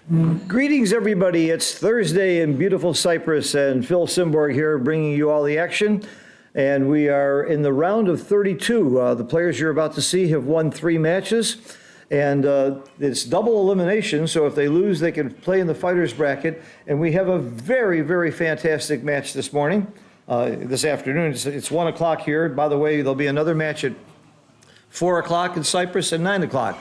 Greetings, everybody. It's Thursday in beautiful Cyprus, and Phil Simborg here bringing you all the action. And we are in the round of 32. The players you're about to see have won 3 matches, and it's double elimination, so if they lose, they can play in the fighters bracket. And we have a very, very fantastic match this morning, this afternoon. It's 1 o'clock here. By the way, there'll be another match at 4 o'clock in Cyprus and 9 o'clock.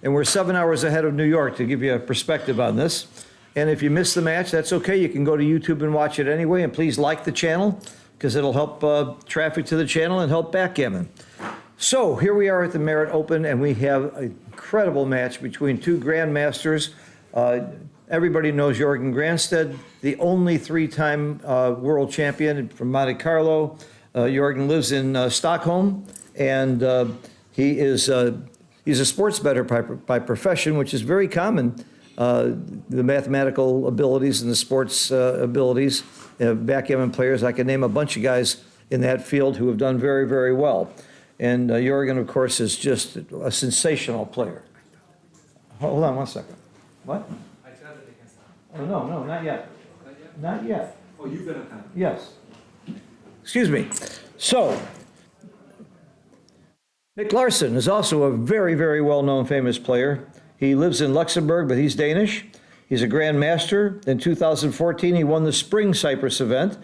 And we're 7 hours ahead of New York to give you a perspective on this. And if you miss the match, that's okay. You can go to YouTube and watch it anyway. And please like the channel, because it'll help traffic to the channel and help backgammon. So here we are at the Merit Open, and we have an incredible match between 2 grandmasters. Everybody knows Jorgen Granstedt, the only 3-time world champion from Monte Carlo. Jorgen lives in Stockholm, and he's a sports bettor by profession, which is very common. The mathematical abilities and the sports abilities, backgammon players, I can name a bunch of guys in that field who have done very, very well. And Jorgen, of course, is just a sensational player. Hold on 1 second. What? Oh, no, not yet. Not yet. Oh, you've been a time. Yes. Excuse me. So, Nick Larson is also a very, very well-known famous player. He lives in Luxembourg, but he's Danish. He's a Grand Master. In 2014, he won the Spring Cyprus event.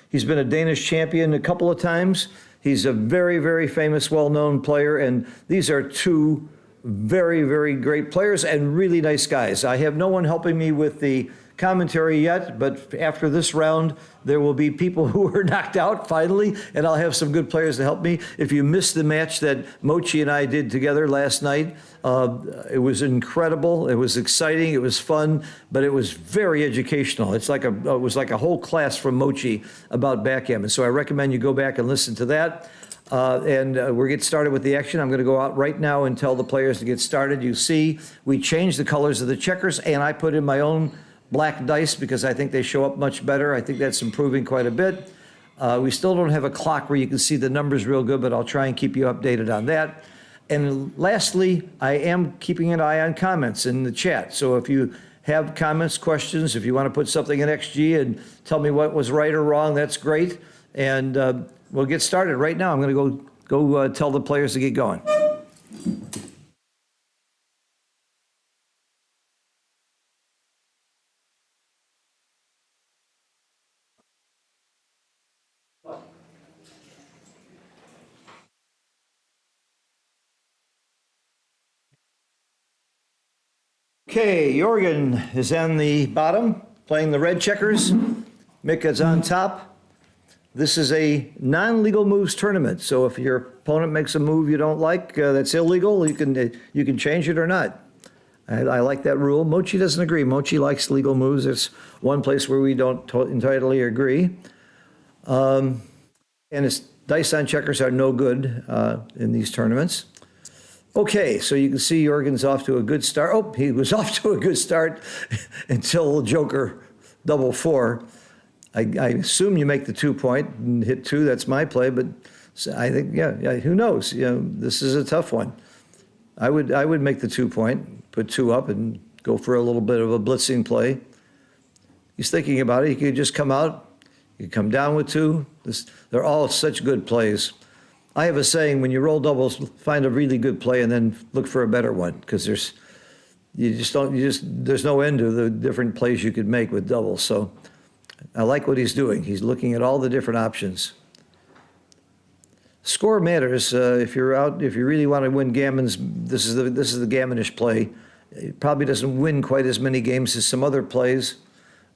He's been a Danish champion a couple of times. He's a very, very famous, well-known player, and these are 2 very, very great players and really nice guys. I have no one helping me with the commentary yet, but after this round, there will be people who were knocked out finally, and I'll have some good players to help me. If you missed the match that Mochi and I did together last night, it was incredible. It was exciting. It was fun, but it was very educational. It was like a whole class from Mochi about backgammon. So I recommend you go back and listen to that. We'll get started with the action. I'm going to go out right now and tell the players to get started. You see, we changed the colors of the checkers, and I put in my own black dice because I think they show up much better. I think that's improving quite a bit. We still don't have a clock where you can see the numbers real good, but I'll try and keep you updated on that. And lastly, I am keeping an eye on comments in the chat. So if you have comments, questions, if you want to put something in XG and tell me what was right or wrong, that's great. And we'll get started right now. I'm going to go tell the players to get going. Okay, Jorgen is on the bottom, playing the red checkers. Mick is on top. This is a non-legal moves tournament, so if your opponent makes a move you don't like, that's illegal, you can change it or not. I like that rule. Mochi doesn't agree. Mochi likes legal moves. It's one place where we don't entirely agree. And his dice on checkers are no good in these tournaments. Okay, so you can see Jorgen's off to a good start. Oh, he was off to a good start until Joker double 4. I assume you make the 2-point and hit 2. That's my play, but I think, yeah, who knows? This is a tough one. I would make the 2-point, put 2 up, and go for a little bit of a blitzing play. He's thinking about it. He could just come out. You come down with 2. They're all such good plays. I have a saying: when you roll doubles, find a really good play and then look for a better one, because there's no end to the different plays you could make with doubles. So I like what he's doing. He's looking at all the different options. Score matters. If you really want to win gammons, this is the gammonish play. It probably doesn't win quite as many games as some other plays.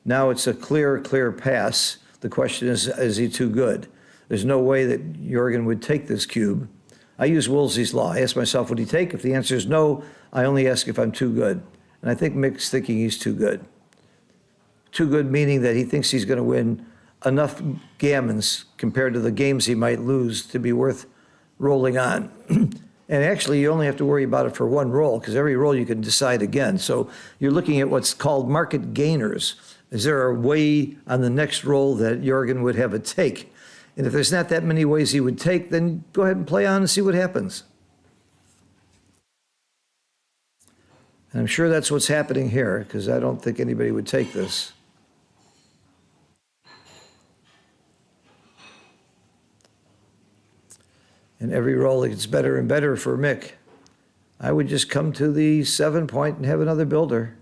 Now it's a clear pass. The question is he too good? There's no way that Jorgen would take this cube. I use Woolsey's law. I ask myself, would he take? If the answer is no, I only ask if I'm too good. And I think Mick's thinking he's too good. Too good meaning that he thinks he's going to win enough gammons compared to the games he might lose to be worth rolling on. And actually, you only have to worry about it for one roll, because every roll you can decide again. So you're looking at what's called market gainers. Is there a way on the next roll that Jorgen would have a take? And if there's not that many ways he would take, then go ahead and play on and see what happens. And I'm sure that's what's happening here, because I don't think anybody would take this. And every roll it gets better and better for Mick. I would just come to the 7-point and have another builder.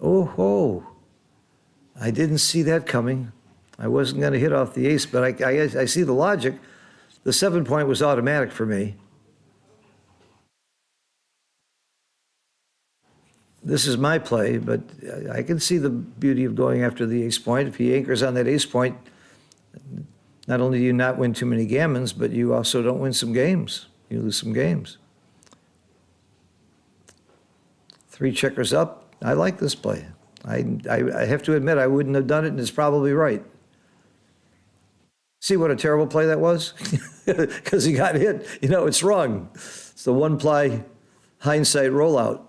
Oh ho! I didn't see that coming. I wasn't going to hit off the ace, but I see the logic. The 7-point was automatic for me. This is my play, but I can see the beauty of going after the ace point. If he anchors on that ace point, not only do you not win too many gammons, but you also don't win some games. You lose some games. 3 checkers up. I like this play. I have to admit, I wouldn't have done it, and it's probably right. See what a terrible play that was? Because he got hit. You know, it's wrong. It's the one-ply hindsight rollout.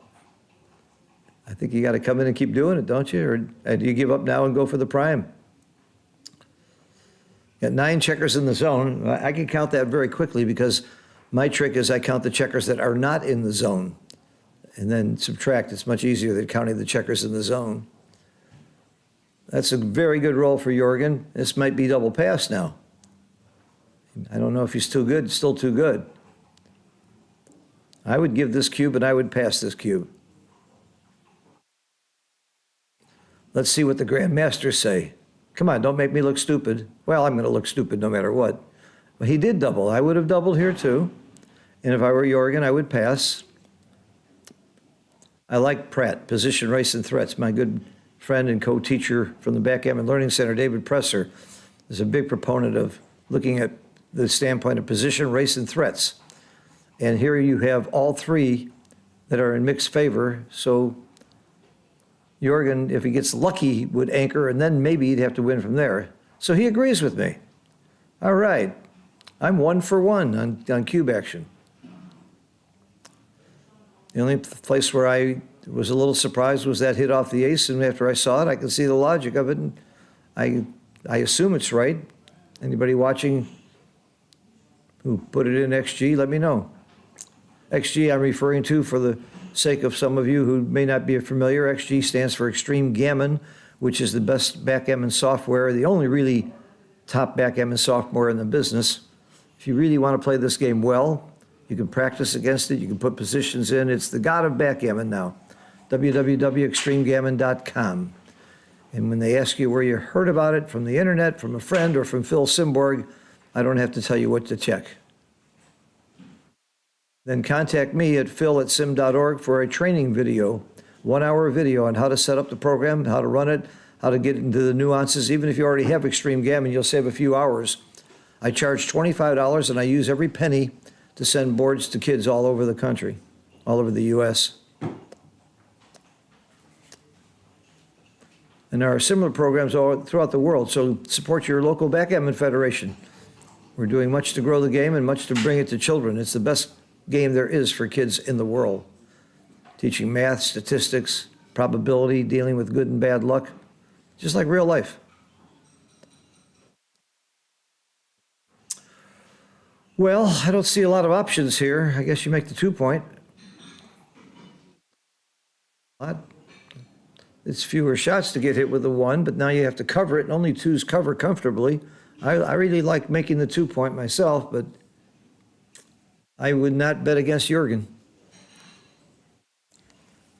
I think you got to come in and keep doing it, don't you? Or do you give up now and go for the prime? Got 9 checkers in the zone. I can count that very quickly because my trick is I count the checkers that are not in the zone and then subtract. It's much easier than counting the checkers in the zone. That's a very good roll for Jorgen. This might be double pass now. I don't know if he's too good, still too good. I would give this cube and I would pass this cube. Let's see what the grandmasters say. Come on, don't make me look stupid. Well, I'm going to look stupid no matter what. But he did double. I would have doubled here too. And if I were Jorgen, I would pass. I like Pratt, position, race, and threats. My good friend and co-teacher from the Backgammon Learning Center, David Presser, is a big proponent of looking at the standpoint of position, race, and threats. And here you have all 3 that are in mixed favor. So Jorgen, if he gets lucky, would anchor, and then maybe he'd have to win from there. So he agrees with me. All right. I'm 1 for 1 on cube action. The only place where I was a little surprised was that hit off the ace, and after I saw it, I could see the logic of it, and I assume it's right. Anybody watching who put it in XG, let me know. XG I'm referring to, for the sake of some of you who may not be familiar, XG stands for Extreme Gammon, which is the best backgammon software, the only really top backgammon software in the business. If you really want to play this game well, you can practice against it, you can put positions in. It's the god of backgammon now. www.extremegammon.com. And when they ask you where you heard about it, from the internet, from a friend, or from Phil Simborg, I don't have to tell you what to check. Then contact me at phil@sim.org for a training video, 1-hour video on how to set up the program, how to run it, how to get into the nuances. Even if you already have Extreme Gammon, you'll save a few hours. I charge $25, and I use every penny to send boards to kids all over the country, all over the U.S. And there are similar programs all throughout the world, so support your local backgammon federation. We're doing much to grow the game and much to bring it to children. It's the best game there is for kids in the world. Teaching math, statistics, probability, dealing with good and bad luck, just like real life. Well, I don't see a lot of options here. I guess you make the 2-point. It's fewer shots to get hit with the 1, but now you have to cover it, and only 2s cover comfortably. I really like making the 2-point myself, but I would not bet against Jorgen.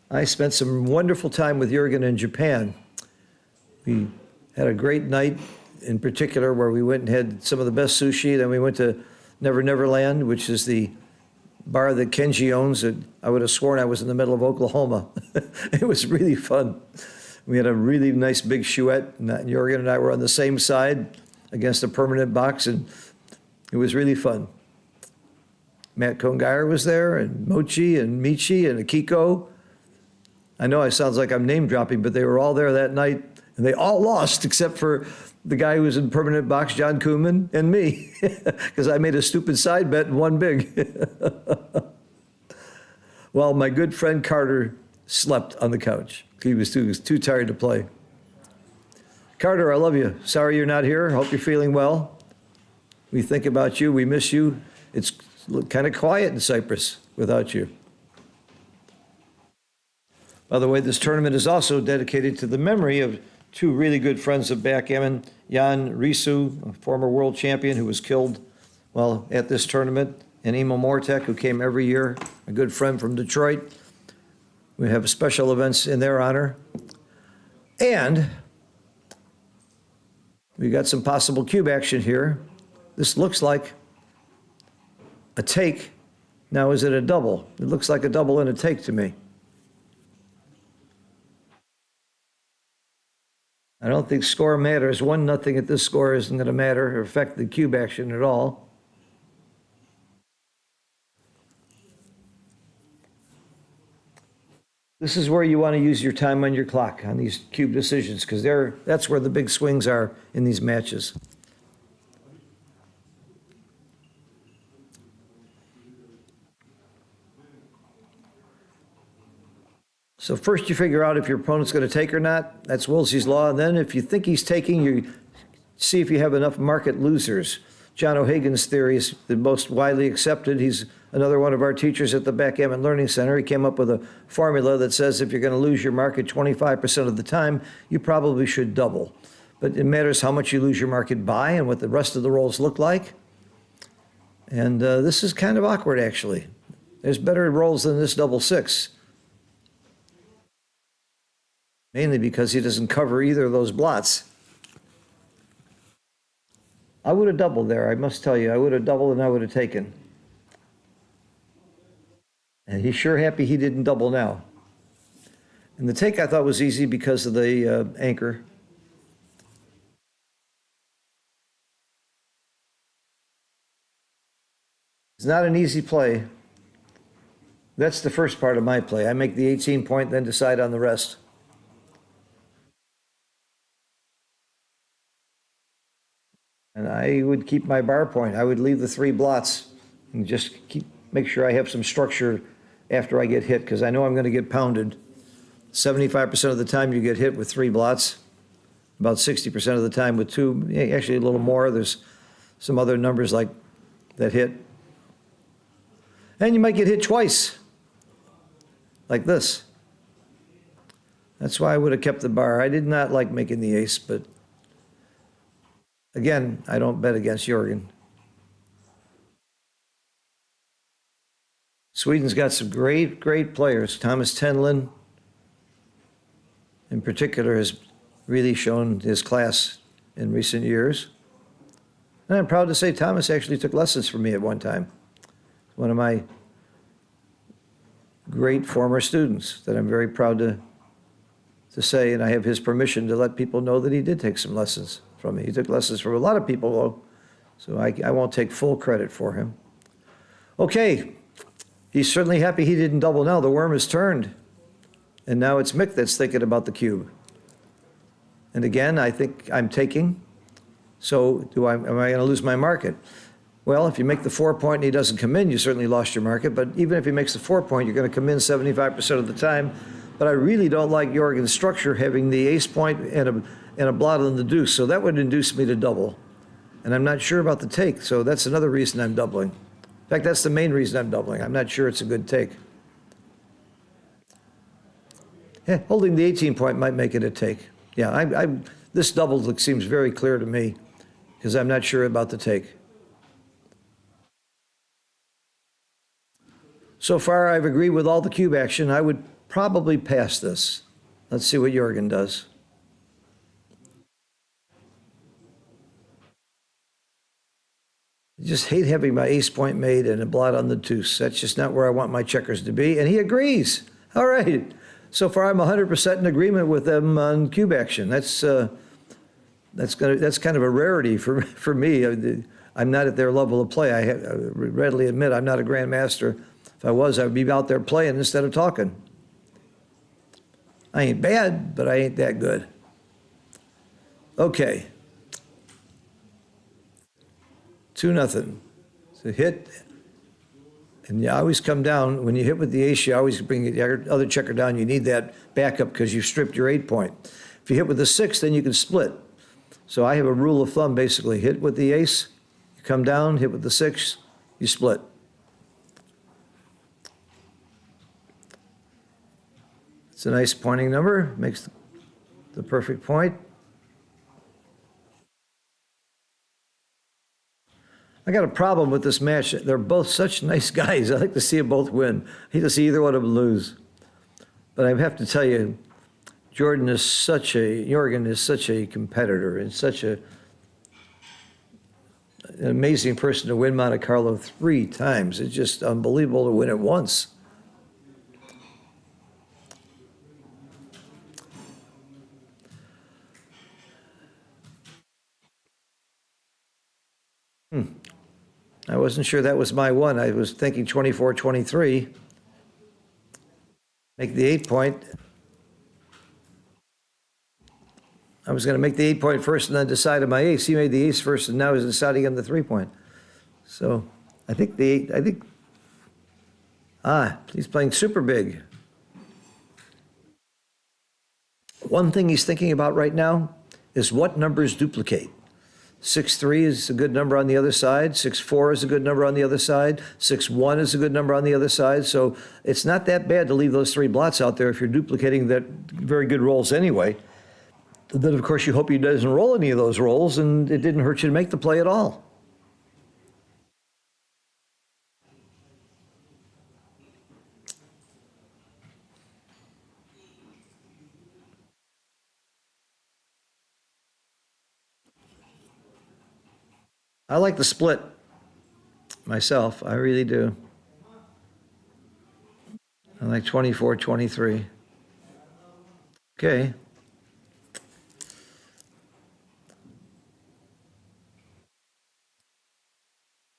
I spent some wonderful time with Jorgen in Japan. We had a great night in particular where we went and had some of the best sushi. Then we went to Never Never Land, which is the bar that Kenji owns. I would have sworn I was in the middle of Oklahoma. It was really fun. We had a really nice big chouette, and Jorgen and I were on the same side against a permanent box, and it was really fun. Matt Kongeyer was there, and Mochi, and Michi, and Akiko. I know it sounds like I'm name dropping, but they were all there that night, and they all lost except for the guy who was in permanent box, John Koeman, and me, because I made a stupid side bet and won big. Well, my good friend Carter slept on the couch. He was too tired to play. Carter, I love you. Sorry you're not here. Hope you're feeling well. We think about you. We miss you. It's Look kind of quiet in Cyprus without you. By the way, this tournament is also dedicated to the memory of two really good friends of backgammon, Jan Risu, a former world champion who was killed while at this tournament, and Emo Mortek, who came every year, a good friend from Detroit. We have special events in their honor. And we got some possible cube action here. This looks like a take. Now, is it a double? It looks like a double and a take to me. I don't think score matters. 1-0 at this score isn't going to matter or affect the cube action at all. This is where you want to use your time on your clock on these cube decisions, because that's where the big swings are in these matches. So first you figure out if your opponent's going to take or not. That's Woolsey's law. And then if you think he's taking, you see if you have enough market losers. John O'Hagan's theory is the most widely accepted. He's another one of our teachers at the Backgammon Learning Center. He came up with a formula that says if you're going to lose your market 25% of the time, you probably should double. But it matters how much you lose your market by and what the rest of the rolls look like. And this is kind of awkward, actually. There's better rolls than this double six. Mainly because he doesn't cover either of those blots. I would have doubled there, I must tell you. I would have doubled and I would have taken. And he's sure happy he didn't double now. And the take I thought was easy because of the anchor. It's not an easy play. That's the first part of my play. I make the 18 point, then decide on the rest. And I would keep my bar point. I would leave the 3 blots and just make sure I have some structure after I get hit, because I know I'm going to get pounded. 75% of the time you get hit with 3 blots, about 60% of the time with 2, actually a little more. There's some other numbers like that hit. And you might get hit twice, like this. That's why I would have kept the bar. I did not like making the ace, but again, I don't bet against Jorgen. Sweden's got some great, great players. Thomas Tenlin, in particular, has really shown his class in recent years. And I'm proud to say Thomas actually took lessons from me at one time. One of my great former students that I'm very proud to say, and I have his permission to let people know that he did take some lessons from me. He took lessons from a lot of people, though, so I won't take full credit for him. Okay, he's certainly happy he didn't double now. The worm has turned, and now it's Mick that's thinking about the cube. And again, I think I'm taking, so am I going to lose my market? Well, if you make the 4 point and he doesn't come in, you certainly lost your market, but even if he makes the 4 point, you're going to come in 75% of the time. But I really don't like Jorgen's structure having the ace point and a blot on the deuce, so that would induce me to double. And I'm not sure about the take, so that's another reason I'm doubling. In fact, that's the main reason I'm doubling. I'm not sure it's a good take. Yeah, holding the 18 point might make it a take. Yeah, this double seems very clear to me because I'm not sure about the take. So far, I've agreed with all the cube action. I would probably pass this. Let's see what Jorgen does. I just hate having my ace point made and a blot on the deuce. That's just not where I want my checkers to be. And he agrees. All right. So far, I'm 100% in agreement with them on cube action. That's kind of a rarity for me. I'm not at their level of play. I readily admit I'm not a grandmaster. If I was, I would be out there playing instead of talking. I ain't bad, but I ain't that good. Okay. 2-0. So hit, and you always come down. When you hit with the ace, you always bring the other checker down. You need that backup because you've stripped your 8 point. If you hit with the 6, then you can split. So I have a rule of thumb, basically. Hit with the ace, you come down, hit with the 6, you split. It's a nice pointing number, makes the perfect point. I got a problem with this match. They're both such nice guys. I like to see them both win. I hate to see either one of them lose. But I have to tell you, Jordan is such a competitor and such an amazing person to win Monte Carlo 3 times. It's just unbelievable to win it once. I wasn't sure that was my one. I was thinking 24-23. Make the 8-point. I was going to make the 8-point first and then decide on my ace. He made the ace first, and now he's deciding on the 3-point. So I think he's playing super big. One thing he's thinking about right now is what numbers duplicate. 6-3 is a good number on the other side. 6-4 is a good number on the other side. 6-1 is a good number on the other side. So it's not that bad to leave those 3 blots out there if you're duplicating that very good rolls anyway. Then, of course, you hope he doesn't roll any of those rolls, and it didn't hurt you to make the play at all. I like the split myself. I really do. I like 24-23. Okay.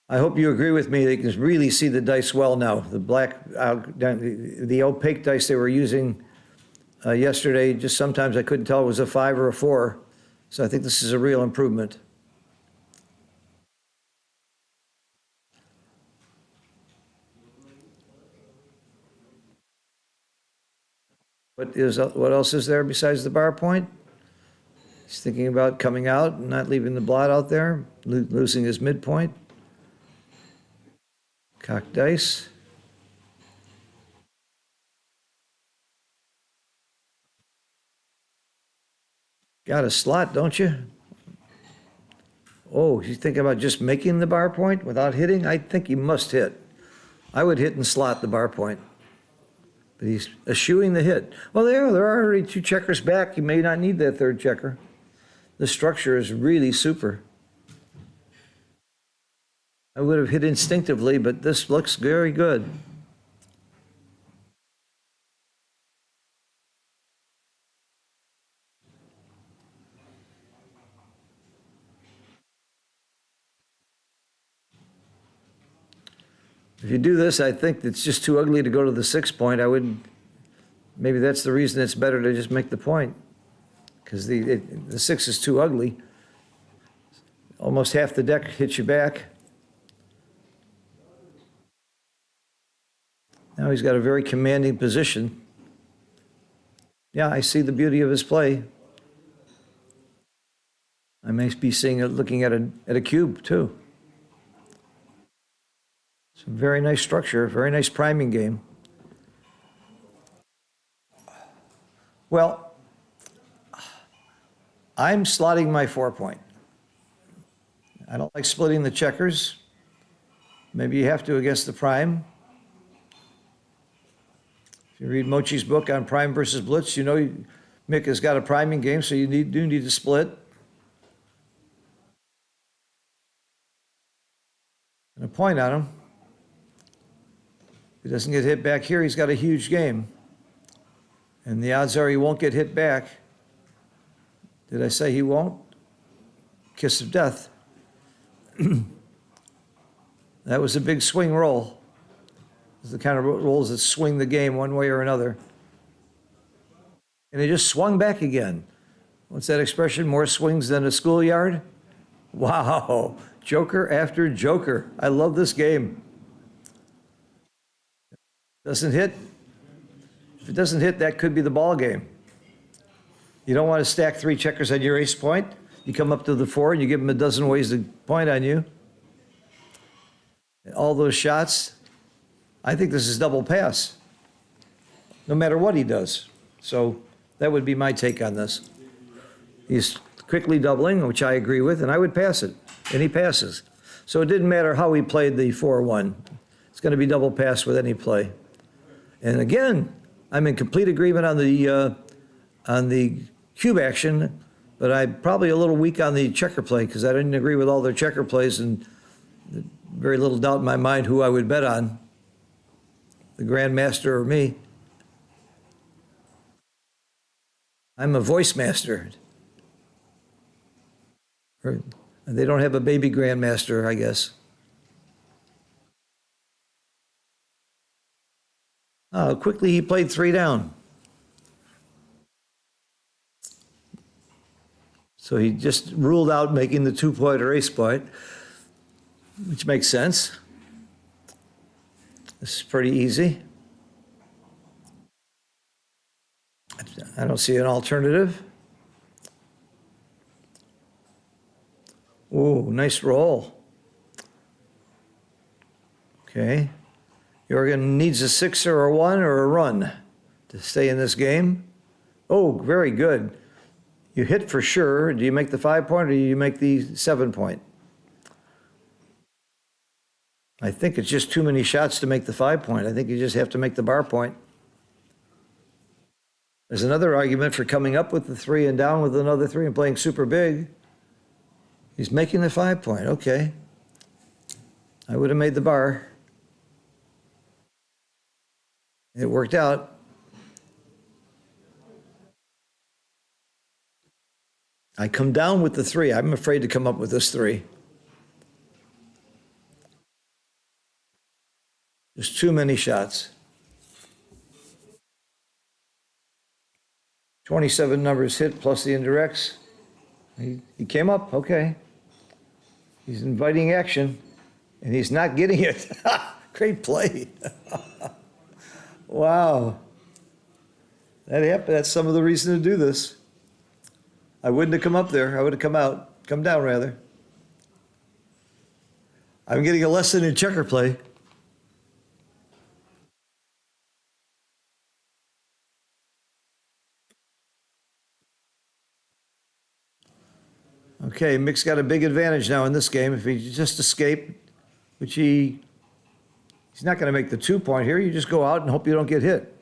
I hope you agree with me that you can really see the dice well now. The black, the opaque dice they were using yesterday, just sometimes I couldn't tell it was a 5 or a 4. So I think this is a real improvement. What else is there besides the bar point? He's thinking about coming out and not leaving the blot out there, losing his midpoint. Cock dice. Got a slot, don't you? Oh, he's thinking about just making the bar point without hitting? I think he must hit. I would hit and slot the bar point. But he's eschewing the hit. Well, there are already 2 checkers back. You may not need that 3rd checker. The structure is really super. I would have hit instinctively, but this looks very good. If you do this, I think it's just too ugly to go to the 6-point. Maybe that's the reason it's better to just make the point, because the 6 is too ugly. Almost half the deck hits you back. Now he's got a very commanding position. Yeah, I see the beauty of his play. I may be seeing it, looking at a cube too. Some very nice structure, very nice priming game. Well, I'm slotting my 4-point. I don't like splitting the checkers. Maybe you have to against the prime. If you read Mochi's book on prime versus blitz, you know Mick has got a priming game, so you do need to split. And a point on him. If he doesn't get hit back here, he's got a huge game. And the odds are he won't get hit back. Did I say he won't? Kiss of death. That was a big swing roll. It's the kind of rolls that swing the game one way or another. And he just swung back again. What's that expression? More swings than a schoolyard? Wow. Joker after joker. I love this game. Doesn't hit. If it doesn't hit, that could be the ball game. You don't want to stack 3 checkers on your ace point. You come up to the 4 and you give them a dozen ways to point on you. And all those shots, I think this is double pass, no matter what he does. So that would be my take on this. He's quickly doubling, which I agree with, and I would pass it, and he passes. So it didn't matter how he played the 4-1. It's going to be double pass with any play. And again, I'm in complete agreement on the cube action, but I'm probably a little weak on the checker play because I didn't agree with all their checker plays, and very little doubt in my mind who I would bet on, the Grandmaster or me. I'm a voice master. They don't have a baby Grandmaster, I guess. Quickly he played 3 down. So he just ruled out making the 2-point or ace point, which makes sense. This is pretty easy. I don't see an alternative. Ooh, nice roll. Okay. Jorgen needs a 6 or a 1 or a run to stay in this game. Oh, very good. You hit for sure. Do you make the 5-point or do you make the 7-point? I think it's just too many shots to make the 5-point. I think you just have to make the bar point. There's another argument for coming up with the 3 and down with another 3 and playing super big. He's making the 5-point. Okay. I would have made the bar. It worked out. I come down with the 3. I'm afraid to come up with this 3. There's too many shots. 27 numbers hit plus the indirects. He came up, okay. He's inviting action, and he's not getting it. Great play. Wow. That happened. That's some of the reason to do this. I wouldn't have come up there. I would have come down rather. I'm getting a lesson in checker play. Okay, Mick's got a big advantage now in this game. If he just escaped, which he's not going to make the 2-point here. You just go out and hope you don't get hit.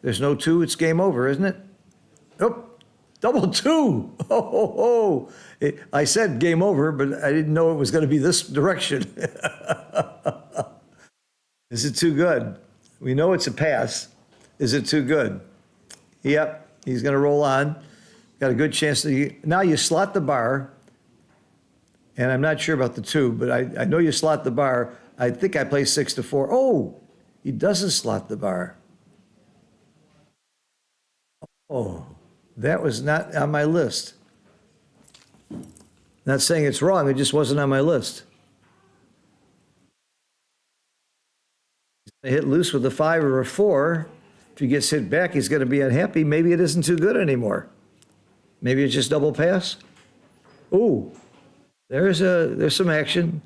There's no 2, it's game over, isn't it? Oh, double 2. Oh. I said game over, but I didn't know it was going to be this direction. Is it too good? We know it's a pass. Is it too good? Yep, he's going to roll on. Got a good chance to. Now you slot the bar, and I'm not sure about the 2, but I know you slot the bar. I think I play 6 to 4. Oh, he doesn't slot the bar. Oh, that was not on my list. Not saying it's wrong, it just wasn't on my list. He's going to hit loose with a 5 or a 4. If he gets hit back, he's going to be unhappy. Maybe it isn't too good anymore. Maybe it's just double pass. Ooh, there's some action.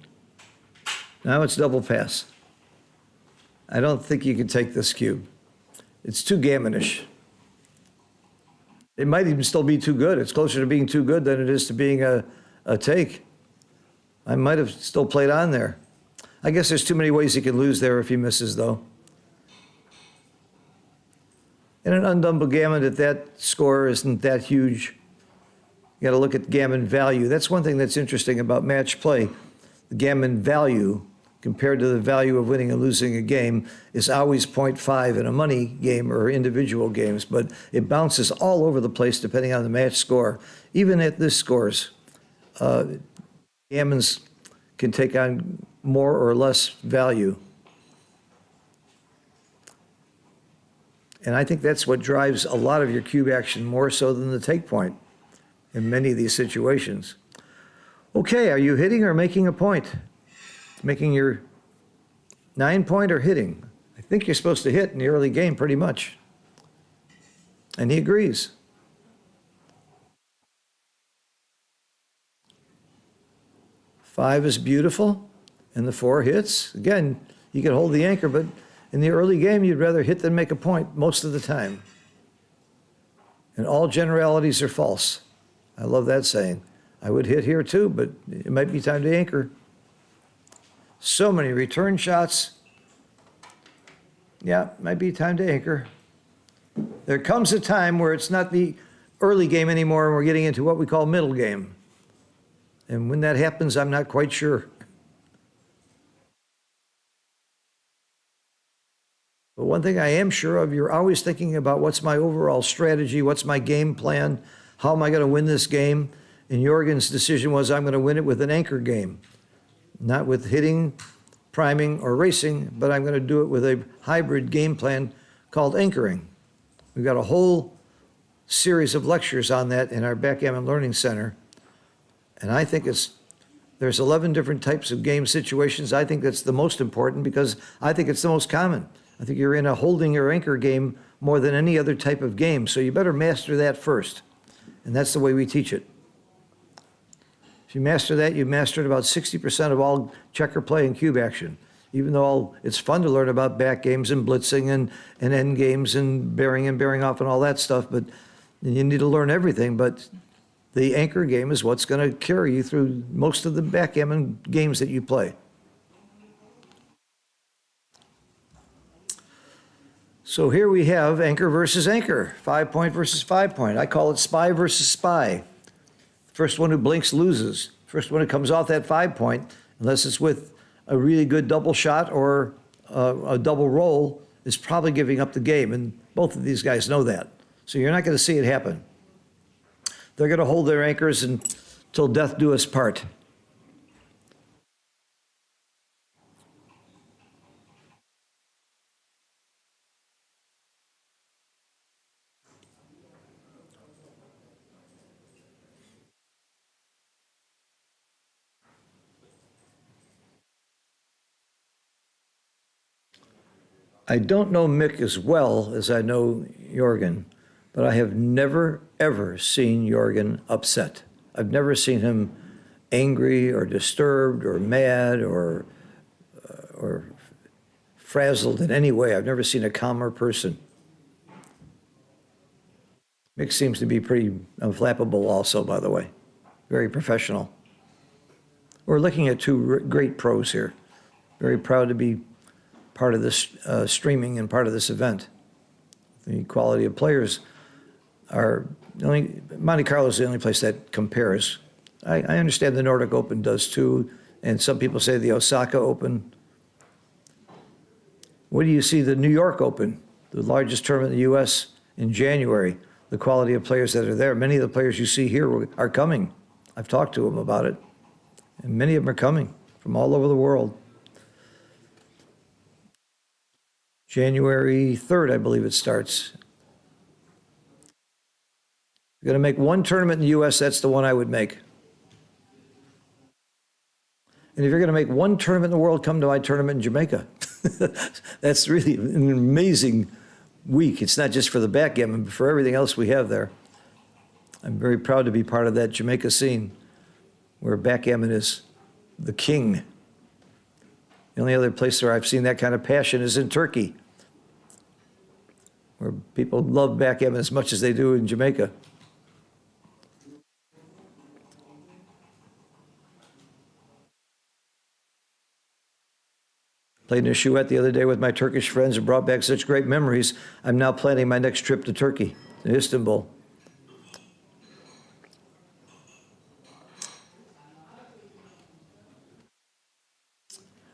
Now it's double pass. I don't think you can take this cube. It's too gammonish. It might even still be too good. It's closer to being too good than it is to being a take. I might have still played on there. I guess there's too many ways he could lose there if he misses, though. And an undouble gammon at that score isn't that huge. You got to look at gammon value. That's one thing that's interesting about match play. The gammon value compared to the value of winning and losing a game is always 0.5 in a money game or individual games, but it bounces all over the place depending on the match score. Even at this scores, gammons can take on more or less value. And I think that's what drives a lot of your cube action more so than the take point in many of these situations. Okay, are you hitting or making a point? Making your 9-point or hitting? I think you're supposed to hit in the early game pretty much. And he agrees. Five is beautiful, and the 4 hits. Again, you can hold the anchor, but in the early game, you'd rather hit than make a point most of the time. and all generalities are false. I love that saying. I would hit here too, but it might be time to anchor. So many return shots. Yeah, might be time to anchor. There comes a time where it's not the early game anymore, and we're getting into what we call middle game. And when that happens, I'm not quite sure. But one thing I am sure of, you're always thinking about what's my overall strategy, what's my game plan, how am I going to win this game? And Jorgen's decision was, I'm going to win it with an anchor game, not with hitting, priming, or racing, but I'm going to do it with a hybrid game plan called anchoring. We've got a whole series of lectures on that in our Backgammon Learning Center. And I think there's 11 different types of game situations. I think that's the most important because I think it's the most common. I think you're in a holding or anchor game more than any other type of game. So you better master that first. And that's the way we teach it. If you master that, you've mastered about 60% of all checker play and cube action. Even though it's fun to learn about back games and blitzing and end games and bearing off and all that stuff, but you need to learn everything. But the anchor game is what's going to carry you through most of the backgammon games that you play. So here we have anchor versus anchor, 5-point versus 5-point. I call it spy versus spy. First one who blinks loses. First one who comes off that 5-point, unless it's with a really good double shot or a double roll, is probably giving up the game. And both of these guys know that. So you're not going to see it happen. They're going to hold their anchors until death do us part. I don't know Mick as well as I know Jorgen, but I have never, ever seen Jorgen upset. I've never seen him angry or disturbed or mad or frazzled in any way. I've never seen a calmer person. Mick seems to be pretty unflappable also, by the way. Very professional. We're looking at two great pros here. Very proud to be part of this streaming and part of this event. The quality of players are Monte Carlo is the only place that compares. I understand the Nordic Open does too, and some people say the Osaka Open. What do you see the New York Open, the largest tournament in the U.S. in January? The quality of players that are there. Many of the players you see here are coming. I've talked to them about it, and many of them are coming from all over the world. January 3rd, I believe it starts. You're going to make one tournament in the U.S., that's the one I would make. And if you're going to make one tournament in the world, come to my tournament in Jamaica. That's really an amazing week. It's not just for the backgammon, but for everything else we have there. I'm very proud to be part of that Jamaica scene where backgammon is the king. The only other place where I've seen that kind of passion is in Turkey, where people love backgammon as much as they do in Jamaica. Played in a chouette the other day with my Turkish friends and brought back such great memories. I'm now planning my next trip to Turkey, to Istanbul.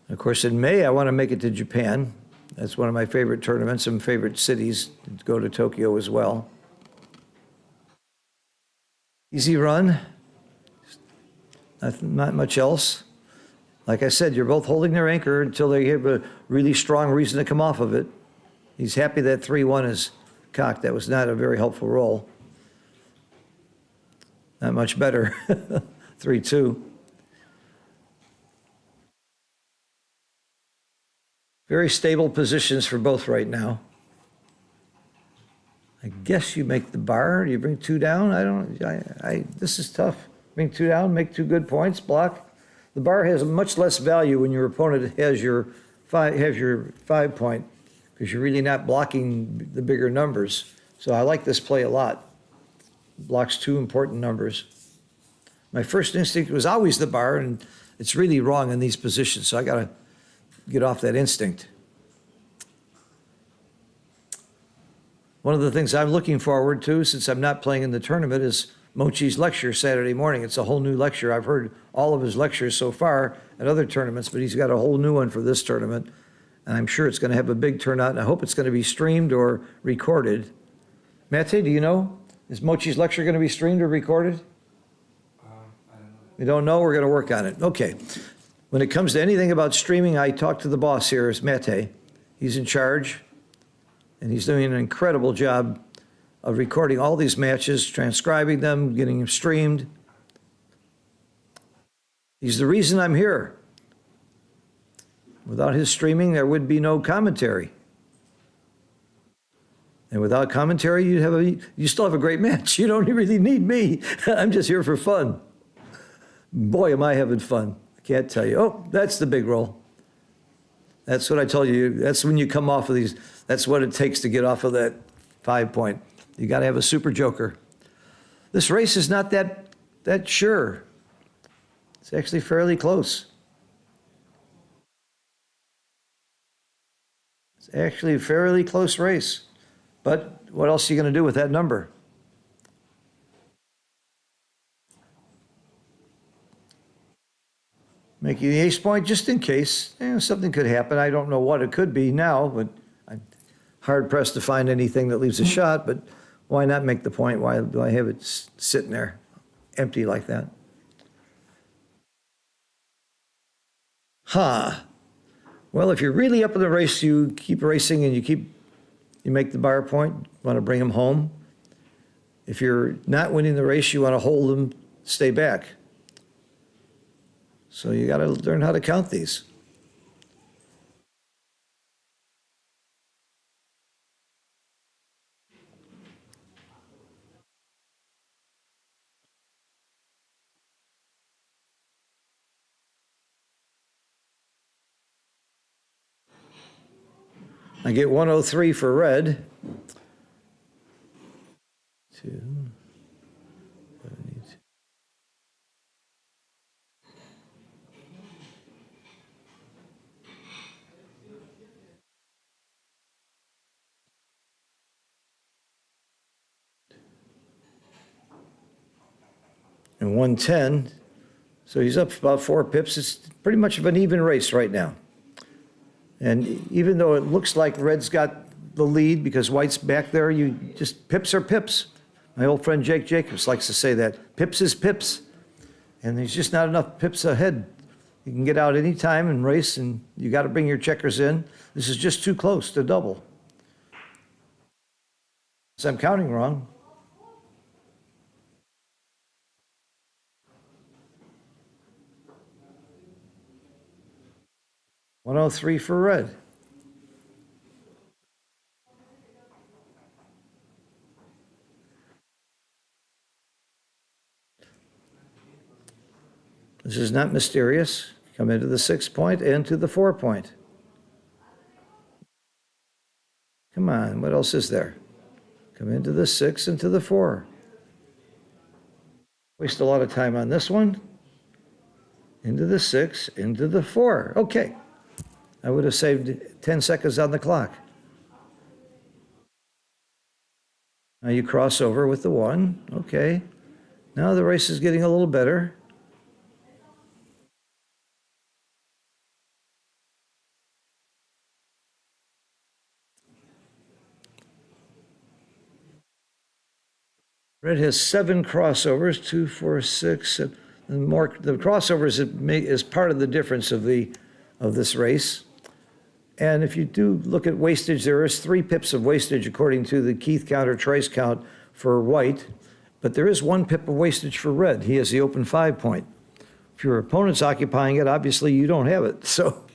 Of course, in May, I want to make it to Japan. That's one of my favorite tournaments and favorite cities, to go to Tokyo as well. Easy run, not much else. Like I said, you're both holding their anchor until they have a really strong reason to come off of it. He's happy that 3-1 is cocked. That was not a very helpful roll. Not much better, 3-2. Very stable positions for both right now. I guess you make the bar. You bring 2 down. This is tough. Bring 2 down, make 2 good points, block. The bar has much less value when your opponent has your 5-point, because you're really not blocking the bigger numbers. So I like this play a lot. blocks two important numbers. My first instinct was always the bar, and it's really wrong in these positions, so I got to get off that instinct. One of the things I'm looking forward to, since I'm not playing in the tournament, is Mochi's lecture Saturday morning. It's a whole new lecture. I've heard all of his lectures so far at other tournaments, but he's got a whole new one for this tournament. And I'm sure it's going to have a big turnout, and I hope it's going to be streamed or recorded. Mate, do you know? Is Mochi's lecture going to be streamed or recorded? I don't know. You don't know? We're going to work on it. Okay. When it comes to anything about streaming, I talked to the boss here, is Mate. He's in charge, and he's doing an incredible job of recording all these matches, transcribing them, getting them streamed. He's the reason I'm here. Without his streaming, there would be no commentary. And without commentary, you still have a great match. You don't really need me. I'm just here for fun. Boy, am I having fun. I can't tell you. Oh, that's the big roll. That's what I told you. That's when you come off of these. That's what it takes to get off of that 5 point. You got to have a super joker. This race is not that sure. It's actually fairly close. It's actually a fairly close race. But what else are you going to do with that number? Making the ace point just in case something could happen. I don't know what it could be now, but I'm hard pressed to find anything that leaves a shot. But why not make the point? Why do I have it sitting there empty like that? Well, if you're really up in the race, you keep racing and you make the bar point. You want to bring them home. If you're not winning the race, you want to hold them, stay back. So you got to learn how to count these. I get 103 for red. 2, 72. And 110. So he's up about 4 pips. It's pretty much of an even race right now. And even though it looks like red's got the lead because white's back there, pips are pips. My old friend Jake Jacobs likes to say that. Pips is pips. And there's just not enough pips ahead. You can get out any time and race, and you got to bring your checkers in. This is just too close to double. So I'm counting wrong. $103 for red. This is not mysterious. Come into the 6 point and to the 4 point. Come on, what else is there? Come into the 6 and to the 4. Waste a lot of time on this one. Into the 6, into the 4. Okay. I would have saved 10 seconds on the clock. Now you cross over with the 1. Okay. Now the race is getting a little better. Red has 7 crossovers, 2, 4, 6, and more. The crossovers is part of the difference of this race. And if you do look at wastage, there is 3 pips of wastage according to the Keith count or Trace count for white, but there is 1 pip of wastage for red. He has the open 5 point. If your opponent's occupying it, obviously you don't have it. So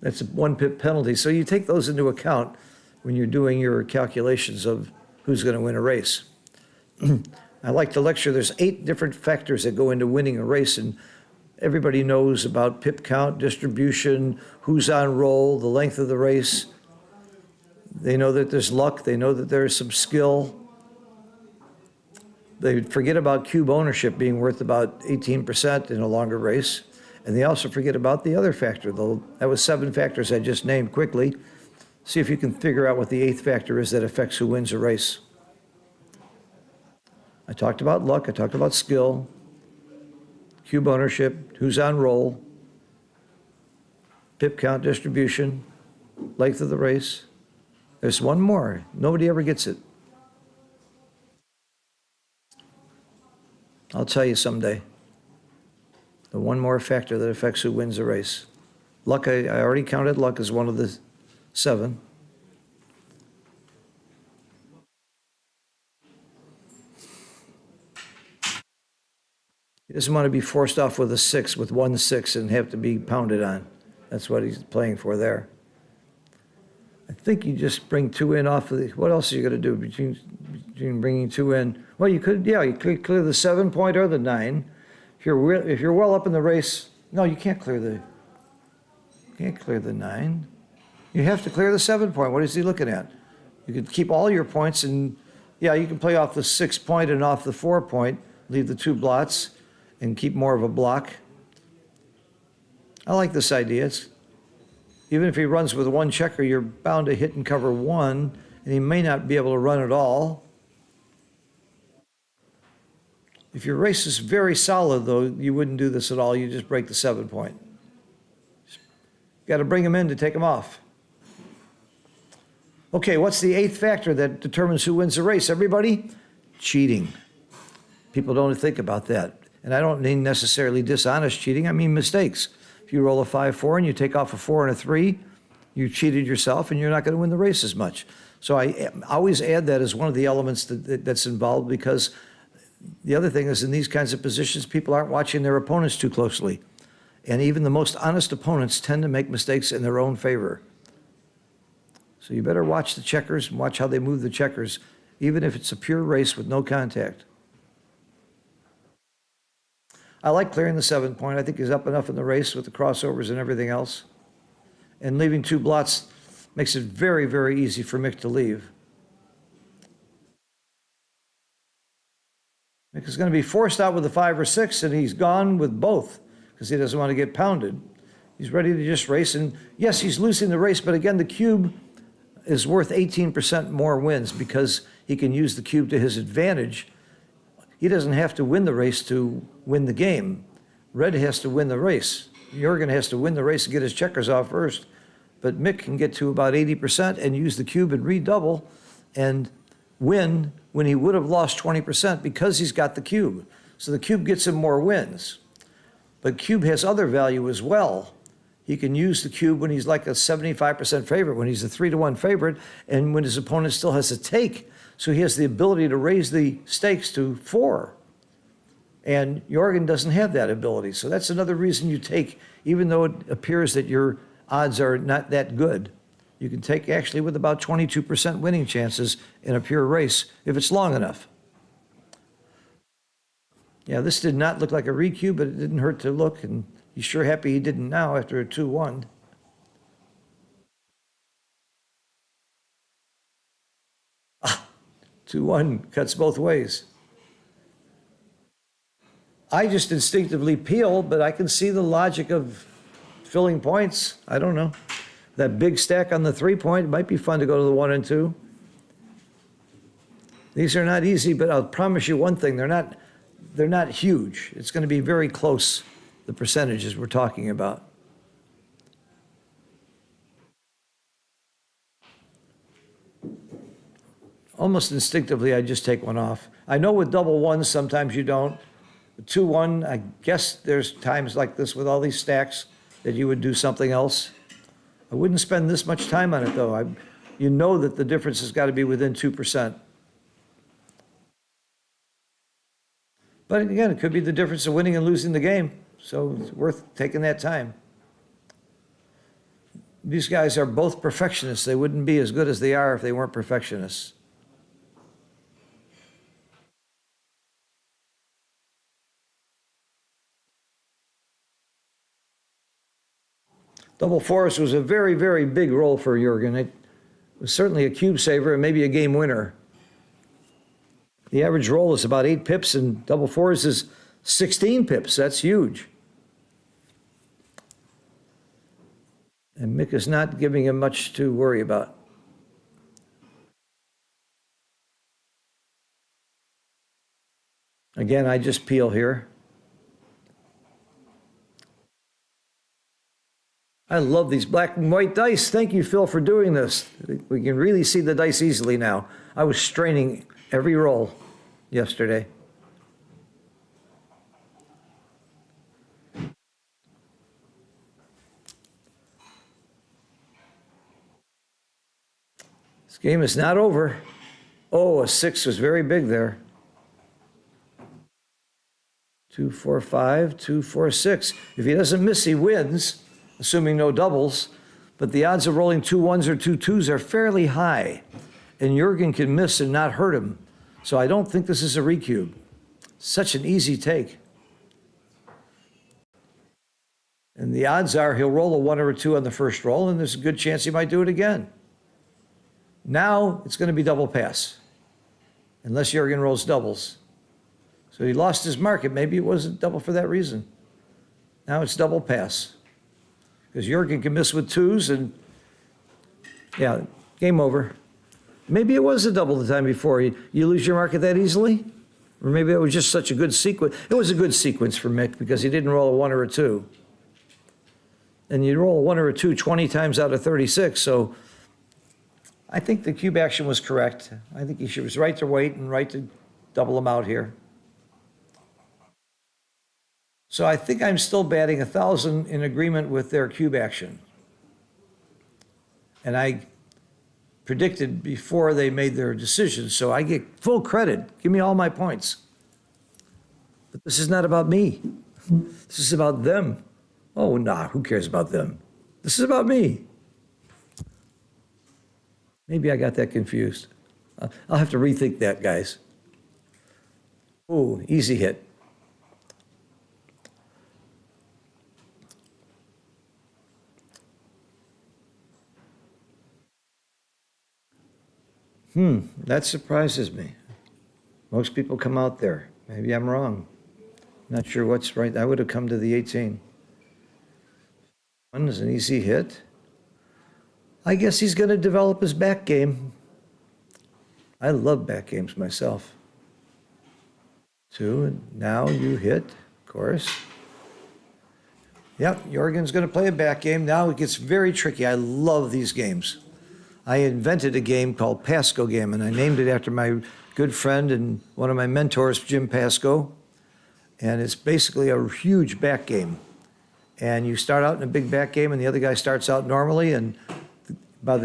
that's a 1 pip penalty. So you take those into account when you're doing your calculations of who's going to win a race. I like to lecture, there's 8 different factors that go into winning a race, and everybody knows about pip count, distribution, who's on roll, the length of the race. They know that there's luck. They know that there's some skill. They forget about cube ownership being worth about 18% in a longer race. And they also forget about the other factor, though. That was 7 factors I just named quickly. See if you can figure out what the 8th factor is that affects who wins a race. I talked about luck, I talked about skill, cube ownership, who's on roll, pip count distribution, length of the race. There's one more. Nobody ever gets it. I'll tell you someday. The one more factor that affects who wins a race. Luck, I already counted luck as one of the 7. He doesn't want to be forced off with a 6, with 1-6, and have to be pounded on. That's what he's playing for there. I think you just bring 2 in off of the, what else are you going to do between bringing 2 in? Well, you could clear the 7 point or the 9. If you're well up in the race, no, you can't clear the 9. You have to clear the 7 point. What is he looking at? You could keep all your points, and yeah, you can play off the 6 point and off the 4 point, leave the 2 blots, and keep more of a block. I like this idea. Even if he runs with 1 checker, you're bound to hit and cover 1, and he may not be able to run at all. If your race is very solid, though, you wouldn't do this at all. You just break the 7 point. Got to bring him in to take him off. Okay, what's the 8th factor that determines who wins the race, everybody? Cheating. People don't think about that. And I don't mean necessarily dishonest cheating, I mean mistakes. If you roll a 5-4 and you take off a 4 and a 3, you cheated yourself and you're not going to win the race as much. So I always add that as one of the elements that's involved, because the other thing is, in these kinds of positions, people aren't watching their opponents too closely. And even the most honest opponents tend to make mistakes in their own favor. So you better watch the checkers and watch how they move the checkers, even if it's a pure race with no contact. I like clearing the 7 point. I think he's up enough in the race with the crossovers and everything else. And leaving 2 blots makes it very, very easy for Mick to leave. Mick is going to be forced out with a 5 or 6, and he's gone with both because he doesn't want to get pounded. He's ready to just race. And yes, he's losing the race, but again, the cube is worth 18% more wins because he can use the cube to his advantage. He doesn't have to win the race to win the game. Red has to win the race. Jorgen has to win the race and get his checkers off first. But Mick can get to about 80% and use the cube and redouble and win when he would have lost 20% because he's got the cube. So the cube gets him more wins. But cube has other value as well. He can use the cube when he's like a 75% favorite, when he's a 3-1 favorite, and when his opponent still has a take. So he has the ability to raise the stakes to 4. And Jorgen doesn't have that ability. So that's another reason you take, even though it appears that your odds are not that good. You can take actually with about 22% winning chances in a pure race if it's long enough. Yeah, this did not look like a recue, but it didn't hurt to look, and he's sure happy he didn't now after a 2-1. Ah, 2-1 cuts both ways. I just instinctively peel, but I can see the logic of filling points. I don't know. That big stack on the 3 point might be fun to go to the 1 and 2. These are not easy, but I'll promise you one thing, they're not huge. It's going to be very close, the percentages we're talking about. Almost instinctively, I just take one off. I know with double ones, sometimes you don't. With 2-1, I guess there's times like this with all these stacks that you would do something else. I wouldn't spend this much time on it, though. You know that the difference has got to be within 2%. But again, it could be the difference of winning and losing the game, so it's worth taking that time. These guys are both perfectionists. They wouldn't be as good as they are if they weren't perfectionists. Double fours was a very, very big roll for Jorgen. It was certainly a cube saver and maybe a game winner. The average roll is about 8 pips, and double fours is 16 pips. That's huge. And Mick is not giving him much to worry about. Again, I just peel here. I love these black and white dice. Thank you, Phil, for doing this. We can really see the dice easily now. I was straining every roll yesterday. This game is not over. Oh, a 6 was very big there. 2, 4, 5, 2, 4, 6. If he doesn't miss, he wins, assuming no doubles. But the odds of rolling 2 1s or 2 2s are fairly high. And Jurgen can miss and not hurt him. So I don't think this is a recube. Such an easy take. And the odds are he'll roll a 1 or a 2 on the first roll, and there's a good chance he might do it again. Now it's going to be double pass, unless Jurgen rolls doubles. So he lost his market. Maybe it wasn't double for that reason. Now it's double pass. Because Jurgen can miss with 2s, and yeah, game over. Maybe it was a double the time before. You lose your market that easily? Or maybe it was just such a good sequence. It was a good sequence for Mick because he didn't roll a 1 or a 2. And you roll a 1 or a 2 20 times out of 36, so I think the cube action was correct. I think he was right to wait and right to double him out here. So I think I'm still batting 1,000 in agreement with their cube action. And I predicted before they made their decision, so I get full credit. Give me all my points. But this is not about me. This is about them. Oh, nah, who cares about them? This is about me. Maybe I got that confused. I'll have to rethink that, guys. Ooh, easy hit. That surprises me. Most people come out there. Maybe I'm wrong. Not sure what's right. I would have come to the 18. 1 is an easy hit. I guess he's going to develop his back game. I love back games myself. 2, and now you hit, of course. Yep, Jurgen's going to play a back game. Now it gets very tricky. I love these games. I invented a game called Pasco Game, and I named it after my good friend and one of my mentors, Jim Pasco. And it's basically a huge back game. And you start out in a big back game, and the other guy starts out normally, and by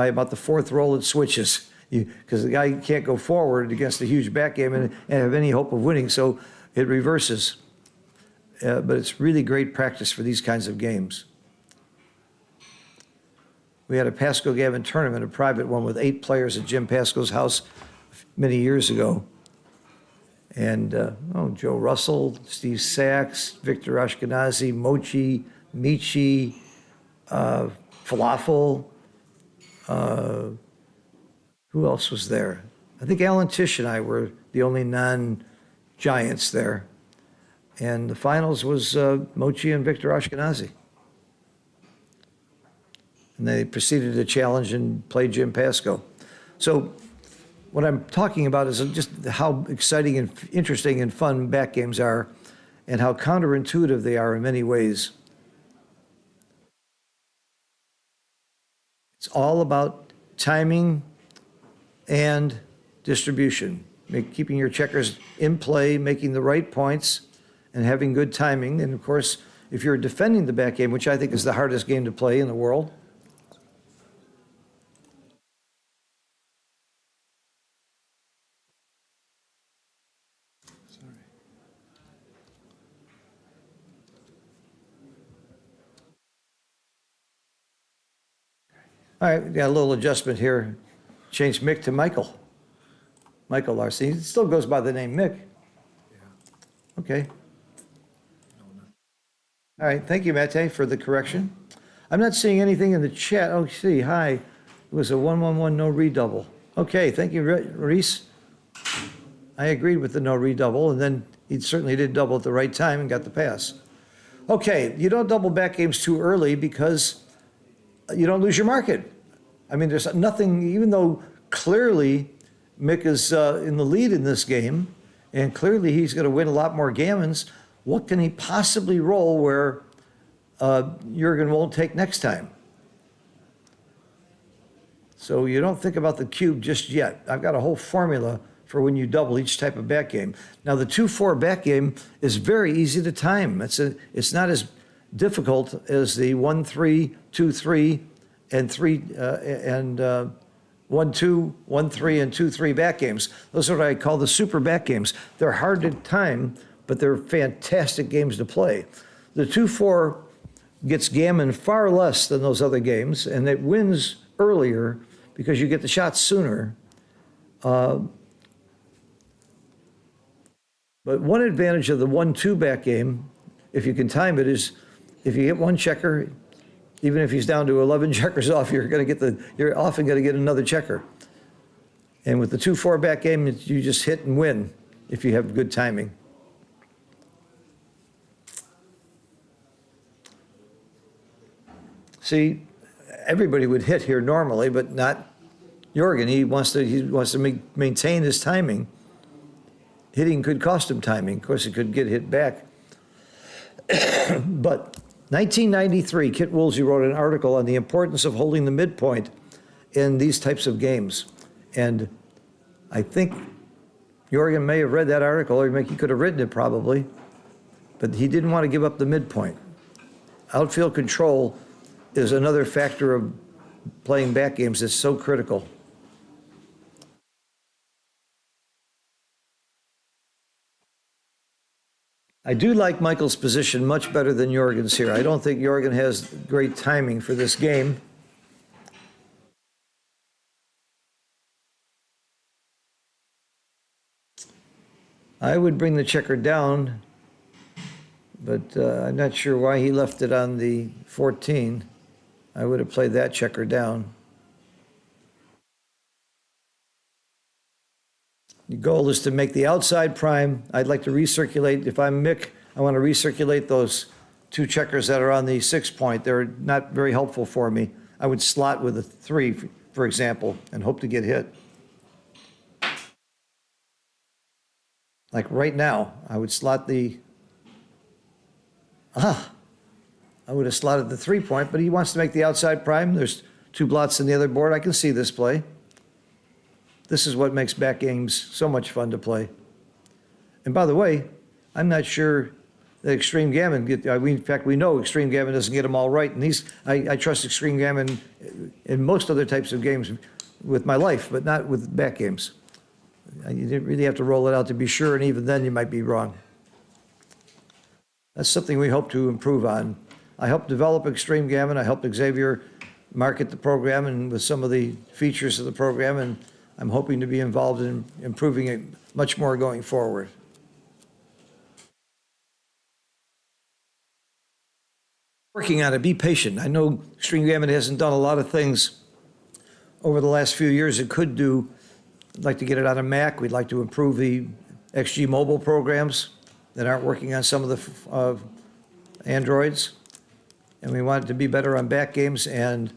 about the 4th roll, it switches. Because the guy can't go forward against a huge back game and have any hope of winning, so it reverses. But it's really great practice for these kinds of games. We had a Pasco Gavin tournament, a private one with 8 players at Jim Pasco's house many years ago. And Joe Russell, Steve Sachs, Victor Ashkenazi, Mochi, Michi, Falafel. Who else was there? I think Alan Tish and I were the only non-giants there. And the finals was Mochi and Victor Ashkenazi. And they proceeded to challenge and play Jim Pasco. So what I'm talking about is just how exciting and interesting and fun back games are and how counterintuitive they are in many ways. It's all about timing and distribution, keeping your checkers in play, making the right points, and having good timing. And of course, if you're defending the back game, which I think is the hardest game to play in the world, all right, we got a little adjustment here. Change Mick to Michael. Michael Larson. He still goes by the name Mick. Okay. All right, thank you, Mate, for the correction. I'm not seeing anything in the chat. Oh, see, hi. It was a 1-1-1 no redouble. Okay, thank you, Reese. I agreed with the no redouble, and then he certainly did double at the right time and got the pass. Okay, you don't double back games too early because you don't lose your market. I mean, there's nothing, even though clearly Mick is in the lead in this game, and clearly he's going to win a lot more gammons, what can he possibly roll where Jurgen won't take next time? So you don't think about the cube just yet. I've got a whole formula for when you double each type of back game. Now, the 2-4 back game is very easy to time. It's not as difficult as the 1-3, 2-3, and 1-2, 1-3, and 2-3 back games. Those are what I call the super back games. They're hard to time, but they're fantastic games to play. The 2-4 gets gammon far less than those other games, and it wins earlier because you get the shots sooner. But one advantage of the 1-2 back game, if you can time it, is if you get one checker, even if he's down to 11 checkers off, you're often going to get another checker. And with the 2-4 back game, you just hit and win if you have good timing. See, everybody would hit here normally, but not Jurgen. He wants to maintain his timing. Hitting could cost him timing. Of course, he could get hit back. But 1993, Kit Woolsey wrote an article on the importance of holding the midpoint in these types of games. And I think Jurgen may have read that article, or he could have written it probably, but he didn't want to give up the midpoint. Outfield control is another factor of playing back games that's so critical. I do like Michael's position much better than Jurgen's here. I don't think Jurgen has great timing for this game. I would bring the checker down, but I'm not sure why he left it on the 14. I would have played that checker down. The goal is to make the outside prime. I'd like to recirculate. If I'm Mick, I want to recirculate those two checkers that are on the 6 point. They're not very helpful for me. I would slot with a 3, for example, and hope to get hit. Like right now, I would slot the, I would have slotted the 3 point, but he wants to make the outside prime. There's 2 blots in the other board. I can see this play. This is what makes back games so much fun to play. And by the way, I'm not sure that Extreme Gammon, in fact, we know Extreme Gammon doesn't get them all right. And I trust Extreme Gammon in most other types of games with my life, but not with back games. You didn't really have to roll it out to be sure, and even then you might be wrong. That's something we hope to improve on. I helped develop Extreme Gammon. I helped Xavier market the program and with some of the features of the program, and I'm hoping to be involved in improving it much more going forward. Working on it, be patient. I know Extreme Gammon hasn't done a lot of things over the last few years it could do. I'd like to get it on a Mac. We'd like to improve the XG mobile programs that aren't working on some of the Androids. And we want it to be better on back games and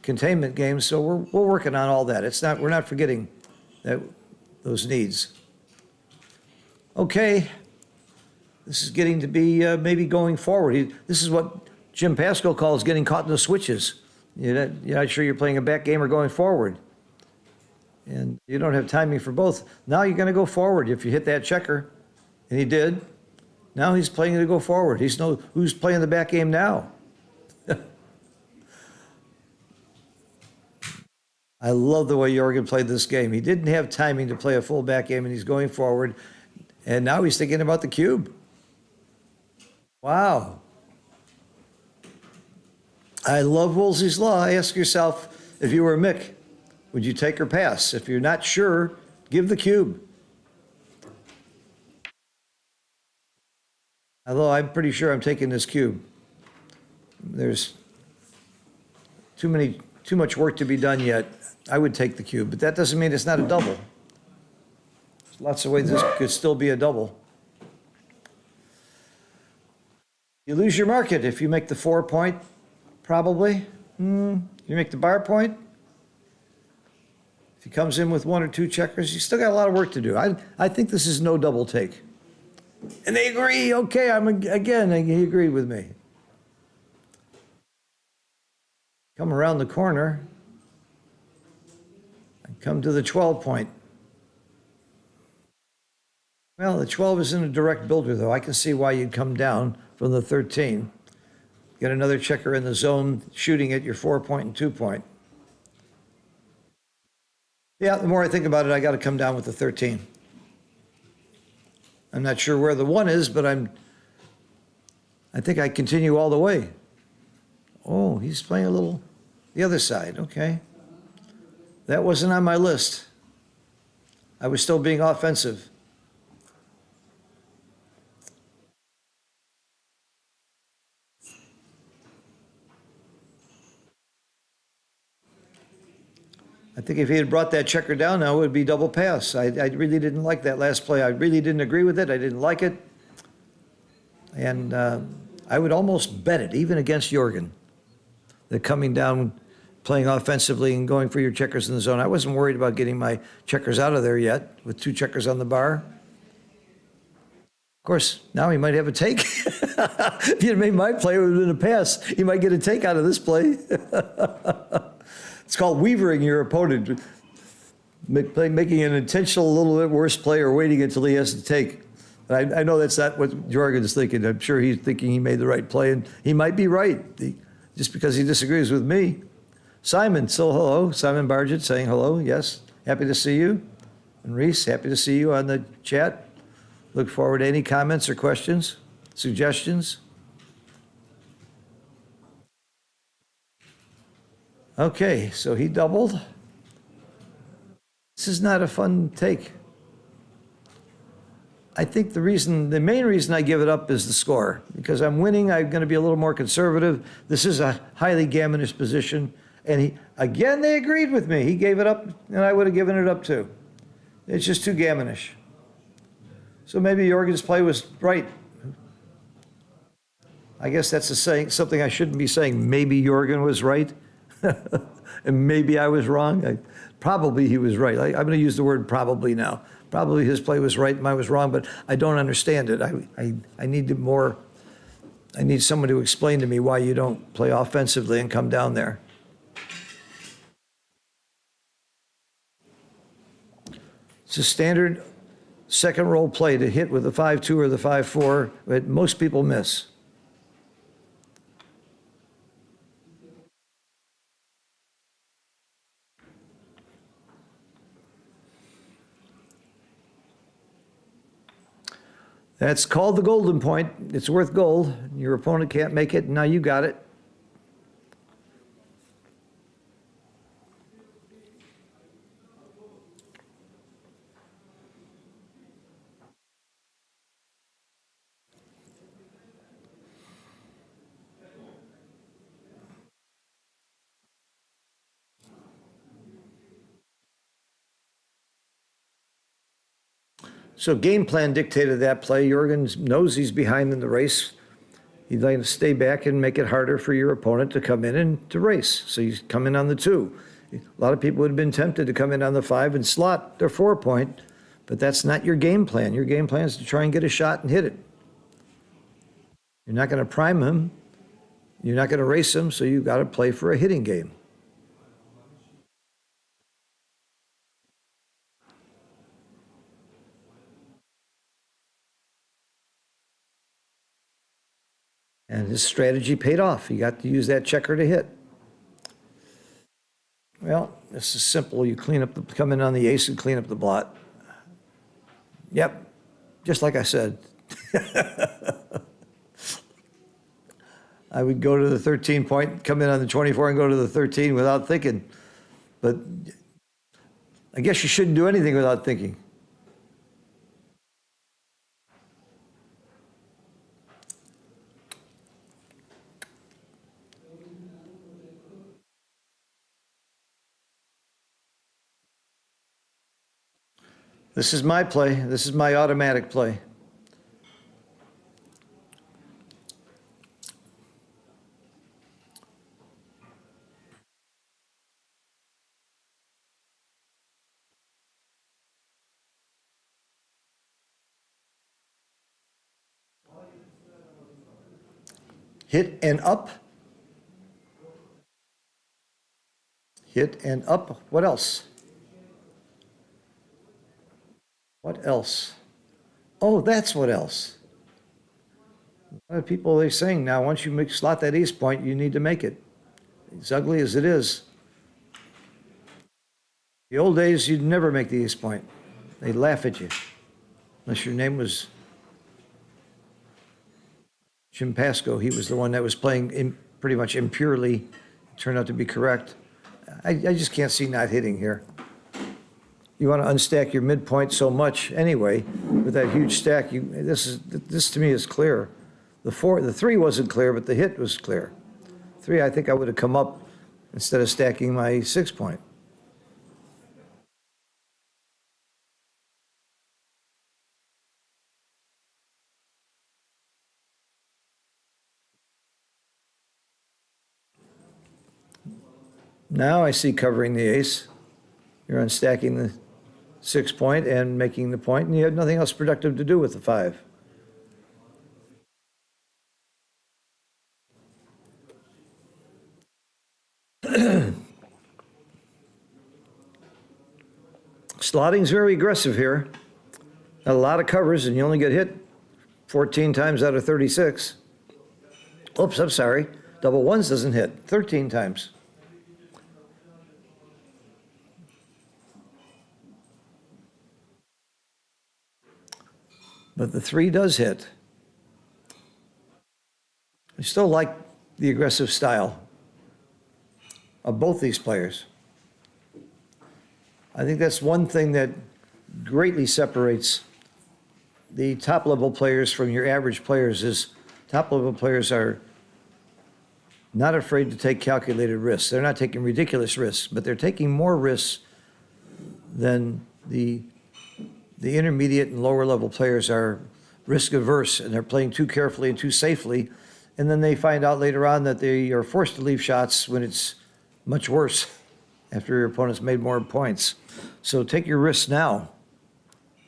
containment games, so we're working on all that. We're not forgetting those needs. Okay, this is getting to be maybe going forward. This is what Jim Pascal calls getting caught in the switches. You're not sure you're playing a back game or going forward, and you don't have timing for both. Now you're going to go forward if you hit that checker, and he did. Now he's playing to go forward. Who's playing the back game now. I love the way Jurgen played this game. He didn't have timing to play a full back game, and he's going forward. And now he's thinking about the cube. Wow. I love Woolsey's Law. Ask yourself, if you were Mick, would you take or pass? If you're not sure, give the cube. Although I'm pretty sure I'm taking this cube. There's too much work to be done yet. I would take the cube, but that doesn't mean it's not a double. Lots of ways this could still be a double. You lose your market if you make the 4 point, probably. You make the bar point. If he comes in with 1 or 2 checkers, you still got a lot of work to do. I think this is no double take. And they agree. Okay, he agreed with me. Come around the corner and come to the 12 point. Well, the 12 isn't a direct builder, though. I can see why you'd come down from the 13. Get another checker in the zone shooting at your 4 point and 2 point. Yeah, the more I think about it, I got to come down with the 13. I'm not sure where the 1 is, but I think I continue all the way. Oh, he's playing a little the other side. Okay. That wasn't on my list. I was still being offensive. I think if he had brought that checker down now, it would be double pass. I really didn't like that last play. I really didn't agree with it. I didn't like it. And I would almost bet it, even against Jorgen, that coming down, playing offensively and going for your checkers in the zone. I wasn't worried about getting my checkers out of there yet with 2 checkers on the bar. Of course, now he might have a take. If he had made my play, it would have been a pass. He might get a take out of this play. It's called weavering your opponent, making an intentional little bit worse play or waiting until he has to take. I know that's not what Jorgen's thinking. I'm sure he's thinking he made the right play, and he might be right, just because he disagrees with me. Simon, still hello. Simon Bargett saying hello. Yes, happy to see you. And Reese, happy to see you on the chat. Look forward to any comments or questions, suggestions. Okay, so he doubled. This is not a fun take. I think the main reason I give it up is the score. Because I'm winning, I'm going to be a little more conservative. This is a highly gamonish position. And again, they agreed with me. He gave it up, and I would have given it up too. It's just too gamonish. So maybe Jorgen's play was right. I guess that's something I shouldn't be saying. Maybe Jorgen was right. And maybe I was wrong. Probably he was right. I'm going to use the word probably now. Probably his play was right and I was wrong, but I don't understand it. I need more. I need someone to explain to me why you don't play offensively and come down there. It's a standard second roll play to hit with the 5-2 or the 5-4, but most people miss. That's called the golden point. It's worth gold. Your opponent can't make it, and now you got it. So game plan dictated that play. Jorgen knows he's behind in the race. He'd like to stay back and make it harder for your opponent to come in and to race. So he's coming on the 2. A lot of people would have been tempted to come in on the 5 and slot their 4 point, but that's not your game plan. Your game plan is to try and get a shot and hit it. You're not going to prime him. You're not going to race him, so you've got to play for a hitting game. And his strategy paid off. He got to use that checker to hit. Well, this is simple. You come in on the ace and clean up the blot. Yep, just like I said. I would go to the 13 point, come in on the 24 and go to the 13 without thinking. But I guess you shouldn't do anything without thinking. This is my play. This is my automatic play. Hit and up. Hit and up. What else? What else? Oh, that's what else. A lot of people are saying now, once you slot that ace point, you need to make it. As ugly as it is. The old days, you'd never make the ace point. They'd laugh at you. Unless your name was Jim Pasco. He was the one that was playing pretty much impurely. It turned out to be correct. I just can't see not hitting here. You want to unstack your midpoint so much anyway with that huge stack. This to me is clear. The 3 wasn't clear, but the hit was clear. 3, I think I would have come up instead of stacking my 6 point. Now I see covering the ace. You're unstacking the 6 point and making the point, and you have nothing else productive to do with the 5. Slotting's very aggressive here. Got a lot of covers, and you only get hit 14 times out of 36. Oops, I'm sorry. Double ones doesn't hit 13 times. But the 3 does hit. I still like the aggressive style of both these players. I think that's one thing that greatly separates the top-level players from your average players is top-level players are not afraid to take calculated risks. They're not taking ridiculous risks, but they're taking more risks than the intermediate and lower-level players are risk-averse, and they're playing too carefully and too safely, and then they find out later on that they are forced to leave shots when it's much worse after your opponent's made more points. So take your risks now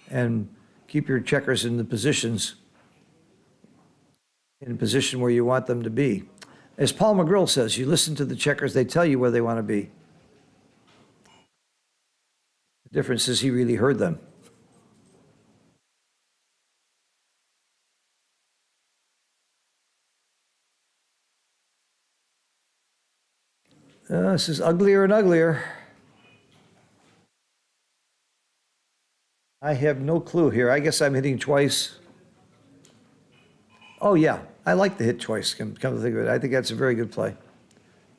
and keep your checkers in the positions, in a position where you want them to be. As Paul McGrill says, you listen to the checkers, they tell you where they want to be. The difference is he really heard them. This is uglier and uglier. I have no clue here. I guess I'm hitting twice. Oh, yeah. I like the hit twice, come to think of it. I think that's a very good play.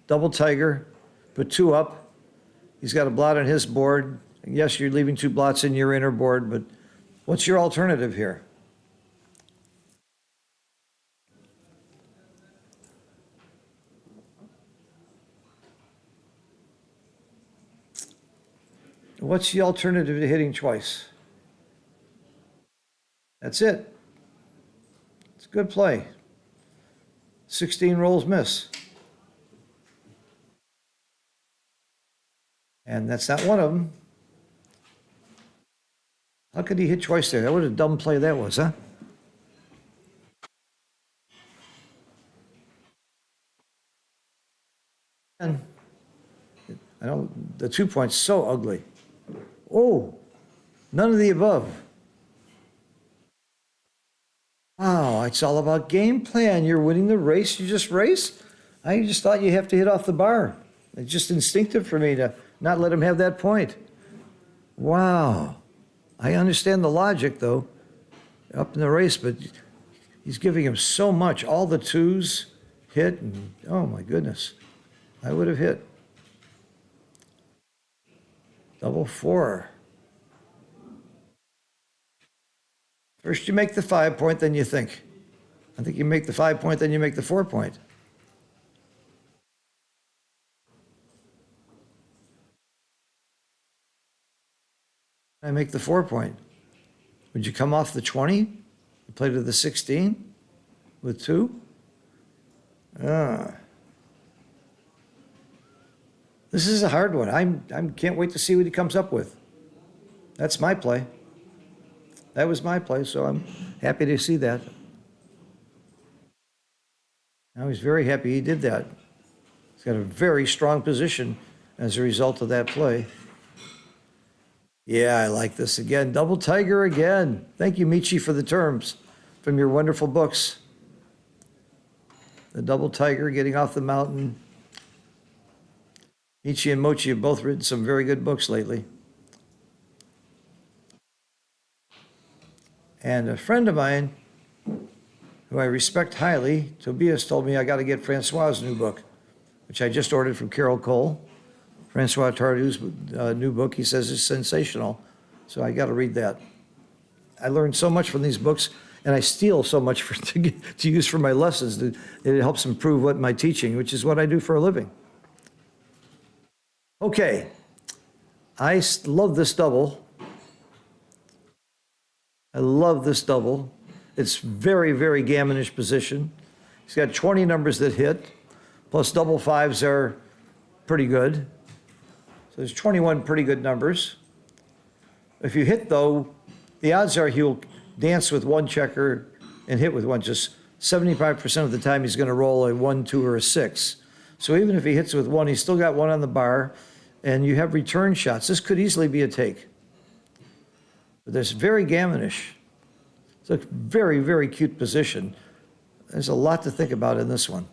Double Tiger, put 2 up. He's got a blot on his board. Yes, you're leaving 2 blots in your inner board, but what's your alternative here? What's the alternative to hitting twice? That's it. It's a good play. 16 rolls miss. And that's not one of them. How could he hit twice there? What a dumb play that was, huh? And I don't, the 2 points so ugly. Oh, none of the above. Wow, it's all about game plan. You're winning the race. You just race. I just thought you have to hit off the bar. It's just instinctive for me to not let him have that point. Wow. I understand the logic, though, up in the race, but he's giving him so much. All the 2s hit, and oh, my goodness. I would have hit. Double 4. First you make the 5 point, then you think. I think you make the 5 point, then you make the 4 point. I make the 4-point. Would you come off the 20? You play to the 16 with 2? This is a hard one. I can't wait to see what he comes up with. That's my play. That was my play, so I'm happy to see that. Now he's very happy he did that. He's got a very strong position as a result of that play. Yeah, I like this again. Double tiger again. Thank you, Michi, for the terms from your wonderful books. The double tiger getting off the mountain. Michi and Mochi have both written some very good books lately. And a friend of mine, who I respect highly, Tobias, told me I got to get Francois's new book, which I just ordered from Carol Cole. Francois Tardou's new book, he says, is sensational. So I got to read that. I learned so much from these books, and I steal so much to use for my lessons. That it helps improve what my teaching, which is what I do for a living. Okay, I love this double. I love this double. It's very, very gammonish position. He's got 20 numbers that hit, plus double fives are pretty good. So there's 21 pretty good numbers. If you hit, though, the odds are he'll dance with one checker and hit with one. Just 75% of the time he's going to roll a 1, 2, or a 6. So even if he hits with one, he's still got one on the bar, and you have return shots. This could easily be a take. But there's very gammonish. It's a very, very cute position. There's a lot to think about in this one.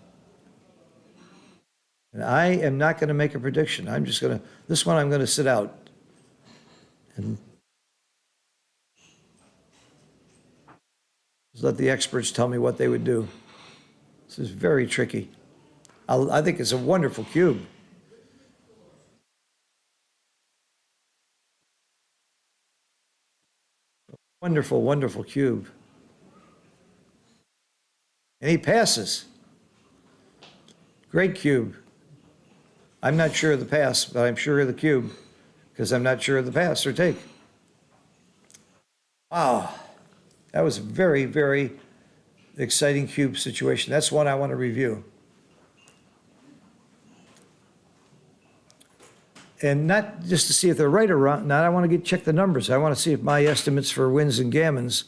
And I am not going to make a prediction. I'm just going to, this one I'm going to sit out. And just let the experts tell me what they would do. This is very tricky. I think it's a wonderful cube. Wonderful, wonderful cube. And he passes. Great cube. I'm not sure of the pass, but I'm sure of the cube because I'm not sure of the pass or take. Wow. That was a very, very exciting cube situation. That's one I want to review. And not just to see if they're right or wrong. Now, I want to check the numbers. I want to see if my estimates for wins and gammons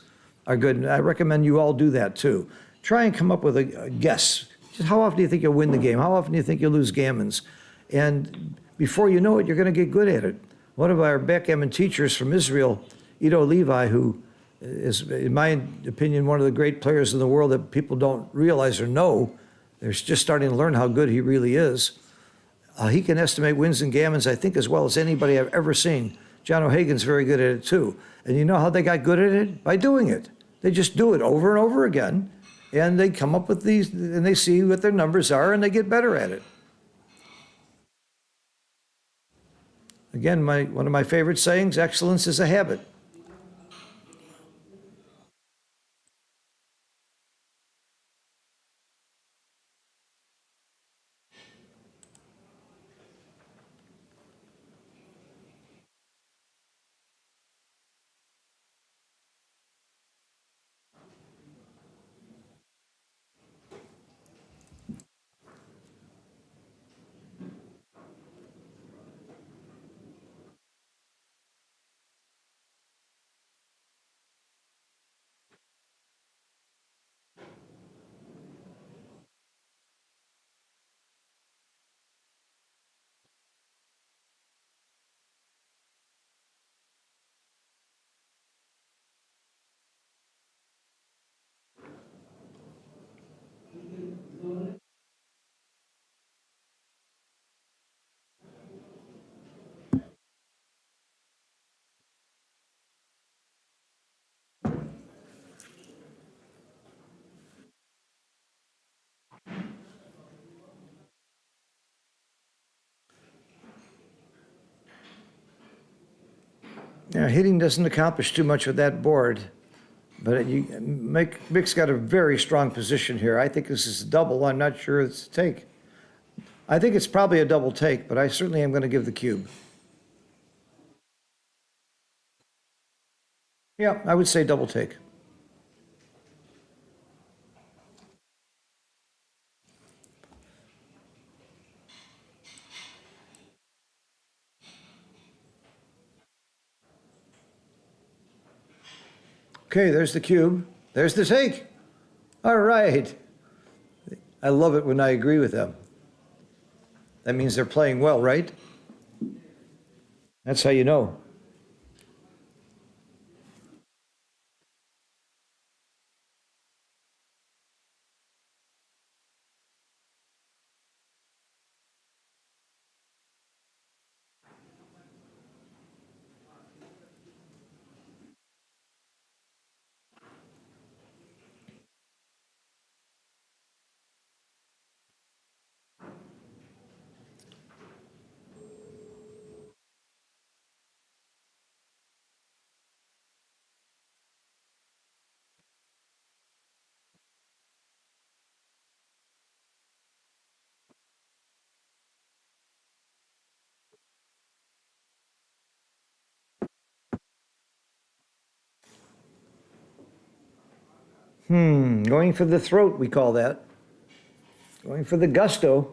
are good. And I recommend you all do that too. Try and come up with a guess. Just how often do you think you'll win the game? How often do you think you'll lose gammons? And before you know it, you're going to get good at it. One of our backgammon teachers from Israel, Ido Levi, who is, in my opinion, one of the great players in the world that people don't realize or know. They're just starting to learn how good he really is. He can estimate wins and gammons, I think, as well as anybody I've ever seen. John O'Hagan's very good at it, too. And you know how they got good at it? By doing it. They just do it over and over again, and they come up with these, and they see what their numbers are, and they get better at it. Again, one of my favorite sayings, excellence is a habit. Now, hitting doesn't accomplish too much with that board, but Mick's got a very strong position here. I think this is a double. I'm not sure it's a take. I think it's probably a double take, but I certainly am going to give the cube. Yeah, I would say double take. Okay, there's the cube. There's the take. All right. I love it when I agree with them. That means they're playing well, right? That's how you know. Going for the throat, we call that. Going for the gusto.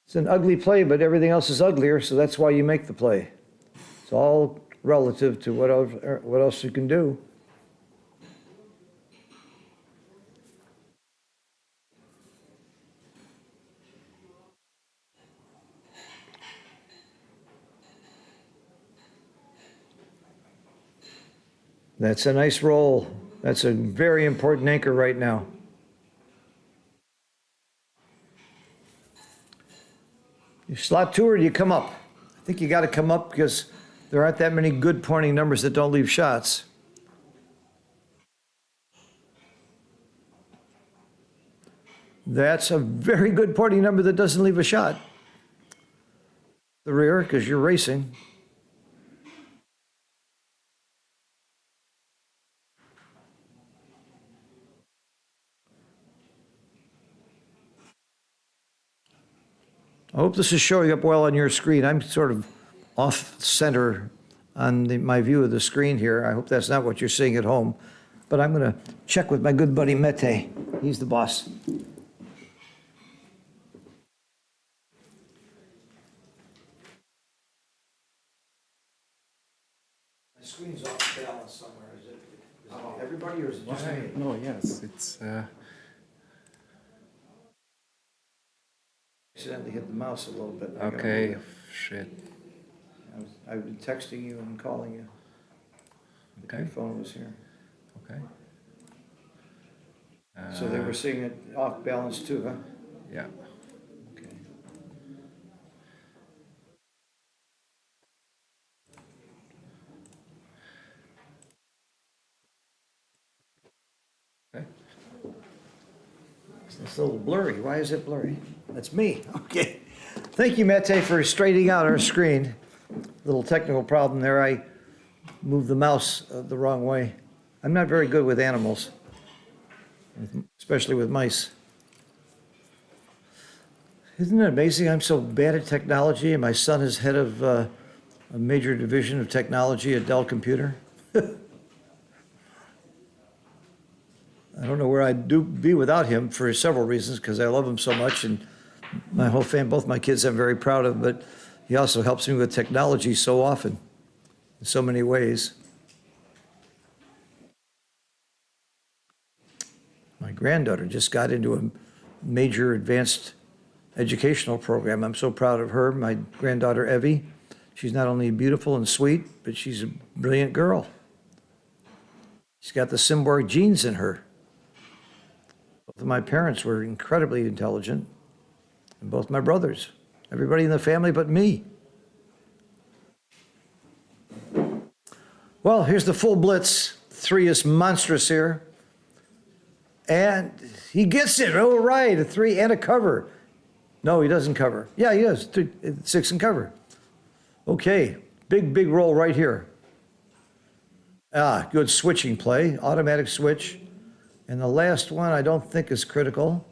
It's an ugly play, but everything else is uglier, so that's why you make the play. It's all relative to what else you can do. That's a nice roll. That's a very important anchor right now. You slot two or do you come up? I think you got to come up because there aren't that many good pointing numbers that don't leave shots. That's a very good pointing number that doesn't leave a shot. The rear, because you're racing. I hope this is showing up well on your screen. I'm sort of off center on my view of the screen here. I hope that's not what you're seeing at home. But I'm going to check with my good buddy Mete. He's the boss. My screen's off balance somewhere. Is it everybody or is it just me? No, yes, it's. Accidentally hit the mouse a little bit. Okay, shit. I've been texting you and calling you. Okay. Your phone was here. Okay. So they were seeing it off balance too, huh? Yeah. Okay. Okay. It's a little blurry. Why is it blurry? That's me. Okay. Thank you, Mete, for straightening out our screen. Little technical problem there. I moved the mouse the wrong way. I'm not very good with animals, especially with mice. Isn't it amazing I'm so bad at technology and my son is head of a major division of technology at Dell Computer? I don't know where I'd be without him for several reasons, because I love him so much, and my whole family, both my kids, I'm very proud of, but he also helps me with technology so often, in so many ways. My granddaughter just got into a major advanced educational program. I'm so proud of her, my granddaughter Evie. She's not only beautiful and sweet, but she's a brilliant girl. She's got the Symborg genes in her. Both of my parents were incredibly intelligent, and both my brothers, everybody in the family but me. Well, here's the full blitz. Three is monstrous here. And he gets it. Oh, right, a three and a cover. No, he doesn't cover. Yeah, he does. Six and cover. Okay, big roll right here. Ah, good switching play, automatic switch. And the last one I don't think is critical.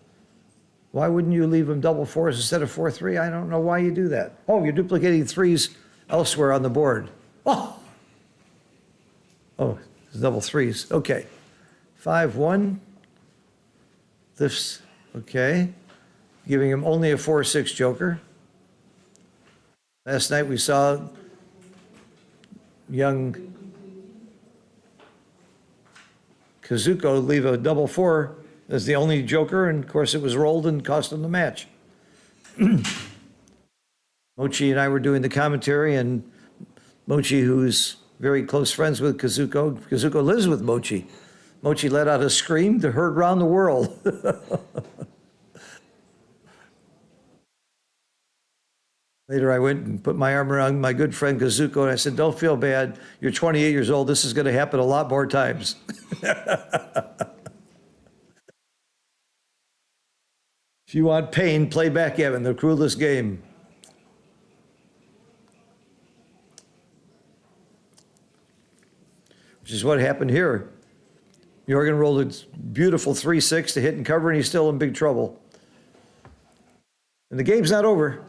Why wouldn't you leave him double fours instead of 4-3? I don't know why you do that. Oh, you're duplicating threes elsewhere on the board. Oh, double threes. Okay. 5-1. This, okay. Giving him only a 4-6 joker. Last night we saw young Kazuko leave a double 4 as the only joker, and of course it was rolled and cost him the match. Mochi and I were doing the commentary, and Mochi, who's very close friends with Kazuko, Kazuko lives with Mochi. Mochi let out a scream that heard around the world. Later, I went and put my arm around my good friend Kazuko, and I said, "Don't feel bad. You're 28 years old. This is going to happen a lot more times." If you want pain, play backgammon, the cruelest game. Which is what happened here. Jorgen rolled a beautiful 3-6 to hit and cover, and he's still in big trouble. And the game's not over.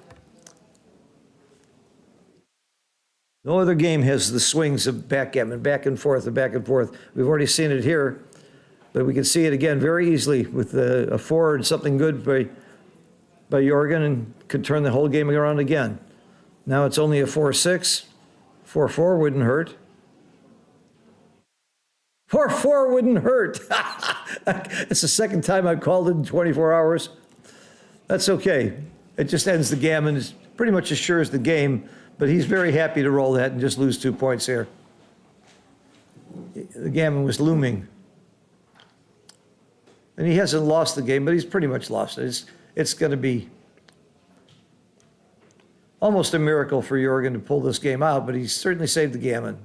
No other game has the swings of backgammon, back and forth and back and forth. We've already seen it here, but we can see it again very easily with a 4 and something good by Jorgen, and could turn the whole game around again. Now it's only a 4-6. 4-4 wouldn't hurt. 4-4 wouldn't hurt. It's the second time I've called it in 24 hours. That's okay. It just ends the gammon. It pretty much assures the game, but he's very happy to roll that and just lose 2 points here. The gammon was looming. And he hasn't lost the game, but he's pretty much lost it. It's going to be almost a miracle for Jorgen to pull this game out, but he's certainly saved the gammon.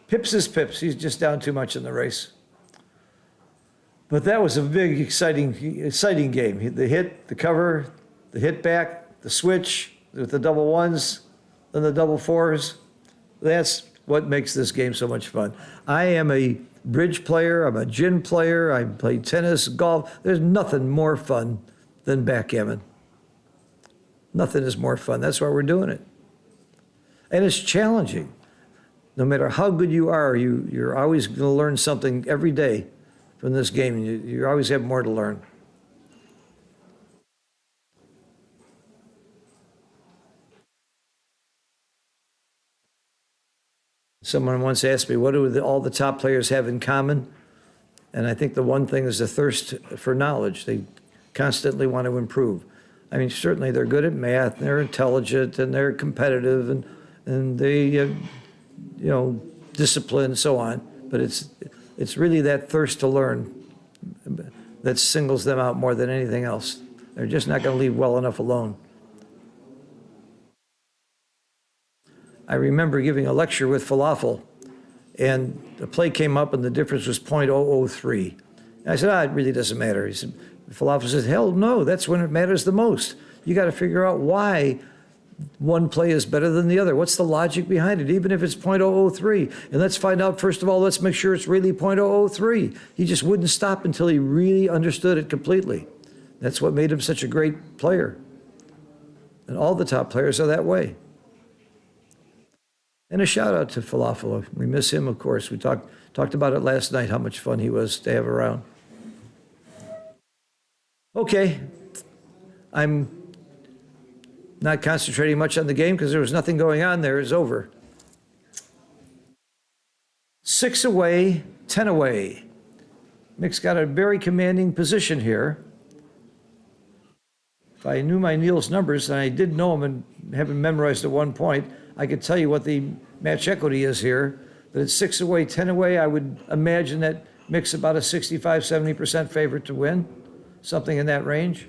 Pips is pips. He's just down too much in the race. But that was a big, exciting game. The hit, the cover, the hit back, the switch with the double ones, then the double 4s. That's what makes this game so much fun. I am a bridge player. I'm a gin player. I play tennis, golf. There's nothing more fun than backgammon. Nothing is more fun. That's why we're doing it. And it's challenging. No matter how good you are, you're always going to learn something every day from this game. You always have more to learn. Someone once asked me, what do all the top players have in common? And I think the one thing is the thirst for knowledge. They constantly want to improve. I mean, certainly they're good at math, and they're intelligent, and they're competitive, and they discipline and so on. But it's really that thirst to learn that singles them out more than anything else. They're just not going to leave well enough alone. I remember giving a lecture with Falafel, and the play came up, and the difference was .003. And I said, it really doesn't matter. He said, Falafel said, hell no, that's when it matters the most. You got to figure out why one play is better than the other. What's the logic behind it, even if it's .003? And let's find out, first of all, let's make sure it's really .003. He just wouldn't stop until he really understood it completely. That's what made him such a great player. And all the top players are that way. And a shout out to Falafel. We miss him, of course. We talked about it last night, how much fun he was to have around. Okay. I'm not concentrating much on the game because there was nothing going on there. It's over. 6 away, 10 away. Mick's got a very commanding position here. If I knew my Niels numbers, and I did know them and have them memorized at one point, I could tell you what the match equity is here. But it's 6 away, 10 away. I would imagine that Mick's about a 65-70% favorite to win, something in that range.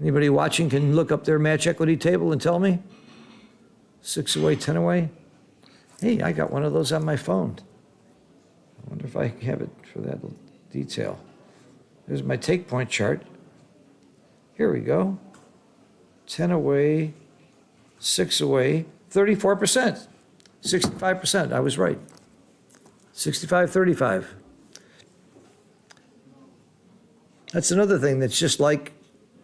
Anybody watching can look up their match equity table and tell me. 6 away, 10 away. Hey, I got one of those on my phone. I wonder if I have it for that detail. There's my take point chart. Here we go. 10 away, 6 away, 34%. 65%, I was right. 65-35. That's another thing that's just like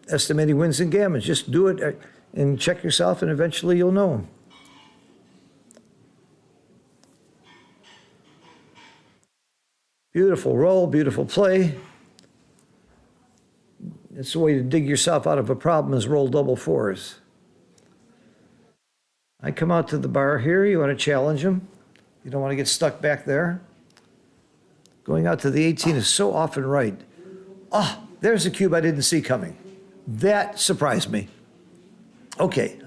estimating wins and gammons. Just do it and check yourself, and eventually you'll know them. Beautiful roll, beautiful play. It's a way to dig yourself out of a problem is roll double fours. I come out to the bar here. You want to challenge him. You don't want to get stuck back there. Going out to the 18 is so often right. Ah, there's a cube I didn't see coming. That surprised me. Okay,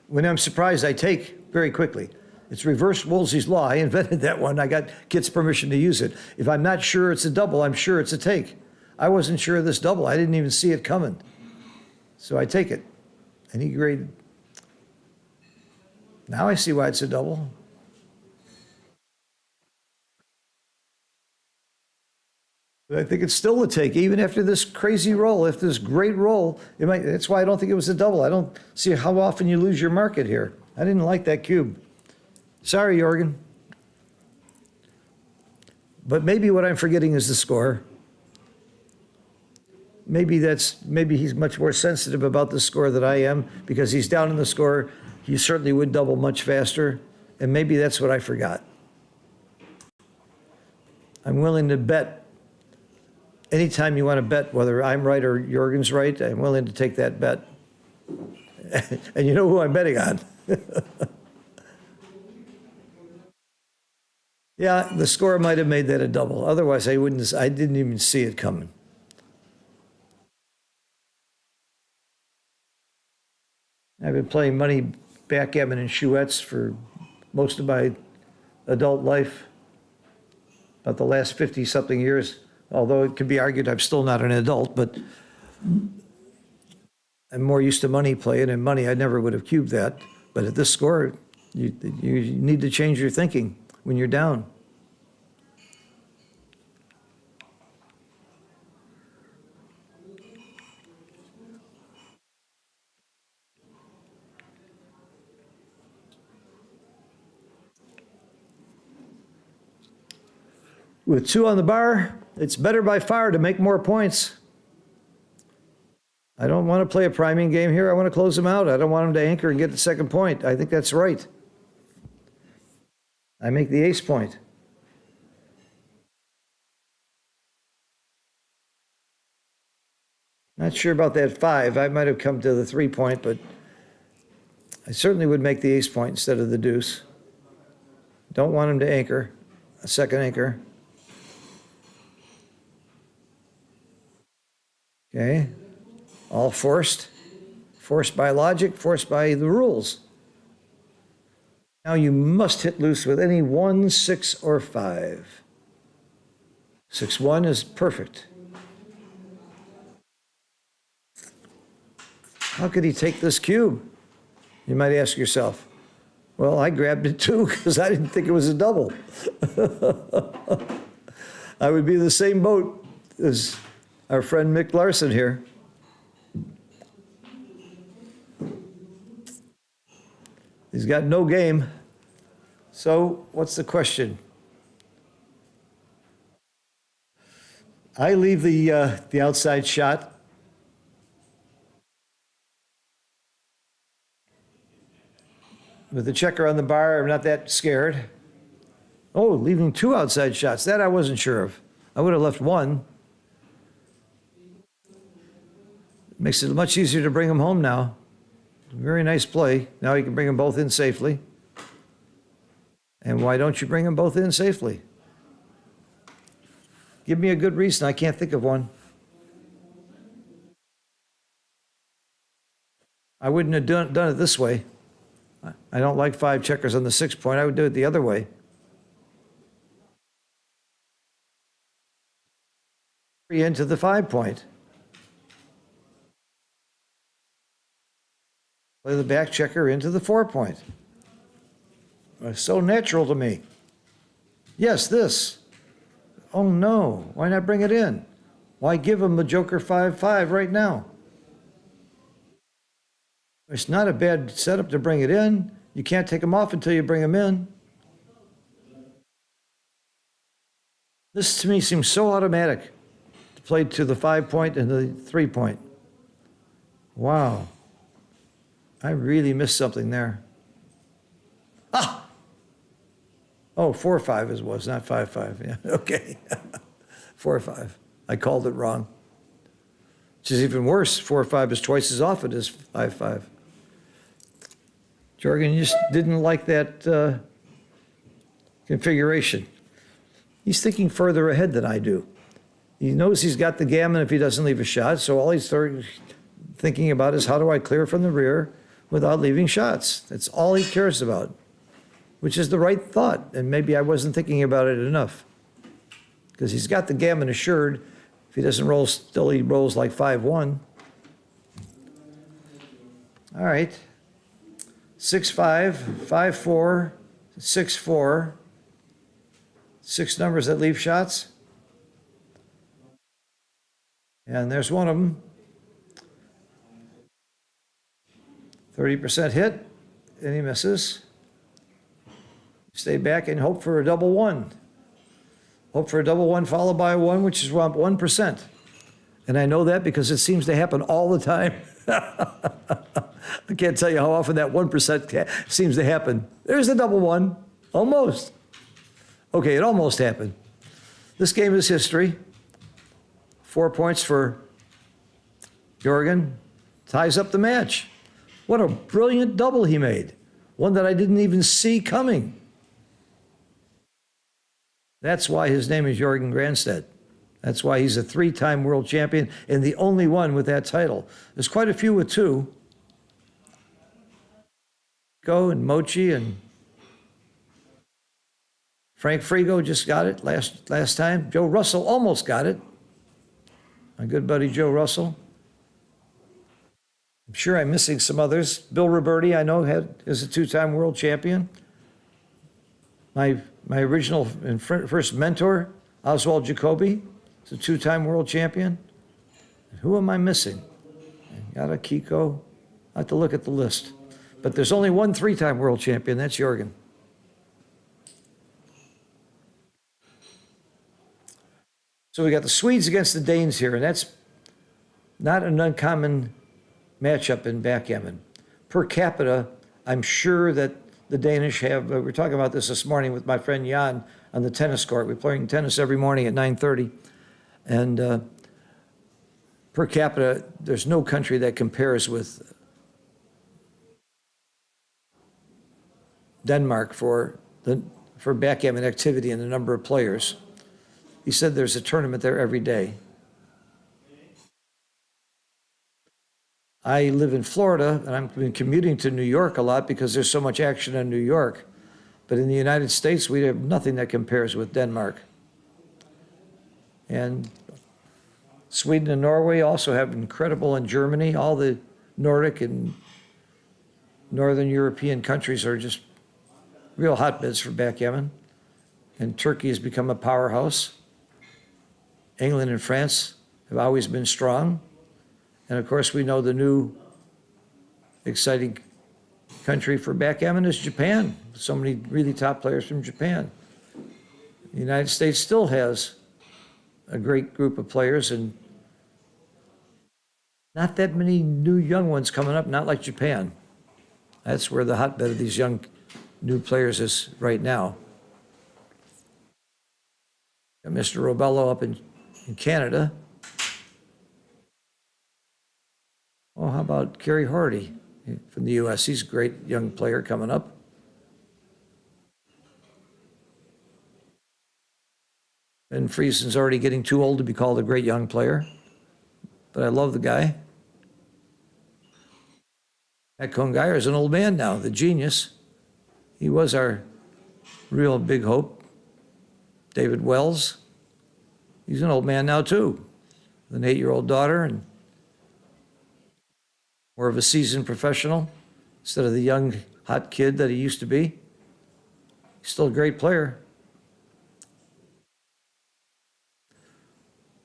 when I'm surprised, I take very quickly. It's reverse Woolsey's law. I invented that one. I got Kit's permission to use it. If I'm not sure it's a double, I'm sure it's a take. I wasn't sure of this double. I didn't even see it coming. So I take it. And he graded. Now I see why it's a double. But I think it's still a take, even after this crazy roll. If this great roll, that's why I don't think it was a double. I don't see how often you lose your market here. I didn't like that cube. Sorry, Jorgen. But maybe what I'm forgetting is the score. Maybe he's much more sensitive about the score than I am, because he's down in the score. He certainly would double much faster, and maybe that's what I forgot. I'm willing to bet. Anytime you want to bet whether I'm right or Jorgen's right, I'm willing to take that bet. And you know who I'm betting on. Yeah, the score might have made that a double. Otherwise, I didn't even see it coming. I've been playing money backgammon and chouettes for most of my adult life, about the last 50-something years. Although it could be argued I'm still not an adult, but I'm more used to money playing, and money, I never would have cubed that. But at this score, you need to change your thinking when you're down. With 2 on the bar, it's better by far to make more points. I don't want to play a priming game here. I want to close them out. I don't want them to anchor and get the second point. I think that's right. I make the ace point. Not sure about that 5. I might have come to the 3 point, but I certainly would make the ace point instead of the deuce. Don't want him to anchor, a second anchor. Okay, all forced by logic, forced by the rules. Now you must hit loose with any 1, 6, or 5. 6-1 is perfect. How could he take this cube? You might ask yourself. Well, I grabbed it too because I didn't think it was a double. I would be in the same boat as our friend Mick Larson here. He's got no game. So what's the question? I leave the outside shot. With the checker on the bar, I'm not that scared. Oh, leaving 2 outside shots. That I wasn't sure of. I would have left 1. Makes it much easier to bring them home now. Very nice play. Now you can bring them both in safely. And why don't you bring them both in safely? Give me a good reason. I can't think of one. I wouldn't have done it this way. I don't like 5 checkers on the 6 point. I would do it the other way. Into the 5 point. Play the back checker into the 4 point. It's so natural to me. Yes, this. Oh no, why not bring it in? Why give him the Joker 5-5 right now? It's not a bad setup to bring it in. You can't take them off until you bring them in. This to me seems so automatic. To play to the 5 point and the 3 point. Wow. I really missed something there. Ah! Oh, 4-5 it was, not 5-5. Yeah, okay. 4-5. I called it wrong. Which is even worse. 4-5 is twice as often as 5-5. Jorgen just didn't like that configuration. He's thinking further ahead than I do. He knows he's got the gammon if he doesn't leave a shot, so all he's thinking about is how do I clear from the rear without leaving shots. That's all he cares about, which is the right thought, and maybe I wasn't thinking about it enough. Because he's got the gammon assured. If he doesn't roll still, he rolls like 5-1. All right. 6-5, 5-4, 6-4. 6 numbers that leave shots. And there's one of them. 30% hit, and he misses. Stay back and hope for a double one. Hope for a double one followed by a one, which is around 1%. And I know that because it seems to happen all the time. I can't tell you how often that 1% seems to happen. There's the double one, almost. Okay, it almost happened. This game is history. 4 points for Jorgen. Ties up the match. What a brilliant double he made. One that I didn't even see coming. That's why his name is Jorgen Granstedt. That's why he's a 3-time world champion and the only one with that title. There's quite a few with 2. Go and Mochi and Frank Frigo just got it last time. Joe Russell almost got it. My good buddy Joe Russell. I'm sure I'm missing some others. Bill Roberti, I know, is a 2-time world champion. My original and first mentor, Oswald Jacoby, is a 2-time world champion. Who am I missing? Got a Kiko. I have to look at the list. But there's only one 3-time world champion. That's Jorgen. So we got the Swedes against the Danes here, and that's not an uncommon matchup in backgammon. Per capita, I'm sure that the Danish have, we were talking about this morning with my friend Jan on the tennis court. We're playing tennis every morning at 9:30. And per capita, there's no country that compares with Denmark for backgammon activity and the number of players. He said there's a tournament there every day. I live in Florida, and I've been commuting to New York a lot because there's so much action in New York. But in the United States, we have nothing that compares with Denmark. And Sweden and Norway also have incredible, and Germany, all the Nordic and Northern European countries are just real hotbeds for backgammon. And Turkey has become a powerhouse. England and France have always been strong. And of course, we know the new exciting country for backgammon is Japan. So many really top players from Japan. The United States still has a great group of players and not that many new young ones coming up, not like Japan. That's where the hotbed of these young new players is right now. Got Mr. Robello up in Canada. Oh, how about Kerry Hardy from the U.S.? He's a great young player coming up. Ben Friesen's already getting too old to be called a great young player, but I love the guy. Pat Kongeyer is an old man now, the genius. He was our real big hope. David Wells, he's an old man now too, with an 8-year-old daughter and more of a seasoned professional instead of the young, hot kid that he used to be. He's still a great player.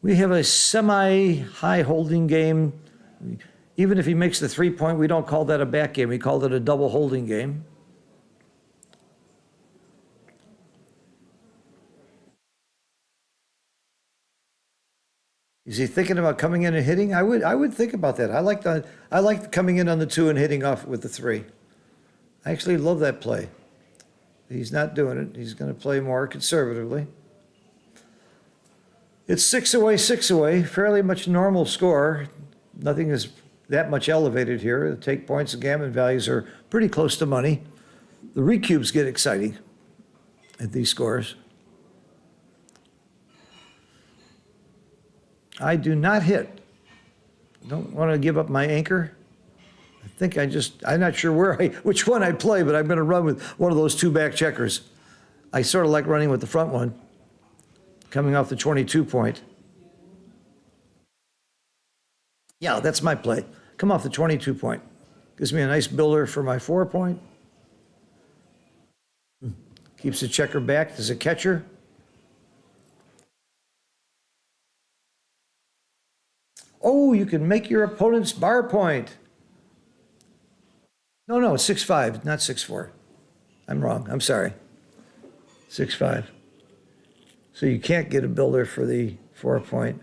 We have a semi-high holding game. Even if he makes the 3-point, we don't call that a back game. We call it a double holding game. Is he thinking about coming in and hitting? I would think about that. I like coming in on the 2 and hitting off with the 3. I actually love that play. He's not doing it. He's going to play more conservatively. It's 6 away, 6 away. Fairly much normal score. Nothing is that much elevated here. The take points and gammon values are pretty close to money. The recubes get exciting at these scores. I do not hit. Don't want to give up my anchor. I think I'm not sure which one I play, but I'm going to run with one of those 2 back checkers. I sort of like running with the front one, coming off the 22 point. Yeah, that's my play. Come off the 22 point. Gives me a nice builder for my 4 point. Keeps the checker back as a catcher. Oh, you can make your opponent's bar point. No, it's 6-5, not 6-4. I'm wrong. I'm sorry. 6-5. So you can't get a builder for the 4 point.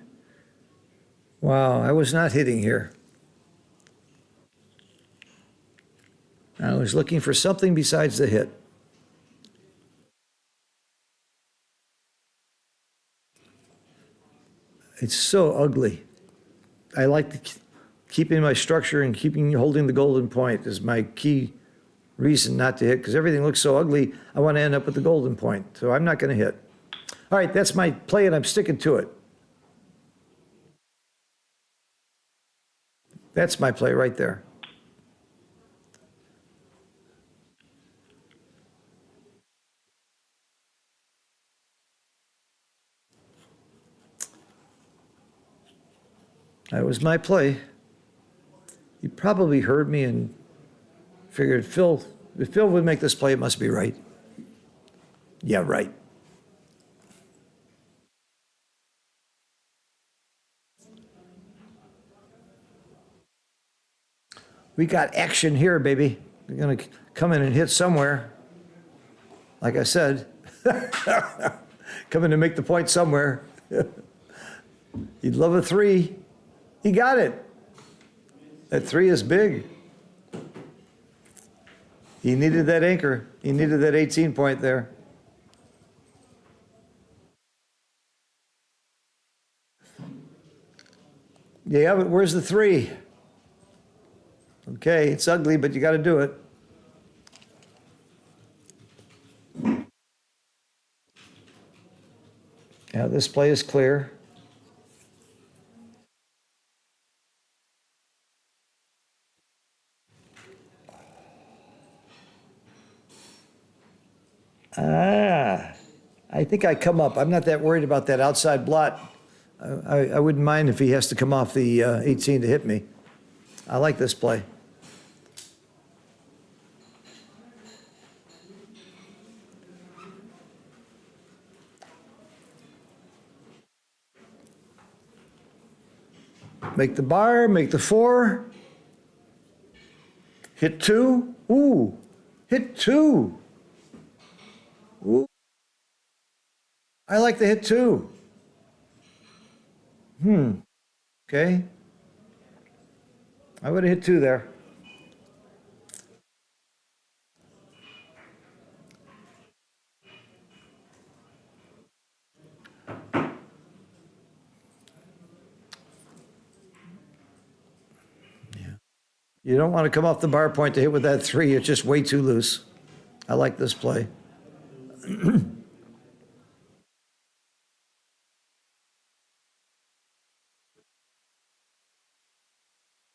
Wow, I was not hitting here. I was looking for something besides the hit. It's so ugly. I like keeping my structure and holding the golden point is my key reason not to hit, because everything looks so ugly. I want to end up with the golden point, so I'm not going to hit. All right, that's my play, and I'm sticking to it. That's my play right there. That was my play. You probably heard me and figured if Phil would make this play, it must be right. Yeah, right. We got action here, baby. We're going to come in and hit somewhere. Like I said, come in to make the point somewhere. You'd love a 3. He got it. That 3 is big. He needed that anchor. He needed that 18 point there. Yeah, but where's the 3? Okay, it's ugly, but you got to do it. Yeah, this play is clear. I think I come up. I'm not that worried about that outside blot. I wouldn't mind if he has to come off the 18 to hit me. I like this play. Make the bar, make the 4. Hit 2. Ooh, hit 2. Ooh. I like the hit 2. Okay. I would have hit 2 there. You don't want to come off the bar point to hit with that 3. It's just way too loose. I like this play.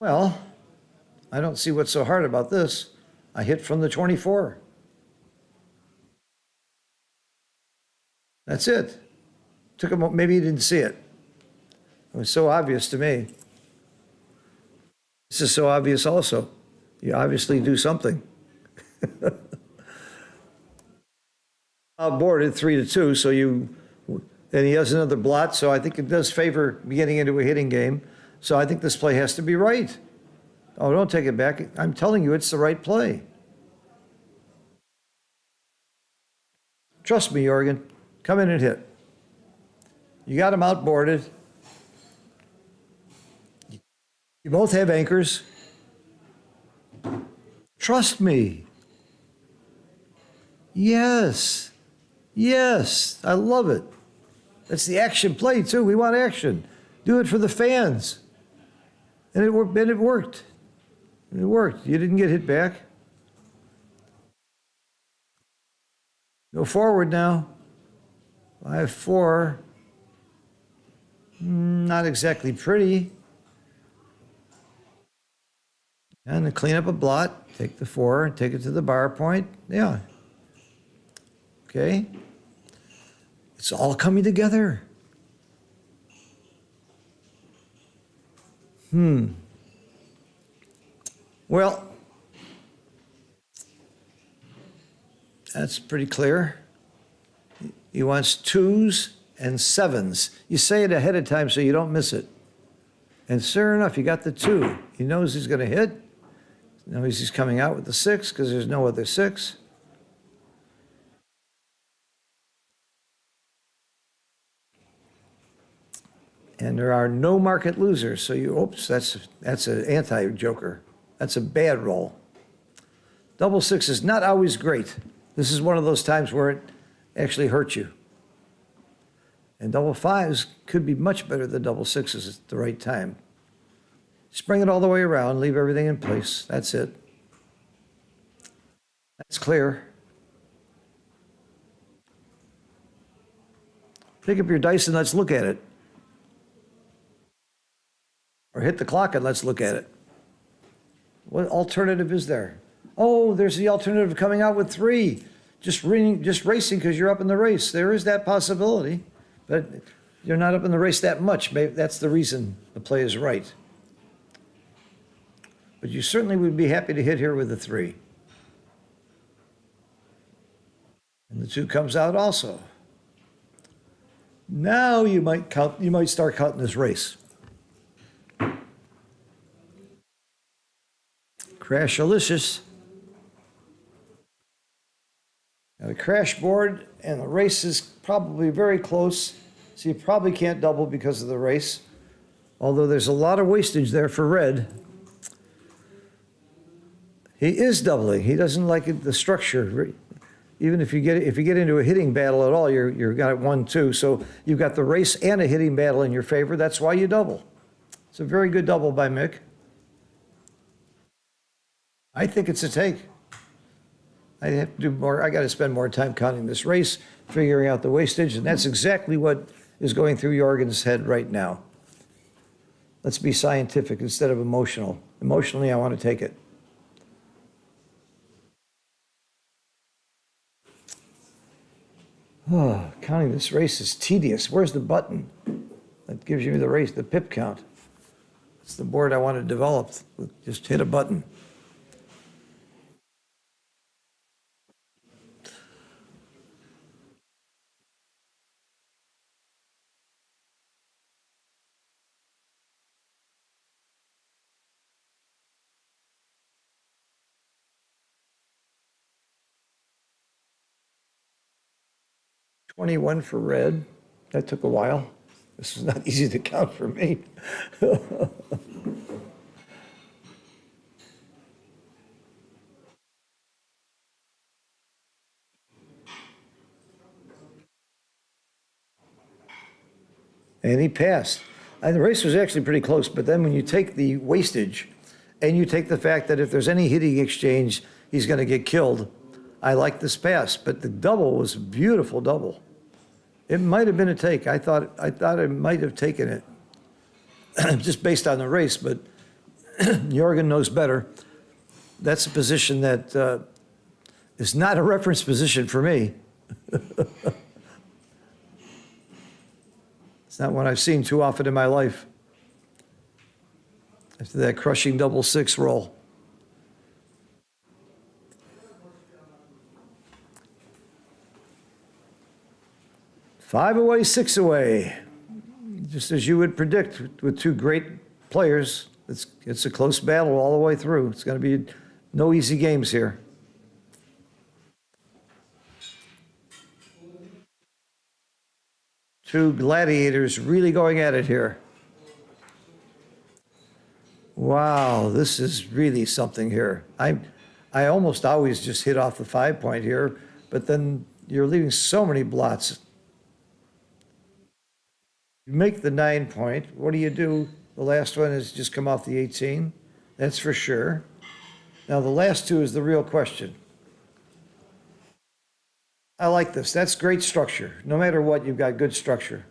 Well, I don't see what's so hard about this. I hit from the 24. That's it. Took him, maybe he didn't see it. It was so obvious to me. This is so obvious also. You obviously do something. Outboarded 3-2, so and he has another blot, so I think it does favor getting into a hitting game. So I think this play has to be right. Oh, don't take it back. I'm telling you, it's the right play. Trust me, Jorgen. Come in and hit. You got him outboarded. You both have anchors. Trust me. Yes. Yes. I love it. That's the action play, too. We want action. Do it for the fans. And it worked. And it worked. It worked. You didn't get hit back. Go forward now. 5-4. Not exactly pretty. And then clean up a blot. Take the 4 and take it to the bar point. Yeah. Okay. It's all coming together. Well, that's pretty clear. He wants 2s and 7s. You say it ahead of time so you don't miss it. And sure enough, you got the 2. He knows he's going to hit. He knows he's coming out with the 6 because there's no other 6. And there are no market losers. So oops, that's an anti-joker. That's a bad roll. Double 6 is not always great. This is one of those times where it actually hurts you. And double 5s could be much better than double 6s at the right time. Just bring it all the way around, leave everything in place. That's it. That's clear. Pick up your dice and let's look at it. Or hit the clock and let's look at it. What alternative is there? Oh, there's the alternative of coming out with 3. Just racing because you're up in the race. There is that possibility, but you're not up in the race that much. Maybe that's the reason the play is right. But you certainly would be happy to hit here with a 3. And the 2 comes out also. Now you might start counting this race. Crashalicious. Got a crash board, and the race is probably very close, so you probably can't double because of the race. Although there's a lot of wastage there for red. He is doubling. He doesn't like it, the structure. Even if you get into a hitting battle at all, you've got it 1-2. So you've got the race and a hitting battle in your favor. That's why you double. It's a very good double by Mick. I think it's a take. I have to do more. I got to spend more time counting this race, figuring out the wastage, and that's exactly what is going through Jorgen's head right now. Let's be scientific instead of emotional. Emotionally, I want to take it. Oh, counting this race is tedious. Where's the button that gives you the race, the pip count? It's the board I want to develop. Just hit a button. $21 for red. That took a while. This is not easy to count for me. And he passed. And the race was actually pretty close, but then when you take the wastage and you take the fact that if there's any hitting exchange, he's going to get killed, I like this pass. But the double was a beautiful double. It might have been a take. I thought I might have taken it just based on the race, but Jorgen knows better. That's a position that is not a reference position for me. It's not one I've seen too often in my life. After that crushing double 6 roll. Five away, 6 away. Just as you would predict with 2 great players, it's a close battle all the way through. It's going to be no easy games here. Two gladiators really going at it here. Wow, this is really something here. I almost always just hit off the 5 point here, but then you're leaving so many blots. You make the 9 point. What do you do? The last one is just come off the 18. That's for sure. Now the last two is the real question. I like this. That's great structure. No matter what, you've got good structure.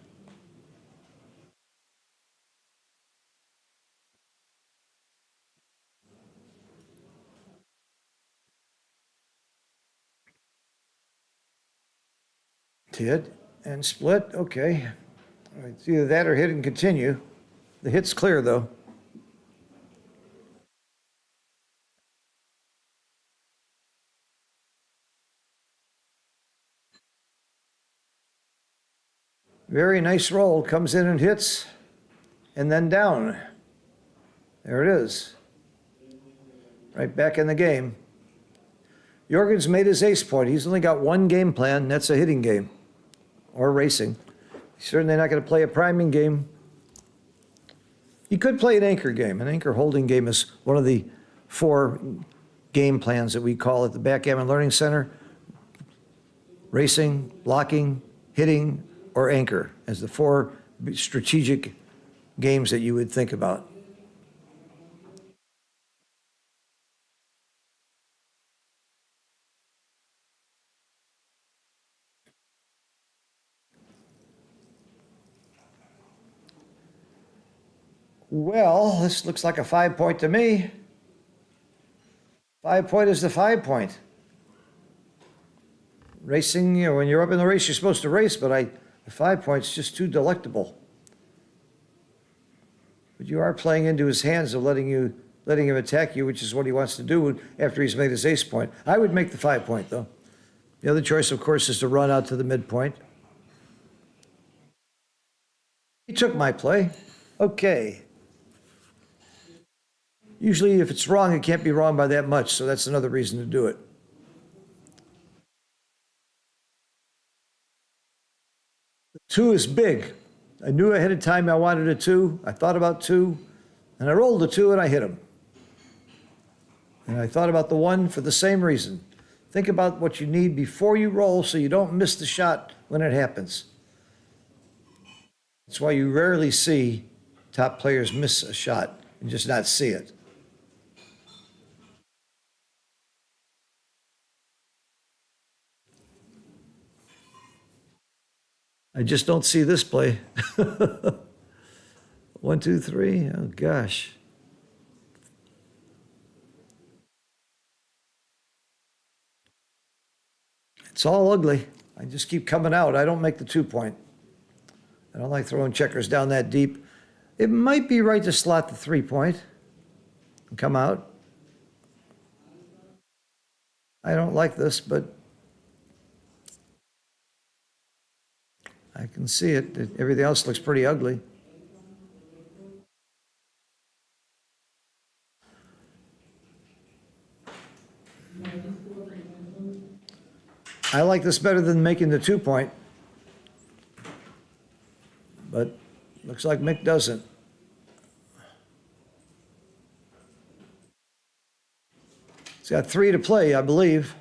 Hit and split. Okay. It's either that or hit and continue. The hit's clear, though. Very nice roll. Comes in and hits, and then down. There it is. Right back in the game. Jorgen's made his ace point. He's only got one game plan, and that's a hitting game or racing. He's certainly not going to play a priming game. He could play an anchor game. An anchor holding game is one of the 4 game plans that we call at the Backgammon Learning Center. Racing, blocking, hitting, or anchor as the 4 strategic games that you would think about. Well, this looks like a 5 point to me. 5 point is the 5 point. Racing, you know, when you're up in the race, you're supposed to race, but the 5 point's just too delectable. But you are playing into his hands of letting him attack you, which is what he wants to do after he's made his ace point. I would make the 5 point, though. The other choice, of course, is to run out to the midpoint. He took my play. Okay. Usually, if it's wrong, it can't be wrong by that much, so that's another reason to do it. The 2 is big. I knew ahead of time I wanted a 2. I thought about 2, and I rolled the 2, and I hit him. And I thought about the 1 for the same reason. Think about what you need before you roll so you don't miss the shot when it happens. That's why you rarely see top players miss a shot and just not see it. I just don't see this play. 1, 2, 3. Oh, gosh. It's all ugly. I just keep coming out. I don't make the 2 point. I don't like throwing checkers down that deep. It might be right to slot the 3 point and come out. I don't like this, but I can see it. Everything else looks pretty ugly. I like this better than making the 2 point, but looks like Mick doesn't. He's got 3 to play, I believe.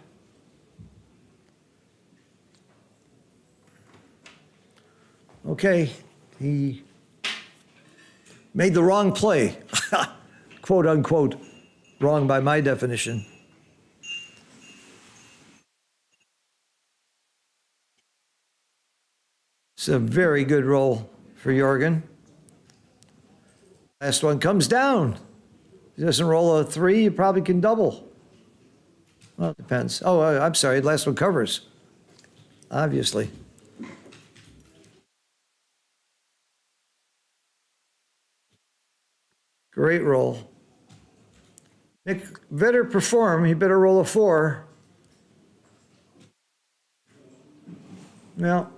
Okay, he made the wrong play, quote unquote, wrong by my definition. It's a very good roll for Jorgen. Last one comes down. If he doesn't roll a 3, you probably can double. Well, it depends. Oh, I'm sorry, last one covers, obviously. Great roll. Nick better perform. He better roll a 4. Well,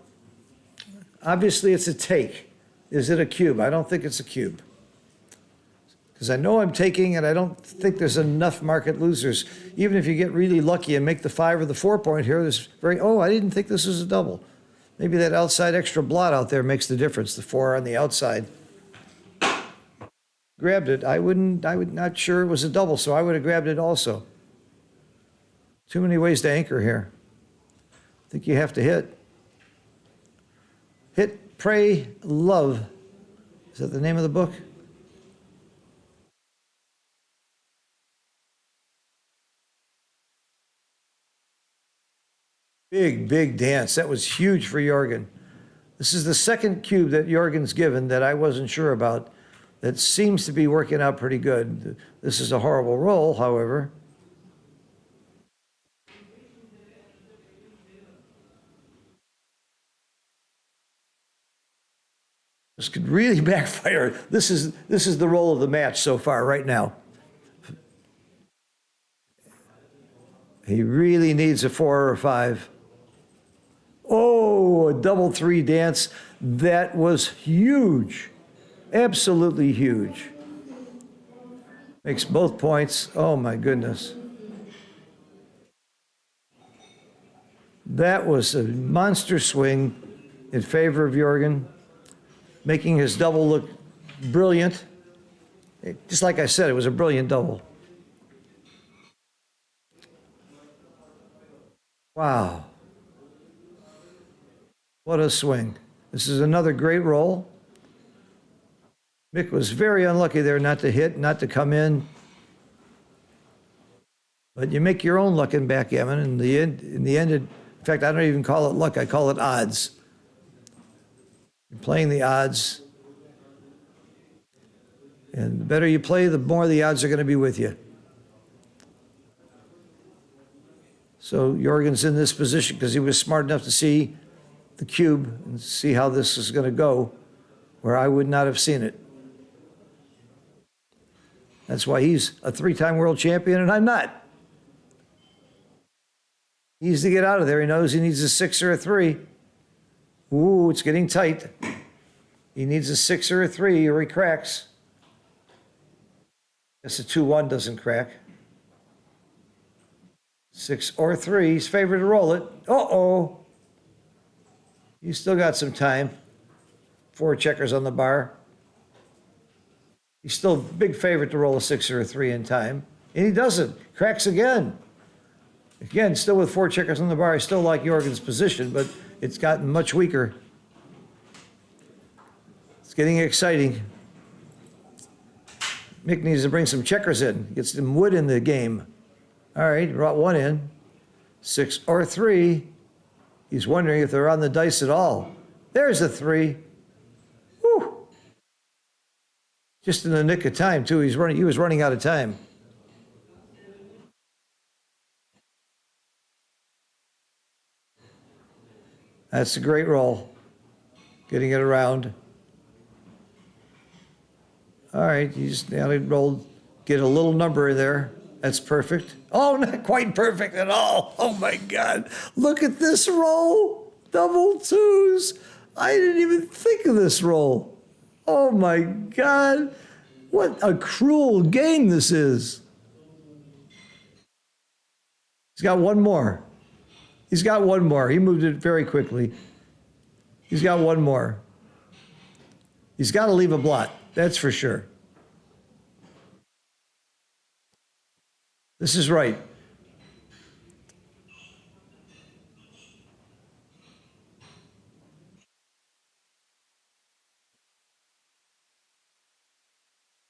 obviously it's a take. Is it a cube? I don't think it's a cube. Because I know I'm taking, and I don't think there's enough market losers. Even if you get really lucky and make the 5 or the 4 point here, I didn't think this was a double. Maybe that outside extra blot out there makes the difference, the 4 on the outside. grabbed it. I would not sure it was a double, so I would have grabbed it also. Too many ways to anchor here. I think you have to hit. Hit, Pray, Love. Is that the name of the book? Big, big dance. That was huge for Jorgen. This is the second cube that Jorgen's given that I wasn't sure about. That seems to be working out pretty good. This is a horrible roll, however. This could really backfire. This is the roll of the match so far, right now. He really needs a 4 or a 5. Oh, a double 3 dance. That was huge. Absolutely huge. Makes both points. Oh, my goodness. That was a monster swing in favor of Jorgen, making his double look brilliant. Just like I said, it was a brilliant double. Wow. What a swing. This is another great roll. Mick was very unlucky there not to hit, not to come in. But you make your own luck in backgammon. In the end, in fact, I don't even call it luck. I call it odds. You're playing the odds. And the better you play, the more the odds are going to be with you. So Jorgen's in this position because he was smart enough to see the cube and see how this is going to go, where I would not have seen it. That's why he's a 3-time world champion and I'm not. He needs to get out of there. He knows he needs a 6 or a 3. Ooh, it's getting tight. He needs a 6 or a 3 or he cracks. Guess a 2-1 doesn't crack. 6 or 3. He's favored to roll it. Uh-oh. You still got some time. 4 checkers on the bar. He's still a big favorite to roll a 6 or a 3 in time. And he doesn't. Cracks again. Again, still with 4 checkers on the bar. I still like Jorgen's position, but it's gotten much weaker. It's getting exciting. Mick needs to bring some checkers in. Get some wood in the game. All right, brought 1 in. 6 or 3. He's wondering if they're on the dice at all. There's a 3. Whew. Just in the nick of time, too. He was running out of time. That's a great roll. Getting it around. All right, you just now rolled. Get a little number in there. That's perfect. Oh, not quite perfect at all. Oh my God. Look at this roll. Double 2s. I didn't even think of this roll. Oh my God. What a cruel game this is. He's got one more. He's got one more. He moved it very quickly. He's got one more. He's got to leave a blot. That's for sure. This is right.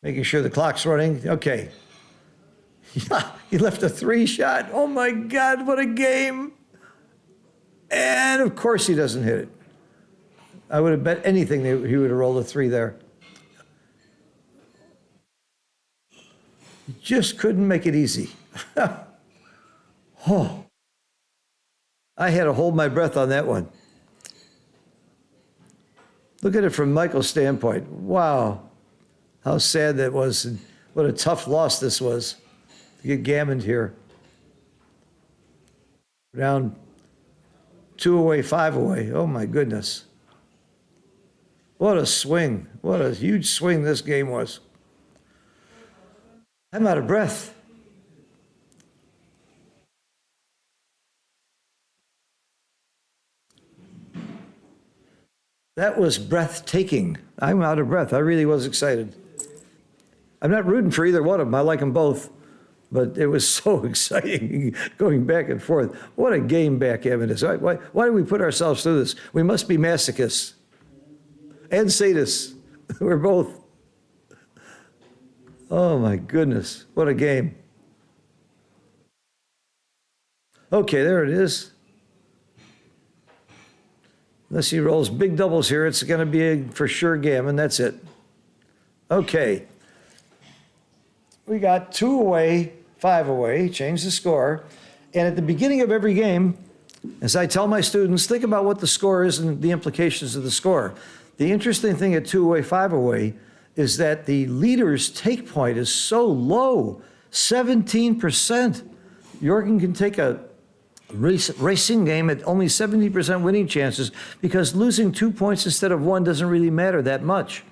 Making sure the clock's running. Okay. Yeah, he left a 3 shot. Oh my God, what a game. And of course he doesn't hit it. I would have bet anything that he would have rolled a 3 there. He just couldn't make it easy. Oh. I had to hold my breath on that one. Look at it from Michael's standpoint. Wow. How sad that was, and what a tough loss this was to get gammoned here. Down 2 away, 5 away. Oh my goodness. What a swing. What a huge swing this game was. I'm out of breath. That was breathtaking. I'm out of breath. I really was excited. I'm not rooting for either one of them. I like them both. But it was so exciting going back and forth. What a game backgammon is. Why do we put ourselves through this? We must be masochists and sadists. We're both. Oh my goodness. What a game. Okay, there it is. Unless he rolls big doubles here, it's going to be a for sure gammon. That's it. Okay. We got 2 away, 5 away, change the score. And at the beginning of every game, as I tell my students, think about what the score is and the implications of the score. The interesting thing at 2 away, 5 away is that the leader's take point is so low, 17%. Jorgen can take a racing game at only 70% winning chances because losing 2 points instead of 1 doesn't really matter that much.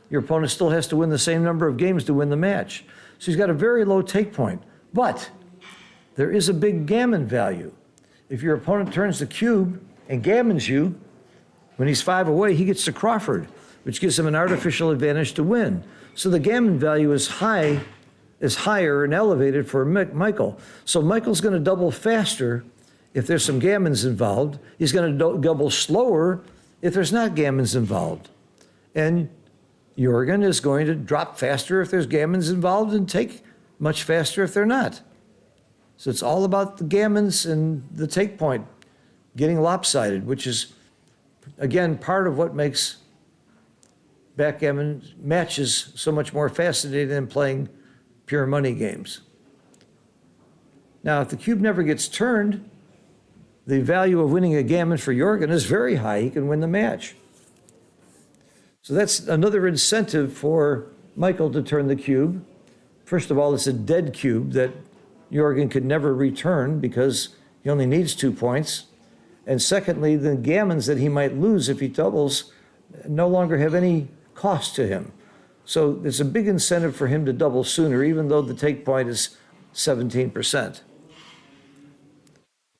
Your opponent still has to win the same number of games to win the match. So he's got a very low take point. But there is a big gammon value. If your opponent turns the cube and gammons you, when he's 5 away, he gets to Crawford, which gives him an artificial advantage to win. So the gammon value is higher and elevated for Michael. So Michael's going to double faster if there's some gammons involved. He's going to double slower if there's not gammons involved. And Jorgen is going to drop faster if there's gammons involved and take much faster if they're not. So it's all about the gammons and the take point getting lopsided, which is, again, part of what makes backgammon matches so much more fascinating than playing pure money games. Now, if the cube never gets turned, the value of winning a gammon for Jorgen is very high. He can win the match. So that's another incentive for Michael to turn the cube. First of all, it's a dead cube that Jorgen could never return because he only needs 2 points. And secondly, the gammons that he might lose if he doubles no longer have any cost to him. So there's a big incentive for him to double sooner, even though the take point is 17%.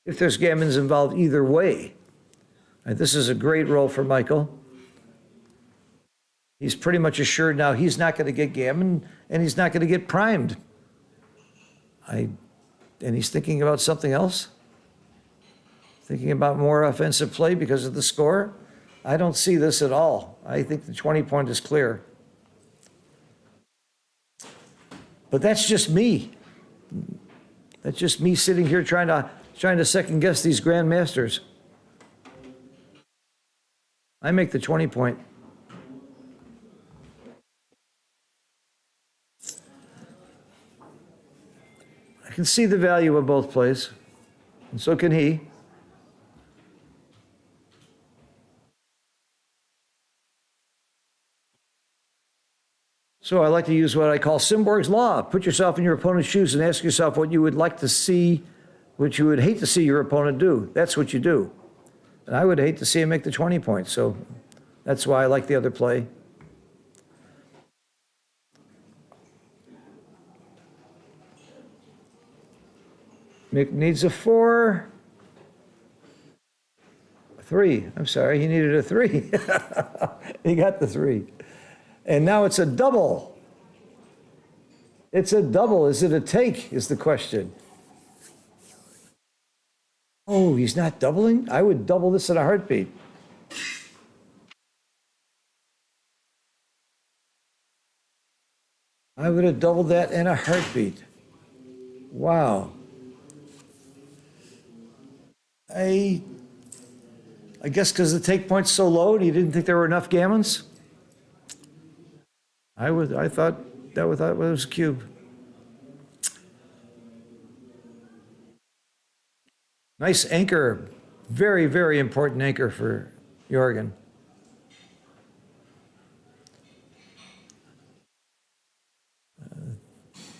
If there's gammons involved either way, and this is a great roll for Michael. He's pretty much assured now he's not going to get gammon and he's not going to get primed. And he's thinking about something else? Thinking about more offensive play because of the score? I don't see this at all. I think the 20 point is clear. But that's just me. That's just me sitting here trying to second guess these grandmasters. I make the 20 point. I can see the value of both plays, and so can he. So I like to use what I call Simborg's law. Put yourself in your opponent's shoes and ask yourself what you would like to see, what you would hate to see your opponent do. That's what you do. And I would hate to see him make the 20 points, so that's why I like the other play. Mick needs a 4. 3. I'm sorry, he needed a 3. He got the 3. And now it's a double. It's a double. Is it a take, is the question. Oh, he's not doubling? I would double this in a heartbeat. I would have doubled that in a heartbeat. Wow. I guess because the take point's so low and he didn't think there were enough gammons. I thought that was a cube. Nice anchor, very, very important anchor for Jorgen.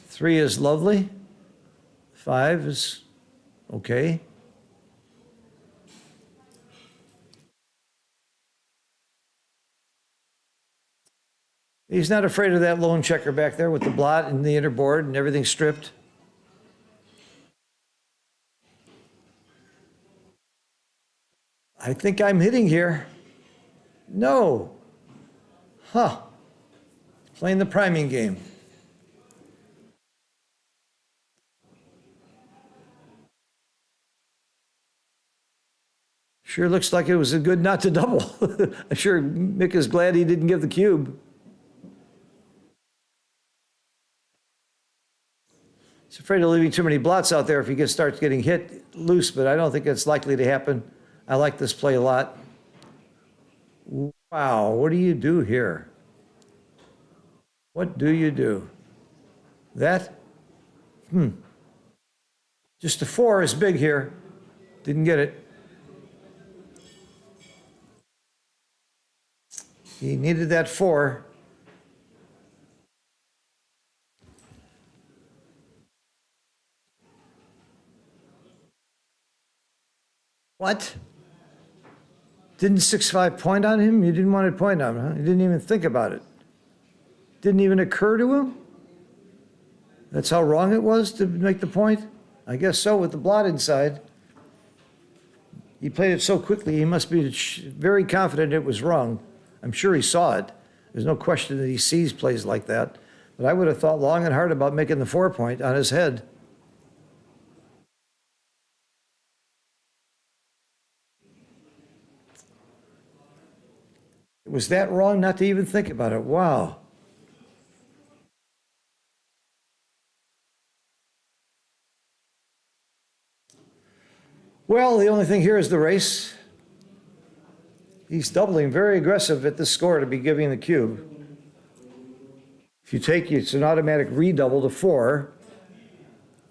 Three is lovely. 5 is okay. He's not afraid of that lone checker back there with the blot and the inner board and everything stripped. I think I'm hitting here. No. Huh. Playing the priming game. Sure looks like it was a good not to double. I'm sure Mick is glad he didn't give the cube. He's afraid of leaving too many blots out there if he starts getting hit loose, but I don't think it's likely to happen. I like this play a lot. Wow, what do you do here? What do you do? That? Just a 4 is big here. Didn't get it. He needed that 4. What? Didn't 6-5 point on him? You didn't want to point on him, huh? You didn't even think about it. Didn't even occur to him? That's how wrong it was to make the point? I guess so, with the blot inside. He played it so quickly, he must be very confident it was wrong. I'm sure he saw it. There's no question that he sees plays like that. But I would have thought long and hard about making the 4 point on his head. It was that wrong not to even think about it. Wow. Well, the only thing here is the race. He's doubling very aggressive at this score to be giving the cube. If you take it, it's an automatic redouble to 4,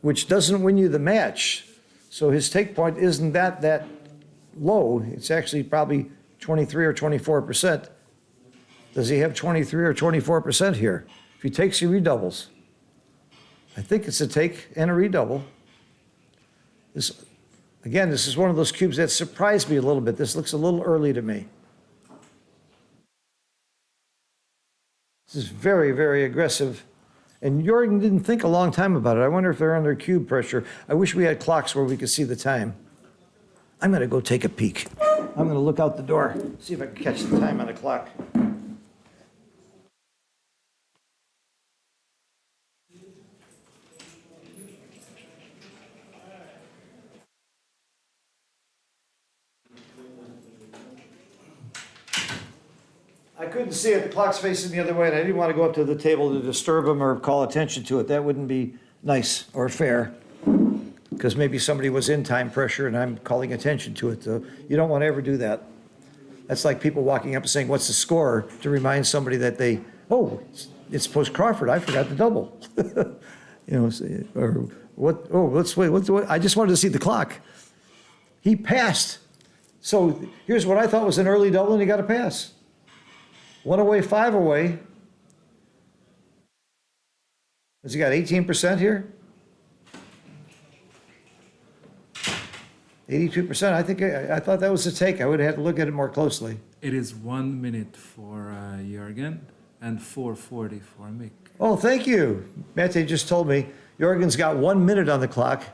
which doesn't win you the match. So his take point isn't that low. It's actually probably 23 or 24%. Does he have 23 or 24% here? If he takes, he redoubles. I think it's a take and a redouble. Again, this is one of those cubes that surprised me a little bit. This looks a little early to me. This is very, very aggressive. And Jorgen didn't think a long time about it. I wonder if they're under cube pressure. I wish we had clocks where we could see the time. I'm going to go take a peek. I'm going to look out the door, see if I can catch the time on the clock. I couldn't see it. The clock's facing the other way, and I didn't want to go up to the table to disturb him or call attention to it. That wouldn't be nice or fair, because maybe somebody was in time pressure and I'm calling attention to it. So you don't want to ever do that. That's like people walking up and saying, "What's the score?" to remind somebody that it's post Crawford. I forgot the double. Or what? Oh, let's wait. I just wanted to see the clock. He passed. So here's what I thought was an early double, and he got a pass. 1 away, 5 away. Has he got 18% here? 82%. I thought that was a take. I would have had to look at it more closely. It is 1 minute for Jürgen and 4:40 for Mick. Oh, thank you. Mate just told me Jorgen's got 1 minute on the clock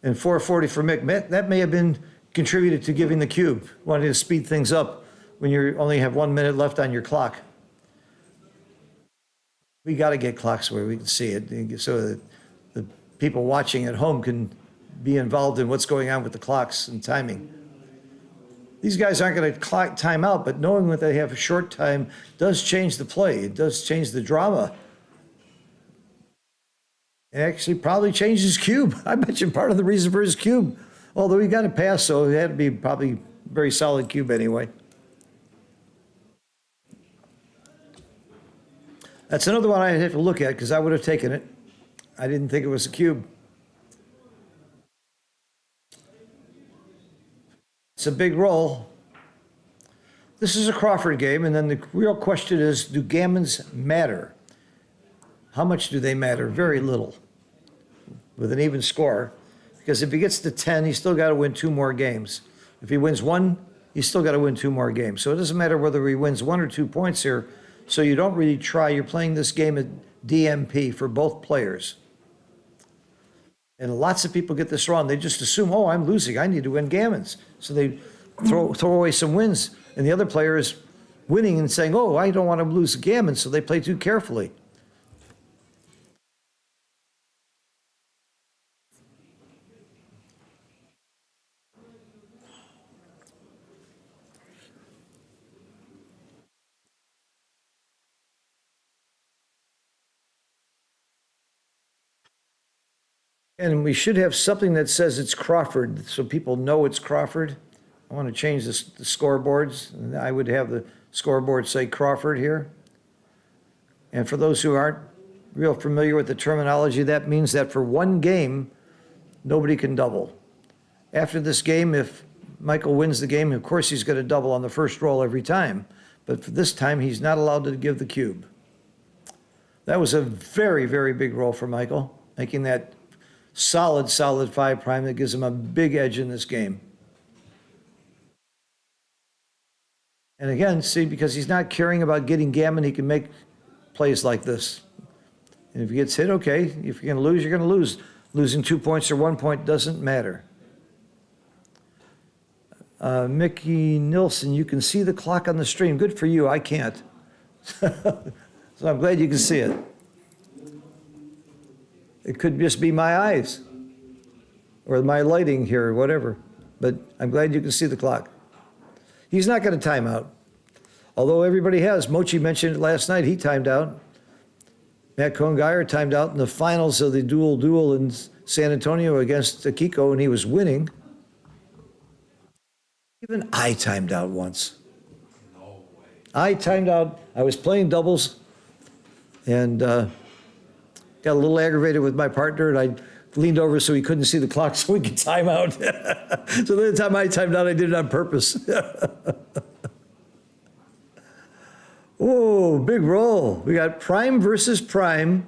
and 4:40 for Mick. That may have been contributed to giving the cube, wanting to speed things up when you only have 1 minute left on your clock. We got to get clocks where we can see it so that the people watching at home can be involved in what's going on with the clocks and timing. These guys aren't going to clock time out, but knowing that they have a short time does change the play. It does change the drama. It actually probably changed his cube. I bet you part of the reason for his cube. Although he got a pass, so it had to be probably a very solid cube anyway. That's another one I'd have to look at because I would have taken it. I didn't think it was a cube. It's a big roll. This is a Crawford game, and then the real question is, do gammons matter? How much do they matter? Very little with an even score. Because if he gets to 10, he's still got to win 2 more games. If he wins 1, he's still got to win 2 more games. So it doesn't matter whether he wins 1 or 2 points here. So you don't really try. You're playing this game at DMP for both players. And lots of people get this wrong. They just assume, oh, I'm losing. I need to win gammons. So they throw away some wins. And the other player is winning and saying, oh, I don't want to lose a gammon. So they play too carefully. And we should have something that says it's Crawford, so people know it's Crawford. I want to change the scoreboards. And I would have the scoreboard say Crawford here. And for those who aren't real familiar with the terminology, that means that for one game, nobody can double. After this game, if Michael wins the game, of course he's going to double on the first roll every time. But for this time, he's not allowed to give the cube. That was a very, very big roll for Michael, making that solid 5 prime that gives him a big edge in this game. And again, see, because he's not caring about getting gammon, he can make plays like this. And if he gets hit, okay. If you're going to lose, you're going to lose. Losing 2 points or 1 point doesn't matter. Mickey Nilsson, you can see the clock on the stream. Good for you. I can't. So I'm glad you can see it. It could just be my eyes or my lighting here or whatever. But I'm glad you can see the clock. He's not going to time out. Although everybody has. Mochi mentioned it last night. He timed out. Matt Cohn-Geyer timed out in the finals of the duel in San Antonio against Kiko, and he was winning. Even I timed out once. No way. I timed out. I was playing doubles and got a little aggravated with my partner, and I leaned over so he couldn't see the clock so we could time out. So the time I timed out, I did it on purpose. Whoa, big roll. We got prime versus prime.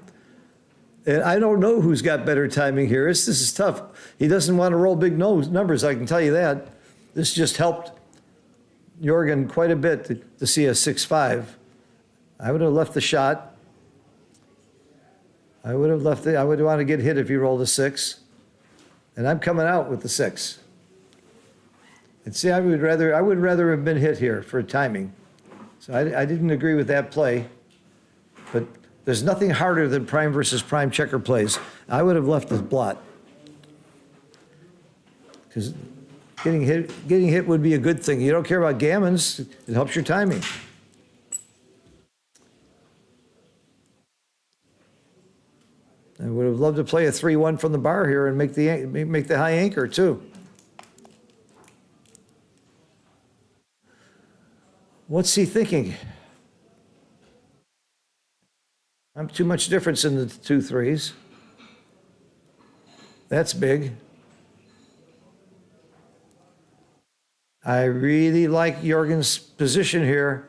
And I don't know who's got better timing here. This is tough. He doesn't want to roll big numbers, I can tell you that. This just helped Jorgen quite a bit to see a 6-5. I would have left the shot. I would want to get hit if he rolled a 6. And I'm coming out with the 6. And see, I would rather have been hit here for timing. So I didn't agree with that play. But there's nothing harder than prime versus prime checker plays. I would have left the blot. Because getting hit would be a good thing. You don't care about gammons, it helps your timing. I would have loved to play a 3-1 from the bar here and make the high anchor too. What's he thinking? I'm too much difference in the 2 3s. That's big. I really like Jorgen's position here.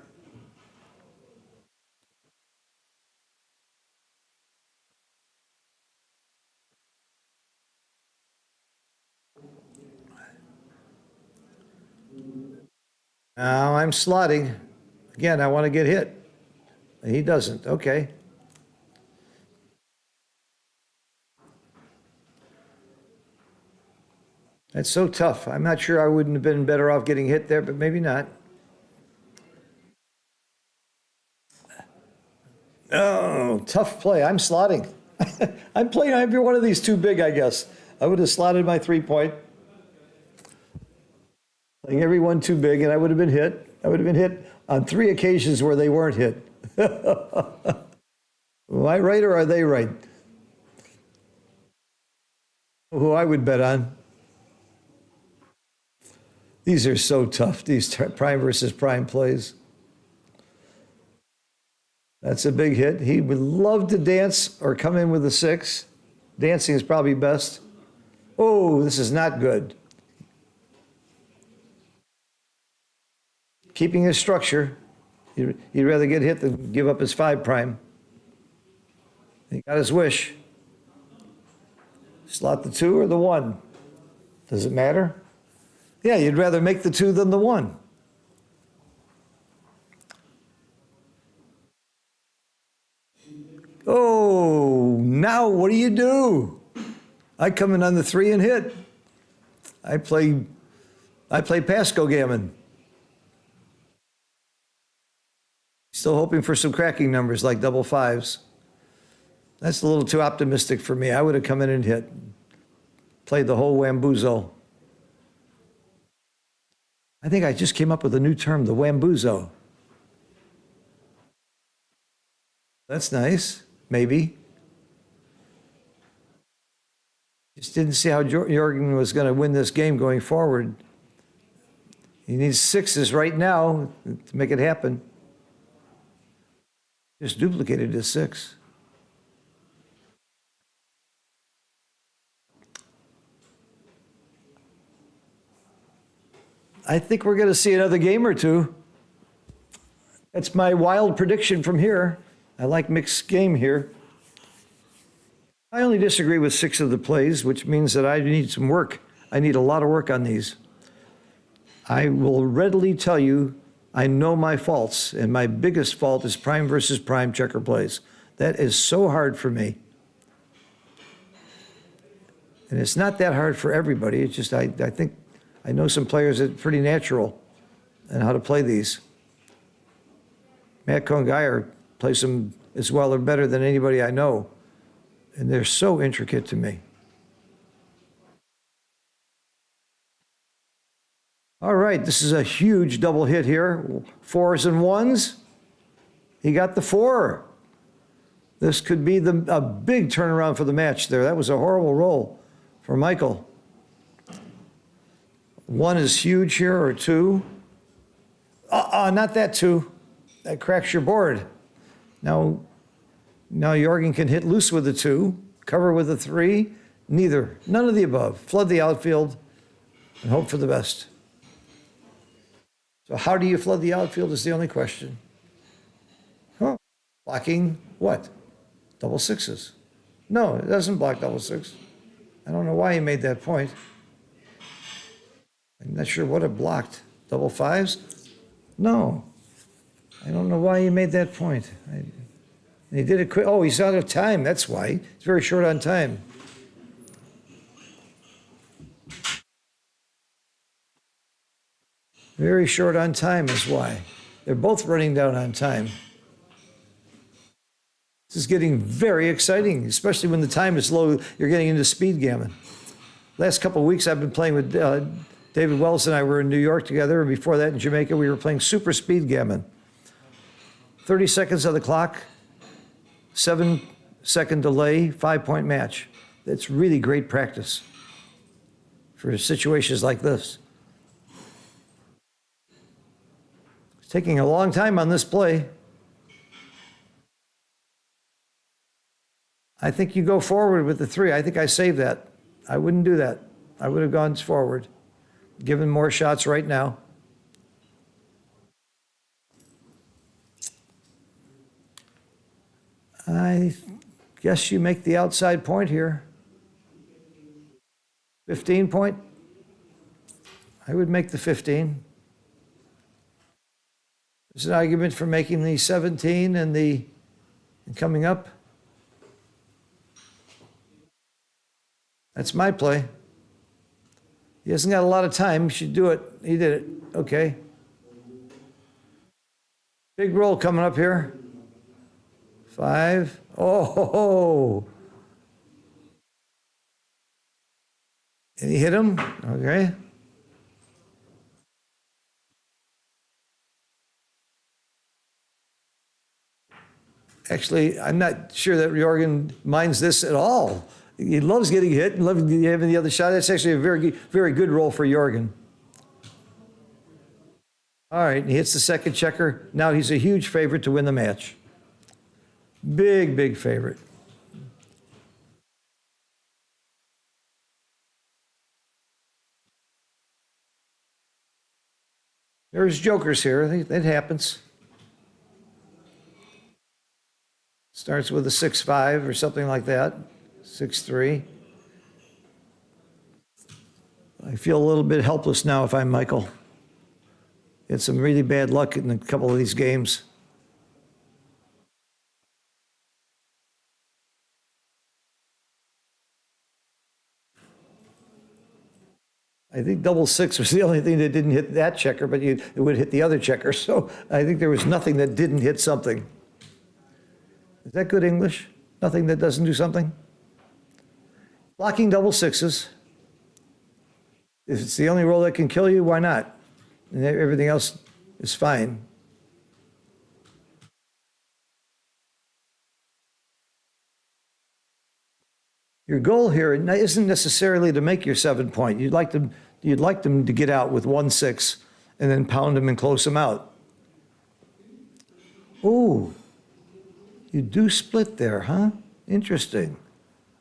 Now I'm slotting. Again, I want to get hit. He doesn't. Okay. That's so tough. I'm not sure I wouldn't have been better off getting hit there, but maybe not. Oh, tough play. I'm slotting. I'm playing every one of these too big, I guess. I would have slotted my 3-point. Playing every one too big, and I would have been hit. I would have been hit on 3 occasions where they weren't hit. Am I right or are they right? Who I would bet on. These are so tough, these prime versus prime plays. That's a big hit. He would love to dance or come in with a 6. Dancing is probably best. Oh, this is not good. Keeping his structure. He'd rather get hit than give up his 5 prime. He got his wish. Slot the 2 or the 1. Does it matter? Yeah, you'd rather make the 2 than the 1. Oh, now what do you do? I come in on the 3 and hit. I play Pasco gammon. Still hoping for some cracking numbers like double 5s. That's a little too optimistic for me. I would have come in and hit. Played the whole wambuzo. I think I just came up with a new term, the wambuzo. That's nice, maybe. Just didn't see how Jorgen was going to win this game going forward. He needs sixes right now to make it happen. Just duplicated his six. I think we're going to see another game or two. That's my wild prediction from here. I like mixed game here. I only disagree with 6 of the plays, which means that I need some work. I need a lot of work on these. I will readily tell you, I know my faults, and my biggest fault is prime versus prime checker plays. That is so hard for me. And it's not that hard for everybody. It's just I think I know some players that are pretty natural in how to play these. Matt Congeyer plays them as well or better than anybody I know. And they're so intricate to me. All right, this is a huge double hit here. 4s and 1s. He got the 4. This could be a big turnaround for the match there. That was a horrible roll for Michael. 1 is huge here, or 2. Not that 2. That cracks your board. Now Jorgen can hit loose with the 2, cover with the 3. Neither. None of the above. Flood the outfield and hope for the best. So how do you flood the outfield is the only question. Huh. Blocking what? Double 6s. No, it doesn't block double 6. I don't know why he made that point. I'm not sure what it blocked. Double 5s? No. I don't know why he made that point. He did it quick. Oh, he's out of time. That's why. He's very short on time. Very short on time is why. They're both running down on time. This is getting very exciting, especially when the time is low. You're getting into speed gammon. Last couple of weeks, I've been playing with David Wells and I were in New York together, and before that in Jamaica, we were playing super speed gammon. 30 seconds of the clock, 7-second delay, 5-point match. That's really great practice for situations like this. It's taking a long time on this play. I think you go forward with the 3. I think I saved that. I wouldn't do that. I would have gone forward, given more shots right now. I guess you make the outside point here. 15 point. I would make the 15. There's an argument for making the 17 and coming up. That's my play. He hasn't got a lot of time. He should do it. He did it. Okay. Big roll coming up here. 5. Oh. And he hit him. Okay. Actually, I'm not sure that Jorgen minds this at all. He loves getting hit and loves having the other shot. That's actually a very good roll for Jorgen. All right, he hits the second checker. Now he's a huge favorite to win the match. Big favorite. There's jokers here. That happens. Starts with a 6-5 or something like that. 6-3. I feel a little bit helpless now if I'm Michael. Had some really bad luck in a couple of these games. I think double 6 was the only thing that didn't hit that checker, but it would hit the other checker. So I think there was nothing that didn't hit something. Is that good English? Nothing that doesn't do something? Blocking double 6s. If it's the only roll that can kill you, why not? And everything else is fine. your goal here isn't necessarily to make your 7-point. You'd like them to get out with 1-6 and then pound them and close them out. Ooh, you do split there, huh? Interesting.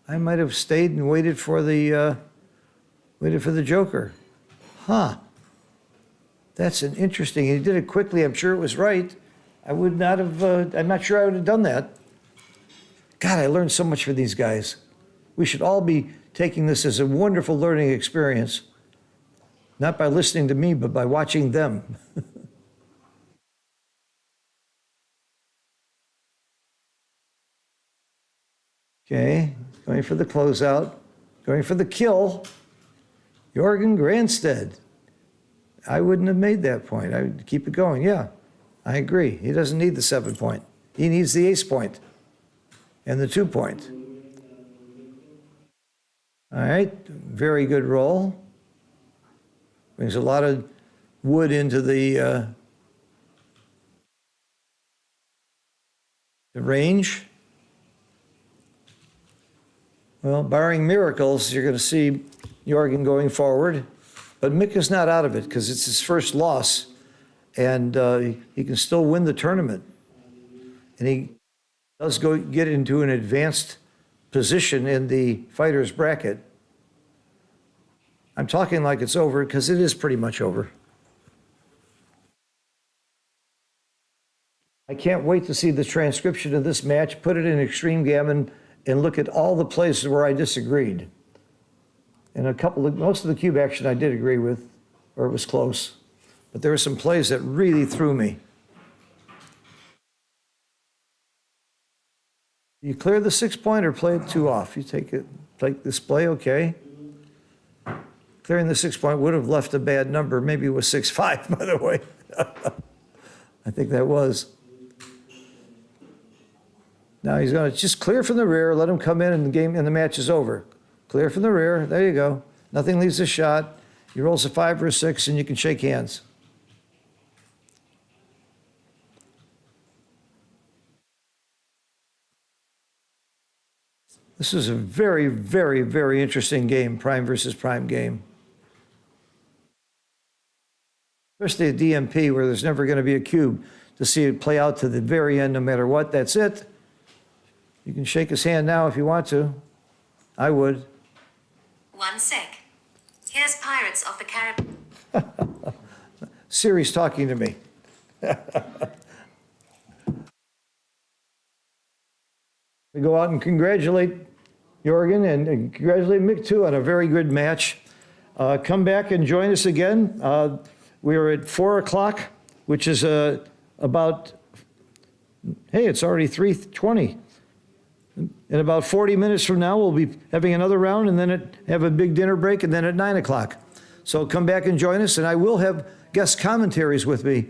I might have stayed and waited for the joker. Huh. That's an interesting, he did it quickly, I'm sure it was right. I would not have, I'm not sure I would have done that. God, I learned so much from these guys. We should all be taking this as a wonderful learning experience, not by listening to me, but by watching them. Okay, going for the closeout, going for the kill. Jorgen Granstedt. I wouldn't have made that point. I would keep it going. Yeah, I agree. He doesn't need the 7-point. He needs the ace point and the 2-point. All right, very good roll. Brings a lot of wood into the range. Well, barring miracles, you're going to see Jorgen going forward. But Mick is not out of it because it's his first loss, and he can still win the tournament. And he does get into an advanced position in the fighter's bracket. I'm talking like it's over because it is pretty much over. I can't wait to see the transcription of this match, put it in Extreme Gammon, and look at all the places where I disagreed. And most of the cube action I did agree with, or it was close. But there were some plays that really threw me. You clear the 6-point or play it 2 off? You take this play, okay. Clearing the 6-point would have left a bad number. Maybe it was 6-5, by the way. I think that was. Now he's going to just clear from the rear, let him come in, and the match is over. Clear from the rear, there you go. Nothing leaves a shot. He rolls a 5 or a 6, and you can shake hands. This is a very, very, very interesting game, prime versus prime game. Especially a DMP where there's never going to be a cube, to see it play out to the very end no matter what. That's it. You can shake his hand now if you want to. I would. 1 sec. Here's Pirates of the Caribbean. Siri's talking to me. We go out and congratulate Jorgen and congratulate Mick too on a very good match. Come back and join us again. We are at 4 o'clock, which is about, hey, it's already 3:20. In about 40 minutes from now, we'll be having another round and then have a big dinner break and then at 9 o'clock. So come back and join us, and I will have guest commentaries with me.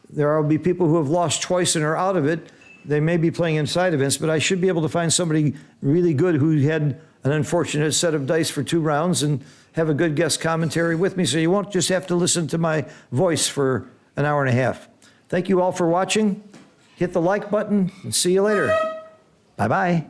There will be people who have lost twice and are out of it. They may be playing in side events, but I should be able to find somebody really good who had an unfortunate set of dice for 2 rounds and have a good guest commentary with me, so you won't just have to listen to my voice for an hour and a half. Thank you all for watching. Hit the like button, and see you later. Bye-bye.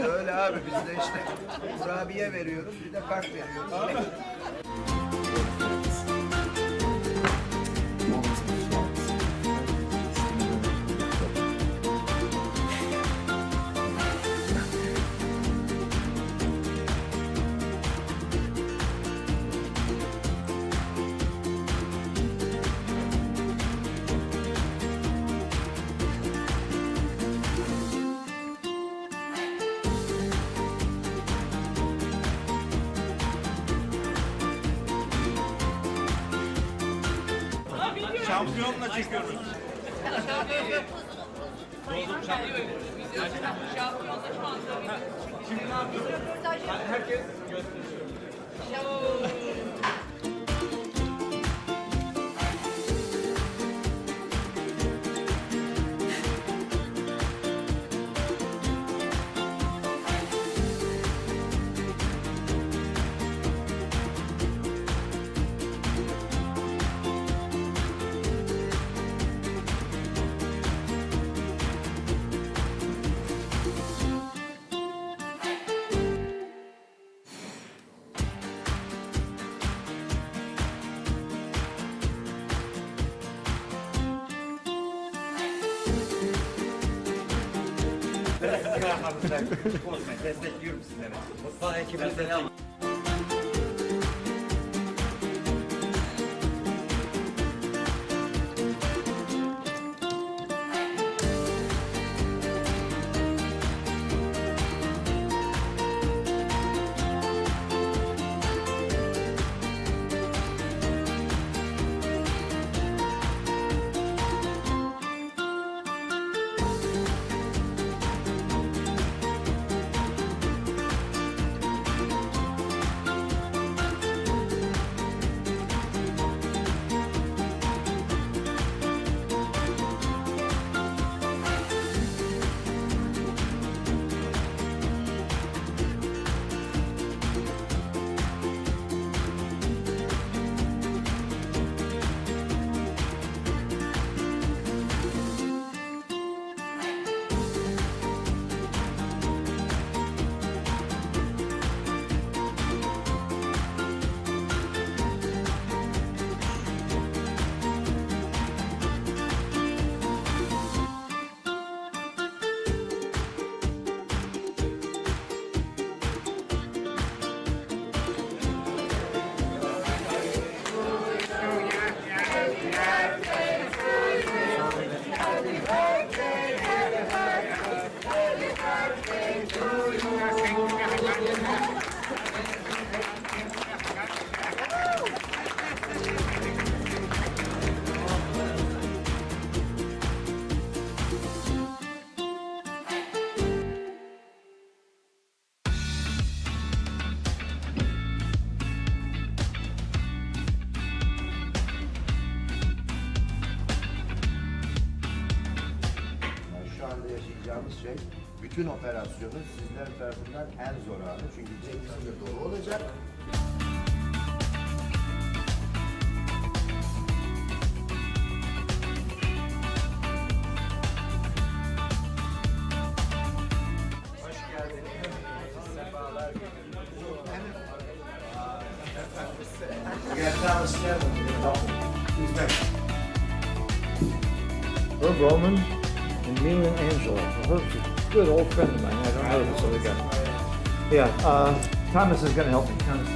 Öyle abi biz de işte kurabiye veriyoruz bir de kart veriyoruz. Şampiyonla çekiyoruz. Destekliyorum sizleri. Mutfağı ekibine selam. Yani şu anda yaşayacağımız şey, bütün operasyonun sizler tarafından en zor anı. Çünkü Cengiz'in de dolu olacak. Hoş geldiniz. Sefalar getirdiniz. You got Thomas Devlin. He's back. Herb Roman and Mila Angela. Herb's a good old friend of mine. I don't know this other guy. Yeah, Thomas is gonna help me. Thomas,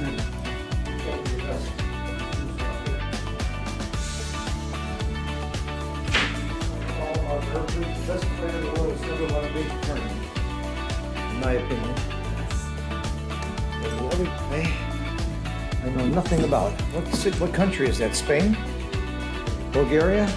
the best player in the world has never won a big tournament, in my opinion. And the other guy, I know nothing about. What country is that? Spain? Bulgaria?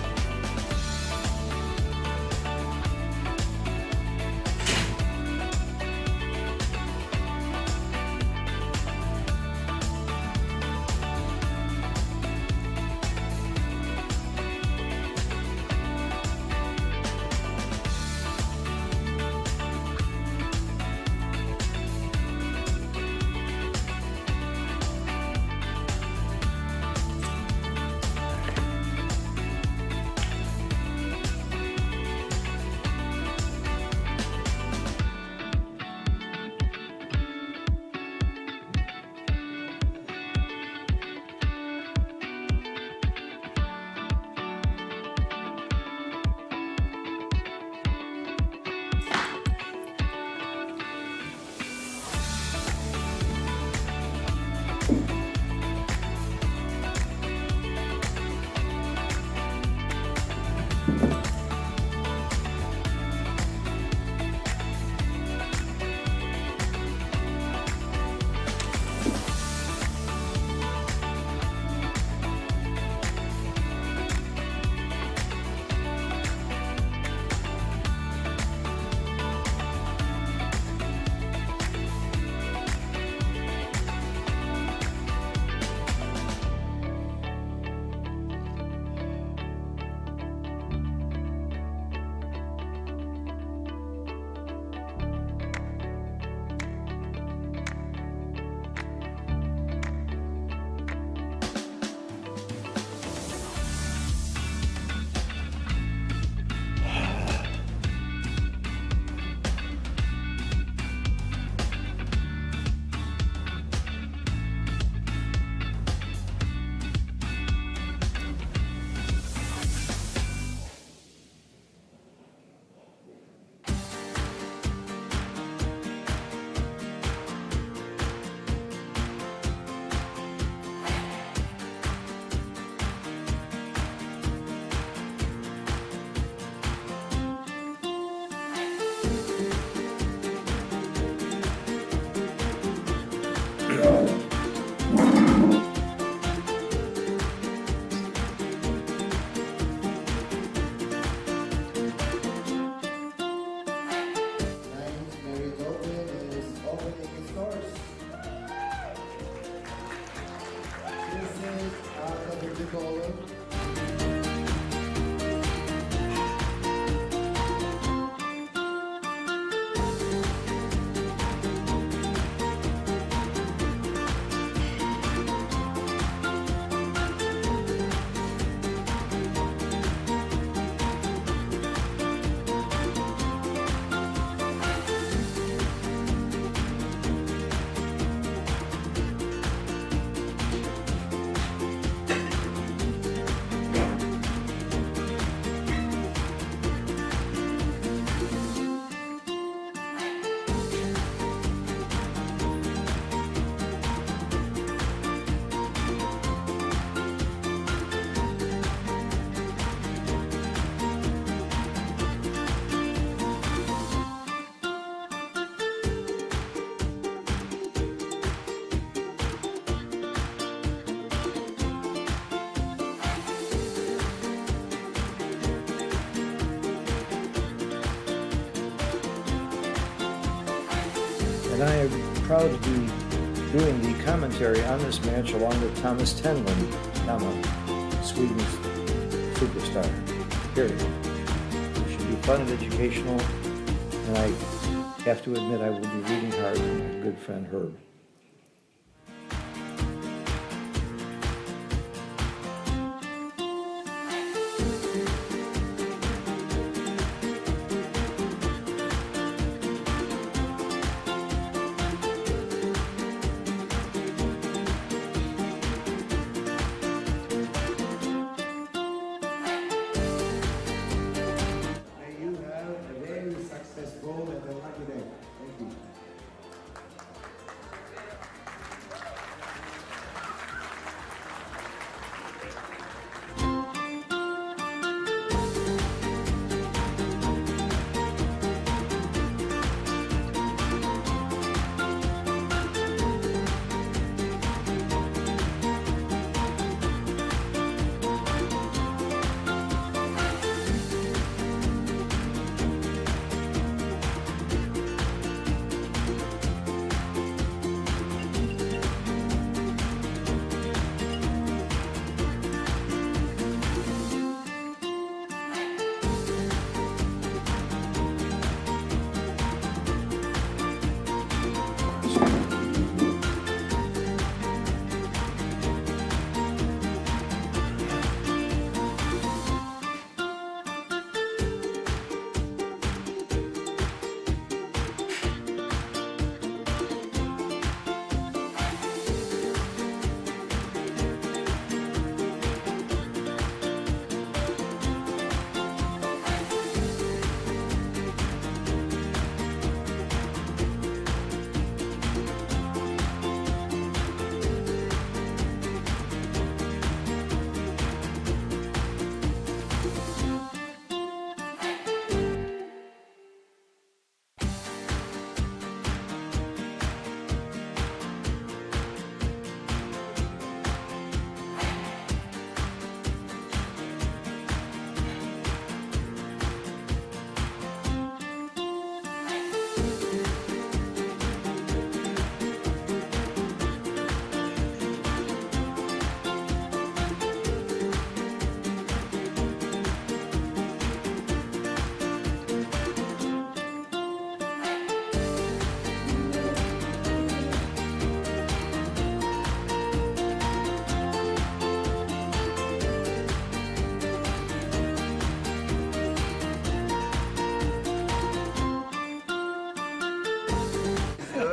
And I am proud to be doing the commentary on this match along with Thomas Tenlund, Sweden's superstar. Period. It should be fun and educational, and I have to admit I will be reading hard for my good friend Herb. May you have a very successful and a lucky day. Thank you.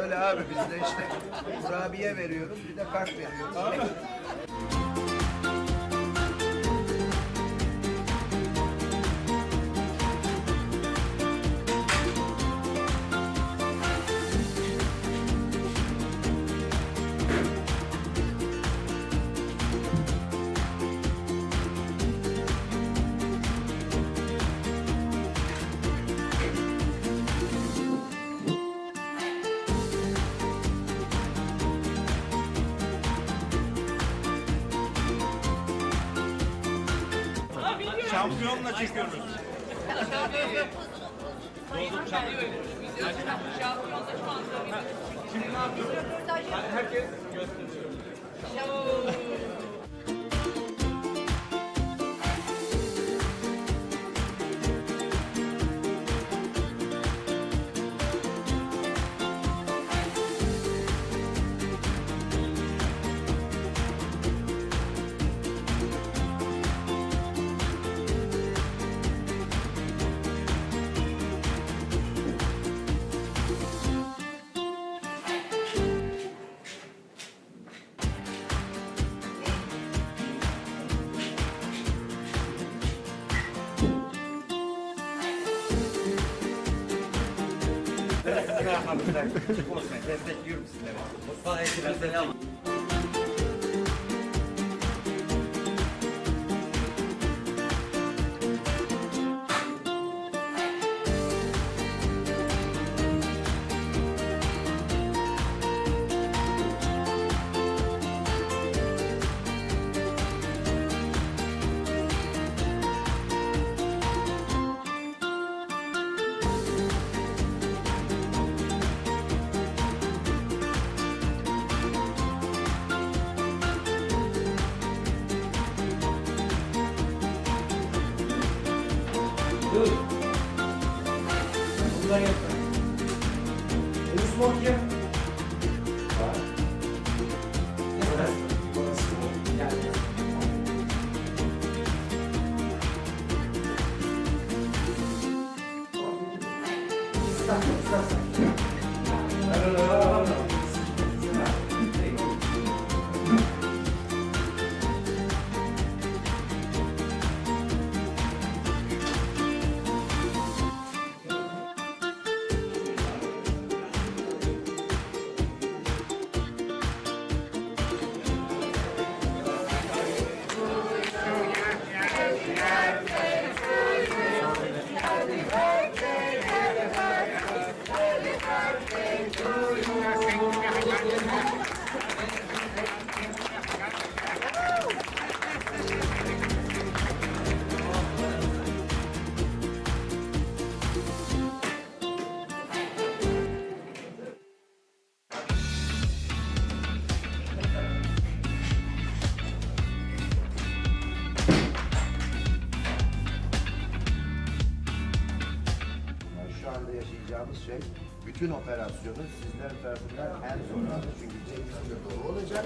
Öyle abi biz de işte kurabiye veriyoruz bir de kart veriyoruz. Şampiyonla çekiyoruz. Şimdi ne yapıyoruz? Herkes gösteriyor. Destekliyorum sizleri. Mutfağa ekibimize alın. Good. Bunlar yapma. You smoke here? Yani şu anda yaşayacağımız şey, bütün operasyonu sizler tarafından en zor anı. Çünkü Cengiz'in de dolu olacak.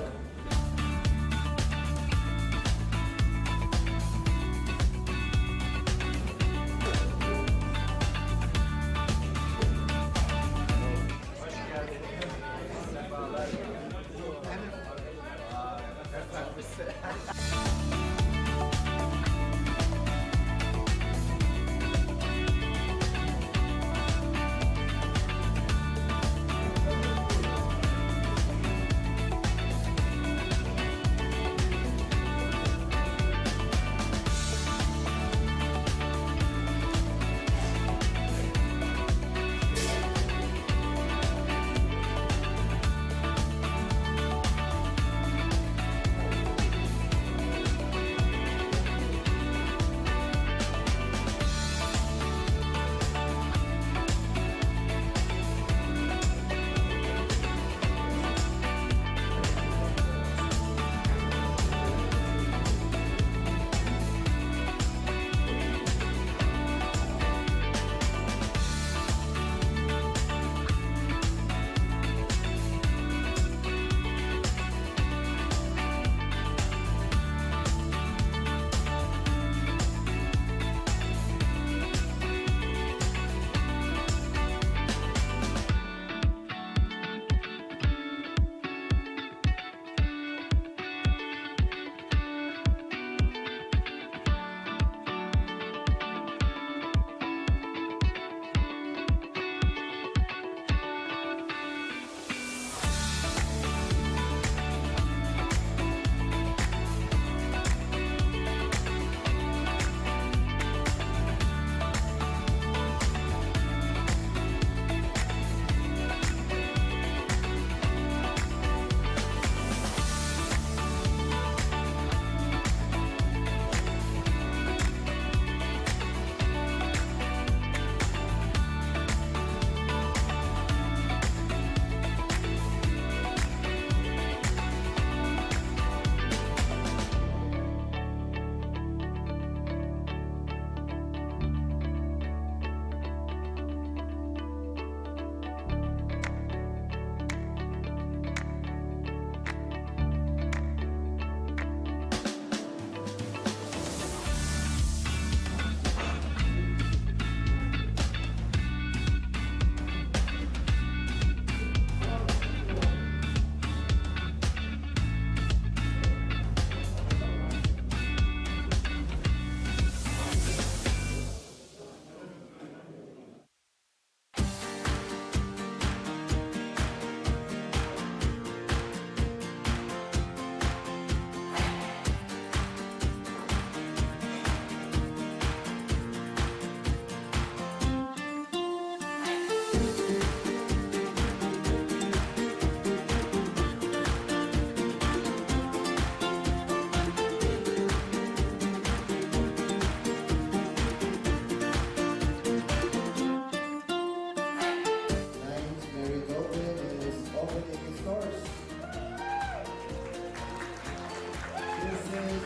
This is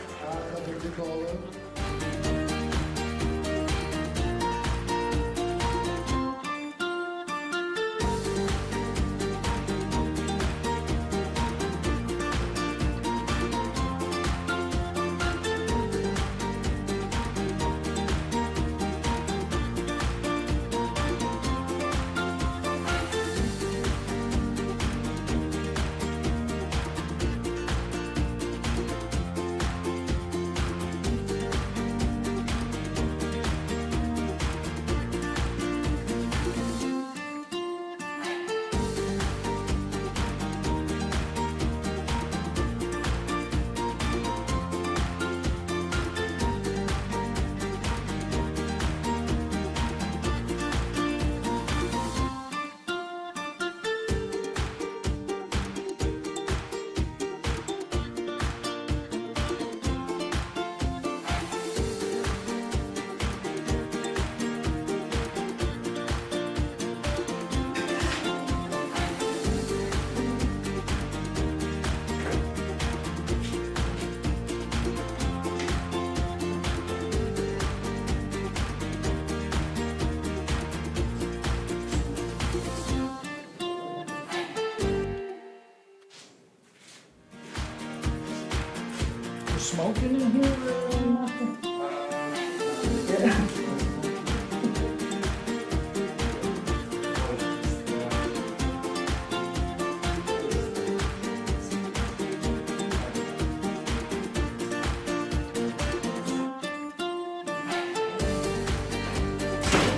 Arthur Caller. smoking in here?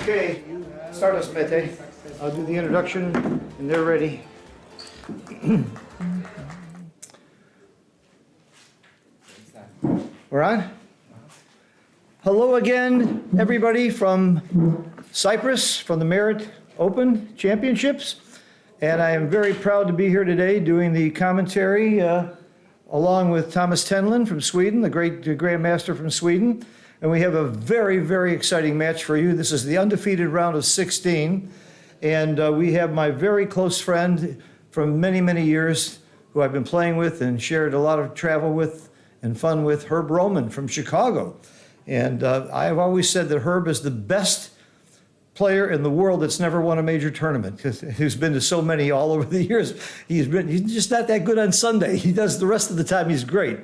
Okay, start us, Mete. I'll do the introduction, and they're ready. We're on? Hello again, everybody from Cyprus, from the Merit Open Championships. And I am very proud to be here today doing the commentary along with Thomas Tenlin from Sweden, the great Grandmaster from Sweden. And we have a very, very exciting match for you. This is the undefeated round of 16. And we have my very close friend from many, many years who I've been playing with and shared a lot of travel with and fun with, Herb Roman from Chicago. And I have always said that Herb is the best player in the world that's never won a major tournament, because he's been to so many all over the years. He's just not that good on Sunday. He does the rest of the time, he's great.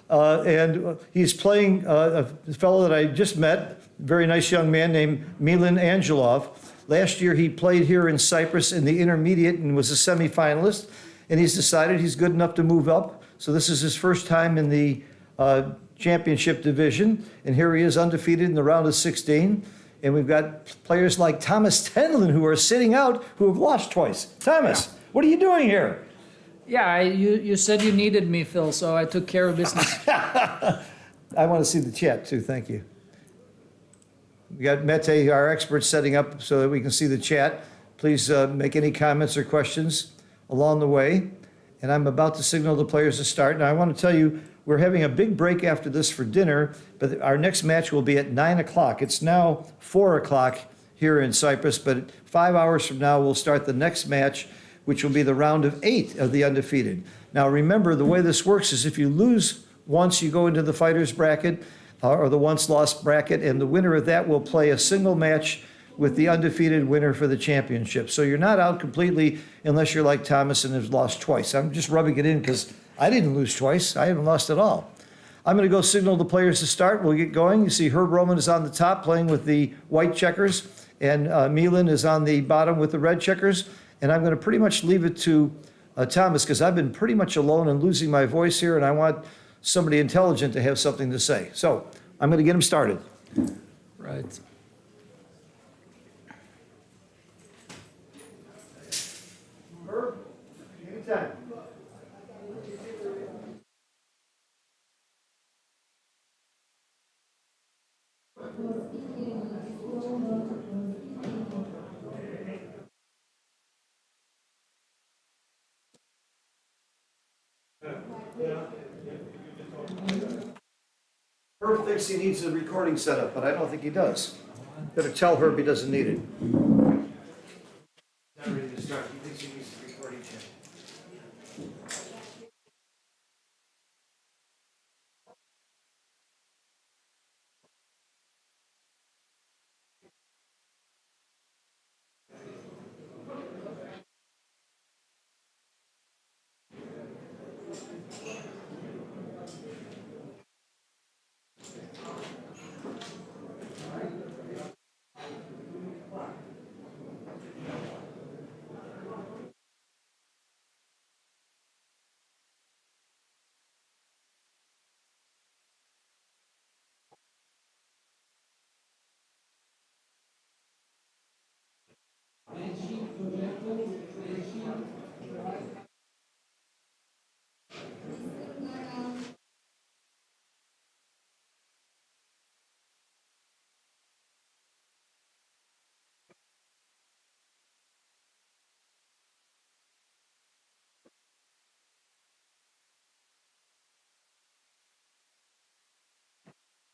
And he's playing a fellow that I just met, a very nice young man named Milan Angelov. Last year he played here in Cyprus in the intermediate and was a semifinalist, and he's decided he's good enough to move up. So this is his first time in the championship division, and here he is undefeated in the round of 16. And we've got players like Thomas Tenlin who are sitting out, who have lost twice. Thomas, what are you doing here? Yeah, you said you needed me, Phil, so I took care of business. I want to see the chat too, thank you. We got Mete, our expert, setting up so that we can see the chat. Please make any comments or questions along the way. And I'm about to signal the players to start. Now I want to tell you, we're having a big break after this for dinner, but our next match will be at 9 o'clock. It's now 4 o'clock here in Cyprus, but 5 hours from now, we'll start the next match, which will be the round of 8 of the undefeated. Now remember, the way this works is if you lose once, you go into the fighters bracket or the once lost bracket, and the winner of that will play a single match with the undefeated winner for the championship. So you're not out completely unless you're like Thomas and have lost twice. I'm just rubbing it in because I didn't lose twice. I haven't lost at all. I'm going to go signal the players to start. We'll get going. You see Herb Roman is on the top playing with the white checkers, and Milan is on the bottom with the red checkers. And I'm going to pretty much leave it to Thomas because I've been pretty much alone and losing my voice here, and I want somebody intelligent to have something to say. So I'm going to get him started. Right. Herb, anytime. Herb thinks he needs a recording setup, but I don't think he does. Better tell Herb he doesn't need it. Not ready to start. He thinks he needs a recording channel.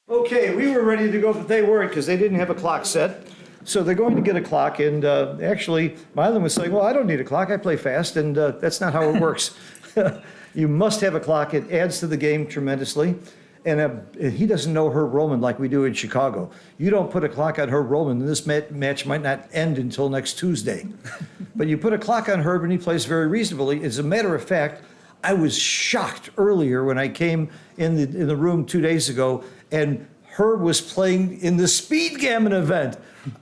Okay, we were ready to go, but they weren't because they didn't have a clock set. So they're going to get a clock, and actually, Milan was saying, well, I don't need a clock, I play fast, and that's not how it works. You must have a clock, it adds to the game tremendously. And he doesn't know Herb Roman like we do in Chicago. You don't put a clock on Herb Roman, and this match might not end until next Tuesday. But you put a clock on Herb, and he plays very reasonably. As a matter of fact, I was shocked earlier when I came in the room 2 days ago, and Herb was playing in the speed gammon event.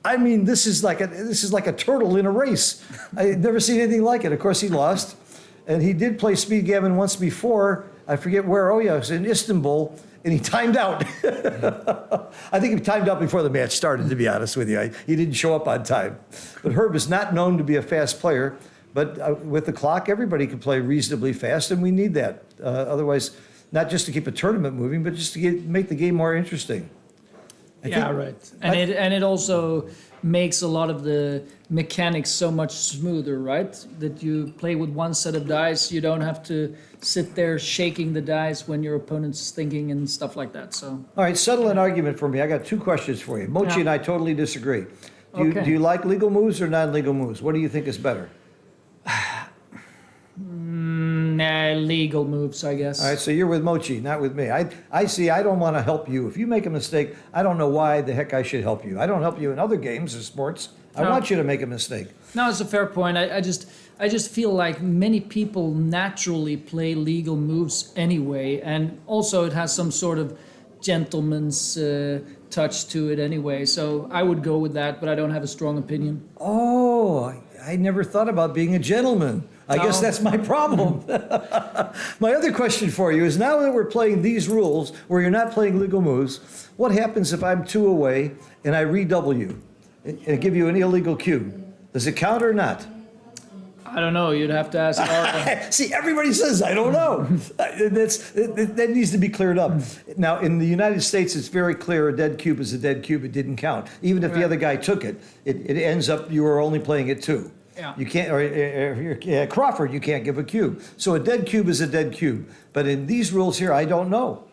I mean, this is like a turtle in a race. I've never seen anything like it. Of course, he lost, and he did play speed gammon once before. I forget where. Oh yeah, it was in Istanbul, and he timed out. I think he timed out before the match started. To be honest with you, he didn't show up on time. But Herb is not known to be a fast player. But with the clock, everybody can play reasonably fast, and we need that. Otherwise, not just to keep a tournament moving, but just to make the game more interesting. Yeah, right. And it also makes a lot of the mechanics so much smoother, right? That you play with one set of dice, you don't have to sit there shaking the dice when your opponent's thinking and stuff like that. So All right, settle an argument for me. I got 2 questions for you. Mochi Yeah. and I totally disagree. Okay. Do you like legal moves or non-legal moves? What do you think is better? nah, legal moves, I guess. All right, so you're with Mochi, not with me. I see. I don't want to help you. If you make a mistake, I don't know why the heck I should help you. I don't help you in other games or sports. I No. want you to make a mistake. No, it's a fair point. I just feel like many people naturally play legal moves anyway, and also it has some sort of gentleman's touch to it anyway. So I would go with that, but I don't have a strong opinion. Oh, I never thought about being a gentleman. I guess No. that's my problem. My other question for you is, now that we're playing these rules where you're not playing legal moves, what happens if I'm 2 away and I redouble you and give you an illegal cube? Does it count or not? I don't know. You'd have to ask Arlen. See, everybody says, I don't know. That needs to be cleared up. Now, in the United States, it's very clear a dead cube is a dead cube. It didn't count. Even if the other guy took it, it ends up you were only playing it 2. Yeah. You can't, or if you're Crawford, you can't give a cube. So a dead cube is a dead cube. But in these rules here, I don't know.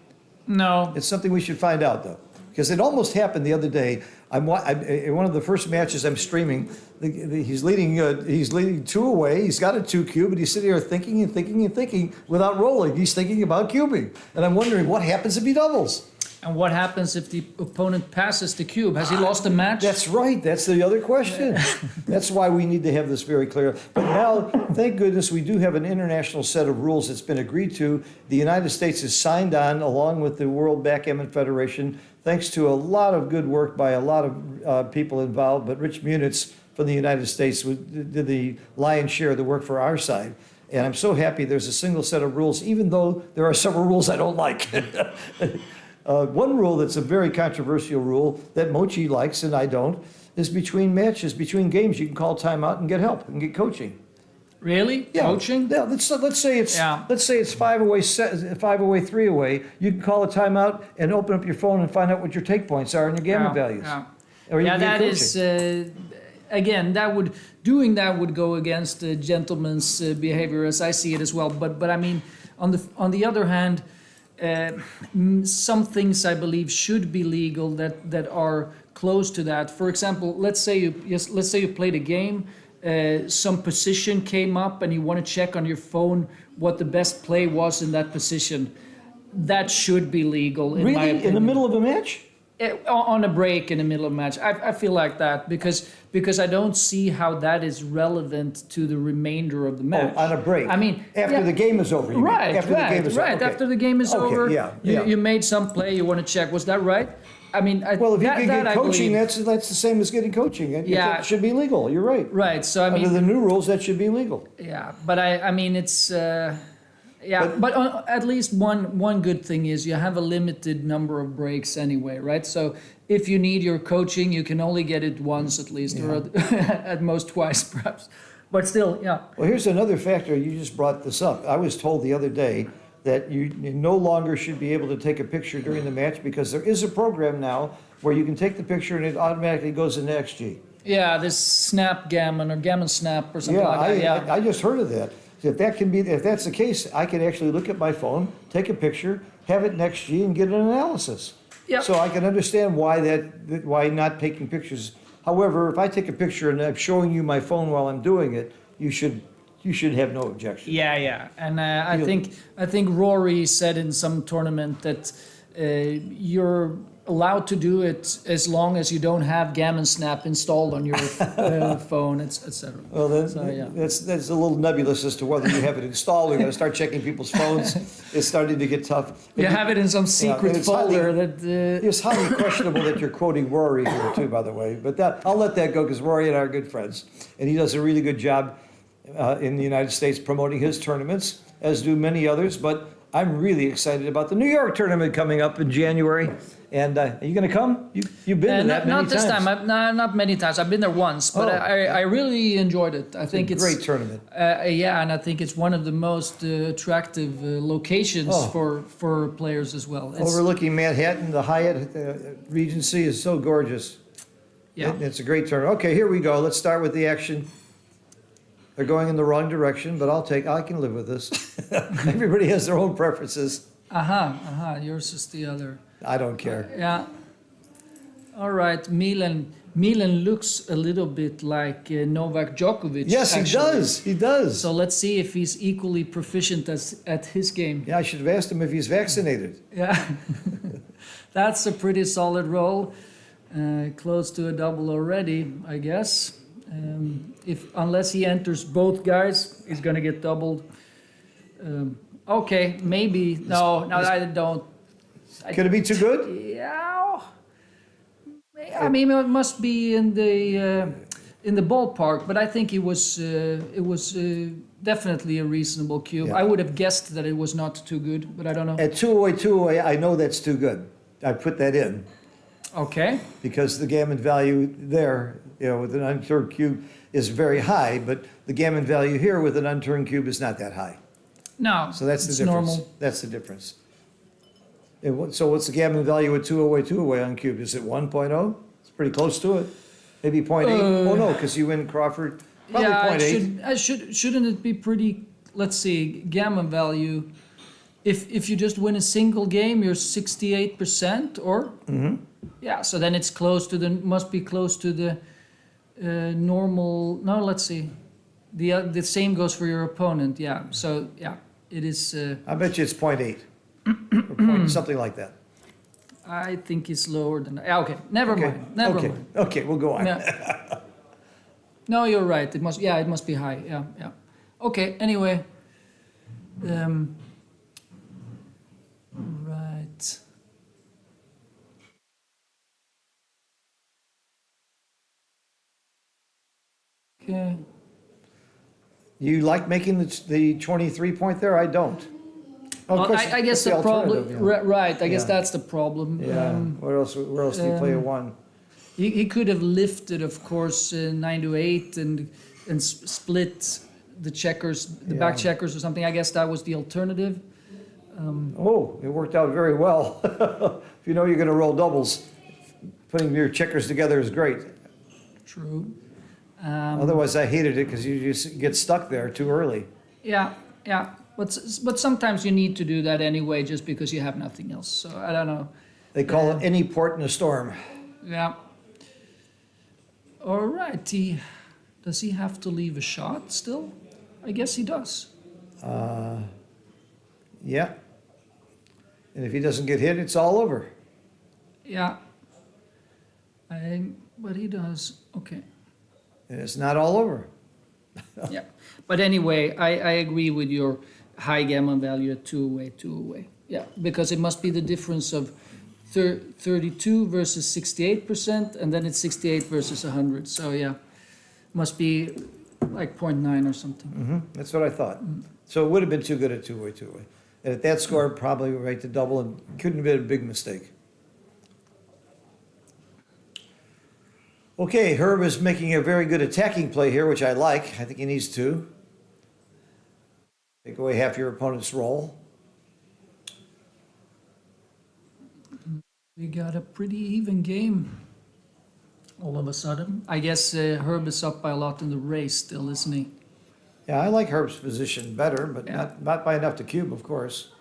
No. It's something we should find out, though. Because it almost happened the other day. In one of the first matches I'm streaming, he's leading 2 away. He's got a 2 cube, and he's sitting there thinking and thinking and thinking without rolling. He's thinking about cubing. And I'm wondering what happens if he doubles. And what happens if the opponent passes the cube? Has he lost a match? That's right. That's the other question. That's why we need to have this very clear. But now, thank goodness, we do have an international set of rules that's been agreed to. The United States has signed on, along with the World Backgammon Federation, thanks to a lot of good work by a lot of people involved. But Rich Munitz from the United States did the lion's share of the work for our side. And I'm so happy there's a single set of rules, even though there are several rules I don't like. One rule that's a very controversial rule that Mochi likes and I don't is between matches, between games, you can call timeout and get help and get coaching. Really? Coaching? Yeah. Let's say it's Yeah. 5 away, 3 away. You can call a timeout and open up your phone and find out what your take points are and your gammon values. Yeah. Or you Yeah, can get that coaching. is again. Doing that would go against the gentleman's behavior, as I see it as well. But I mean, on the other hand, some things I believe should be legal that are close to that. For example, let's say you played a game. Some position came up and you want to check on your phone what the best play was in that position. That should be legal in my Really? opinion. In the middle of a match? On a break in the middle of a match. I feel like that because I don't see how that is relevant to the remainder of the match. On a break? I mean, after yeah. the game is over, you mean? Right, After the game is over. Okay. After the game is Okay, over, yeah. you made some play, you want to check, was that right? I mean, Well, if you that, can that get I coaching, believe- that's the same as getting coaching. Yeah. It should be legal. You're right. right. So I Under mean, the new rules, that should be legal. yeah, but I mean, it's but at least one good thing is you have a limited number of breaks anyway, right? So if you need your coaching, you can only get it once at least, or at most twice, perhaps. But still, yeah. Well, here's another factor. You just brought this up. I was told the other day that you no longer should be able to take a picture during the match because there is a program now where you can take the picture and it automatically goes into XG. Yeah, this Snap Gammon or Gammon Snap or something like that. Yeah. I just heard of that. If that's the case, I could actually look at my phone, take a picture, have it in XG, and get an analysis. Yep. So I can understand why not taking pictures. However, if I take a picture and I'm showing you my phone while I'm doing it, you should have no objection. Yeah, and I think Rory said in some tournament that your allowed to do it as long as you don't have Gammon Snap installed on your phone, etc. Well, then, So, yeah. that's a little nebulous as to whether you have it installed. We're going to start checking people's phones. It's starting to get tough. You have it in some secret it's folder highly- that. It's highly questionable that you're quoting Rory here too, by the way. But I'll let that go because Rory and I are good friends, and he does a really good job in the United States promoting his tournaments, as do many others. But I'm really excited about the New York tournament coming up in January. And are you going to come? You've been to that many not this times. time. Not many times. I've been there once, but Oh. I really enjoyed it. I think it's Great tournament. Yeah, and I think it's one of the most attractive locations Oh. for players as well. It's, Overlooking Manhattan, the Hyatt Regency is so gorgeous. yeah. It's a great tournament. Okay, here we go. Let's start with the action. They're going in the wrong direction, but I can live with this. Everybody has their own preferences. Yours is the other. I don't care. Yeah. All right, Milan. Milan looks a little bit like Novak Djokovic. Yes, he actually. does. He does. So let's see if he's equally proficient at his game. Yeah, I should have asked him if he's vaccinated. Yeah, that's a pretty solid roll. Close to a double already, I guess. Unless he enters both guys, he's gonna get doubled. Okay, maybe. No, I don't. Could it be too good? Yeah. I mean, it must be in the ballpark, but I think it was definitely a reasonable cube. Yeah. I would have guessed that it was not too good, but I don't know. At 208, I know that's too good. I put that in Okay. because the gammon value there, with an unturned cube is very high, but the gammon value here with an unturned cube is not that high. No, So that's the it's difference. normal. That's the difference. So what's the gammon value at 208 on cube? Is it 1.0? It's pretty close to it. Maybe 0.8? Oh, no, because you win Crawford. Probably Yeah, 0.8. shouldn't it be pretty? Let's see, gamma value. If you just win a single game, you're 68%, or yeah. So then it's must be close to the normal. No, let's see. The same goes for your opponent. Yeah. So yeah, it is. I bet you it's 0.8. Or something like that. I think it's lower than. Okay, never Okay. mind. Never Okay. mind. Okay, we'll go on. Yeah. No, you're right. It must. Yeah, it must be high. Yeah, yeah. Okay. Anyway. Right. Okay. You like making the 23 point there? I don't. Oh, of Well, course, I guess that's the problem. alternative, yeah. Right. I guess Yeah. that's the problem. Yeah. Where else do you play a 1? He could have lifted, of course, 9 to 8 and split the checkers, the back Yeah. checkers or something. I guess that was the alternative. Oh, it worked out very well. If you know you're going to roll doubles, putting your checkers together is great. True. Otherwise, I hated it because you just get stuck there too early. Yeah, yeah. But sometimes you need to do that anyway, just because you have nothing else. So I don't know. They call it any port in a storm. Yeah. All right. Does he have to leave a shot still? I guess he does. Yeah. And if he doesn't get hit, it's all over. Yeah. But he does. Okay. And it's not all over. Yeah. But anyway, I agree with your high gamma value at 2 away. Yeah, because it must be the difference of 32 versus 68%, and then it's 68 versus 100. So yeah, must be like 0.9 or something. That's what I thought. So it would have been too good at two-way. And at that score, probably right to double, and couldn't have been a big mistake. Okay, Herb is making a very good attacking play here, which I like. I think he needs to. Take away half your opponent's roll. We got a pretty even game all of a sudden. I guess Herb is up by a lot in the race still, isn't he? Yeah, I like Herb's position better, but Yeah. not by enough to cube, of course.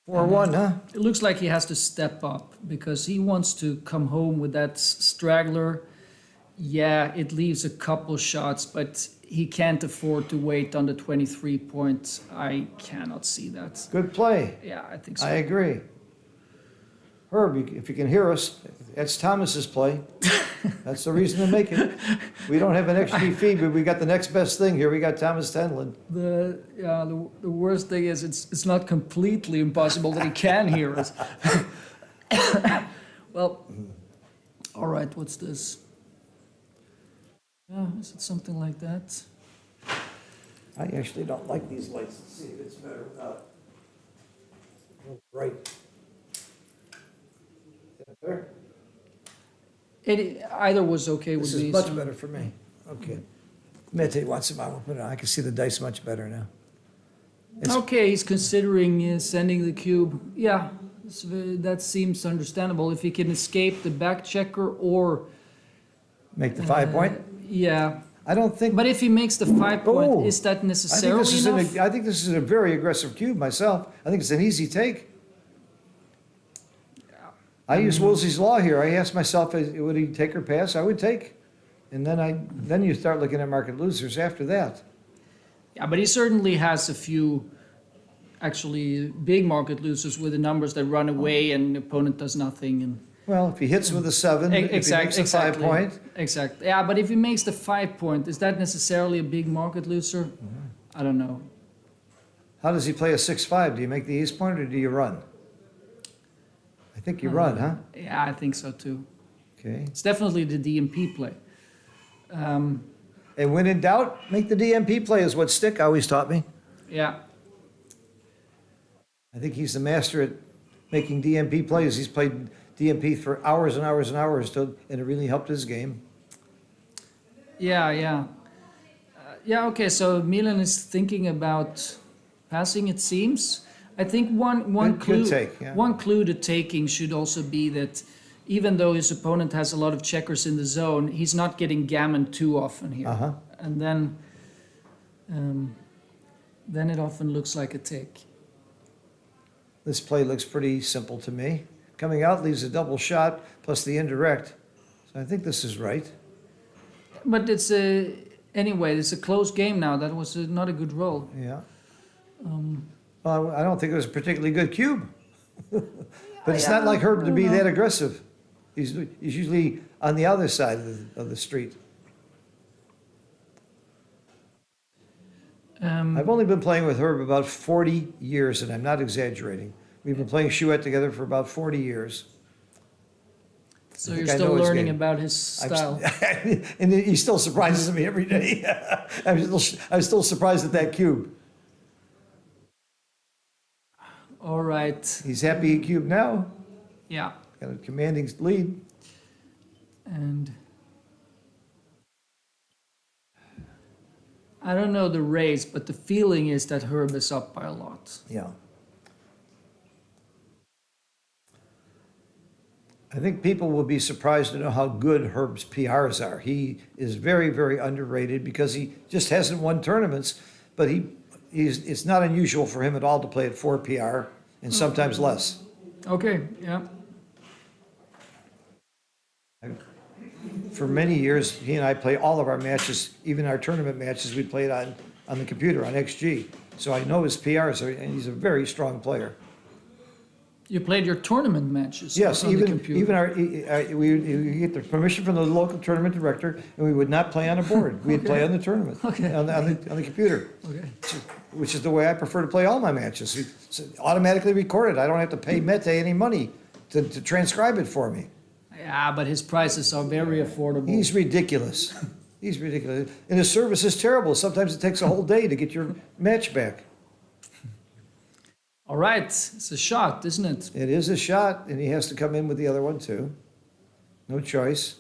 4-1, huh? It looks like he has to step up because he wants to come home with that straggler. Yeah, it leaves a couple shots, but he can't afford to wait on the 23 points. I cannot see that. Good play. Yeah, I think so. I agree. Herb, if you can hear us, that's Thomas's play. That's the reason to make it. We don't have an XG feed, but we got the next best thing here. We got Thomas Tenlin. The worst thing is it's not completely impossible that he can hear us. Well, all right, what's this? Is it something like that? I actually don't like these lights. Let's see if it's better without. Right. Better? Either was okay with This me. is much so- better for me. Okay. Mete wants them, I will put it on. I can see the dice much better now. It's- Okay, he's considering sending the cube. Yeah, that seems understandable. If he can escape the back checker or Make the 5 point? yeah, I don't think. but if he makes the 5 point, Oh, is that I think necessarily this is enough? I think this is a very aggressive cube myself. I think it's an easy take. I use Woolsey's law here. I asked myself, would he take or pass? I would take. And then you start looking at market losers after that. Yeah, but he certainly has a few actually big market losers with the numbers that run away and the opponent does nothing. And Well, if he hits with a 7, if he makes a 5 point, Exactly. Yeah, but if he makes the 5 point, is that necessarily a big market loser? I don't know. how does he play a 6-5? Do you make the ace point or do you run? I think you run, huh? Yeah, I think so too. Okay. It's definitely the DMP play. And when in doubt, make the DMP play is what Stick always taught me. Yeah. I think he's the master at making DMP plays. He's played DMP for hours and hours and hours, and it really helped his game. Yeah. Yeah, okay, so Milan is thinking about passing, it seems. I think one Good clue take, yeah. one clue to taking should also be that even though his opponent has a lot of checkers in the zone, he's not getting gammoned too often here. Uh-huh. And then it often looks like a take. This play looks pretty simple to me. Coming out leaves a double shot plus the indirect. So I think this is right. But anyway, it's a close game now. That was not a good roll. Yeah. Well, I don't think it was a particularly good cube. But it's not like Herb to be that aggressive. He's usually on the other side of the street. I've only been playing with Herb about 40 years, and I'm not exaggerating. We've been playing Chouette together for about 40 years. So I you're think I still know his learning game. about his style. And he still surprises me every day. I'm still surprised at that cube. All right. He's happy he cubed now. Yeah. Got a commanding lead. And I don't know the race, but the feeling is that Herb is up by a lot. Yeah. I think people will be surprised to know how good Herb's PRs are. He is very, very underrated because he just hasn't won tournaments, but it's not unusual for him at all to play at 4 PR and sometimes less. Okay, yeah. For many years, he and I play all of our matches, even our tournament matches, we played on the computer, on XG. So I know his PRs, and he's a very strong player. You played your tournament matches Yes, on the even computer. we get the permission from the local tournament director, and we would not play on a board. We'd play on the tournament, Okay. on the computer, Okay. which is the way I prefer to play all my matches. It's automatically recorded. I don't have to pay Mete any money to transcribe it for me. Yeah, but his prices are very affordable. He's ridiculous. He's ridiculous. And his service is terrible. Sometimes it takes a whole day to get your match back. All right, it's a shot, isn't it? It is a shot, and he has to come in with the other one too. No choice.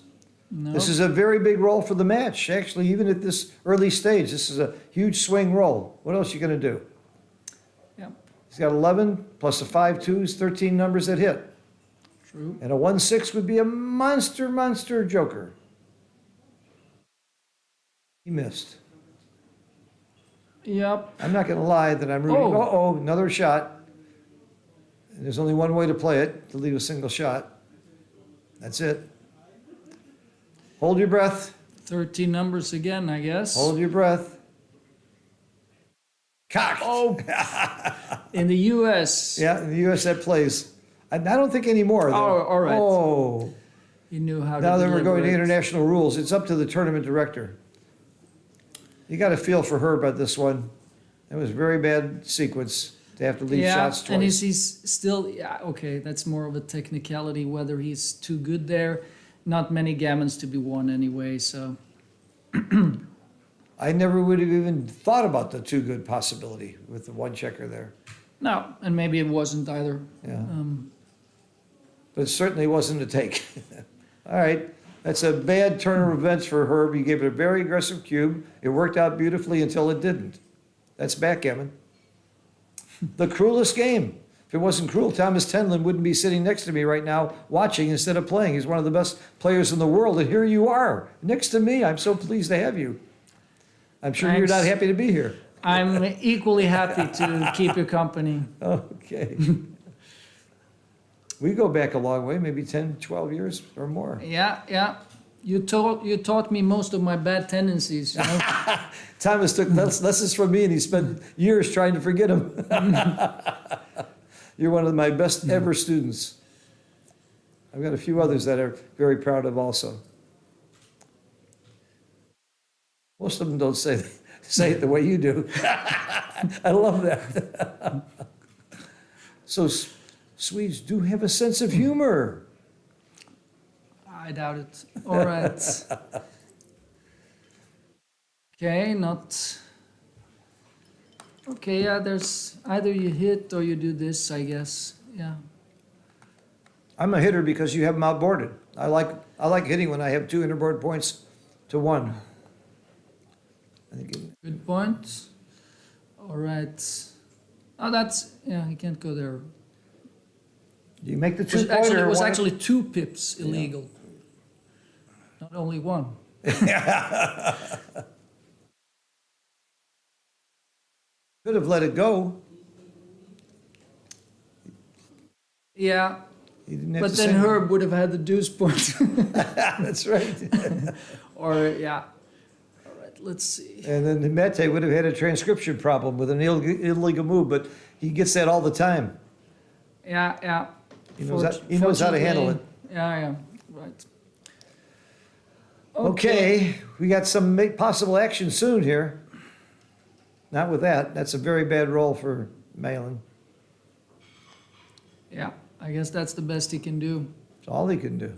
No. This is a very big roll for the match. Actually, even at this early stage, this is a huge swing roll. What else are you going to do? Yeah, He's got 11 plus the 5 twos, 13 numbers that hit. true. And a 1-6 would be a monster joker. He missed. Yep. I'm not going to lie that I'm rooting. Oh. Uh-oh, another shot. And there's only one way to play it, to leave a single shot. That's it. Hold your breath. 13 numbers again, I guess. Hold your breath. Cocked. Oh, in the U.S. Yeah, in the U.S. that plays. I don't think anymore, though. Oh, all right. Oh, He knew how to now that we're going to deliberate. international rules, it's up to the tournament director. You got to feel for Herb at this one. It was a very bad sequence to have to leave shots twice. And he's still, yeah, okay, that's more of a technicality, whether he's too good there. Not many gammons to be won anyway, so. I never would have even thought about the too good possibility with the one checker there. No, and maybe it wasn't either. Yeah. But it certainly wasn't a take. All right, that's a bad turn of events for Herb. He gave it a very aggressive cube. It worked out beautifully until it didn't. That's backgammon. The cruelest game. If it wasn't cruel, Thomas Tenlin wouldn't be sitting next to me right now watching instead of playing. He's one of the best players in the world, and here you are, next to me. I'm so pleased to have you. I'm sure you're not Thanks. happy to be here. I'm equally happy to keep you company. Okay. We go back a long way, maybe 10, 12 years or more. Yeah. You taught me most of my bad tendencies, you know? Thomas took lessons from me, and he spent years trying to forget them. You're one of my best ever students. I've got a few others that I'm very proud of also. Most of them don't say it the way you do. I love that. So Swedes do have a sense of humor. I doubt it. All right. Okay, not. Okay, yeah, there's either you hit or you do this, I guess. Yeah. I'm a hitter because you have them outboarded. I like hitting when I have 2 interboard points to 1. I think Good point. All right. Oh, that's, yeah, he can't go there. you make the It was 2-pointer. actually, it was one- actually 2 pips illegal. Not only 1. Could have let it go. Yeah, He didn't have but to then say- Herb would have had the deuce point. That's right. Or, yeah. All right, let's see. And then Mete would have had a transcription problem with an illegal move, but he gets that all the time. Yeah. He knows how to handle it. Yeah, right. Okay, we got some possible action soon here. Not with that. That's a very bad roll for Malin. Yeah, I guess that's the best he can do. It's all he can do.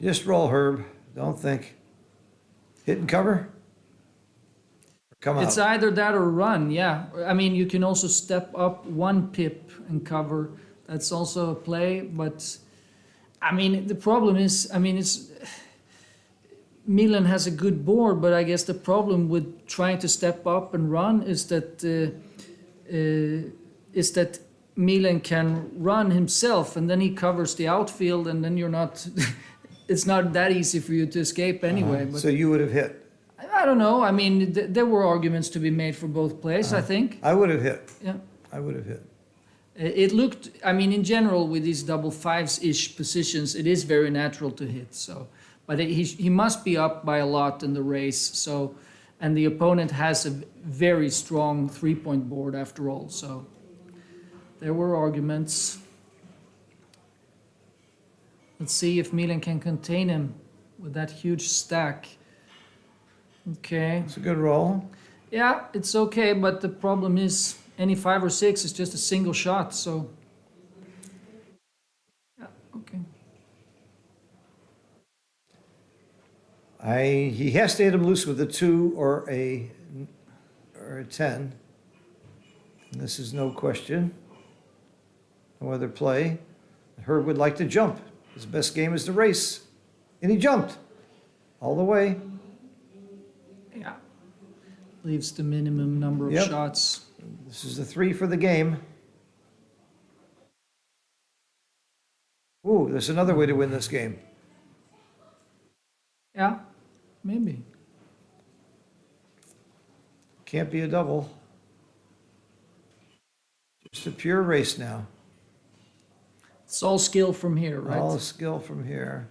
Just roll, Herb. Don't think. Hit and cover? Or come out. It's either that or run, yeah. I mean, you can also step up 1 pip and cover. That's also a play, but I mean, the problem is, I mean, it's Milan has a good board, but I guess the problem with trying to step up and run is that Milan can run himself, and then he covers the outfield, and then you're not. It's not that easy for you to escape anyway. But So you would have hit. I don't know. I mean, there were arguments to be made for both plays. I think. I would have hit. Yeah. I would have hit. It looked. I mean, in general, with these double 5s-ish positions, it is very natural to hit. So, but he must be up by a lot in the race. So, and the opponent has a very strong 3-point board after all. So, there were arguments. Let's see if Milan can contain him with that huge stack. Okay. It's a good roll. Yeah, it's okay, but the problem is any 5 or 6 is just a single shot, so. Yeah, okay. He has to hit him loose with a 2 or a 10. And this is no question. No other play. Herb would like to jump. His best game is the race. And he jumped all the way. Yeah. Leaves the minimum number of Yep. shots. This is the 3 for the game. Ooh, there's another way to win this game. Yeah, maybe. Can't be a double. Just a pure race now. It's all skill from here, right? All skill from here.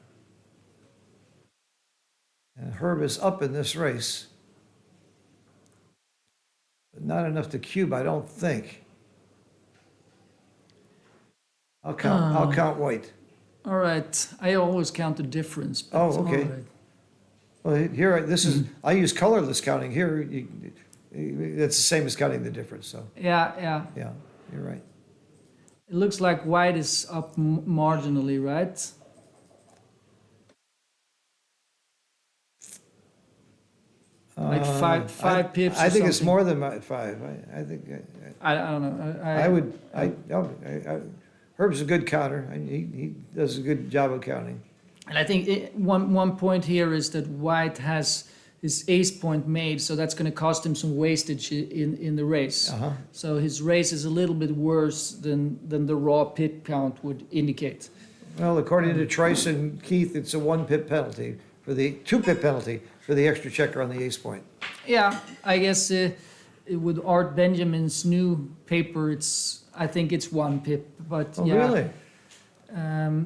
And Herb is up in this race. But not enough to cube, I don't think. I'll count white. All right, I always count the difference. But Oh, okay. all right. Well, here, this is, I use colorless counting. Here, it's the same as counting the difference, so, Yeah. yeah, you're right. It looks like white is up marginally, right? Like five pips. I or think it's something. more than 5. I think, I don't know. I would, Herb's a good counter. He does a good job of counting. And I think one point here is that white has his ace point made, so that's going to cost him some wastage in the race. Uh-huh. So his race is a little bit worse than the raw pip count would indicate. Well, according to Trice and Keith, it's a 1 pip penalty for the 2 pip penalty for the extra checker on the ace point. Yeah, I guess with Art Benjamin's new paper, I think it's 1 pip, but Oh, yeah. really?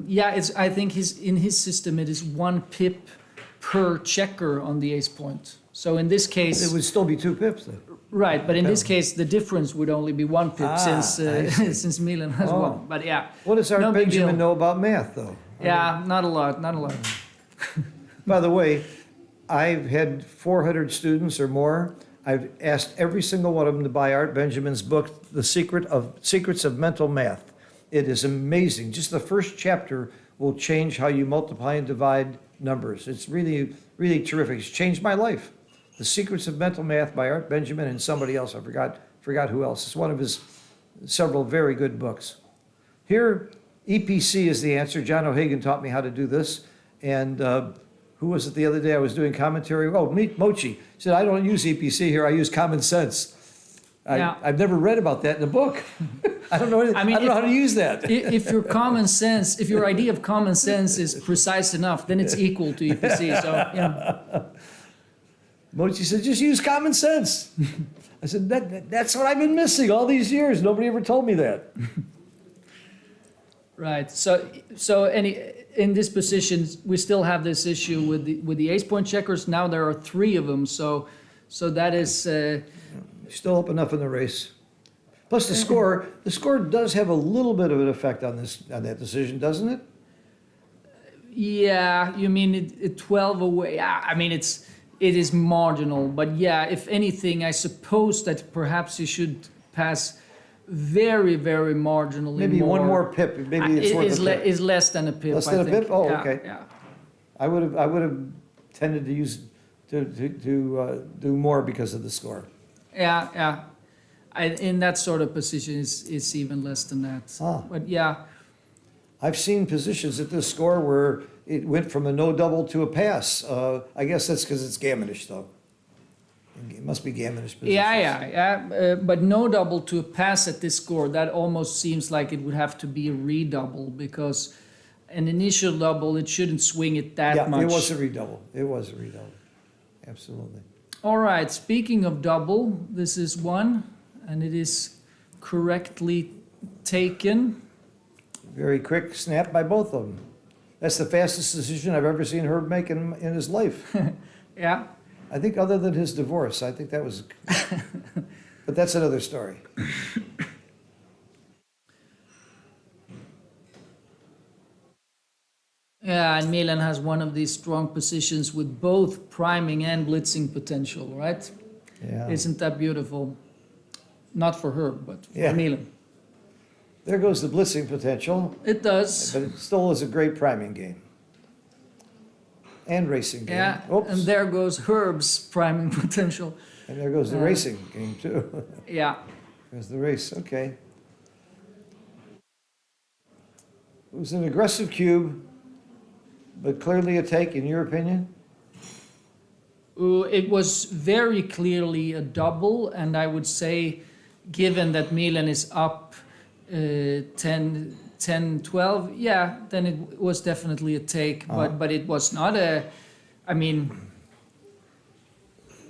Yeah, I think in his system it is 1 pip per checker on the ace point. So in this case, It would still be 2 pips then. right, but in this case the difference would only be 1 pip I since see. since Milan has Oh. won. But yeah, What does Art no big Benjamin deal. know about math, though? Yeah, not a lot. By the way, I've had 400 students or more. I've asked every single one of them to buy Art Benjamin's book, Secrets of Mental Math. It is amazing. Just the first chapter will change how you multiply and divide numbers. It's really, really terrific. It's changed my life. The Secrets of Mental Math by Art Benjamin and somebody else. I forgot who else. It's one of his several very good books. Here, EPC is the answer. John O'Hagan taught me how to do this. And who was it the other day? I was doing commentary. Oh, Mochi. He said, I don't use EPC here. I use common sense. Yeah. I've never read about that in a book. I don't know. I don't know how to use that. If your idea of common sense is precise enough, then it's equal to EPC. So yeah. Mochi said, just use common sense. I said, that's what I've been missing all these years. Nobody ever told me that. Right. So in this position, we still have this issue with the ace point checkers. Now there are 3 of them. So that is Still up enough in the race. Plus the score does have a little bit of an effect on that decision, doesn't it? yeah. You mean it 12 away? Yeah. I mean it is marginal, but yeah. If anything, I suppose that perhaps you should pass very very marginally. Maybe one more pip. Maybe it's worth a pip. Is less than a pip. Less I than a think. pip? Oh, Yeah, okay. Yeah. I would have tended to use to do more because of the score. Yeah. In that sort of position, it's even less than that. Ah. But yeah, I've seen positions at this score where it went from a no double to a pass. I guess that's because it's gammonish, though. It must be gammonish positions. yeah. But no double to a pass at this score, that almost seems like it would have to be a redouble because an initial double, it shouldn't swing it that much. It was a redouble. It was a redouble. Absolutely. All right, speaking of double, this is one, and it is correctly taken. Very quick snap by both of them. That's the fastest decision I've ever seen Herb make in his life. Yeah. I think other than his divorce, I think that was, but that's another story. Yeah, and Milan has one of these strong positions with both priming and blitzing potential, right? Yeah. Isn't that beautiful? Not for her, but for Yeah. Milan. There goes the blitzing potential, It does. but it still is a great priming game. And racing game. Yeah, Oops. and there goes Herb's priming potential. And there goes the racing game too. Yeah. There's the race, okay. It was an aggressive cube, but clearly a take, in your opinion? It was very clearly a double, and I would say, given that Milan is up 10, 12, yeah, then it was definitely a take, but it was not I mean,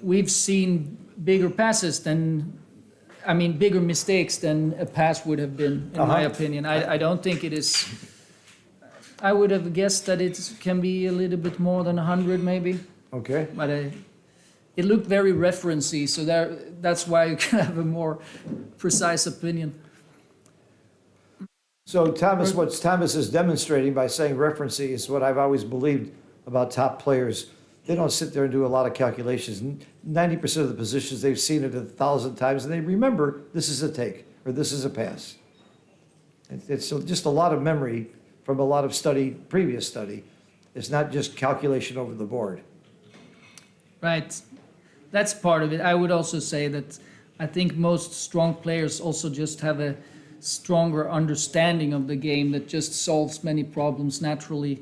we've seen bigger passes bigger mistakes than a pass would have been, in my opinion. I don't think it is, I would have guessed that it can be a little bit more than 100 maybe. Okay. But it looked very referencey, so that's why you can have a more precise opinion. So Thomas, what Thomas is demonstrating by saying referencing is what I've always believed about top players. They don't sit there and do a lot of calculations. 90% of the positions, they've seen it 1,000 times, and they remember this is a take, or this is a pass. It's just a lot of memory from a lot of study, previous study. It's not just calculation over the board. Right. That's part of it. I would also say that I think most strong players also just have a stronger understanding of the game that just solves many problems naturally.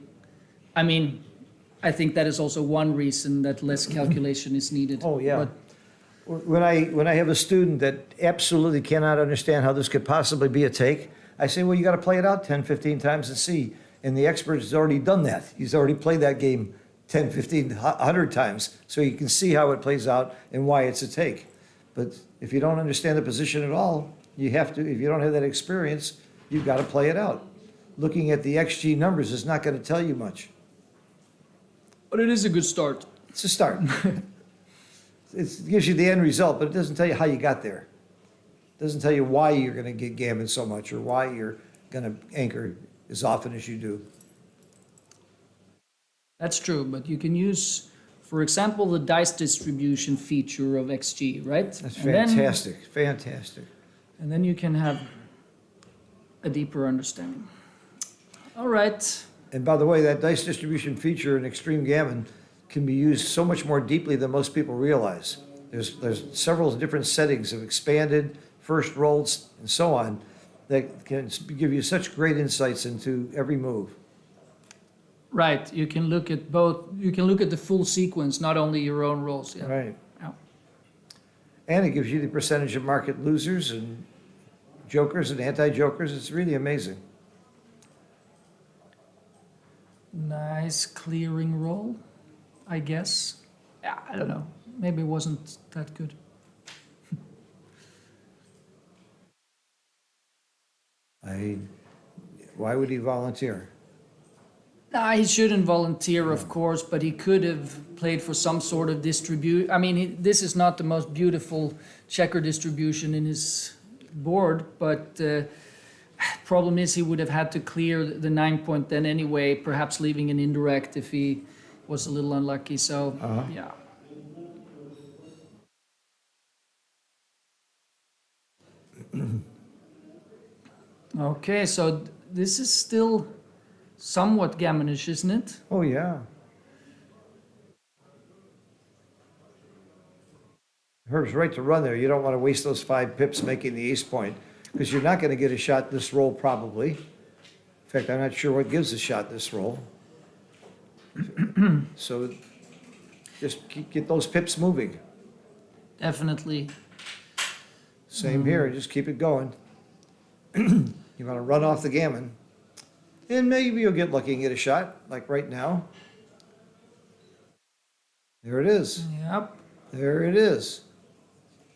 I mean, I think that is also one reason that less calculation is needed. Oh, yeah. But When I have a student that absolutely cannot understand how this could possibly be a take, I say, well, you got to play it out 10, 15 times and see. And the expert has already done that. He's already played that game 10, 15, 100 times. So you can see how it plays out and why it's a take. But if you don't understand the position at all, you have to, if you don't have that experience, you've got to play it out. Looking at the XG numbers is not going to tell you much. But it is a good start. It's a start. It gives you the end result, but it doesn't tell you how you got there. It doesn't tell you why you're going to get gammon so much or why you're going to anchor as often as you do. That's true, but you can use, for example, the dice distribution feature of XG, right? That's And then- fantastic, fantastic. And then you can have a deeper understanding. All right. And by the way, that dice distribution feature in Extreme Gammon can be used so much more deeply than most people realize. There's several different settings of expanded, first rolls, and so on that can give you such great insights into every move. Right. You can look at both. You can look at the full sequence, not only your own rolls. Yeah. Right. Yeah. And it gives you the percentage of market losers and jokers and anti-jokers. It's really amazing. Nice clearing roll, I guess. Yeah, I don't know. Maybe it wasn't that good. Why would he volunteer? Nah, he shouldn't volunteer, of course, but he could have played for some sort of distribute. I mean, this is not the most beautiful checker distribution in his board, but problem is he would have had to clear the 9 point then anyway, perhaps leaving an indirect if he was a little unlucky. So, yeah. Okay, so this is still somewhat gammonish, isn't it? Oh, yeah. Herb's right to run there. You don't want to waste those 5 pips making the ace point because you're not going to get a shot this roll probably. In fact, I'm not sure what gives a shot this roll. So just get those pips moving. Definitely. Same here, just keep it going. You want to run off the gammon. And maybe you'll get lucky and get a shot, like right now. There it is. Yep. There it is.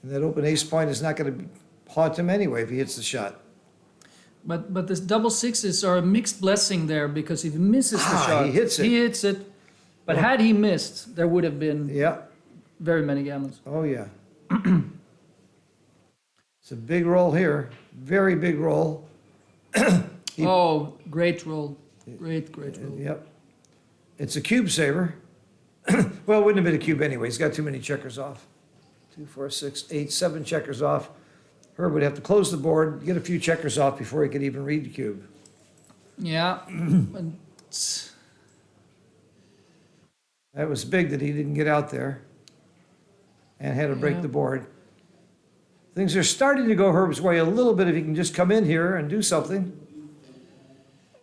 And that open ace point is not going to haunt him anyway if he hits the shot. But the double sixes are a mixed blessing there because if he misses the shot, he hits it. He hits it. But had he missed, there would have been Yeah. very many gammons. Oh, yeah. It's a big roll here. Very big roll. Oh, great roll. Great roll. Yep. It's a cube saver. Well, it wouldn't have been a cube anyway. He's got too many checkers off. 2, 4, 6, 8, 7 checkers off. Herb would have to close the board, get a few checkers off before he could even read the cube. Yeah. But That was big that he didn't get out there and had to break Yeah. the board. Things are starting to go Herb's way a little bit if he can just come in here and do something.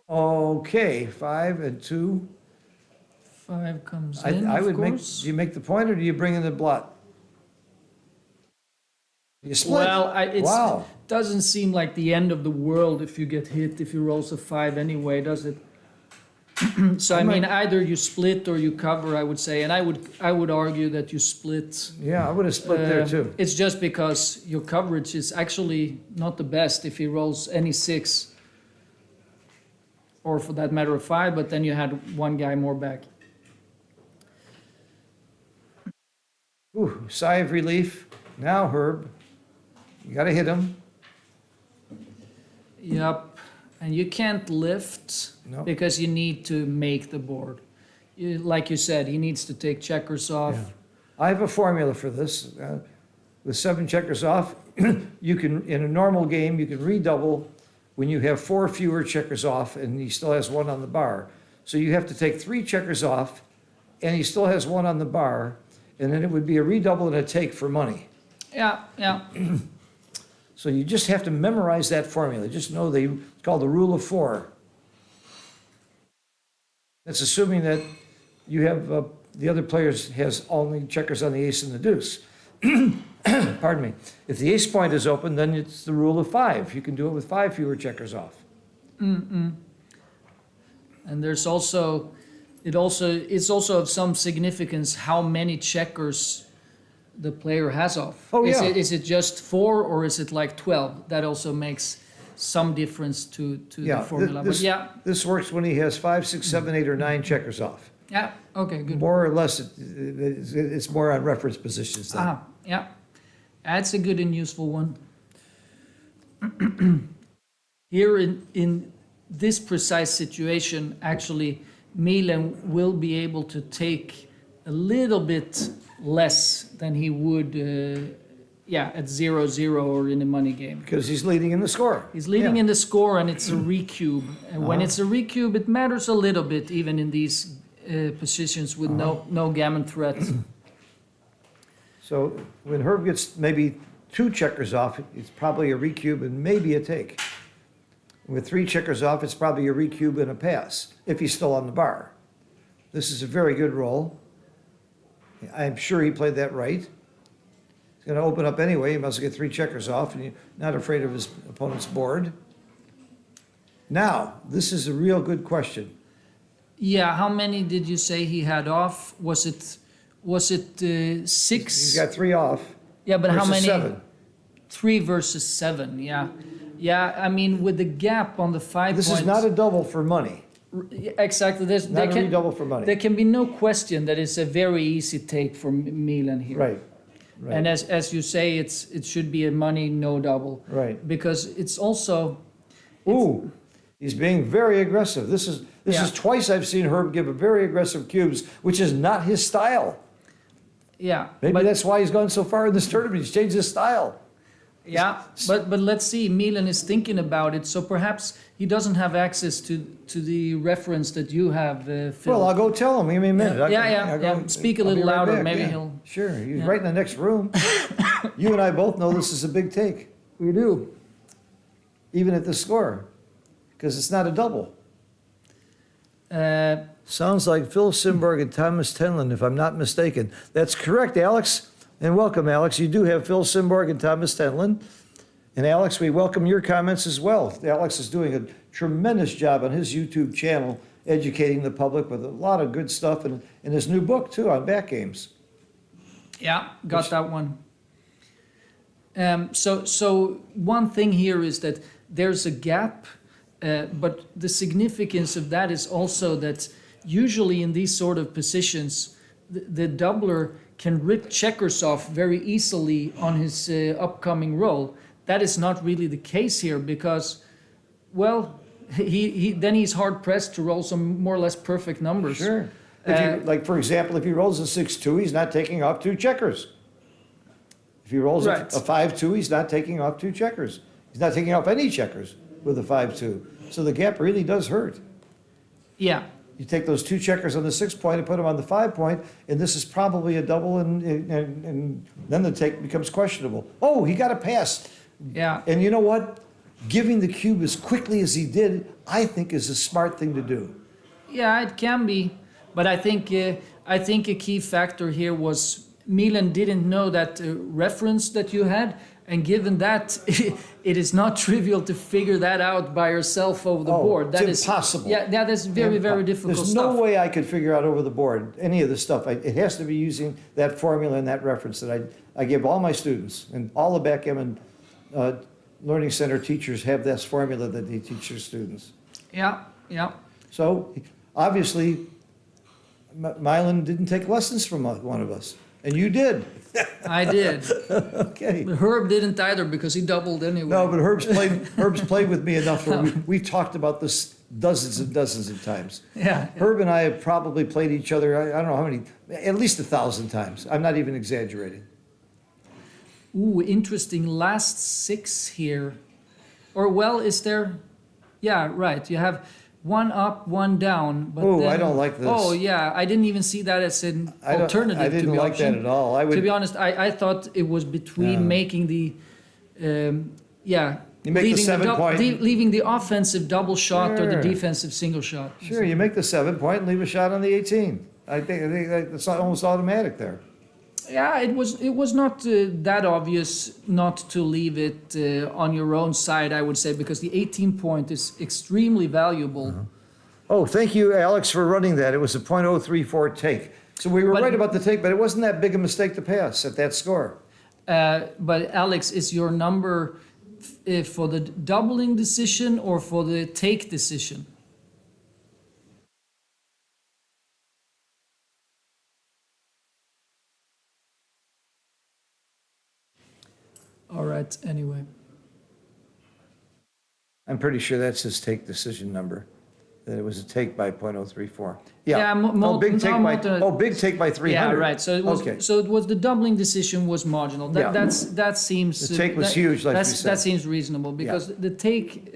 Okay, 5 and 2. 5 comes I in, I of would make, course. do you make the point or do you bring in the blot? You split. Well, it Wow. doesn't seem like the end of the world if you get hit, if he rolls a 5 anyway, does it? So, I mean, either you split or you cover, I would say. And I would argue that you split. Yeah, I would have split there too. It's just because your coverage is actually not the best if he rolls any 6. Or for that matter, a 5, but then you had one guy more back. Ooh, sigh of relief. Now, Herb, you got to hit him. Yep. And you can't lift No. because you need to make the board. Like you said, he needs to take checkers off. I have a formula for this. With 7 checkers off, you can, in a normal game, you can redouble when you have 4 fewer checkers off and he still has 1 on the bar. So you have to take 3 checkers off and he still has 1 on the bar, and then it would be a redouble and a take for money. Yeah, yeah. So you just have to memorize that formula. Just know it's called the rule of 4. That's assuming that you have, the other player has only checkers on the ace and the deuce. Pardon me. If the ace point is open, then it's the rule of 5. You can do it with 5 fewer checkers off. And there's also, it's also of some significance how many checkers the player has off. Oh, yeah. Is it just 4 or is it like 12? That also makes some difference to the formula. But yeah, This works when he has 5, 6, 7, 8, or 9 checkers off. yeah, okay, good. More or less, it's more on reference positions then. Yeah, that's a good and useful one. Here in this precise situation, actually, Milan will be able to take a little bit less than he would, at 0-0 or in a money game. Because he's leading in the score. He's leading Yeah. in the score, and it's a recube. And when it's a recube, it matters a little bit, even in these positions with no gammon threat. So when Herb gets maybe 2 checkers off, it's probably a recube and maybe a take. With 3 checkers off, it's probably a recube and a pass, if he's still on the bar. This is a very good roll. I'm sure he played that right. He's gonna open up anyway, he must get 3 checkers off, and you're not afraid of his opponent's board. Now, this is a real good question. Yeah, how many did you say he had off? Was it 6? He's got 3 off. Yeah, but how versus many? 7. 3 versus 7. Yeah, yeah. I mean, with the gap on the 5 This points. is not a double for money, exactly. not a redouble for money. There can be no question that it's a very easy take for Milan here. Right, And right, as you say, it should be a money no double. right. Because it's also Ooh, he's being very aggressive. This is Yeah. twice I've seen Herb give a very aggressive cubes, which is not his style. yeah. Maybe but, that's why he's gone so far in this tournament. He's changed his style. Yeah, but let's see. Milan is thinking about it, so perhaps he doesn't have access to the reference that you have, Phil. Well, I'll go tell him. Give me a minute. Yeah. Speak a I'll be little right louder, back, maybe yeah. he'll. Sure, he's right in the next room. You and I both know this is a big take, We do. even at the score, because it's not a double. Uh, Sounds like Phil Simberg and Thomas Tenlin, if I'm not mistaken. That's correct, Alex. And welcome, Alex. You do have Phil Simberg and Thomas Tenlin. And Alex, we welcome your comments as well. Alex is doing a tremendous job on his YouTube channel, educating the public with a lot of good stuff, and his new book, too, on back games. Yeah, got that one. So one thing here is that there's a gap, but the significance of that is also that usually in these sort of positions, the doubler can rip checkers off very easily on his upcoming roll. That is not really the case here because, well, then he's hard pressed to roll some more or less perfect numbers. Sure. Like, for example, if he rolls a 6-2, he's not taking off 2 checkers. If he rolls a Right. 5-2, he's not taking off 2 checkers. He's not taking off any checkers with a 5-2. So the gap really does hurt. Yeah. You take those 2 checkers on the 6 point and put them on the 5 point, and this is probably a double, and then the take becomes questionable. Oh, he got a pass. Yeah. And you know what? Giving the cube as quickly as he did, I think, is a smart thing to do. Yeah, it can be, but I think a key factor here was Milan didn't know that reference that you had, and given that, it is not trivial to figure that out by yourself over the board. That it's is impossible. Yeah, that is very difficult There's stuff. no way I could figure out over the board any of this stuff. It has to be using that formula and that reference that I give all my students, and all the backgammon Learning Center teachers have this formula that they teach their students. Yeah. So obviously, Milan didn't take lessons from one of us. And you did. I did. Okay. Herb didn't either because he doubled anyway. No, but Herb's played with me enough where we've talked about this dozens and dozens of times. Yeah. Herb and I have probably played each other, I don't know how many, at least 1,000 times. I'm not even exaggerating. Ooh, interesting. Last 6 here. Or well, is there? Yeah, right. You have 1 up, 1 down. But Ooh, then, I don't like this. Oh, yeah. I didn't even see that as an alternative. I didn't to the like option. that at all. I would. To be honest, I thought it was between making the, You make the 7-point. leaving the offensive double shot or the Sure. defensive single shot. Sure, you make the 7-point and leave a shot on the 18. I think that's almost automatic there. Yeah, it was not that obvious not to leave it on your own side, I would say, because the 18-point is extremely valuable. Oh, thank you, Alex, for running that. It was a .034 take. So we were But- right about the take, but it wasn't that big a mistake to pass at that score. But Alex, is your number for the doubling decision or for the take decision? All right, anyway. I'm pretty sure that's his take decision number. That it was a take by .034. Yeah, big take no, by more big take by 300. Yeah, right. So it was. Okay. So it was the doubling decision was marginal. Yeah. That seems. The take was huge, like we said. That seems reasonable because the take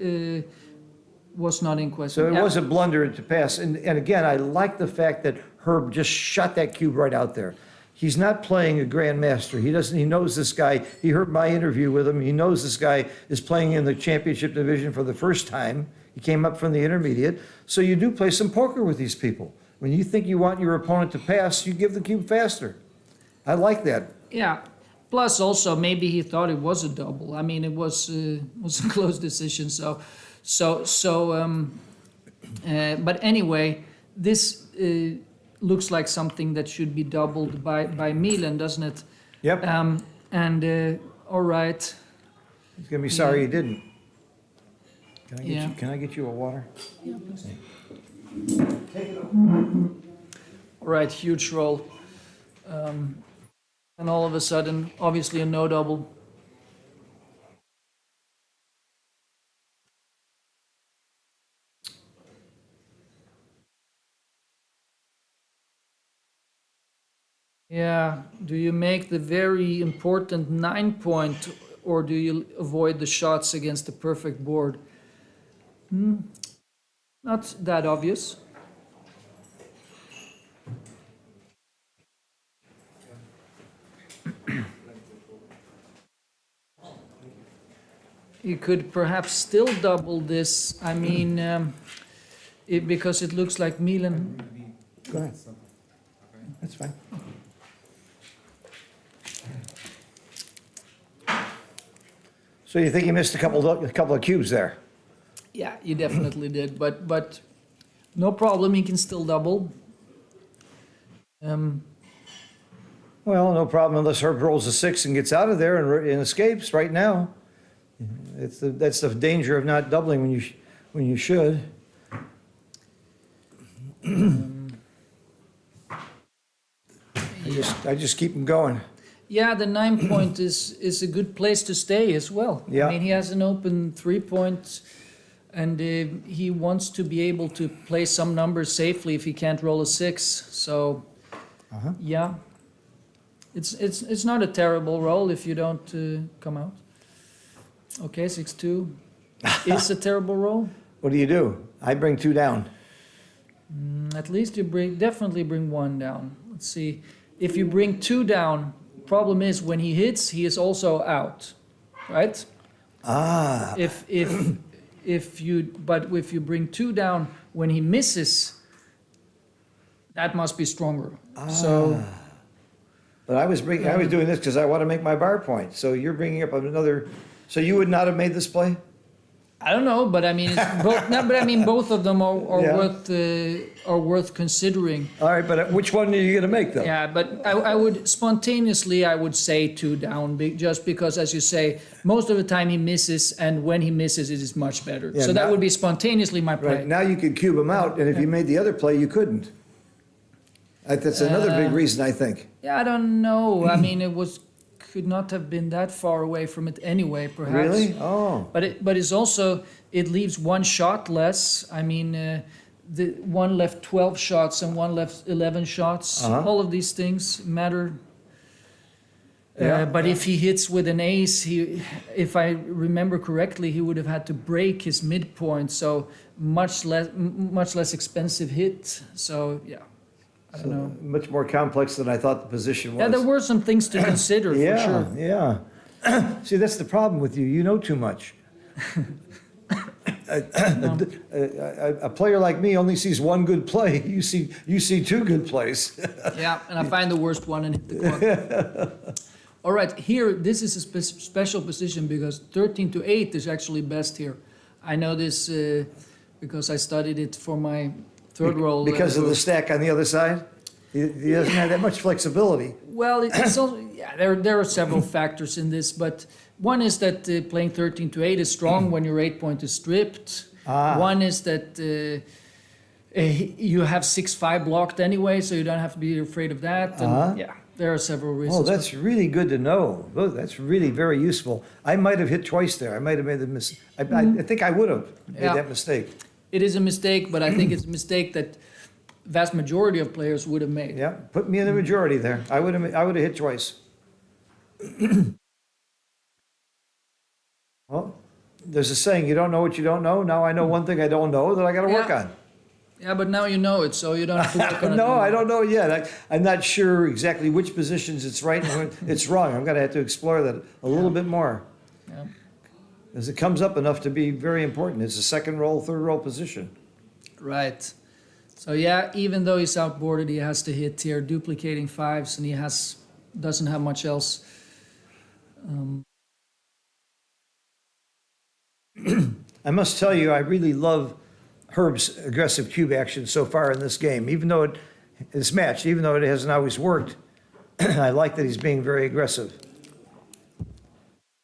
was not in question. So it was a blunder to pass. And again, I like the fact that Herb just shot that cube right out there. He's not playing a grandmaster. He knows this guy. He heard my interview with him. He knows this guy is playing in the championship division for the first time. He came up from the intermediate. So you do play some poker with these people. When you think you want your opponent to pass, you give the cube faster. I like that. Yeah. Plus, also maybe he thought it was a double. I mean, it was a close decision. But anyway, this looks like something that should be doubled by Milan, doesn't it? Yep. All right. He's gonna be sorry he didn't. Yeah. Can I get you a water? All right, huge roll. And all of a sudden, obviously a no double. Yeah, do you make the very important 9-point or do you avoid the shots against the perfect board? Not that obvious. You could perhaps still double this. I mean, because it looks like Milan. Go ahead. That's fine. So you think you missed a couple of cubes there? Yeah, you definitely did, but no problem. He can still double. Well, no problem unless Herb rolls a 6 and gets out of there and escapes right now. That's the danger of not doubling when you should. I just keep him going. Yeah, the 9-point is a good place to stay as well. Yeah. I mean, he has an open 3-point, and he wants to be able to play some numbers safely if he can't roll a 6. So, yeah, it's not a terrible roll if you don't come out. Okay, 6-2 is a terrible roll. What do? I bring 2 down. At least you definitely bring 1 down. Let's see. If you bring 2 down, problem is when he hits, he is also out, right? Ah. If you bring 2 down when he misses, that must be stronger. So But I was doing this because I want to make my bar point. So you're bringing up another. So you would not have made this play? I don't know, but I mean, both of them are Yeah. worth considering. All right, but which one are you going to make though? Yeah, but I would spontaneously, I would say 2 down, just because, as you say, most of the time he misses, and when he misses, it is much better. Yeah, So that now- would be spontaneously my play. Right now you could cube him out, and if you made the other play, you couldn't. That's another big reason, I think. Yeah, I don't know. I mean, could not have been that far away from it anyway, perhaps. Really? Oh. But it's also, it leaves one shot less. I mean, the one left 12 shots and one left 11 shots. Uh-huh. All of these things matter. Yeah, But if he hits with an ace, if I remember correctly, he would have had to break his midpoint. So much less expensive hit. So yeah, I don't know. Much more complex than I thought the position was. Yeah, there were some things to consider for sure. Yeah. See, that's the problem with you. You know too much. A player like me only sees one good play. You see two good plays. Yeah, and I find the worst one and hit the corner. All right, here, this is a special position because 13 to 8 is actually best here. I know this because I studied it for my third roll. Because of the stack on the other side? He doesn't have that much flexibility. Well, it's also, yeah, there are several factors in this, but one is that playing 13 to 8 is strong when your 8 point is stripped. One is that you have 6-5 blocked anyway, so you don't have to be afraid of that. And yeah, there are several reasons. Oh, that's really good to know. Oh, that's really very useful. I might have hit twice there. I might have made the mistake. I think I would have made Yeah. that mistake. It is a mistake, but I think it's a mistake that vast majority of players would have made. Yeah, put me in the majority there. I would have hit twice. Well, there's a saying, you don't know what you don't know. Now I know one thing I don't know that I got to work Yeah. on. Yeah, but now you know it, so you don't have to work on it. No, anymore. I don't know yet. I'm not sure exactly which positions it's right and when it's wrong. I'm going to have to explore that a little bit more. Yeah. As it comes up enough to be very important. It's a second roll, third roll position. Right. So yeah, even though he's outboarded, he has to hit here, duplicating fives, and he doesn't have much else. I must tell you, I really love Herb's aggressive cube action so far in this game. Even though this match, even though it hasn't always worked, I like that he's being very aggressive.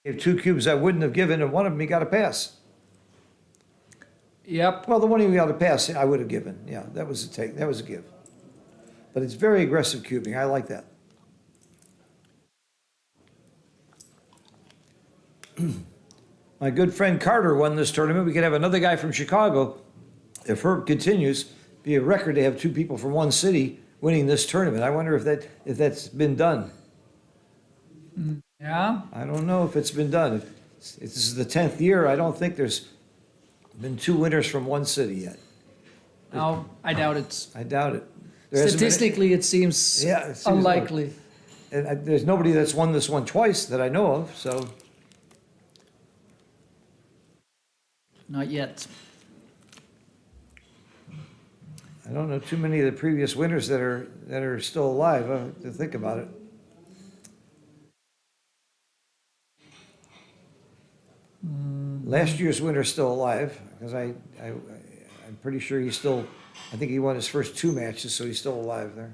He had two cubes I wouldn't have given, and one of them he got a pass. Yep. Well, the one he got a pass, I would have given. Yeah, that was a take. That was a give. But it's very aggressive cubing. I like that. My good friend Carter won this tournament. We could have another guy from Chicago. If Herb continues, be a record to have two people from one city winning this tournament. I wonder if that's been done. Yeah. I don't know if it's been done. If this is the 10th year, I don't think there's been two winners from one city yet. No, I doubt it. I doubt it. There hasn't been- Statistically, it seems Yeah, it seems unlikely. And there's nobody that's won this one twice that I know of, so Not yet. I don't know too many of the previous winners that are still alive to think about it. Last year's winner's still alive because I'm pretty sure he's still. I think he won his first two matches, so he's still alive there.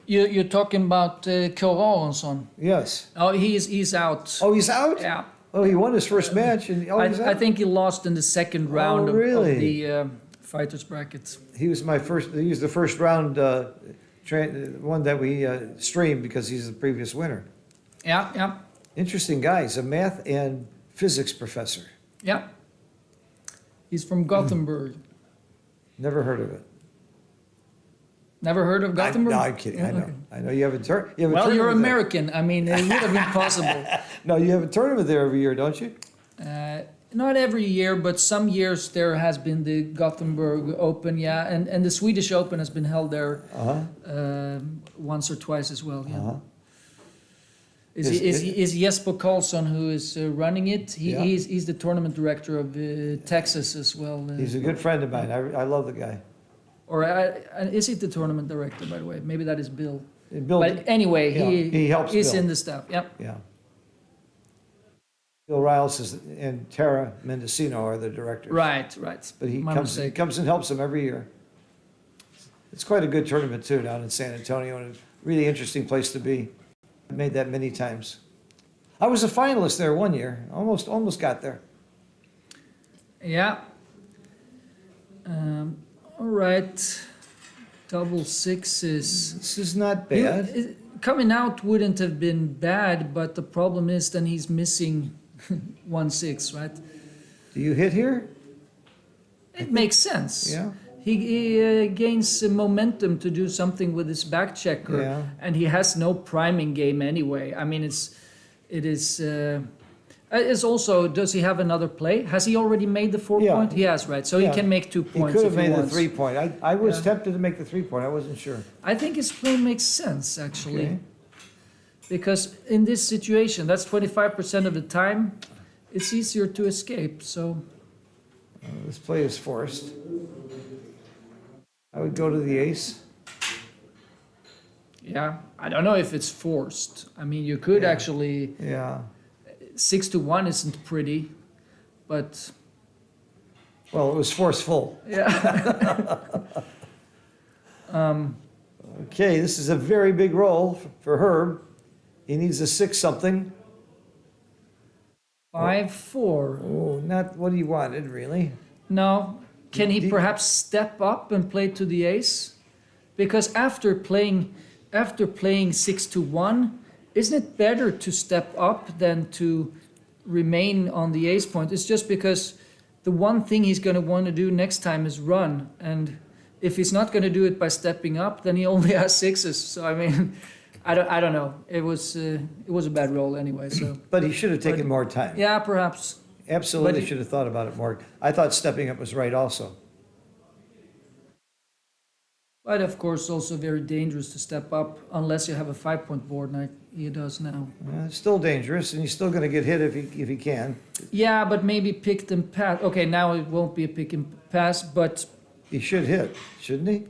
You're talking about Kjell Yes. Oh, he's out. Oh, he's out. Yeah. Oh, he won his first match, and he's I out? think he lost in the second round really? of the fighters bracket. He was the first round one that we streamed because he's the previous winner. Yeah, yeah, Interesting guy. He's a math and physics professor. yeah. He's from Gothenburg. Never heard of it. Never heard of Gothenburg? No, I'm kidding. I know. Okay. I know you have a tournament. Well, you're American. I mean, it would have been possible. No, you have a tournament there every year, don't you? Not every year, but some years there has been the Gothenburg Open, yeah, and the Swedish Open has been held there once or twice as well. Yeah. Is Jesper Karlsson who is running it? Yeah. He's the tournament director of Texas as well. He's a good friend of mine. I love the guy. Or is he the tournament director, by the way? Maybe that is Bill. Bill, But anyway, yeah, he helps he's Bill. in the staff. Yep. yeah. Bill Riles and Tara Mendocino are the directors. Right. But he My comes mistake. and helps them every year. It's quite a good tournament too down in San Antonio, and a really interesting place to be. I've made that many times. I was a finalist there one year. Almost got there. Yeah. All right. double sixes. This is not You- bad. Coming out wouldn't have been bad, but the problem is then he's missing 1-6, right? Do you hit here? It makes sense. Yeah. He gains momentum to do something with his back checker, Yeah. and he has no priming game anyway. I mean, it's also, does he have another play? Has he already made the 4 Yeah. point? He has, right? So Yeah. he can make 2 He points could if have he made the wants. 3 point. I was Yeah. tempted to make the 3 point. I wasn't sure. I think his play makes sense, actually. Okay. Because in this situation, that's 25% of the time, it's easier to escape, so... This play is forced. I would go to the ace. Yeah, I don't know if it's forced. I mean, you could Yeah. actually... Yeah. 6-1 isn't pretty, but Well, it was forceful. yeah. Okay, this is a very big roll for Herb. He needs a 6 something. 5-4. Oh, not what he wanted, really. No, can he Did- perhaps step up and play to the ace? Because after playing 6-1, isn't it better to step up than to remain on the ace point? It's just because the one thing he's going to want to do next time is run, and if he's not going to do it by stepping up, then he only has sixes. So I mean, I don't know. It was a bad roll anyway. So But he should have taken more time. yeah, perhaps. Absolutely but- should have thought about it more. I thought stepping up was right also. But of course, also very dangerous to step up unless you have a 5-point board, like he does now. It's still dangerous, and he's still going to get hit if he can. Yeah, but maybe pick and pass. Okay, now it won't be a pick and pass, but He should hit, shouldn't he?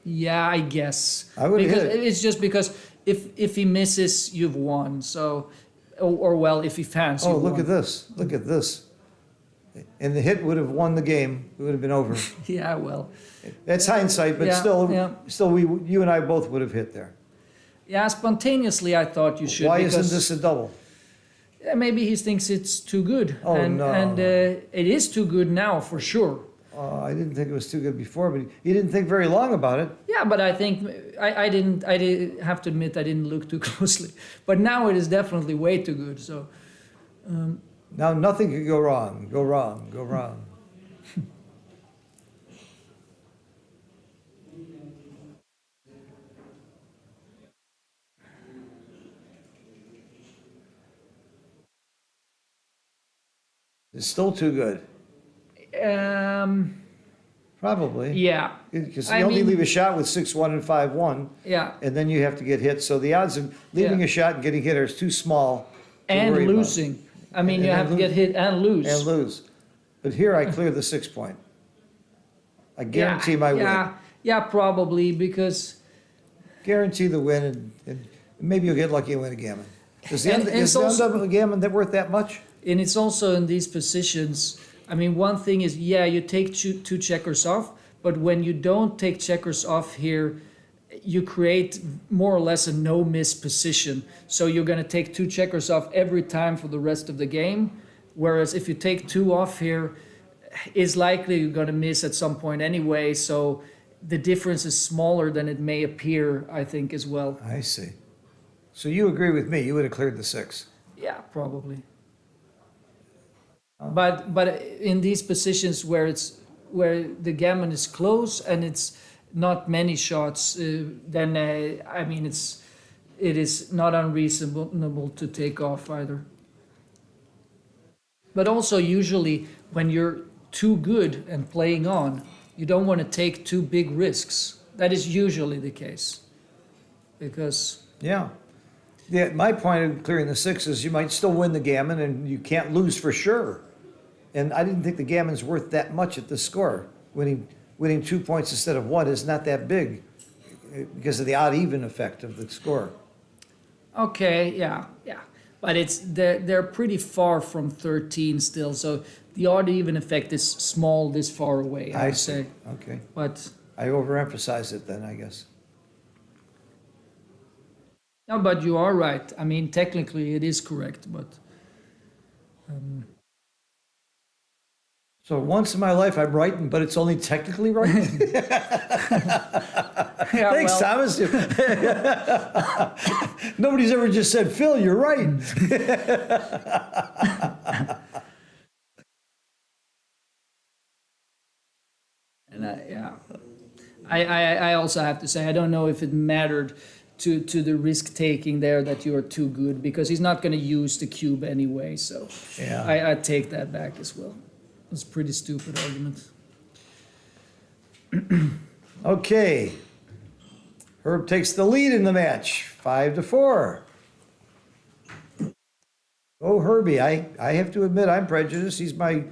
yeah, I guess. I would've Because hit it. it's just because if he misses, you've won. So, or well, if he fans, Oh, you've look won. at this. Look at this. And the hit would have won the game. It would have been over. Yeah, well, That's hindsight, but Yeah, still, yeah. you and I both would have hit there. yeah. Spontaneously, I thought you should. Why because isn't this a double? yeah, maybe he thinks it's too good, Oh, and no. it is too good now for sure. I didn't think it was too good before, but he didn't think very long about it. Yeah, but I think I didn't have to admit I didn't look too closely. But now it is definitely way too good. So Now nothing could go wrong. Go wrong. Go wrong. It's still too good. Probably. yeah, Because I you only mean- leave a shot with 6-1 and 5-1, yeah, and then you have to get hit. So the odds of leaving Yeah. a shot and getting hit are too small to and worry about. losing. I mean, And you then have to get hit and lose. And lose. But here I clear the 6 point. I guarantee my win. Yeah, probably because Guarantee the win, and maybe you'll get lucky and win a gammon. Is And is it's the also- undouble gammon that worth that much? and it's also in these positions. I mean, one thing is, yeah, you take two checkers off, but when you don't take checkers off here, you create more or less a no-miss position. So you're going to take two checkers off every time for the rest of the game. Whereas if you take two off here, it's likely you're going to miss at some point anyway. So the difference is smaller than it may appear, I think, as well. I see. So you agree with me, you would have cleared the 6. Yeah, probably. But in these positions where the gammon is close and it's not many shots, then I mean it is not unreasonable to take off either. But also usually when you're too good and playing on, you don't want to take too big risks. That is usually the case, because Yeah. Yeah, my point of clearing the 6 is you might still win the gammon and you can't lose for sure. And I didn't think the gammon's worth that much at the score. Winning 2 points instead of 1 is not that big because of the odd even effect of the score. okay, yeah. But they're pretty far from 13 still, so the odd even effect is small this far away, I would see. say. Okay. But I overemphasize it then, I guess. no, but you are right. I mean, technically it is correct, but So once in my life I'm writing, but it's only technically right? Yeah, Thanks, well, Thomas. Nobody's ever just said, Phil, you're right. And I also have to say I don't know if it mattered to the risk taking there that you are too good because he's not going to use the cube anyway. So Yeah. I take that back as well. It's a pretty stupid argument. Okay. Herb takes the lead in the match, 5-4. Oh, Herbie, I have to admit I'm prejudiced. He's my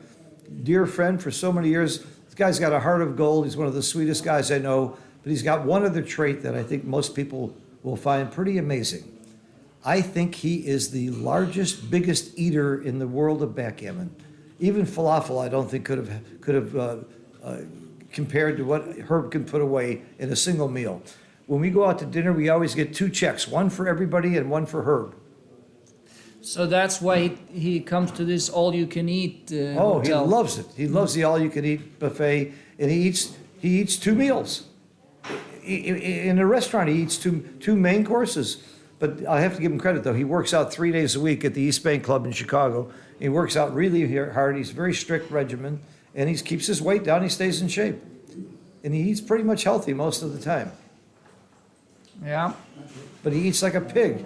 dear friend for so many years. This guy's got a heart of gold. He's one of the sweetest guys I know, but he's got one other trait that I think most people will find pretty amazing. I think he is the largest, biggest eater in the world of backgammon. Even falafel, I don't think could have compared to what Herb can put away in a single meal. When we go out to dinner, we always get 2 checks, one for everybody and one for Herb. So that's why he comes to this all-you-can-eat Oh, he hotel. loves it. He loves the all-you-can-eat buffet, and he eats 2 meals. In a restaurant, he eats two main courses. But I have to give him credit, though. He works out 3 days a week at the East Bank Club in Chicago. He works out really hard. He's a very strict regimen, and he keeps his weight down. He stays in shape. And he eats pretty much healthy most of the time. Yeah. But he eats like a pig.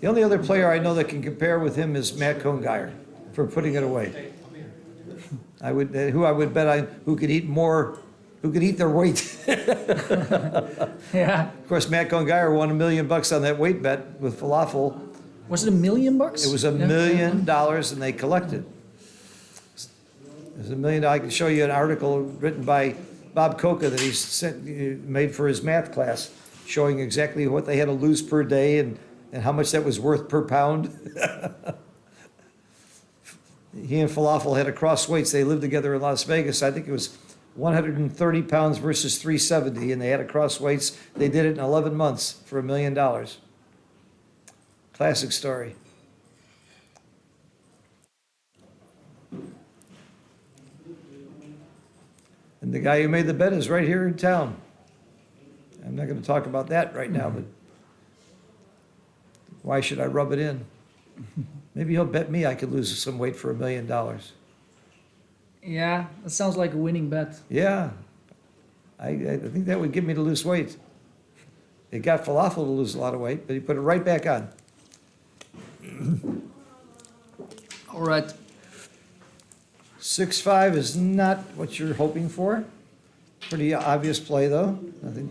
The only other player I know that can compare with him is Matt Cohn-Geyer for putting it away. Who could eat more, who could eat their weight. Yeah. Of course, Matt Cohn-Geyer won $1 million on that weight bet with falafel. Was it $1 million? It was $1 million, and they collected. It was $1 million. I can show you an article written by Bob Coca that made for his math class, showing exactly what they had to lose per day and how much that was worth per pound. He and falafel had to cross weights. They lived together in Las Vegas. I think it was 130 pounds versus 370, and they had to cross weights. They did it in 11 months for $1 million. Classic story. And the guy who made the bet is right here in town. I'm not going to talk about that right now, but why should I rub it in? Maybe he'll bet me I could lose some weight for $1 million. Yeah, that sounds like a winning bet. Yeah, I think that would get me to lose weight. It got falafel to lose a lot of weight, but he put it right back on. All right. 6-5 is not what you're hoping for. Pretty obvious play, though. I think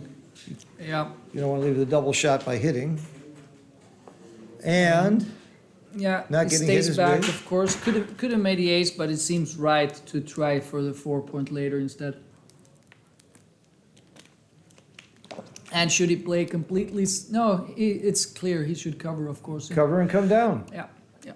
Yeah. you don't want to leave the double shot by hitting. And Yeah, Not he getting hit stays is back, big. of course. Could have made the ace, but it seems right to try for the 4-point later instead. And should he play completely? No, it's clear he should cover, of course. cover and come down. Yeah, yeah.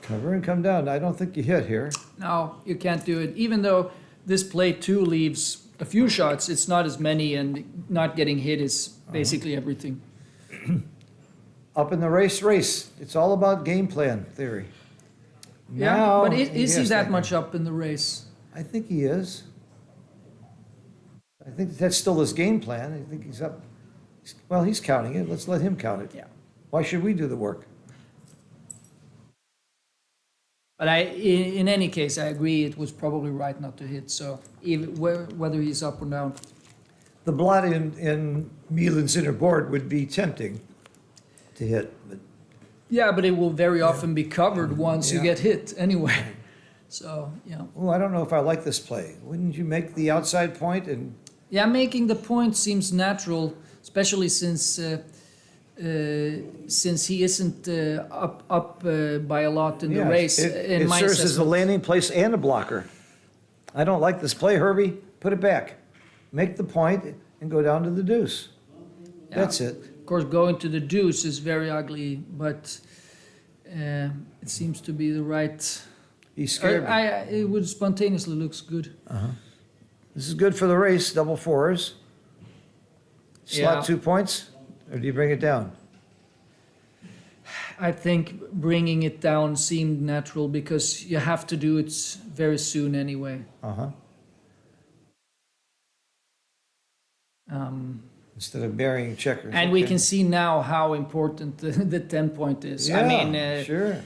Cover and come down. I don't think you hit here. No, you can't do it. Even though this play too leaves a few shots, it's not as many, and not getting hit is basically everything. Up in the race. It's all about game plan theory. Yeah, Now, but is he yes, that much up in the race? I think he is. I think that's still his game plan. I think he's up. Well, he's counting it. Let's let him count it. Yeah. Why should we do the work? But in any case, I agree it was probably right not to hit. So even whether he's up or down. The blot in Milan's inner board would be tempting to hit, but Yeah, but it will very often be covered once you Yeah. get hit anyway. So, yeah. oh, I don't know if I like this play. Wouldn't you make the outside point and Yeah, making the point seems natural, especially since he isn't up by a lot in the Yeah, race. It in my serves as a assessment. landing place and a blocker. I don't like this play, Herbie. Put it back. Make the point and go down to the deuce. Yeah. That's it. Of course, going to the deuce is very ugly, but it seems to be the right. He scared me. It would spontaneously looks good. This is good for the race, double fours. Slot Yeah. 2 points, or do you bring it down? I think bringing it down seemed natural because you have to do it very soon anyway. Uh-huh. Um, Instead of burying checkers. and we Okay. can see now how important the 10 point is. Yeah, I mean, sure.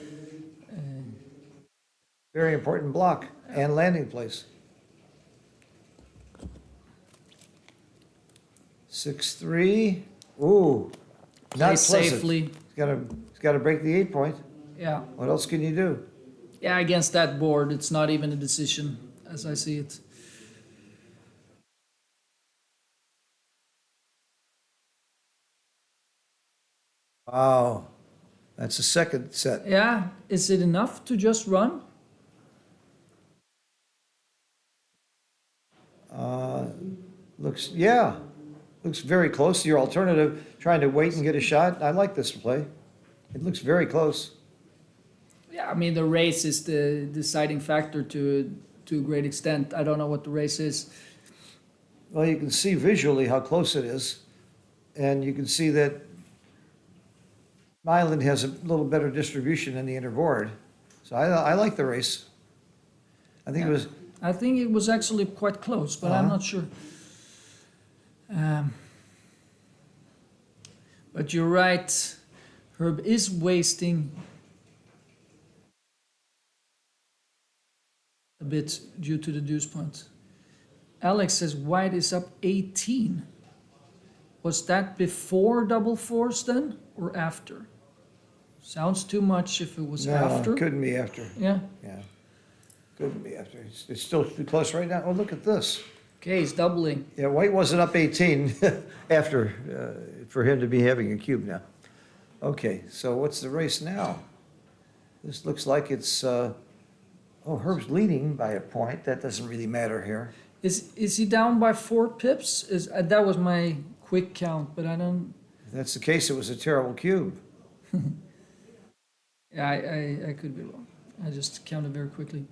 Very important block and landing place. 6-3. Ooh, play not pleasant. safely. He's gotta break the 8 point. Yeah. What else can you do? Yeah, against that board, it's not even a decision as I see it. Wow, that's the second set. Yeah, is it enough to just run? Looks very close to your alternative, trying to wait and get a shot. I like this play. It looks very close. Yeah, I mean the race is the deciding factor to a great extent. I don't know what the race is. Well, you can see visually how close it is, and you can see that Nyland has a little better distribution in the inner board. So I like the race. I think it was, I think it was actually quite close, but I'm Uh-huh. not sure. But you're right. Herb is wasting a bit due to the deuce point. Alex says white is up 18. Was that before double fours then or after? Sounds too much if it was no, after. couldn't be after. Yeah. Yeah, couldn't be after. It's still too close right now. Oh, look at this. Okay, he's doubling. Yeah, white wasn't up 18 after, for him to be having a cube now. Okay, so what's the race now? This looks like it's, oh, Herb's leading by a point. That doesn't really matter here. Is he down by 4 pips? That was my quick count, but I don't. If that's the case, it was a terrible cube. Yeah, I could be wrong. I just counted very quickly.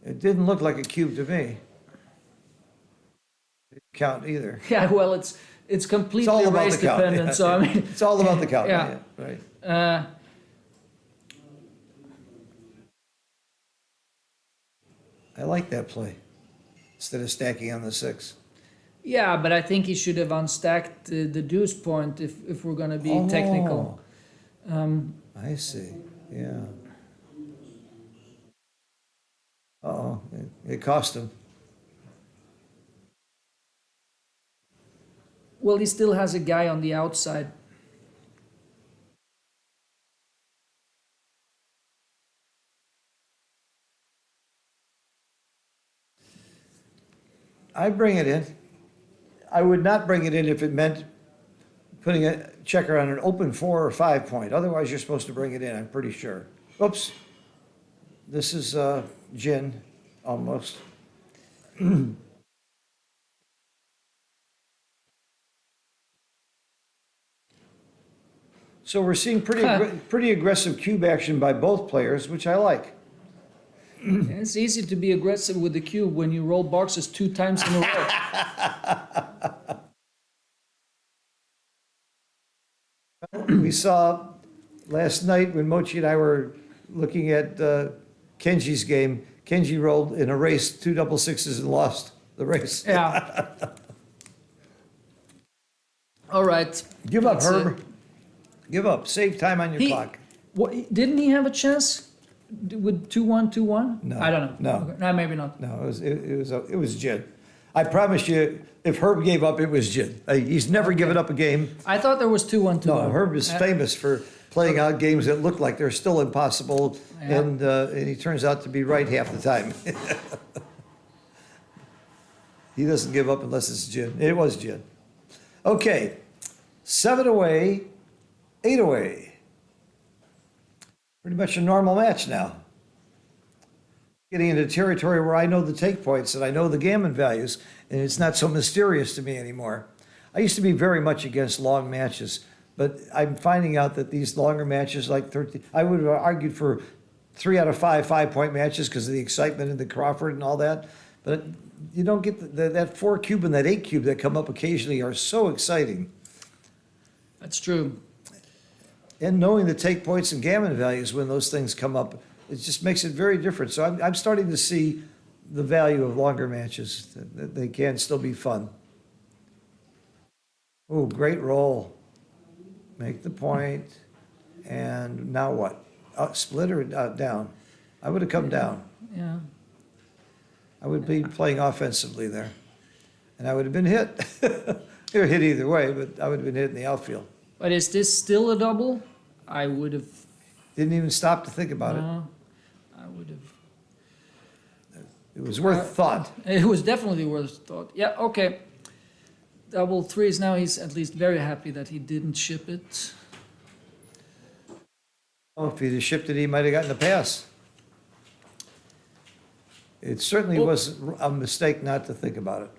It didn't look like a cube to me. Didn't count either. Yeah, well, it's It's completely all about race the count. dependent. Yeah. So I mean, It's all about the count. Yeah. Right. I like that play. Instead of stacking on the 6. yeah, but I think he should have unstacked the deuce point if we're going to be technical. I see, yeah. Uh-oh, it cost him. Well, he still has a guy on the outside. I bring it in. I would not bring it in if it meant putting a checker on an open 4 or 5 point. Otherwise, you're supposed to bring it in, I'm pretty sure. Oops. This is gin, almost. So we're seeing pretty aggressive cube action by both players, which I like. Yeah, it's easy to be aggressive with the cube when you roll boxes 2 times in a row. We saw last night when Mochi and I were looking at Kenji's game, Kenji rolled in a race 2 double sixes and lost the race. Yeah. All right. Give up, That's Herb. it. Give up. Save time on your He, clock. what, didn't he have a chance with 2-1, 2-1? No, I don't know. no. Okay. No, maybe not. No, it was Jid. I promise you, if Herb gave up, it was Jid. He's never given up a game. I thought there was 2-1, 2-1. No, Herb is famous for playing out games that look like they're still impossible, Yeah. and he turns out to be right half the time. He doesn't give up unless it's Jid. It was Jid. Okay, 7 away, 8 away. Pretty much a normal match now. Getting into territory where I know the take points and I know the gammon values, and it's not so mysterious to me anymore. I used to be very much against long matches, but I'm finding out that these longer matches, like 13, I would have argued for 3 out of 5 5-point matches because of the excitement in the Crawford and all that. But you don't get that 4 cube and that 8 cube that come up occasionally are so exciting. That's true. And knowing the take points and gammon values when those things come up, it just makes it very different. So I'm starting to see the value of longer matches, that they can still be fun. Oh, great roll. Make the point, and now what? Split or down? I would have come down. Yeah. I would be playing offensively there. And I would have been hit. Or hit either way, but I would have been hit in the outfield. But is this still a double? I would have. Didn't even stop to think about it. No, I would have. It was worth thought. It was definitely worth thought. Yeah, okay. Double threes. Now he's at least very happy that he didn't ship it. Oh, if he'd have shipped it, he might have gotten a pass. It certainly was a mistake not to think about it.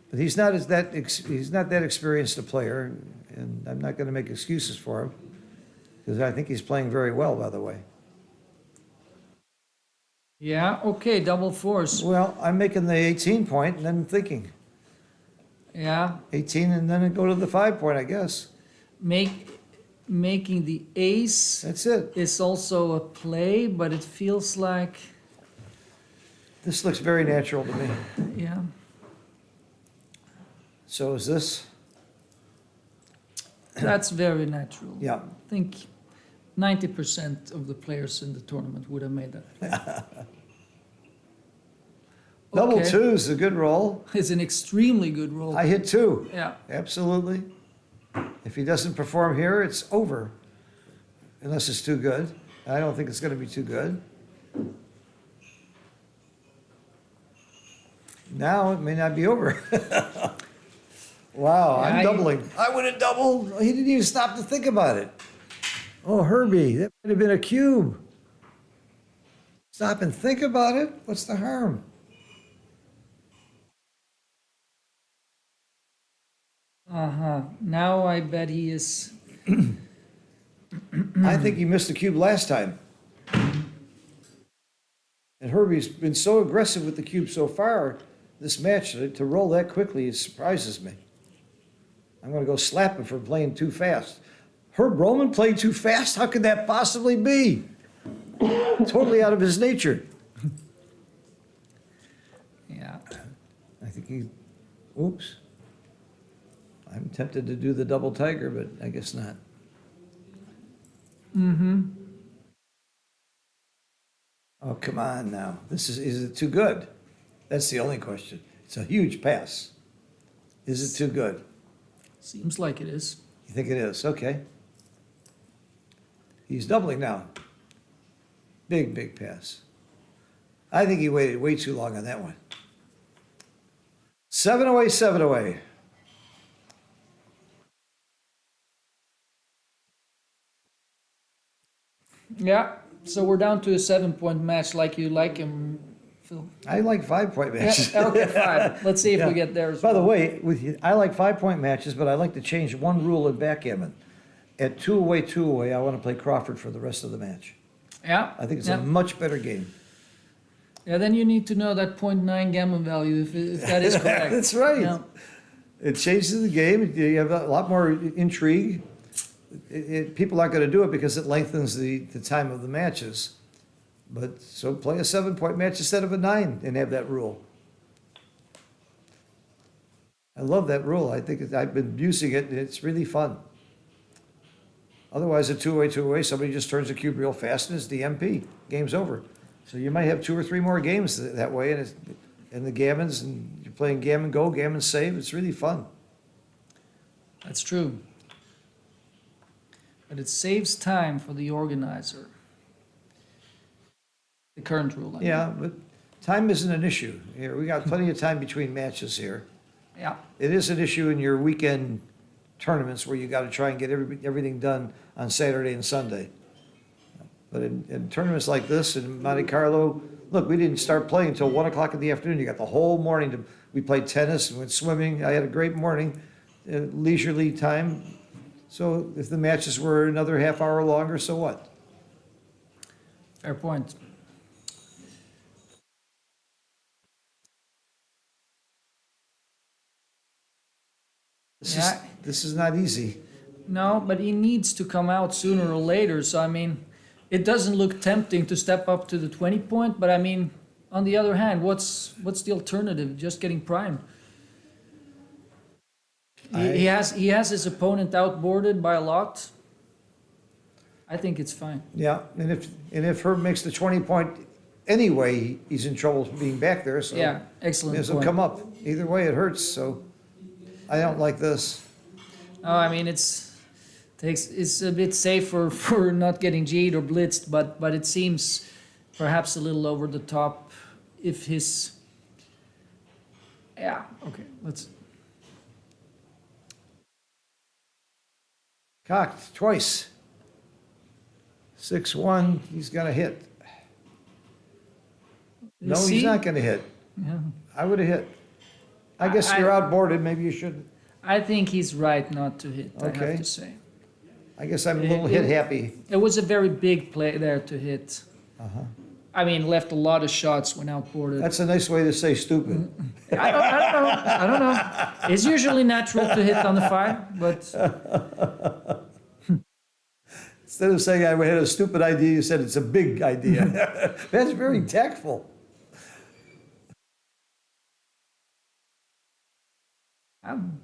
But he's not that experienced a player, and I'm not going to make excuses for him, because I think he's playing very well, by the way. Yeah, okay, double fours. Well, I'm making the 18 point and then thinking Yeah, 18 and then go to the 5 point, I guess. making the ace That's it. is also a play, but it feels like, This looks very natural to me. yeah. So is this? That's very natural. Yeah. I think 90% of the players in the tournament would have made that play. Double Okay. two is a good roll. It's an extremely good roll. I hit two. Yeah. Absolutely. If he doesn't perform here, it's over. Unless it's too good. I don't think it's going to be too good. Now it may not be over. Wow, I'm doubling. I would have doubled. He didn't even stop to think about it. Oh, Herbie, that might have been a cube. Stop and think about it. What's the harm? Uh-huh. Now I bet he is. I think he missed the cube last time. And Herbie's been so aggressive with the cube so far, this match, to roll that quickly, it surprises me. I'm going to go slap him for playing too fast. Herb Roman played too fast? How could that possibly be? Totally out of his nature. Yeah. I think he, oops. I'm tempted to do the double tiger, but I guess not. Mm-hmm. Oh, come on now. Is it too good? That's the only question. It's a huge pass. Is it too good? Seems like it is. You think it is? Okay. He's doubling now. Big, big pass. I think he waited way too long on that one. 7 away, 7 away. Yeah. So we're down to a 7-point match like you like him, Phil. I like 5 point matches. Yeah, okay, 5. Let's see if Yeah. we get there as By well. the way, I like 5 point matches, but I like to change one rule in backgammon. At 2 away, I want to play Crawford for the rest of the match. Yeah. I think it's yeah. a much better game. Yeah, then you need to know that 0.9 gammon value if that is correct. That's right. Yeah. It changes the game. You have a lot more intrigue. People aren't going to do it because it lengthens the time of the matches. But so play a 7 point match instead of a 9 and have that rule. I love that rule. I think I've been using it and it's really fun. Otherwise, a 2 away, somebody just turns the cube real fast and it's DMP. Game's over. So you might have 2 or 3 more games that way, and the gammons, and you're playing gammon go, gammon save. It's really fun. That's true. But it saves time for the organizer. The current rule. I mean. Yeah, but time isn't an issue. Here, we got plenty of time between matches here. Yeah. It is an issue in your weekend tournaments where you got to try and get everything done on Saturday and Sunday. But in tournaments like this in Monte Carlo, look, we didn't start playing until 1 o'clock in the afternoon. You got the whole morning. We played tennis and went swimming. I had a great morning, leisurely time. So if the matches were another half hour longer, so what? Fair point. This Yeah. is not easy. No, but he needs to come out sooner or later. So I mean, it doesn't look tempting to step up to the 20 point. But I mean, on the other hand, what's the alternative? Just getting prime. He has his opponent outboarded by a lot. I think it's fine. Yeah, and if Herb makes the 20 point anyway, he's in trouble being back there, so. Yeah, excellent This will point. come up. Either way, it hurts, so I don't like this. No, I mean it's a bit safer for not getting G'd or blitzed, but it seems perhaps a little over the top if his. Yeah. Okay. Let's. Cocked twice. 6-1, he's gonna hit. No, See? he's not gonna hit. Yeah. I would have hit. I guess you're outboarded, maybe you shouldn't. I think he's right not to hit. I Okay. have to say. I guess I'm a little hit happy. It was a very big play there to hit. I mean, left a lot of shots when outboarded. That's a nice way to say stupid. I don't know. It's usually natural to hit on the 5, but Instead of saying I had a stupid idea, you said it's a big idea. That's very tactful.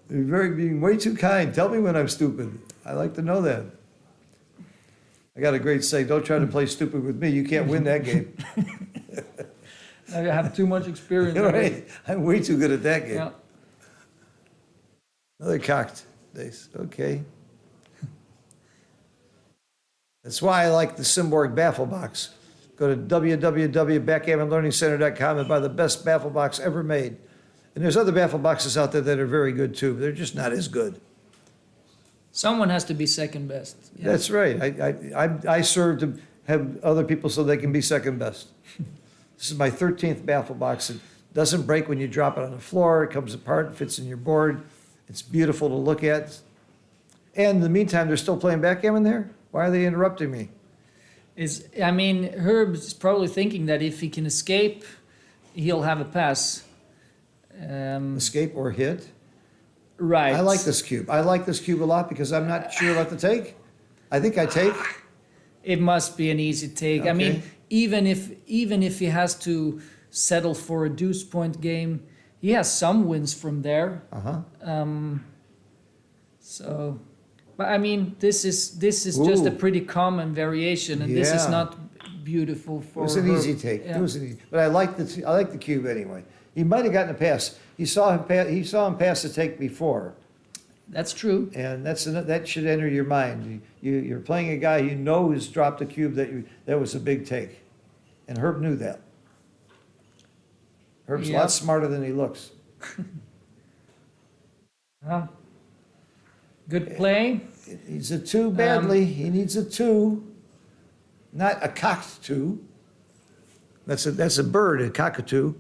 You're being way too kind. Tell me when I'm stupid. I like to know that. I got a great saying, don't try to play stupid with me. You can't win that game. I have too much experience. Right? I'm way too good at that game. Yeah. Another cocked dice. Okay. That's why I like the Simborg Baffle Box. Go to www.backgammonlearningcenter.com and buy the best baffle box ever made. And there's other baffle boxes out there that are very good too, but they're just not as good. Someone has to be second best. Yeah. That's right. I serve to have other people so they can be second best. This is my 13th baffle box. It doesn't break when you drop it on the floor. It comes apart, fits in your board. It's beautiful to look at. And in the meantime, they're still playing backgammon there? Why are they interrupting me? I mean, Herb is probably thinking that if he can escape, he'll have a pass. Escape or hit? Right. I like this cube. I like this cube a lot because I'm not sure about the take. I think I take. It must be an easy take. I mean, Okay. even if he has to settle for a deuce point game, he has some wins from there. Uh-huh. So, but I mean, this is just a Ooh. pretty common variation, and this is Yeah. not beautiful It for. was an Herb. easy take. Yeah. It was an easy, but I like the cube anyway. He might have gotten a pass. He saw him pass the take before, That's true. and that should enter your mind. You're playing a guy you know who's dropped a cube that was a big take, and Herb knew that. Herb's a Yeah. lot smarter than he looks. Huh? Good play. He needs a 2 badly. He needs a 2, not a cocked 2. That's a bird, a cockatoo.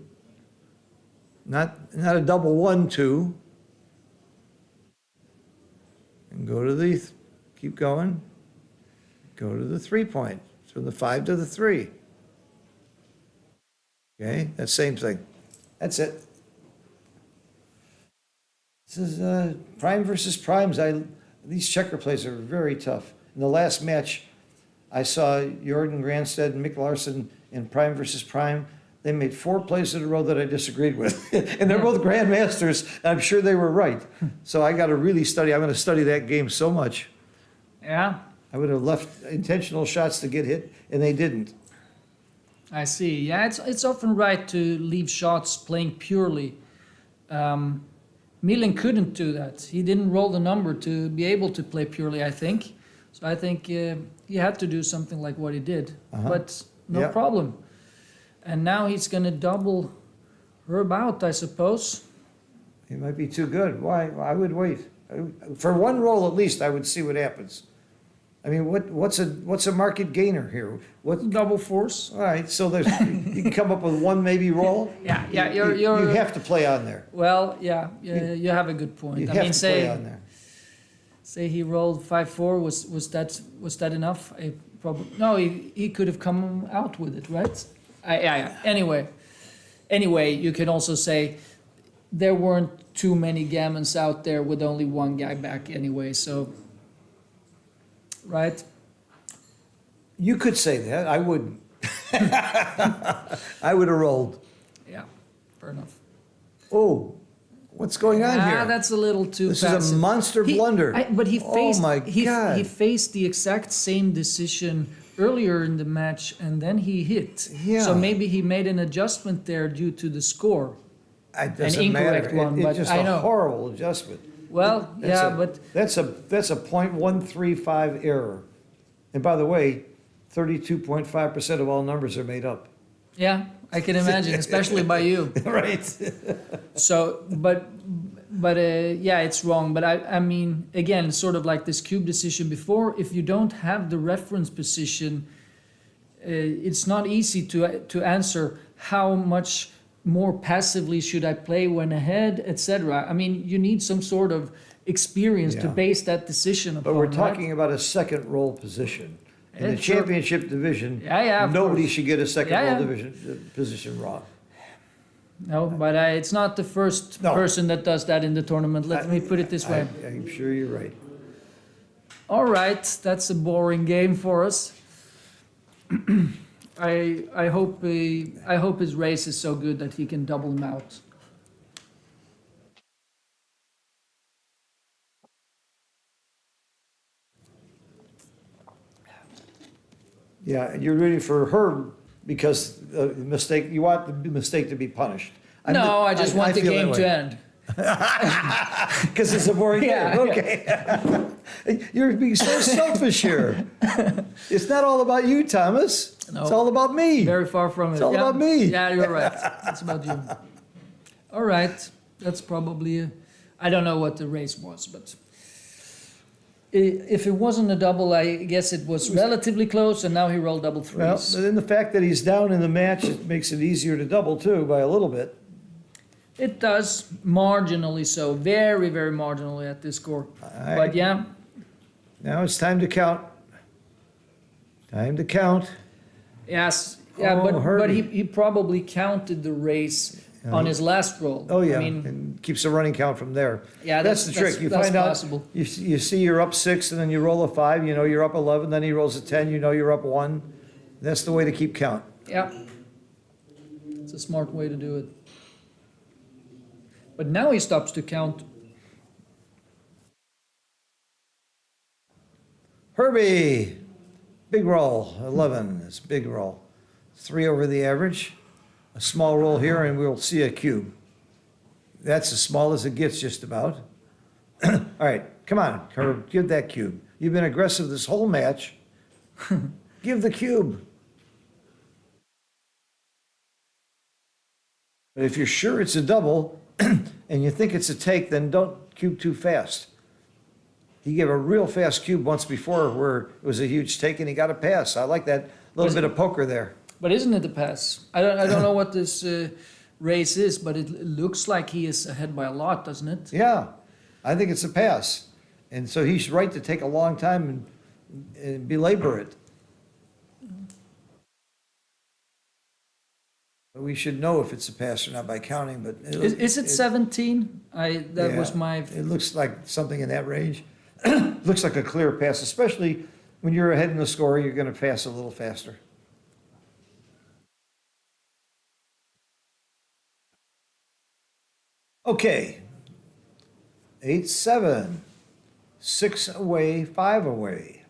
Not a double 1-2. And go to keep going. Go to the 3 point, from the 5 to the 3. Okay, that same thing. That's it. This is prime versus primes. These checker plays are very tough. In the last match, I saw Jordan Granstead and Mick Larson in prime versus prime. They made 4 plays in a row that I disagreed with. And they're both grandmasters, and I'm sure they were right. So I got to really study. I'm going to study that game so much. Yeah, I would have left intentional shots to get hit, and they didn't. I see. Yeah, it's often right to leave shots playing purely. Milan couldn't do that. He didn't roll the number to be able to play purely, I think. So I think he had to do something like what he did. But no Yeah. problem. And now he's going to double Herb out, I suppose. He might be too good. Why? I would wait. For one roll at least, I would see what happens. I mean, what's a market gainer here? What? Double force. All right, so there's you can come up with one maybe roll. Yeah, You have to play on there. Well, yeah, you have a good point. You I have mean, to play on there. say he rolled 5-4. Was that enough? No, he could have come out with it, right? Yeah. Anyway, you can also say there weren't too many gammons out there with only one guy back anyway. So right? You could say that. I wouldn't. I would have rolled. Yeah, fair enough. Oh, what's going on here? That's a little too This is a passive. monster blunder. But he Oh faced, my he God. faced the exact same decision earlier in the match, and then he hit. Yeah. So maybe he made an adjustment there due to the score. It doesn't incorrect matter. one, It's but just I a know. horrible adjustment. Well, That's yeah, a- but that's a .135 error. And by the way, 32.5% of all numbers are made up. yeah, I can imagine, especially by you. Right. So, yeah, it's wrong. But I mean, again, sort of like this cube decision before, if you don't have the reference position, it's not easy to answer how much more passively should I play when ahead, etc. I mean, you need some sort of experience to Yeah. base that decision upon. But we're right? talking about a second roll position. In the Yeah, sure. championship division, Yeah, of nobody course. should get a second Yeah, roll yeah. division position wrong. No, but it's not the first No. person that does that in the tournament. Let me put it this way. I'm sure you're right. All right, that's a boring game for us. I hope his race is so good that he can double him out. Yeah, and you're rooting for her because the mistake, you want the mistake to be punished. No, I just want the feel that game way. to end. Because it's a boring Yeah, game. Okay. You're being so selfish here. It's not all about you, Thomas. No. It's all about me. Very far from it. It's all Yeah. about me. Yeah, you're right. It's about you. All right, that's probably. I don't know what the race was, but if it wasn't a double, I guess it was relatively close, and now he rolled double Well, threes. then the fact that he's down in the match, it makes it easier to double too by a little bit. It does, marginally so, very, very marginally at this score. But yeah, Now it's time to count. Time to count. yes, yeah, Oh, but Herbie. he probably counted the race on his last roll. Oh, yeah, I mean, and keeps a running count from there. Yeah, That's the trick. You that's find out, possible. you see you're up 6, and then you roll a 5, you know you're up 11, then he rolls a 10, you know you're up 1. That's the way to keep count. Yeah, it's a smart way to do it. But now he stops to count. Herbie, big roll, 11, it's a big roll. 3 over the average, a small roll here, and we'll see a cube. That's as small as it gets, just about. All right, come on, Herb, give that cube. You've been aggressive this whole match. Give the cube. But if you're sure it's a double and you think it's a take, then don't cube too fast. He gave a real fast cube once before where it was a huge take and he got a pass. I like that little bit of poker there. But isn't it a pass? I don't know what this race is, but it looks like he is ahead by a lot, doesn't it? Yeah, I think it's a pass. And so he's right to take a long time and belabor it. We should know if it's a pass or not by counting, but. Is it 17? That was Yeah, my. It looks like something in that range. Looks like a clear pass, especially when you're ahead in the score, you're going to pass a little faster. Okay. 8-7. 6 away, 5 away.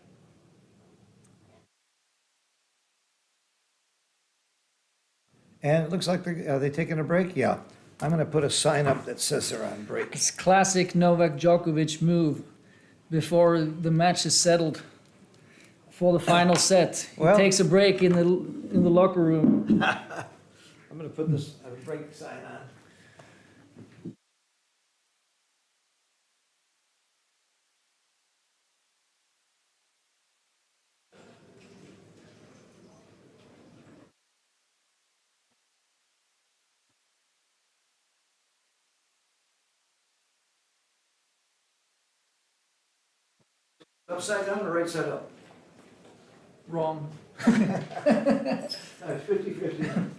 And it looks like are they taking a break? Yeah. I'm going to put a sign up that says they're on break. It's classic Novak Djokovic move before the match is settled for the final set. He Well- takes a break in the locker room. I'm going to put this break sign on. Upside down or right side up? Wrong. 50-50.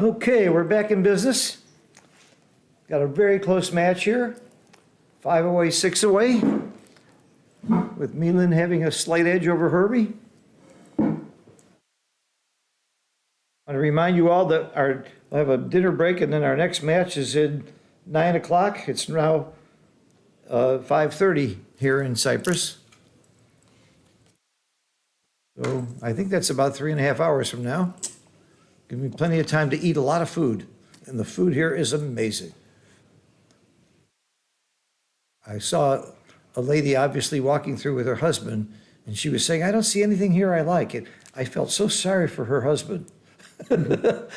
Okay, we're back in business. Got a very close match here. 5 away, 6 away. With Milan having a slight edge over Herbie. I want to remind you all that we'll have a dinner break and then our next match is at 9 o'clock. It's now 5:30 here in Cyprus. So I think that's about 3.5 hours from now. Give me plenty of time to eat a lot of food, and the food here is amazing. I saw a lady obviously walking through with her husband, and she was saying, "I don't see anything here I like." It. I felt so sorry for her husband to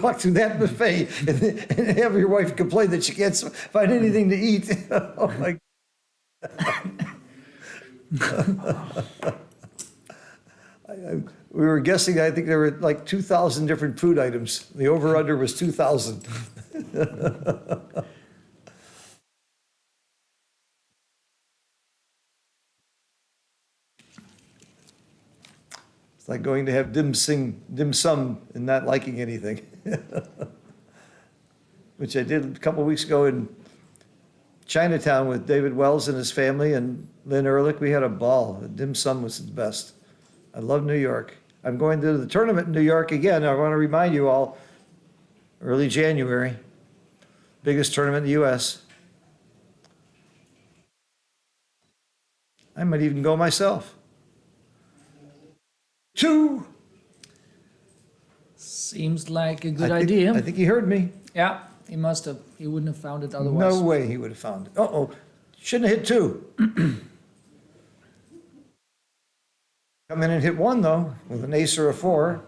walk through that buffet and have your wife complain that she can't find anything to eat. Oh my. we were guessing, I think there were like 2,000 different food items. The over-under was 2,000. It's like going to have dim sum and not liking anything. Which I did a couple weeks ago in Chinatown with David Wells and his family and Lynn Ehrlich. We had a ball. The dim sum was the best. I love New York. I'm going to the tournament in New York again. I want to remind you all, early January, biggest tournament in the U.S. I might even go myself. 2. Seems like a good I think- idea. I think he heard me. Yeah, he must have. He wouldn't have found it otherwise. No way he would have found it. Uh-oh, shouldn't have hit 2. Come in and hit 1 though, with an ace or a 4.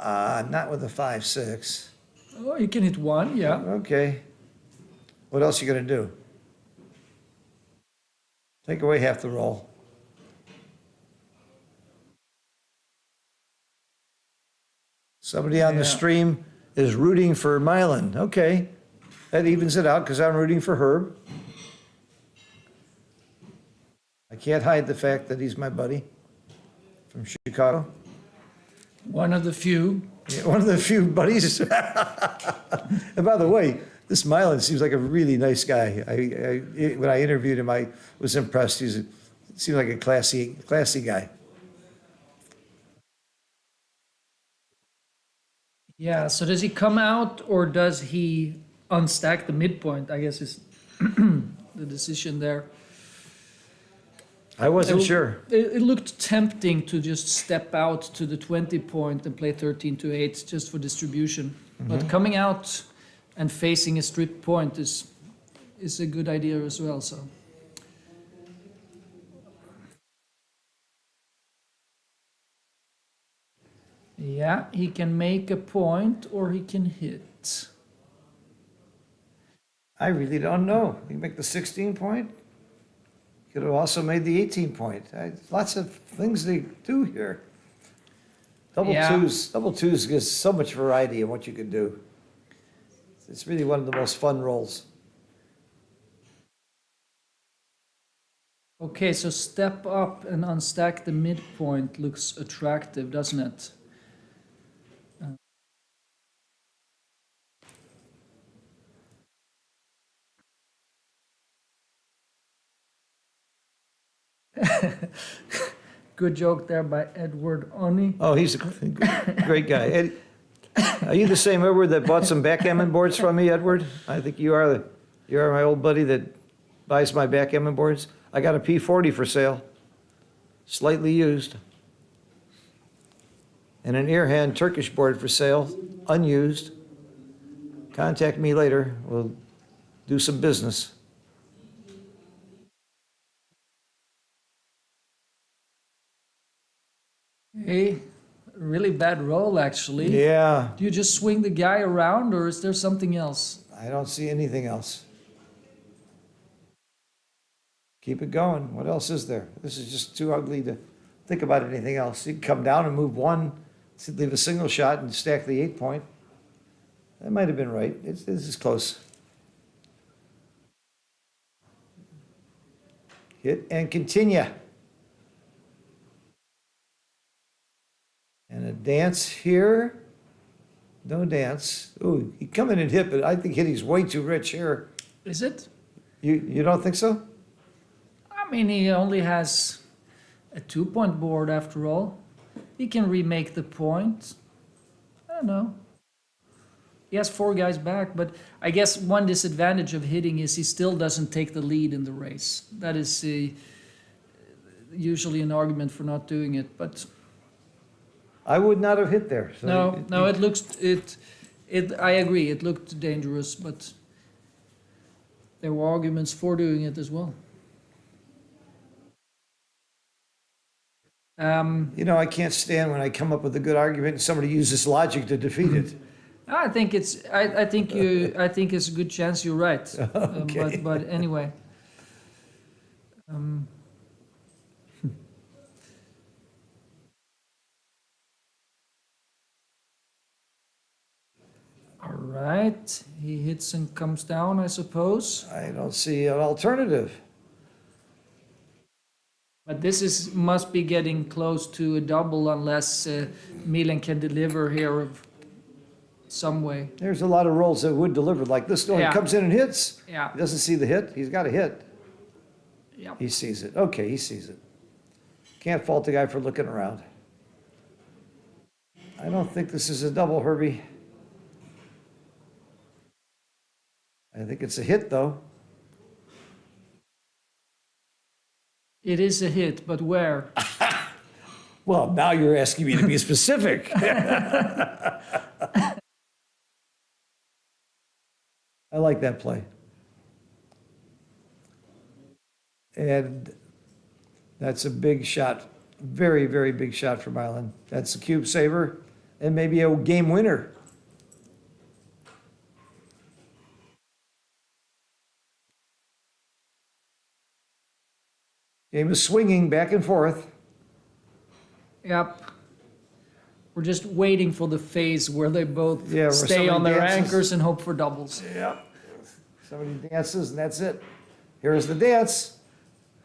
Not with a 5, 6. Oh, you can hit 1, yeah. Okay. What else you gonna do? Take away half the roll. Somebody on the Yeah. stream is rooting for Mylan. Okay, that evens it out because I'm rooting for Herb. I can't hide the fact that he's my buddy from Chicago. One of the few. Yeah, one of the few buddies. And by the way, this Mylan seems like a really nice guy. When I interviewed him, I was impressed. Seemed like a classy guy. Yeah, so does he come out or does he unstack the midpoint? I guess is the decision there. I wasn't sure. It looked tempting to just step out to the 20 point and play 13 to 8 just for distribution. But coming out and facing a strip point is a good idea as well. So yeah, he can make a point or he can hit. I really don't know. You make the 16 point? Could have also made the 18 point. Lots of things they do here. Double twos gives so much variety in what you can do. It's really one of the most fun rolls. Okay, so step up and unstack the midpoint looks attractive, doesn't it? Good joke there by Edward Oni. Oh, he's a great guy. Eddie, are you the same Edward that bought some backgammon boards from me, Edward? I think you are my old buddy that buys my backgammon boards. I got a P40 for sale, slightly used. And an Earhand Turkish board for sale, unused. Contact me later. We'll do some business. Hey, really bad roll actually. Yeah, Do you just swing the guy around or is there something else? I don't see anything else. Keep it going. What else is there? This is just too ugly to think about anything else. You can come down and move 1, leave a single shot and stack the 8 point. That might have been right. This is close. Hit and continue. And a dance here. No dance. Ooh, he come in and hit, but I think hitting's way too rich here. Is it? You don't think so? I mean, he only has a 2-point board after all. He can remake the point. I don't know. He has 4 guys back, but I guess one disadvantage of hitting is he still doesn't take the lead in the race. That is usually an argument for not doing it, but I would not have hit there. So no, it looks I agree, it looked dangerous, but there were arguments for doing it as well. I can't stand when I come up with a good argument and somebody uses logic to defeat it. I think it's a good chance you're right. Okay. But anyway. All right. He hits and comes down, I suppose. I don't see an alternative. But this is must be getting close to a double unless Milan can deliver here of some way. There's a lot of rolls that would deliver like this. No, he Yeah. comes in and hits. Yeah. He doesn't see the hit. He's got a hit. Yeah. He sees it. Okay, he sees it. Can't fault the guy for looking around. I don't think this is a double, Herbie. I think it's a hit, though. It is a hit, but where? Well, now you're asking me to be specific. I like that play. And that's a big shot, very, very big shot from Island. That's a cube saver and maybe a game winner. Game is swinging back and forth. Yep. We're just waiting for the phase where they both Yeah, where stay on somebody their dances. anchors and hope for doubles. Yep. Somebody dances and that's it. Here's the dance.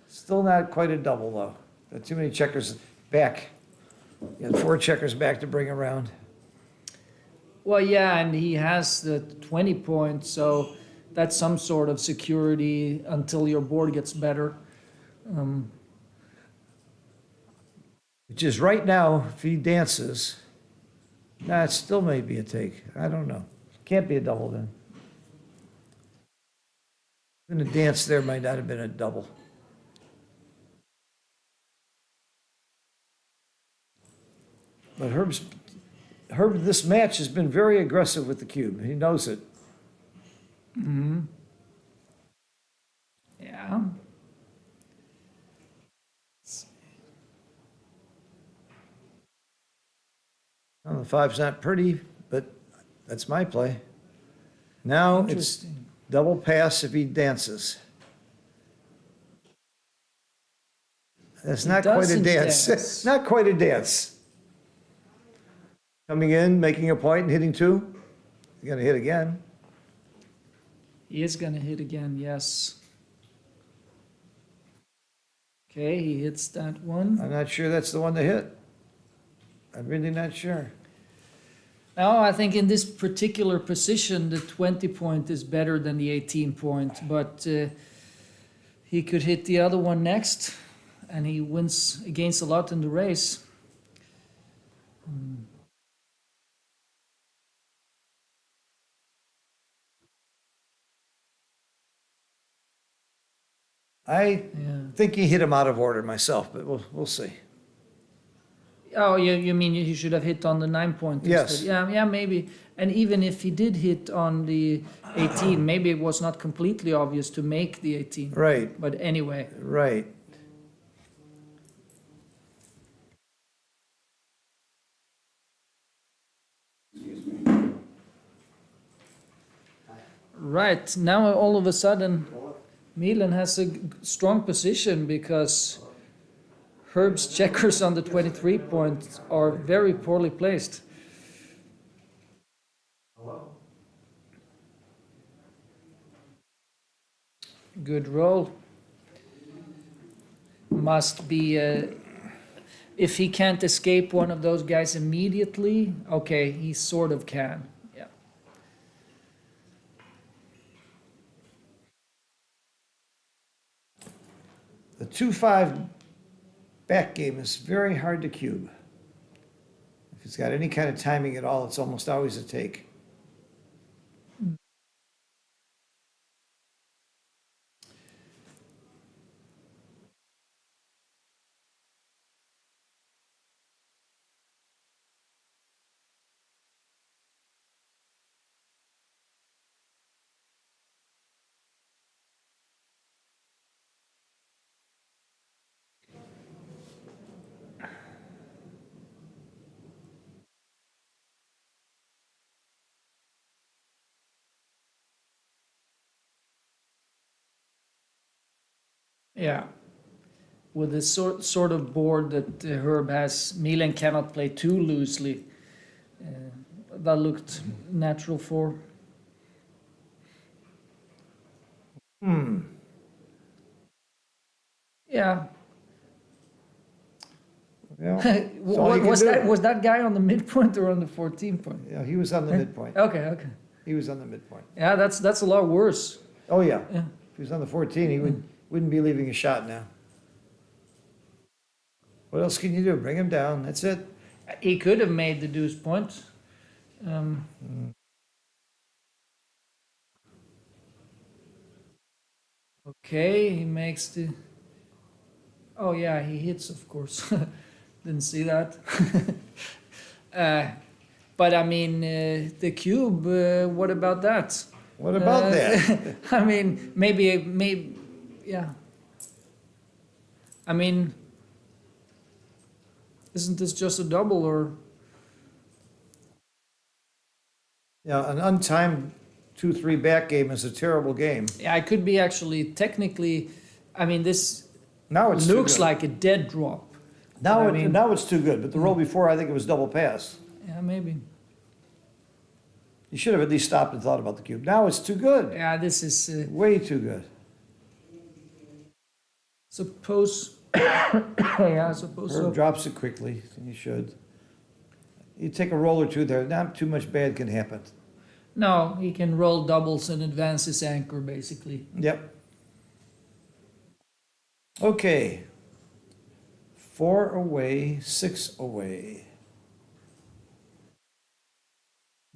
Still not quite a double though. Got too many checkers back. You got 4 checkers back to bring around. Well, yeah, and he has the 20 points, so that's some sort of security until your board gets better. Which is right now, if he dances, it still may be a take. I don't know. Can't be a double then. Even a dance there might not have been a double. But Herb, this match has been very aggressive with the cube. He knows it. Yeah. Well, the 5's not pretty, but that's my play. Now it's Interesting. double pass if he dances. That's not quite a doesn't dance. dance. Not quite a dance. Coming in, making a point and hitting 2. You're gonna hit again. He is gonna hit again, yes. Okay, he hits that one. I'm not sure that's the one to hit. I'm really not sure. Now, I think in this particular position, the 20 point is better than the 18 point, but he could hit the other one next, and he wins against a lot in the race. I Yeah. think he hit him out of order myself, but we'll see. Oh, you mean he should have hit on the 9 point Yes. instead? Yeah, maybe. And even if he did hit on the 18, maybe it was not completely obvious to make the 18. Right, But anyway, right. right, now all of a sudden, Milan has a strong position because Herb's checkers on the 23 point are very poorly placed. Good roll. Must be, if he can't escape one of those guys immediately, okay, he sort of can. Yeah. The 2-5 back game is very hard to cube. If it's got any kind of timing at all, it's almost always a take. Yeah. With the sort of board that Herb has, Milan cannot play too loosely. that looked natural for. Yeah. Yeah. all you can Was do. that guy on the midpoint or on the 14 point? Yeah, he was on the midpoint. Okay. He was on the midpoint. Yeah, that's a lot worse. Oh, yeah. Yeah. If he was on the 14, he wouldn't be leaving a shot now. What else can you do? Bring him down. That's it. He could have made the deuce point. Okay, he makes the. Oh yeah, he hits, of course. Didn't see that. But I mean, the cube. What about that? What about that? I mean, maybe, yeah. I mean, isn't this just a double or? Yeah, an untimed 2-3 back game is a terrible game. Yeah, it could be actually technically. I mean, this Now it's too looks good. like a dead drop. Now, I mean- now it's too good, but the roll before, I think it was double pass. Yeah, maybe. You should have at least stopped and thought about the cube. Now it's too good. Yeah, this is Way too good. suppose. Yeah, I suppose Herb so. drops it quickly, and you should. You take a roll or two there, not too much bad can happen. No, he can roll doubles and advance his anchor basically. Yep. Okay. 4 away, 6 away.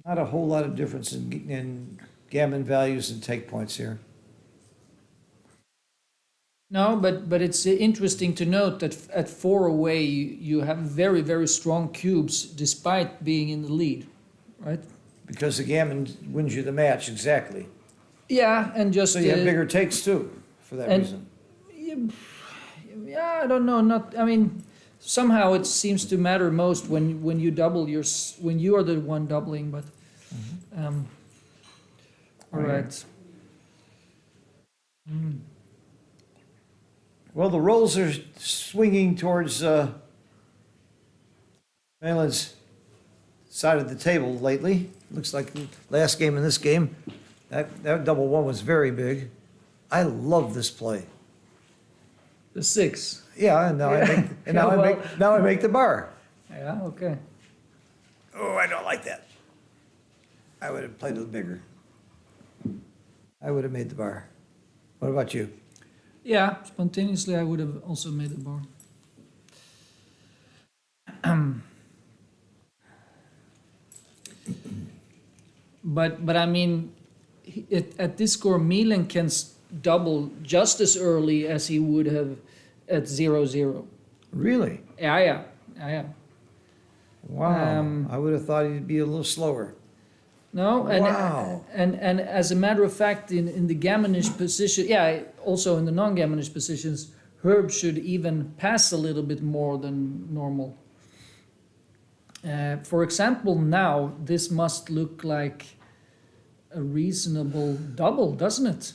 Not a whole lot of difference in gammon values and take points here. No, but it's interesting to note that at 4 away you have very, very strong cubes despite being in the lead, right? Because the gammon wins you the match, exactly. Yeah, and just So you have bigger takes too, for that and- reason. yeah, I don't know. Not, I mean, somehow it seems to matter most when you double when you are the one doubling. But all right. Well, the rolls are swinging towards Malin's side of the table lately. Looks like the last game in this game, that double one was very big. I love this play. The 6. Yeah, and now I make, and now Yeah, now I make the bar. Yeah. Okay. Oh, I don't like that. I would have played a little bigger. I would have made the bar. What about you? Yeah, spontaneously I would have also made the bar. But I mean, at this score, Milan can double just as early as he would have at 0-0. Really? Yeah. Wow. I would have thought he'd be a little slower. No, Wow. and as a matter of fact, in the gammonish position, yeah, also in the non-gammonish positions, Herb should even pass a little bit more than normal. For example, now this must look like a reasonable double, doesn't it?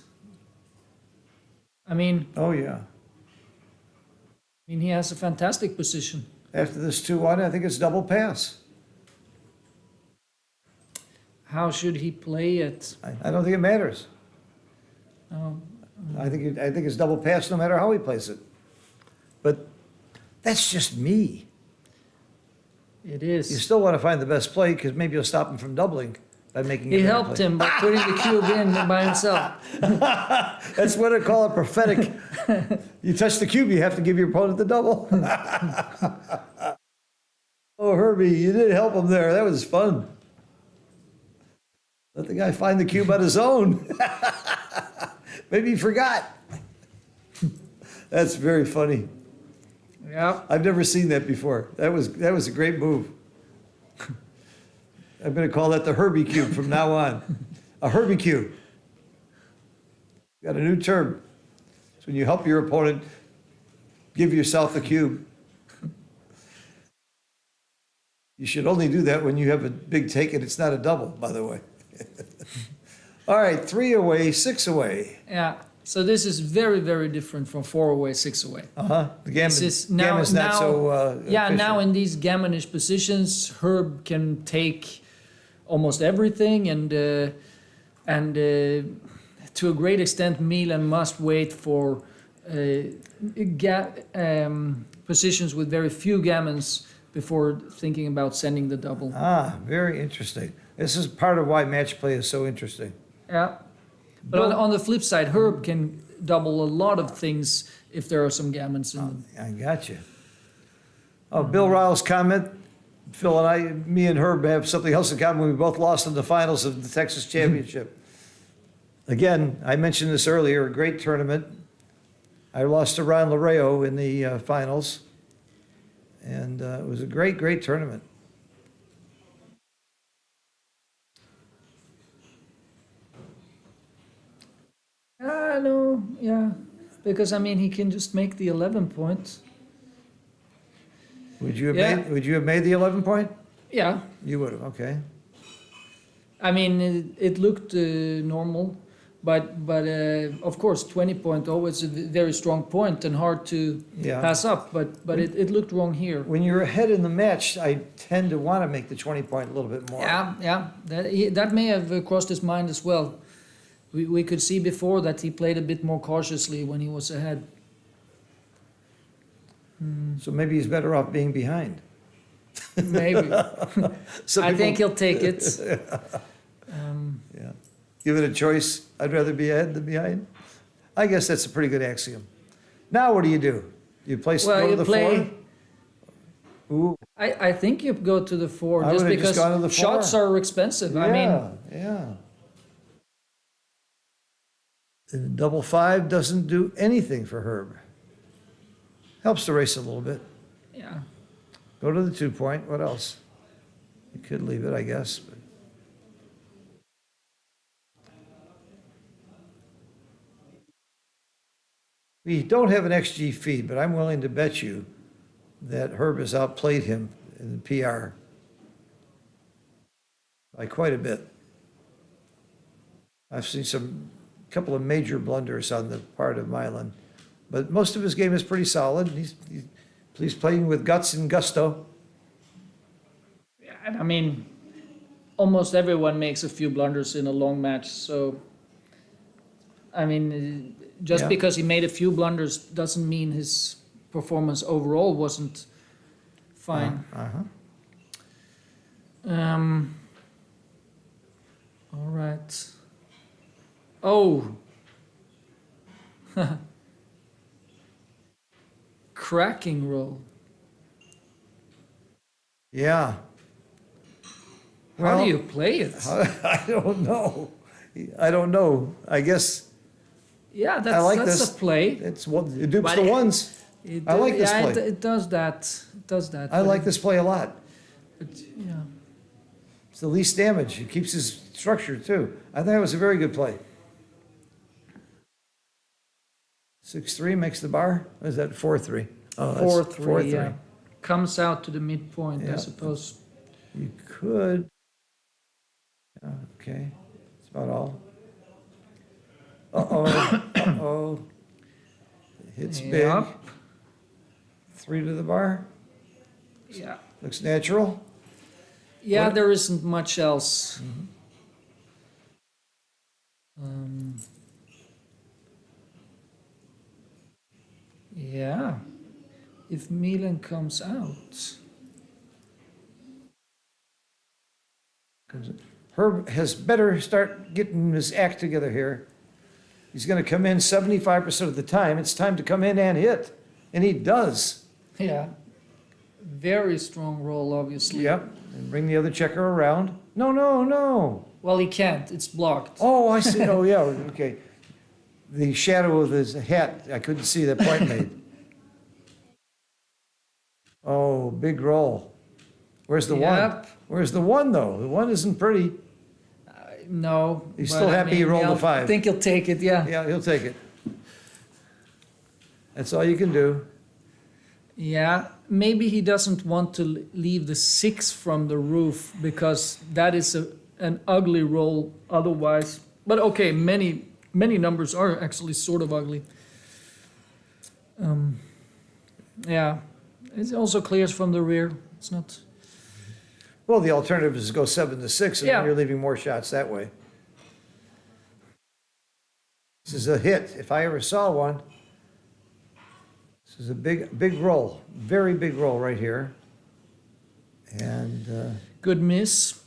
I mean, Oh, yeah. he has a fantastic position. After this 2-1, I think it's double pass. How should he play it? I don't think it matters. Oh, I think it's double pass no matter how he plays it. But that's just me. it You is. still want to find the best play because maybe you'll stop him from doubling by making He a better helped play. him by putting the cube in by himself. That's what I call a prophetic. You touch the cube, you have to give your opponent the double. Oh, Herbie, you did help him there. That was fun. Let the guy find the cube on his own. Maybe he forgot. That's very funny. Yeah. I've never seen that before. That was a great move. I'm going to call that the Herbie cube from now on. A Herbie cube. Got a new term. It's when you help your opponent give yourself the cube. You should only do that when you have a big take and it's not a double, by the way. All right, 3 away, 6 away. Yeah. So this is very, very different from 4 away, 6 away. The This is now, gammon's not so yeah, efficient. now in these gammonish positions, Herb can take almost everything, and to a great extent, Milan must wait for positions with very few gammons before thinking about sending the double. Ah, very interesting. This is part of why match play is so interesting. Yeah. But on the flip side, Herb can double a lot of things if there are some gammons in them. I got you. Oh, Bill Riles' comment. Phil and me and Herb have something else in common. We both lost in the finals of the Texas Championship. Again, I mentioned this earlier, a great tournament. I lost to Ron Lareo in the finals. And it was a great, great tournament. I know, yeah. Because, I mean, he can just make the 11 points. Would you have Yeah. would you have made the 11 point? Yeah. You would have, okay. I mean, it looked normal, but of course, 20-point always a very strong point and hard to Yeah. pass up. But it looked wrong here. When you're ahead in the match, I tend to want to make the 20 point a little bit more. Yeah. That may have crossed his mind as well. We could see before that he played a bit more cautiously when he was ahead. So maybe he's better off being behind. Maybe. Some I people- think he'll take it. Yeah. Given a choice, I'd rather be ahead than behind. I guess that's a pretty good axiom. Now what do? You play Well, go to you the play. four? Ooh, I think you go to the 4 I just would've just because gone to the 4. shots are expensive. I mean, yeah. And double 5 doesn't do anything for Herb. Helps the race a little bit. yeah. Go to the 2 point. What else? You could leave it, I guess. But. We don't have an XG feed, but I'm willing to bet you that Herb has outplayed him in the PR by quite a bit. I've seen couple of major blunders on the part of Milan, but most of his game is pretty solid. He's playing with guts and gusto. And I mean, almost everyone makes a few blunders in a long match. So, I mean, just Yeah. because he made a few blunders doesn't mean his performance overall wasn't fine. All right. Oh. Cracking roll. Yeah. How Well, do you play it? I don't know. I don't know. I guess Yeah, I like that's this. a play. it dupes But the it- ones. It, I like this yeah, play. It does that. It does that. I but like it- this play a lot. but, yeah. It's the least damage. It keeps his structure too. I think it was a very good play. 6-3 makes the bar. Or is that 4-3? Oh, that's 4-3, yeah. Comes out to the midpoint, I Yeah. suppose. You could. Yeah, okay, that's about all. Uh-oh. Hits big. Yep. 3 to the bar. Yeah. Looks natural. Yeah, What- there isn't much else. Yeah. If Milan comes out. Herb has better start getting his act together here. He's going to come in 75% of the time. It's time to come in and hit. And he does. Yeah. Very strong roll, obviously. Yep. And bring the other checker around. No. Well, he can't. It's blocked. Oh, I see. Oh, yeah. Okay. The shadow of his hat, I couldn't see that point made. Oh, big roll. Where's the one? Yep. Where's the one, though? The one isn't pretty. No. He's but still I happy he mean, rolled a I'll 5. I think he'll take it, yeah. Yeah, he'll take it. That's all you can do. Yeah, maybe he doesn't want to leave the 6 from the roof because that is an ugly roll otherwise. But okay, many numbers are actually sort of ugly. Yeah, it also clears from the rear. It's not. Well, the alternative is to go 7-6, and Yeah. then you're leaving more shots that way. This is a hit, if I ever saw one. This is a big roll, very big roll right here. And, Good miss.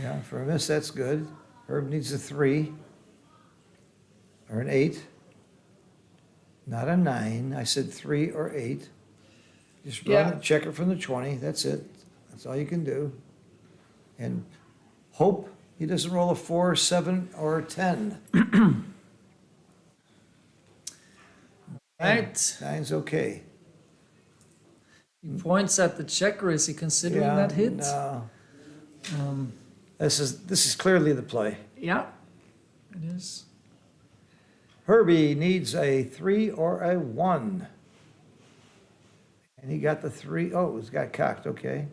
yeah, for a miss, that's good. Herb needs a 3 or an 8. Not a 9. I said 3 or 8. Just run Yeah. it, check it from the 20. That's it. That's all you can do. And hope he doesn't roll a 4, 7, or a 10. Right. 9's okay. He points at the checker. Is he considering Yeah, that hit? No. Um, This is clearly the play. yeah, it is. Herbie needs a 3 or a 1. And he got the 3. Oh, it's got cocked, okay.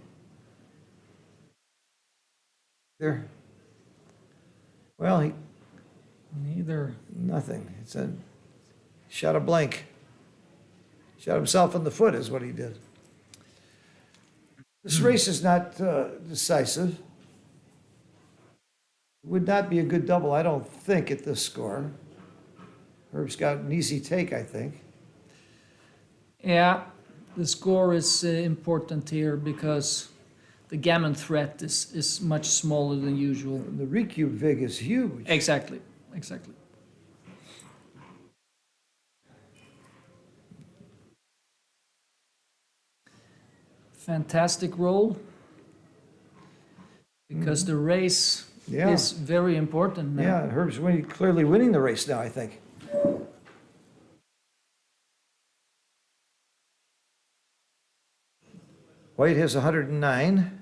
There. Well, he, Neither. nothing. It's a shot a blank. Shot himself in the foot is what he did. This race is not decisive. Would not be a good double, I don't think, at this score. Herb's got an easy take, I think. Yeah, the score is important here because the gammon threat is much smaller than usual. The recube vig is huge. Exactly, exactly. Fantastic roll because the race Yeah. is very important now. Yeah, Herb's clearly winning the race now, I think. White has 109.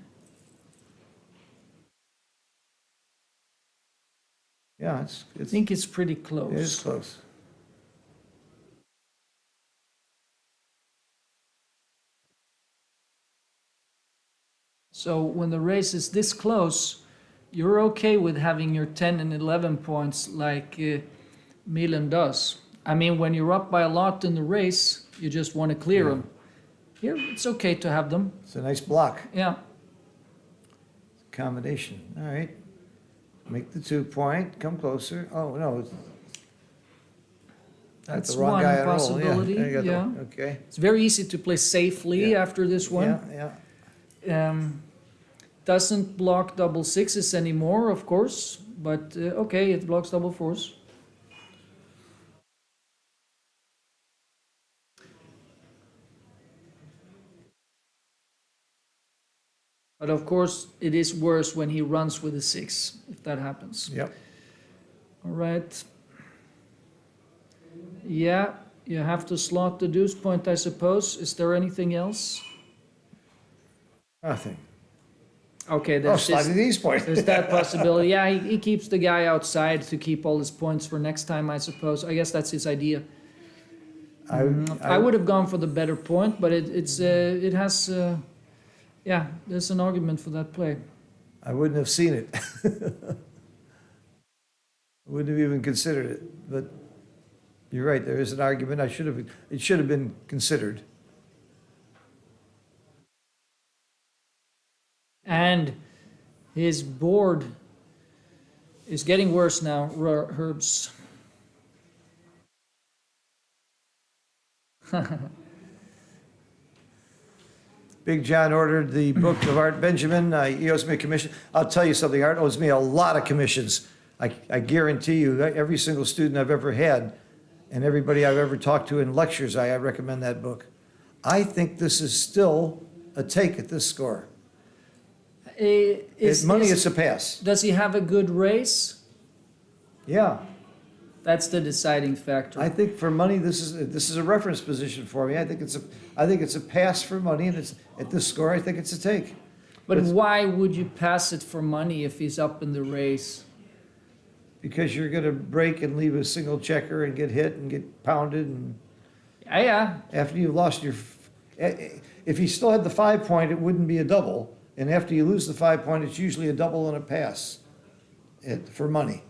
Yeah, I it's think it's pretty it is close. close. So when the race is this close, you're okay with having your 10 and 11 points like Milan does. I mean, when you're up by a lot in the race, you just want to clear them. Here, it's okay to have them. It's a nice block Yeah. combination. All right. Make the 2 point, come closer. Oh, no, it's got That's the wrong one guy on roll. possibility. there you go. Yeah. Okay. It's very easy to play safely Yeah. after this one. Yeah. Doesn't block double sixes anymore, of course, but okay, it blocks double fours. But of course, it is worse when he runs with a 6, if that happens. Yep. All right. Yeah, you have to slot the deuce point, I suppose. Is there anything else? Nothing. Okay, Oh, there's just, sliding these points. there's that possibility. Yeah, he keeps the guy outside to keep all his points for next time, I suppose. I guess that's his idea. I would have gone for the better point, but it has, yeah, there's an argument for that play. I wouldn't have seen it. I wouldn't have even considered it, but you're right, there is an argument. It should have been considered. And his board is getting worse now, Herb's. Big John ordered the book of Art Benjamin. He owes me a commission. I'll tell you something, Art owes me a lot of commissions. I guarantee you, every single student I've ever had and everybody I've ever talked to in lectures, I recommend that book. I think this is still a take at this score. It's a pass. Does he have a good race? Yeah, That's the deciding factor. I think for money, this is a reference position for me. I think it's a pass for money, and it's at this score. I think it's a take. But why would you pass it for money if he's up in the race? Because you're going to break and leave a single checker and get hit and get pounded, and Yeah, after you've lost your, if he still had the 5 point, it wouldn't be a double. And after you lose the 5 point, it's usually a double and a pass for money.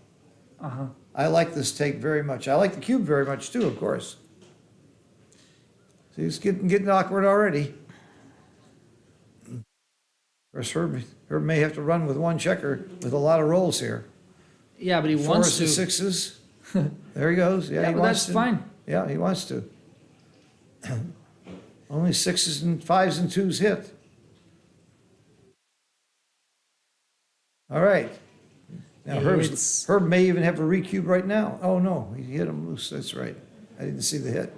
uh-huh. I like this take very much. I like the cube very much too, of course. See, it's getting awkward already. Of course, Herb may have to run with one checker with a lot of rolls here. Yeah, but he wants Fours and to. sixes. There he goes. Yeah, Yeah, he but wants that's to. fine. Yeah, he wants to. Only sixes and fives and twos hit. All right. Now It's- Herb may even have a recube right now. Oh, no, he hit him loose. That's right. I didn't see the hit.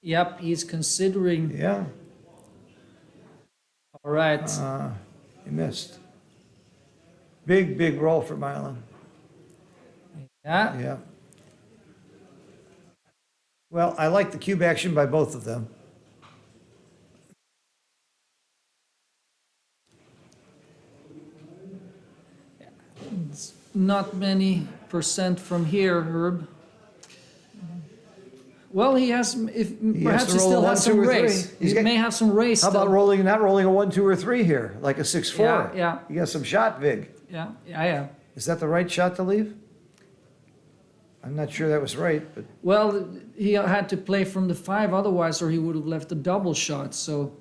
Yep, he's considering. Yeah, All right. he missed. Big, big roll for Milan. Yeah. Yeah. Well, I like the cube action by both of them. Not many percent from here, Herb. Well, he has. If perhaps to he roll still a has 1, 2, some or 3. race. He's He got- may have some race. How about still. not rolling a 1, 2, or 3 here, like a 6, 4? Yeah, yeah. You got some shot, Vig. Yeah, yeah. Is that the right shot to leave? I'm not sure that was right, but Well, he had to play from the 5 otherwise, or he would have left a double shot. So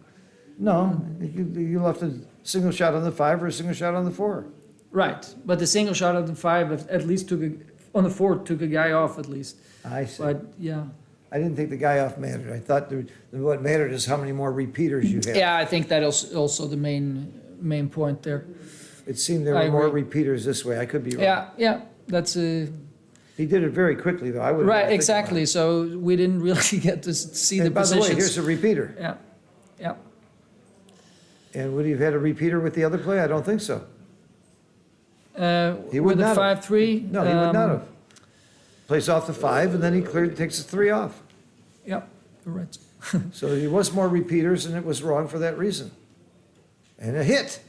no, you left a single shot on the 5 or a single shot on the 4. right, but the single shot on the 5 at least on the 4 took a guy off at least. I see. But yeah, I didn't think the guy off mattered. I thought what mattered is how many more repeaters you have. yeah, I think that is also the main point there. It seemed there I were more agree. repeaters this way. I could be wrong. Yeah, that's a. He did it very quickly, though. I would Right, exactly. So we didn't really get to see the By the way, positions. here's a repeater. Yeah, yeah. And would he have had a repeater with the other play? I don't think so. He would With a not have. 5-3. No, he would not have. Plays off the 5, and then he takes the 3 off. Yeah, you're right. So he was more repeaters, and it was wrong for that reason. And a hit.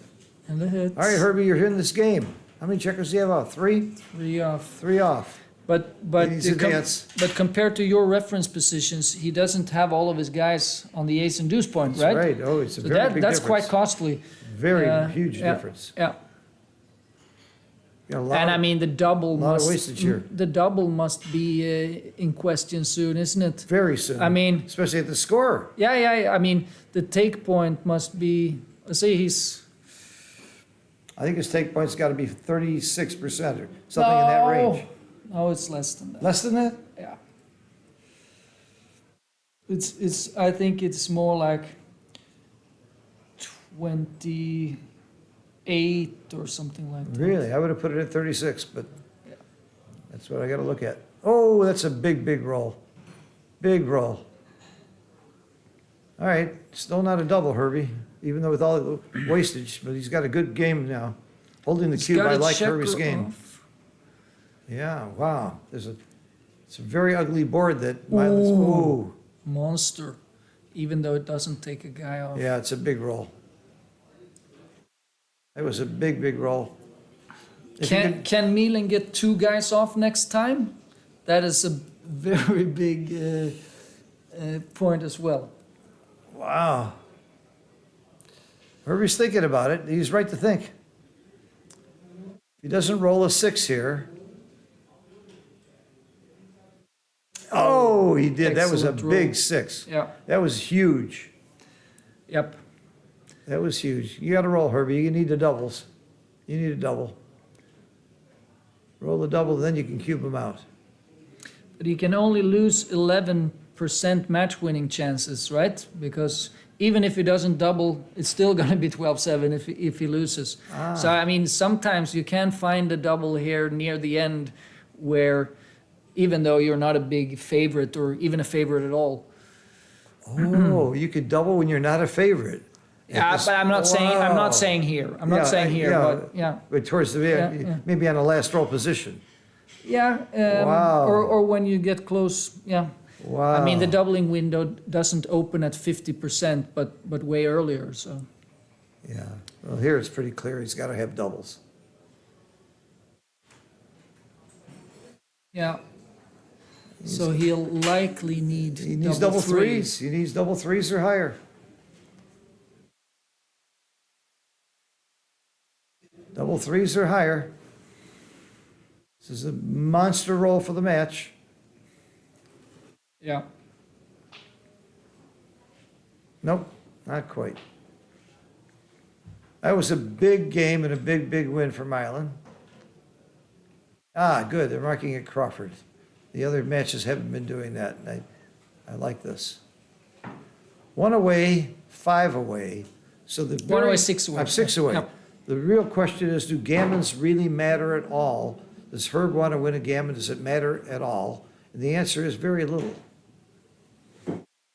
And the hits. All right, Herbie, you're in this game. How many checkers do you have out? 3? 3 off. 3 off. But He needs to dance. but compared to your reference positions, he doesn't have all of his guys on the ace and deuce point, That's right? right. Oh, it's a So very big that's difference. quite costly. Very Uh, huge yeah, difference. Yeah. You got a lot And I of- mean, the double lot of must wastage here. the double must be in question soon, isn't it? very soon. I mean- especially at the score. Yeah. I mean, the take point must be. Let's say he's I think his take point's got to be 36% or something in that range. No, it's less than that. Less than that? Yeah. It's. I think it's more like 28 or something like that. Really? I would have put it at 36, but that's what I got to look at. Oh, that's a big, big roll. Big roll. All right, still not a double, Herbie, even though with all the wastage, but he's got a good game now. Holding the He's cube, got I a like checker Herbie's game. off. Yeah, wow. It's a very ugly board that Milan's, ooh. Monster, even though it doesn't take a guy off. Yeah, it's a big roll. That was a big, big roll. If you Can Milan get 2 guys off next time? That is a very big point as well. Wow. Herbie's thinking about it. He's right to think. If he doesn't roll a 6 here. Oh, he did. That was a Excellent roll. big 6. Yeah. That was huge. Yep. That was huge. You got to roll, Herbie. You need the doubles. You need a double. Roll the double, then you can cube them out. But he can only lose 11% match winning chances, right? Because even if he doesn't double, it's still going to be 12-7 if he loses. So, I mean, sometimes you can find a double here near the end where, even though you're not a big favorite or even a favorite at all. Oh, you could double when you're not a favorite. Yeah, but I'm not saying here. I'm not saying here, but yeah. But towards the end, Yeah. maybe on a last roll position. Yeah, Wow. or when you get close, yeah. Wow. I mean, the doubling window doesn't open at 50%, but way earlier, so. Yeah, well, here it's pretty clear, he's gotta have doubles. Yeah. So he'll likely need He needs double threes, he needs double 3s or higher. Double 3s or higher. This is a monster roll for the match. Yeah. Nope, not quite. That was a big game and a big, big win for Milan. Ah, good, they're marking it Crawford. The other matches haven't been doing that, and I like this. 1 away, 5 away, so the. 1 away, 6 away. I'm 6 away. Yep. The real question is, do gammons really matter at all? Does Herb want to win a gammon? Does it matter at all? And the answer is very little.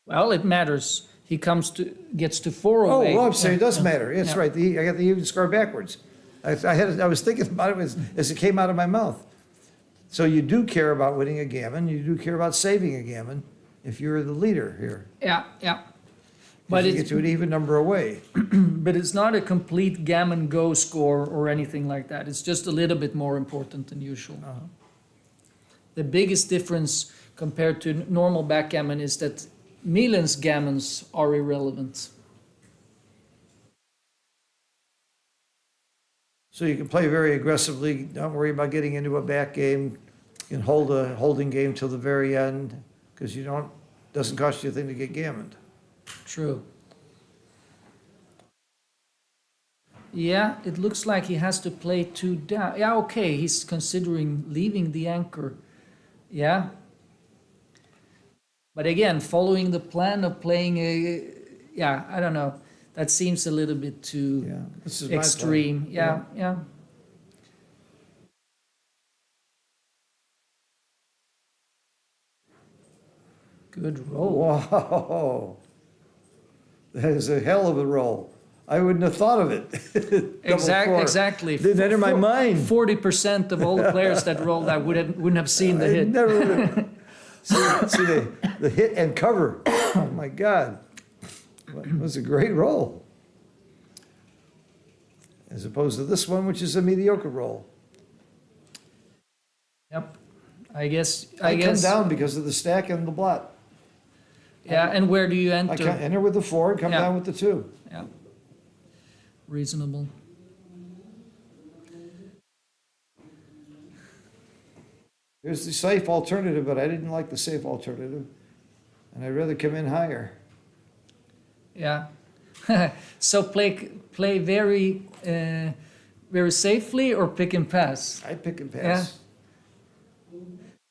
Well, it matters. He gets to 4 Oh, away. well, I'm saying it does Yeah. matter. It's Yeah. right. I got the even score backwards. I was thinking about it as it came out of my mouth. So you do care about winning a gammon. You do care about saving a gammon if you're the leader here. Yeah, yeah. But But you get it's, to an even number away. but it's not a complete gammon go score or anything like that. It's just a little bit more important than usual. The biggest difference compared to normal backgammon is that Milan's gammons are irrelevant. So you can play very aggressively. Don't worry about getting into a back game. You can hold a holding game till the very end because doesn't cost you a thing to get gammoned. True. Yeah, it looks like he has to play 2 down. Yeah, okay, he's considering leaving the anchor. Yeah. But again, following the plan of playing yeah, I don't know. That seems a little bit too Yeah, this is my plan. extreme. Yeah, yeah. Good roll. Whoa, that is a hell of a roll. I wouldn't have thought of it. Double 4. Exactly. Didn't enter my mind. 40% of all the players that rolled that wouldn't have seen the I hit. never would have. See the hit and cover. Oh my God. It was a great roll. As opposed to this one, which is a mediocre roll. Yep. I guess. I come down because of the stack and the blot. Yeah, and where do you I enter? can enter with the 4 and come Yeah. down with the 2. Yeah. Reasonable. There's the safe alternative, but I didn't like the safe alternative. And I'd rather come in higher. Yeah. So play very very safely or pick and pass. I pick and pass.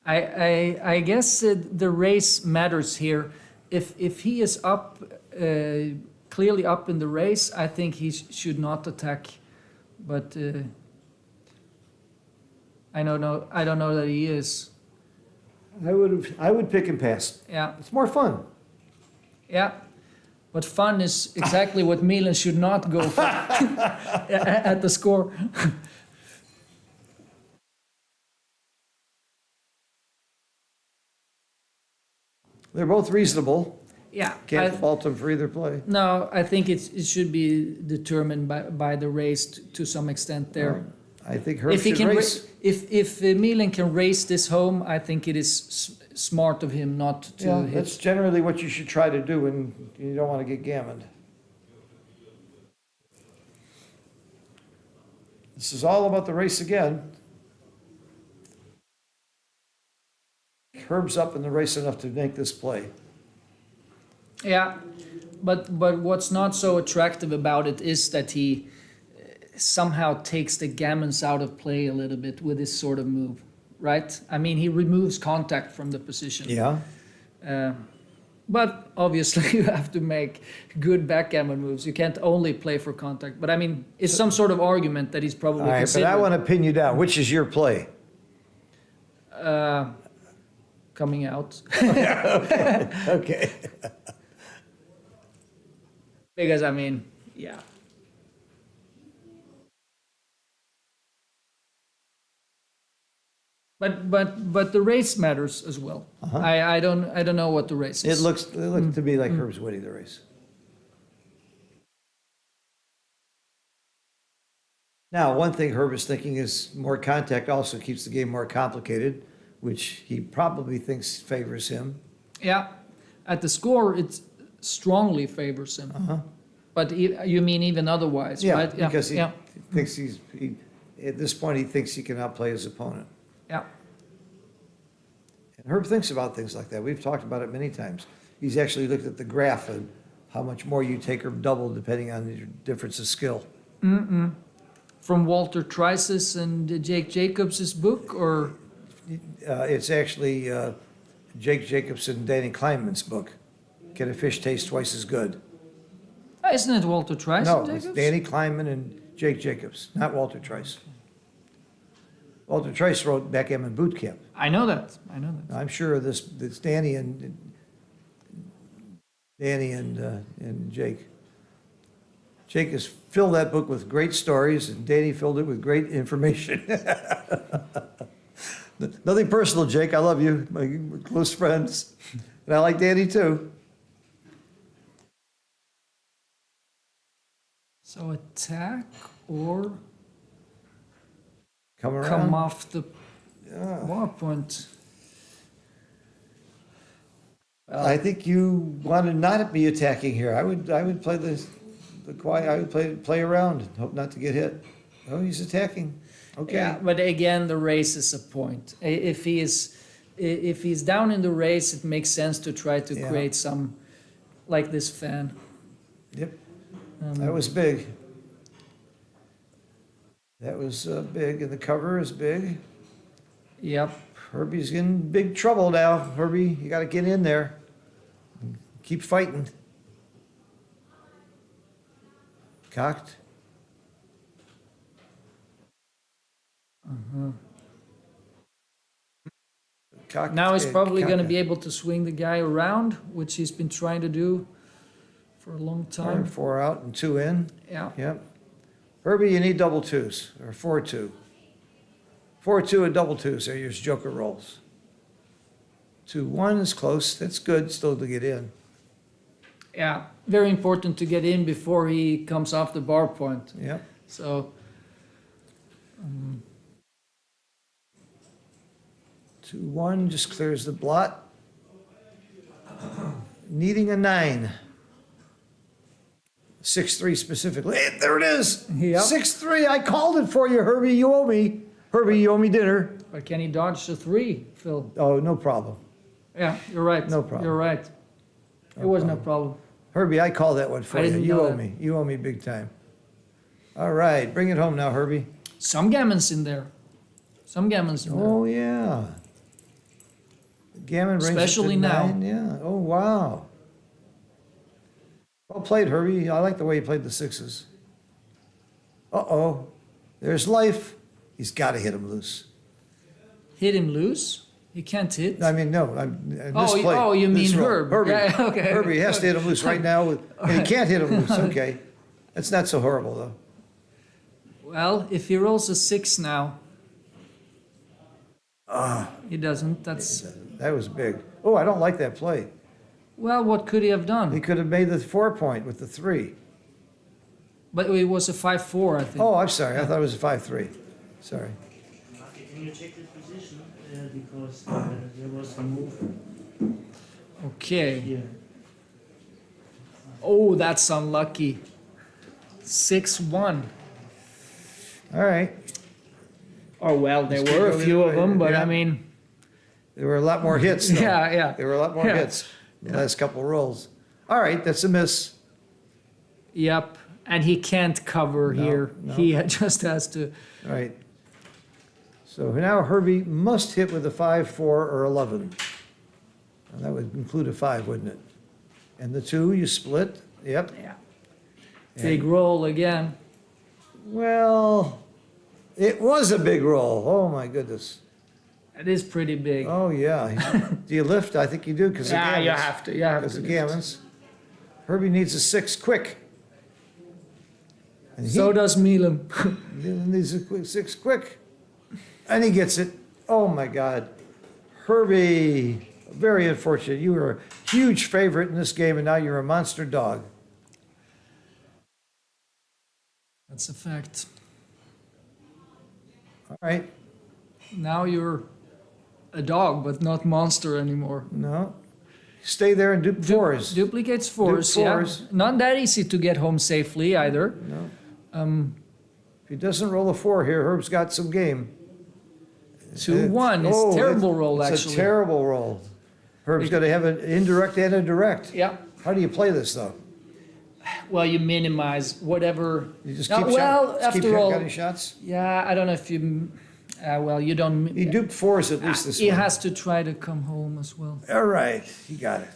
I guess the race matters here. If he is up clearly up in the race, I think he should not attack. But I don't know that he is. I would pick and pass. Yeah, It's more fun. yeah. But fun is exactly what Milan should not go for at the score. They're both reasonable. Yeah. Can't fault them for either play. No, I think it should be determined by the race to some extent there. I think Herb If he should can, race. if Milan can race this home, I think it is smart of him not to Yeah, hit. that's generally what you should try to do when you don't want to get gammoned. This is all about the race again. Herb's up in the race enough to make this play. Yeah, but what's not so attractive about it is that he somehow takes the gammons out of play a little bit with this sort of move, right? I mean, he removes contact from the position. Yeah. But obviously you have to make good backgammon moves. You can't only play for contact. But I mean, it's some sort of argument that he's probably All right, but considering. I want to pin you down. Which is your play? Coming out. Okay. Because I mean, yeah. But the race matters as well. I don't know what the race It is. looks to me like Herb's winning the race. Now, one thing Herb is thinking is more contact also keeps the game more complicated, which he probably thinks favors him. Yeah, at the score it strongly favors him. But you mean even otherwise, Yeah, right? because he yeah. thinks at this point, he thinks he can outplay his opponent. Yeah. And Herb thinks about things like that. We've talked about it many times. He's actually looked at the graph how much more you take or double depending on your difference of skill. From Walter Trice's and Jake Jacobs' book, or It's actually Jake Jacobson and Danny Kleinman's book, Can a Fish Taste Twice as Good? isn't it Walter Trice No, and it's Jacobs? Danny Kleinman and Jake Jacobs, not Walter Trice. Walter Trice wrote Backgammon Boot Camp. I know that. I know that. I'm sure this Danny and Jake. Jake has filled that book with great stories, and Danny filled it with great information. Nothing personal, Jake. I love you, my close friends, and I like Danny too. So attack or Come around. come off the war point. I think you want to not be attacking here. I would play the quiet. I would play around and hope not to get hit. Oh, he's attacking. Okay. Yeah, but again, the race is a point. If he's down in the race, it makes sense to try to Yeah. create some, like this fan. Yep. That was big. That was big, and the cover is big. Yep. Herbie's in big trouble now. Herbie, you got to get in there. Keep fighting. Cocked. Cocked. Now he's and probably going to cocked. be able to swing the guy around, which he's been trying to do for a long time. 4 out and 2 in. Yeah. Yep. Herbie, you need double twos, or 4-2. 4-2 and double twos are your joker rolls. 2-1 is close. That's good still to get in. Yeah. Very important to get in before he comes off the bar point. Yep. So 2-1 just clears the blot. Needing a 9. 6-3 specifically. Hey, there it is. Yep. 6-3. I called it for you, Herbie. You owe me. Herbie, you owe me dinner. but can he dodge the 3, Phil? Oh, no problem. Yeah, you're right. No problem. You're right. It was no problem. Herbie, I called that one for I you. didn't You know owe that. me. You owe me big time. All right. Bring it home now, Herbie. Some gammons in there. Some gammons in there. Oh, yeah. Gammon brings Especially it to now. 9. Yeah. Oh, wow. Well played, Herbie. I like the way you played the 6s. Uh-oh. There's life. He's got to hit him loose. Hit him loose? He can't hit? I mean, no. Oh, you mean Misroll. Herb. Herbie. Yeah, okay. Herbie has to hit him loose right now. And he can't hit him loose. Okay. That's not so horrible, though. Well, if he rolls a 6 now. He doesn't. That's. That was big. Oh, I don't like that play. Well, what could he have He done? could have made the 4 point with the 3. But it was a 5-4, I think. Oh, I'm sorry. I thought it was a 5-3. Sorry. Can you check the position? Because there was a move Okay. here. Oh, that's unlucky. 6-1. All right. Oh, well, there This could were a go few either of way, them, but yeah. I mean, There were a lot more hits, though. Yeah, yeah. There were a lot more Yeah. hits in the last couple rolls. All right, that's a miss. yep. And he can't cover No, here. no. He just has to. All right. So now Herbie must hit with a 5, 4, or 11. And that would include a 5, wouldn't it? And the 2, you split. Yep. Yeah. Big roll again. Well, it was a big roll. Oh, my goodness. It is pretty big. Oh, yeah. Do you lift? I think you do because of yeah, gammons. you have to. You have Because to. of gammons. Herbie needs a 6 quick. And So does Milan. he needs a 6 quick. And he gets it. Oh, my God. Herbie, very unfortunate. You were a huge favorite in this game, and now you're a monster dog. That's a fact. All right. Now you're a dog, but not monster anymore. No. Stay there and do 4s. Duplicates 4s, fours. yeah. Not that easy to get home safely either. No. If he doesn't roll a 4 here, Herb's got some game. 2-1. It's Oh, a terrible roll, It's actually. a terrible roll. Herb's going to have an indirect and a direct. Yeah. How do you play this, though? well, you minimize whatever. You just No, keep well, shot, just keep after all, getting shots? yeah, I don't know if you. Well, you don't. He duped fours at least this He one. has to try to come home as well. All right, he got it.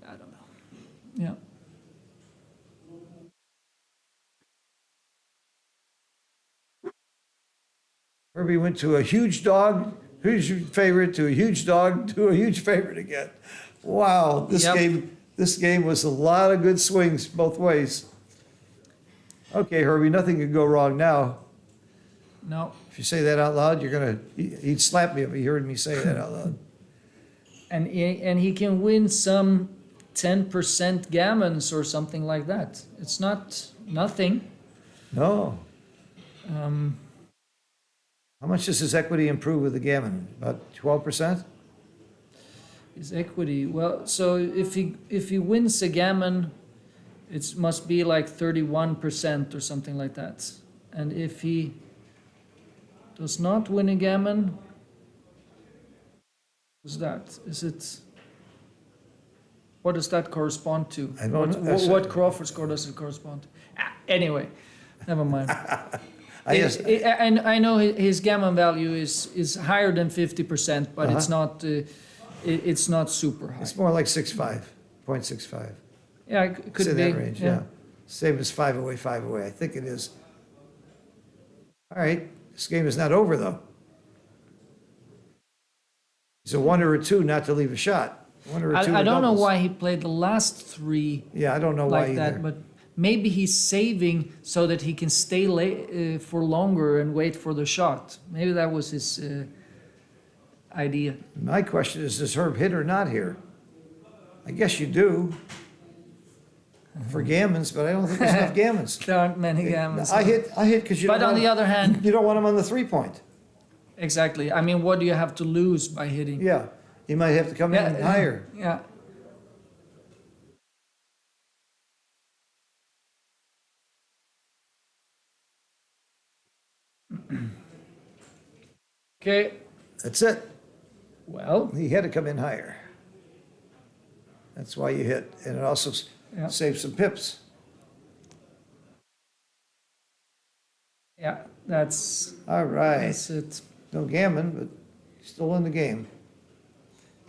I don't know. Yeah. Herbie went to a huge dog, huge favorite, to a huge dog, to a huge favorite again. Wow, Yep. this game was a lot of good swings both ways. Okay, Herbie, nothing could go wrong now. No. If you say that out loud, he'd slap me if he heard me say that out loud. And he can win some 10% gammons or something like that. It's not nothing. No. How much does his equity improve with the gammon? About 12%? His equity. Well, so if he wins a gammon, it must be like 31% or something like that. And if he does not win a gammon, what's that? Is it? What does that correspond to? I don't know. What Crawford score does it correspond to? Anyway, never mind. I guess, And I know his gammon value is higher than 50%, but it's not super high. it's more like 6.5, 0.65. Yeah, it It's could in be. that range, yeah. Same as 5 away, 5 away. I think it is. All right, this game is not over, though. It's a 1 or a 2 not to leave a shot. 1 or a 2 I or don't know doubles. why he played the last three Yeah, I don't know why like that, either. but maybe he's saving so that he can stay late for longer and wait for the shot. Maybe that was his idea. My question is, does Herb hit or not here? I guess you do. For gammons, but I don't think there's enough gammons. There aren't many gammons. I hit because you But don't on the other hand, you don't want him on the 3-point. exactly. I mean, what do you have to lose by hitting? Yeah, you might have to come in higher. Yeah. Okay. That's it. Well, He had to come in higher. That's why you hit, and it also Yeah. saves some pips. yeah, that's All right, it. no gammon, but still in the game.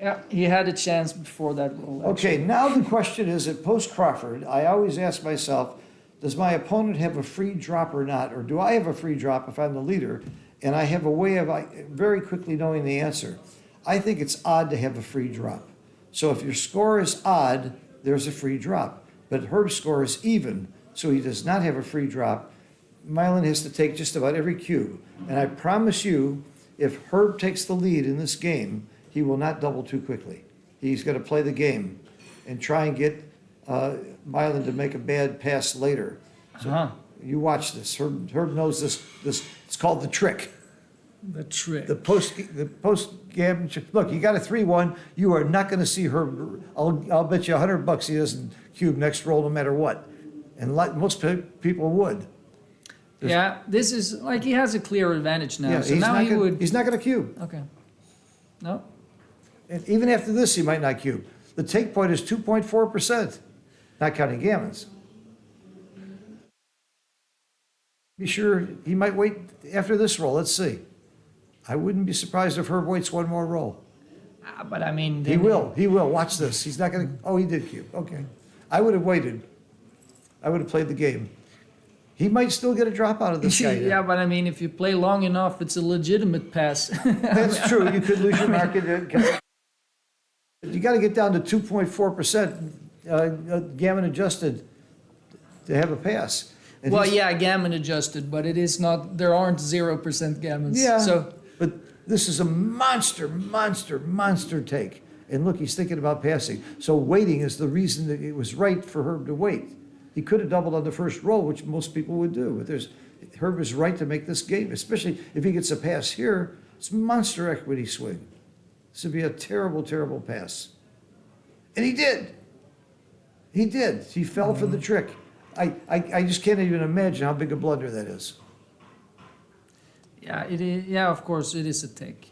Yeah, he had a chance before that roll. Okay, now the question is, at post Crawford, I always ask myself, does my opponent have a free drop or not? Or do I have a free drop if I'm the leader? And I have a way of very quickly knowing the answer. I think it's odd to have a free drop. So if your score is odd, there's a free drop. But Herb's score is even, so he does not have a free drop. Milan has to take just about every cube. And I promise you, if Herb takes the lead in this game, he will not double too quickly. He's going to play the game and try and get Milan to make a bad pass later. Uh-huh. You watch this. Herb knows this. It's called the trick. The trick. The post gammon. Look, you got a 3-1. You are not going to see Herb. I'll bet you $100 he doesn't cube next roll no matter what, and most people would. Yeah, this is like he has a clear advantage now. Yeah, so now he would. He's not going to cube. Okay. No. And even after this, he might not cube. The take point is 2.4%, not counting gammons. Be sure he might wait after this roll. Let's see. I wouldn't be surprised if Herb waits one more roll. But I mean. He then- will. He will. Watch this. He's not going to. Oh, he did cube. Okay. I would have waited. I would have played the game. He might still get a drop out of this guy. Yeah, but I mean, if you play long enough, it's a legitimate pass. That's true. You could lose your market. You got to get down to 2.4% gammon adjusted to have a pass. And Well, he's- yeah, gammon adjusted, but it is not. There aren't 0% gammons. Yeah. So But this is a monster take. And look, he's thinking about passing. So waiting is the reason that it was right for Herb to wait. He could have doubled on the first roll, which most people would do. But Herb is right to make this game, especially if he gets a pass here. It's monster equity swing. This would be a terrible, terrible pass. And he did. He did. He fell for the trick. I just can't even imagine how big a blunder that is. yeah, it is. Yeah, of course, it is a take.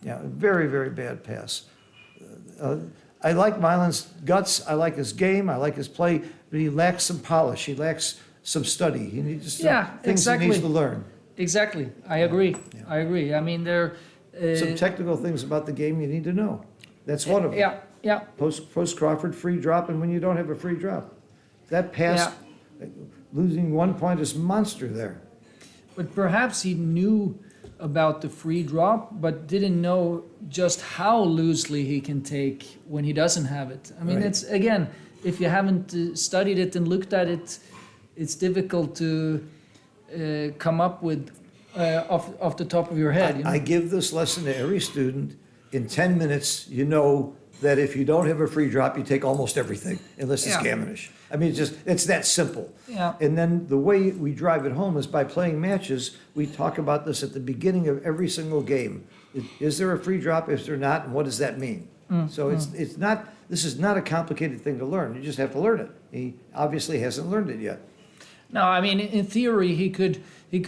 Yeah, very, very bad pass. I like Milan's guts, I like his game, I like his play, but he lacks some polish, he lacks some study. He needs some Yeah, things he needs exactly. to learn. Exactly. I agree. I agree. I mean, there. Some technical things about the game you need to know. That's one of them. Yeah. Yeah. Post Crawford, free drop, and when you don't have a free drop. That pass, losing 1 point is monster there. But perhaps he knew about the free drop, but didn't know just how loosely he can take when he doesn't have it. I mean, Right. it's again, if you haven't studied it and looked at it, it's difficult to come up with off the top of your head. You know? I give this lesson to every student. In 10 minutes, you know that if you don't have a free drop, you take almost everything, unless it's Yeah. gammonish. I mean, it's that simple. Yeah. And then the way we drive it home is by playing matches. We talk about this at the beginning of every single game. Is there a free drop? Is there not? And what does that mean? So it's not, this is not a complicated thing to learn. You just have to learn it. He obviously hasn't learned it yet. No, I mean, in theory, he could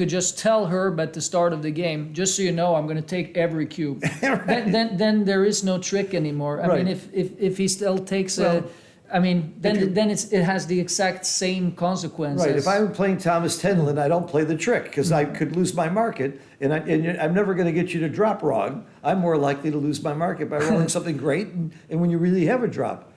just tell Herb at the start of the game, just so you know, I'm going to take every cube. Then there is no trick anymore. I mean, Right. if he still takes Well, I mean, then it has the exact same consequence. Right, as- if I'm playing Thomas Tenlin, I don't play the trick, because I could lose my market, and I'm never gonna get you to drop wrong. I'm more likely to lose my market by rolling something great, and when you really have a drop.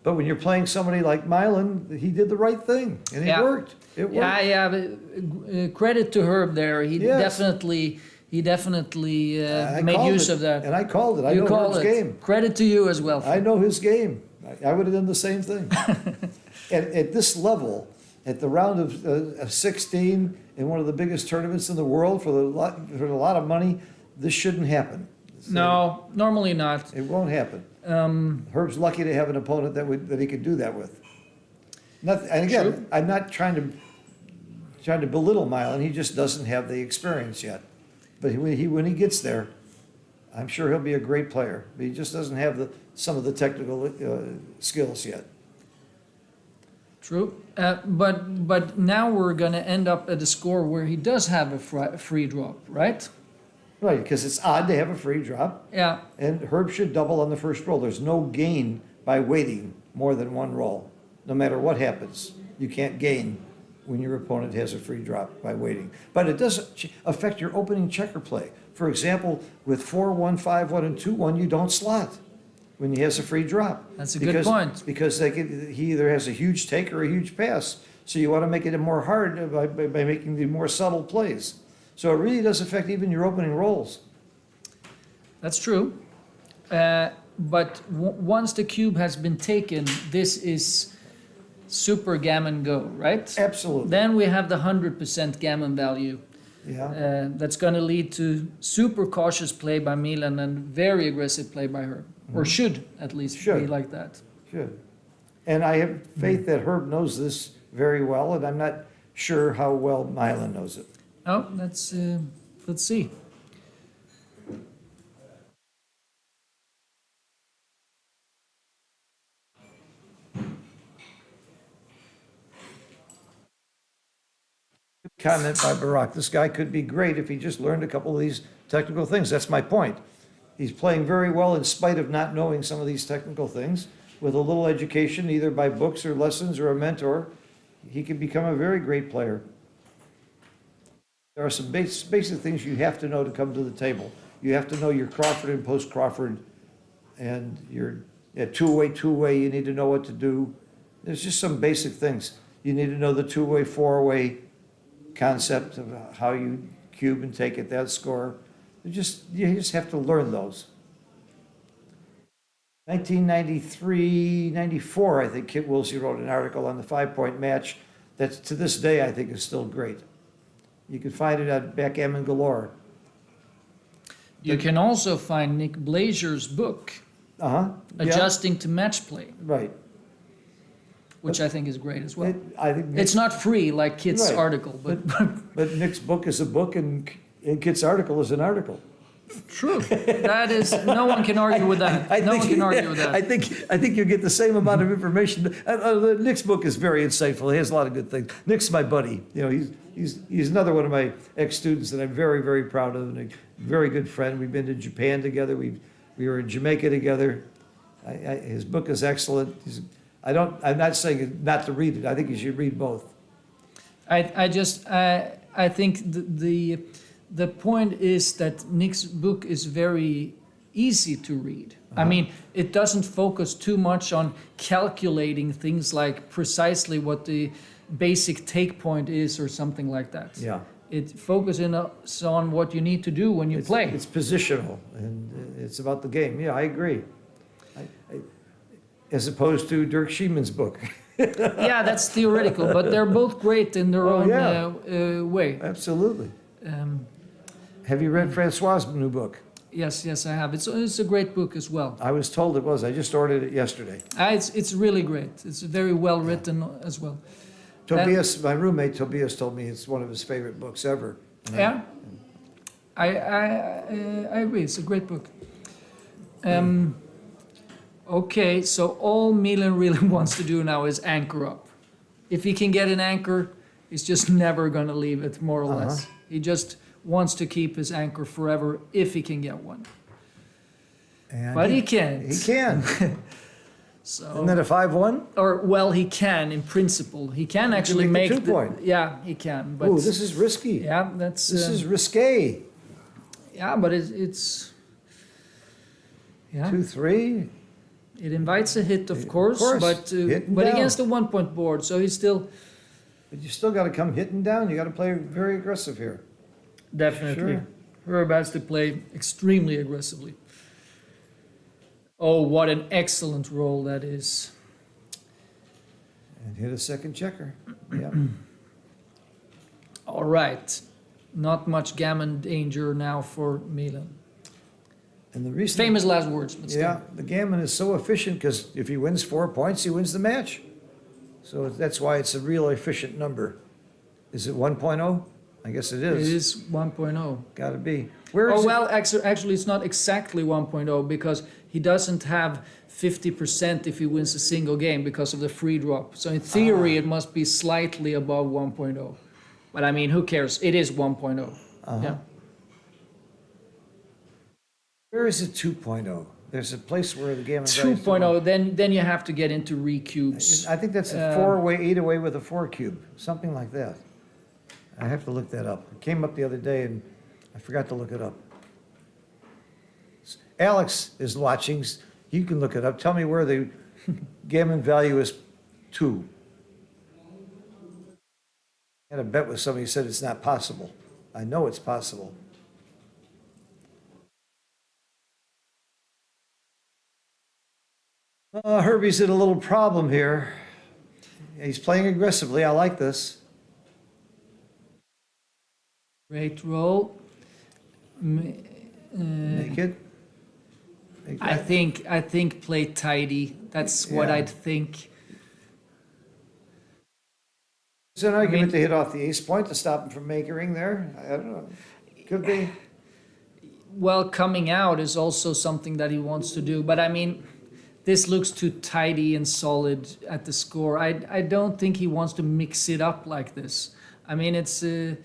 But when you're playing somebody like Milan, he did the right thing, and it Yeah. worked. It worked. Yeah, but credit to Herb there. He Yes. definitely I made called use it, of that. And I called it. I You know call Herb's it. game. Credit to you as well. I know his game. I would have done the same thing. At this level, at the round of 16 in one of the biggest tournaments in the world for a lot of money, this shouldn't happen. No, normally not. It won't happen. Herb's lucky to have an opponent that he could do that with. And again, True. I'm not trying to belittle Milan. He just doesn't have the experience yet. But when he gets there, I'm sure he'll be a great player. But he just doesn't have some of the technical skills yet. True. But now we're going to end up at a score where he does have a free drop, right? Right, because it's odd to have a free drop. Yeah. And Herb should double on the first roll. There's no gain by waiting more than one roll. No matter what happens, you can't gain when your opponent has a free drop by waiting. But it does affect your opening checker play. For example, with 4-1, 5-1, and 2-1, you don't slot when he has a free drop. That's a good point. Because he either has a huge take or a huge pass. So you want to make it more hard by making the more subtle plays. So it really does affect even your opening rolls. That's true. But once the cube has been taken, this is super gammon go, right? Absolutely. Then we have the 100% gammon value. Yeah. That's going to lead to super cautious play by Milan and very aggressive play by Herb. Or should at least be Should. like that. Should. And I have faith that Herb knows this very well, and I'm not sure how well Milan knows it. Oh, let's see. Comment by Barak. This guy could be great if he just learned a couple of these technical things. That's my point. He's playing very well in spite of not knowing some of these technical things. With a little education, either by books or lessons or a mentor, he can become a very great player. There are some basic things you have to know to come to the table. You have to know your Crawford and post-Crawford, and your two-way, you need to know what to do. There's just some basic things. You need to know the two-way, four-way concept of how you cube and take at that score. You just have to learn those. 1993, 94, I think Kit Woolsey wrote an article on the 5-point match that to this day I think is still great. You can find it at Backgammon Galore. You can also find Nick Blazer's book, Uh-huh. Yeah, Adjusting to Match Play, right. which I think is great as well. I think It's not free like Kit's Right. article, but But Nick's book is a book and Kit's article is an article. true. That is, no one can argue with that. No one can argue with I that. think you get the same amount of information. Nick's book is very insightful. He has a lot of good things. Nick's my buddy. You know, he's another one of my ex-students that I'm very, very proud of, and a very good friend. We've been to Japan together. We were in Jamaica together. His book is excellent. I'm not saying not to read it. I think you should read both. I think the point is that Nick's book is very easy to read. I mean, it doesn't focus too much on calculating things like precisely what the basic take point is or something like that. Yeah. It focuses on what you need to do when you play. It's positional, and it's about the game. Yeah, I agree. As opposed to Dirk Schieman's book. Yeah, that's theoretical, but they're both great in their Oh, own yeah. way. Absolutely. Um, Have you read Francois' new book? yes, I have. It's a great book as well. I was told it was. I just ordered it yesterday. It's really great. It's very well written as well. Tobias, my roommate Tobias, told me it's one of his favorite books ever. Yeah, I agree. It's a great book. Okay, so all Milan really wants to do now is anchor up. If he can get an anchor, he's just never going to leave it, more or less. He just wants to keep his anchor forever if he can get one. And But he can't. He can. So, Isn't that a 5-1? or well, he can in principle. He can actually make make the 2-point. yeah, he can. But Ooh, this is risky. yeah, that's This is risque. yeah, but it's yeah. 2-3. It invites a hit, of course, but hitting but down. against a 1-point board, so he's still But you still got to come hitting down. You got to play very aggressive here. definitely. Sure. Herb has to play extremely aggressively. Oh, what an excellent roll that is! And hit a second checker. Yeah. All right, not much gammon danger now for Milan. And the reason. Famous last words, but still. Yeah, the gammon is so efficient because if he wins 4 points, he wins the match. So that's why it's a real efficient number. Is it 1.0? I guess it It is. is 1.0. Got to be. Where is Oh, it? well, actually, it's not exactly 1.0 because he doesn't have 50% if he wins a single game because of the free drop. So in theory, it must be slightly above 1.0. But I mean, who cares? It is 1.0. Yeah. Where is it 2.0? There's a place where the gammon value is 2.0, then you have to get into recubes. I think that's a 4-away, 8-away with a 4 cube, something like that. I have to look that up. It came up the other day and I forgot to look it up. Alex is watching. You can look it up. Tell me where the gammon value is 2. I had a bet with somebody who said it's not possible. I know it's possible. Herbie's in a little problem here. He's playing aggressively. I like this. Great roll. Make it. Make I that. think play tidy. That's what Yeah. I'd think. Is there an argument mean- to hit off the ace point to stop him from making there? I don't know. Could be. Well, coming out is also something that he wants to do, but I mean, this looks too tidy and solid at the score. I don't think he wants to mix it up like this. I mean, it's an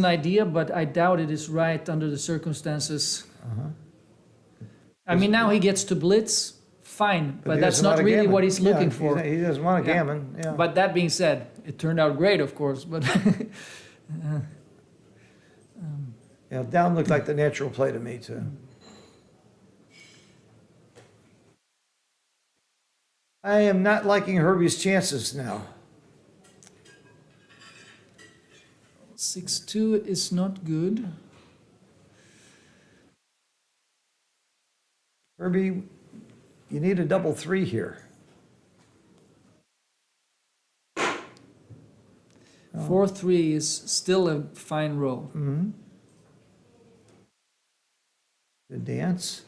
idea, but I doubt it is right under the circumstances. I mean, now he gets to blitz, fine, but he that's doesn't not want a really gammon. what he's Yeah, looking for. He doesn't want a Yeah. gammon, yeah. But that being said, it turned out great, of course. But Yeah, down looked like the natural play to me, too. I am not liking Herbie's chances now. 6-2 is not good. Herbie, you need a double 3 here. 4-3 is still a fine roll. Good dance.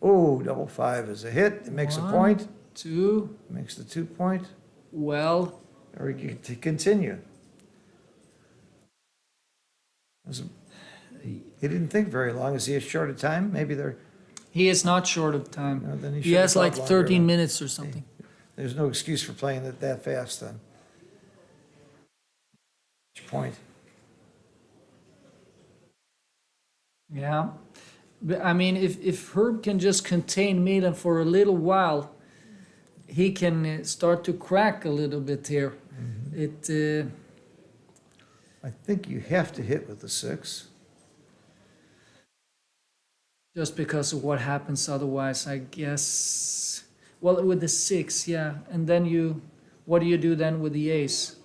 Oh, double 5 is a hit. It makes a 1, point. 2, Makes the 2 point. well, Or you can continue. He didn't think very long. Is he a short of time? Maybe he is not short of time. No, then he He should has have like thought longer. 13 minutes or something. there's no excuse for playing it that fast then. Point. Yeah. But, I mean, if Herb can just contain Milan for a little while, he can start to crack a little bit here. I think you have to hit with the 6. Just because of what happens otherwise, I guess. Well, with the 6, yeah. And then what do you do then with the ace?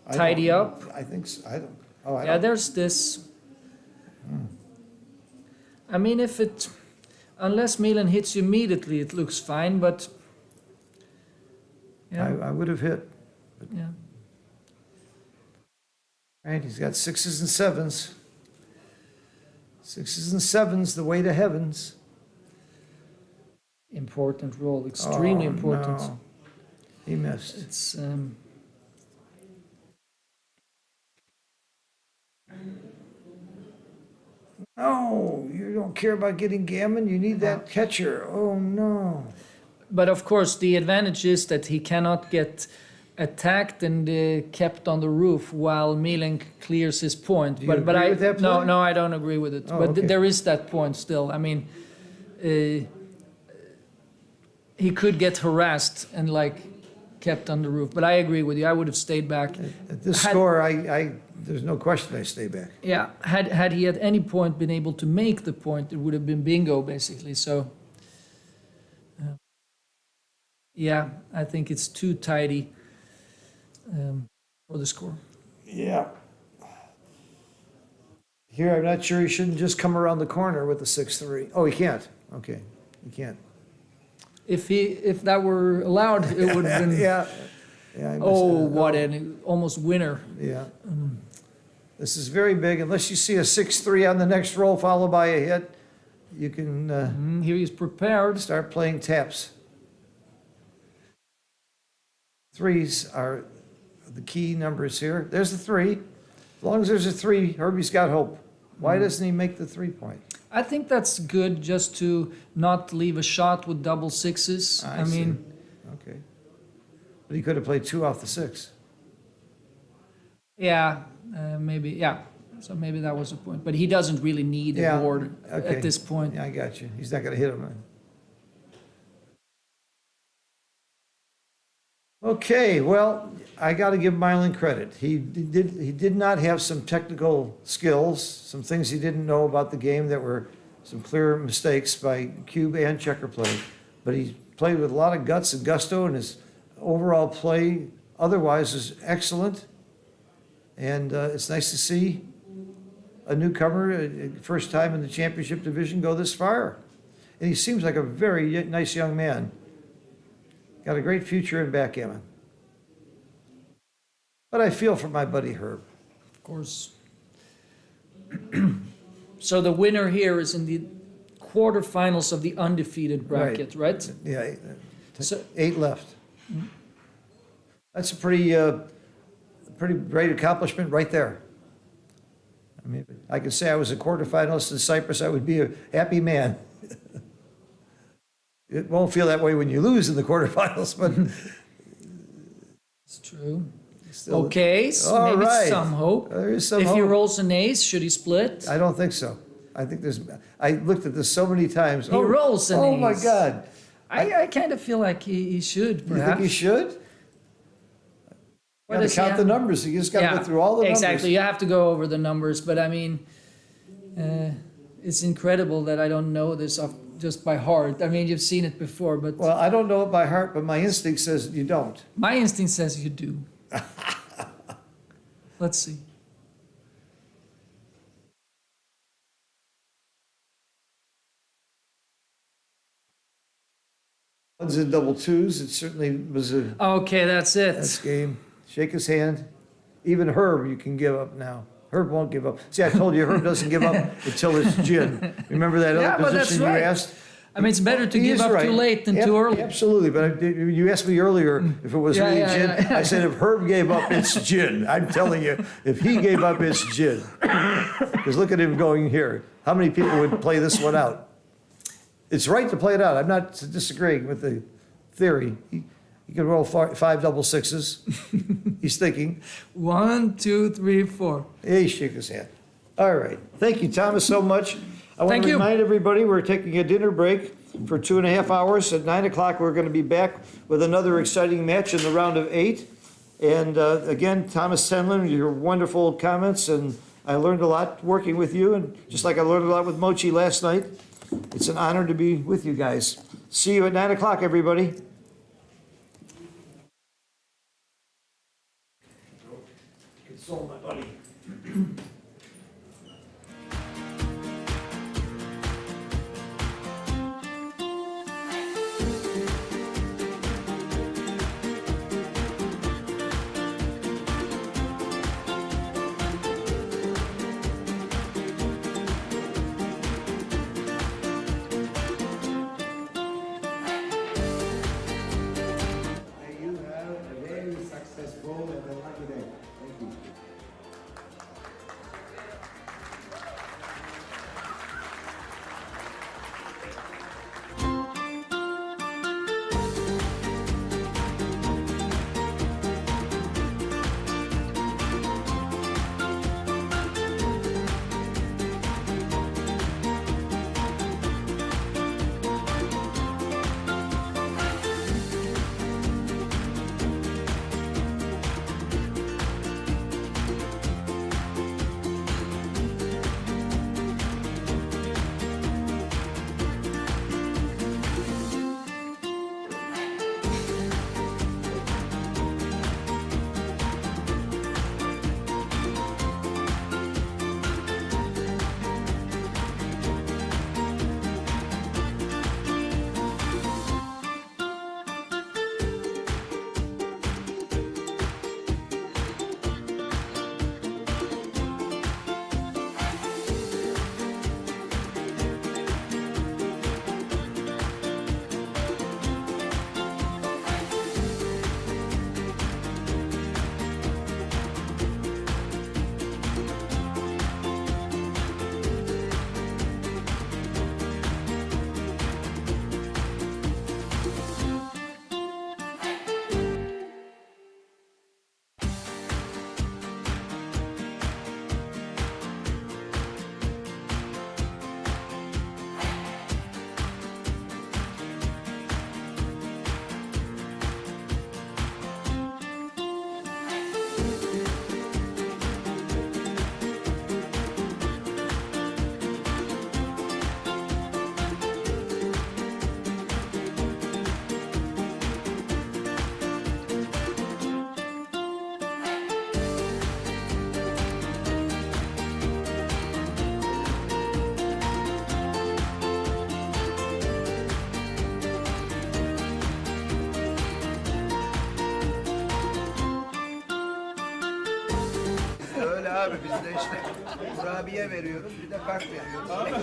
I Tidy don't- up? I think so. I don't. Oh, I Yeah, don't. there's this. I mean, unless Milan hits you immediately, it looks fine, but. Yeah, I would have hit. yeah. Right, he's got 6s and 7s. 6s and 7s, the way to heavens. Important roll, extremely Oh, important. no. He missed. It's. No, you don't care about getting gammon. You need that catcher. Oh, no. But of course, the advantage is that he cannot get attacked and kept on the roof while Milan clears his point. Do you but agree I with that no play? no I don't agree with it. Oh, but okay. there is that point still. I mean, he could get harassed and kept on the roof. But I agree with you. I would have stayed back. At this Had- score, there's no question I stay back. Yeah, had he at any point been able to make the point, it would have been bingo basically. So. Yeah, I think it's too tidy for the score. Yeah. Here, I'm not sure he shouldn't just come around the corner with the 6-3. Oh, he can't. Okay, he can't. If that were allowed, it would have been. Yeah. Yeah. I missed Oh, that. what an almost winner! Yeah. This is very big. Unless you see a 6-3 on the next roll followed by a hit, you can Here he's prepared. start playing taps. 3s are the key numbers here. There's the 3. As long as there's a 3, Herbie's got hope. Why doesn't he make the 3-point? I think that's good just to not leave a shot with double 6s. I see. mean, Okay. But he could have played 2 off the 6. yeah, maybe, yeah. So maybe that was the point. But he doesn't really need a Yeah, board okay. at this point. Yeah, I got you. He's not going to hit him. Okay, well, I got to give Mylan credit. He did not have some technical skills, some things he didn't know about the game that were some clear mistakes by cube and checker play. But he played with a lot of guts and gusto, and his overall play otherwise is excellent. And it's nice to see a newcomer, first time in the championship division, go this far. And he seems like a very nice young man. Got a great future in backgammon. But I feel for my buddy Herb. Of course. So the winner here is in the quarterfinals of the undefeated bracket, right? Yeah, So- 8 left. That's a pretty great accomplishment right there. I mean, I could say I was a quarterfinalist in Cyprus, I would be a happy man. It won't feel that way when you lose in the quarterfinals, but It's true. still. Okay, so All maybe right. some hope. There is some If he hope. rolls an ace, should he split? I don't think so. I think I looked at this so many times. He rolls an Oh, my ace. God. I kind of feel like he should, You think perhaps. he should? What Got to does he count the have? numbers. You just got to Yeah, go through all the numbers. exactly. You have to go over the numbers, but I mean, it's incredible that I don't know this off just by heart. I mean, you've seen it before, but Well, I don't know it by heart, but my instinct says you don't. my instinct says you do. Let's see. Ones and double twos. It certainly was a Okay, that's it. nice game. Shake his hand. Even Herb, you can give up now. Herb won't give up. See, I told you Herb doesn't give up until it's gin. Remember that Yeah, other but that's position you right. asked? I mean, it's better to He give is up right. too late than too early. Absolutely, but you asked me earlier if it was Yeah, really yeah, gin. yeah. I said if Herb gave up, it's gin. I'm telling you, if he gave up, it's gin. Because look at him going here. How many people would play this one out? It's right to play it out. I'm not disagreeing with the theory. He can roll 5 double 6s. He's thinking. 1, 2, 3, 4. He shook his hand. All right. Thank you, Thomas, so much. I want Thank to you. remind everybody, we're taking a dinner break for 2.5 hours. At 9 o'clock, we're going to be back with another exciting match in the round of 8. And again, Thomas Tenlin, your wonderful comments, and I learned a lot working with you, and just like I learned a lot with Mochi last night. It's an honor to be with you guys. See you at 9 o'clock, everybody. Console my buddy. May you have a very successful and a lucky day. Thank you. Öyle abi biz de işte kurabiye veriyoruz bir de kart veriyoruz.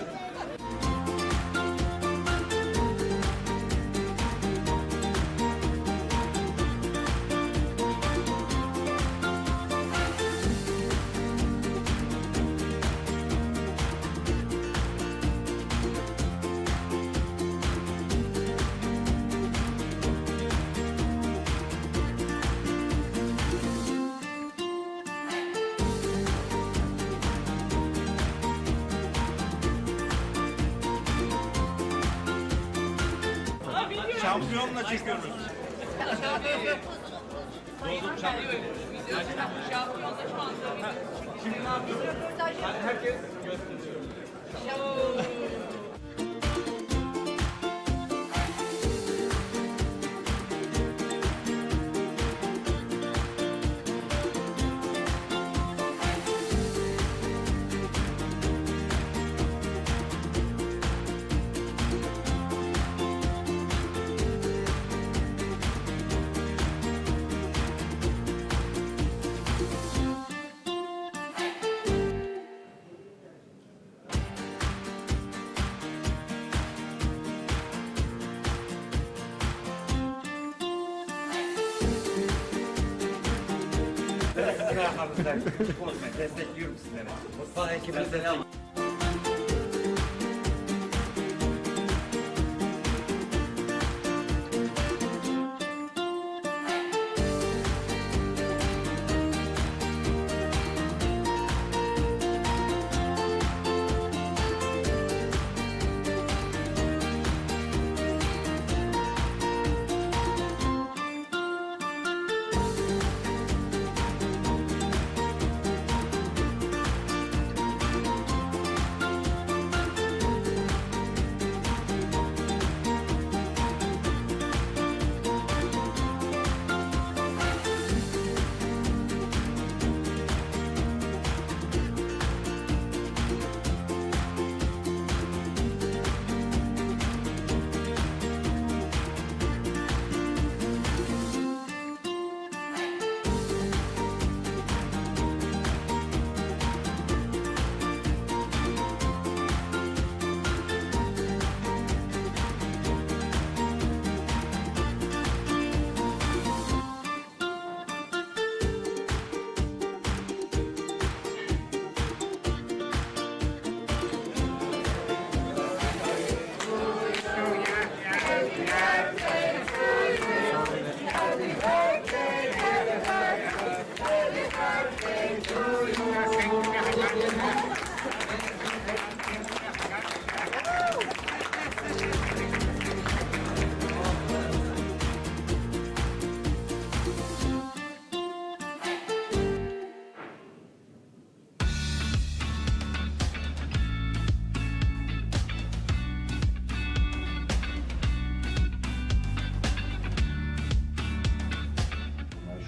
Destekliyorum sizleri. Mutfağı ekibimize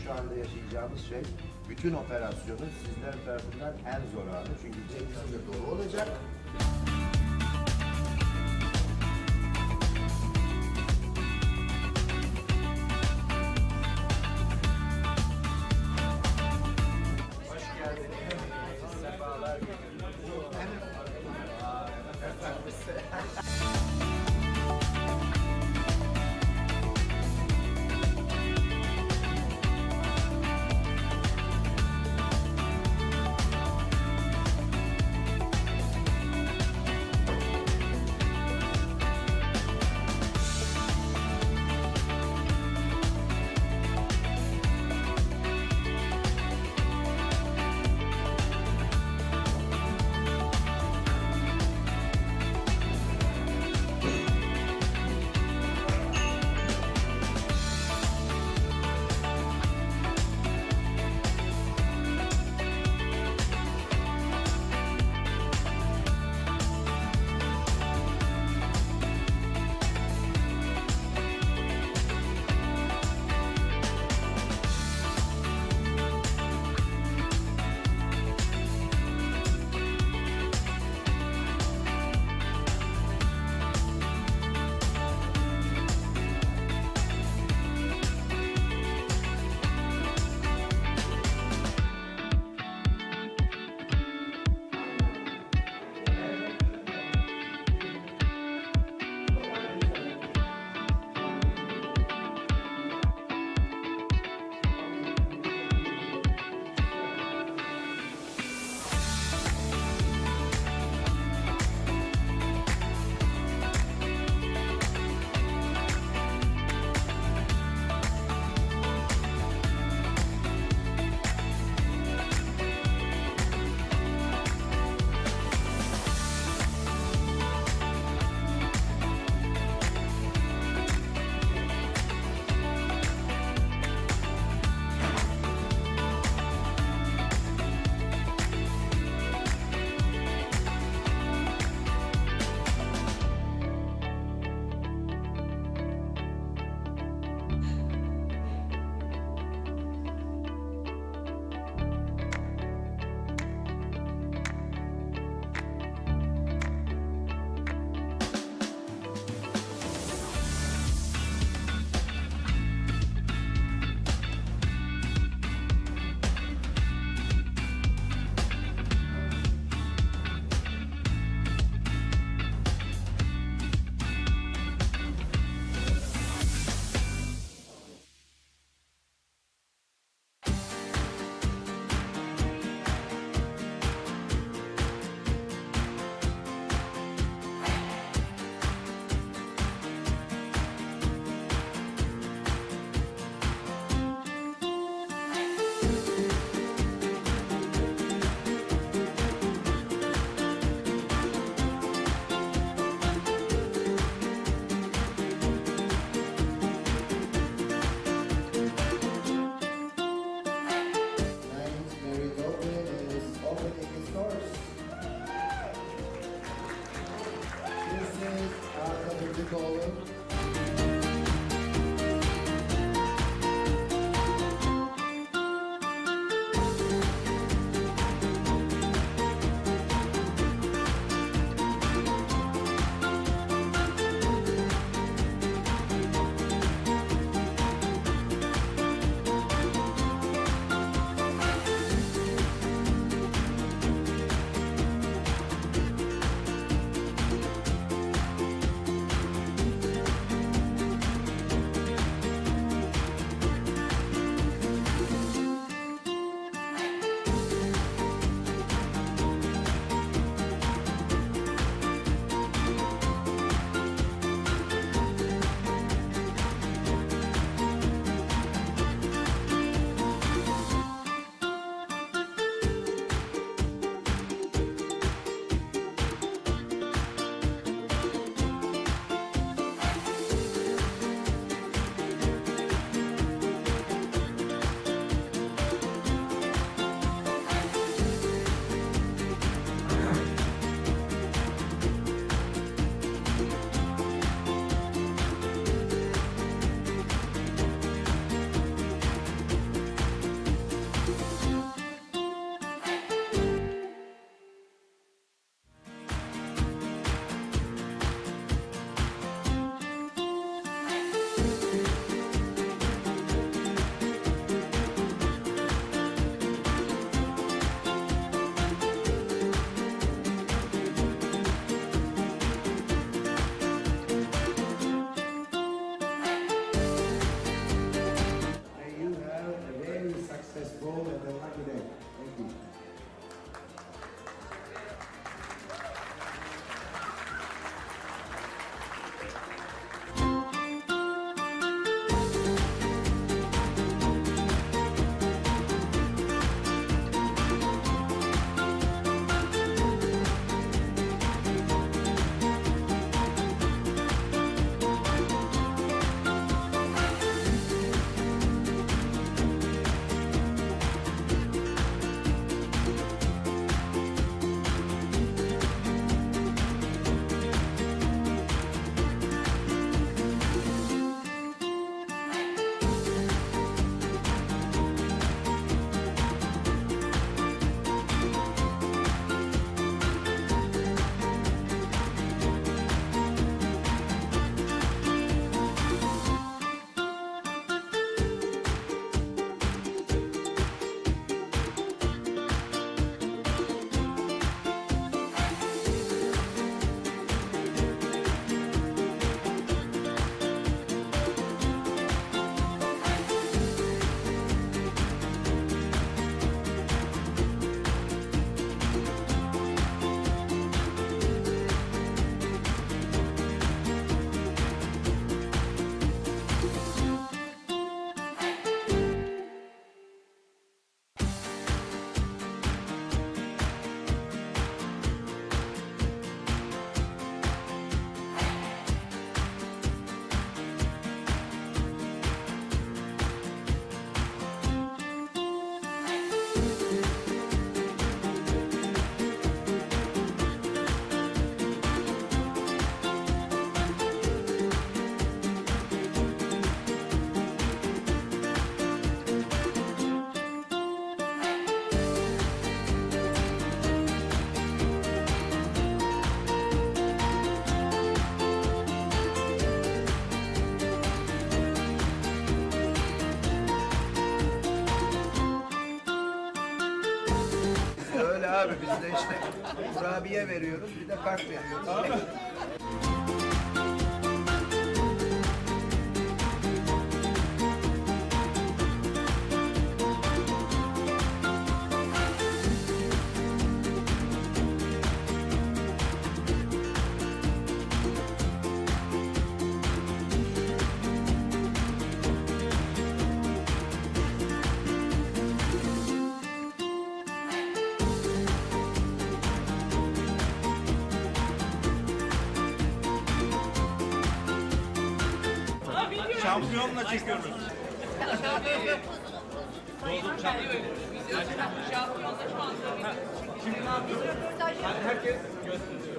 şu anda yaşayacağımız şey, bütün operasyonu sizler tarafından en zor anı. Çünkü cebiniz de dolu olacak. success bowl and a lucky day. Thank you. Öyle abi biz de işte kurabiye veriyoruz bir de kart veriyoruz. Şampiyonla çekiyoruz. Şimdi ne yapıyoruz? Herkes gösteriyor.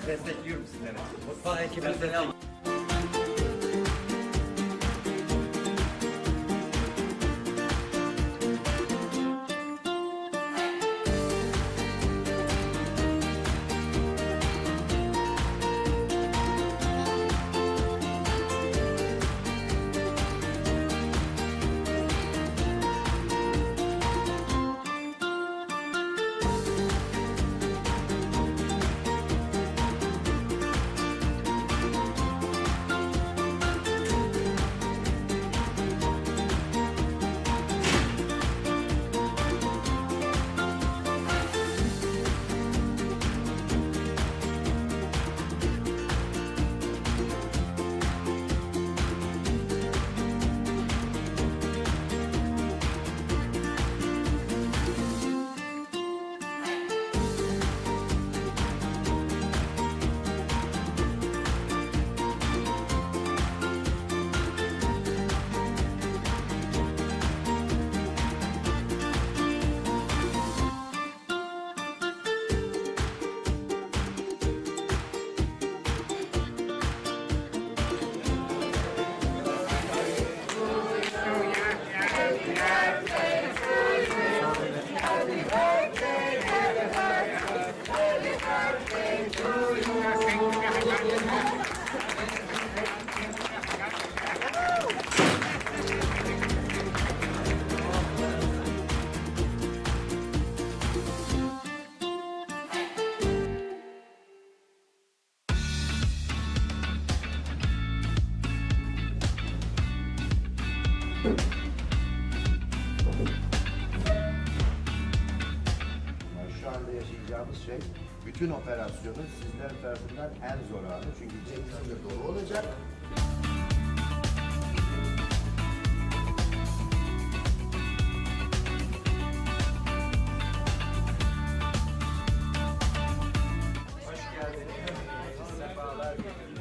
Destekliyorum sizleri. Mutfağı ekibimize. yaşayacağımız şey, bütün operasyonun sizler tarafından en zor anı. Çünkü cebimiz de dolu olacak. Hoş geldiniz. Sefalar getirdiniz.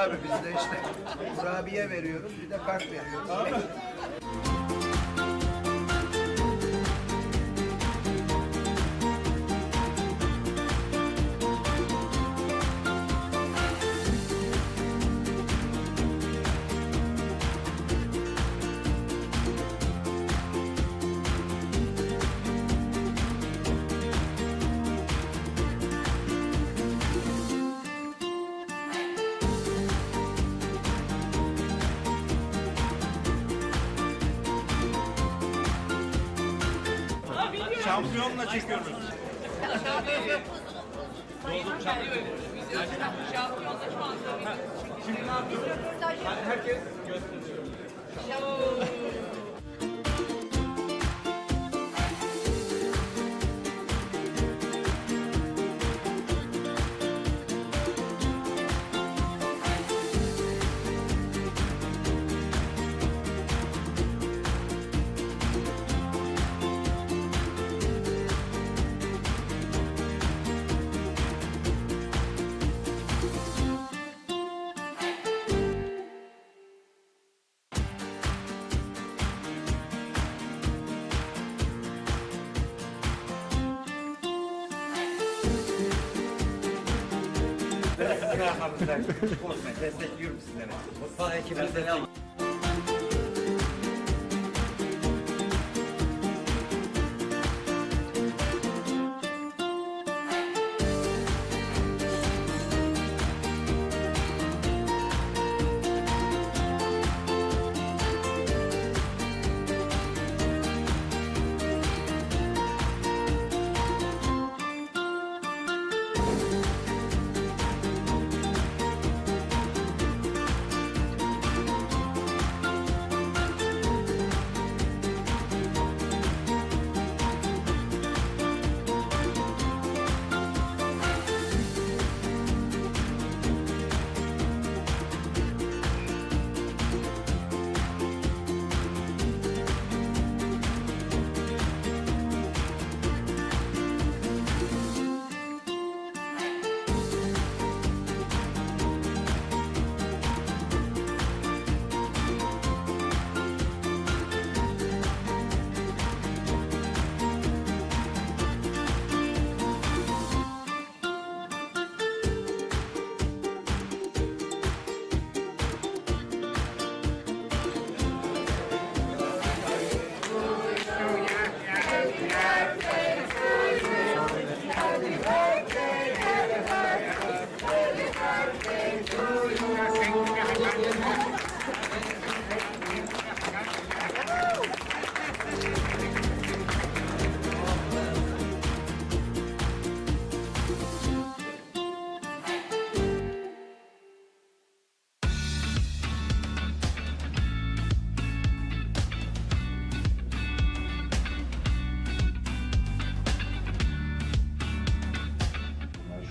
abi bizde işte. Kurabiye veriyoruz bir de kart veriyoruz. Şampiyonla çekiyoruz. Şimdi ne yapıyoruz? Herkes gösteriyor. Destekliyorum sizleri. Mutfağı ekibini destekliyorum.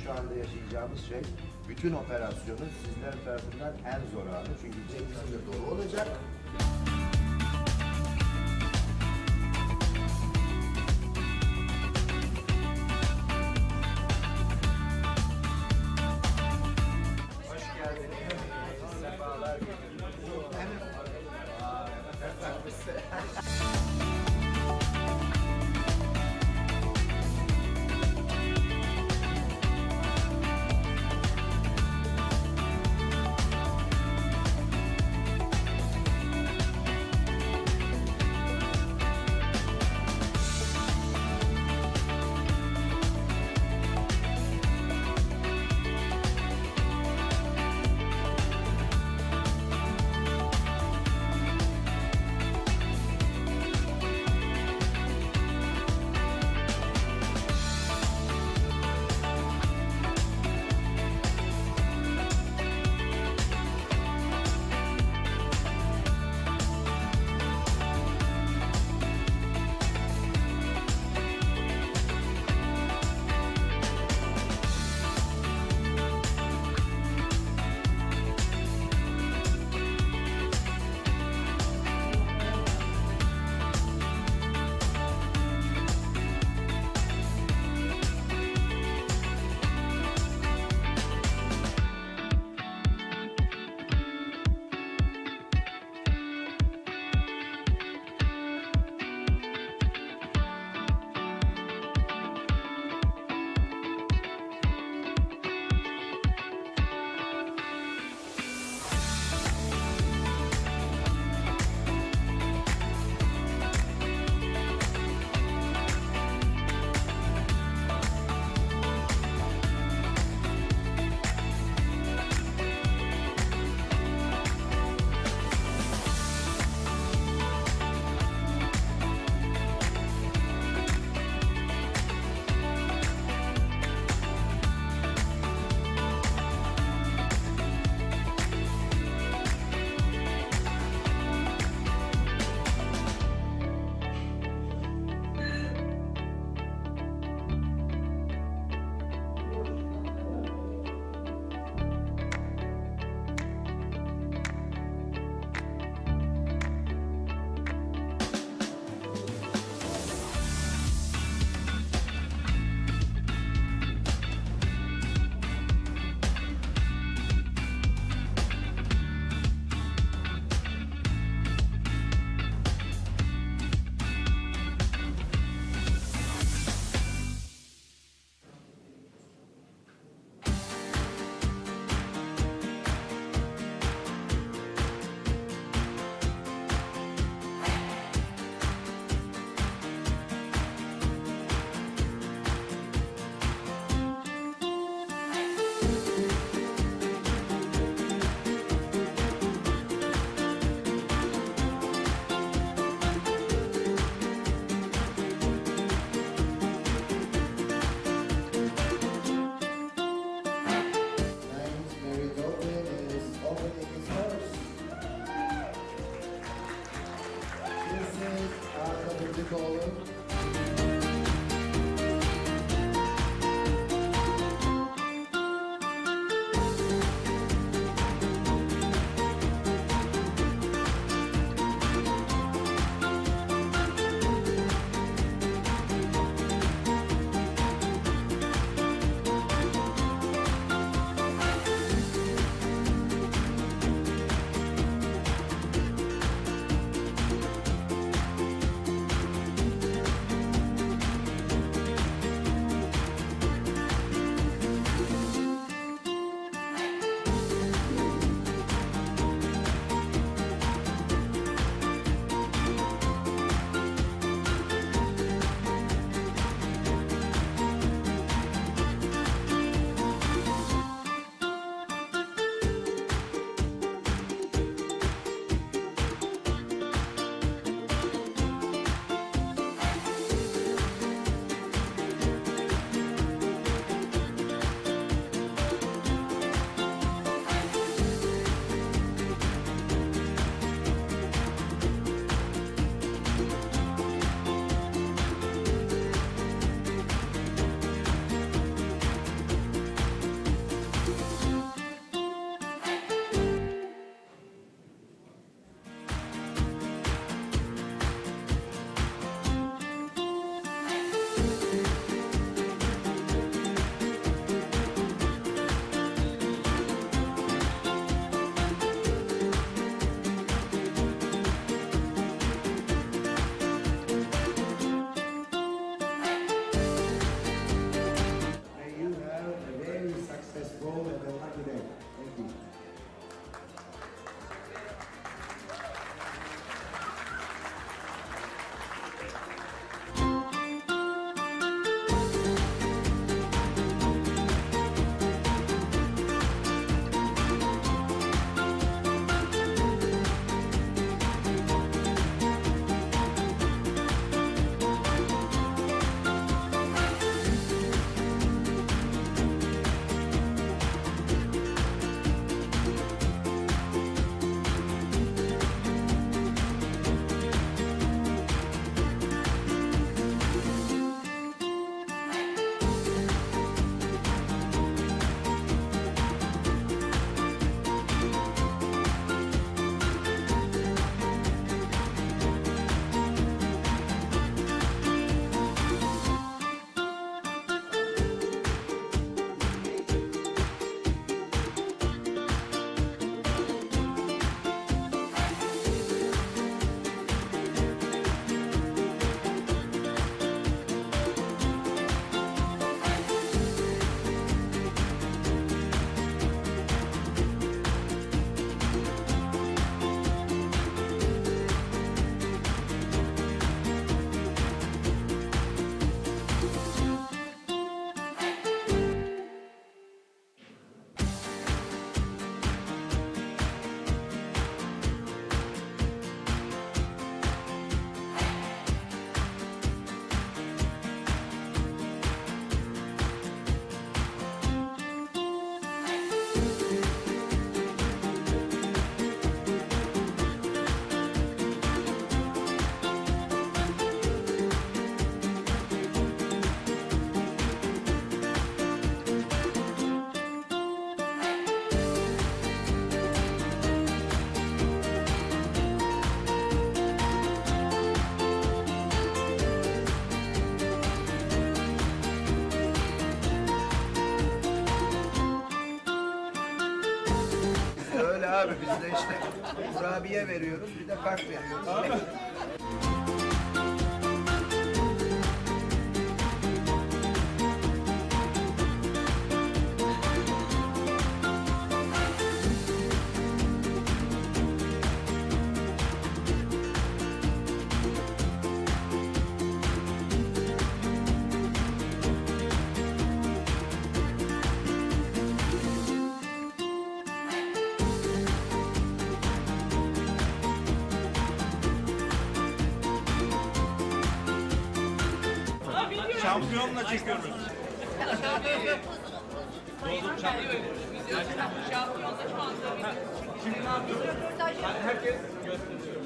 Şu anda yaşayacağımız şey, bütün operasyonu sizler tarafından en zor anı. Çünkü Jameson de dolu olacak. Hoş geldiniz. Sefalar getirdiniz. abi bizde işte kurabiye veriyoruz bir de kart veriyoruz. Şampiyonla çekiyoruz. Herkes gösteriyor.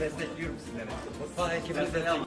Destekliyorum sizleri. Mutfağı ekibini selam.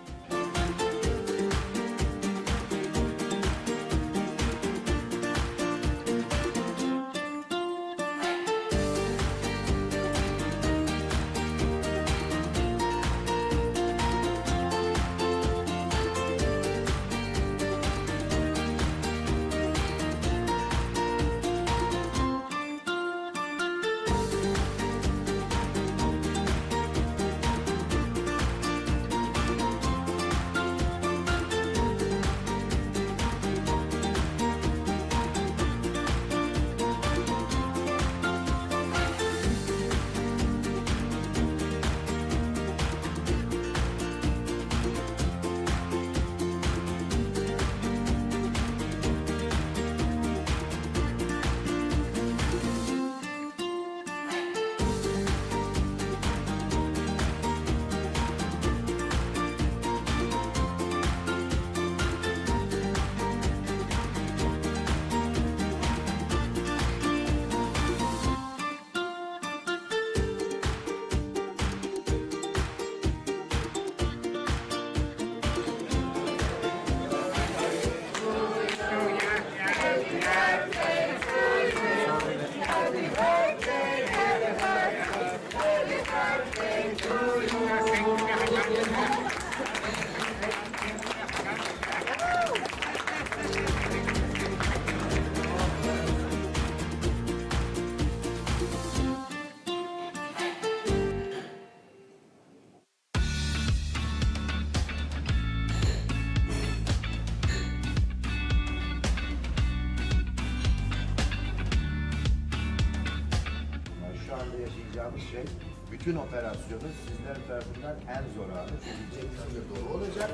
Şu anda yaşayacağımız şey, bütün operasyonu sizler tarafından en zor anı. Çünkü Jackson'da dolu olacak.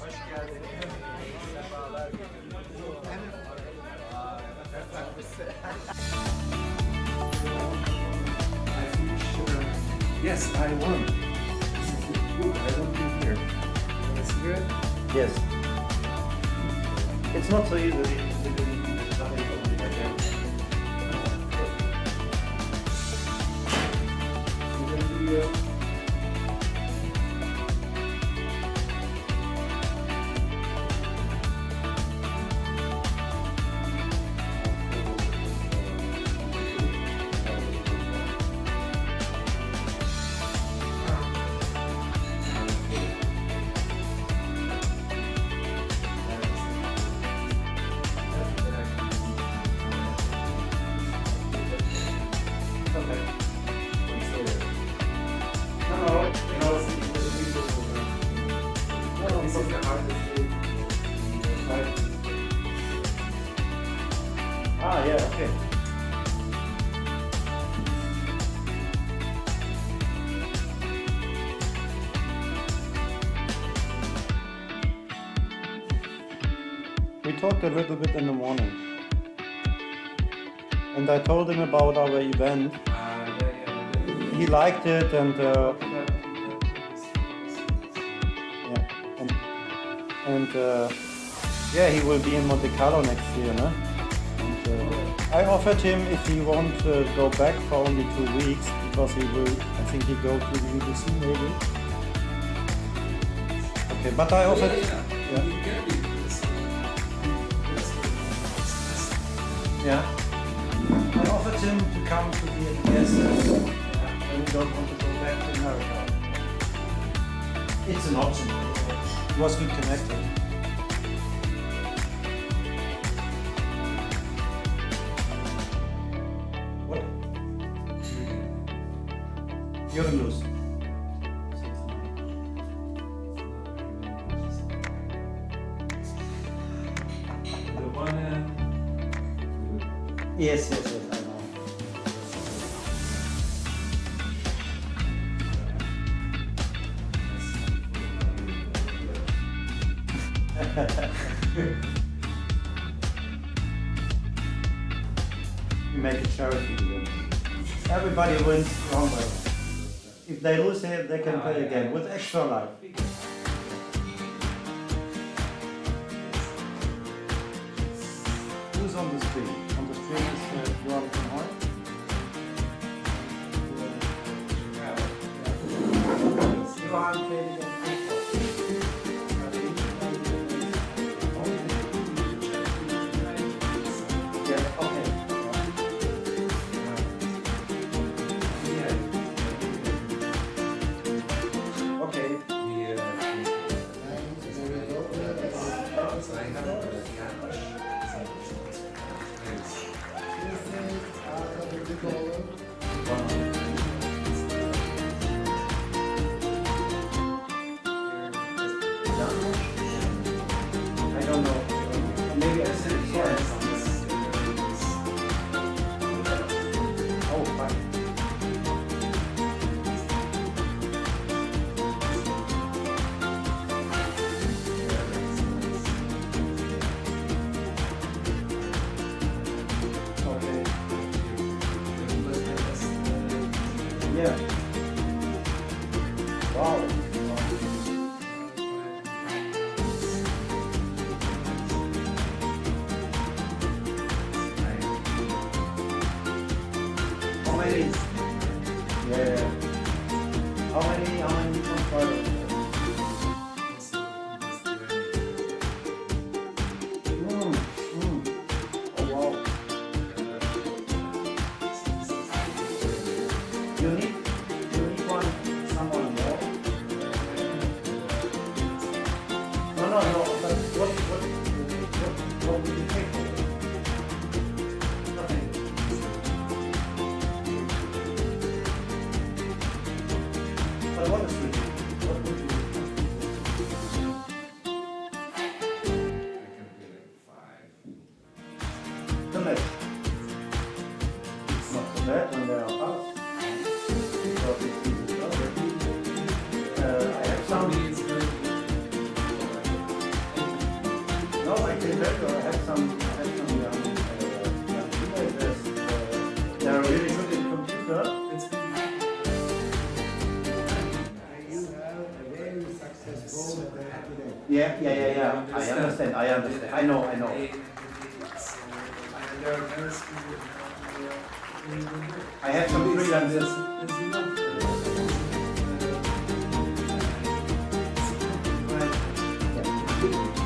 Hoş geldiniz. Sefalar. Yes, I won. This is good. I don't think here. It's good. Yes. It's not so easy. Ah, yeah, okay. talked a little bit in the morning. And I told him about our event. He liked it, and yeah, yeah, he will be in Monte Carlo next year, no? And, I offered him if he won't go back for only 2 weeks, because he will, I think he go to the UBC maybe. Okay, but I offered, yeah. Yeah. I offered him to come to the ADS when he don't want to go back to America. It's an option. He was good connected. What? Jürgen Luz. The one Yes, yes, yes, I know. We make a charity event. Everybody wins one way. If they lose, they can play again with extra life. Who's on the street? On the street is Jonathan Hart. Johan played against yeah, okay. Okay. I don't know. Maybe I said it twice. Oh, fine. Okay. Yeah. Wow. How many? Yeah. How many controllers? Oh wow. You need someone more. No. But what will you take for it? Nothing. But what is it? What would you? The match. It's not so bad when they are out. Because it's easy to go. I have some. No, I can better. I have some young teenagers. They are really good in computer. You have a very successful and a happy day. Yeah. I understand. I know. I have some freelancers.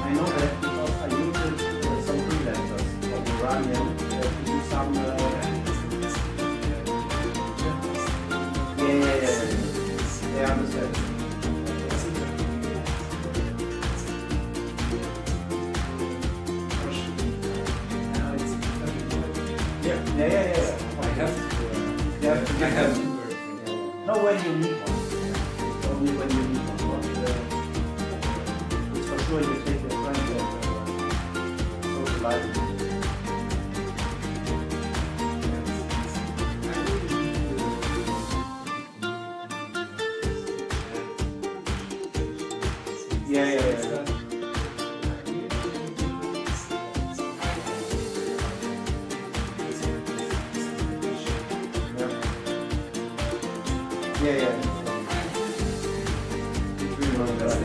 I know that because I used some freelancers from Iranian to do some. Yeah. I understand. Yeah. You have to give them. No, when you need one. Only when you need one. It's for sure you take your friends and socialize. Yeah. Yeah, yeah. Between one guy.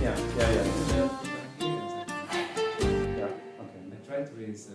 Yeah, yeah, yeah. Yeah, okay. I tried to raise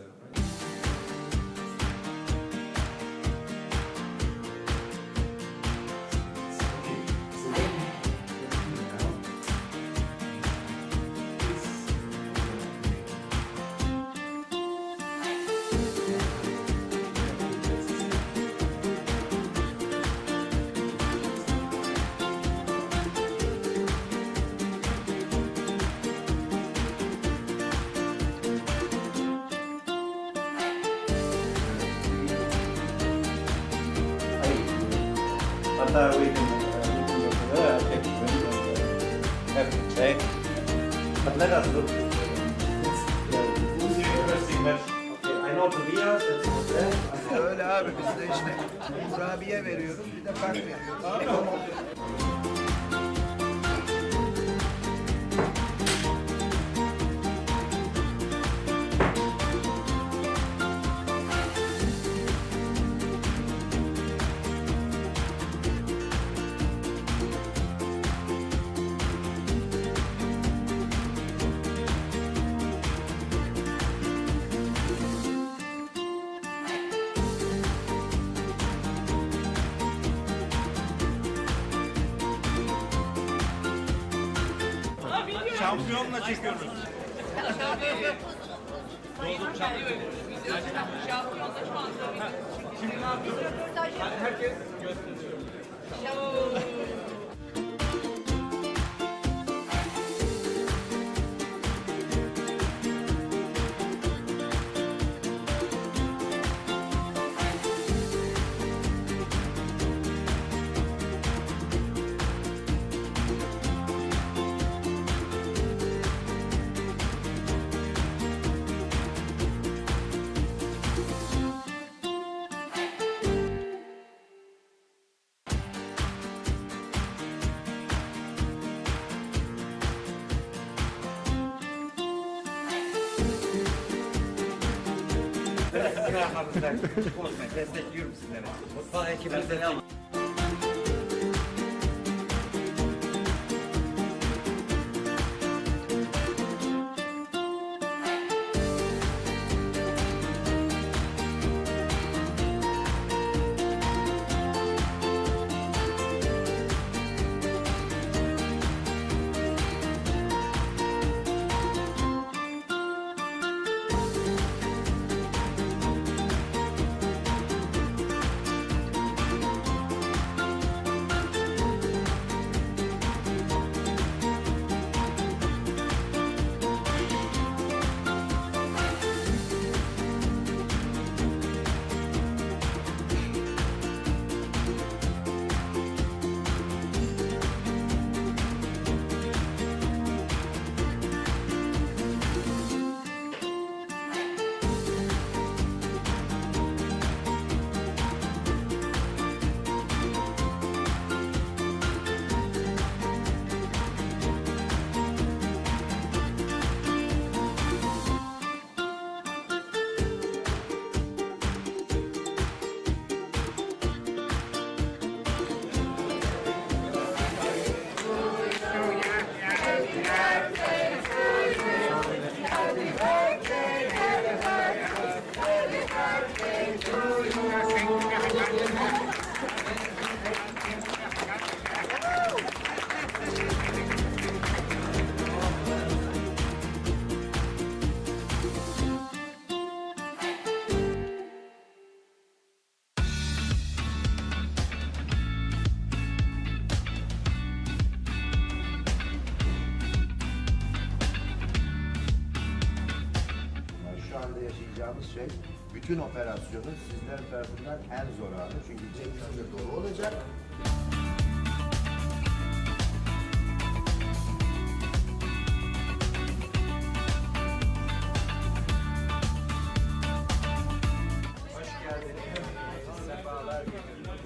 But we can look at that. Have to check. But let us look. Who's the interesting match? Okay, I know Tobias, that's not there. Öyle abi biz de işte kurabiye veriyoruz bir de kart veriyoruz. Destekliyorum sizleri. Mutfağı ekibinize Şu anda yaşayacağımız şey, bütün operasyonun sizler tarafından en zor anı. Çünkü cebimizde dolu olacak. Hoş geldiniz. Sefalar getirdiniz.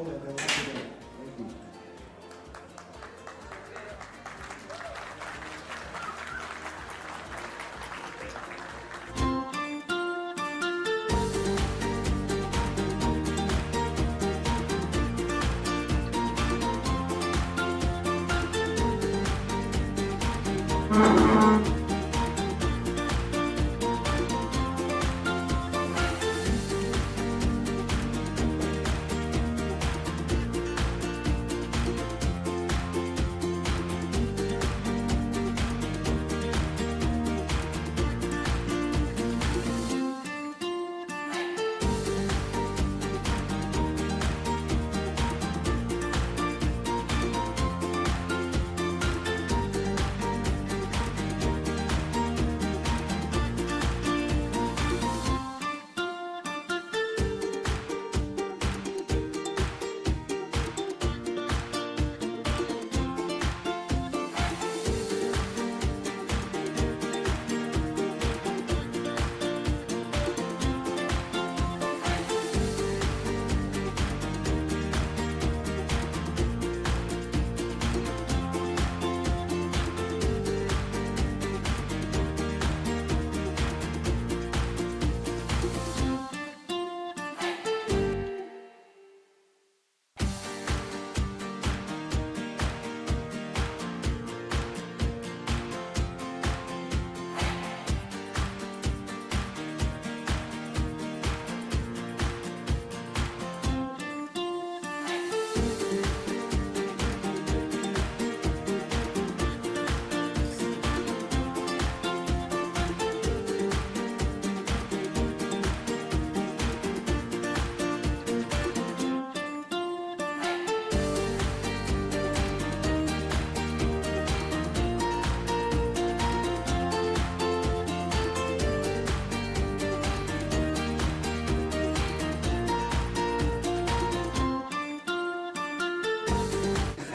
ball and a lucky day. Thank you.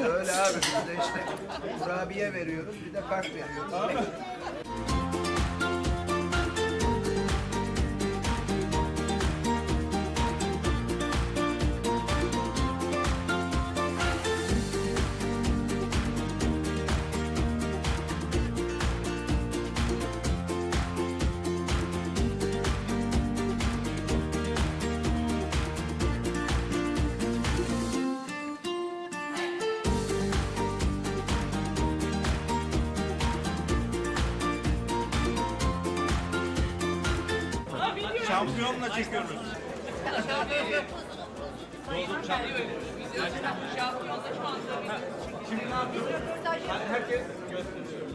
Öyle abi biz de işte kurabiye veriyoruz bir de kart veriyoruz. Şampiyonla çekiyoruz. Şimdi ne yapıyoruz? Herkes gösteriyor.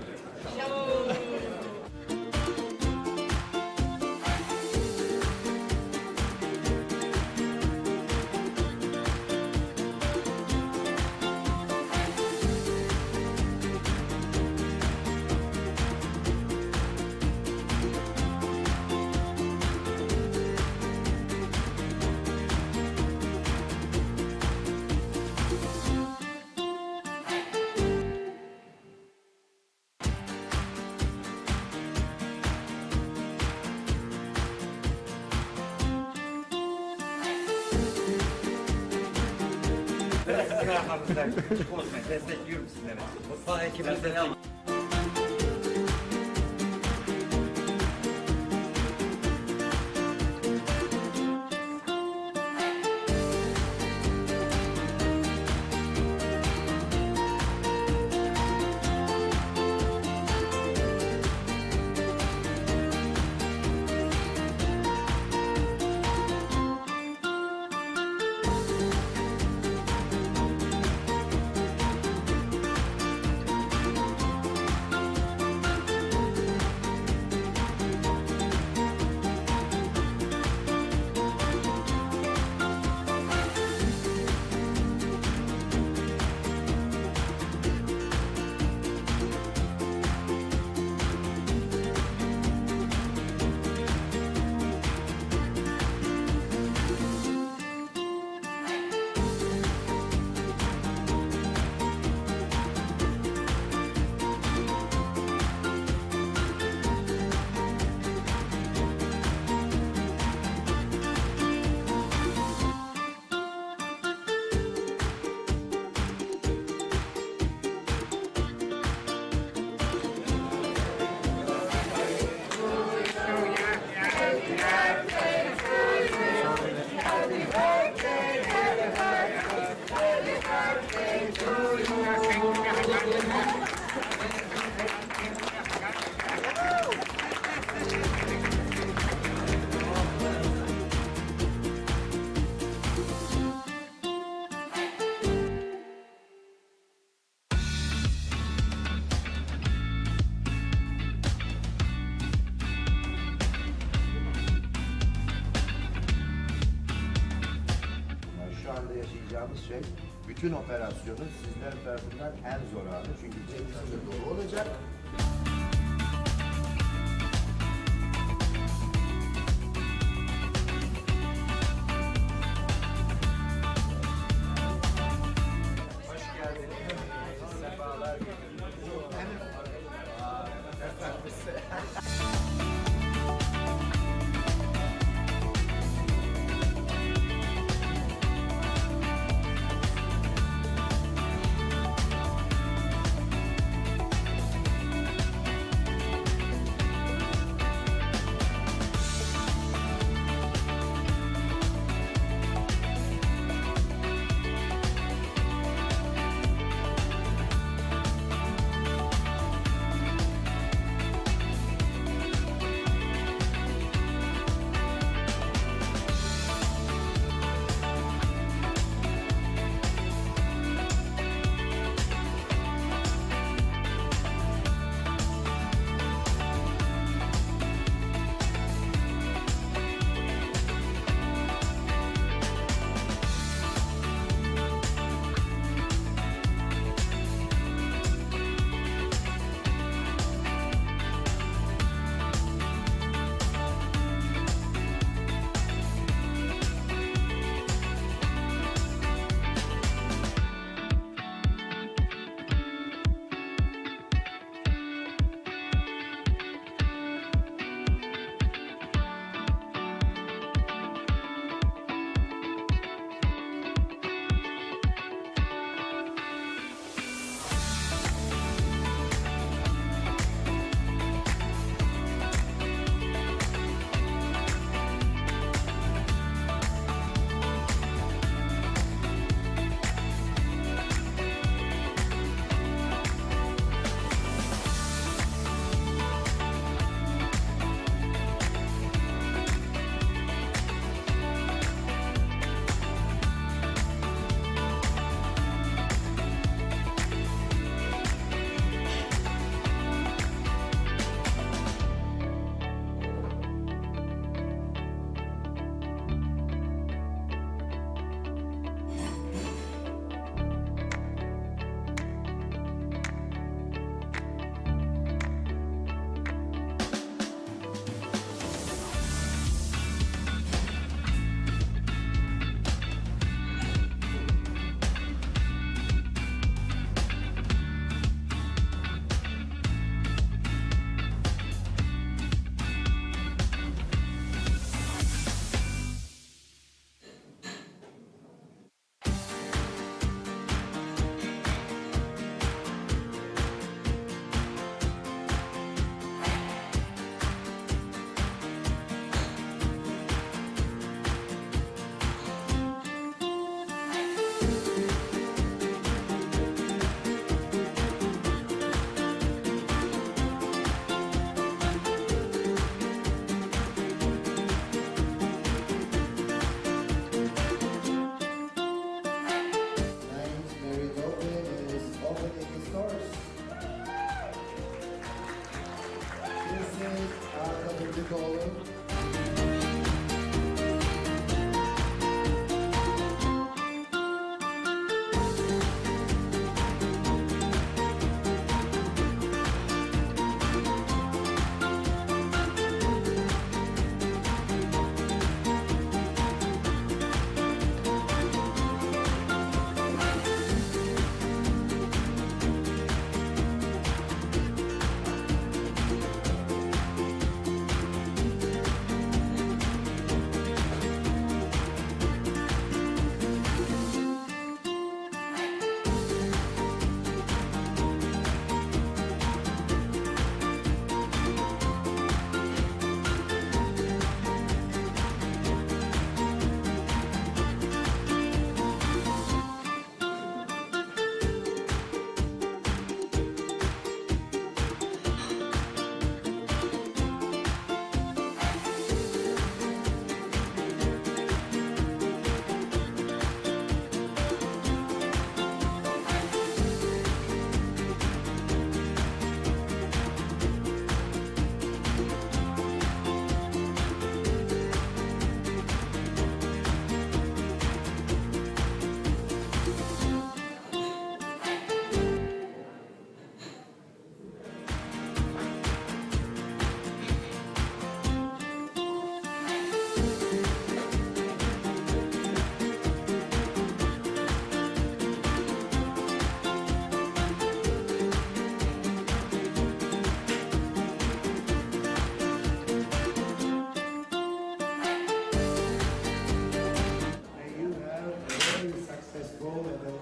Ne yapalım sen? Konuşmayın. Destekliyorum sizleri. Mutfağı ekibimizden al. yaşayacağımız şey, bütün operasyonun sizler tarafından en zor anı. Çünkü Cengiz de dolu olacak. Hoş geldiniz. Sefalar getirdiniz.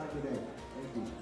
lucky day. Thank you.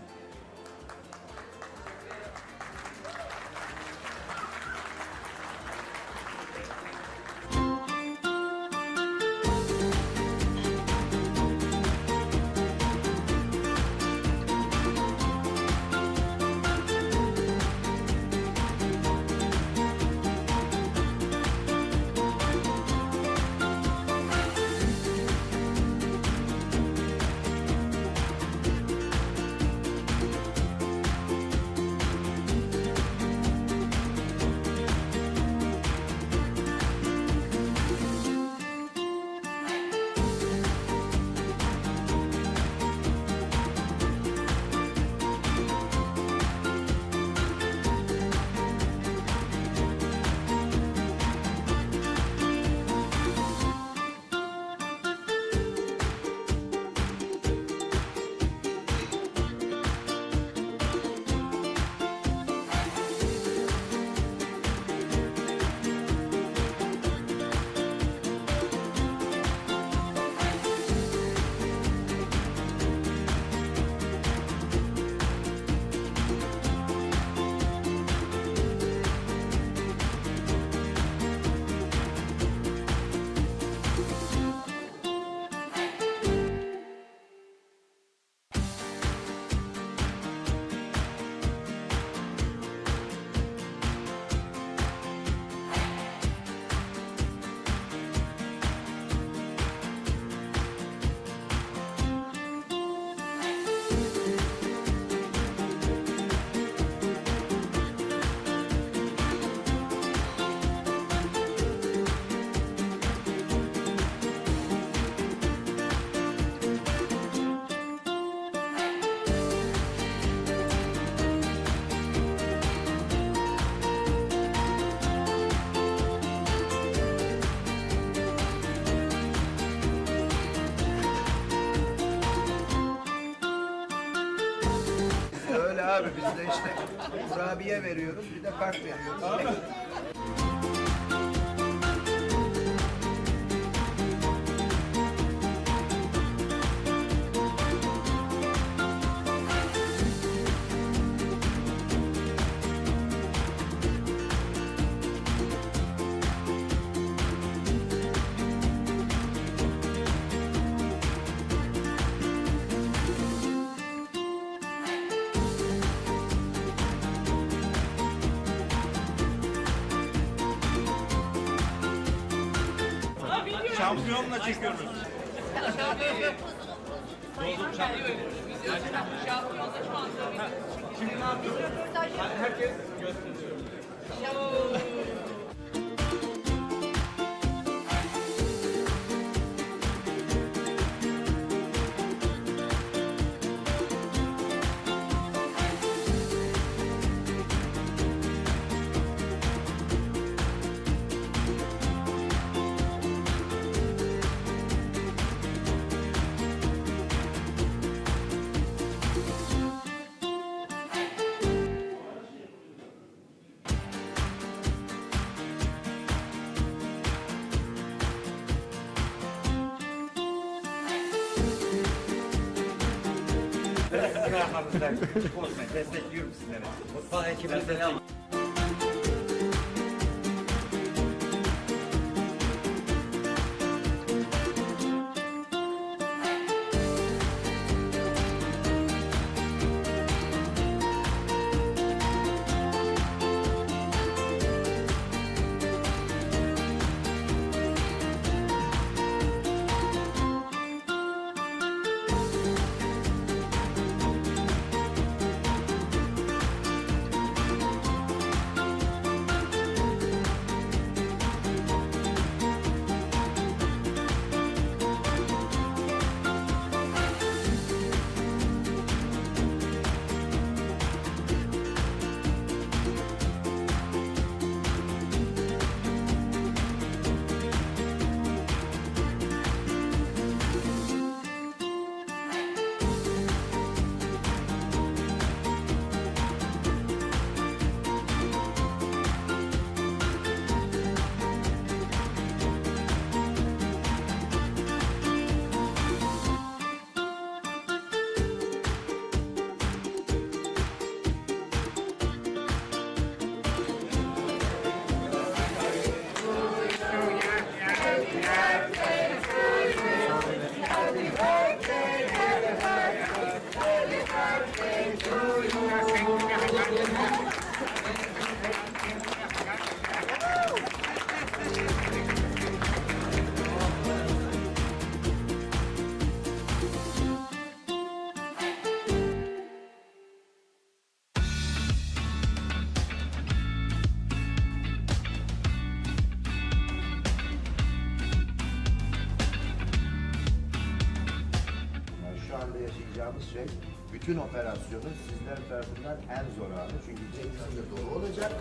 Öyle abi biz de işte kurabiye veriyoruz bir de kart veriyoruz. Şampiyonla çekiyoruz. Şimdi ne yapıyoruz? Herkes gösteriyor. Sizin arkanızda konuşmayın. Destekliyorum sizleri. Mutfağı ekibine selam. şey, bütün operasyonun sizler tarafından en zor anı. Çünkü James de dolu olacak.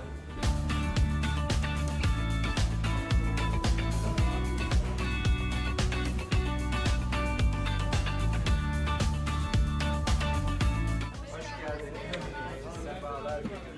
Hoş geldiniz. Sefalar getirdiniz.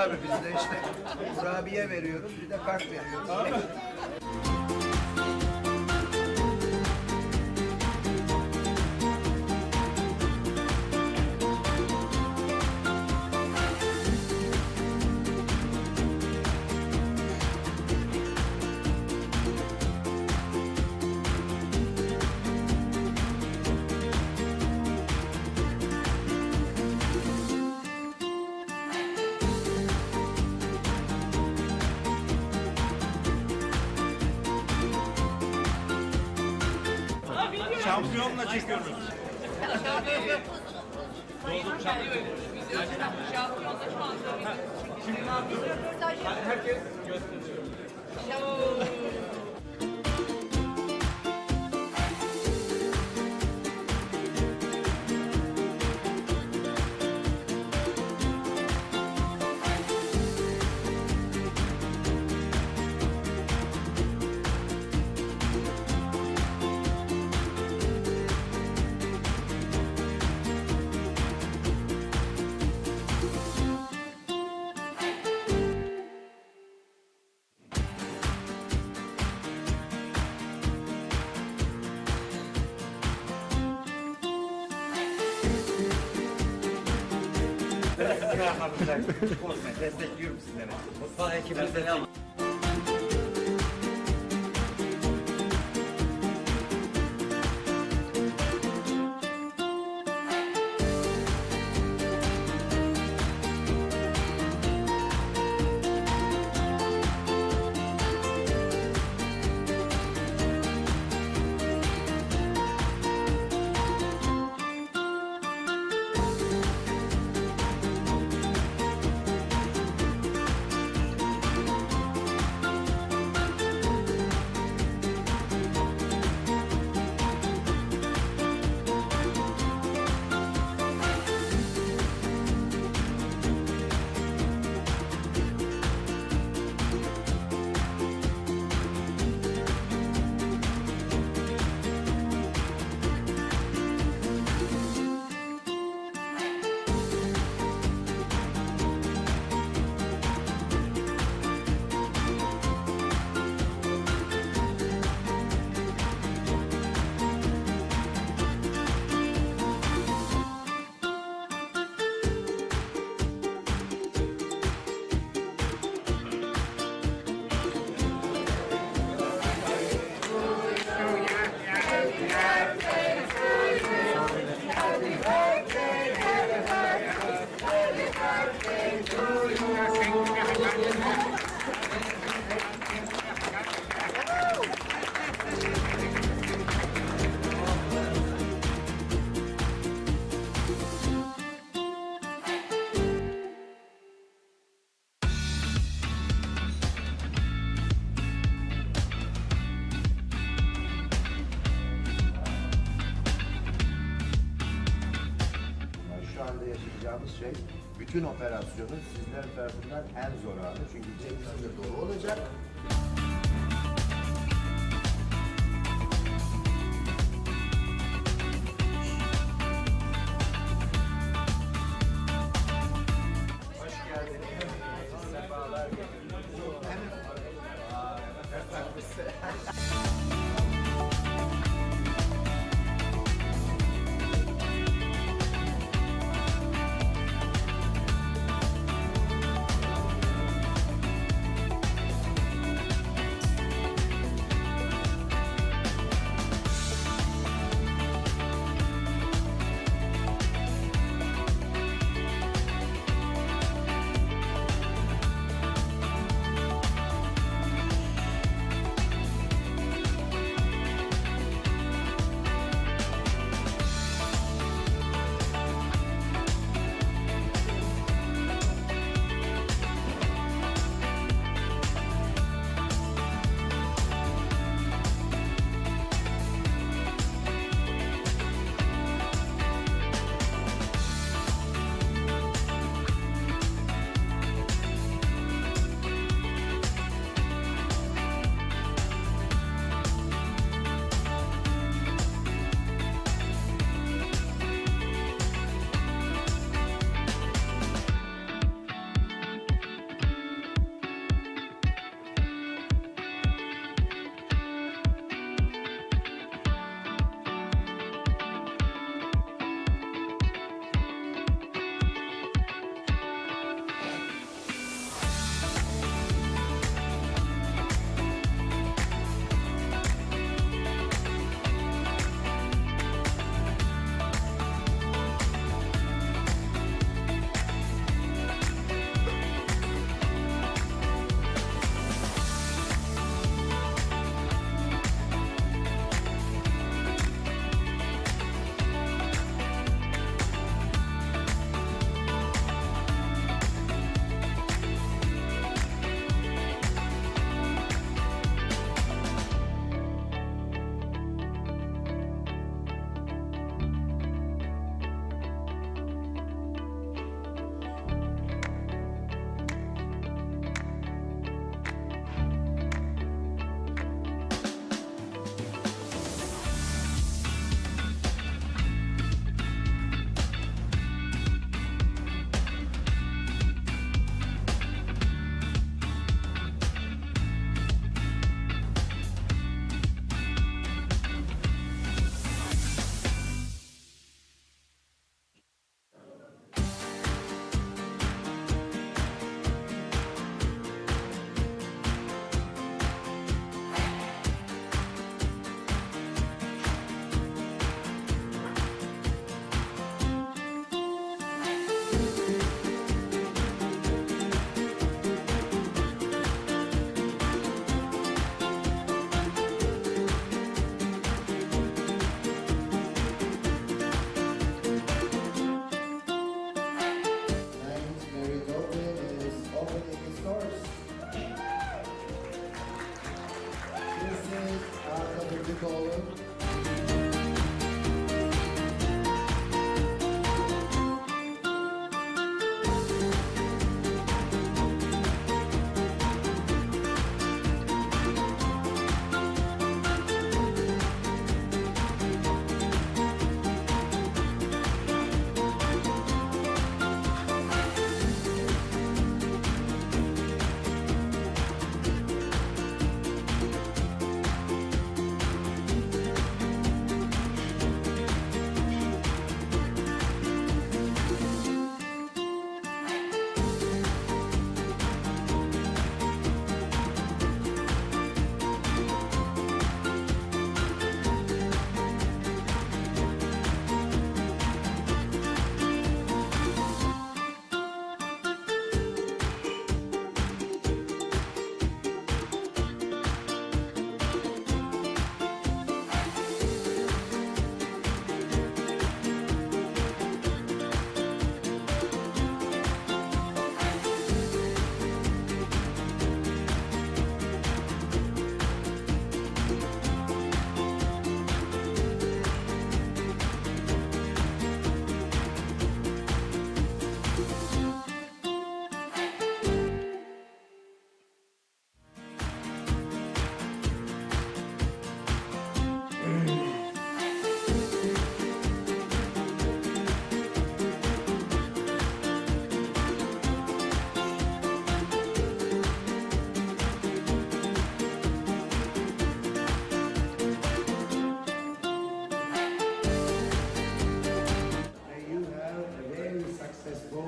abi bizde işte kurabiye veriyoruz bir de kart veriyoruz. Şampiyonla çekiyoruz. Ne yapabilirsiniz? Konuşmayın. Destekliyorum sizleri. Mutfağı ekibine selam. Yani şu anda yaşayacağımız şey bütün operasyonun sizler tarafından en zor anı. Çünkü Cengiz'in de dolu olacak. Hoş geldiniz. Sefalar getirdiniz.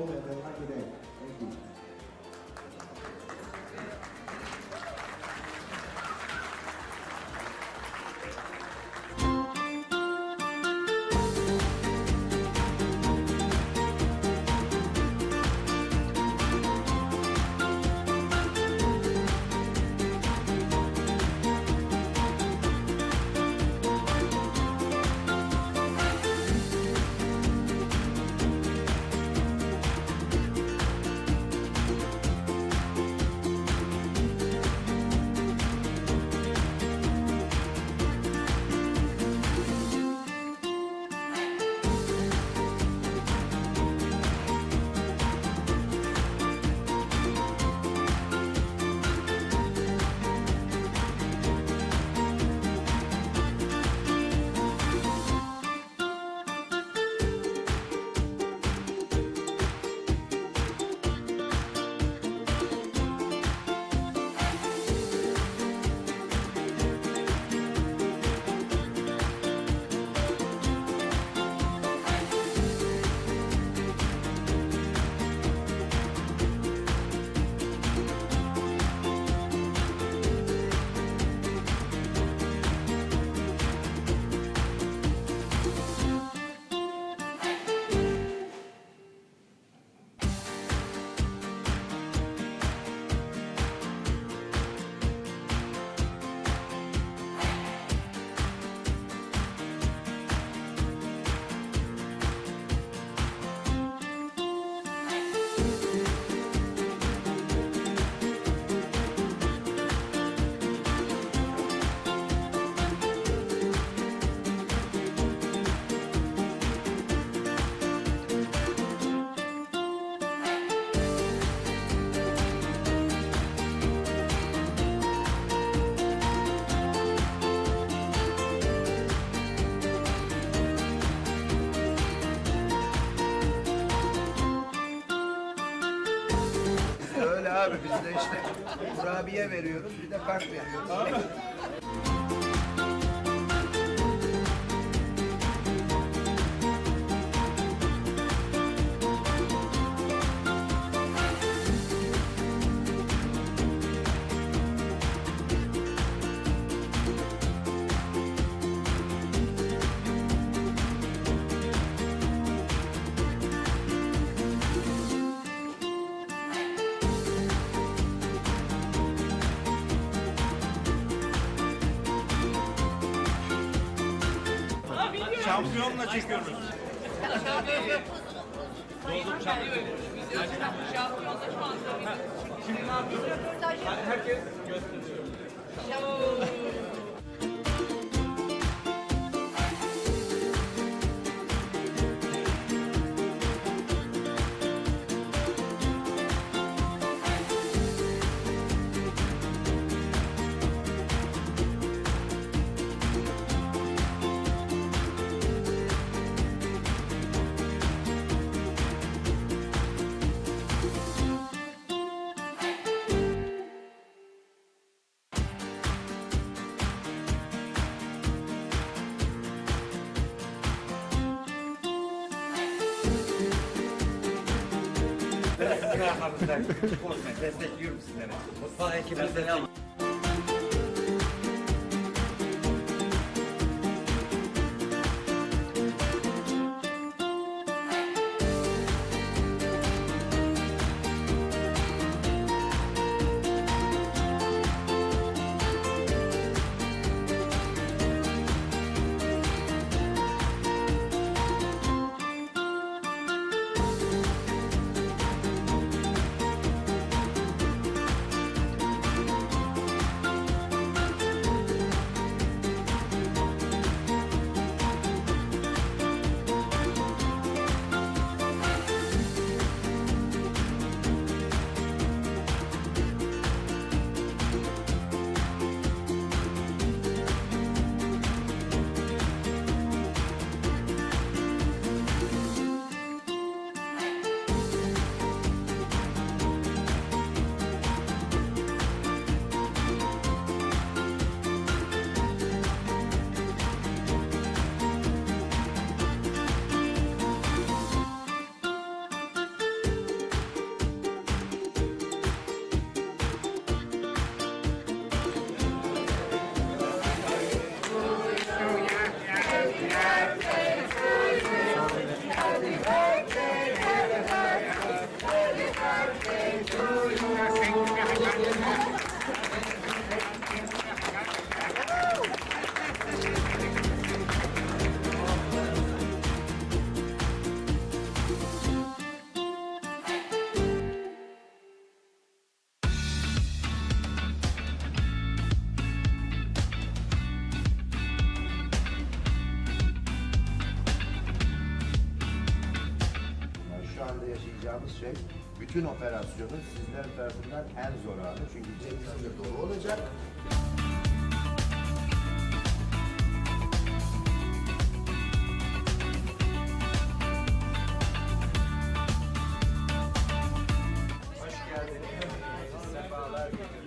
bowl and a lucky day. Thank you. Öyle abi biz de işte kurabiye veriyoruz bir de kart veriyoruz. Şampiyonla çekiyoruz. Destekliyorum sizleri. Mutfağı ekibine selam. Yani şu anda yaşayacağımız şey, bütün operasyonun sizler tarafından en zor anı. Çünkü Cengiz de dolu olacak. Hoş geldiniz. Sefalar getirdiniz.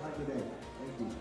lucky day. Thank you.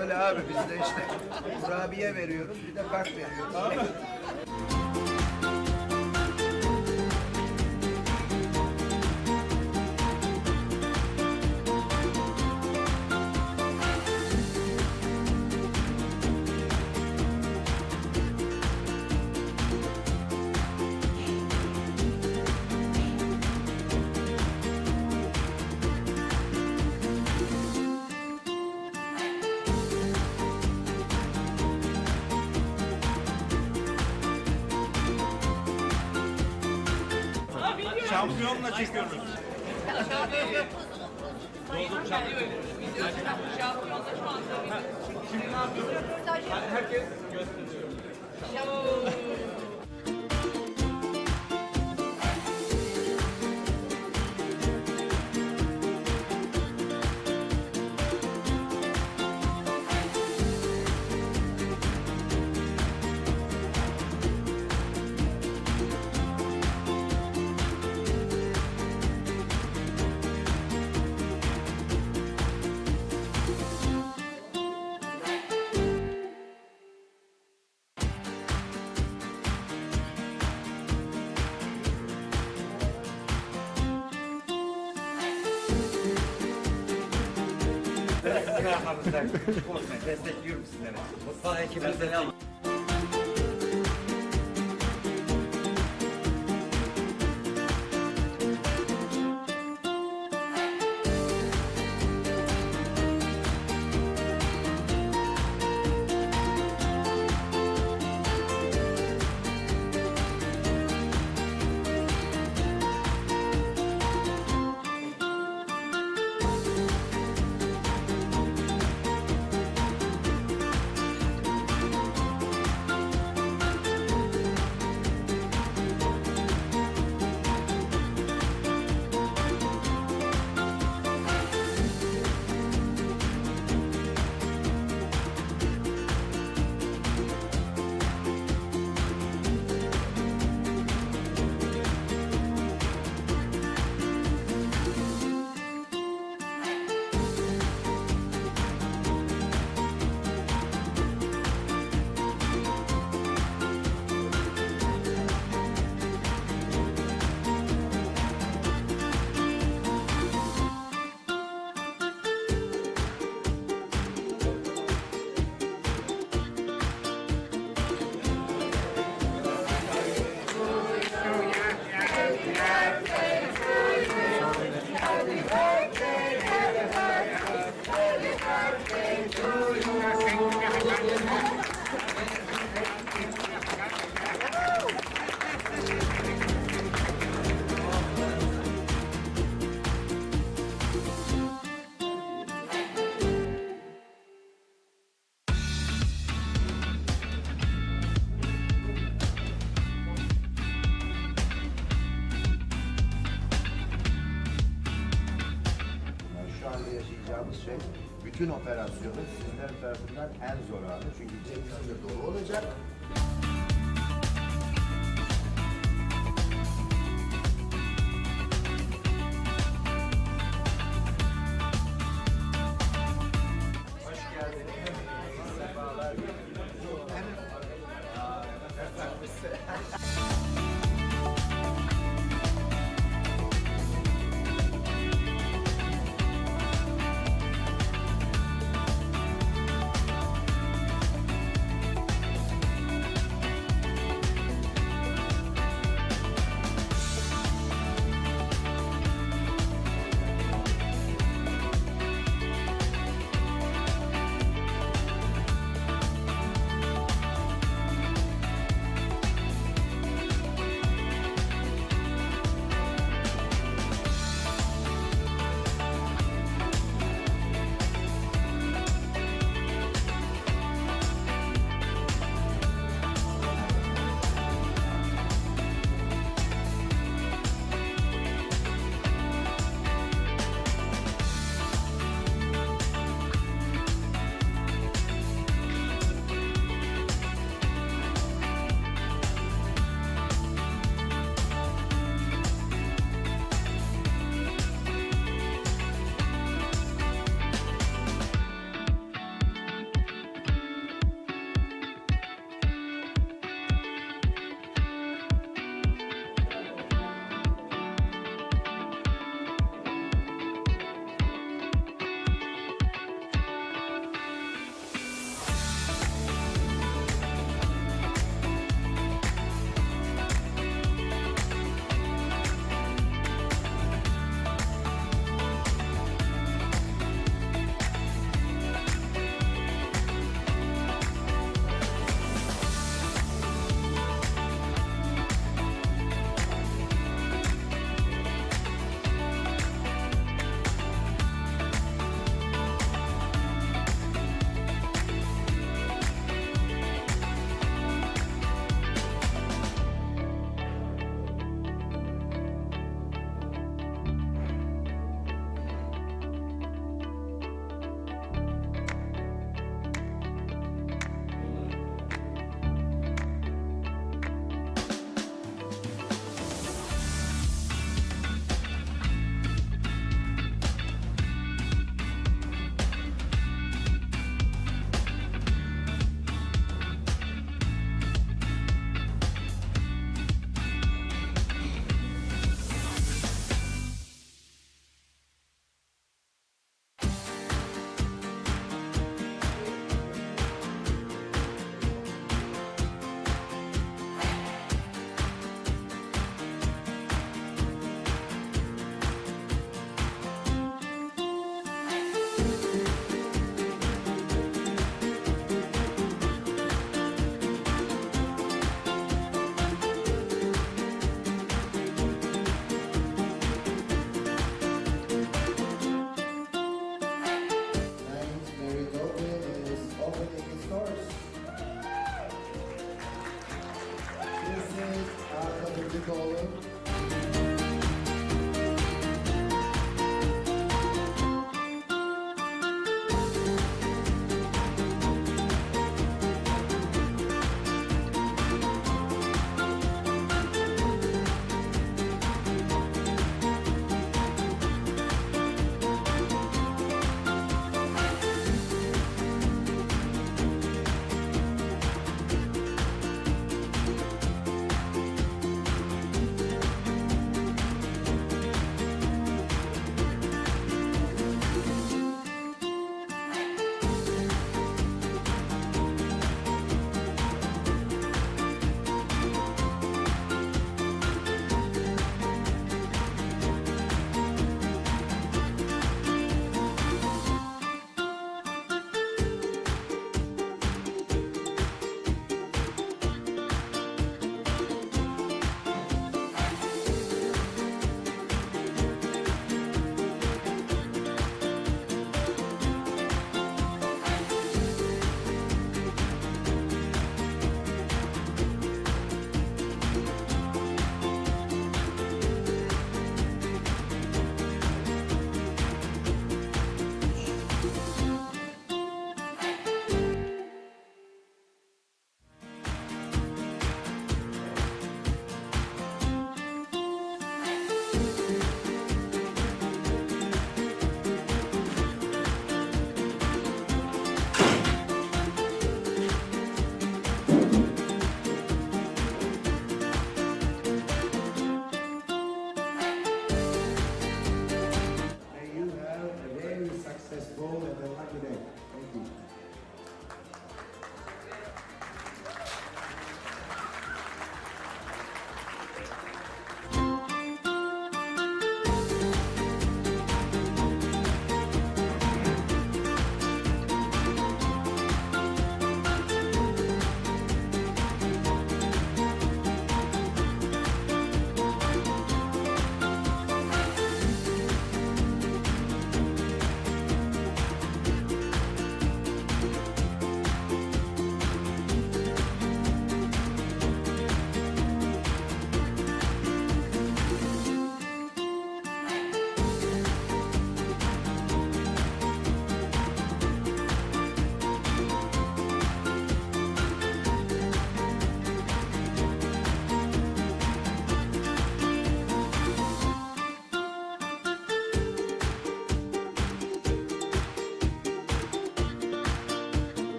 Öyle abi biz de işte kurabiye veriyoruz bir de kart veriyoruz. Şampiyonla çekiyoruz. Herkes gösteriyor. Ne yapmamız lazım? Unutmayın, destekliyorum sizleri. Mutfağı ekibimize ne yapalım? Yani şu anda yaşayacağımız şey, bütün operasyonun sizler tarafından en zor anı. Çünkü cebimizin de dolu olacak. Hoş geldiniz. Sefalar.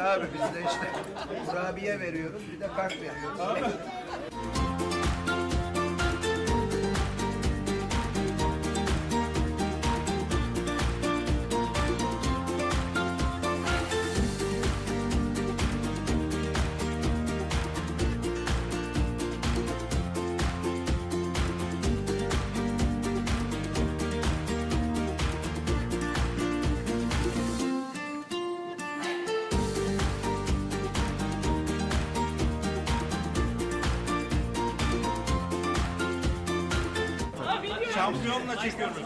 abi biz de işte kurabiye veriyoruz bir de kart veriyoruz. Şampiyonla çekiyoruz.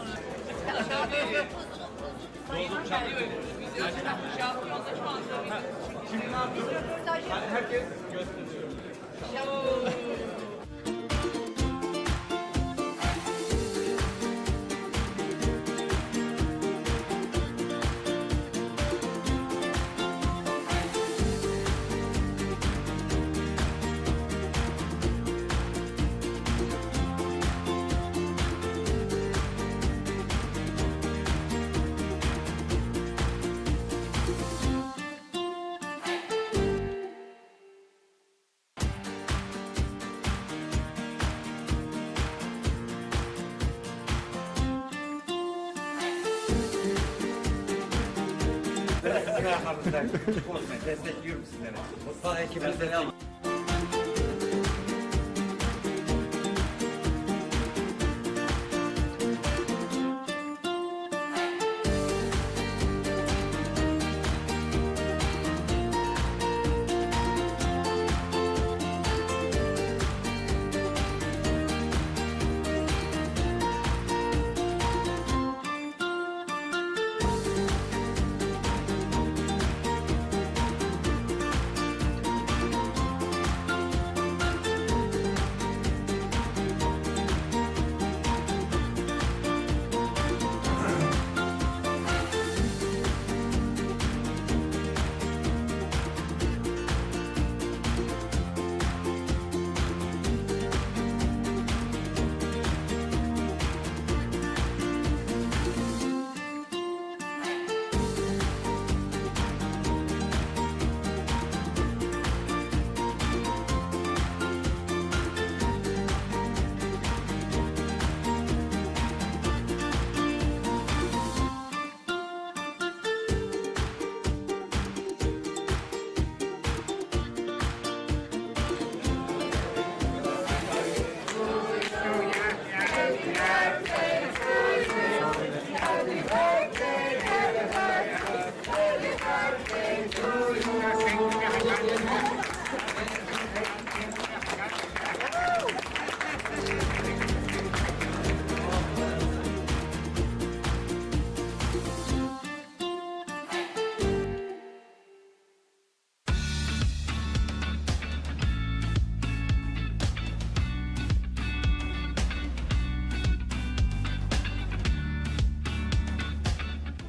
Destekliyorum sizleri. Mutfağı ekibini selam.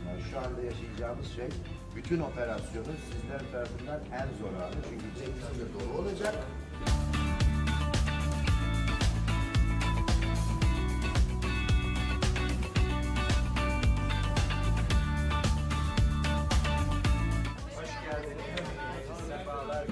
Yani şu anda yaşayacağımız şey, bütün operasyonu sizler tarafından en zor anı. Çünkü Cengiz'in de dolu olacak. Hoş geldiniz. Sefalar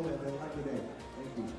bowl and a lucky day. Thank you.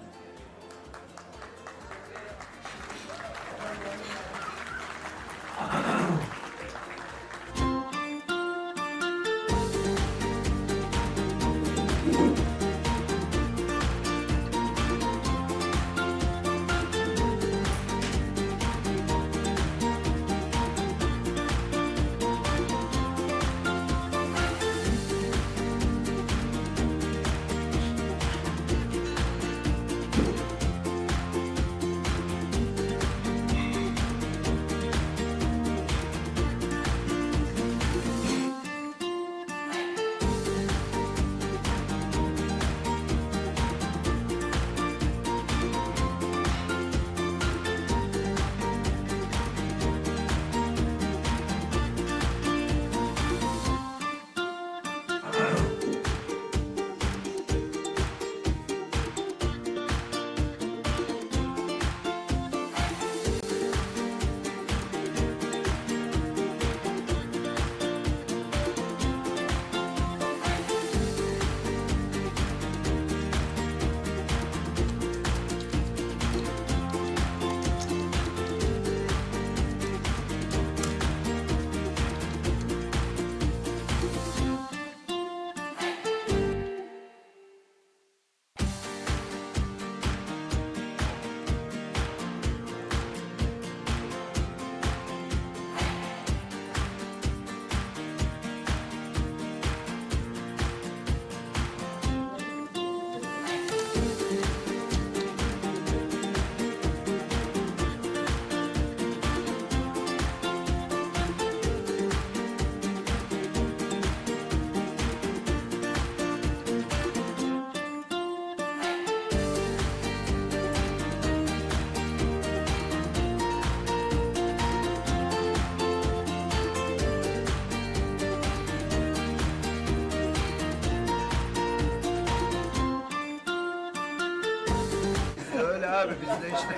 Öyle abi biz de işte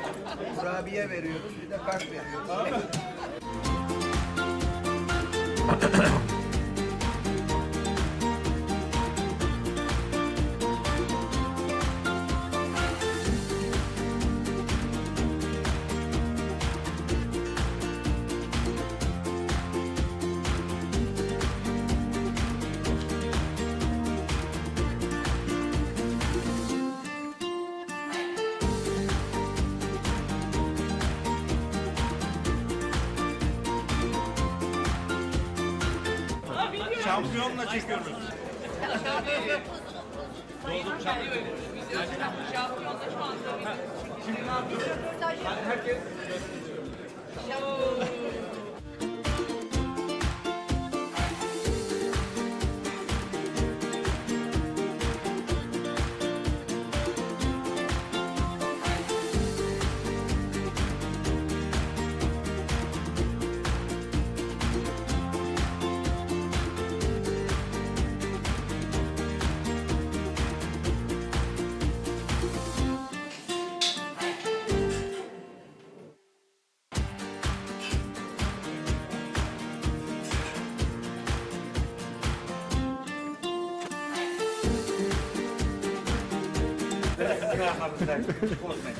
kurabiye veriyoruz bir de kart veriyoruz. Şampiyonla çekiyoruz.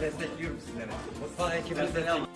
Destekliyorum sizleri. Mutfağı ekibini selam.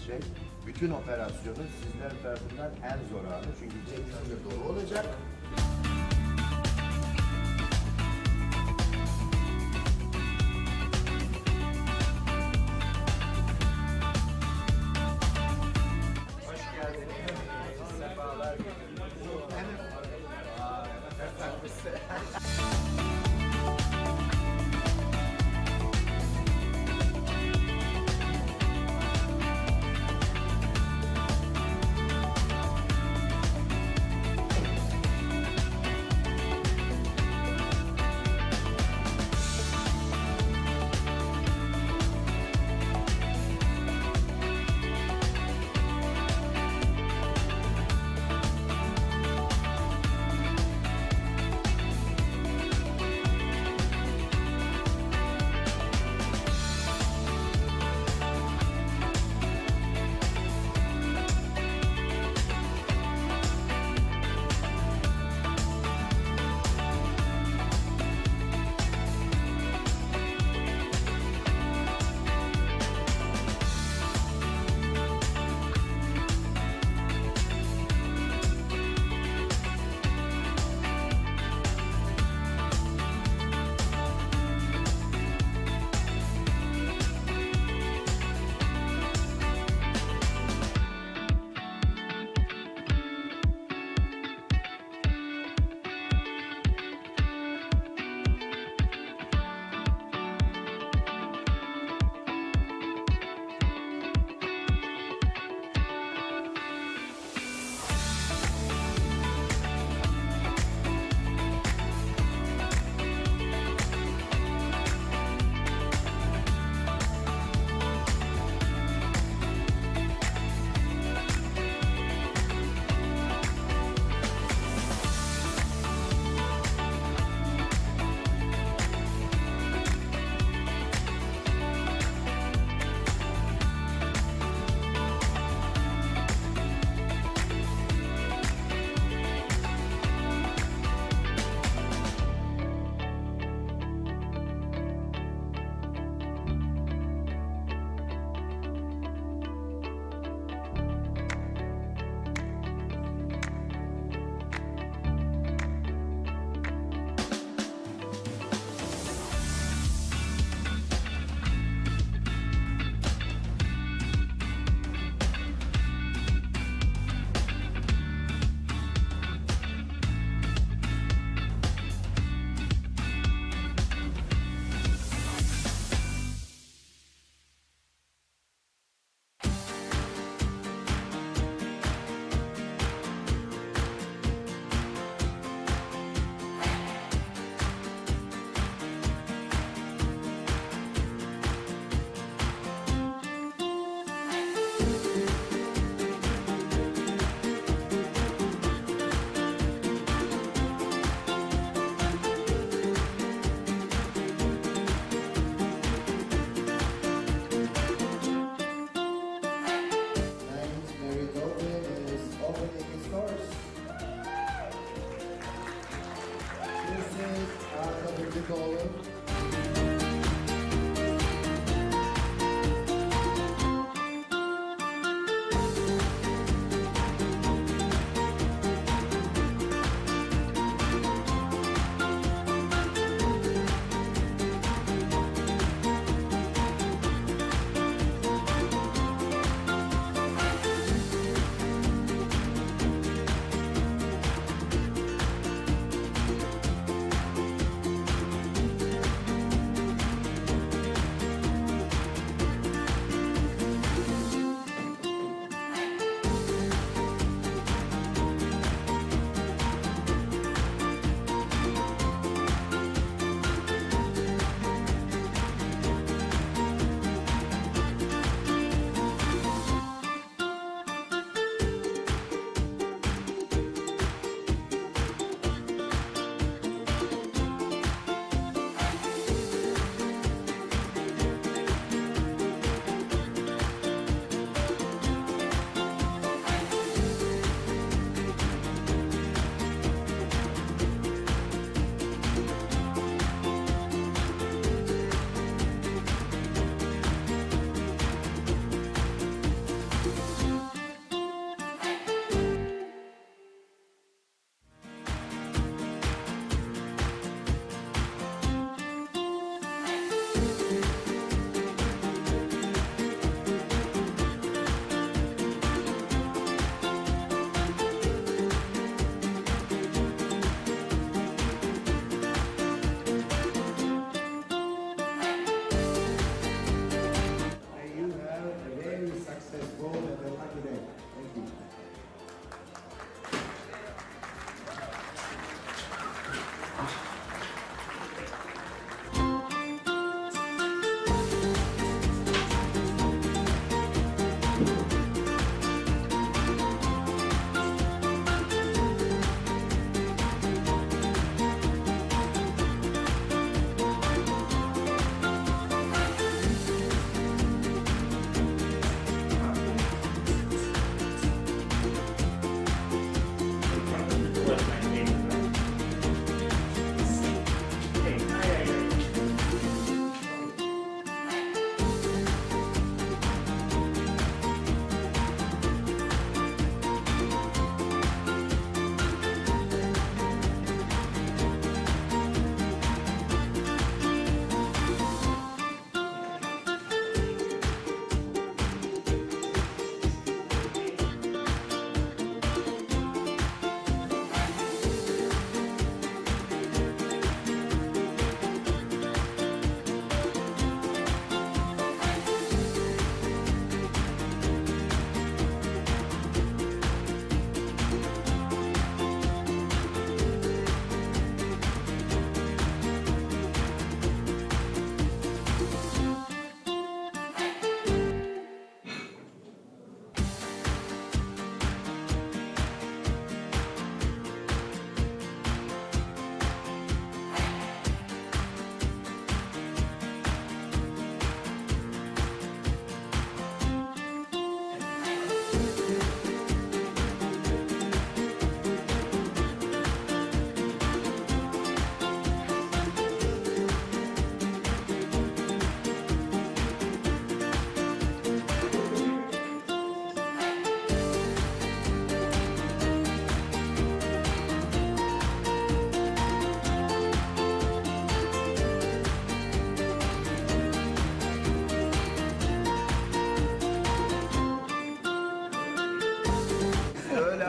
şey, bütün operasyonu sizler tarafından en zor anı. Çünkü cebimizde dolu olacak. Hoş geldiniz. Sefalar getirdiniz.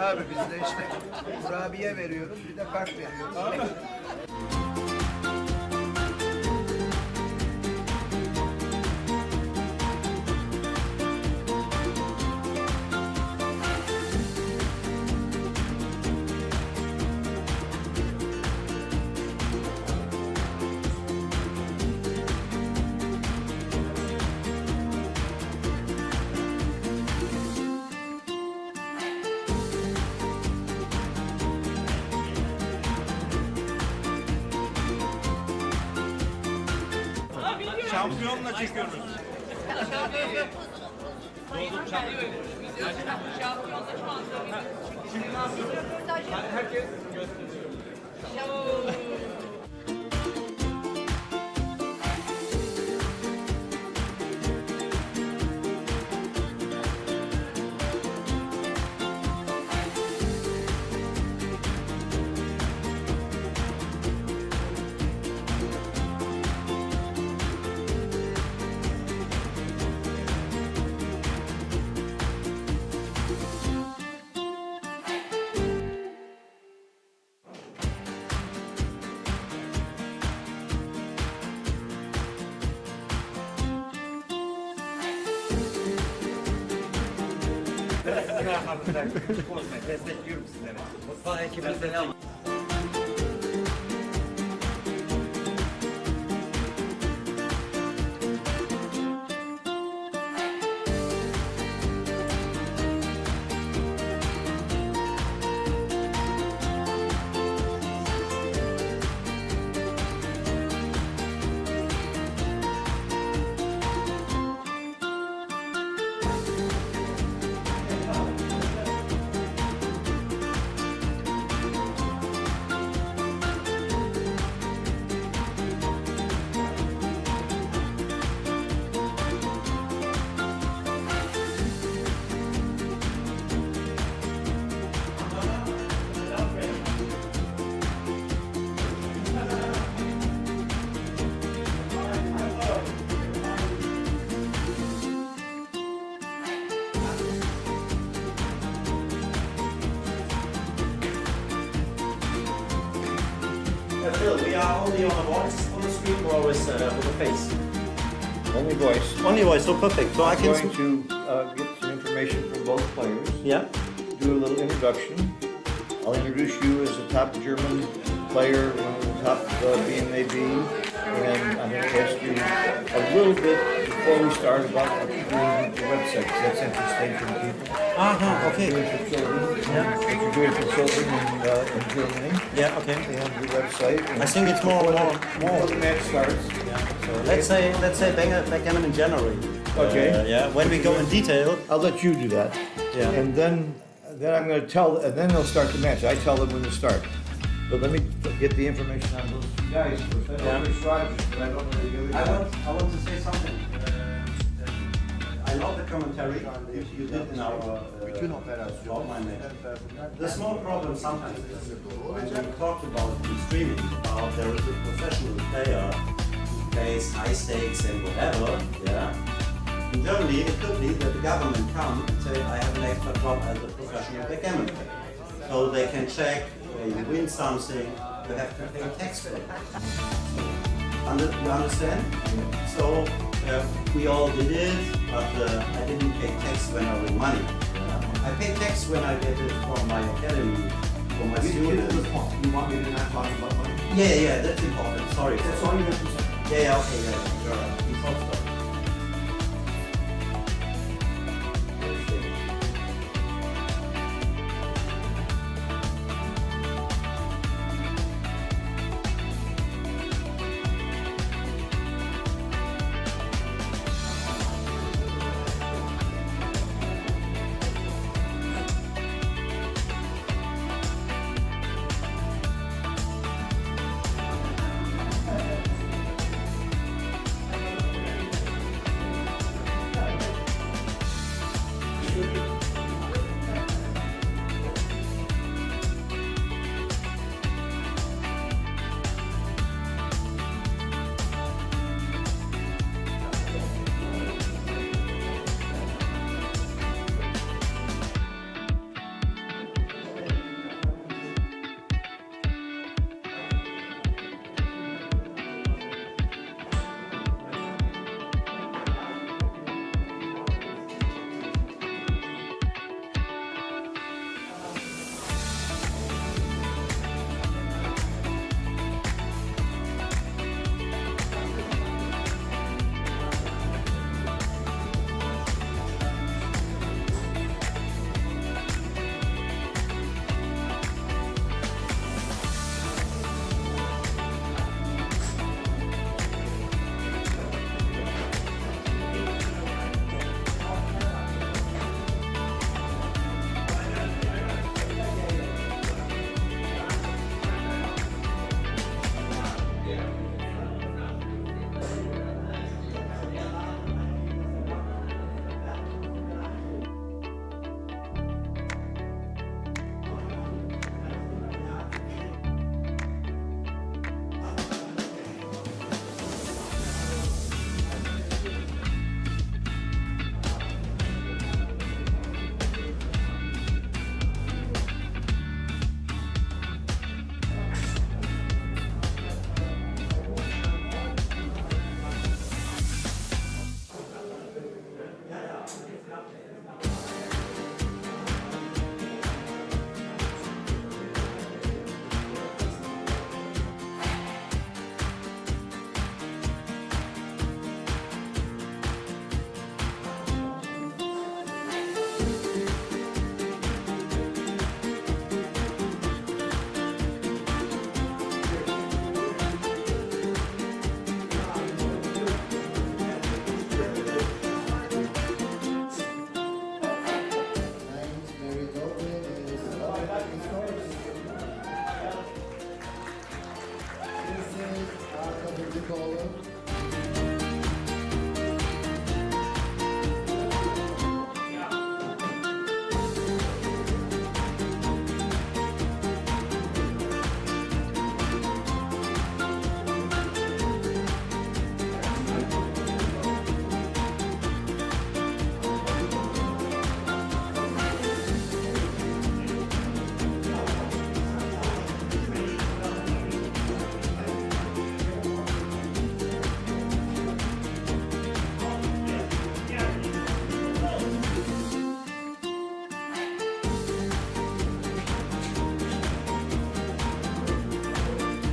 abi bizde işte kurabiye veriyoruz bir de kart veriyoruz. Şampiyonla çekiyoruz. Destekliyorum sizleri. Mutfağı ekibimizden al. Phil, we are only on a voice on the screen or always with a face? Only voice. Only voice, so perfect. So I I'm can. going to get some information from both players. Yeah. Do a little introduction. I'll introduce you as a top German player, one of the top BMAB, and I'm going to ask you a little bit before we start about what you're doing with the website, 'cause that's interesting for the people. Uh-huh, okay. What you're doing for children, Yeah. what you're doing for children in Germany, Yeah, okay. and your website. And I think it's more. before the match starts. So Let's say backgammon in January. Okay. Yeah. When we go in detail. I'll let you do that. Yeah. And then I'm going to tell, and then they'll start the match. I tell them when to start. But let me get the information on those two guys first. I know Yeah. Chris Rogers, but I don't know the other guy. I want to say something. I love the commentary you did in our Bütün operasyonu my match. sizler tarafından The small problem sometimes is when we talked about the streaming, about there is a professional player who plays high stakes and whatever, yeah. In Germany, it could be that the government come and say, I have an extra job as a professional backgammon player. So they can check, when you win something, you have to pay tax for it. You understand? So we all did it, but I didn't pay tax when I win money. I pay tax when I get it from my academy, from my students. You want me to not talk about money? Yeah, that's important. Sorry. That's all you have to say. Yeah, okay, yeah, sure. Before stop.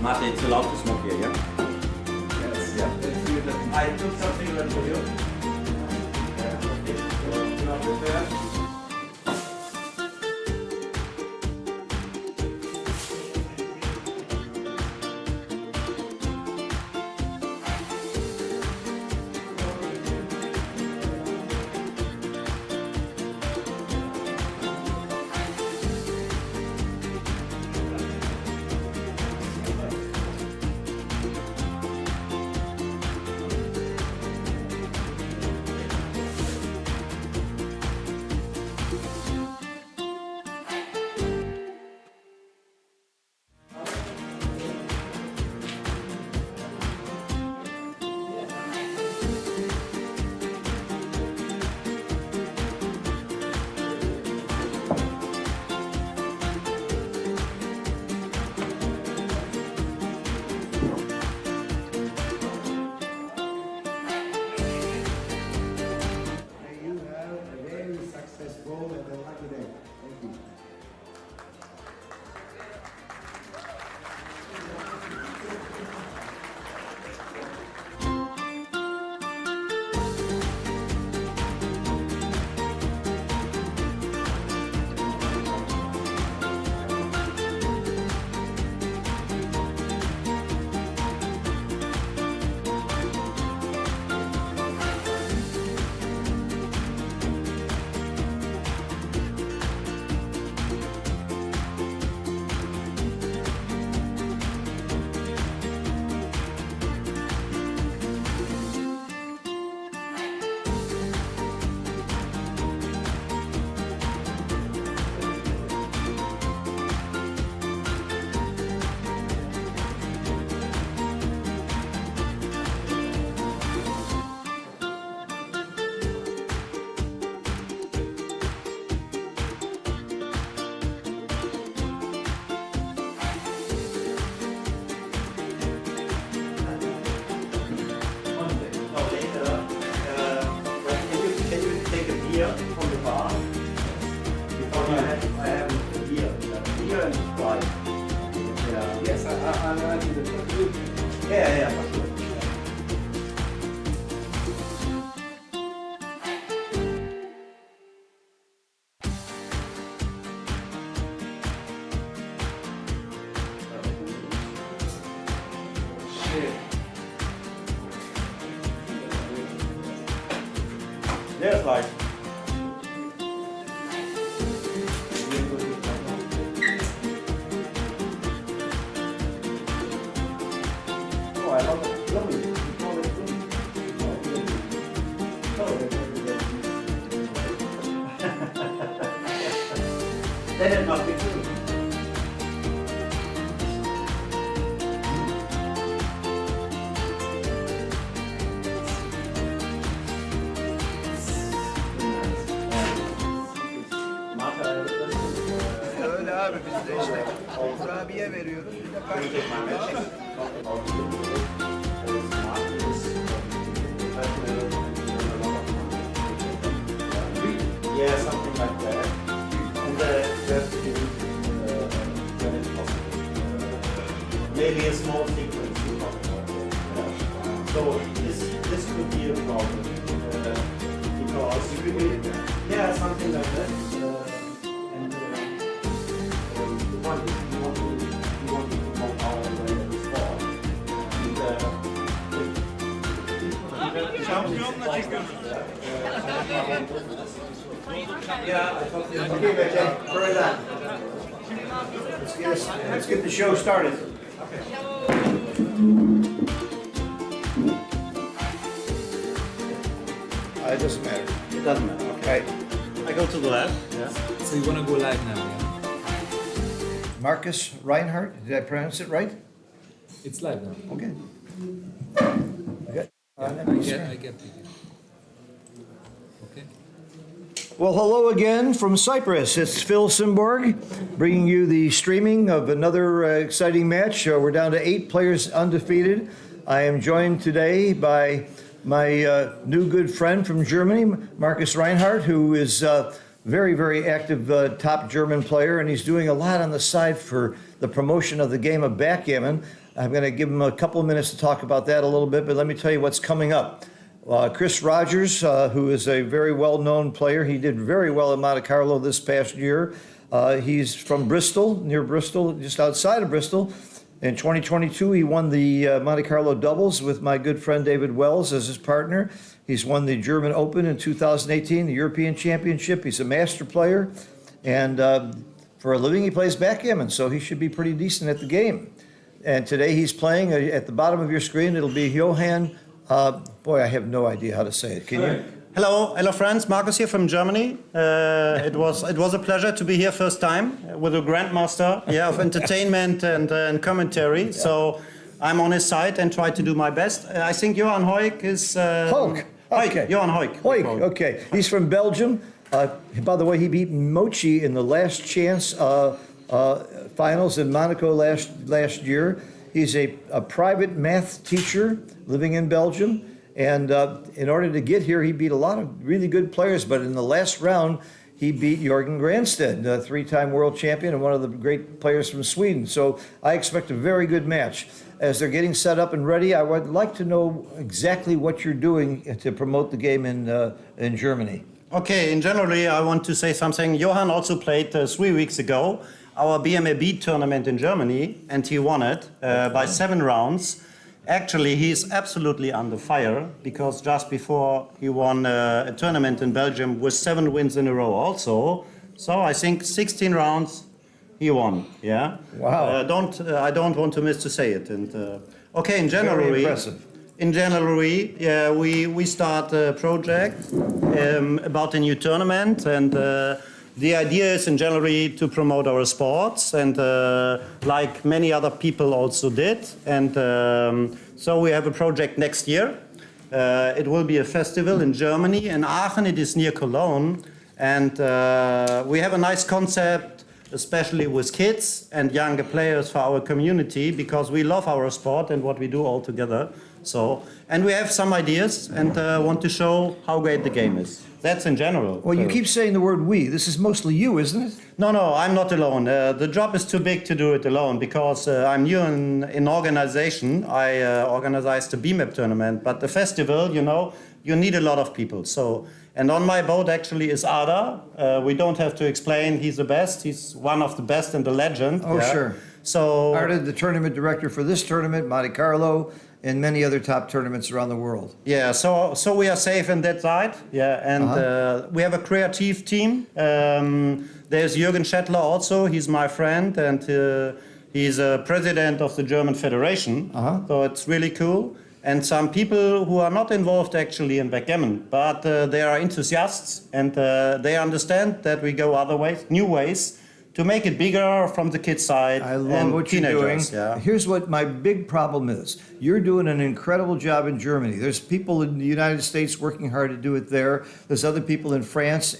Martin, it's allowed to smoke here, yeah? Yes, yeah. I took something for you. Yeah, okay. So, you are prepared? May you have a very successful and a lucky day. Thank you. Can you take a beer from the bar? Because I have a beer. Beer and Sprite. Yeah. Yes, I'm ready to do. Yeah, for sure. There's like oh, I love it. Lovely. You call it good. That is not good. Öyle abi biz de işte kurabiye veriyoruz. Bir de kart veriyoruz. Yeah, something like that. And just when it's possible. Maybe a small sequence. So this could be a problem because yeah, something like that. And the one is you want to promote our sport. Şampiyonla çekiyoruz. Okay, Becca, hurry that. Let's get the show started. It doesn't matter. It doesn't matter. Okay. I go to the left. Yeah. So you want to go live now, yeah? Marcus Reinhardt, did I pronounce it right? It's live now. Okay. I get it. Okay. Well, hello again from Cyprus. It's Phil Simborg bringing you the streaming of another exciting match. We're down to 8 players undefeated. I am joined today by my new good friend from Germany, Marcus Reinhardt, who is a very, very active top German player, and he's doing a lot on the side for the promotion of the game of backgammon. I'm going to give him a couple of minutes to talk about that a little bit, but let me tell you what's coming up. Chris Rogers, who is a very well-known player, he did very well in Monte Carlo this past year. He's from Bristol, near Bristol, just outside of Bristol. In 2022, he won the Monte Carlo doubles with my good friend David Wells as his partner. He's won the German Open in 2018, the European Championship. He's a master player, and for a living, he plays backgammon, so he should be pretty decent at the game. And today he's playing at the bottom of your screen. It'll be Johann. Boy, I have no idea how to say it. Can you? Hello friends, Markus here from Germany. It was a pleasure to be here first time with a grandmaster of entertainment and commentary. So I'm on his side and try to do my best. I think Johan Hoik is... Hulk. Okay. Johan Hoik. Hoik, okay. He's from Belgium. By the way, he beat Mochi in the last chance finals in Monaco last year. He's a private math teacher living in Belgium. And in order to get here, he beat a lot of really good players. But in the last round, he beat Jörgen Granstedt, the three-time world champion and one of the great players from Sweden. So I expect a very good match. As they're getting set up and ready, I would like to know exactly what you're doing to promote the game in Germany. Okay, in generally, I want to say something. Johan also played 3 weeks ago our BMAB tournament in Germany, and he won it by 7 rounds. Actually, he's absolutely under fire because just before he won a tournament in Belgium with 7 wins in a row also. So I think 16 rounds he won. Yeah. Wow. I don't want to miss to say it. And okay, in January. Very impressive. In January, we start a project about a new tournament, and the idea is in January to promote our sports, and like many other people also did. And so we have a project next year. It will be a festival in Germany, in Aachen. It is near Cologne, and we have a nice concept, especially with kids and younger players for our community, because we love our sport and what we do all together. So, and we have some ideas and want to show how great the game is. That's in general. Well, you keep saying the word we. This is mostly you, isn't it? No, I'm not alone. The job is too big to do it alone because I'm new in organization. I organized the BMAP tournament, but the festival, you need a lot of people. So, and on my boat actually is Ada. We don't have to explain. He's the best. He's one of the best and the legend. Oh, sure. So Ada, the tournament director for this tournament, Monte Carlo, and many other top tournaments around the world. Yeah, so we are safe in that side. Yeah, and we have a creative team. There's Jürgen Schettler also. He's my friend, and he's a president of the German Federation. So it's really cool. And some people who are not involved actually in backgammon, but they are enthusiasts, and they understand that we go other ways, new ways, to make it bigger from the kids' side. I love and what you're doing. Yeah. Here's what my big problem is. You're doing an incredible job in Germany. There's people in the United States working hard to do it there. There's other people in France.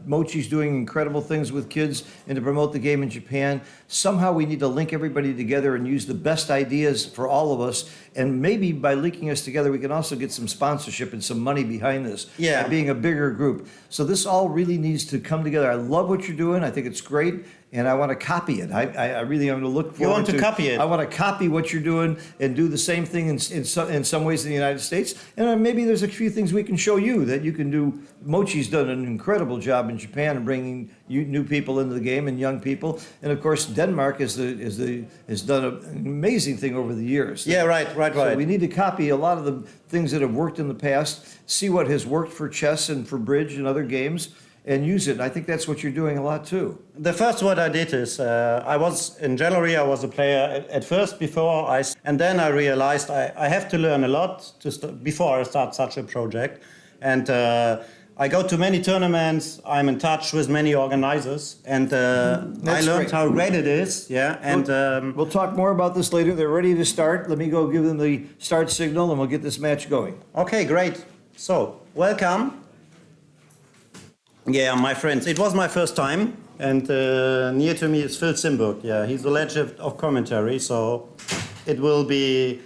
Mochi's doing incredible things with kids and to promote the game in Japan. Somehow we need to link everybody together and use the best ideas for all of us. And maybe by linking us together, we can also get some sponsorship and some money behind this. Yeah. By being a bigger group. So this all really needs to come together. I love what you're doing. I think it's great. And I want to copy it. I really am going to look forward to... You want to copy it? I want to copy what you're doing and do the same thing in some ways in the United States. And maybe there's a few things we can show you that you can do. Mochi's done an incredible job in Japan of bringing new people into the game and young people. And of course, Denmark has done an amazing thing over the years. Yeah, right. So we need to copy a lot of the things that have worked in the past, see what has worked for chess and for bridge and other games, and use it. I think that's what you're doing a lot too. The first what I did is in January I was a player at first and then I realized I have to learn a lot before I start such a project. And I go to many tournaments. I'm in touch with many organizers, and I learned how great it is. Yeah, and we'll talk more about this later. They're ready to start. Let me go give them the start signal, and we'll get this match going. Okay, great. So welcome. Yeah, my friends, it was my first time, and near to me is Phil Simburg. Yeah, he's the legend of commentary, so it will be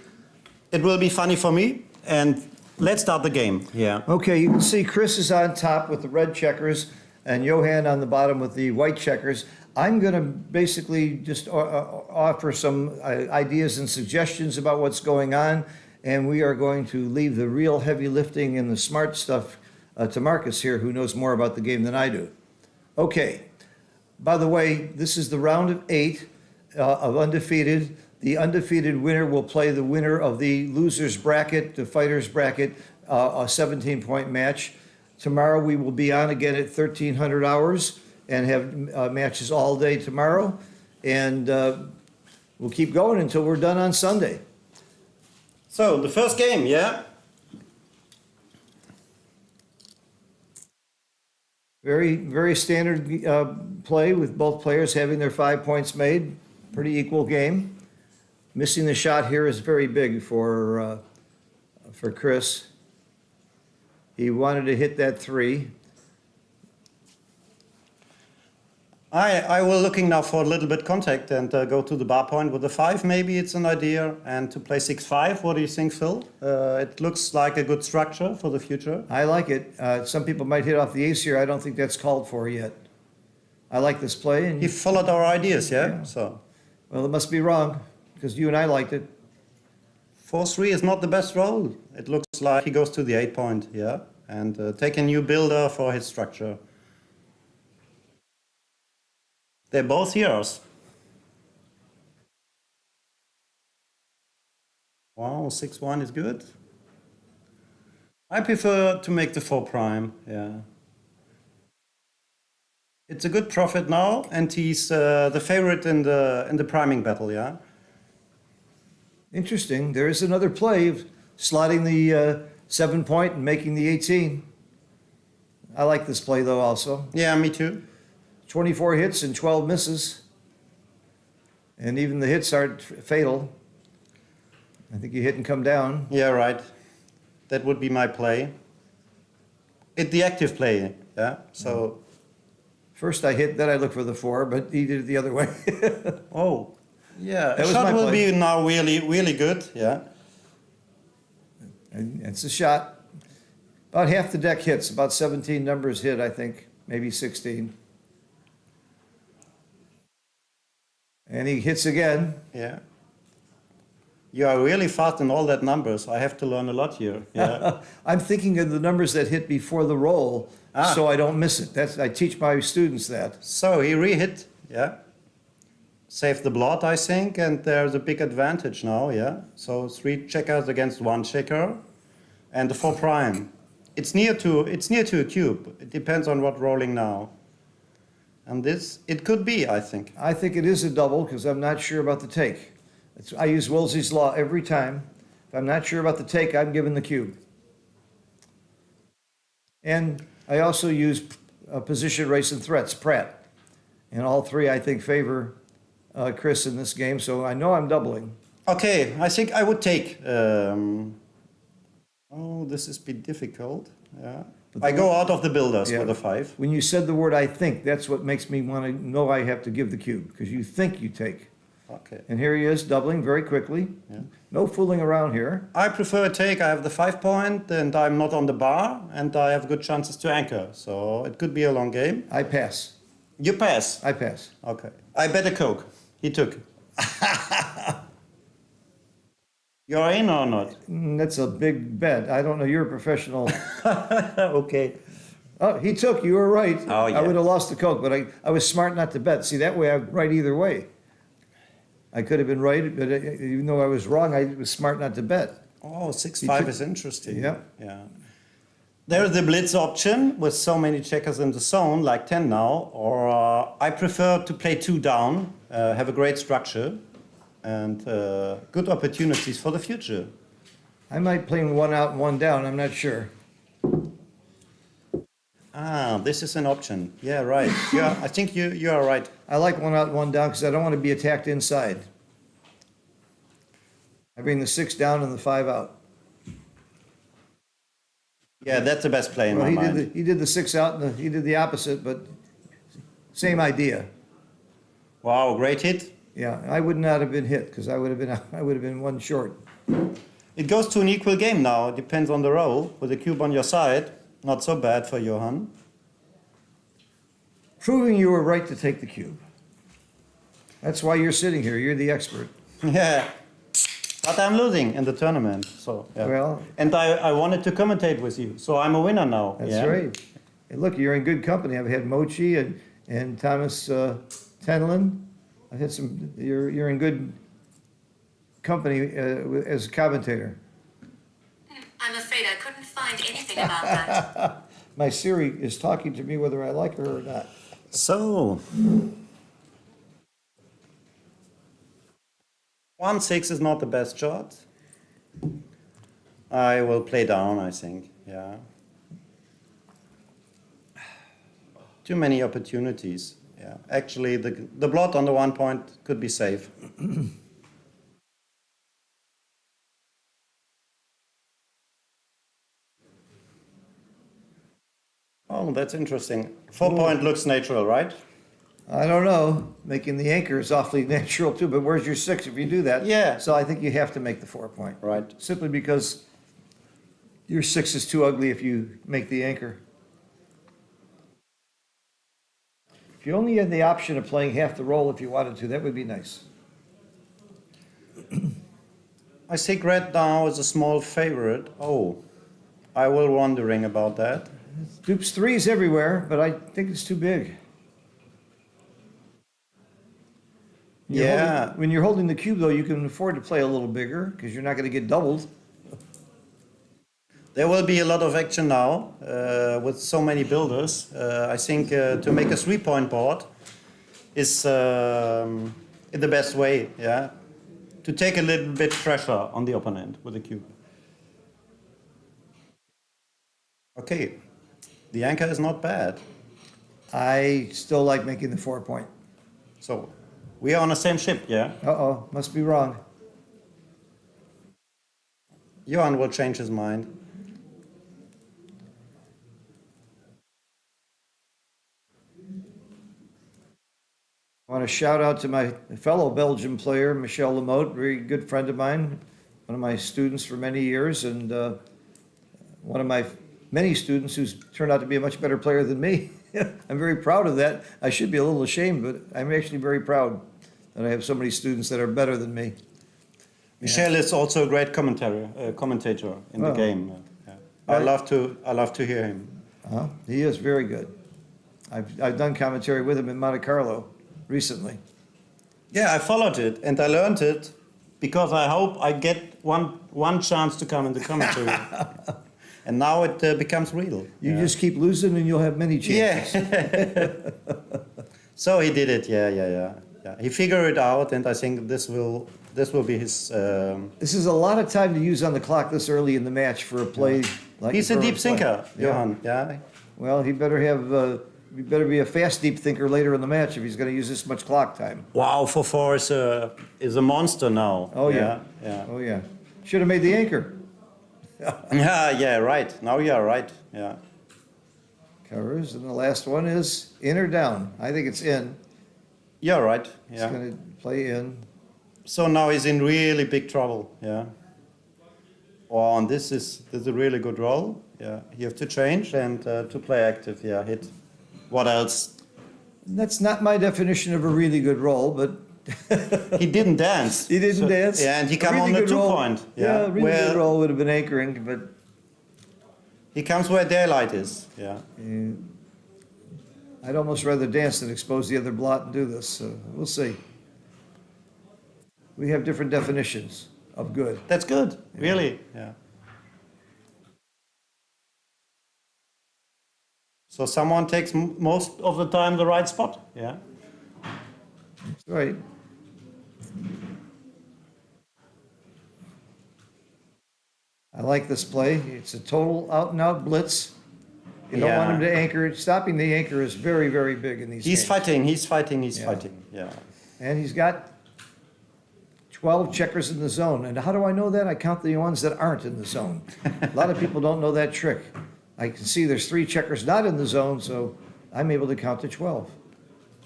funny for me. And let's start the game. Yeah. Okay, you can see Chris is on top with the red checkers, and Johan on the bottom with the white checkers. I'm going to basically just offer some ideas and suggestions about what's going on, and we are going to leave the real heavy lifting and the smart stuff to Marcus here, who knows more about the game than I do. Okay. By the way, this is the round of 8 of undefeated. The undefeated winner will play the winner of the loser's bracket, the fighter's bracket, a 17-point match. Tomorrow we will be on again at 1300 hours and have matches all day tomorrow. And we'll keep going until we're done on Sunday. So, the first game, yeah? Very, very standard play with both players having their 5 points made. Pretty equal game. Missing the shot here is very big for Chris. He wanted to hit that 3. I will looking now for a little bit contact and go to the bar point with a 5. Maybe it's an idea, and to play 6-5. What do you think, Phil? It looks like a good structure for the future. I like it. Some people might hit off the ace here. I don't think that's called for yet. I like this play. And He followed our ideas, yeah? So well, it must be wrong because you and I liked it. 4-3 is not the best roll. It looks like he goes to the 8 point, yeah? And take a new builder for his structure. They're both heroes. Wow, 6-1 is good. I prefer to make the 4 prime, yeah. It's a good profit now, and he's the favorite in the priming battle, yeah. Interesting. There is another play of slotting the 7 point and making the 18. I like this play though also. Yeah, me too. 24 hits and 12 misses. And even the hits aren't fatal. I think you hit and come down. Yeah, right. That would be my play. It's the active play, yeah. So First I hit, then I look for the 4, but he did it the other way. oh, yeah. That was Shot my will play. be now really, really good, yeah. And it's a shot. About half the deck hits, about 17 numbers hit, I think, maybe 16. And he hits again. Yeah. You are really fast in all that numbers. I have to learn a lot here. Yeah. I'm thinking of the numbers that hit before the roll, so I don't miss it. I teach my students that. So he re-hit, yeah. Saved the blood, I think, and there's a big advantage now, yeah. So 3 checkers against 1 checker, and the 4 prime. It's near to a cube. It depends on what rolling now. And this, it could be, I think. I think it is a double because I'm not sure about the take. I use Woolsey's law every time. If I'm not sure about the take, I'm given the cube. And I also use position, race, and threats, Pratt. And all 3, I think, favor Chris in this game, so I know I'm doubling. Okay, I think I would take. Oh, this is a bit difficult. Yeah. I go out of the builders Yeah. with a 5. When you said the word I think, that's what makes me want to know I have to give the cube, because you think you take. Okay. And here he is, doubling very quickly. Yeah. No fooling around here. I prefer a take. I have the 5 point, and I'm not on the bar, and I have good chances to anchor. So it could be a long game. I pass. You pass. I pass. Okay. I bet a Coke. He took. You're in or not? That's a big bet. I don't know. You're a professional. Okay. Oh, he took. You were right. Oh, yeah. I would have lost the Coke, but I was smart not to bet. See, that way I'm right either way. I could have been right, but even though I was wrong, I was smart not to bet. Oh, 6-5 took- is interesting. Yeah. Yeah. There's the blitz option with so many checkers in the zone, like 10 now. Or I prefer to play 2 down, have a great structure, and good opportunities for the future. I might play 1 out and 1 down. I'm not sure. Ah, this is an option. Yeah, right. Yeah, I think you are right. I like 1 out and 1 down because I don't want to be attacked inside. I bring the 6 down and the 5 out. Yeah, that's the best play in Well, my mind. he did the 6 out and he did the opposite, but same idea. Wow, great hit. Yeah, I would not have been hit because I would have been 1 short. It goes to an equal game now. It depends on the roll. With the cube on your side, not so bad for Johan. proving you were right to take the cube. That's why you're sitting here. You're the expert. Yeah. But I'm losing in the tournament, so. Yeah. Well- And I wanted to commentate with you, so I'm a winner now. That's yeah? right. And look, you're in good company. I've had Mochi and Thomas Tenlin. I've had some. You're in good company as a commentator. I'm afraid I couldn't find anything about that. My Siri is talking to me whether I like her or not. So. 1-6 is not the best shot. I will play down, I think. Yeah. Too many opportunities. Yeah. Actually, the blot on the 1 point could be safe. Oh, that's interesting. 4 point looks natural, right? I don't know. Making the anchor is awfully natural too, but where's your 6 if you do that? Yeah. So I think you have to make the 4 point. Right. Simply because your 6 is too ugly if you make the anchor. If you only had the option of playing half the roll if you wanted to, that would be nice. I think red now is a small favorite. Oh, I will wondering about that. Dupes 3s everywhere, but I think it's too big. Yeah. When you're holding the cube, though, you can afford to play a little bigger because you're not going to get doubled. There will be a lot of action now with so many builders. I think to make a 3-point board is the best way, yeah, to take a little bit pressure on the opponent with the cube. Okay, the anchor is not bad. I still like making the 4 point. So we are on the same ship, yeah? Uh-oh, must be wrong. Johan will change his mind. I want to shout out to my fellow Belgian player, Michel Lamotte, very good friend of mine, one of my students for many years, and one of my many students who's turned out to be a much better player than me. I'm very proud of that. I should be a little ashamed, but I'm actually very proud that I have so many students that are better than me. Michel is also a great commentator in the Oh. game. Yeah. I love to hear him. He is very good. I've done commentary with him in Monte Carlo recently. Yeah, I followed it and I learned it because I hope I get one chance to come in the commentary. And now it becomes real. You just keep losing and you'll have many chances. Yeah. So he did it. Yeah. He figured it out, and I think this will be his. This is a lot of time to use on the clock this early in the match for a play like He's a for deep play. thinker, Yeah. Johan. Yeah. Well, he better have. He better be a fast deep thinker later in the match if he's going to use this much clock time. Wow, 4-4 is a monster now. Oh yeah. Oh yeah. Should have made the anchor. Yeah. Right. Now you are right. Yeah. Covers, and the last one is in or down. I think it's in. You're right. It's Yeah. going to play in. So now he's in really big trouble. Yeah. Oh, and this is a really good roll. Yeah. You have to change and to play active. Yeah. Hit. What else? That's not my definition of a really good roll, but He didn't dance. he didn't dance. Yeah, and he A come on really the good roll- 2-point. Yeah, a really Where good roll would have been anchoring, but he comes where daylight is. Yeah. I'd almost rather dance than expose the other blot and do this. So we'll see. We have different definitions of good. That's good. Really. Yeah. So someone takes most of the time the right spot. Yeah. That's right. I like this play. It's a total out and out blitz. You don't want him to anchor. Stopping the anchor is very, very big in these He's games. fighting. He's fighting. He's Yeah. fighting. Yeah. And he's got 12 checkers in the zone. And how do I know that? I count the ones that aren't in the zone. A lot of people don't know that trick. I can see there's 3 checkers not in the zone, so I'm able to count to 12.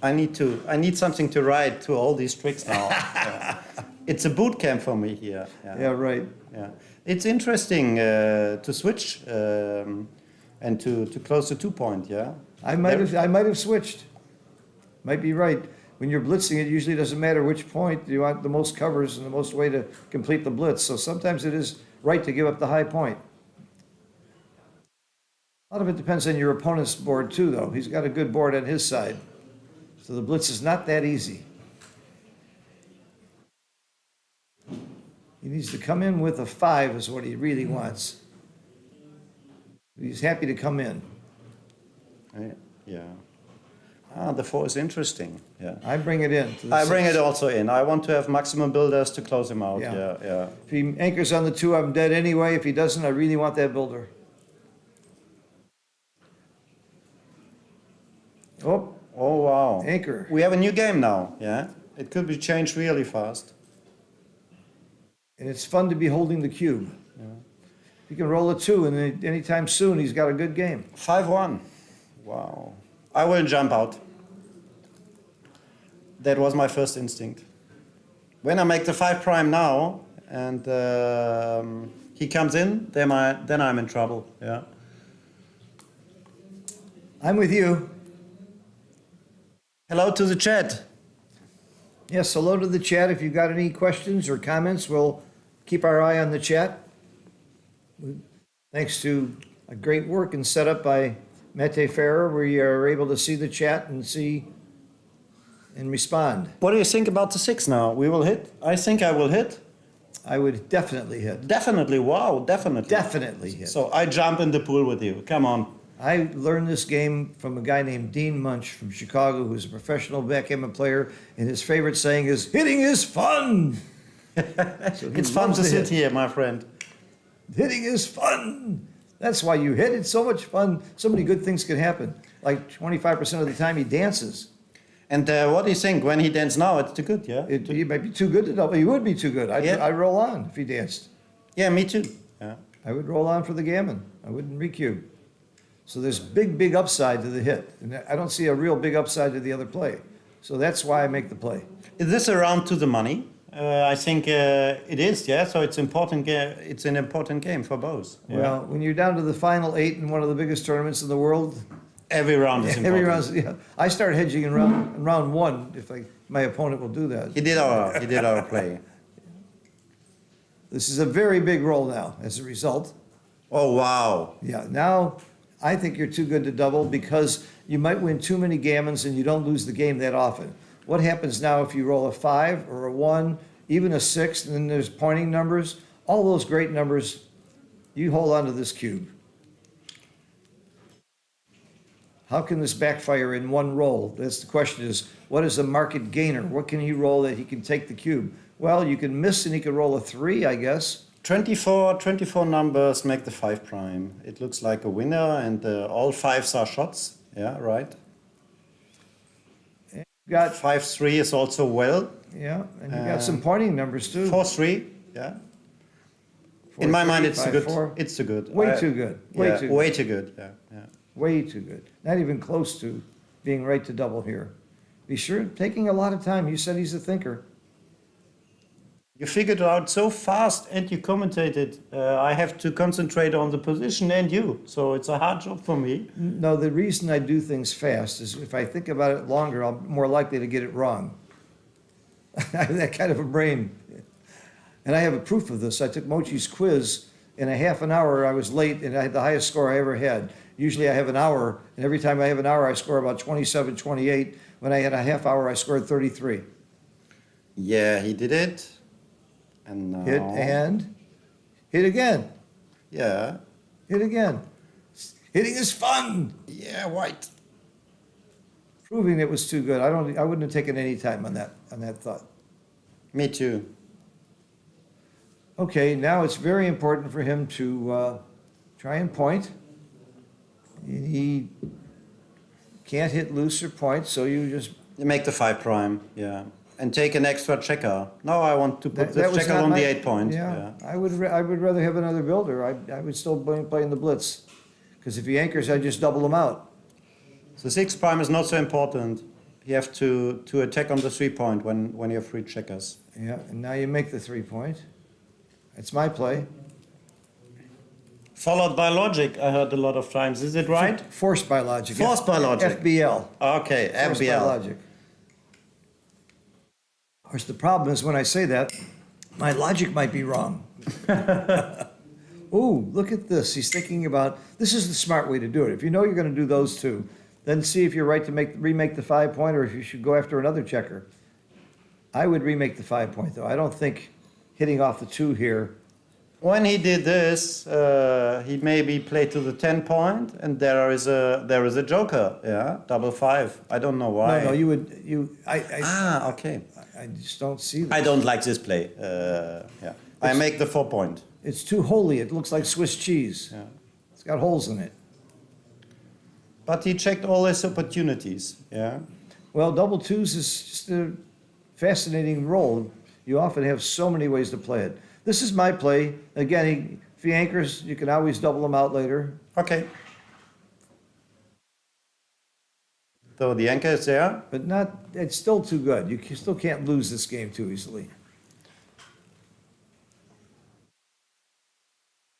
I need something to write to all these tricks now. Yeah. It's a boot camp for me here. Yeah, right. Yeah. It's interesting to switch and to close the 2-point. Yeah. I might have switched. Might be right. When you're blitzing, it usually doesn't matter which point. You want the most covers and the most way to complete the blitz. So sometimes it is right to give up the high point. A lot of it depends on your opponent's board too, though. He's got a good board on his side. So the blitz is not that easy. He needs to come in with a 5 is what he really wants. He's happy to come in. Yeah. Ah, the 4 is interesting. Yeah. I bring it in. To the I bring 6. it also in. I want to have maximum builders to close him out. Yeah. Yeah, yeah. If he anchors on the 2, I'm dead anyway. If he doesn't, I really want that builder. Oh, Oh, wow. anchor. We have a new game now. Yeah. It could be changed really fast. And it's fun to be holding the cube. He can roll a 2, and anytime soon, he's got a good game. 5-1. Wow. I will jump out. That was my first instinct. When I make the 5 prime now, and he comes in, then I'm in trouble. Yeah. I'm with you. Hello to the chat. Yes, hello to the chat. If you've got any questions or comments, we'll keep our eye on the chat. Thanks to a great work and setup by Mette Ferrer, we are able to see the chat and see and respond. What do you think about the 6 now? We will hit? I think I will hit. I would definitely hit. Definitely. Wow, definitely. Definitely hit. So I jump in the pool with you. Come on. I learned this game from a guy named Dean Munch from Chicago, who's a professional backgammon player, and his favorite saying is, "Hitting is fun." So he It's fun loves to sit hit. here, my friend. Hitting is fun. That's why you hit. It's so much fun. So many good things can happen. Like 25% of the time he dances. And what do you think? When he dances now, it's too good, yeah? He might be too good to double. He would be too good. Yeah. I'd roll on if he danced. Yeah, me too. Yeah. I would roll on for the gammon. I wouldn't recube. So there's big upside to the hit. And I don't see a real big upside to the other play. So that's why I make the play. Is this a round to the money? I think it is, yeah. So it's important. It's an important game for both. Yeah. Well, when you're down to the final 8 in one of the biggest tournaments in the world, every round is important. every round, yeah. I start hedging in round 1 if my opponent will do that. He did our play. This is a very big roll now as a result. Oh wow! Yeah, now I think you're too good to double because you might win too many gammons and you don't lose the game that often. What happens now if you roll a 5 or a 1, even a 6, and then there's pointing numbers? All those great numbers, you hold on to this cube. How can this backfire in one roll? That's the question is, what is the market gainer? What can he roll that he can take the cube? Well, you can miss and he can roll a 3, I guess. 24 numbers make the 5 prime. It looks like a winner, and all 5s are shots. Yeah, right. Got 5-3 is also well. Yeah, and you got some pointing numbers too. 4-3, yeah. 4, In my 3, mind, it's 5, good. 4. It's too good. Way too good. Way Yeah, too good. way too good. Yeah, yeah. Way too good. Not even close to being right to double here. Be sure, taking a lot of time. You said he's a thinker. You figured it out so fast, and you commentated. I have to concentrate on the position and you, so it's a hard job for me. No, the reason I do things fast is if I think about it longer, I'm more likely to get it wrong. I have that kind of a brain. And I have a proof of this. I took Mochi's quiz. In a half an hour, I was late, and I had the highest score I ever had. Usually I have an hour, and every time I have an hour, I score about 27, 28. When I had a half hour, I scored 33. Yeah, he did it. And now, Hit and hit again. yeah, Hit again. Hitting is fun. yeah, white. Proving it was too good. I wouldn't have taken any time on that thought. Me too. Okay, now it's very important for him to try and point. He can't hit loose or point, so you just You make the 5 prime, yeah, and take an extra checker. No, I want to put the was checker not on my- the 8 point. Yeah, I would rather have another builder. I would still play in the blitz, because if he anchors, I just double him out. The 6 prime is not so important. You have to attack on the 3 point when you have 3 checkers. Yeah, and now you make the 3 point. It's my play. Followed by logic, I heard a lot of times. Is it right? Forced by logic. Forced by logic. FBL. Okay, Forced by FBL. logic. course, the problem is when I say that, my logic might be wrong. Ooh, look at this. He's thinking about, this is the smart way to do it. If you know you're going to do those two, then see if you're right to remake the 5-point or if you should go after another checker. I would remake the 5-point, though. I don't think hitting off the 2 here. When he did this, he maybe played to the 10-point, and there is a joker, yeah, double 5. I don't know why. No, Okay. I just don't see that. I don't like this play. Yeah, I make the 4-point. It's too holy. It looks like Swiss cheese. Yeah. It's got holes in it. But he checked all his opportunities. Yeah. Well, double 2s is just a fascinating roll. You often have so many ways to play it. This is my play. Again, if he anchors, you can always double him out later. Okay. So the anchor is there. But it's still too good. You still can't lose this game too easily.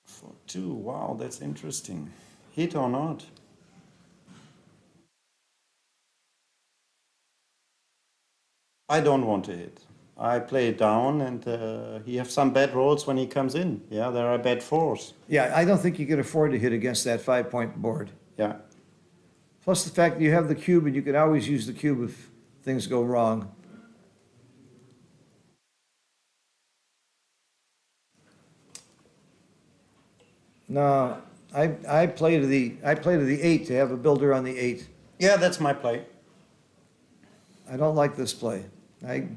4-2. Wow, that's interesting. Hit or not? I don't want to hit. I play it down, and he has some bad rolls when he comes in. Yeah, there are bad 4s. Yeah, I don't think you can afford to hit against that 5-point board. Yeah. Plus the fact that you have the cube, and you can always use the cube if things go wrong. No, I play to the 8 to have a builder on the 8. Yeah, that's my play. I don't like this play. I'd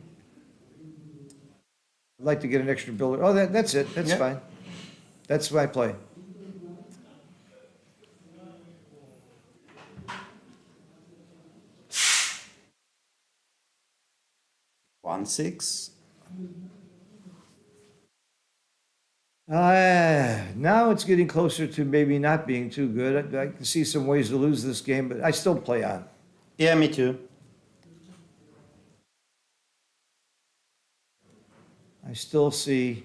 like to get an extra builder. Oh, that's it. That's Yeah. fine. That's my play. One 6. Now it's getting closer to maybe not being too good. I can see some ways to lose this game, but I still play on. Yeah, me too. I still see,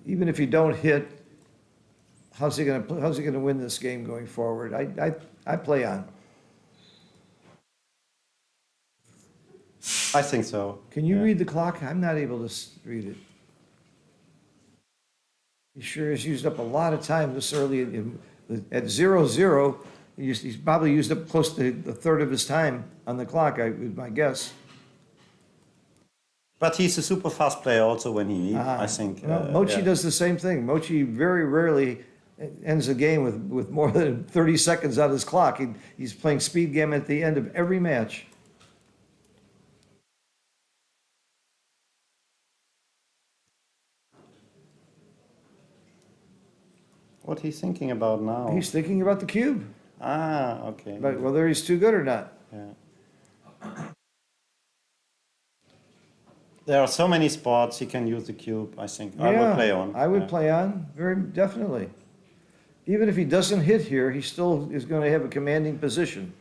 even if you don't hit, how's he gonna win this game going forward? I play on. I think so. Can you Yeah. read the clock? I'm not able to read it. He sure has used up a lot of time this early. At 0-0, he's probably used up close to a third of his time on the clock, my guess. But he's a super fast player also when he needs, I think. Mochi yeah. does the same thing. Mochi very rarely ends a game with more than 30 seconds on his clock. He's playing speed game at the end of every match. What he's thinking about now? He's thinking about the cube, Okay. but whether he's too good or not. Yeah. There are so many spots he can use the cube, I think. I will play on. I would Yeah. play on, very definitely. Even if he doesn't hit here, he still is going to have a commanding position.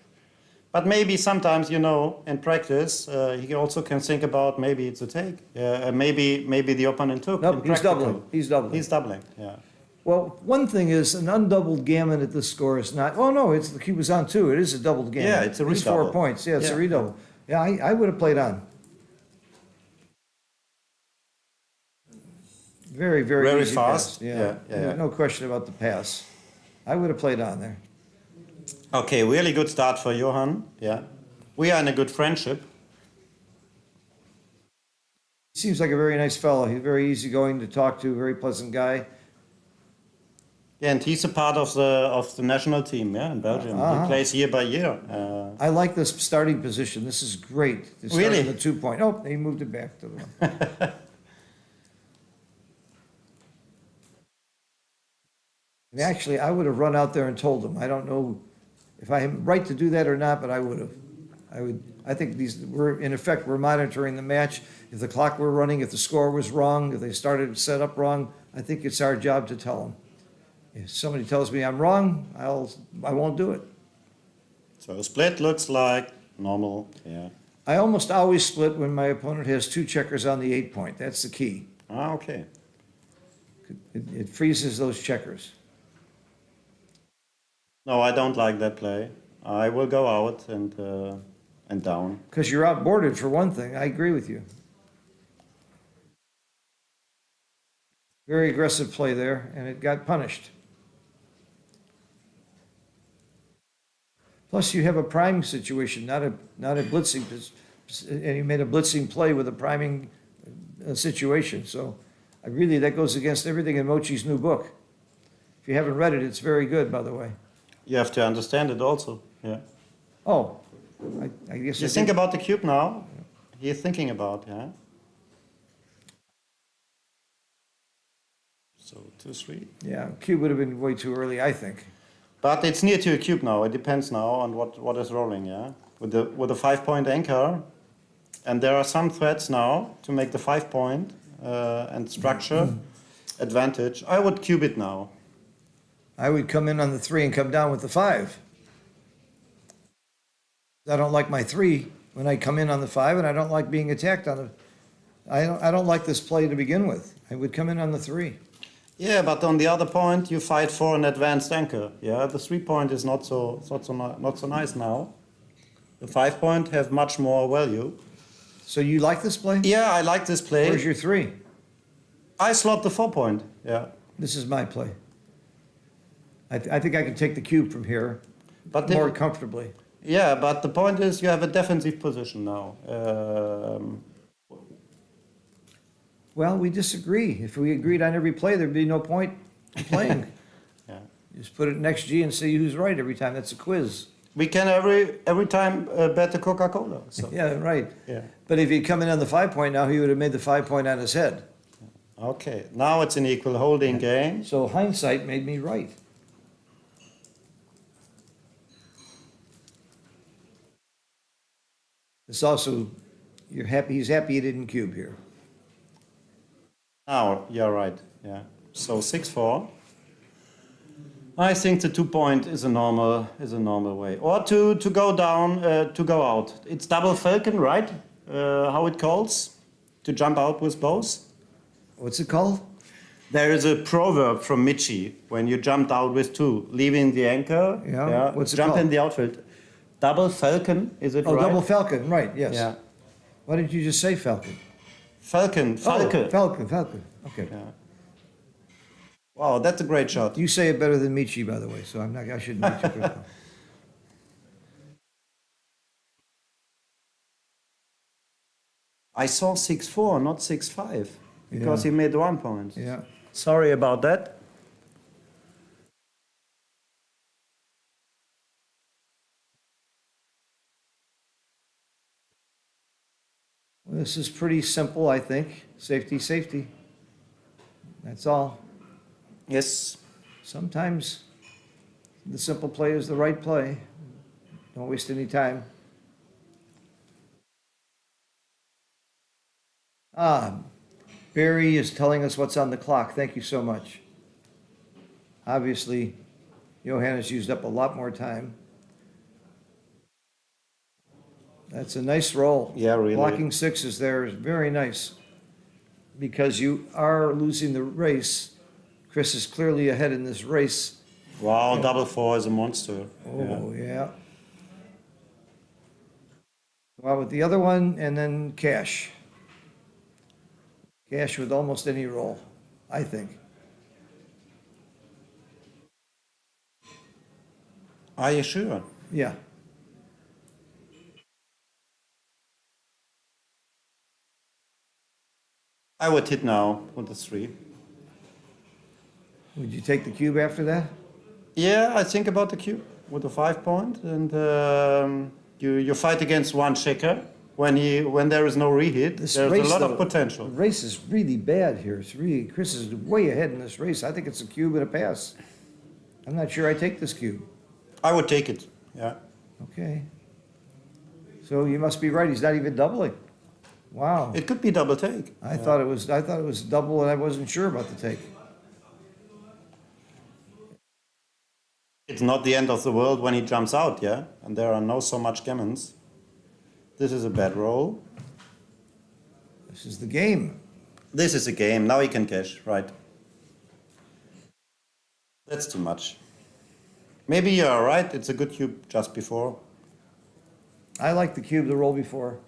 But maybe sometimes, in practice, he also can think about maybe it's a take. Maybe the opponent took. No, in he's practical. doubling. He's doubling. He's doubling, yeah. Well, one thing is, an undoubled gammon at this score is not. Oh no, the cube was on too. It is a doubled gammon. Yeah, it's a It's 4 redouble. points. Yeah, it's a Yeah. redouble. Yeah, I would have played on. Very, very, Very easy fast. pass. Yeah. Yeah, yeah. No question about the pass. I would have played on there. Okay, really good start for Johan. Yeah. We are in a good friendship. He seems like a very nice fellow. He's very easygoing to talk to. Very pleasant guy. Yeah, and he's a part of the national team, yeah, in Belgium. Uh-huh. He plays year by year. I like this starting position. This is great. To start Really? with the 2 point. Oh, he moved it back to the one. And actually, I would have run out there and told him. I don't know if I am right to do that or not, but I would have. I think we're monitoring the match. If the clock were running, if the score was wrong, if they started set up wrong, I think it's our job to tell them. If somebody tells me I'm wrong, I won't do it. So a split looks like normal, yeah. I almost always split when my opponent has 2 checkers on the 8 point. That's the key. Okay. It freezes those checkers. No, I don't like that play. I will go out and and down. Because you're outboarded for one thing. I agree with you. Very aggressive play there, and it got punished. Plus, you have a priming situation, not a blitzing, and he made a blitzing play with a priming situation. So, that goes against everything in Mochi's new book. If you haven't read it, it's very good, by the way. You have to understand it also. Yeah. Oh, I guess You I think did. about the cube now. You're thinking about, yeah. So 2-3. Yeah, cube would have been way too early, I think. But it's near to a cube now. It depends now on what is rolling, yeah. With the 5-point anchor, and there are some threats now to make the 5-point and structure advantage. I would cube it now. I would come in on the 3 and come down with the 5. I don't like my 3 when I come in on the 5, and I don't like being attacked on the. I don't like this play to begin with. I would come in on the 3. Yeah, but on the other point, you fight for an advanced anchor. Yeah, the 3-point is not so nice now. The 5-point have much more value. So you like this play? Yeah, I like this play. Where's your 3? I slot the 4-point. Yeah, This is my play. I think I can take the cube from here but more comfortably. yeah, but the point is you have a defensive position now. Well, we disagree. If we agreed on every play, there'd be no point in playing. Yeah. Just put it next G and see who's right every time. That's a quiz. We can every time bet the Coca-Cola. So. Yeah, right. Yeah. But if he'd come in on the 5-point now, he would have made the 5-point on his head. Okay, now it's an equal holding game. So hindsight made me right. It's also, he's happy he didn't cube here. Now you're right. Yeah. So 6-4. I think the 2-point is a normal way, or to go down to go out. It's double falcon, right? How it calls to jump out with both. What's it called? There is a proverb from Michi when you jumped out with 2, leaving the anchor. Yeah. What's it jump called? in the outfield. Double falcon, is it Oh, right? double falcon, right, yes. Yeah. Why didn't you just say falcon? Falcon. Oh, falcon, okay. Yeah. Wow, that's a great shot. You say it better than Michi, by the way, so I shouldn't be too critical. I saw 6-4, not 6-5, because Yeah. he made 1 point. Yeah. Sorry about that. Well, this is pretty simple, I think. Safety, safety. That's all. Yes. Sometimes the simple play is the right play. Don't waste any time. Barry is telling us what's on the clock. Thank you so much. Obviously, Johan has used up a lot more time. That's a nice roll. Yeah, really. Blocking 6 there is very nice because you are losing the race. Chris is clearly ahead in this race. Wow, double 4 is a monster. Oh, yeah. Well, with the other one, and then cash. Cash with almost any roll, I think. Are you sure? Yeah. I would hit now with the 3. Would you take the cube after that? Yeah, I think about the cube with the 5-point, and you fight against 1 checker when there is no reheat. This There's race, a lot though, of potential. The race is really bad here. It's really, Chris is way ahead in this race. I think it's a cube and a pass. I'm not sure I take this cube. I would take it. Yeah. Okay. So you must be right. He's not even doubling. Wow. It could be double take. I thought it was double, and I wasn't sure about the take. It's not the end of the world when he jumps out, yeah? And there are no so much gammons. This is a bad roll. This is the game. This is a game. Now he can cash, right? That's too much. Maybe you are right. It's a good cube just before. I like the cube to roll before.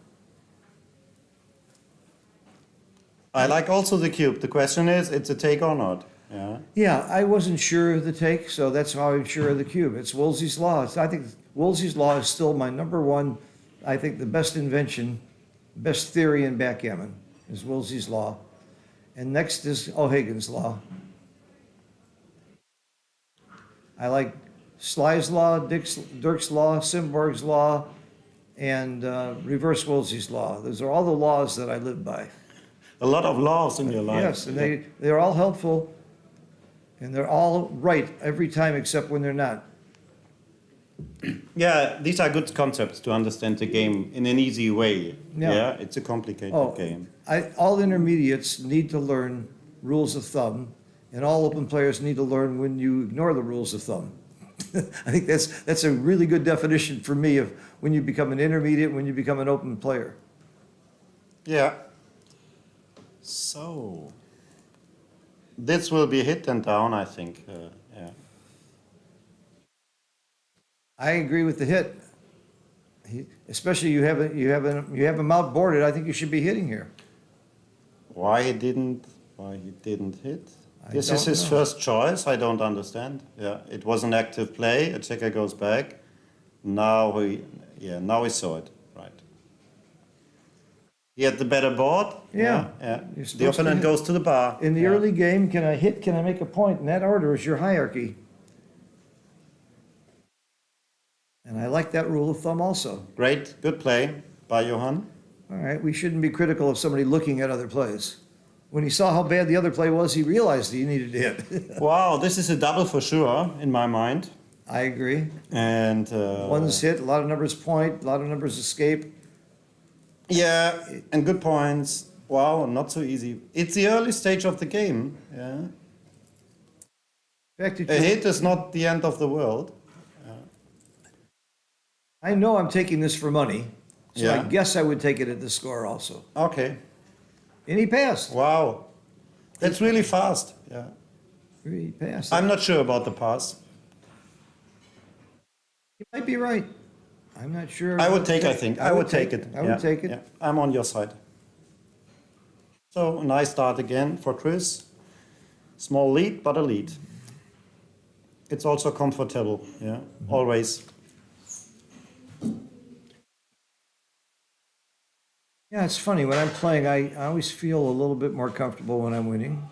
I like also the cube. The question is, it's a take or not. Yeah. Yeah, I wasn't sure of the take, so that's how I'm sure of the cube. It's Woolsey's Law. I think Woolsey's Law is still my number one, I think the best invention, best theory in backgammon is Woolsey's Law. And next is O'Hagan's Law. I like Sly's Law, Dirk's Law, Simborg's Law, and reverse Woolsey's Law. Those are all the laws that I live by. A lot of laws in your life. Yes, and they're all helpful, and they're all right every time except when they're not. Yeah, these are good concepts to understand the game in an easy way. Yeah. Yeah, it's a complicated Oh, game. all intermediates need to learn rules of thumb, and all open players need to learn when you ignore the rules of thumb. I think that's a really good definition for me of when you become an intermediate, when you become an open player. Yeah. So, this will be hit and down, I think. Yeah. I agree with the hit. Especially you have him outboarded. I think you should be hitting here. Why he didn't hit? This is don't his know. first choice. I don't understand. Yeah, it was an active play. A checker goes back. Now he saw it. Right. He had the better board. Yeah. Yeah. You're The supposed to opponent hit. goes to the bar. In the Yeah. early game, can I hit? Can I make a point? In that order is your hierarchy. And I like that rule of thumb also. Great, good play by Johan. All right, we shouldn't be critical of somebody looking at other plays. When he saw how bad the other play was, he realized he needed to hit. Wow, this is a double for sure in my mind. I agree. And One's hit, a lot of numbers point, a lot of numbers escape. yeah, and good points. Wow, not so easy. It's the early stage of the game. Yeah, In fact, a hit is not the end of the world. I know I'm taking this for money, so I Yeah. guess I would take it at the score also. Okay. And he passed. Wow, that's really fast. Yeah, He passed. I'm not sure about the pass. He might be right. I'm not sure. I would take. I think I would take it. I would take it. Yeah. I'm on your side. So a nice start again for Chris. Small lead, but a lead. It's also comfortable. Yeah, always. Yeah, it's funny. When I'm playing, I always feel a little bit more comfortable when I'm winning.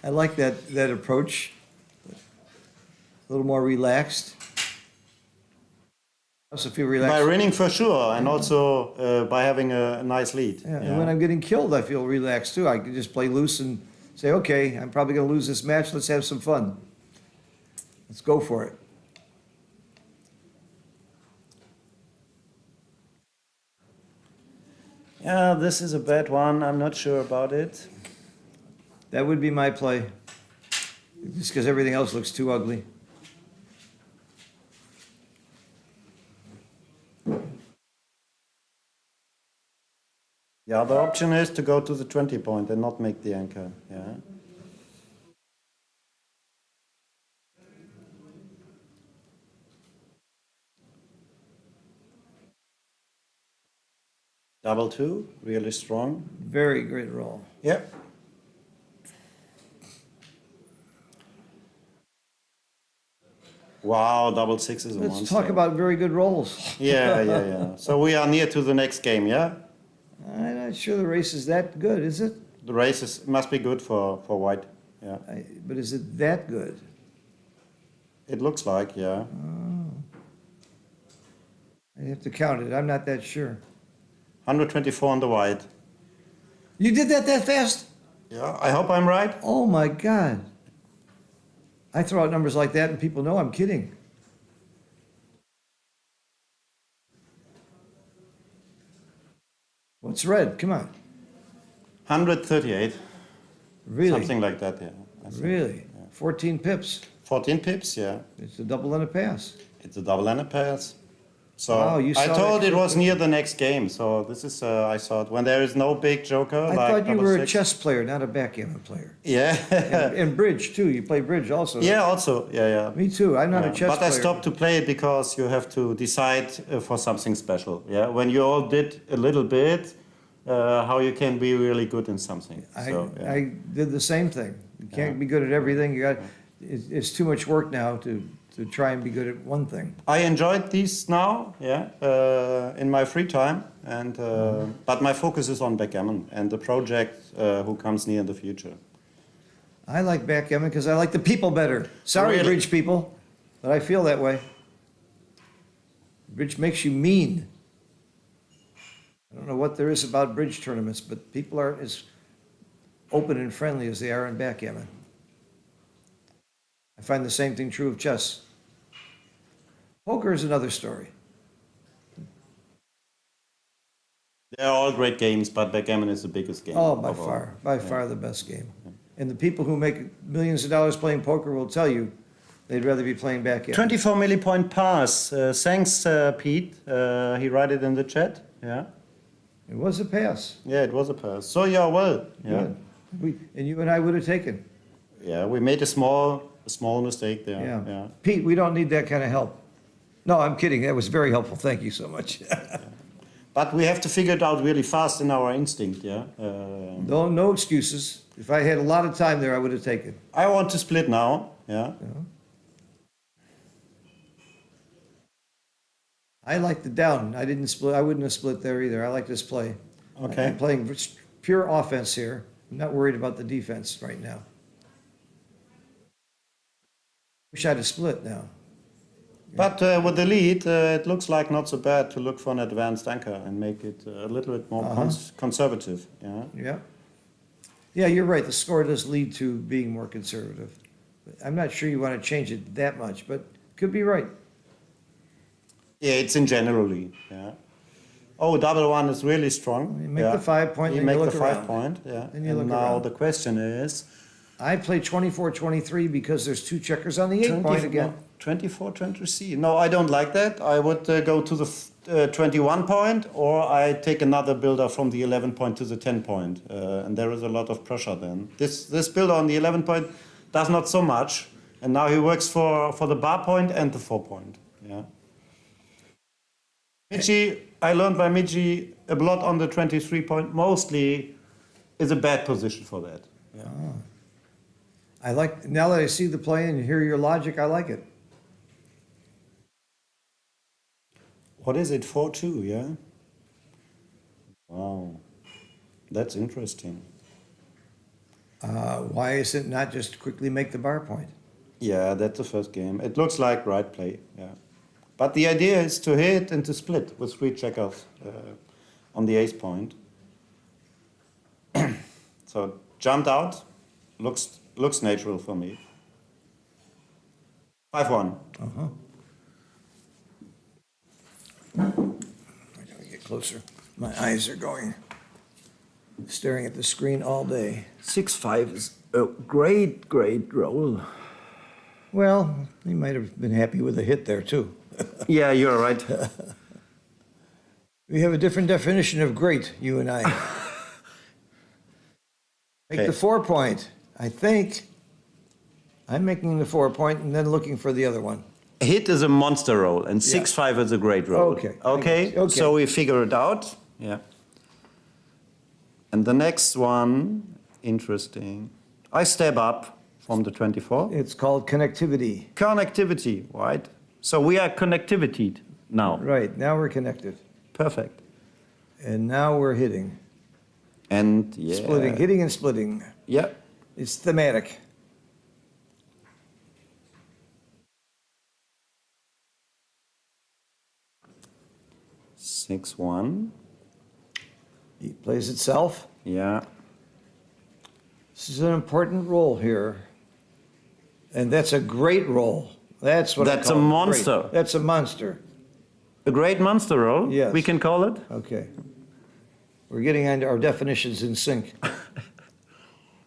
I like that approach. A little more relaxed. I also feel relaxed. By winning for sure, and also by having a nice lead. Yeah, and when I'm getting killed, I feel relaxed too. I can just play loose and say, okay, I'm probably going to lose this match. Let's have some fun. Let's go for it. Yeah, this is a bad one. I'm not sure about it. That would be my play. Just because everything else looks too ugly. The other option is to go to the 20 point and not make the anchor. Yeah. Double two, really strong. Very great roll. Yep. Wow, double six is a Let's monster. talk about very good rolls. Yeah. So we are near to the next game, yeah? I'm not sure the race is that good, is it? The race must be good for white. Yeah. But is it that good? It looks like, yeah. I have to count it. I'm not that sure. 124 on the white. You did that fast? Yeah, I hope I'm right. Oh my God. I throw out numbers like that and people know I'm kidding. What's red? Come on. 138. Really? Something like that, yeah. I think. Really? 14 pips. 14 pips, yeah. It's a double and a pass. It's a double and a pass. So Oh, you I saw told that it was quickly? near the next game. So this is, I thought, when there is no big joker. I like thought you number were a 6. chess player, not a backgammon player. Yeah. And bridge, too. You play bridge also. Yeah, also. Yeah. Me too. I'm not a Yeah. chess But player. I stopped to play it because you have to decide for something special. Yeah, when you all did a little bit, how you can be really good in something. So, yeah. I did the same thing. You can't be good at everything. You got, it's too much work now to try and be good at one thing. I enjoyed these now, yeah, in my free time, and but my focus is on backgammon and the project who comes near in the future. I like backgammon because I like the people better. Sorry, Really? bridge people, but I feel that way. Bridge makes you mean. I don't know what there is about bridge tournaments, but people aren't as open and friendly as they are in backgammon. I find the same thing true of chess. Poker is another story. They're all great games, but backgammon is the biggest game. Oh, by of all. far the best game. And the people who make millions of dollars playing poker will tell you they'd rather be playing backgammon. 24 millipoint pass. Thanks, Pete. He wrote it in the chat. Yeah. It was a pass. Yeah, it was a pass. So you're well. Yeah. Good. And you and I would have taken. Yeah, we made a small mistake there. Yeah. Pete, we don't need that kind of help. No, I'm kidding. That was very helpful. Thank you so much. But we have to figure it out really fast in our instinct. Yeah. No excuses. If I had a lot of time there, I would have taken. I want to split now. Yeah. I like the down. I didn't split. I wouldn't have split there either. I like this play. Okay. I'm playing pure offense here. I'm not worried about the defense right now. Wish I'd have split now. But with the lead, it looks like not so bad to look for an advanced anchor and make it a little bit more conservative. Yeah. Yeah. Yeah, you're right. The score does lead to being more conservative. I'm not sure you want to change it that much, but could be right. Yeah, it's in generally. Yeah. Oh, double one is really strong. You make yeah. the 5 point, You then you make look the around. 5 point. Yeah. Then you and look now around. the question is. I play 24-23 because there's 2 checkers on the 8 point again. 24, 23. No, I don't like that. I would go to the 21 point, or I take another builder from the 11 point to the 10 point, and there is a lot of pressure then. This builder on the 11 point does not so much, and now he works for the bar point and the 4 point. Yeah. Michi, I learned by Michi a lot on the 23 point. Mostly, is a bad position for that. Yeah. I like, now that I see the play and hear your logic, I like it. What is it, 4-2, yeah? Wow, that's interesting. Why is it not just quickly make the bar point? Yeah, that's the first game. It looks like right play, yeah. But the idea is to hit and to split with 3 checkers on the ace point. So jumped out, looks natural for me. 5-1. I gotta get closer. My eyes are going, staring at the screen all day. 6-5 is a great roll. Well, he might have been happy with a hit there too. Yeah, you're right. We have a different definition of great, you and I. Make Okay. the 4 point, I think. I'm making the 4 point and then looking for the other one. Hit is a monster roll, and 6-5 is a great roll. Okay. Okay. Okay. So we figure it out. Yeah. And the next one, interesting. I step up from the 24. It's called connectivity. Connectivity, right? So we are connectivity now. Right, now we're connected. Perfect. And now we're hitting. And yeah. Splitting, hitting and splitting. Yeah. It's thematic. Six one. It plays itself. Yeah. This is an important role here. And that's a great role. That's what I That's call a it, monster. great. That's a monster. A great monster roll. Yes. We can call it. Okay. We're getting into our definitions in sync.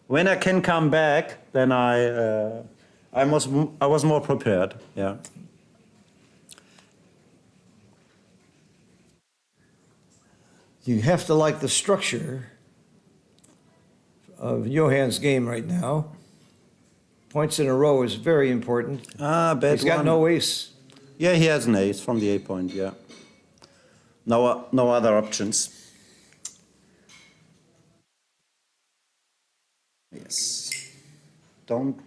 When I can come back, then I was more prepared. Yeah. You have to like the structure of Johann's game right now. Points in a row is very important. Ah, bad He's got one. no ace. Yeah, he has an ace from the 8-point, yeah. No other options. Yes. Don't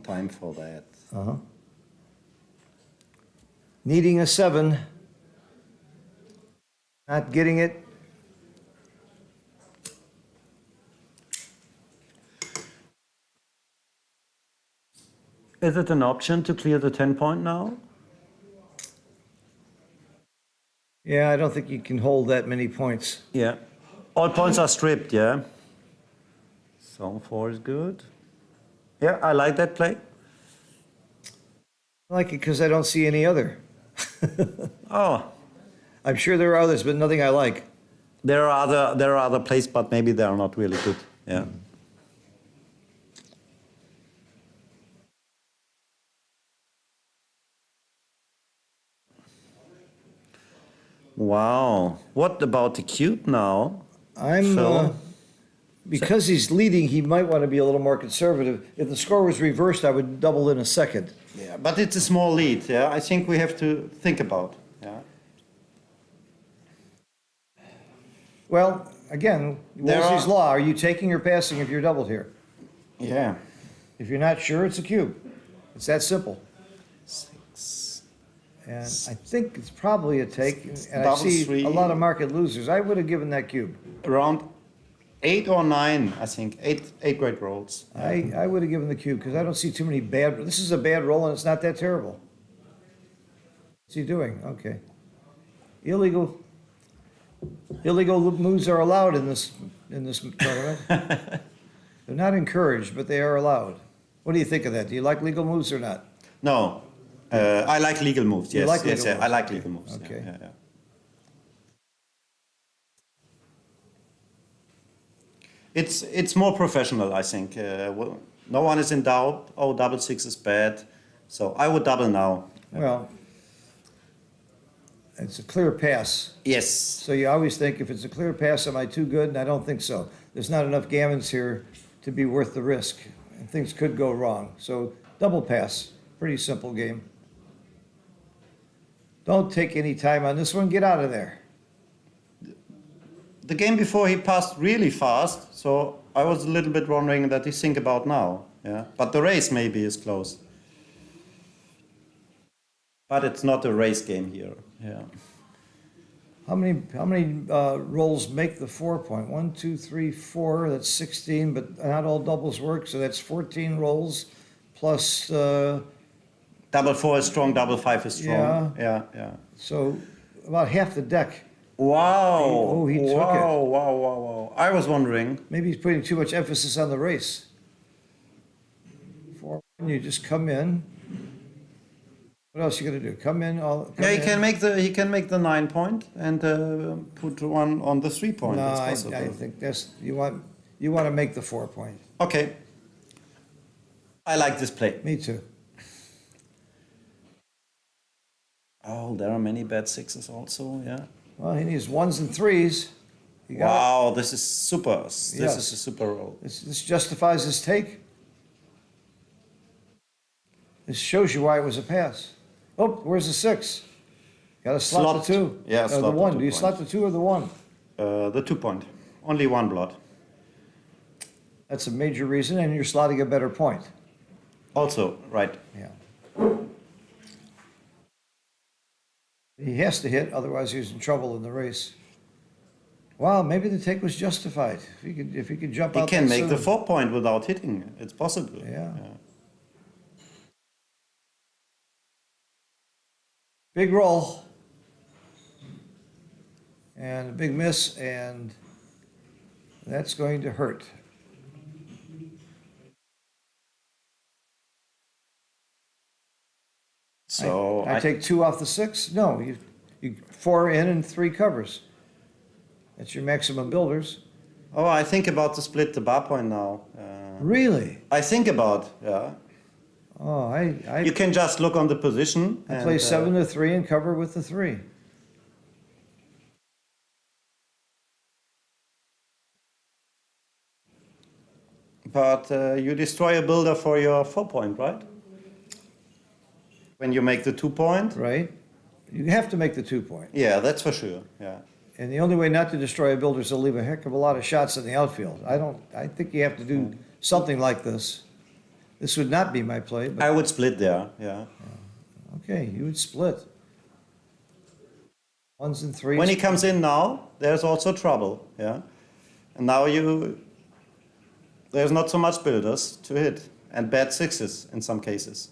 time for that. Uh-huh. Needing a 7. Not getting it. Is it an option to clear the 10-point now? Yeah, I don't think you can hold that many points. Yeah. All points are stripped, yeah. So 4 is good. Yeah, I like that play. I like it because I don't see any other. Oh, I'm sure there are others, but nothing I like. there are other plays, but maybe they are not really good. Yeah. Wow. What about the cube now? I'm, Phil? because he's leading, he might want to be a little more conservative. If the score was reversed, I would double in a second. Yeah, but it's a small lead. Yeah, I think we have to think about. Yeah. Well, again, There Wolsey's are- law, are you taking or passing if you're doubled here? Yeah. If you're not sure, it's a cube. It's that simple. 6. And I think it's probably a take, and I Double see three. a lot of market losers. I would have given that cube. Around 8 or 9, I think. Eight great rolls. I would have given the cube because I don't see too many bad. This is a bad roll and it's not that terrible. What's he doing? Okay. Illegal moves are allowed in this tournament. They're not encouraged, but they are allowed. What do you think of that? Do you like legal moves or not? No, I like legal moves. You Yes, like yes, legal yeah, moves, I like okay. legal moves. yeah, Okay. yeah, yeah. It's more professional, I think. No one is in doubt. Oh, double 6 is bad, so I would double now. Well, it's a clear pass. Yes. So you always think, if it's a clear pass, am I too good? And I don't think so. There's not enough gammons here to be worth the risk. And things could go wrong. So double pass, pretty simple game. Don't take any time on this one. Get out of there. The game before he passed really fast, so I was a little bit wondering that he think about now. Yeah, but the race maybe is close. But it's not a race game here. Yeah. How many rolls make the 4 point? 1, 2, 3, 4. That's 16, but not all doubles work. So that's 14 rolls plus. Double 4 is strong, double 5 is strong. Yeah. Yeah. So about half the deck. Wow. Oh, he took it. Wow. I was wondering. Maybe he's putting too much emphasis on the race. 4, you just come in. What else you gonna do? Come in. Yeah, he can make the 9 point and put one on the 3 point. No, It's I possible. think you want to make the 4 point. Okay. I like this play. Me too. Oh, there are many bad 6s also. Yeah. Well, he needs 1s and 3s. You got Wow, this is super. This Yes. is a super roll. this justifies his take. This shows you why it was a pass. Oh, where's the 6? Got to slot Slot. the 2. Yeah, Or slot the the 1. 2 Do you point. slot the 2 or the 1? The 2 point. Only one blood. That's a major reason, and you're slotting a better point. Also, right. Yeah. He has to hit, otherwise he's in trouble in the race. Wow, maybe the take was justified. If he could jump He out can that make the soon. 4 point without hitting. It's possible. Yeah. Big roll. And a big miss, and that's going to hurt. So I take 2 off the 6? No, you 4 in and 3 covers. That's your maximum builders. Oh, I think about to split the bar point now. Really? I think about, yeah. Oh, I You can just look on the position. play 7 to 3 and cover with the 3. but you destroy a builder for your 4-point, right? When you make the 2-point? right? You have to make the 2-point. Yeah, that's for sure, yeah. And the only way not to destroy a builder is to leave a heck of a lot of shots in the outfield. I think you have to do something like this. This would not be my play, I but, would split there, yeah. okay, you would split. 1s and 3s. When he comes in now, there's also trouble, yeah. And now there's not so much builders to hit, and bad 6s in some cases.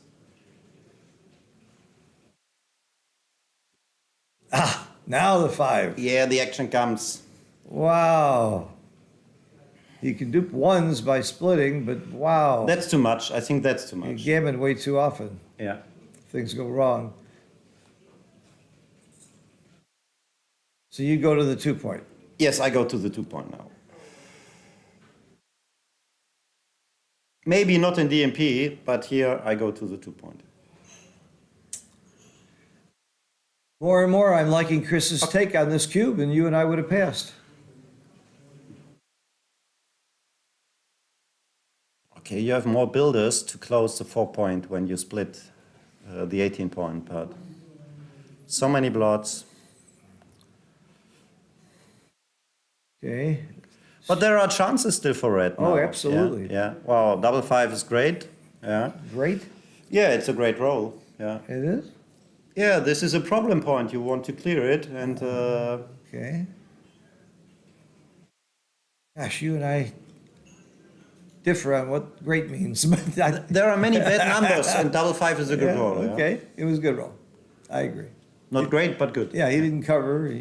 Now the 5. Yeah, the action comes. Wow. You can dupe 1s by splitting, but wow. That's too much. I think that's too You much. gammon way too often. Yeah. Things go wrong. So you go to the 2-point. Yes, I go to the 2-point now. Maybe not in DMP, but here I go to the 2-point. More and more, I'm liking Chris's take on this cube, and you and I would have passed. Okay, you have more builders to close the 4-point when you split the 18-point, but so many blots. Okay. But there are chances still for red now. Oh, absolutely. Yeah. Wow, double 5 is great. Yeah. Great. Yeah, it's a great roll. Yeah. It is? Yeah, this is a problem point. You want to clear it, and Okay. Gosh, you and I differ on what great means. but there are many bad numbers, and double 5 is a good yeah, roll. Yeah. okay. It was a good roll. I agree. Not great, but good. Yeah, he didn't cover.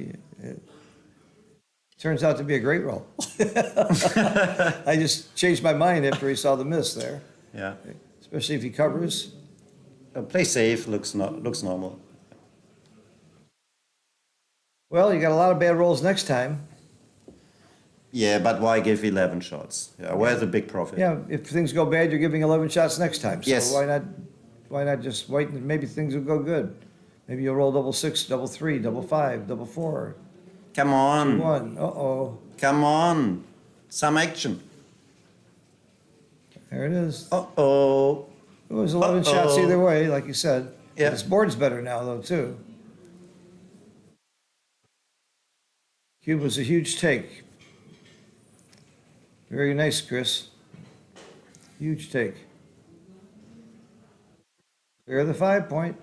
Turns out to be a great roll. I just changed my mind after he saw the miss there, Yeah. especially if he covers. Play safe looks normal. Well, you got a lot of bad rolls next time. Yeah, but why give 11 shots? Yeah, where's the big profit? Yeah, if things go bad, you're giving 11 shots next time. So Yes. why not just wait and maybe things will go good. Maybe you'll roll double 6, double 3, double 5, double 4, Come on. 1. Uh-oh. Come on. Some action. There it is. Uh-oh. It was 11 shots Uh-oh. either way, like you said. Yeah. This board's better now, though, too. Cube was a huge take. Very nice, Chris. Huge take. Clear the 5-point.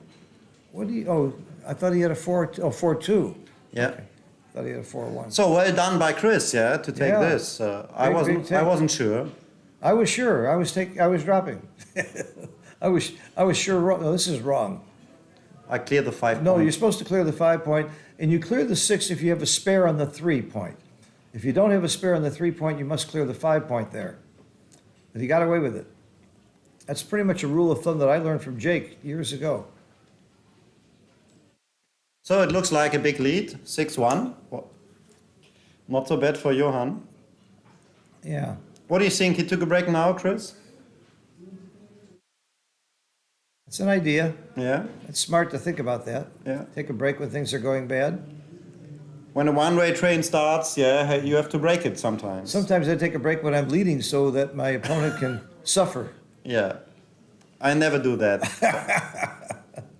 What do you, oh, I thought he had a 4-2. Yeah. Thought he had a 4-1. So well done by Chris, yeah, to take Yeah. this. I Big take. wasn't sure. I was sure. I was dropping. I was sure wrong. No, this is wrong. I cleared the 5 No, point. you're supposed to clear the 5-point, and you clear the 6 if you have a spare on the 3-point. If you don't have a spare on the 3-point, you must clear the 5-point there. But he got away with it. That's pretty much a rule of thumb that I learned from Jake years ago. So it looks like a big lead, 6-1. Not so bad for Johan. Yeah. What do you think? He took a break now, Chris? It's an idea. Yeah, It's smart to think about that. yeah. Take a break when things are going bad. When a one-way train starts, yeah, you have to break it sometimes. Sometimes I take a break when I'm bleeding so that my opponent can suffer. Yeah, I never do that.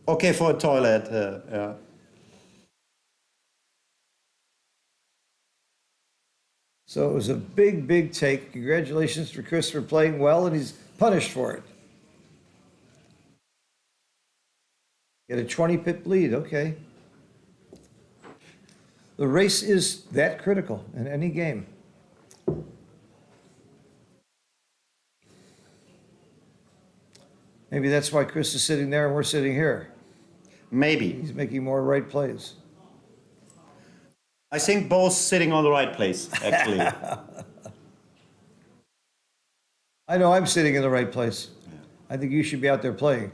Okay, for a toilet, yeah. So it was a big, big take. Congratulations for Chris for playing well, and he's punished for it. Get a 20-pip lead, okay. The race is that critical in any game. Maybe that's why Chris is sitting there and we're sitting here. Maybe. He's making more right plays. I think both sitting on the right place, actually. I know I'm sitting in the right place. I think you should be out there playing.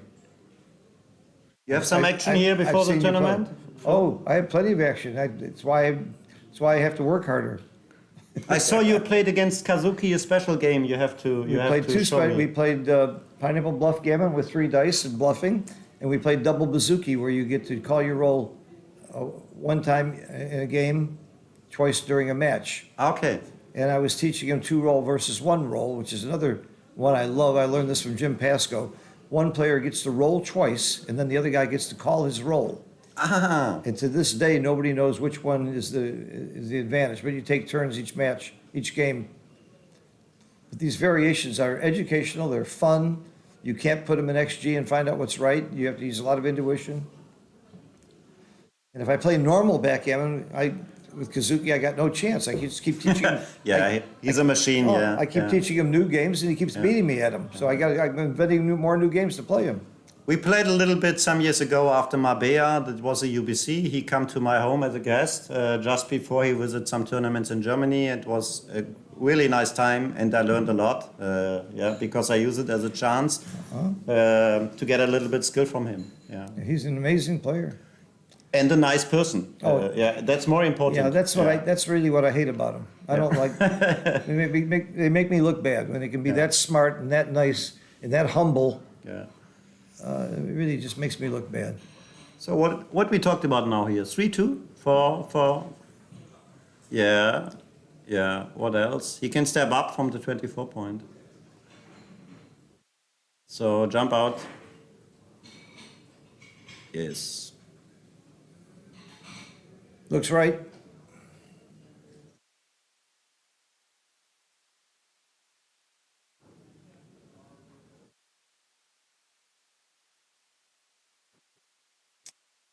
You have some action I've here before the seen you play. tournament? Oh, I have plenty of action. It's why I have to work harder. I saw you played against Kazuki, a special game. You have to. We played we played Pineapple Bluff Gammon with 3 dice and bluffing, and we played Double Bazooki, where you get to call your roll one time in a game, twice during a match. Okay. And I was teaching him 2 roll versus 1 roll, which is another One I love, I learned this from Jim Pasco. One player gets to roll twice, and then the other guy gets to call his roll. Ah, And to this day, nobody knows which one is the advantage, but you take turns each match, each game. But these variations are educational, they're fun. You can't put them in XG and find out what's right. You have to use a lot of intuition. And if I play normal backgammon, with Kazuki, I got no chance. I just keep teaching him. yeah, he's a machine, Oh, yeah. I keep yeah. teaching him new games, and he keeps beating me at them. So I'm inventing more new games to play him. We played a little bit some years ago after Marbella. That was a UBC. He come to my home as a guest just before he visited some tournaments in Germany. It was a really nice time, and I learned a lot. Because I use it as a chance to get a little bit skill from him. Yeah, He's an amazing player. and a nice person. Oh. That's more important. Yeah, that's really what I hate about him. I don't like, they make me look bad when they can be that smart and that nice and that humble. Yeah. It really just makes me look bad. So what we talked about now here? 3-2 for. Yeah. What else? He can step up from the 24 point. So jump out. Yes. Looks right.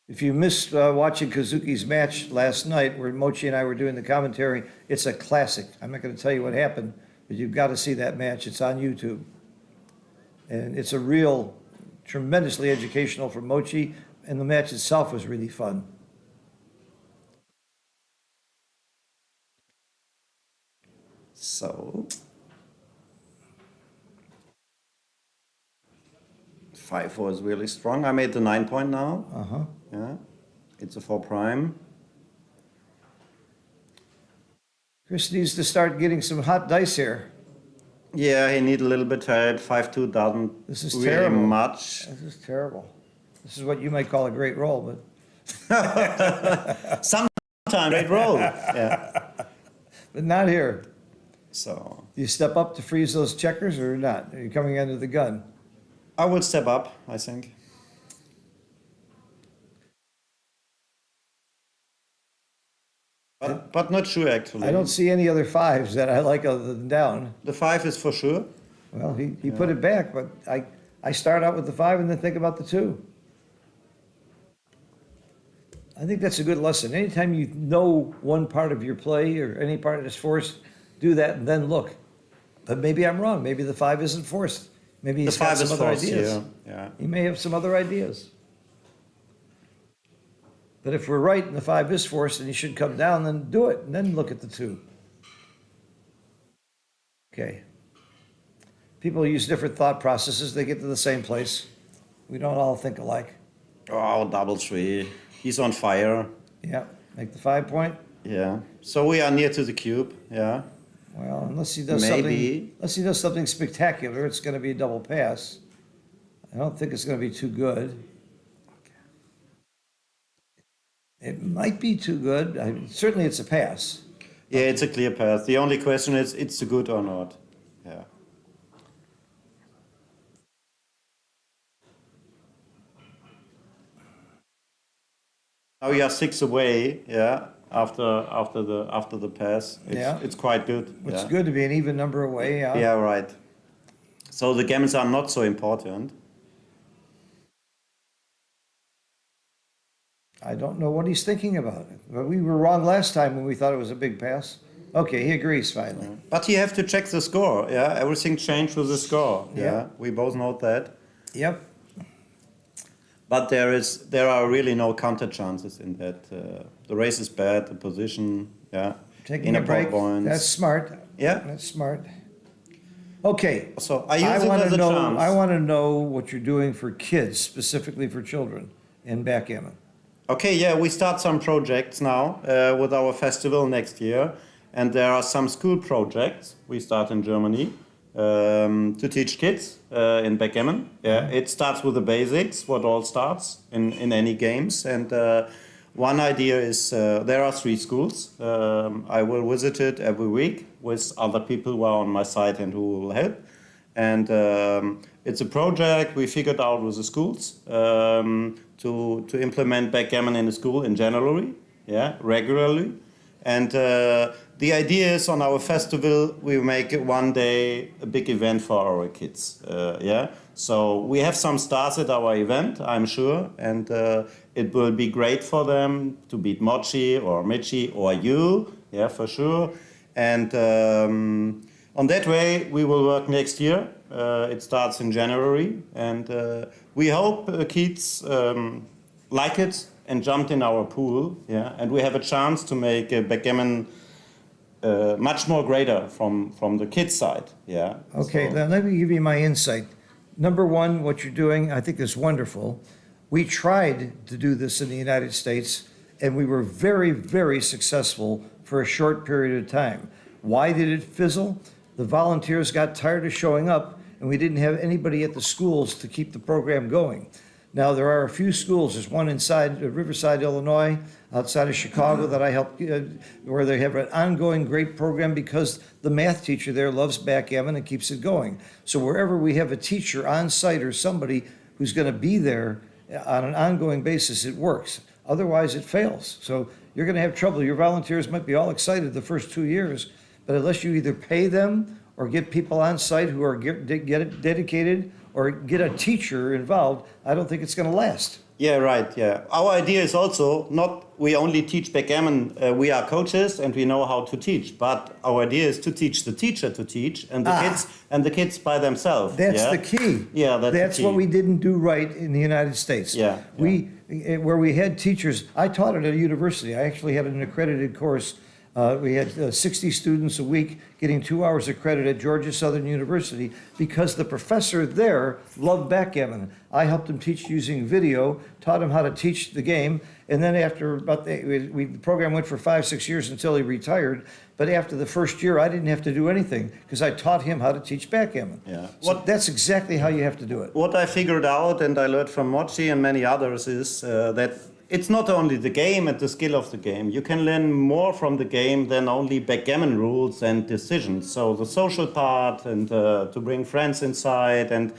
If you missed watching Kazuki's match last night, where Mochi and I were doing the commentary, it's a classic. I'm not going to tell you what happened, but you've got to see that match. It's on YouTube. And it's a real, tremendously educational for Mochi, and the match itself was really fun. So 5-4 is really strong. I made the 9 point now. Uh-huh. Yeah. It's a 4 prime. Chris needs to start getting some hot dice here. Yeah, he need a little bit help. 5-2 doesn't This is really terrible. much. This is terrible. This is what you might call a great roll, but Sometimes it roll. Yeah. not here. So Do you step up to freeze those checkers or not? Are you coming under the gun? I will step up, I think. But not sure actually. I don't see any other fives that I like other than down. The 5 is for sure. Well, he put it back, but I start out with the 5 and then think about the 2. I think that's a good lesson. Anytime you know one part of your play or any part is forced, do that and then look. But maybe I'm wrong. Maybe the 5 isn't forced. Maybe The he's got 5 some is other forced, ideas. yeah. He may have some other ideas. But if we're right and the 5 is forced and he should come down, then do it and then look at the 2. Okay. People use different thought processes. They get to the same place. We don't all think alike. Oh, double 3. He's on fire. Yeah. Make the 5 point. Yeah. So we are near to the cube. Yeah. Well, unless he does something spectacular, it's going to be a double pass. I don't think it's going to be too good. It might be too good. Certainly, it's a pass. Yeah, it's a clear path. The only question is, it's good or not. Yeah. Now we are 6 away. Yeah. After the pass, it's quite good. It's yeah. good to be an even number away. Yeah, right. So the games are not so important. I don't know what he's thinking about. But we were wrong last time when we thought it was a big pass. Okay, he agrees finally. But you have to check the score. Yeah, everything changed with the score. Yeah, we both know that. Yep. But there are really no counter chances in that. The race is bad. The position, yeah. Taking a break. Points. That's smart. Yeah. That's smart. Okay. So I use it as a chance. I want to know what you're doing for kids, specifically for children, in backgammon. Okay, yeah, we start some projects now with our festival next year, and there are some school projects we start in Germany to teach kids in backgammon. Yeah, it starts with the basics, what all starts in any games, and one idea is there are 3 schools. I will visit it every week with other people who are on my side and who will help. And it's a project we figured out with the schools to implement backgammon in the school in January, yeah, regularly. And the idea is on our festival we make it one day a big event for our kids, yeah. So we have some stars at our event, I'm sure, and it will be great for them to beat Mochi or Michi or you, yeah, for sure. And on that way we will work next year. It starts in January, and we hope kids like it and jumped in our pool, yeah, and we have a chance to make backgammon much more greater from the kids' side, yeah. Okay, So- now let me give you my insight. Number one, what you're doing, I think is wonderful. We tried to do this in the United States, and we were very, very successful for a short period of time. Why did it fizzle? The volunteers got tired of showing up, and we didn't have anybody at the schools to keep the program going. Now, there are a few schools. There's one inside Riverside, Illinois, outside of Chicago that I helped, where they have an ongoing great program because the math teacher there loves backgammon and keeps it going. So wherever we have a teacher on site or somebody who's going to be there on an ongoing basis, it works. Otherwise, it fails. So you're going to have trouble. Your volunteers might be all excited the first 2 years, but unless you either pay them or get people on site who are get dedicated or get a teacher involved, I don't think it's going to last. Yeah, right, yeah. Our idea is also not we only teach backgammon, we are coaches and we know how to teach, but our idea is to teach the teacher to teach and the kids by themselves. That's yeah? the key. Yeah, that's the what key. we didn't do right in the United States. Yeah, Where we had teachers, I taught at a university. I actually had an accredited course. We had 60 students a week getting 2 hours of credit at Georgia Southern University because the professor there loved backgammon. I helped him teach using video, taught him how to teach the game, and then after about the program went for 5-6 years until he retired. But after the first year, I didn't have to do anything because I taught him how to teach backgammon. Yeah. So that's exactly how you have to do it. What I figured out and I learned from Mochi and many others is that it's not only the game and the skill of the game. You can learn more from the game than only backgammon rules and decisions. So the social part and to bring friends inside and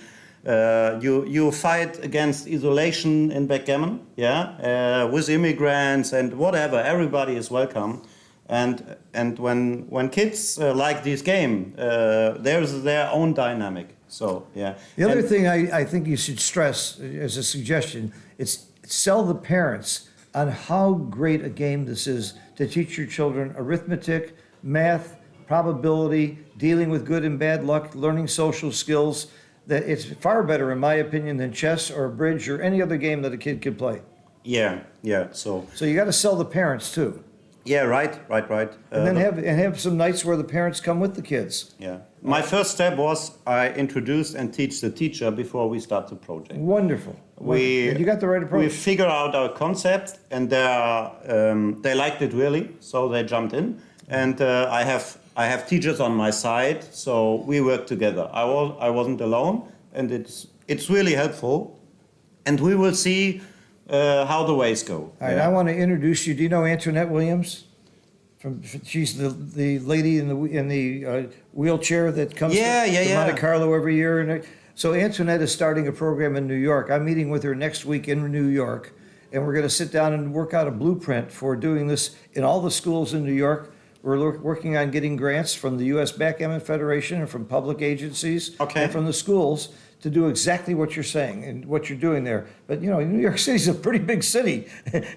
you fight against isolation in backgammon, yeah, with immigrants and whatever. Everybody is welcome. And when kids like this game, there's their own dynamic. So yeah. The other thing I think you should stress as a suggestion, it's sell the parents on how great a game this is to teach your children arithmetic, math, probability, dealing with good and bad luck, learning social skills. That it's far better, in my opinion, than chess or bridge or any other game that a kid could play. Yeah, yeah. So you got to sell the parents too. yeah, right. And then have some nights where the parents come with the kids. Yeah. My first step was I introduce and teach the teacher before we start the project. Wonderful. And you got the right approach. We figure out our concept, and they liked it really, so they jumped in. And I have teachers on my side, so we work together. I wasn't alone, and it's really helpful. And we will see how the ways go. All right, I want to introduce you. Do you know Antoinette Williams? She's the lady in the wheelchair that comes to Monte Carlo every year. And so Antoinette is starting a program in New York. I'm meeting with her next week in New York, and we're going to sit down and work out a blueprint for doing this in all the schools in New York. We're working on getting grants from the U.S. Backgammon Federation and from public agencies and from the schools to do exactly what you're saying and what you're doing there. But, you know, New York City's a pretty big city,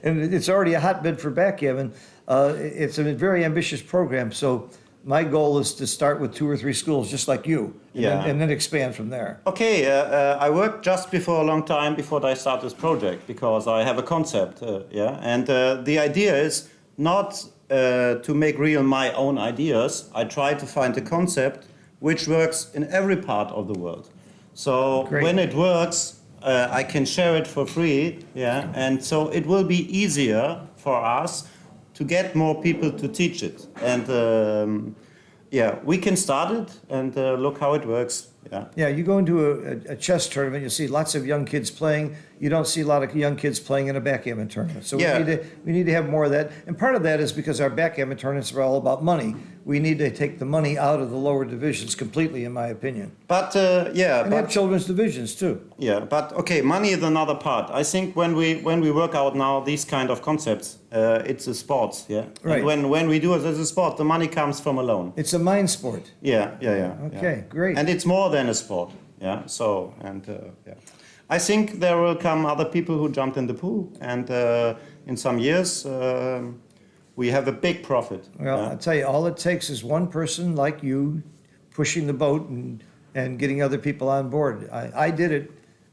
and it's already a hotbed for backgammon. It's a very ambitious program. So my goal is to start with 2 or 3 schools, just like you, and then expand from there. Okay, I worked just before a long time before I start this project because I have a concept, and the idea is not to make real my own ideas. I try to find a concept which works in every part of the world. So when it works, I can share it for free, and so it will be easier for us to get more people to teach it. And we can start it and look how it works. Yeah, you go into a chess tournament, you see lots of young kids playing. you don't see a lot of young kids playing in a backgammon tournament. So Yeah. we need to have more of that. And part of that is because our backgammon tournaments are all about money. We need to take the money out of the lower divisions completely, in my opinion. But And have children's divisions too. yeah, but okay, money is another part. I think when we work out now these kind of concepts, it's a sport, yeah. Right. And when we do it as a sport, the money comes from alone. It's a mind sport. Yeah. Okay, great. And it's more than a sport, yeah. So yeah, I think there will come other people who jumped in the pool, and in some years we have a big profit. Well, yeah? I'll tell you, all it takes is one person like you pushing the boat and getting other people on board. I did it,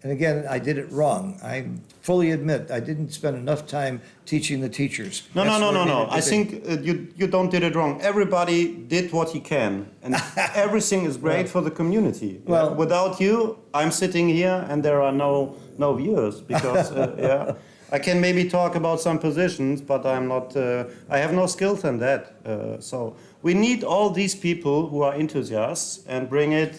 and again, I did it wrong. I fully admit I didn't spend enough time teaching the teachers. No. That's where we needed to I be. think you don't did it wrong. Everybody did what he can, and everything is great for the community. Well- Yeah. Without you, I'm sitting here and there are no viewers because yeah, I can maybe talk about some positions, but I'm not. I have no skills in that. So we need all these people who are enthusiasts and bring it,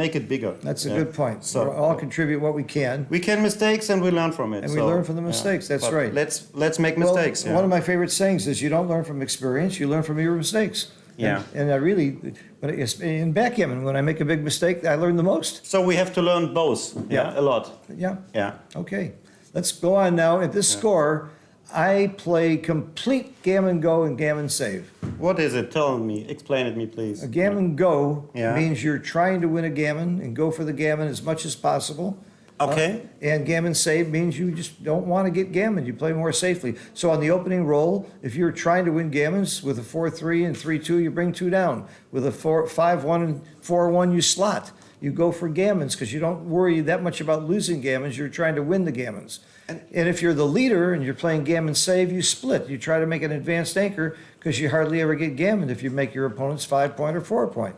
make it bigger. That's a Yeah. good point. So We'll all contribute what we can. we can mistakes and we learn from it. And we so, learn from the yeah. mistakes, that's But right. Let's make mistakes. Well, yeah. one of my favorite sayings is you don't learn from experience, you learn from your mistakes. Yeah. And I really, but in backgammon, when I make a big mistake, I learn the most. So we have to learn both. Yeah. A lot. Yeah. Yeah. Okay, let's go on now. At this score, I play complete gammon go and gammon save. What is it? Tell me. Explain it me, please. A gammon go Yeah. means you're trying to win a gammon and go for the gammon as much as possible. Okay. And gammon save means you just don't want to get gammon. You play more safely. So on the opening roll, if you're trying to win gammons with a 4-3 and 3-2, you bring 2 down. With a 5-1 and 4-1, you slot. You go for gammons because you don't worry that much about losing gammons. You're trying to win the gammons. And if you're the leader and you're playing gammon save, you split. You try to make an advanced anchor because you hardly ever get gammon if you make your opponent's 5-point or 4-point.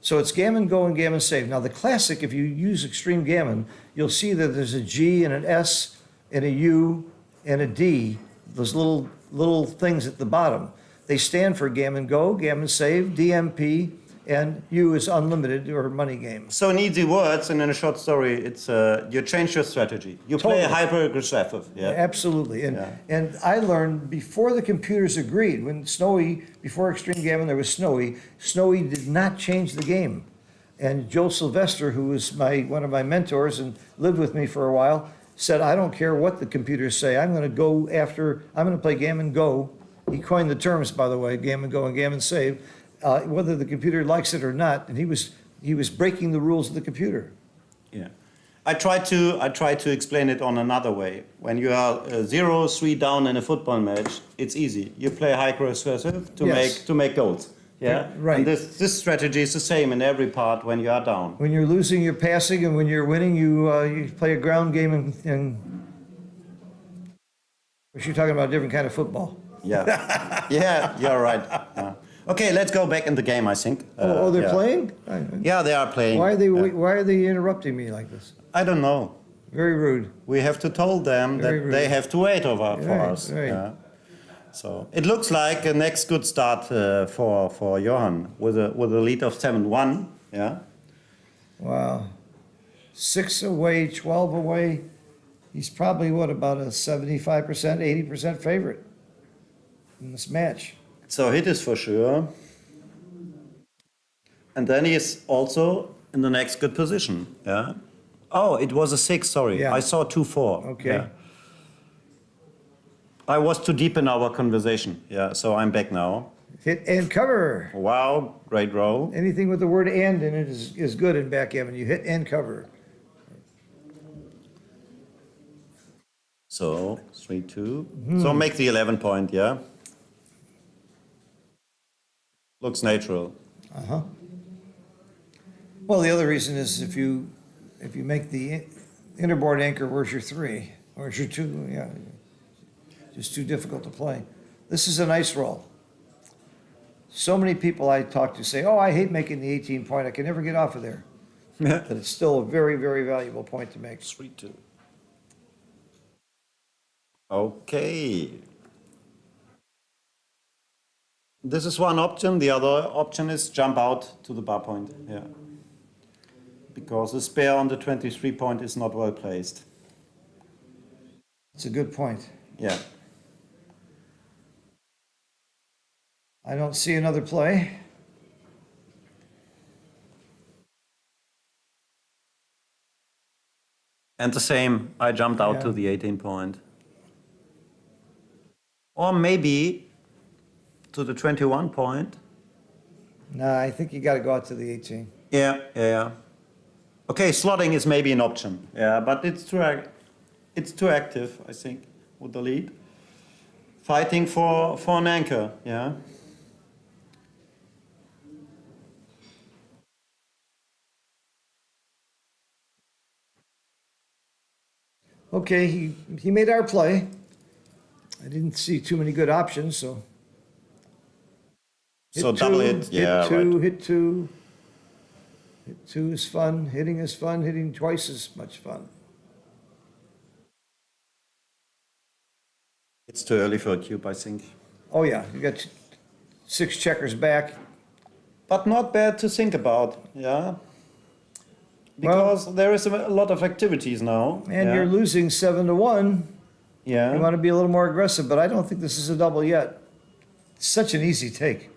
So it's gammon go and gammon save. Now the classic, if you use extreme gammon, you'll see that there's a G and an S and a U and a D, those little things at the bottom. They stand for gammon go, gammon save, DMP, and U is unlimited or money game. So in easy words and in a short story, it's you change your strategy. You play Totally. hyper-aggressive. Yeah. Absolutely. And Yeah. and I learned before the computers agreed, when Snowy, before Extreme Gammon, there was Snowy. Snowy did not change the game. And Joe Sylvester, who was one of my mentors and lived with me for a while, said, I don't care what the computers say. I'm going to play gammon go. He coined the terms, by the way, gammon go and gammon save, whether the computer likes it or not. And he was breaking the rules of the computer. Yeah. I try to explain it on another way. When you are 0-3 down in a football match, it's easy. You play hyper-aggressive to Yes. make goals. Yeah. Right. And this strategy is the same in every part when you are down. When you're losing, you're passing, and when you're winning, you play a ground game and you're talking about a different kind of football. Yeah. Yeah. You're right. Yeah. Okay, let's go back in the game. I think. They're yeah. playing? Yeah, they are playing. Why are they interrupting me like this? I don't know. Very rude. We have to tell them Very that rude. they have to wait for Right, us. right. Yeah. So it looks like a next good start for Johan with a lead of 7-1. Yeah. Wow. 6 away, 12 away. He's probably, about a 75%, 80% favorite in this match. So it is for sure. And then he is also in the next good position. Yeah. Oh, it was a 6. Sorry, Yeah. I saw 2-4. Okay. Yeah. I was too deep in our conversation. Yeah. So I'm back now. Hit and cover. Wow, great roll. Anything with the word and in it is good in backgammon. You hit and cover. So 3-2. So make the 11 point. Yeah. Looks natural. Uh-huh. Well, the other reason is if you make the innerboard anchor, where's your 3? Where's your 2? Yeah, just too difficult to play. This is a nice roll. So many people I talk to say, oh, I hate making the 18 point. I can never get off of there. But it's still a very, very valuable point to make. 3-2. Okay. This is one option. The other option is jump out to the bar point. Yeah. Because the spare on the 23 point is not well placed. It's a good point. Yeah. I don't see another play. And the same, I jumped out to Yeah. the 18 point. Or maybe to the 21 point. Nah, I think you got to go out to the 18. Yeah, yeah, yeah. Okay, slotting is maybe an option. Yeah, but it's too active, I think, with the lead. Fighting for an anchor, yeah. Okay, he made our play. I didn't see too many good options, so. So double hit, yeah, hit two, right. hit two. Hit two is fun. Hitting is fun. Hitting twice is much fun. It's too early for a cube, I think. Oh yeah, you got 6 checkers back. But not bad to think about, yeah. Because there is a lot of activities now. And yeah. you're losing 7-1. Yeah. You want to be a little more aggressive, but I don't think this is a double yet. It's such an easy take.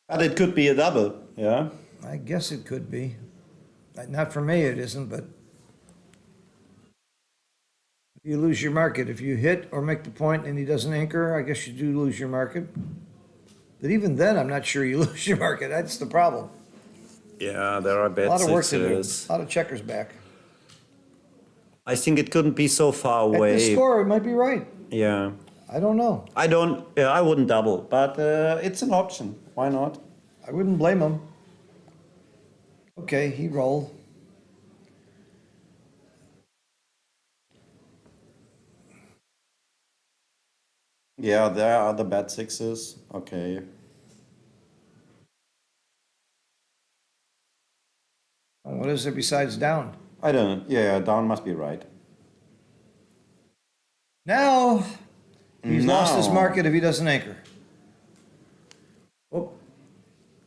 But it could be a double, yeah. I guess it could be. Not for me, it isn't, but you lose your market. If you hit or make the point and he doesn't anchor, I guess you do lose your market. But even then, I'm not sure you lose your market. That's the problem. Yeah, there are A bad lot of work to do. sixes. A lot of checkers back. I think it couldn't be so far At the away. score, it might be right. Yeah. I don't know. I wouldn't double, but it's an option. Why not? I wouldn't blame him. Okay, he rolled. Yeah, there are the bad sixes. Okay. What is there besides down? I don't know. Yeah, down must be right. Now, he's lost his Now. market if he doesn't anchor. Oh,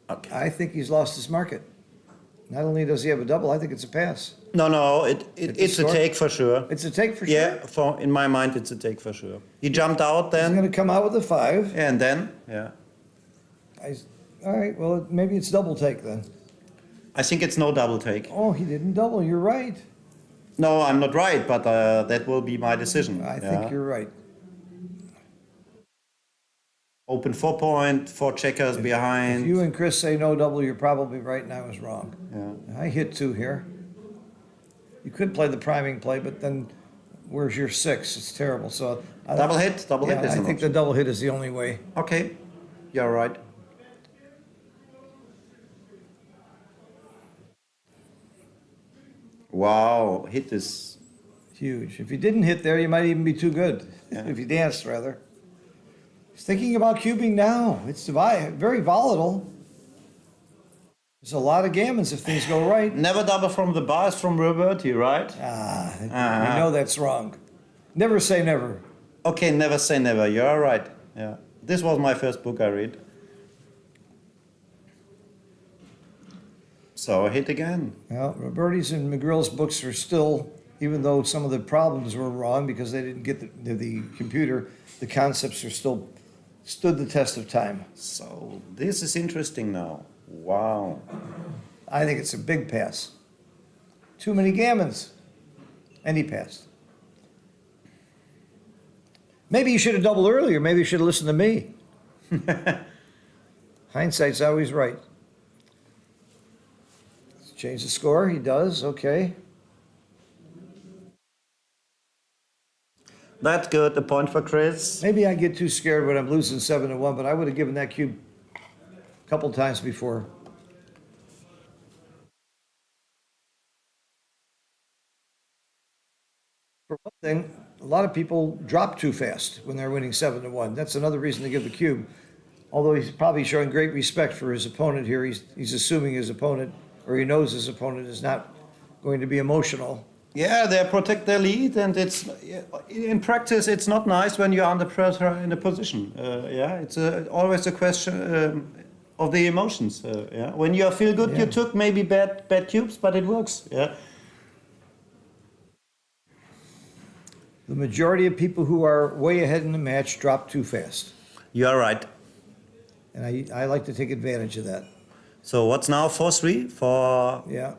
Okay. I think he's lost his market. Not only does he have a double, I think it's a pass. No, the it's a score? take for sure. It's a take for sure. Yeah, in my mind, it's a take for sure. He jumped out He's then, going to come out with a 5. and then, yeah. All right, well, maybe it's double take then. I think it's no double take. Oh, he didn't double. You're right. No, I'm not right, but that will be my decision. I yeah. think you're right. Open 4 point, 4 checkers If behind. you and Chris say no double, you're probably right, and I was wrong. Yeah. I hit 2 here. You could play the priming play, but then where's your 6? It's terrible. So Double hit, double hit is I an think the option. double hit is the only way. Okay, you're right. Wow, hit is Huge. If you didn't hit there, you might even be too good. Yeah. If you danced, rather. He's thinking about cubing now. It's very volatile. There's a lot of gammons if things go right. never double from the bars from Roberti, right? We know that's wrong. Never say never. Okay, never say never. You're right. Yeah, this was my first book I read. So I hit again. Well, Roberti's and McGrill's books are still, even though some of the problems were wrong because they didn't get the computer, the concepts are still stood the test of time. So this is interesting now. Wow. I think it's a big pass. Too many gammons. And he passed. Maybe you should have doubled earlier. Maybe you should have listened to me. Hindsight's always right. Let's change the score. He does. Okay. That's good. A point for Chris. Maybe I get too scared when I'm losing 7-1, but I would have given that cube a couple times before. For one thing, a lot of people drop too fast when they're winning 7-1. That's another reason to give the cube. Although he's probably showing great respect for his opponent here, he's assuming his opponent, or he knows his opponent is not going to be emotional. Yeah, they protect their lead, and it's in practice it's not nice when you're under pressure in a position. Yeah, it's always a question. of the emotions. Yeah. When you feel good, you took maybe bad cubes, but it works. Yeah. The majority of people who are way ahead in the match drop too fast. You are right. And I like to take advantage of that. So what's now 4-3 for? Yeah.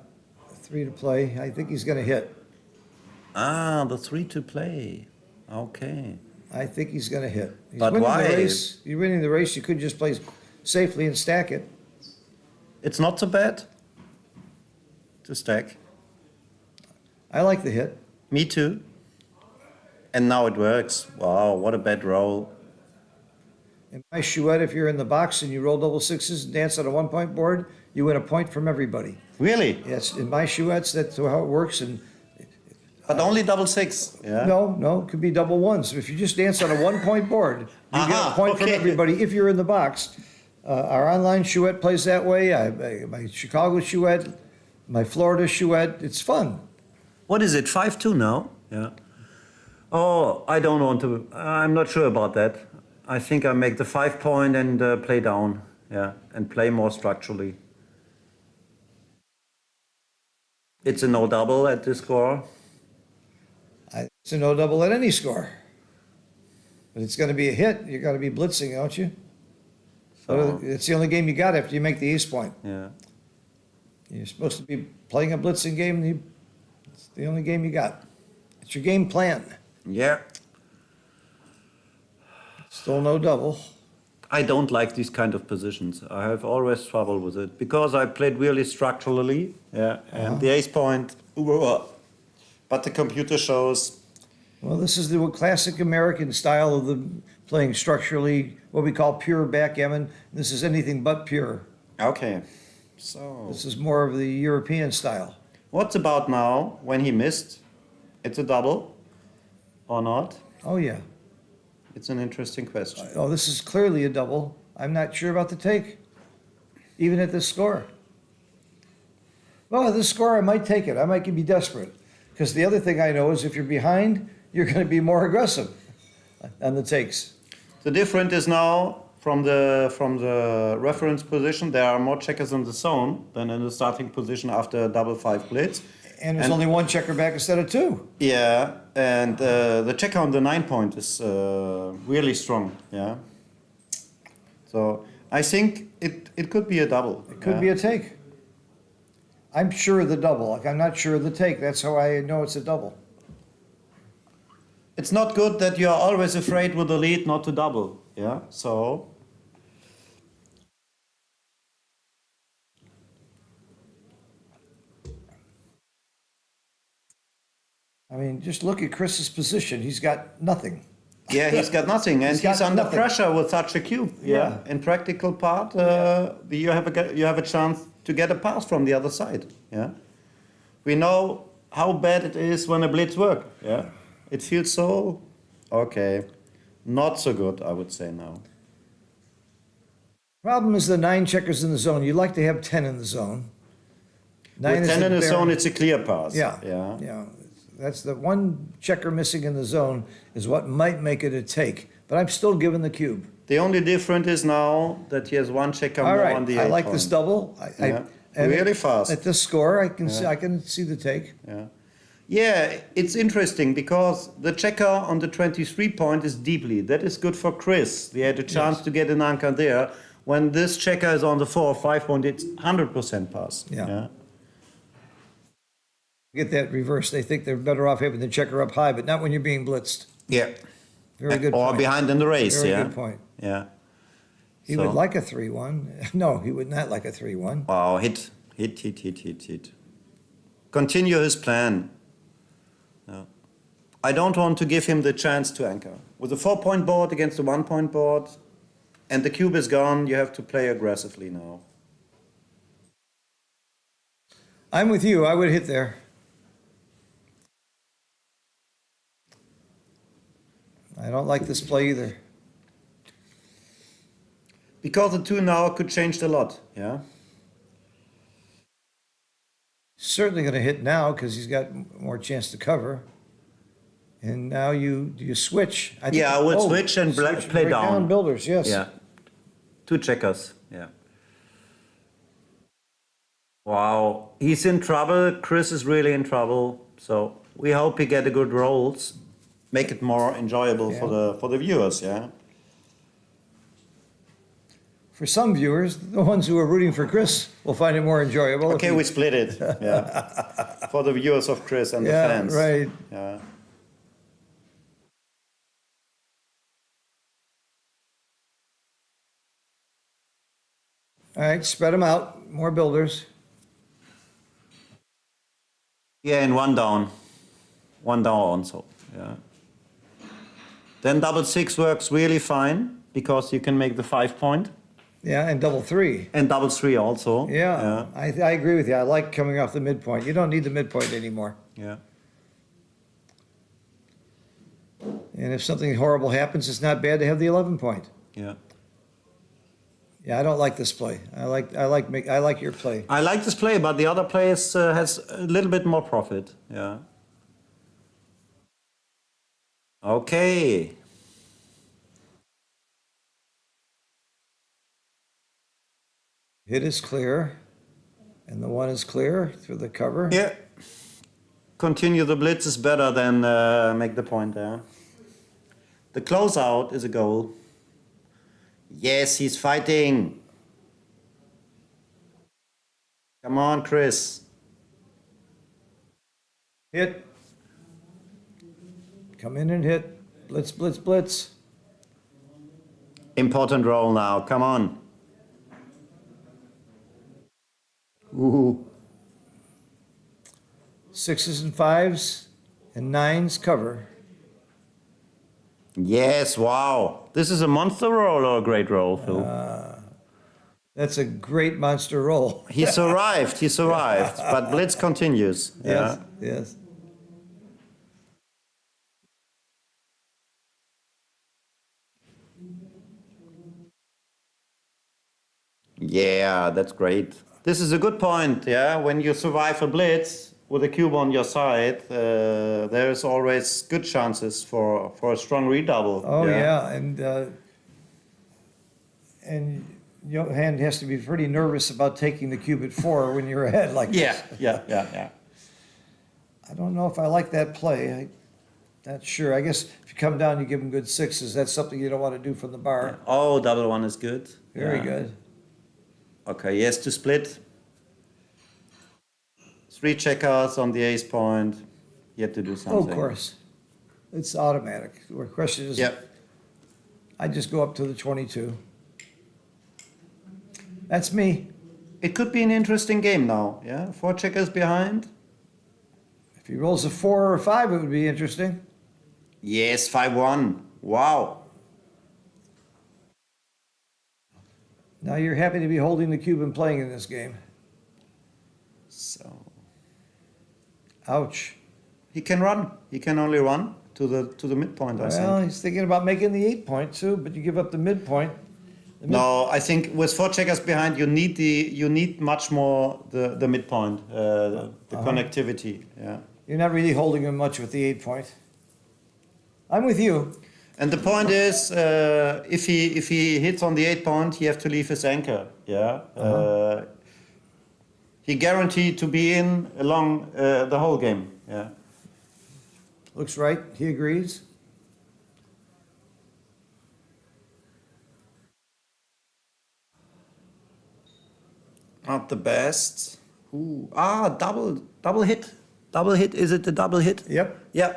3 to play. I think he's going to hit. The 3 to play. Okay. I think he's going to hit. He's But winning why? The race. You're winning the race. You could just play safely and stack it. It's not so bad to stack. I like the hit. Me too. And now it works. Wow, what a bad roll. In my chouette, if you're in the box and you roll double sixes and dance on a 1-point board, you win a point from everybody. Really? Yes, in my chouettes, that's how it works. And But only double six. Yeah. no, it could be double ones. If you just dance on a 1-point board, you get a point from okay. everybody if you're in the box. Our online chouette plays that way. My Chicago chouette, my Florida chouette. It's fun. What is it? 5-2 now? Yeah. Oh, I don't want to. I'm not sure about that. I think I make the 5-point and play down. Yeah, and play more structurally. It's a no double at this score. It's a no double at any score. But it's going to be a hit. You're going to be blitzing, don't you? So it's the only game you got after you make the ace point. Yeah. You're supposed to be playing a blitzing game. It's the only game you got. It's your game plan. Yeah. Still no double. I don't like these kind of positions. I have always trouble with it because I played really structurally. Yeah. And the ace point. But the computer shows. Well, this is the classic American style of the playing structurally, what we call pure backgammon. This is anything but pure. Okay. So. This is more of the European style. What's about now when he missed? It's a double or not? Oh, yeah. It's an interesting question. Oh, this is clearly a double. I'm not sure about the take, even at this score. Well, at this score, I might take it. I might be desperate. Because the other thing I know is if you're behind, you're going to be more aggressive on the takes. The difference is now from the reference position, there are more checkers in the zone than in the starting position after a double 5 blitz. And there's only one checker back instead of 2. Yeah, and the checker on the 9-point is really strong. Yeah. So I think it could be a double. It could be a take. I'm sure of the double. Like, I'm not sure of the take. That's how I know it's a double. It's not good that you are always afraid with the lead not to double. Yeah. So. I mean, just look at Chris's position. He's got nothing. Yeah, he's got nothing, and he's under pressure with such a cube. Yeah. In practical part, you have a chance to get a pass from the other side. Yeah. We know how bad it is when a blitz work. Yeah. It feels so okay, not so good, I would say now. Problem is the 9 checkers in the zone. You'd like to have 10 in the zone. With 10 in the zone, it's a clear pass. Yeah. That's the one checker missing in the zone is what might make it a take. But I'm still giving the cube. The only difference is now that he has one checker All more right, on the I 8 like point. this double. And really fast. At this score, I can see the take. Yeah. Yeah, it's interesting because the checker on the 23 point is deeply. That is good for Chris. He had a chance to get an anchor there. When this checker is on the 4 or 5 point, it's 100% pass. Yeah. Get that reverse. They think they're better off having the checker up high, but not when you're being blitzed. Yeah. Very good Or point. behind in the race. Very Yeah. good point. Yeah. He would like a 3-1. No, he would not like a 3-1. Wow, hit. Continue his plan. Yeah. I don't want to give him the chance to anchor. With a 4-point board against a 1-point board, and the cube is gone, you have to play aggressively now. I'm with you. I would hit there. I don't like this play either. Because the 2 now could change a lot, yeah? Certainly going to hit now because he's got more chance to cover. And now you switch. I think, I would switch and play break down. builders, yes. Yeah. 2 checkers, yeah. Wow, he's in trouble. Chris is really in trouble. So we hope he get a good rolls. Make it more enjoyable for the viewers, yeah. For some viewers, the ones who are rooting for Chris will find it more enjoyable. Okay, we split it, yeah. For the viewers of Chris and the Yeah, fans. right. Yeah. All right, spread them out, more builders. Yeah, and one down. One down also, yeah. Then double 6 works really fine because you can make the 5 point. Yeah, and double 3. And double 3 also. Yeah, I agree with you. I like coming off the midpoint. You don't need the midpoint anymore. Yeah. And if something horrible happens, it's not bad to have the 11 point. Yeah. Yeah, I don't like this play. I like your play. I like this play, but the other play has a little bit more profit. Yeah. Okay. Hit is clear, and the 1 is clear through the cover. Yeah. Continue the blitz is better than make the point there. The closeout is a goal. Yes, he's fighting. Come on, Chris. Hit. Come in and hit. Blitz, blitz, blitz. Important roll now. Come on. Ooh. 6s and 5s and 9s cover. Yes, wow. This is a monster roll or a great roll, Phil? That's a great monster roll. He survived, but blitz continues. Yes, Yeah. yes. Yeah, that's great. This is a good point, yeah? When you survive a blitz with a cube on your side, there's always good chances for a strong redouble. Oh, yeah, and your hand has to be pretty nervous about taking the cube at 4 when you're ahead like Yeah, this. yeah. I don't know if I like that play. I'm not sure. I guess if you come down, you give them good 6s. That's something you don't want to do from the bar. Oh, double 1 is good. Very Yeah. good. Okay, yes to split. 3 checkers on the ace point. Yet to do Oh, something. of course. It's automatic. The question is, Yep. I just go up to the 22. That's me. It could be an interesting game now, yeah? 4 checkers behind. If he rolls a 4 or a 5, it would be interesting. Yes, 5-1. Wow. Now you're happy to be holding the cube and playing in this game. So Ouch. he can run. He can only run to the midpoint, I Well, think. he's thinking about making the 8 point too, but you give up the midpoint. No, I think with 4 checkers behind, you need much more the midpoint, the connectivity. Yeah. You're not really holding him much with the 8 point. I'm with you. And the point is, if he hits on the 8 point, he have to leave his anchor. Yeah. He guaranteed to be in along the whole game. Yeah. Looks right. He agrees. Not the best. Ooh. Double hit. Double hit. Is it the double hit? Yep. Yeah.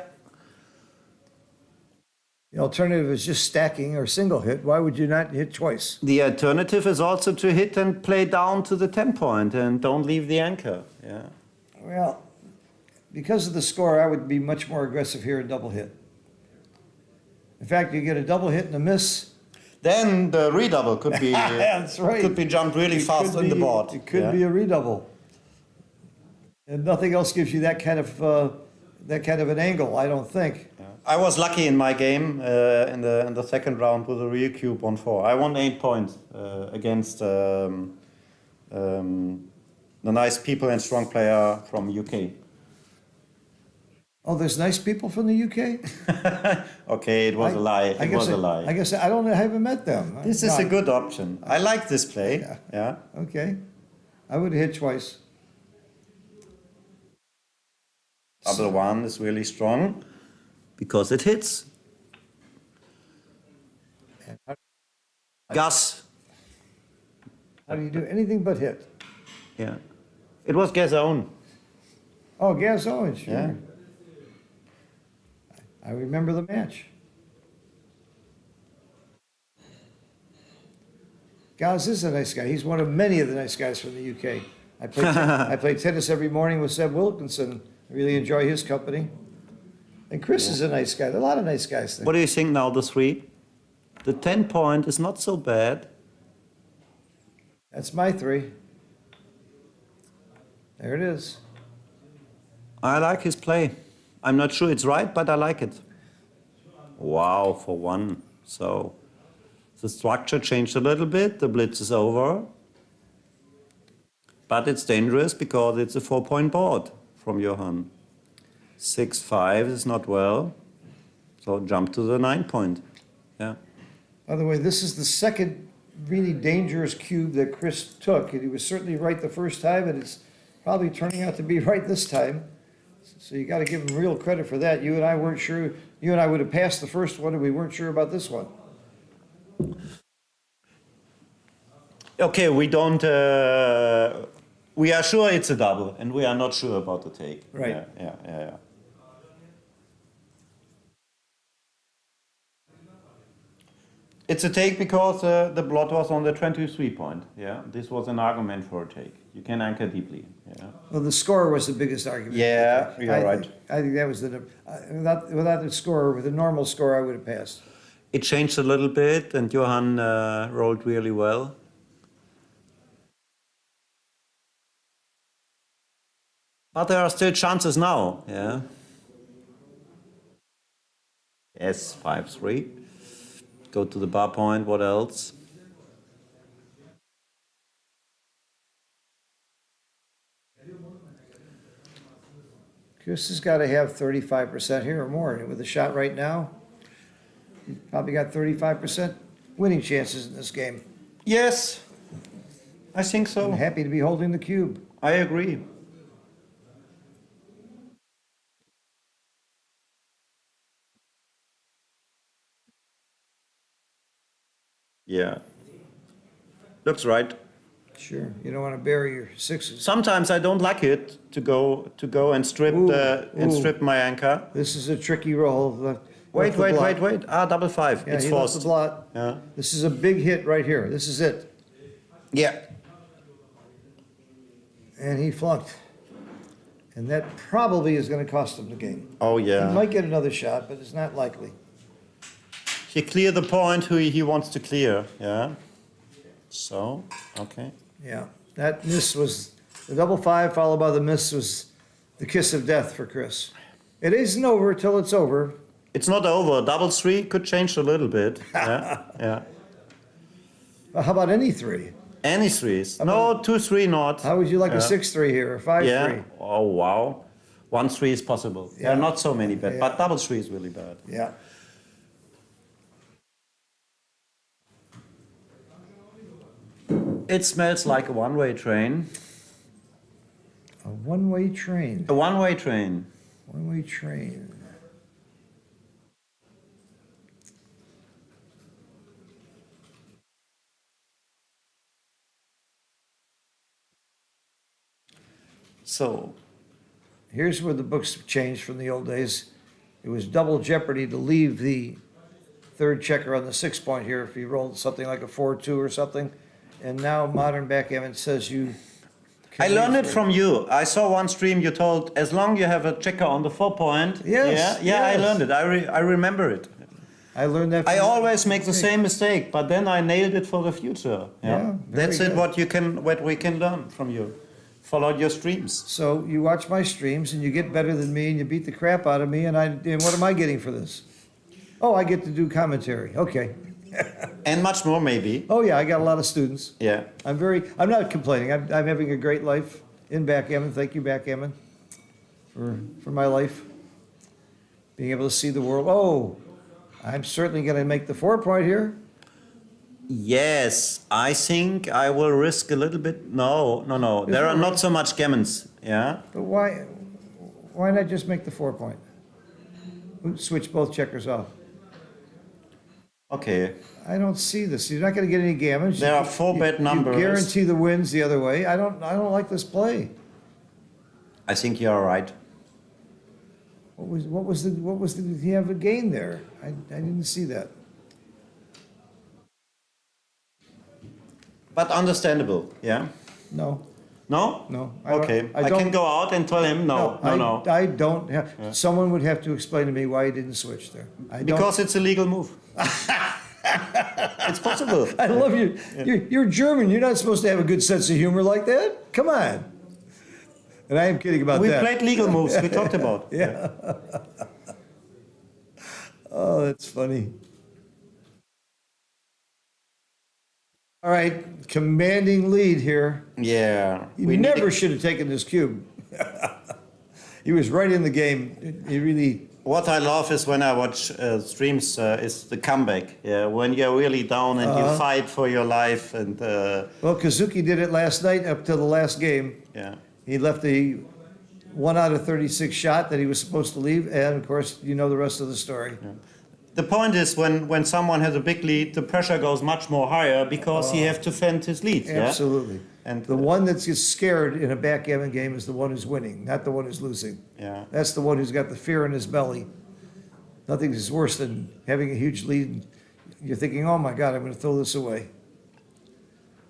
The alternative is just stacking or single hit. Why would you not hit twice? The alternative is also to hit and play down to the 10 point and don't leave the anchor. Yeah. Well, because of the score, I would be much more aggressive here and double hit. In fact, you get a double hit and a miss. Then the redouble could be That's right. could be jumped really fast on the board. It could be a redouble. And nothing else gives you that kind of an angle, I don't think. I was lucky in my game in the second round with a real cube on 4. I won 8 points against the nice people and strong player from UK. Oh, there's nice people from the UK? Okay, it was a lie. It was a lie. I guess I haven't met them. This is a good option. I like this play. Yeah. Okay. I would hit twice. Double one is really strong because it hits. Gus. How do you do anything but hit? Yeah. It was Gazone. Oh, Gas Owens, sure. Yeah. I remember the match. Gaz is a nice guy. He's one of many of the nice guys from the UK. I play tennis every morning with Seb Wilkinson. I really enjoy his company. And Chris is a nice guy. There are a lot of nice guys there. What do you think now, the 3? The 10 point is not so bad. That's my 3. There it is. I like his play. I'm not sure it's right, but I like it. Wow, for 1. So the structure changed a little bit. The blitz is over. But it's dangerous because it's a 4-point board from Johan. 6-5 is not well. So jump to the 9 point. Yeah. By the way, this is the second really dangerous cube that Chris took. And he was certainly right the first time, and it's probably turning out to be right this time. So you got to give him real credit for that. You and I weren't sure. You and I would have passed the first one, and we weren't sure about this one. Okay, we don't. We are sure it's a double, and we are not sure about the take. Right. Yeah. It's a take because the blot was on the 23 point. Yeah, this was an argument for a take. You can anchor deeply. Yeah. Well, the score was the biggest argument. Yeah, you're right. I think that was without the score, with a normal score, I would have passed. It changed a little bit, and Johan rolled really well. But there are still chances now. Yeah. Yes, 5-3. Go to the bar point. What else? Chris has got to have 35% here or more. And with the shot right now, he's probably got 35% winning chances in this game. Yes, I think so. I'm happy to be holding the cube. I agree. Yeah. Looks right. Sure, you don't want to bury your sixes. Sometimes I don't like it to go and strip strip my anchor. This is a tricky roll. Wait. Ah, double 5. Yeah, It's he left forced. the blot. Yeah. This is a big hit right here. This is it. Yeah. And he flunked. And that probably is going to cost him the game. Oh He yeah. might get another shot, but it's not likely. He cleared the point who he wants to clear. Yeah. So okay. Yeah, that miss was, the double 5 followed by the miss was the kiss of death for Chris. It isn't over till it's over. It's not over. Double 3 could change a little bit. Yeah. Yeah. How about any 3? Any 3s? No, 2-3 not. How would you like a Yeah. 6-3 here, or 5-3? Yeah. Oh wow. 1-3 is possible. There are Yeah. not so many bad, Yeah. but double 3 is really bad. Yeah. It smells like a one-way train. A one-way train. A one-way train. One-way train. So, Here's where the books changed from the old days. It was double jeopardy to leave the third checker on the 6 point here if you rolled something like a 4-2 or something. And now modern backgammon says you. I can learned leave it for- from you. I saw one stream you told, as long you have a checker on the 4 point. Yes, Yeah, I yes. learned it. I remember it. I learned that. I from- always make the same mistake, but then I nailed it for the future. Yeah, That's very it. good. What we can learn from you. Follow your streams. So you watch my streams and you get better than me and you beat the crap out of me and what am I getting for this? Oh, I get to do commentary. Okay. And much more, maybe. Oh yeah, I got a lot of students. Yeah. I'm not complaining. I'm having a great life in backgammon. Thank you, backgammon, for my life. Being able to see the world. Oh, I'm certainly going to make the 4 point here. Yes, I think I will risk a little bit. No. There are not so much gammons. Yeah. But why? Why not just make the 4 point? Switch both checkers off. Okay. I don't see this. You're not going to get any gammons. There are four bad numbers. You guarantee the wins the other way. I don't like this play. I think you're right. What was the, did he have a gain there? I didn't see that. But understandable, yeah? No. No? No, I don't- Okay. I I can don't- go out and tell him no, no. I don't have, someone would have to explain to me why he didn't switch there. I don't. Because it's a legal move. It's possible. I love you. You're German. You're not supposed to have a good sense of humor like that. Come on. And I am kidding about We that. played legal moves, we talked about. Yeah. Oh, that's funny. All right, commanding lead here. Yeah. He we never need should have taken this cube. He was right in the game. He really. What I love is when I watch streams is the comeback. Yeah, when you're really down and you fight for your life and Well, Kazuki did it last night up till the last game. yeah. He left a 1 out of 36 shot that he was supposed to leave, and of course, you know the rest of the story. The point is when someone has a big lead, the pressure goes much more higher because he have to fend his lead. Yeah? Absolutely. And The one that gets scared in a backgammon game is the one who's winning, not the one who's losing. yeah. That's the one who's got the fear in his belly. Nothing is worse than having a huge lead. And you're thinking, oh my God, I'm going to throw this away.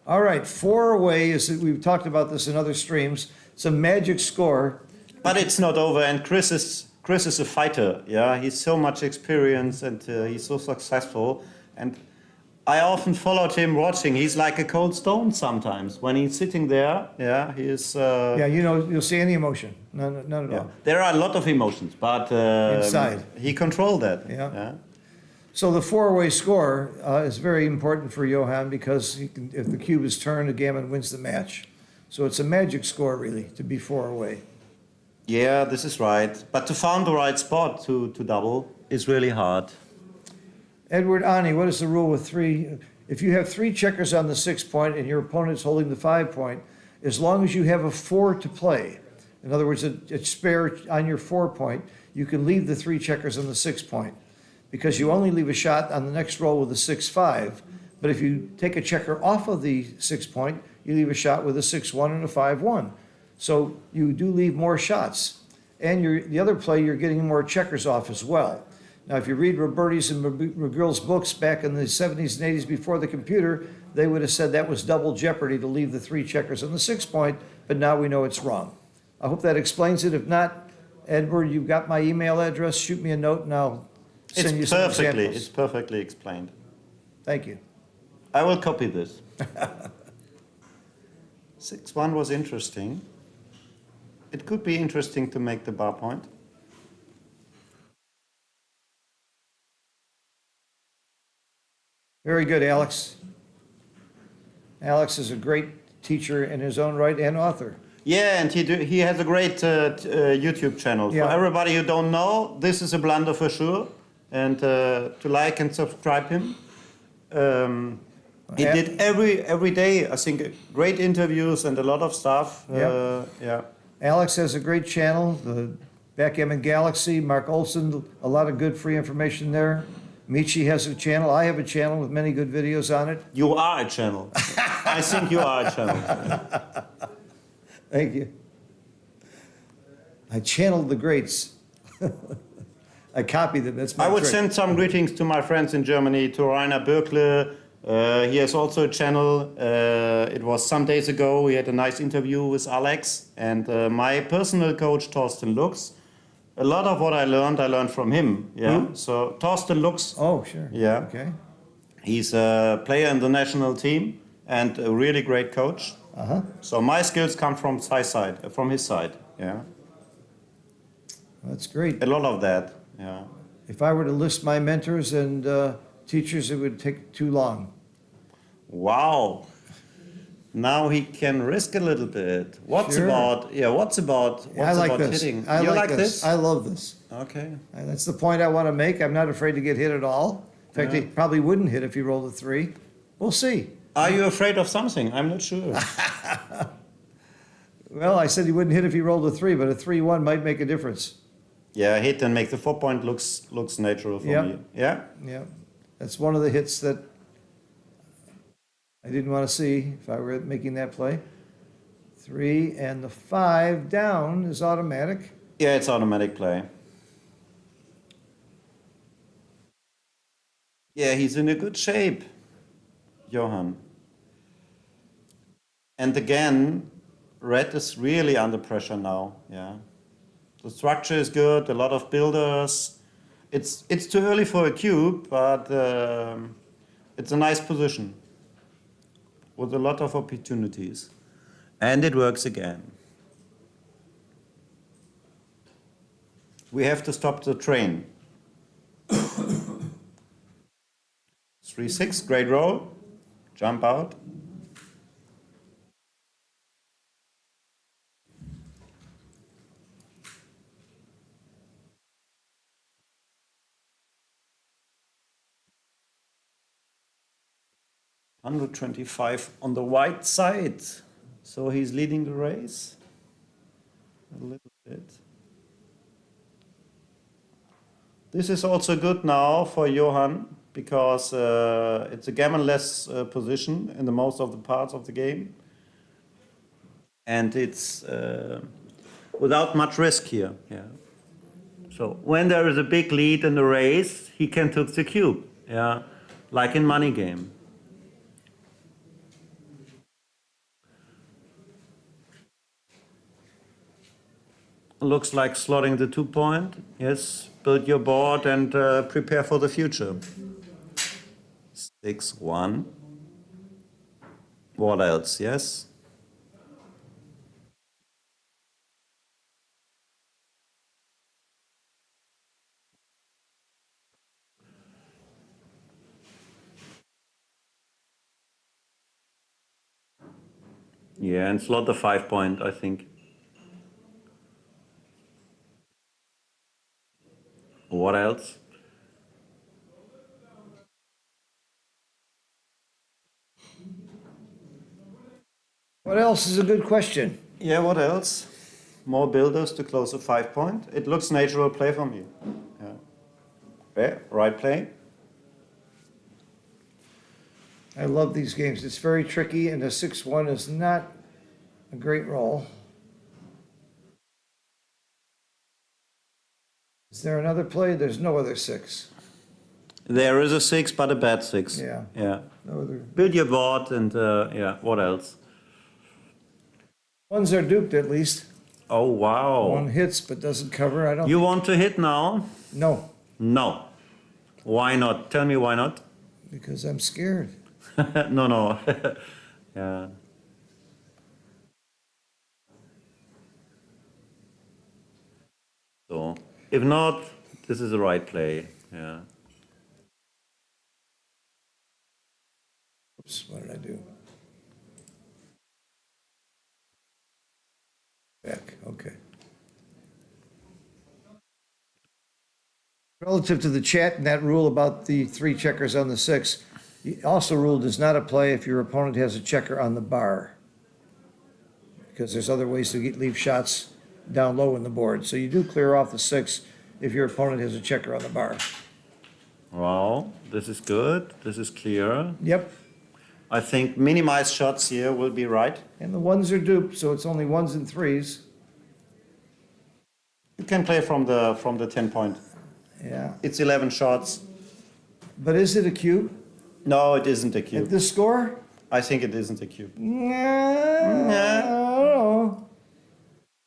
All right, 4 away is, we've talked about this in other streams. It's a magic score. But it's not over, and Chris is a fighter. Yeah, he's so much experience and he's so successful. And I often followed him watching. He's like a cold stone sometimes when he's sitting there. Yeah, he is. Yeah, you know, you'll see any emotion. None at Yeah. all. There are a lot of emotions, but Inside. he controlled that. Yeah. So the 4-way score is very important for Johan because he can, if the cube is turned, the gammon wins the match. So it's a magic score, really, to be 4 away. Yeah, this is right. But to find the right spot to double is really hard. Edward Ani, what is the rule with 3? If you have 3 checkers on the 6 point and your opponent's holding the 5 point, as long as you have a 4 to play, in other words, a spare on your 4 point, you can leave the 3 checkers on the 6 point because you only leave a shot on the next roll with a 6-5. But if you take a checker off of the 6 point, you leave a shot with a 6-1 and a 5-1. So you do leave more shots. And the other play, you're getting more checkers off as well. Now, if you read Roberti's and McGill's books back in the 70s and 80s before the computer, they would have said that was double jeopardy to leave the 3 checkers on the 6 point, but now we know it's wrong. I hope that explains it. If not, Edward, you've got my email address. Shoot me a note and I'll send you some examples. It's perfectly explained. Thank you. I will copy this. 6-1 was interesting. It could be interesting to make the bar point. Very good, Alex. Alex is a great teacher in his own right and author. Yeah, and he has a great YouTube channel. Yeah. For everybody who don't know, this is a blunder for sure. And to like and subscribe him. He did every day, I think, great interviews and a lot of stuff. Yeah. Alex has a great channel, the Backgammon Galaxy. Mark Olson, a lot of good free information there. Michi has a channel. I have a channel with many good videos on it. You are a channel. I think you are a channel. Thank you. I channeled the greats. I copied them. That's my I would trick. send some greetings to my friends in Germany, to Rainer Bürkle. He has also a channel. It was some days ago. We had a nice interview with Alex and my personal coach, Thorsten Lux. A lot of what I learned from him. Yeah. Who? So Thorsten Lux. Oh, sure. Yeah. Okay. He's a player in the national team and a really great coach. Uh-huh. So my skills come from his side. Yeah. That's great. A lot of that. Yeah. If I were to list my mentors and teachers, it would take too long. Wow. Now he can risk a little bit. What's Sure. about I like about this. hitting? I You like this. I love this. Okay. And that's the point I want to make. I'm not afraid to get hit at all. In fact, he probably wouldn't hit if he rolled a 3. We'll see. Are you afraid of something? I'm not sure. Well, I said he wouldn't hit if he rolled a 3, but a 3-1 might make a difference. Yeah, hit and make the 4 point looks natural for Yep. me. Yeah. Yeah, that's one of the hits that I didn't want to see if I were making that play. 3 and the 5 down is automatic. Yeah, it's automatic play. Yeah, he's in a good shape, Johan. And again, red is really under pressure now. Yeah, the structure is good. A lot of builders. It's too early for a cube, but it's a nice position with a lot of opportunities, and it works again. We have to stop the train. 3-6, great roll. Jump out. $125 on the white side. So he's leading the race a little bit. This is also good now for Johan, because it's a gammon-less position in the most of the parts of the game. And it's without much risk here. Yeah. So when there is a big lead in the race, he can take the cube. Yeah, like in money game. Looks like slotting the 2 point. Yes, build your board and prepare for the future. 6-1. What else? Yes. Yeah, and slot the 5 point, I think. What else? What else is a good question? Yeah, what else? More builders to close the 5 point. It looks natural play from you. Yeah. Yeah, right play. I love these games. It's very tricky, and a 6-1 is not a great roll. Is there another play? There's no other 6. There is a 6, but a bad 6. Yeah. Yeah. No other. Build your board and yeah, what else? Ones are duped at least. Oh, wow. One hits but doesn't cover. I don't. You want to hit now? No, No. Why not? Tell me why not? because I'm scared. No, no. Yeah. So, if not, this is the right play. Yeah. Oops, what did I do? Back, okay. Relative to the chat and that rule about the 3 checkers on the 6, he also ruled does not apply if your opponent has a checker on the bar. Because there's other ways to leave shots down low in the board. So you do clear off the 6 if your opponent has a checker on the bar. Wow, this is good. This is clear. Yep, I think minimize shots here will be right. and the 1s are duped, so it's only 1s and 3s. You can play from the 10 point. Yeah, It's 11 shots. but is it a cube No, it isn't a at cube. this score? I think it isn't a cube. No.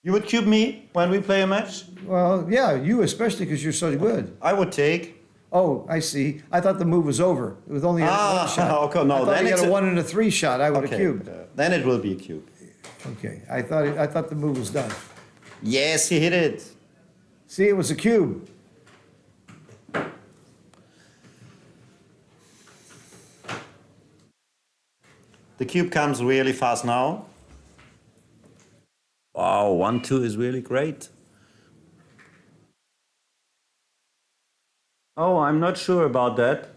You would cube me when we play a match? Well, yeah, you especially because you're so good. I would take. Oh, I see. I thought the move was over. It was only a 1 shot. Okay, no, I thought then he it's had a a- 1 and a 3 shot. I would have Okay, cubed. then it will be a cube. Okay, I thought the move was done. Yes, he hit it. See, it was a cube. The cube comes really fast now. Wow, 1-2 is really great. Oh, I'm not sure about that.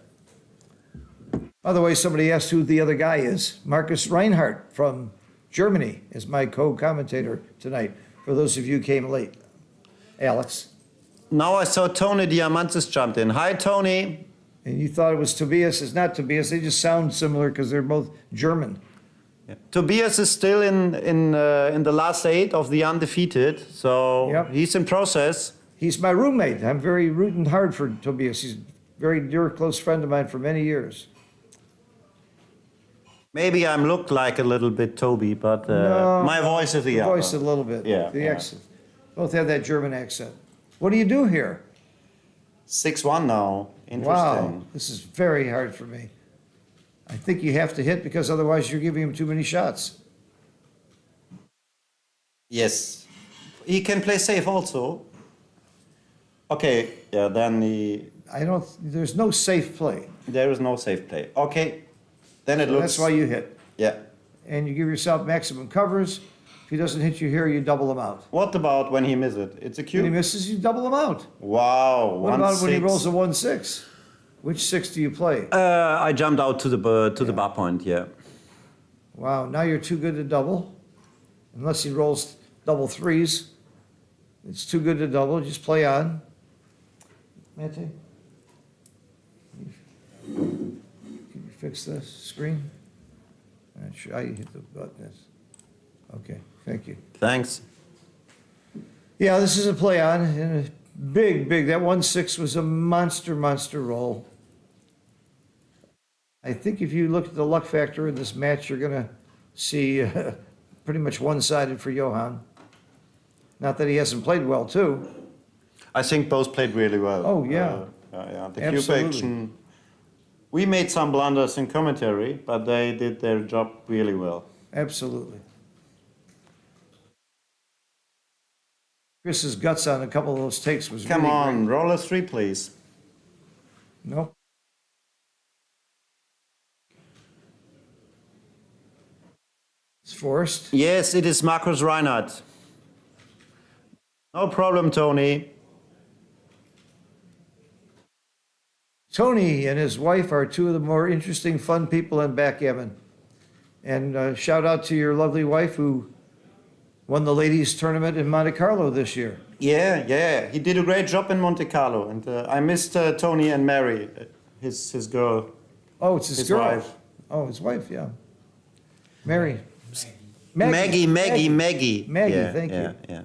By the way, somebody asked who the other guy is. Marcus Reinhardt from Germany is my co-commentator tonight, for those of you who came late. Alex. Now I saw Tony Diamantis jumped in. Hi, Tony. And you thought it was Tobias. It's not Tobias. They just sound similar because they're both German. Yeah. Tobias is still in the last 8 of the undefeated, so Yep. he's in process. He's my roommate. I'm very rooting hard for Tobias. He's a very dear, close friend of mine for many years. Maybe I look like a little bit Toby, but No, my voice is the The other. voice a little bit. Yeah, The yeah. accent. Both have that German accent. What do you do here? 6-1 now. Interesting. Wow, this is very hard for me. I think you have to hit because otherwise you're giving him too many shots. Yes. He can play safe also. Okay, yeah, then There's no safe play. there is no safe play. Okay, then it looks... That's why you hit. Yeah. And you give yourself maximum covers. If he doesn't hit you here, you double him out. What about when he misses it? It's a When he cube. misses, you double him out. Wow, What about when he 1-6. rolls a 1-6? Which 6 do you play? I jumped out to the bar point, yeah. Wow, now you're too good to double. Unless he rolls double 3s. It's too good to double. Just play on. Mate? Can you fix the screen? Not sure how you hit the button. Okay, thank you. Thanks. Yeah, this is a play on. And a big. That 1-6 was a monster roll. I think if you look at the luck factor in this match, you're going to see pretty much one-sided for Johan. Not that he hasn't played well, too. I think both played really well. Oh, yeah. Yeah, the Absolutely. cube action. We made some blunders in commentary, but they did their job really well. Absolutely. Chris's guts on a couple of those takes was Come really on, great. roll a 3, please. Nope. It's forced. Yes, it is Markus Reinhardt. No problem, Tony. Tony and his wife are two of the more interesting, fun people in backgammon. And shout out to your lovely wife who won the ladies' tournament in Monte Carlo this year. Yeah, he did a great job in Monte Carlo, and I missed Tony and Mary, his girl. Oh, it's his His girl. wife. Oh, his wife, yeah. Mary. Maggie. Maggie, Yeah, thank you. Yeah.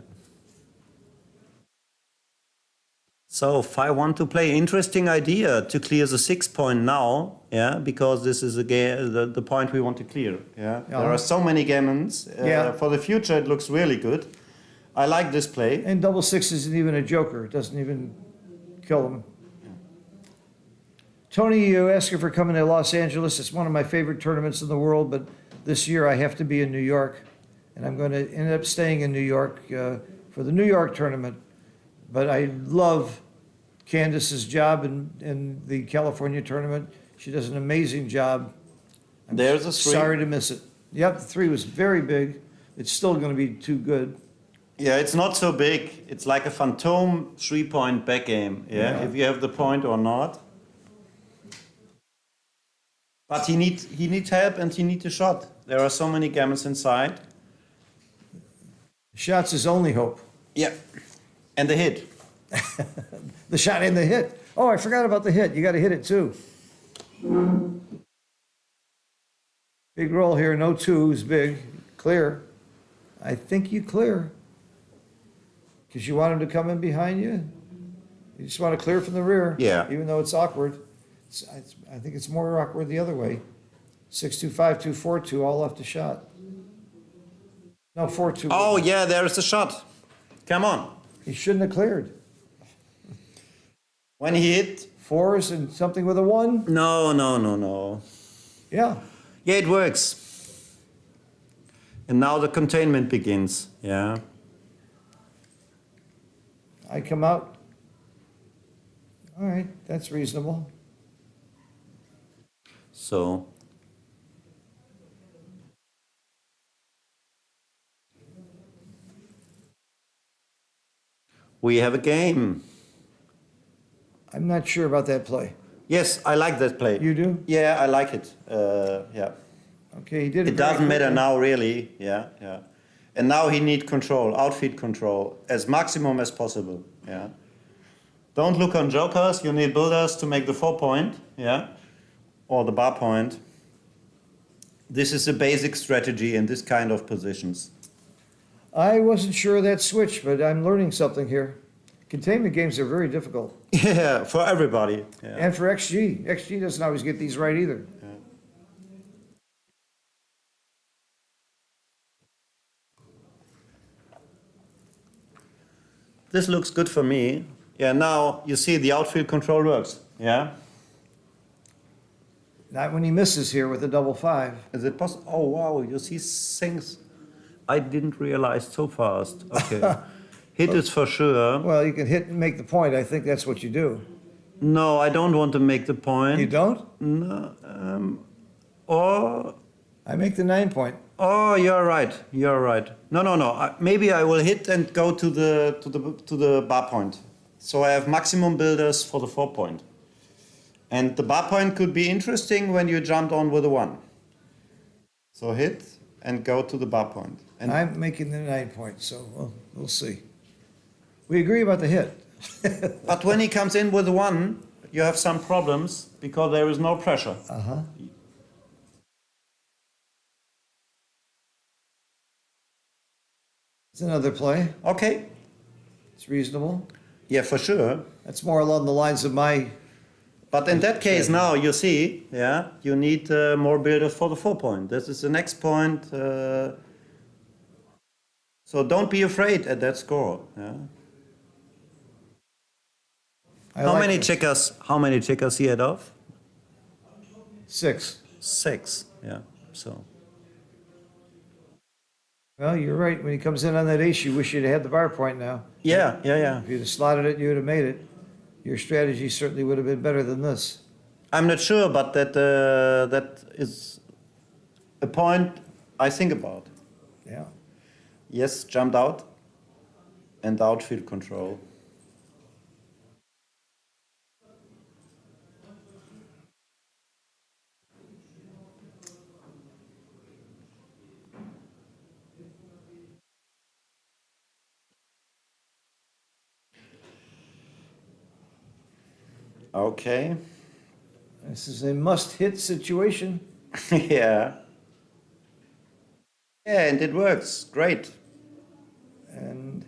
So 5-1 to play. Interesting idea to clear the 6 point now, yeah, because this is the point we want to clear. Yeah, there are so many gammons. Yeah. For the future, it looks really good. I like this play. And double 6 isn't even a joker. It doesn't even kill him. Tony, you asking for coming to Los Angeles. It's one of my favorite tournaments in the world, but this year I have to be in New York. And I'm going to end up staying in New York for the New York tournament. But I love Candace's job in the California tournament. She does an amazing job. I'm There's a 3. sorry to miss it. Yep, the 3 was very big. It's still going to be too good. Yeah, it's not so big. It's like a phantom 3-point back game. Yeah, if you have the point or not. But he needs help and he needs a shot. There are so many gammons inside. Shots is only hope. Yeah, and the hit. The shot and the hit. Oh, I forgot about the hit. You got to hit it too. Big roll here. No 2s. Big. Clear. I think you clear. Because you want him to come in behind you. You just want to clear from the rear. Yeah. Even though it's awkward. I think it's more awkward the other way. 6-2, 5-2, 4-2, all left a shot. No, 4-2. Oh yeah, there is a shot. Come on. He shouldn't have cleared. When he hit. 4s and something with a 1? No. Yeah. Yeah, it works. And now the containment begins. Yeah. I come out. All right, that's reasonable. So. We have a game. I'm not sure about that play. Yes, I like that play. You do? Yeah, I like it. Yeah. Okay, he did it. It doesn't matter now, really. Yeah, yeah. And now he needs control, outfield control, as maximum as possible. Yeah. Don't look on jokers. You need builders to make the 4-point. Yeah, or the bar point. This is a basic strategy in this kind of positions. I wasn't sure of that switch, but I'm learning something here. Containment games are very difficult. Yeah, for everybody. Yeah. And for XG. XG doesn't always get these right either. This looks good for me. Yeah, now you see the outfield control works. Yeah. Not when he misses here with a double 5. Is it possible? Oh, wow, you see things I didn't realize so fast. Okay. Hit is for sure. Well, you can hit and make the point. I think that's what you do. No, I don't want to make the point. You don't? No. Or, I make the 9 point. oh, you're right. You're right. No, no, no. Maybe I will hit and go to the bar point. So I have maximum builders for the 4-point. And the bar point could be interesting when you jumped on with a 1. So hit and go to the bar point. And I'm making the 9 point, so we'll see. We agree about the hit. but when he comes in with a 1, you have some problems because there is no pressure. Uh-huh. It's another play. Okay. It's reasonable. Yeah, for sure. That's more along the lines of my... But in that case now, you see, yeah, you need more builders for the 4-point. This is the next point. So don't be afraid at that score. Yeah. How many checkers he had off? 6. 6, yeah, so. Well, you're right. When he comes in on that ace, you wish you'd had the bar point now. Yeah, yeah, yeah. If you'd have slotted it, you would have made it. Your strategy certainly would have been better than this. I'm not sure, but that is a point I think about. Yeah. Yes, jumped out and outfield control. Okay. This is a must-hit situation. Yeah. Yeah, and it works. Great. And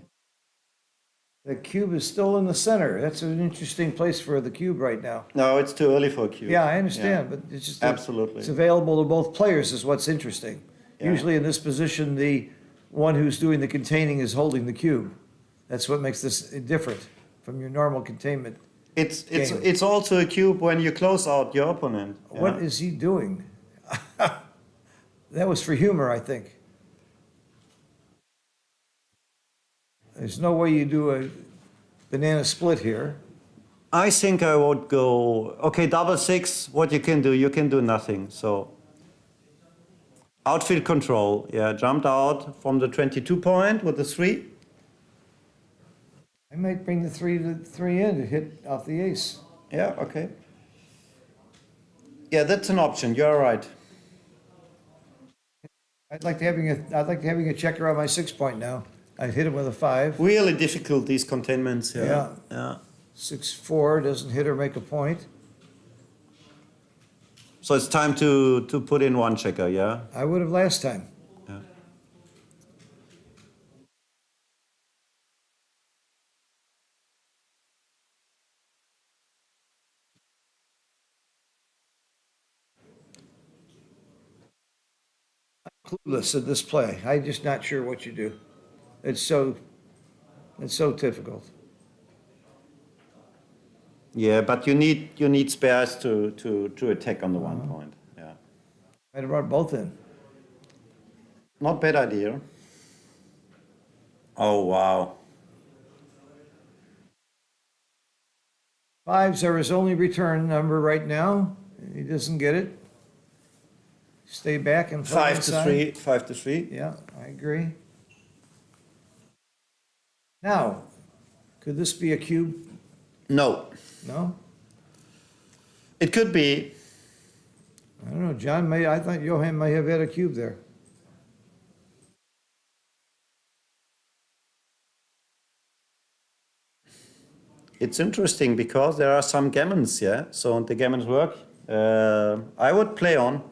the cube is still in the center. That's an interesting place for the cube right now. No, it's too early for a cube. Yeah, I understand, Yeah. but it's just Absolutely. it's available to both players is what's interesting. Yeah. Usually in this position, the one who's doing the containing is holding the cube. That's what makes this different from your normal containment. Game. It's also a cube when you close out your opponent. Yeah. What is he doing? That was for humor, I think. There's no way you do a banana split here. I think I would go, okay, double 6, what you can do nothing. So outfield control, yeah, jumped out from the 22 point with the 3. I might bring the 3 in to hit off the ace. Yeah, okay. Yeah, that's an option, you're right. I'd like having a checker on my 6 point now. I'd hit him with a 5. Really difficult, these containments, yeah. Yeah. 6-4 doesn't hit or make a point. So it's time to put in 1 checker, yeah? I would have last time. Yeah. Clueless at this play. I'm just not sure what you do. It's so difficult. Yeah, but you need spares to attack on the 1 point. Yeah. I'd have brought both in. Not bad idea. Oh wow. 5s are his only return number right now. He doesn't get it. Stay back and play 5 to inside. 3. 5 to 3. Yeah, I agree. Now, could this be a cube? No. No? It could be. I don't don't know, John I thought Johan may have had a cube there. It's interesting because there are some gammons, yeah. So the gammons work. I would play on.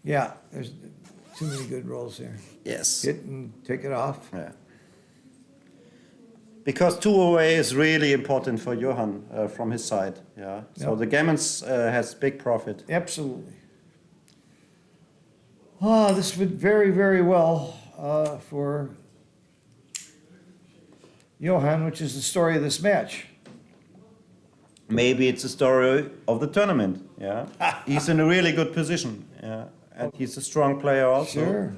Yeah, there's too many good rolls here. Yes. Hit and take it off. Yeah. Because 2 away is really important for Johan from his side. Yeah. So Yep. the gammons has big profit. Absolutely. Ah, this went very, very well for Johan, which is the story of this match. Maybe it's a story of the tournament. Yeah. He's in a really good position. Yeah. And he's a strong player also. Sure.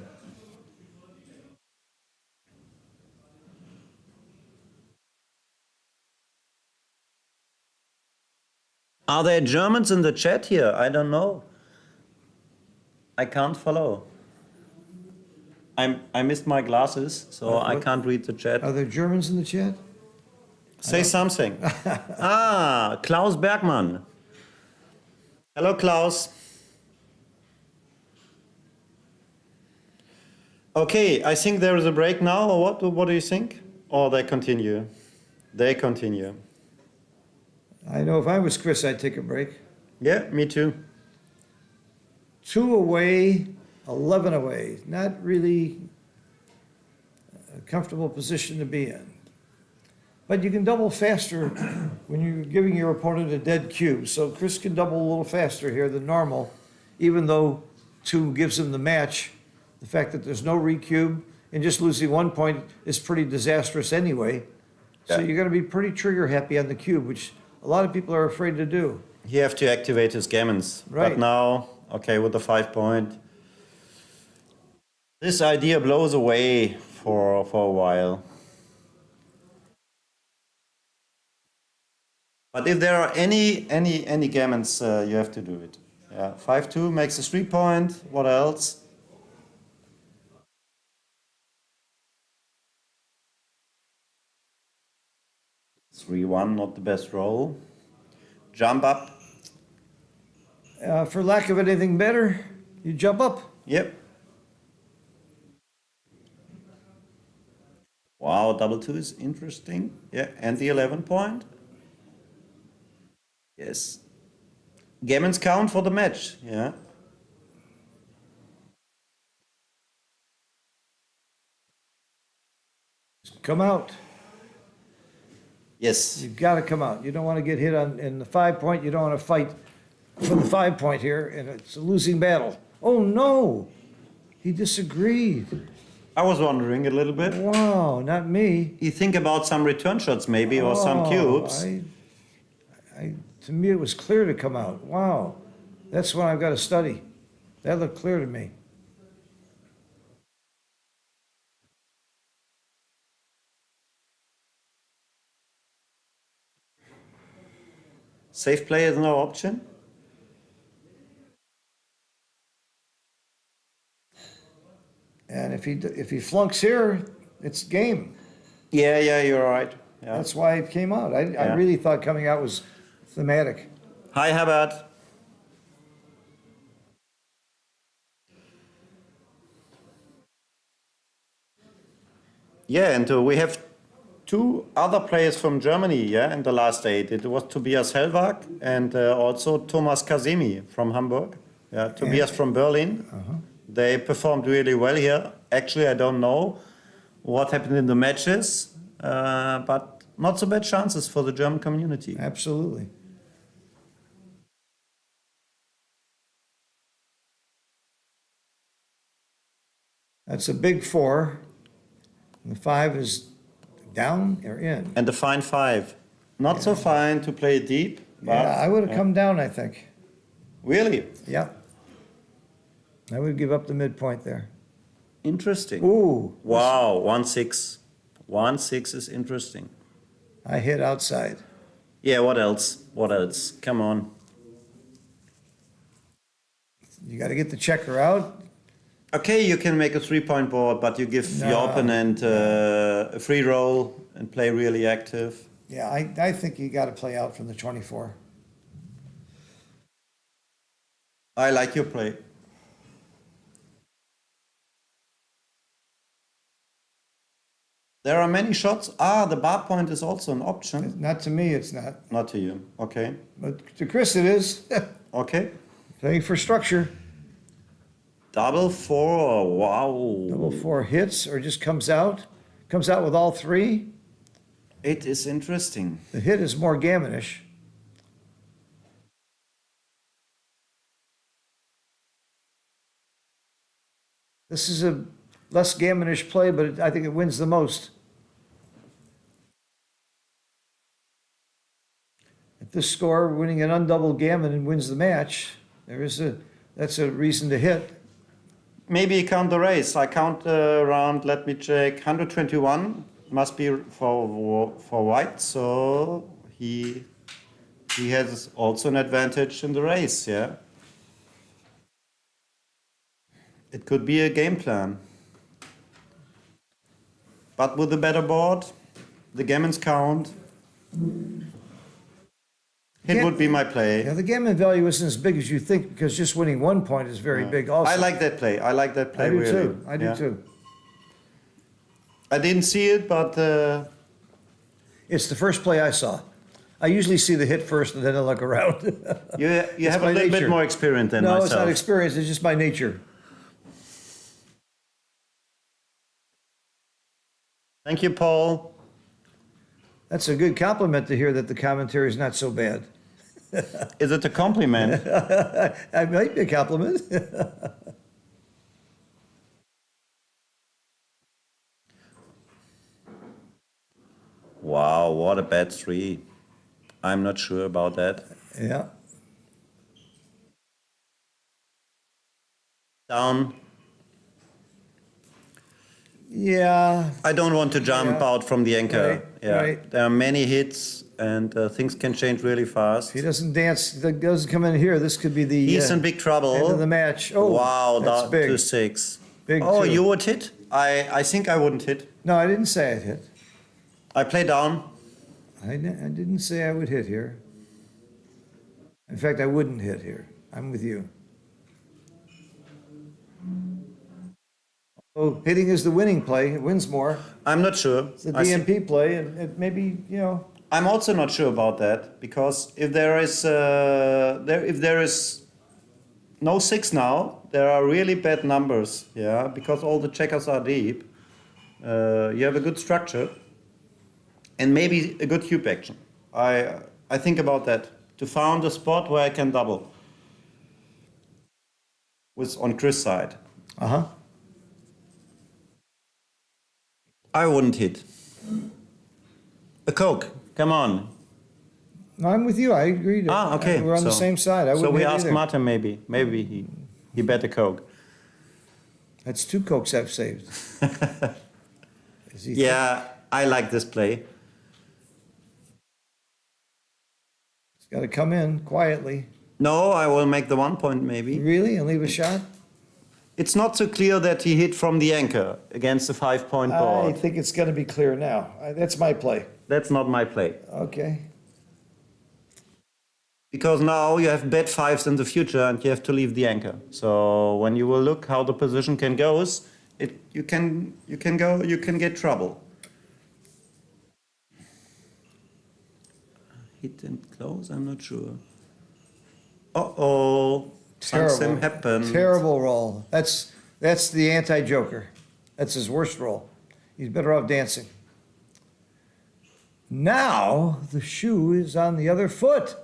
Are there Germans in the chat here? I don't know. I can't follow. I missed my glasses, so I can't read the chat. Are there Germans in the chat? Say something. Klaus Bergmann. Hello, Klaus. Okay, I think there is a break now, or what? What do you think? Or they continue? They continue. I know if I was Chris, I'd take a break. Yeah, me too. 2 away, 11 away. Not really a comfortable position to be in. But you can double faster when you're giving your opponent a dead cube. So Chris can double a little faster here than normal, even though 2 gives him the match. The fact that there's no recube and just losing 1 point is pretty disastrous anyway. So Yeah. you're going to be pretty trigger happy on the cube, which a lot of people are afraid to do. He have to activate his gammons. Right. But now, okay, with the 5 point, this idea blows away for a while. But if there are any gammons, you have to do it. Yeah, 5-2 makes a 3 point. What else? Three one, not the best roll. Jump up. For lack of anything better, you jump up. Yep. Wow, double 2 is interesting. Yeah, and the 11 point. Yes. Gammons count for the match. Yeah. Come out. Yes. You've got to come out. You don't want to get hit on in the 5 point. You don't want to fight for the 5 point here, and it's a losing battle. Oh no, he disagreed. I was wondering a little bit. Wow, not me. You think about some return shots maybe or some cubes. To me, it was clear to come out. Wow, that's what I've got to study. That looked clear to me. Safe play is no option. And if he flunks here, it's game. Yeah, you're right. Yeah. That's why it came out. I Yeah. really thought coming out was thematic. Hi, Herbert. Yeah, and we have 2 other players from Germany, yeah, in the last 8. It was Tobias Hellwag and also Thomas Kasemi from Hamburg. Yeah, Tobias from Berlin. They performed really well here. Actually, I don't know what happened in the matches, but not so bad chances for the German community. Absolutely. That's a big 4. And the 5 is down or in. And the fine 5. Not so fine to play deep, but Yeah, I would have come down, I think. really Yeah. I would give up the midpoint there. interesting. Ooh, Wow, 1-6. 1-6 is interesting. I hit outside. Yeah, what else? What else? Come on. You got to get the checker out. Okay, you can make a 3-point board, but you give your No. opponent a free roll and play really active. Yeah, I think you got to play out from the 24. I like your play. There are many shots. Ah, the bar point is also an option. Not to me, it's not. Not to you. Okay. But to Chris, it is. Okay. Playing for structure. Double four. Wow. Double four hits or just comes out. Comes out with all three. It is interesting. The hit is more gammonish. This is a less gammonish play, but I think it wins the most. At this score, winning an undoubled gammon and wins the match. That's a reason to hit. Maybe count the race. I count around, let me check, 121 must be for white, so he has also an advantage in the race, yeah. It could be a game plan. But with a better board, the gammons count. It would be my play. Yeah, the gammon value isn't as big as you think because just winning 1 point is very big also. I like that play. I like that play I do really. too. I do Yeah. too. I didn't see it, but It's the first play I saw. I usually see the hit first and then I look around. you have a my little bit nature. more experience than No, myself. it's not experience, it's just my nature. Thank you, Paul. That's a good compliment to hear that the commentary is not so bad. Is it a compliment? That might be a compliment. Wow, what a bad three. I'm not sure about that. Yeah. Down. Yeah. I don't want to jump Yeah. out from the anchor. Right, Yeah. right. There are many hits and things can change really fast. If he doesn't dance, doesn't come in here, this could be the He's in big trouble. end of the match. Oh, wow, that's down big. to 6. Big Oh, two. you would hit? I think I wouldn't hit. No, I didn't say I'd hit. I play down. I didn't say I would hit here. In fact, I wouldn't hit here. I'm with you. Oh, hitting is the winning play. It wins more. I'm not sure. It's the I thi- DMP play, and it maybe, you know, I'm also not sure about that because if there is no 6 now, there are really bad numbers. Yeah, because all the checkers are deep. You have a good structure and maybe a good cube action. I think about that to find a spot where I can double with on Chris' side. uh-huh. I wouldn't hit. A Coke, come on. No, I'm with you. I agree. Ah, okay. We're on the So- same side. I So wouldn't we hit ask either. Martin maybe he bet a Coke. That's 2 Cokes I've saved. Is he Yeah, I like this play. He's got to come in quietly. No, I will make the 1 point maybe. Really? And leave a shot? It's not so clear that he hit from the anchor against the 5-point I board. think it's going to be clear now. That's my play. That's not my play. Okay. Because now you have bet 5s in the future and you have to leave the anchor. So when you will look how the position can goes, you can get trouble. Hit and close, I'm not sure. Uh-oh. Something happened. Terrible roll. That's the anti-joker. That's his worst roll. He's better off dancing. Now the shoe is on the other foot.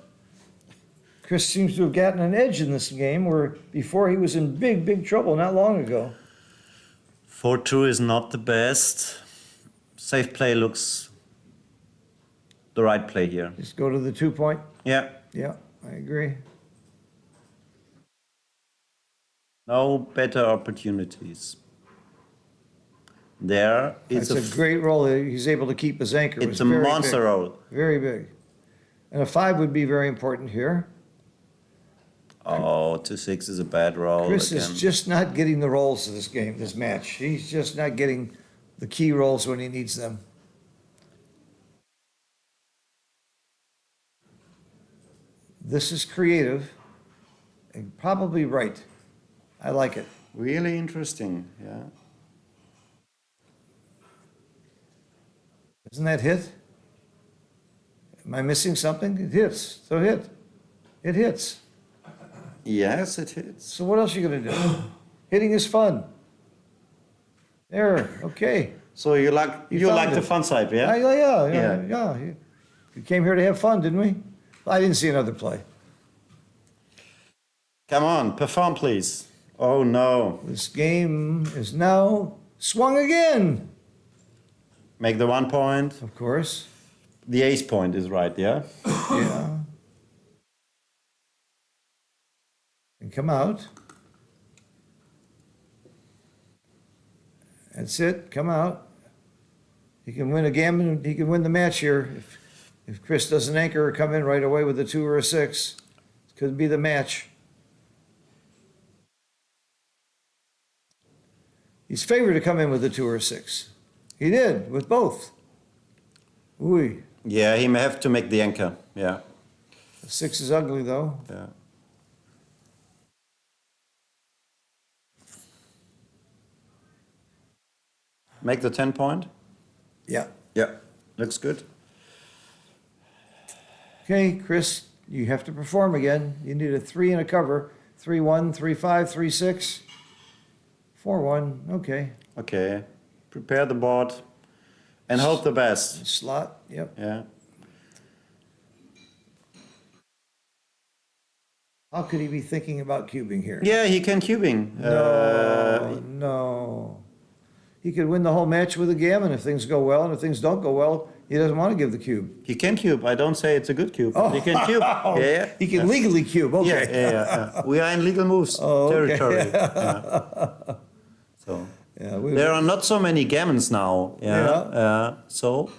Chris seems to have gotten an edge in this game where before he was in big, big trouble not long ago. 4-2 is not the best. Safe play looks the right play here. Just go to the 2 point. Yeah. Yeah, I agree. No better opportunities. There is It's a great roll. He's able to keep his anchor. it's was a very monster big. roll. Very big. And a 5 would be very important here. Oh, 2-6 is a bad roll Chris again. is just not getting the rolls of this game, this match. He's just not getting the key rolls when he needs them. This is creative, Probably right. I like it. Really interesting, yeah. Doesn't that hit? Am I missing something? It hits. So hit. It hits. Yes, it hits. So what else are you gonna do? Hitting is fun. There, okay. So you like You found the it. fun side, Yeah, yeah? yeah, yeah, Yeah. yeah. We came here to have fun, didn't we? I didn't see another play. Come on, perform, please. Oh no. This game is now swung again. Make the 1 point. Of course. The ace point is right, yeah? Yeah. And come out. That's it. Come out. He can win a gammon. He can win the match here. If Chris doesn't anchor or come in right away with a 2 or a 6, it could be the match. He's favored to come in with a 2 or a 6. He did with both. Ooh, Yeah, he may have to make the anchor, yeah. the 6 is ugly though. Yeah. Make the 10 point? Yeah. Yeah. Looks good. Okay, Chris, you have to perform again. You need a 3 and a cover. 3-1, 3-5, 3-6, 4-1. Okay. Okay. Prepare the board and hope the best. Slot. Yep. Yeah. How could he be thinking about cubing here? Yeah, he can cubing. No. He could win the whole match with a gammon if things go well, and if things don't go well, he doesn't want to give the cube. He can cube. I don't say it's a good cube. Oh. He can cube. Yeah. He can legally cube. Yeah, Okay. yeah. We are in legal moves Oh, okay. territory. Yeah. So Yeah, there are not so many gammons now. Yeah. So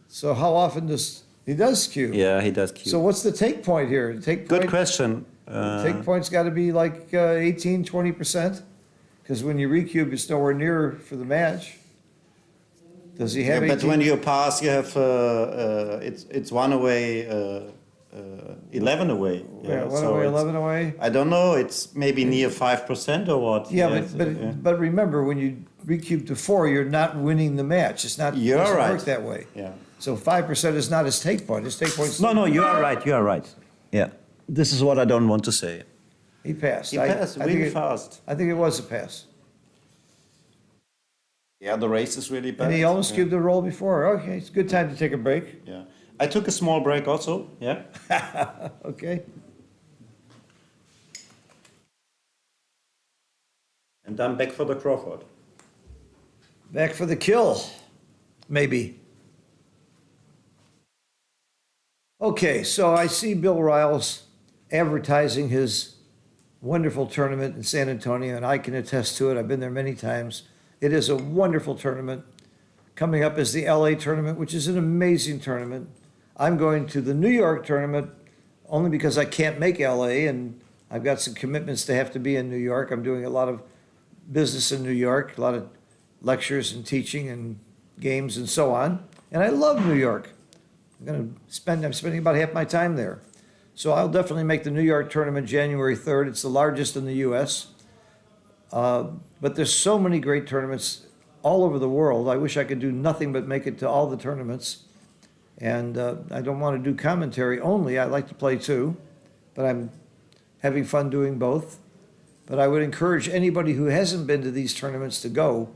So how often does he does cube? yeah, he does cube. So what's the take point here? Take Good point, question. Take point's got to be like 18, 20%, because when you recube, it's nowhere near for the match. Does he have? Yeah, but 18? when you pass, you have it's 1 away, 11 away. Yeah, one so away, it's- 11 away. I don't know. It's maybe near 5% or what. Yeah, it's- but remember, when you recube to 4, you're not winning the match. It's not. You're doesn't right. work that way. yeah. So 5% is not his take point. His take point's No, you are right. You are right. Yeah. This is what I don't want to say. he passed. He passed I think really it- fast. I think it was a pass. Yeah, the race is really bad. And he almost yeah. cubed the roll before. Okay, it's a good time to take a break. Yeah. I took a small break also. Yeah. Okay. And I'm back for the Crawford. Back for the kill, maybe. Okay, so I see Bill Riles advertising his wonderful tournament in San Antonio, and I can attest to it. I've been there many times. It is a wonderful tournament. Coming up is the LA tournament, which is an amazing tournament. I'm going to the New York tournament only because I can't make LA, and I've got some commitments to have to be in New York. I'm doing a lot of business in New York, a lot of lectures and teaching and games and so on. And I love New York. I'm spending about half my time there. So I'll definitely make the New York tournament January 3rd. It's the largest in the US. But there's so many great tournaments all over the world. I wish I could do nothing but make it to all the tournaments. And I don't want to do commentary only. I like to play too, but I'm having fun doing both. But I would encourage anybody who hasn't been to these tournaments to go,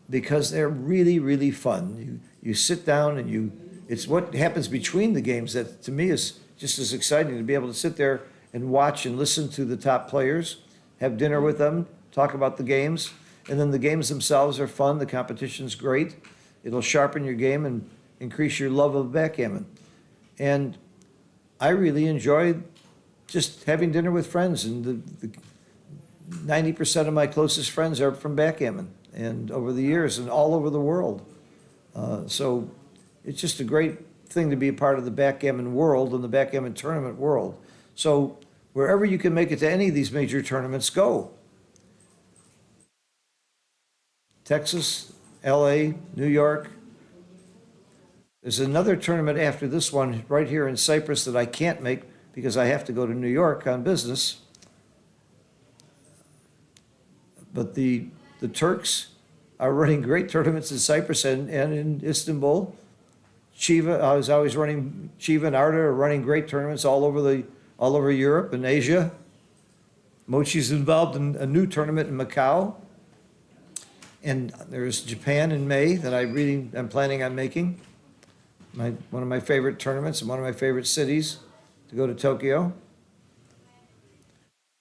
because they're really, really fun. You sit down and it's what happens between the games that to me is just as exciting, to be able to sit there and watch and listen to the top players, have dinner with them, talk about the games, and then the games themselves are fun. The competition's great. It'll sharpen your game and increase your love of backgammon. And I really enjoy just having dinner with friends, and the 90% of my closest friends are from backgammon, and over the years and all over the world. So it's just a great thing to be a part of the backgammon world and the backgammon tournament world. So wherever you can make it to any of these major tournaments, go. Texas, LA, New York. There's another tournament after this one right here in Cyprus that I can't make because I have to go to New York on business. But the Turks are running great tournaments in Cyprus and in Istanbul. Chiva, I was always running, Chiva and Arda are running great tournaments all over Europe and Asia. Mochi's involved in a new tournament in Macau. And there's Japan in May that I'm planning on making. One of my favorite tournaments and one of my favorite cities to go to Tokyo.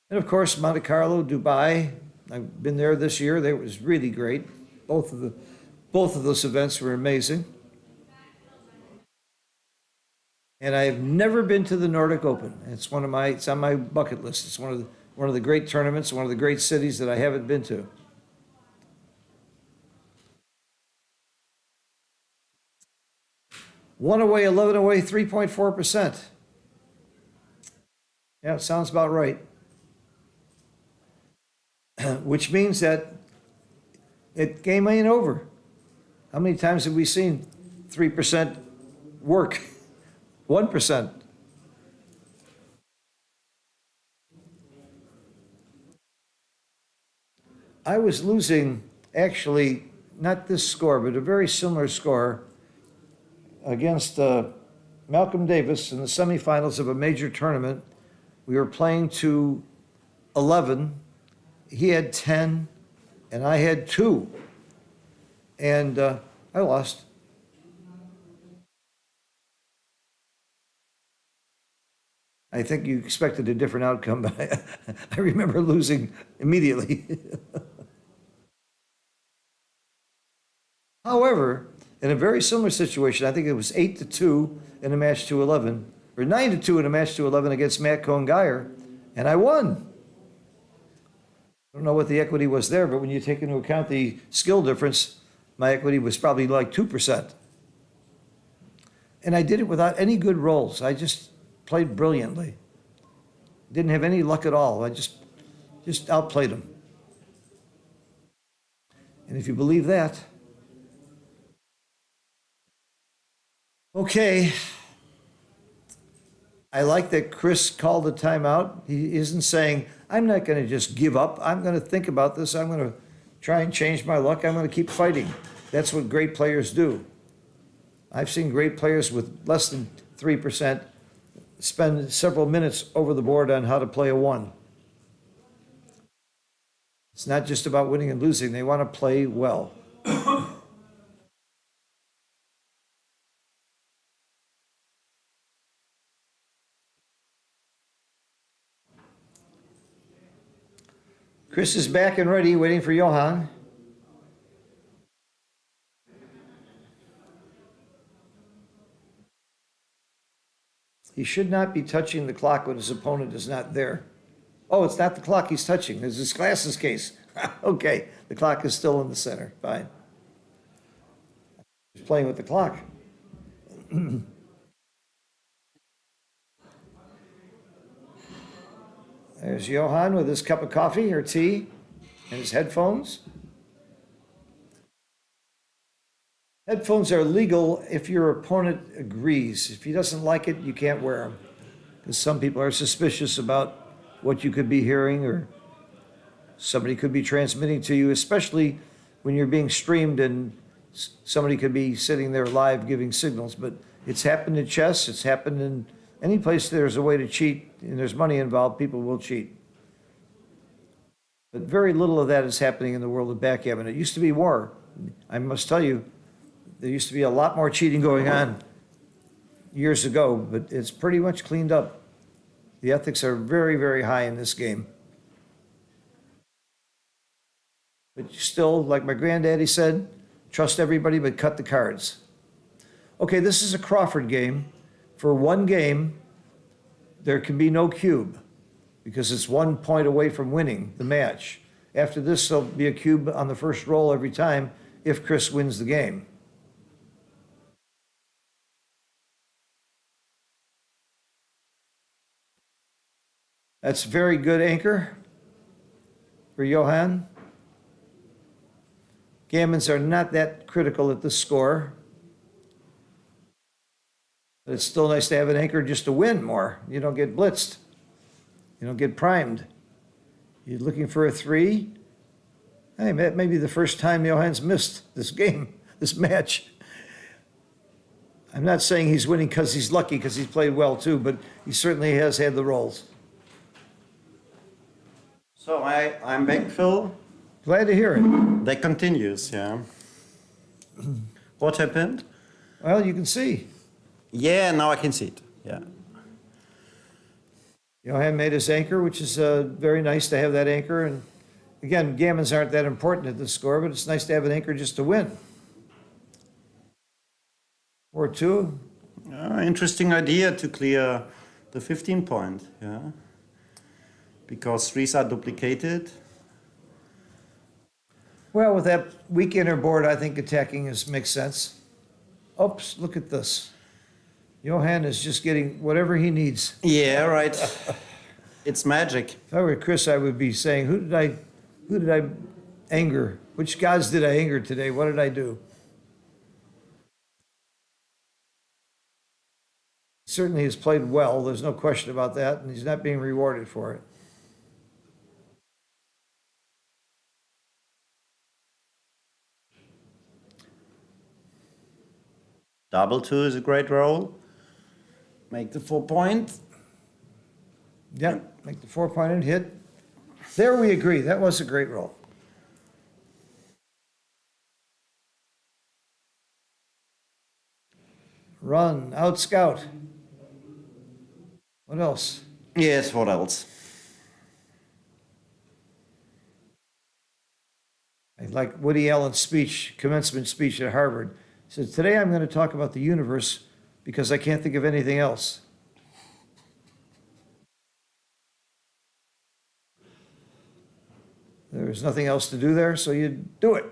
And of course, Monte Carlo, Dubai. I've been there this year. It was really great. Both of those events were amazing. And I have never been to the Nordic Open. It's on my bucket list. It's one of the great tournaments, one of the great cities that I haven't been to. One away, 11 away, 3.4%. Yeah, it sounds about right. Which means that it game ain't over. How many times have we seen 3% work? 1%. I was losing, actually, not this score, but a very similar score against Malcolm Davis in the semifinals of a major tournament. We were playing to 11. He had 10, and I had 2. And I lost. I think you expected a different outcome, but I remember losing immediately. However, in a very similar situation, I think it was 8-2 in a match to 11, or 9-2 in a match to 11 against Matt Cohn-Geyer, and I won. I don't know what the equity was there, but when you take into account the skill difference, my equity was probably like 2%. And I did it without any good rolls. I just played brilliantly. Didn't have any luck at all. I just outplayed him. And if you believe that, okay. I like that Chris called the timeout. He isn't saying, I'm not going to just give up. I'm going to think about this. I'm going to try and change my luck. I'm going to keep fighting. That's what great players do. I've seen great players with less than 3% spend several minutes over the board on how to play a 1. It's not just about winning and losing. They want to play well. Chris is back and ready, waiting for Johan. He should not be touching the clock when his opponent is not there. Oh, it's not the clock he's touching. It's his glasses case. Okay, the clock is still in the center. Fine. He's playing with the clock. There's Johan with his cup of coffee or tea and his headphones. Headphones are legal if your opponent agrees. If he doesn't like it, you can't wear them. Because some people are suspicious about what you could be hearing, or somebody could be transmitting to you, especially when you're being streamed and somebody could be sitting there live giving signals. But it's happened in chess, it's happened in any place there's a way to cheat and there's money involved, people will cheat. But very little of that is happening in the world of backgammon. It used to be more. I must tell you, there used to be a lot more cheating going on years ago, but it's pretty much cleaned up. The ethics are very, very high in this game. But you still, like my granddaddy said, trust everybody but cut the cards. Okay, this is a Crawford game. For one game, there can be no cube because it's 1 point away from winning the match. After this, there'll be a cube on the first roll every time if Chris wins the game. That's very good anchor for Johan. Gammons are not that critical at this score. But it's still nice to have an anchor just to win more. You don't get blitzed. You don't get primed. You're looking for a 3. Hey, that may be the first time Johann's missed this game, this match. I'm not saying he's winning because he's lucky, because he's played well too, but he certainly has had the rolls. So I'm back, Phil. Glad to hear it. That continues, yeah. What happened? Well, you can see. Yeah, now I can see it. Yeah. Johann made his anchor, which is very nice to have that anchor. And again, gammons aren't that important at this score, but it's nice to have an anchor just to win. 4-2. Interesting idea to clear the 15 point, yeah. Because 3s are duplicated. Well, with that weak inner board, I think attacking makes sense. Oops, look at this. Johann is just getting whatever he needs. Yeah, right. It's magic. If I were Chris, I would be saying, who did I anger? Which gods did I anger today? What did I do? Certainly has played well. There's no question about that, and he's not being rewarded for it. Double 2 is a great roll. Make the 4 point. Yep, make the 4-pointed hit. There we agree. That was a great roll. Run, out scout. What else? Yes, what else? I like Woody Allen's speech, commencement speech at Harvard. He said, today I'm going to talk about the universe because I can't think of anything else. There's nothing else to do there, so you do it.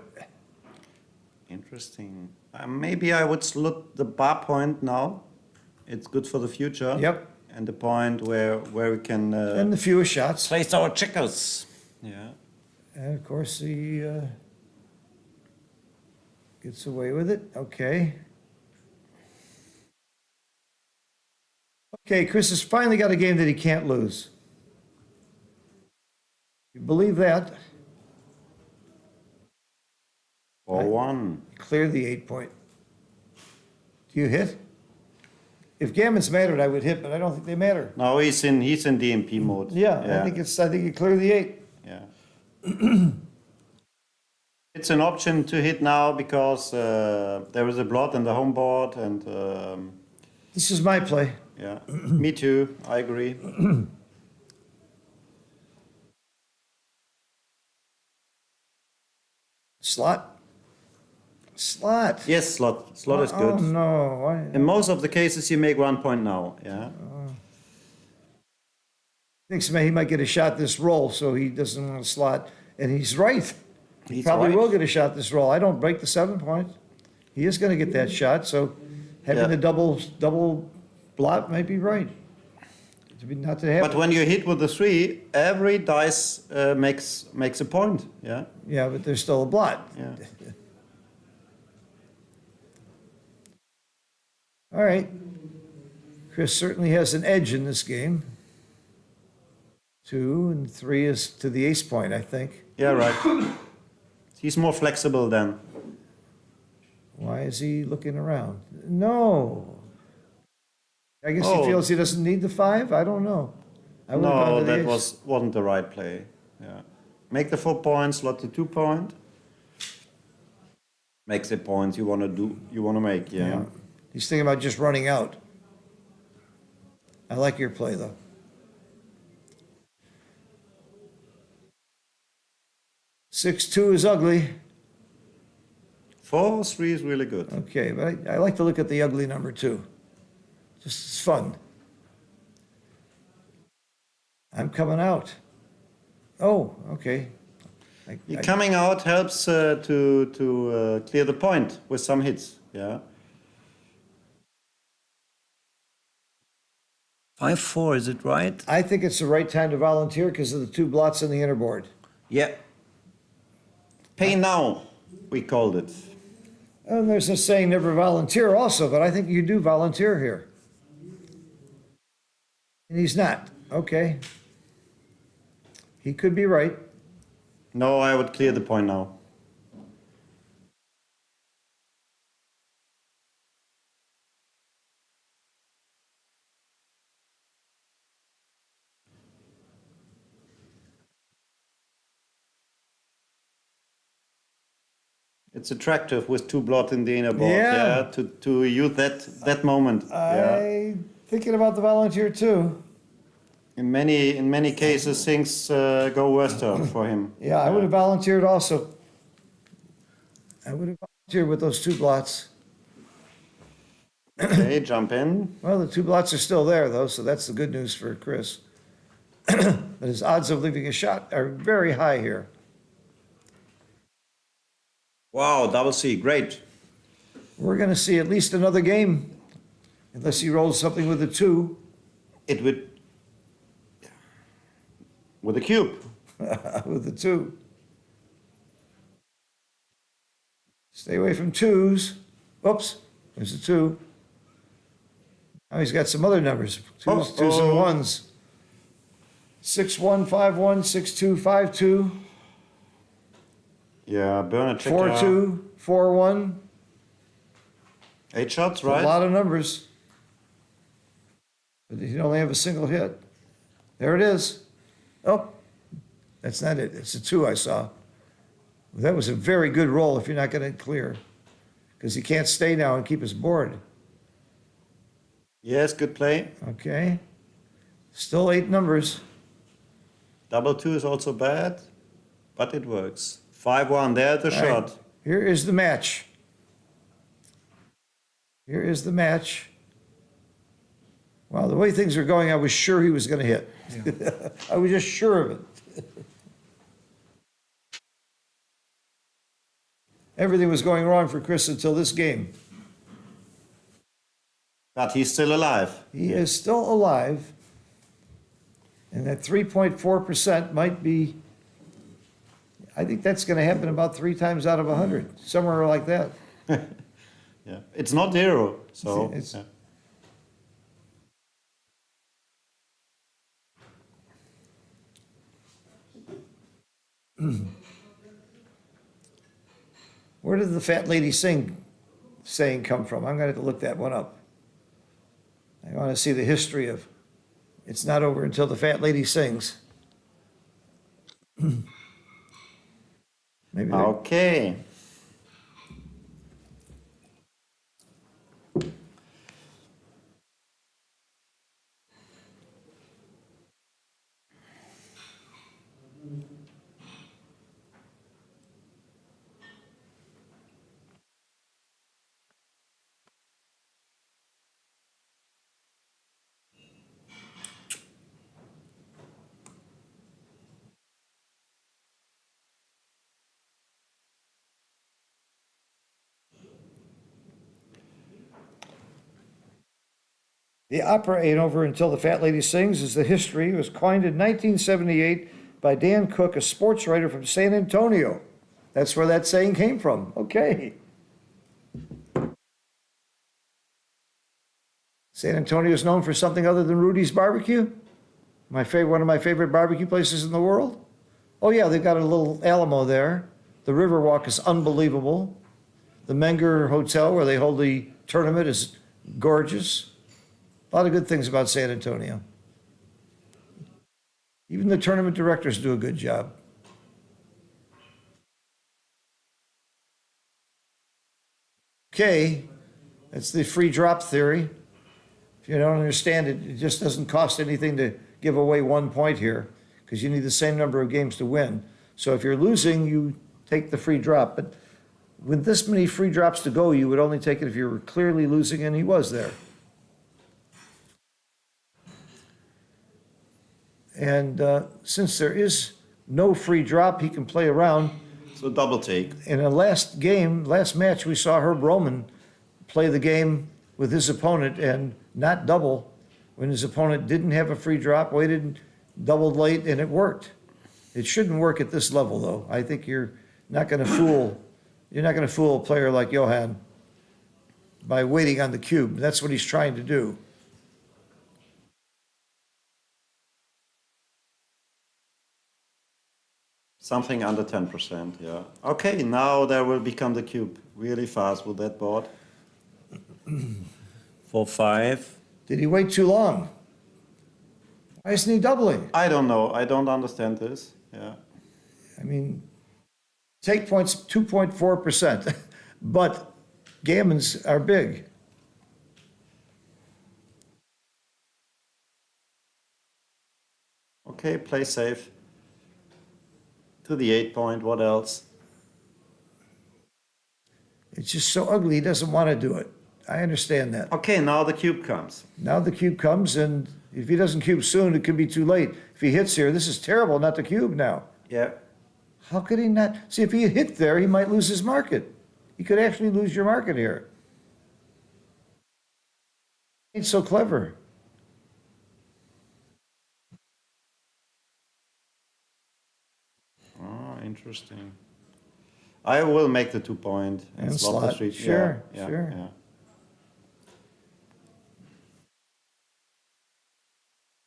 Interesting. Maybe I would slot the bar point now. It's good for the future. Yep. And the point where we can And the fewest shots. place our checkers. Yeah. And of course, he gets away with it. Okay. Okay, Chris has finally got a game that he can't lose. You believe that? Or 1. Clear the 8-point. Do you hit? If gammons mattered, I would hit, but I don't think they matter. No, he's in DMP mode. Yeah, I think you clear the 8. Yeah. It's an option to hit now because there is a blot in the home board and This is my play. yeah. Me too. I agree. Slot? Slot. Yes, slot. Slot is Oh, good. no. Why? In most of the cases, you make 1 point now. Yeah. Thinks he might get a shot this roll, so he doesn't want to slot. And he's right. He He's probably right. will get a shot this roll. I don't break the 7 point. He is going to get that shot, so having Yeah. the double blot might be right. To be not to have. But when you hit with the 3, every dice makes a point. Yeah. Yeah, but there's still a blot. Yeah. All right. Chris certainly has an edge in this game. 2 and 3 is to the ace point, I think. Yeah. Right. He's more flexible then. Why is he looking around? No. I guess he Oh. feels he doesn't need the 5? I don't know. I would've gone No, to the that ace. wasn't the right play. Yeah. Make the 4 points, slot the 2 point. Makes the points you want to make. Yeah. Yeah. He's thinking about just running out. I like your play, though. Six two is ugly. 4-3 is really good. Okay, but I like to look at the ugly number, too. Just it's fun. I'm coming out. Oh, okay. Coming out helps to clear the point with some hits. Yeah. 5-4, is it right? I think it's the right time to volunteer because of the 2 blots on the inner board. Yeah. Pay now, we called it. And there's a saying, never volunteer also, but I think you do volunteer here. And he's not. Okay. He could be right. No, I would clear the point now. It's attractive with two blood in the inner board. Yeah. To use that moment. Yeah. I thinking about the volunteer too. In many cases, things go worse for him. Yeah, I would have volunteered also. I would have volunteered with those two blots. Okay, jump in. Well, the two blots are still there though, so that's the good news for Chris. But his odds of leaving a shot are very high here. Wow, double C, great. We're gonna see at least another game, unless he rolls something with a two. It would with a cube. With the two. Stay away from twos. Oops, there's a two. Now he's got some other numbers. Twos and ones. 6151, 6252, Yeah, burn a checker. 42, 41. 8 shots, A right? lot of numbers. But you only have a single hit. There it is. Oh, that's not it. It's a two I saw. That was a very good roll if you're not going to clear. Because he can't stay now and keep his board. Yes, good play. Okay. Still 8 numbers. Double 2 is also bad, but it works. 5-1, there's the All right. shot. Here is the match. Here is the match. Wow, the way things are going, I was sure he was going to hit. I was just sure of it. Everything was going wrong for Chris until this game. But he's still alive. He is still alive. And that 3.4% might be, I think that's going to happen about 3 times out of 100, somewhere like that. Yeah, it's not 0, so. It's- yeah. Where did the fat lady sing saying come from? I'm going to have to look that one up. I want to see the history of it's not over until the fat lady sings. Maybe they- Okay. The opera Ain't Over Until the Fat Lady Sings is the history. It was coined in 1978 by Dan Cook, a sports writer from San Antonio. That's where that saying came from. Okay. San Antonio is known for something other than Rudy's Barbecue. One of my favorite barbecue places in the world. Oh yeah, they've got a little Alamo there. The Riverwalk is unbelievable. The Menger Hotel, where they hold the tournament, is gorgeous. A lot of good things about San Antonio. Even the tournament directors do a good job. Okay, that's the free drop theory. If you don't understand it, it just doesn't cost anything to give away 1 point here because you need the same number of games to win. So if you're losing, you take the free drop. But with this many free drops to go, you would only take it if you were clearly losing, and he was there. And since there is no free drop, he can play around. So double take. In a last match, we saw Herb Roman play the game with his opponent and not double when his opponent didn't have a free drop, waited, doubled late, and it worked. It shouldn't work at this level, though. I think you're not going to fool a player like Johan by waiting on the cube. That's what he's trying to do. Something under 10%, yeah. Okay, now there will become the cube really fast with that board. For 5. Did he wait too long? Why isn't he doubling? I don't know. I don't understand this. Yeah. I mean, take points 2.4%, but gammons are big. Okay, play safe. To the 8 point, what else? It's just so ugly, he doesn't want to do it. I understand that. Okay, now the cube comes. Now the cube comes, and if he doesn't cube soon, it could be too late. If he hits here, this is terrible not to cube now. Yeah. How could he not? See, if he hit there, he might lose his market. He could actually lose your market here. Ain't so clever. Oh, interesting. I will make the 2 point And slot the slot. 3. Sure, Yeah, sure. yeah.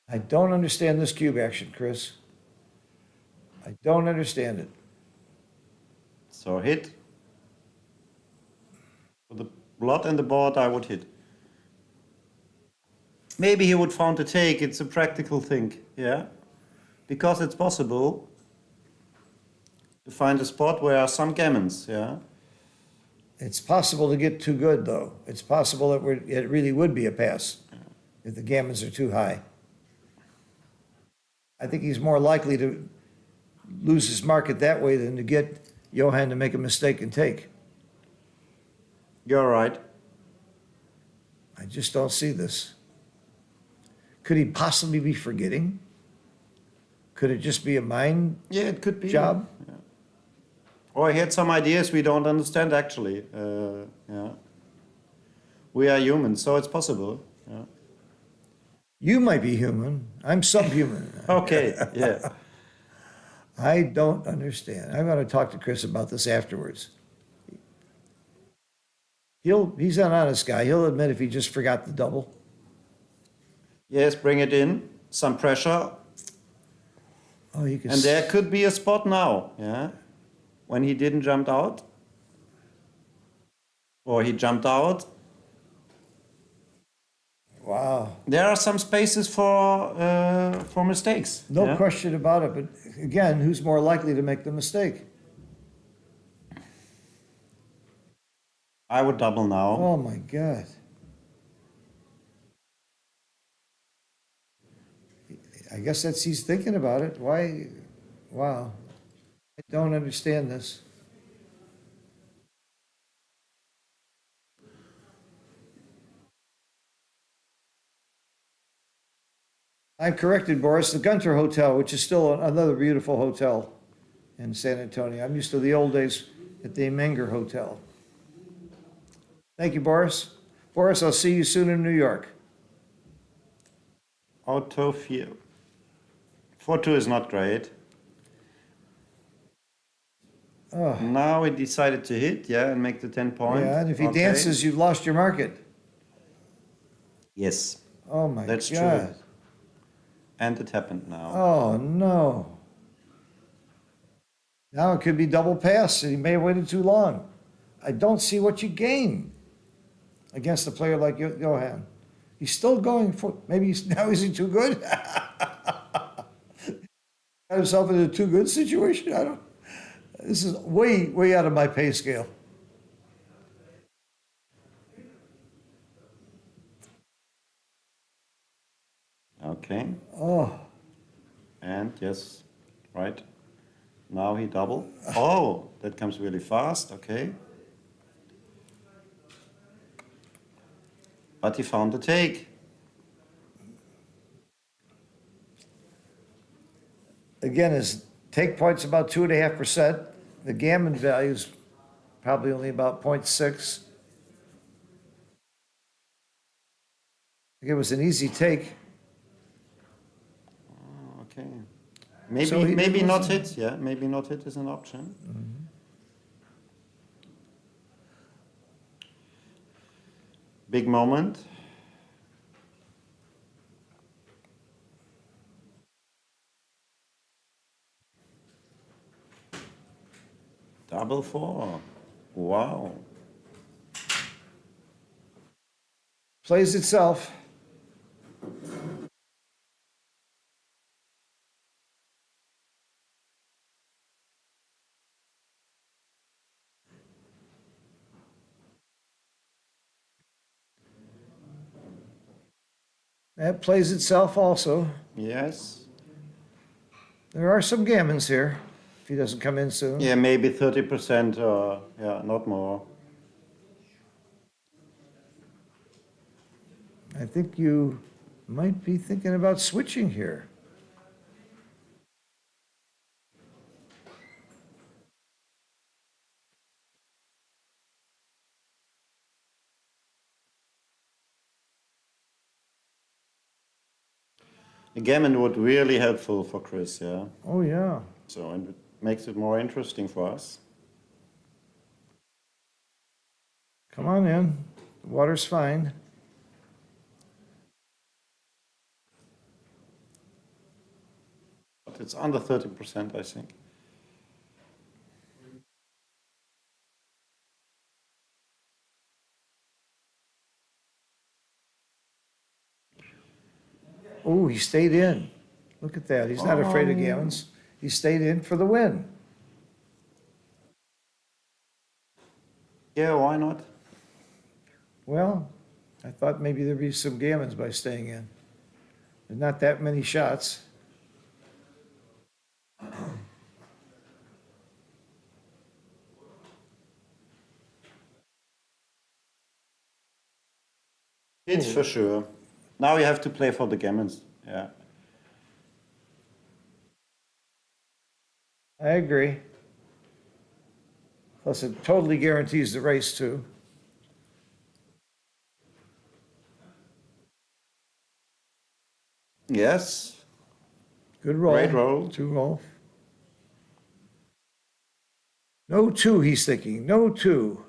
I don't understand this cube action, Chris. I don't understand it. So hit. For the blot and the board, I would hit. Maybe he would found a take. It's a practical thing, yeah? Because it's possible to find a spot where are some gammons, yeah? It's possible to get too good, though. It's possible that it really would be a pass if the gammons are too high. I think he's more likely to lose his market that way than to get Johan to make a mistake and take. You're right. I just don't see this. Could he possibly be forgetting? Could it just be a mind Yeah, it could be. job? Yeah. Or he had some ideas we don't understand actually. Yeah. We are human, so it's possible. Yeah. You might be human. I'm subhuman. Okay, yeah. I don't understand. I'm going to talk to Chris about this afterwards. He's an honest guy. He'll admit if he just forgot the double. Yes, bring it in. Some pressure. Oh, you can. And there could be a spot now, yeah? When he didn't jump out. Or he jumped out. Wow. There are some spaces for mistakes. No yeah? question about it. But again, who's more likely to make the mistake? I would double now. Oh my God. I guess that's he's thinking about it. Why? Wow. I don't understand this. I'm corrected, Boris. The Gunter Hotel, which is still another beautiful hotel in San Antonio. I'm used to the old days at the Menger Hotel. Thank you, Boris. Boris, I'll see you soon in New York. Auto 4. 4-2 is not great. Oh, Now he decided to hit, yeah, and make the 10 point. yeah, and if he Okay. dances, you've lost your market. Yes, Oh my that's God. true. And it happened now. Oh no. Now it could be double pass, and he may have waited too long. I don't see what you gain against a player like Johan. He's still going for, maybe now is he too good? Got himself in a too good situation? I don't, this is way out of my pay scale. Okay, Oh, and yes, right. Now he double. Oh, that comes really fast, okay. But he found the take. again, his take point's about 2.5%. The gammon value's probably only about 0.6. It was an easy take. Okay. Maybe So he maybe didn't not listen. hit, yeah. Maybe not hit is an option. Big moment. Double four. Wow. Plays itself. That plays itself also. Yes. There are some gammons here, if he doesn't come in soon. Yeah, maybe 30% or yeah, not more. I think you might be thinking about switching here. A gammon would really helpful for Chris, yeah. Oh, yeah. So and it makes it more interesting for us. Come on in. The water's fine. But it's under 30%, I think. Oh, he stayed in. Look at that. He's not afraid of gammons. He stayed in for the win. Yeah, why not? Well, I thought maybe there'd be some gammons by staying in. There's not that many shots. It's for sure. Now you have to play for the gammons. Yeah. I agree. Plus, it totally guarantees the race, too. Yes. Good roll. Great roll. 2 roll. No 2, he's thinking. No 2.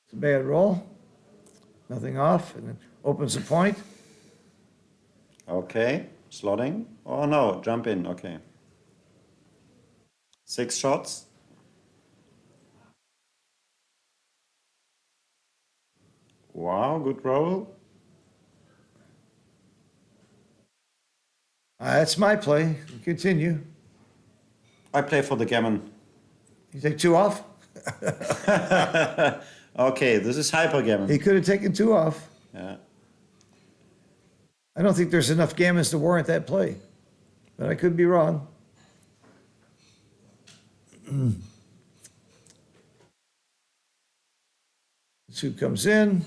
It's a bad roll. Nothing off, and it opens the point. Okay. Slotting. Oh no, jump in. Okay. 6 shots. Wow, good roll. That's my play. Continue. I play for the gammon. You take 2 off? Okay, this is hyper gammon. He could have taken 2 off. Yeah. I don't think there's enough gammons to warrant that play, but I could be wrong. Two comes in.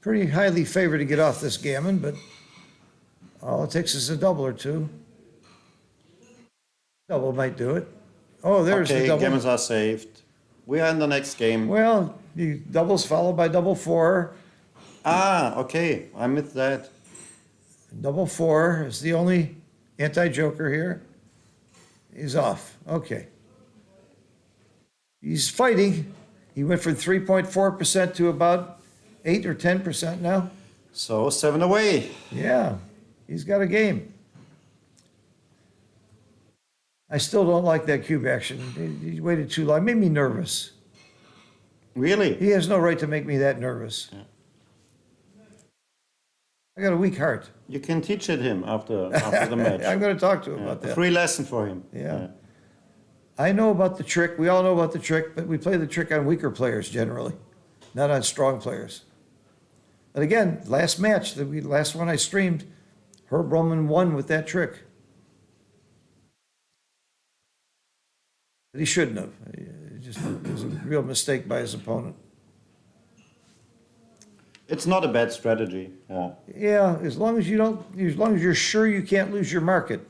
Pretty highly favored to get off this gammon, but all it takes is a double or 2. Double might do it. Oh, there's the Okay, double. gammons are saved. We are in the next game. Well, the doubles followed by double 4. Ah, okay, I missed that. Double 4 is the only anti-joker here. He's off. Okay. He's fighting. He went from 3.4% to about 8 or 10% now. So 7 away. Yeah, he's got a game. I still don't like that cube action. He waited too long. It made me nervous. Really? He has no right to make me that nervous. Yeah. I got a weak heart. You can teach it him after the match. I'm going to talk to him Yeah, about a that. free lesson for him. Yeah. I know about the trick. We all know about the trick, but we play the trick on weaker players generally, not on strong players. But again, last match, the last one I streamed, Herb Roman won with that trick. But he shouldn't have. It was a real mistake by his opponent. It's not a bad strategy. Yeah. Yeah, as long as you're sure you can't lose your market.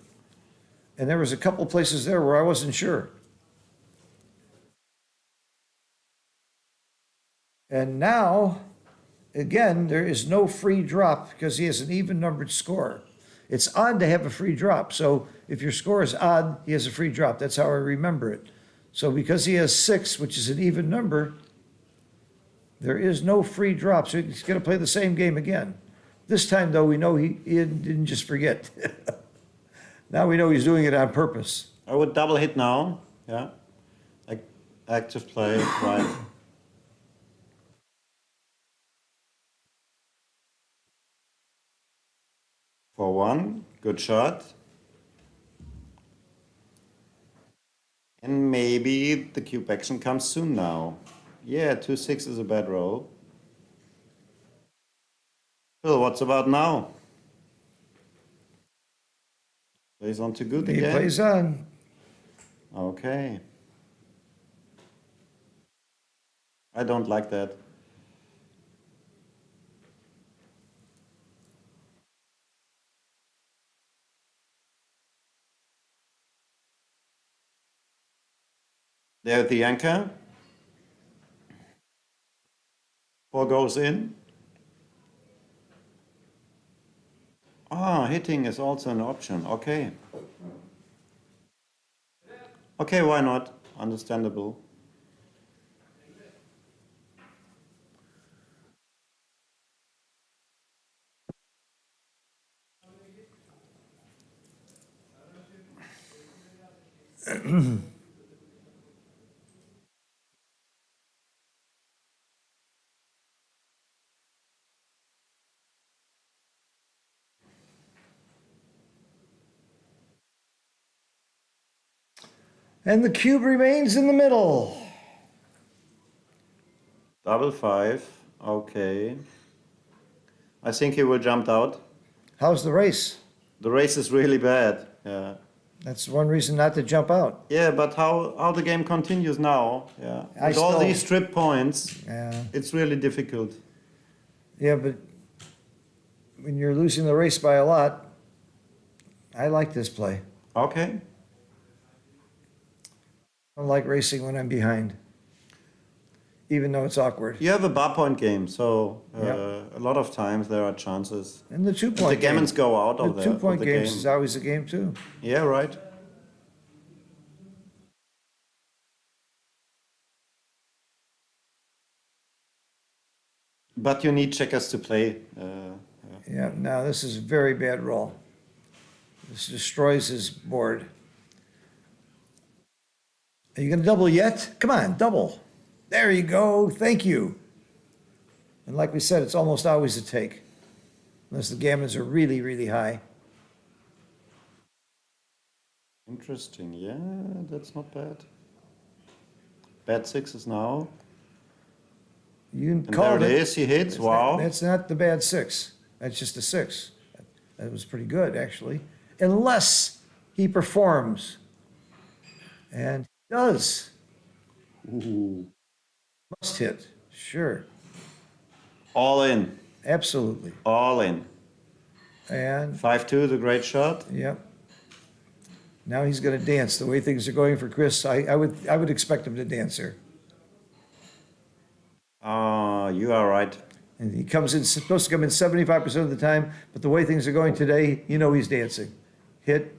And there was a couple places there where I wasn't sure. And now, again, there is no free drop because he has an even numbered score. It's odd to have a free drop. So if your score is odd, he has a free drop. That's how I remember it. So because he has 6, which is an even number, there is no free drop. So he's going to play the same game again. This time, though, we know he didn't just forget. Now we know he's doing it on purpose. I would double hit now. Yeah. Active play, right. For one, good shot. And maybe the cube action comes soon now. Yeah, 2-6 is a bad roll. Phil, what's about now? Plays on to good He again. plays on. Okay. I don't like that. There's the anchor. 4 goes in. Ah, hitting is also an option. Okay. Okay, why not? Understandable. And the cube remains in the middle. Double 5. Okay. I think he will jump out. How's the race? The race is really bad. Yeah. That's one reason not to jump out. Yeah, but how the game continues now? Yeah. With all these strip points, Yeah. it's really difficult. Yeah, but when you're losing the race by a lot, I like this play. Okay. I don't like racing when I'm behind, even though it's awkward. You have a bar point game, so Yeah. a lot of times there are chances. And the And the two-point game. gammons go out of The the, two-point of the games game. is always a game, too. Yeah, right. But you need checkers to play. Yeah, no, this is a very bad roll. This destroys his board. Are you going to double yet? Come on, double. There you go. Thank you. And like we said, it's almost always a take, unless the gammons are really, really high. Interesting. Yeah, that's not bad. Bad 6s now. You And called there it it. is. He hits. Wow. That's not the bad 6. That's just a 6. That was pretty good, actually. Unless he performs. And he does. Ooh. Must hit. Sure. All in. Absolutely. All in. And, 5-2, the great shot. yep. Now he's going to dance. The way things are going for Chris, I would expect him to dance here. You are right. And he comes in, supposed to come in 75% of the time, but the way things are going today, you know he's dancing. Hit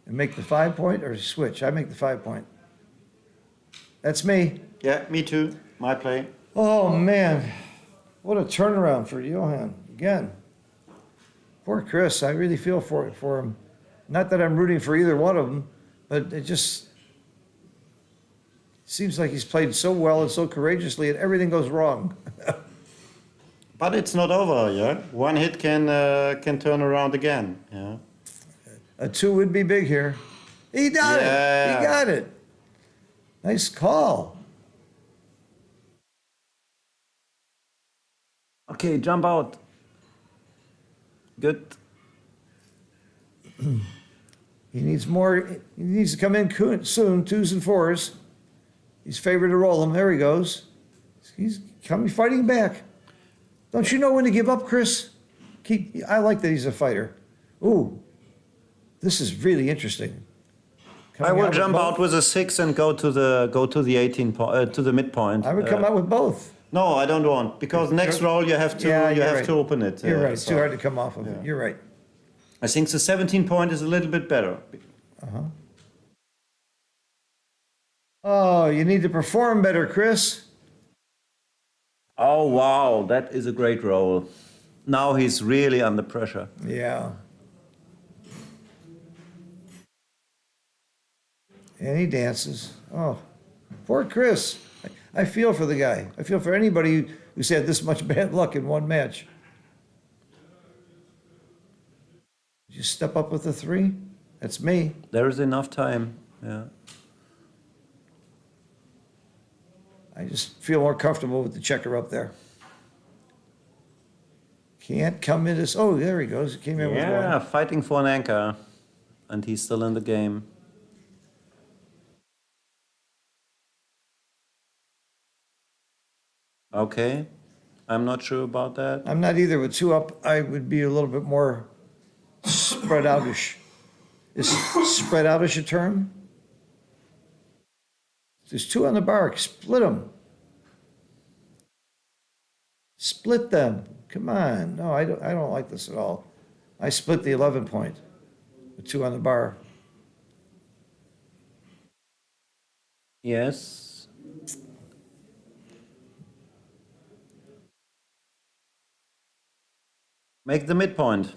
and make the 5-point or switch. I make the 5-point. That's me. Yeah, me too. My play. Oh, man. What a turnaround for Johan. Again. Poor Chris. I really feel for him. Not that I'm rooting for either one of them, but it just seems like he's played so well and so courageously, and everything goes wrong. But it's not over, yeah? One hit can turn around again, yeah? A 2 would be big here. He got it. Yeah. He got it. Nice call. Okay, jump out. Good. He needs more. He needs to come in soon, 2s and 4s. He's favored to roll them. There he goes. He's coming, fighting back. Don't you know when to give up, Chris? I like that he's a fighter. Ooh, this is really interesting. I will jump out with a 6 and go to the 18 to the midpoint. I would come out with both. No, I don't want, because next roll you have to Yeah, you you're have right. to open it. You're right. It's so too hard to come off of it. yeah. You're right. I think the 17 point is a little bit better. Oh, you need to perform better, Chris. Oh wow, that is a great roll. now he's really under pressure. Yeah. And he dances. Oh, poor Chris. I feel for the guy. I feel for anybody who's had this much bad luck in one match. Did you step up with a 3? That's me. There is enough time. Yeah. I just feel more comfortable with the checker up there. Can't come in as, oh, there he goes. He came in with Yeah, one. fighting for an anchor, and he's still in the game. Okay, I'm not sure about that. I'm not either. With 2 up, I would be a little bit more spread outish. Is spread outish a term? There's 2 on the bar. Split them. Split them. Come on. No, I don't like this at all. I split the 11 point with 2 on the bar. Yes. Make the midpoint.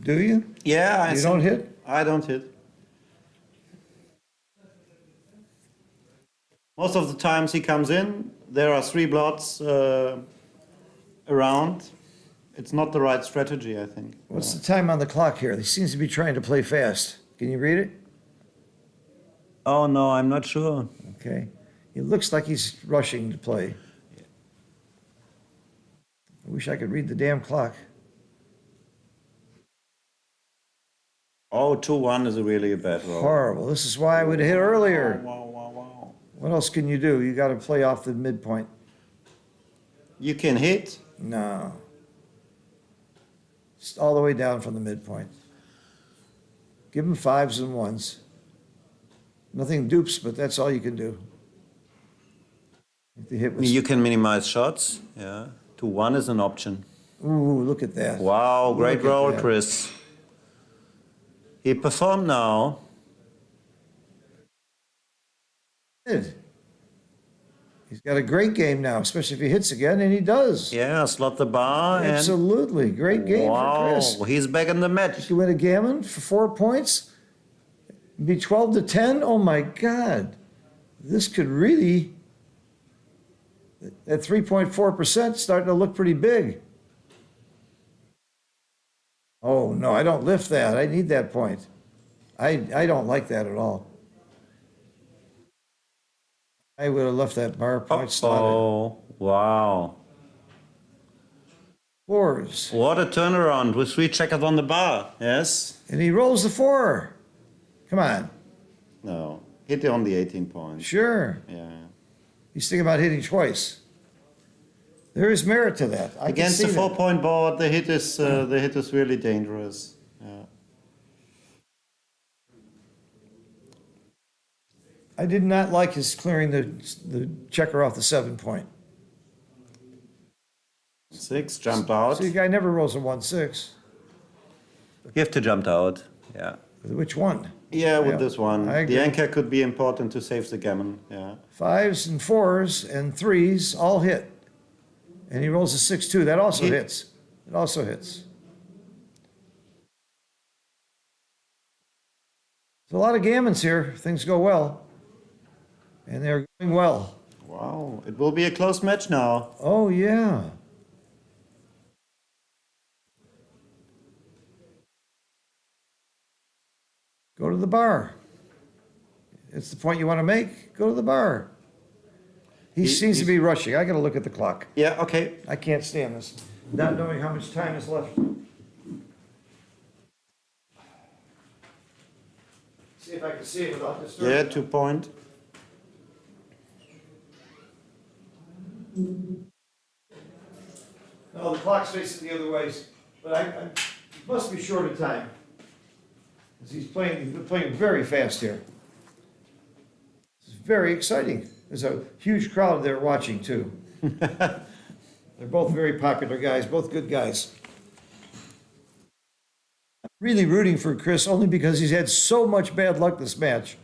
Do you? Yeah, You don't hit? I don't hit. Most of the times he comes in, there are 3 blots around. It's not the right strategy, I think. What's the time on the clock here? He seems to be trying to play fast. Can you read it? Oh no, I'm not sure. Okay. It looks like he's rushing to play. I wish I could read the damn clock. Oh, 2-1 is really a bad roll. Horrible. This is why I would have hit earlier. Wow, wow, wow. What else can you do? You got to play off the midpoint. You can hit. No. Just all the way down from the midpoint. Give him 5s and 1s. Nothing dupes, but that's all you can do. If the hit was, You can minimize shots. Yeah. 2-1 is an option. ooh, look at that. Wow, great Look at roll, that. Chris. He performed now. Good. He's got a great game now, especially if he hits again, and he does. Yeah, slot the bar and Absolutely. Great game for wow, Chris. he's back in the match. You win a gammon for 4 points? Be 12 to 10? Oh my God. This could really, at 3.4%, starting to look pretty big. Oh no, I don't lift that. I need that point. I don't like that at all. I would have left that bar point slotted. Oh, wow. 4s. What a turnaround with 3 checkers on the bar. Yes? And he rolls the 4. Come on. No. Hit on the 18 points. Sure. Yeah. He's thinking about hitting twice. There is merit to that. I Against can the see that. 4-point board, the hit is really dangerous. Yeah. I did not like his clearing the checker off the 7 point. 6 jumped out. See, the guy never rolls a 1-6. You have to jump out. Yeah. Which one? Yeah, with Yeah, this one. I agree. The anchor could be important to save the gammon. Yeah. 5s and 4s and 3s all hit. And he rolls a 6-2. That also He- hits. It also hits. There's a lot of gammons here. Things go well. And they're going well. Wow. It will be a close match now. Oh, yeah. Go to the bar. It's the point you want to make. Go to the bar. He seems to be rushing. I got to look at the clock. Yeah, okay. I can't stand this. Not knowing how much time is left. See if I can see it without disturbing. Yeah, 2 point. No, the clock's facing the other ways, but I must be short of time. 'Cause he's playing very fast here. It's very exciting. There's a huge crowd there watching too. They're both very popular guys, both good guys. I'm really rooting for Chris only because he's had so much bad luck this match.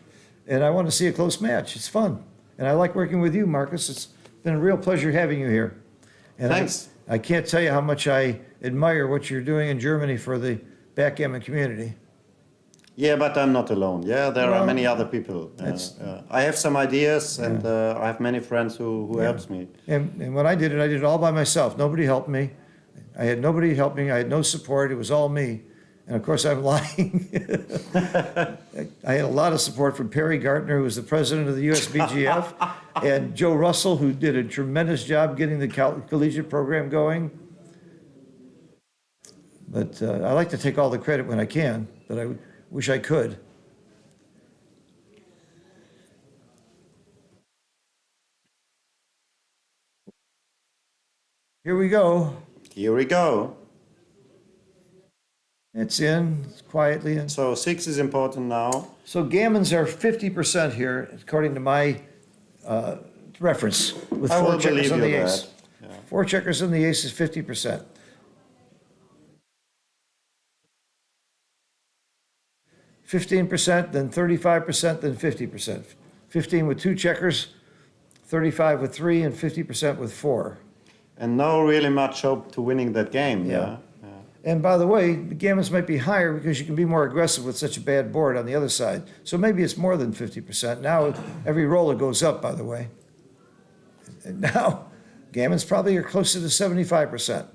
And I want to see a close match. It's fun. And I like working with you, Marcus. It's been a real pleasure having you here. And Thanks. I can't tell you how much I admire what you're doing in Germany for the backgammon community. Yeah, but I'm not alone. Yeah, there Well, are many other people. I have some ideas, and I have many friends who helps me. And when I did it all by myself. Nobody helped me. I had nobody help me. I had no support. It was all me. And of course, I'm lying. I had a lot of support from Perry Gartner, who was the president of the USBGF, and Joe Russell, who did a tremendous job getting the collegiate program going. But I like to take all the credit when I can, but I wish I could. Here we go. Here we go. It's in quietly. And So 6 is important now. so gammons are 50% here, according to my reference, with I four will checkers believe on you the that. ace. Four checkers on the ace is 50%. 15%, then 35%, then 50%. 15 with two checkers, 35 with three, and 50% with four. And no really much hope to winning that game. Yeah. And by the way, the gammons might be higher because you can be more aggressive with such a bad board on the other side. So maybe it's more than 50%. Now, every roll it goes up, by the way. And now, gammons probably are closer to 75%.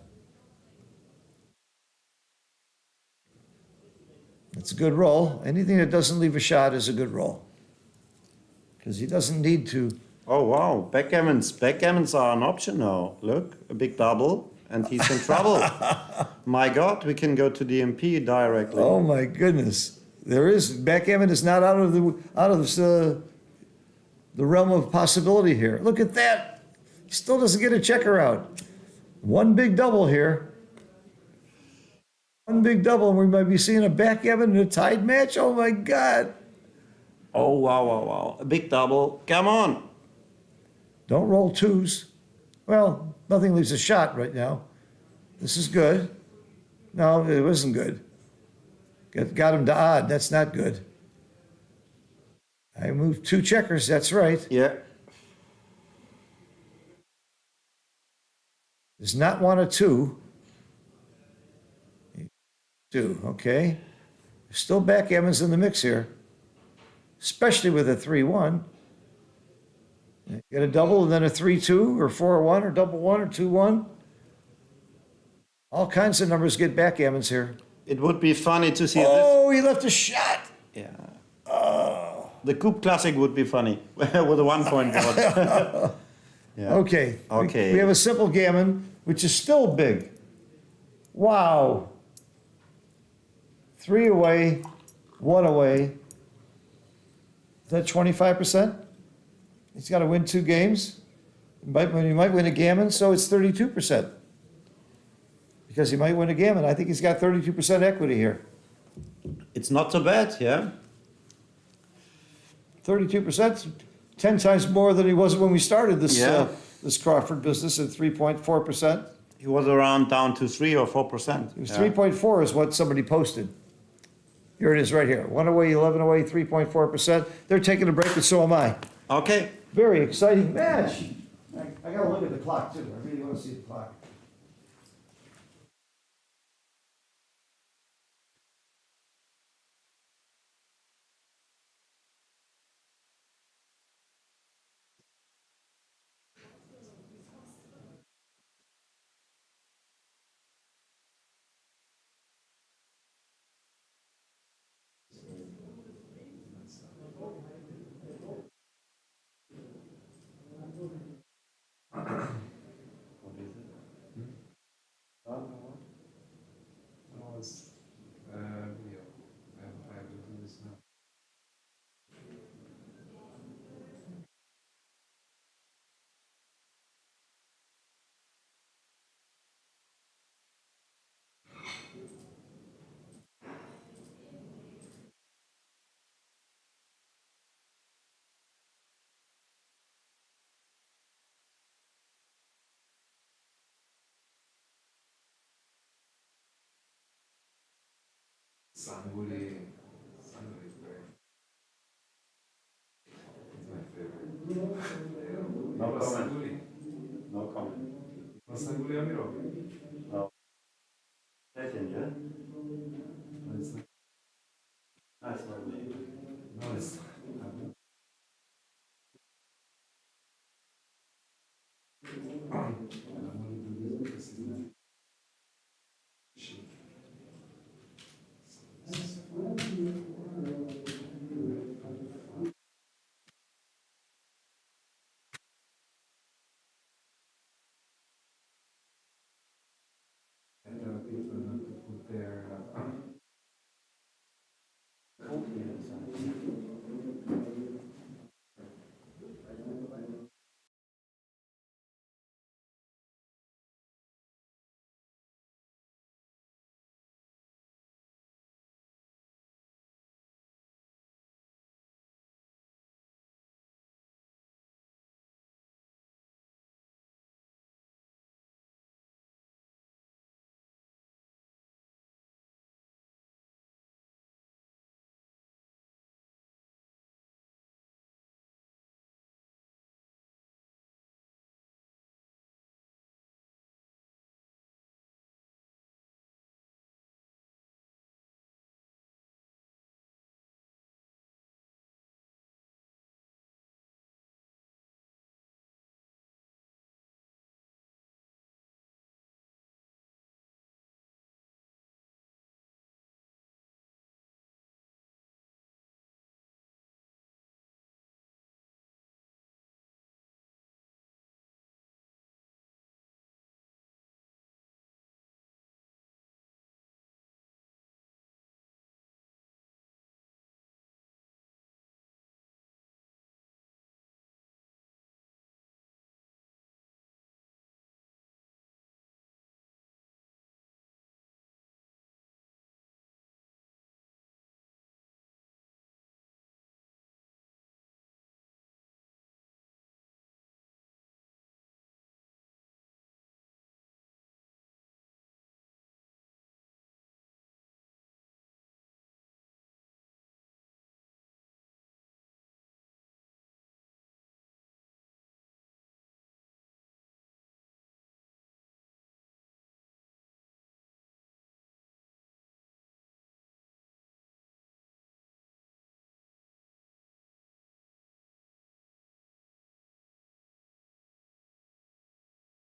It's a good roll. Anything that doesn't leave a shot is a good roll. Because he doesn't need to. Oh wow, backgammons. Backgammons are an option now. Look, a big double, and he's in trouble. My God, we can go to DMP directly. Oh my goodness. Backgammon is not out of the realm of possibility here. Look at that. He still doesn't get a checker out. One big double here. One big double, and we might be seeing a backgammon in a tied match. Oh my God. Oh wow, wow, wow! A big double. Come on. Don't roll twos. Well, nothing leaves a shot right now. This is good. No, it wasn't good. Got him to odd. That's not good. I moved two checkers. That's right. Yeah. Does not want a two. Two, okay. Still backgammons in the mix here, especially with a 3-1. Get a double and then a 3-2 or 4-1 or double one or 2-1. All kinds of numbers get backgammons here. It would be funny to see Oh, he left a shot. this. Yeah. Oh. The Coupe Classic would be funny with a 1 point board. Yeah. Okay. Okay. We have a simple gammon, which is still big. Wow. 3 away, 1 away. Is that 25%? He's got to win 2 games. He might win a gammon, so it's 32%. Because he might win a gammon. I think he's got 32% equity here. It's not so bad, yeah. 32%, 10 times more than he was when we started this Yeah. this Crawford business at 3.4%. He was around down to 3 or 4%. It was 3.4 is what somebody posted. Here it is right here. 1 away, 11 away, 3.4%. They're taking a break, and so am I. Okay. Very exciting match. I got to look at the clock, too. I really want to see the clock. Sanguli. Sanguli is great. It's my favorite. No comment. Sanguli. No comment. Sanguli Latin, yeah? Nice one.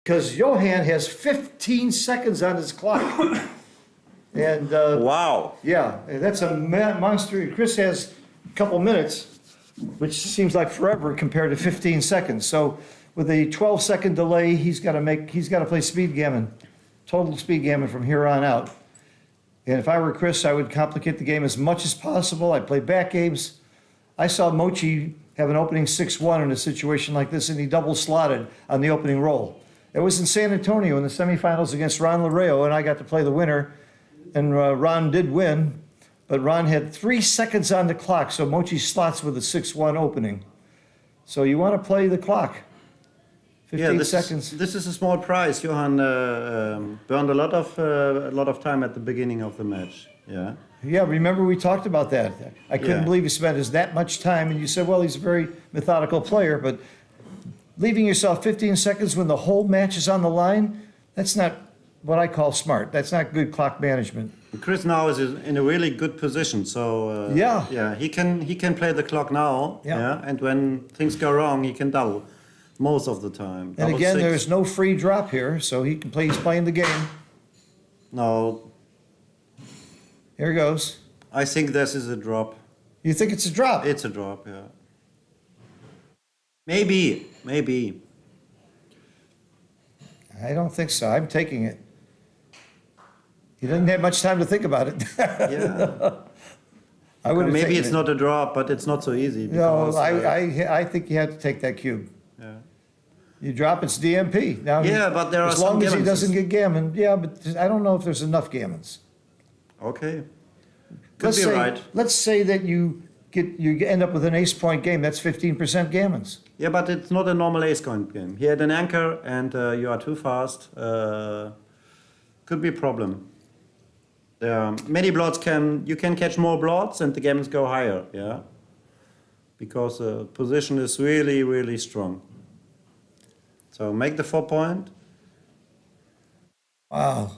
Because Johan has 15 seconds on his clock. And, Wow. yeah, and that's a monster. Chris has a couple minutes, which seems like forever compared to 15 seconds. So with a 12-second delay, he's got to play speed gammon, total speed gammon from here on out. And if I were Chris, I would complicate the game as much as possible. I'd play back games. I saw Mochi have an opening 6-1 in a situation like this, and he double slotted on the opening roll. It was in San Antonio in the semifinals against Ron Lareo, and I got to play the winner. And Ron did win, but Ron had 3 seconds on the clock, so Mochi slots with a 6-1 opening. So you want to play the clock. 15 seconds. This is a small prize. Johan burned a lot of time at the beginning of the match. Yeah. Yeah, remember we talked about that. I couldn't Yeah. believe he spent that much time, and you said, well, he's a very methodical player, but leaving yourself 15 seconds when the whole match is on the line, that's not what I call smart. That's not good clock management. Chris now is in a really good position, so Yeah. he can play the clock now. Yeah. And when things go wrong, he can double most of the time. And Double again, six. there's no free drop here, so he can play. He's playing the game. No, Here he goes. I think this is a drop. You think it's a drop? It's a drop, yeah. Maybe. I don't think so. I'm taking it. He didn't have much time to think about it. Yeah. I would have Maybe taken it's it. not a drop, but it's not so easy. No, Because, I think you have to take that cube. yeah. You drop, it's DMP. Now, Yeah, but there are as some long as he gammonses. doesn't get gammon, yeah, but I don't know if there's enough gammons. Okay. Could be right. Let's say that you end up with an ace point game. That's 15% gammons. Yeah, but it's not a normal ace coin game. He had an anchor and you are too fast. Could be a problem. Many blots you can catch more blots and the gammons go higher, yeah? Because the position is really, really strong. So make the 4 point. Wow.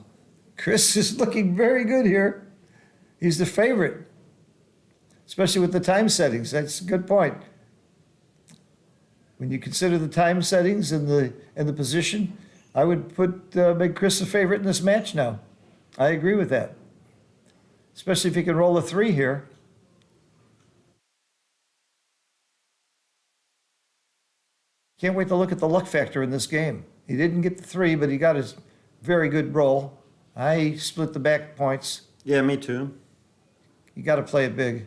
Chris is looking very good here. He's the favorite, especially with the time settings. That's a good point. When you consider the time settings and the position, I would make Chris the favorite in this match now. I agree with that, especially if he can roll a 3 here. Can't wait to look at the luck factor in this game. He didn't get the 3, but he got his very good roll. I split the back points. Yeah, me too. You got to play it big.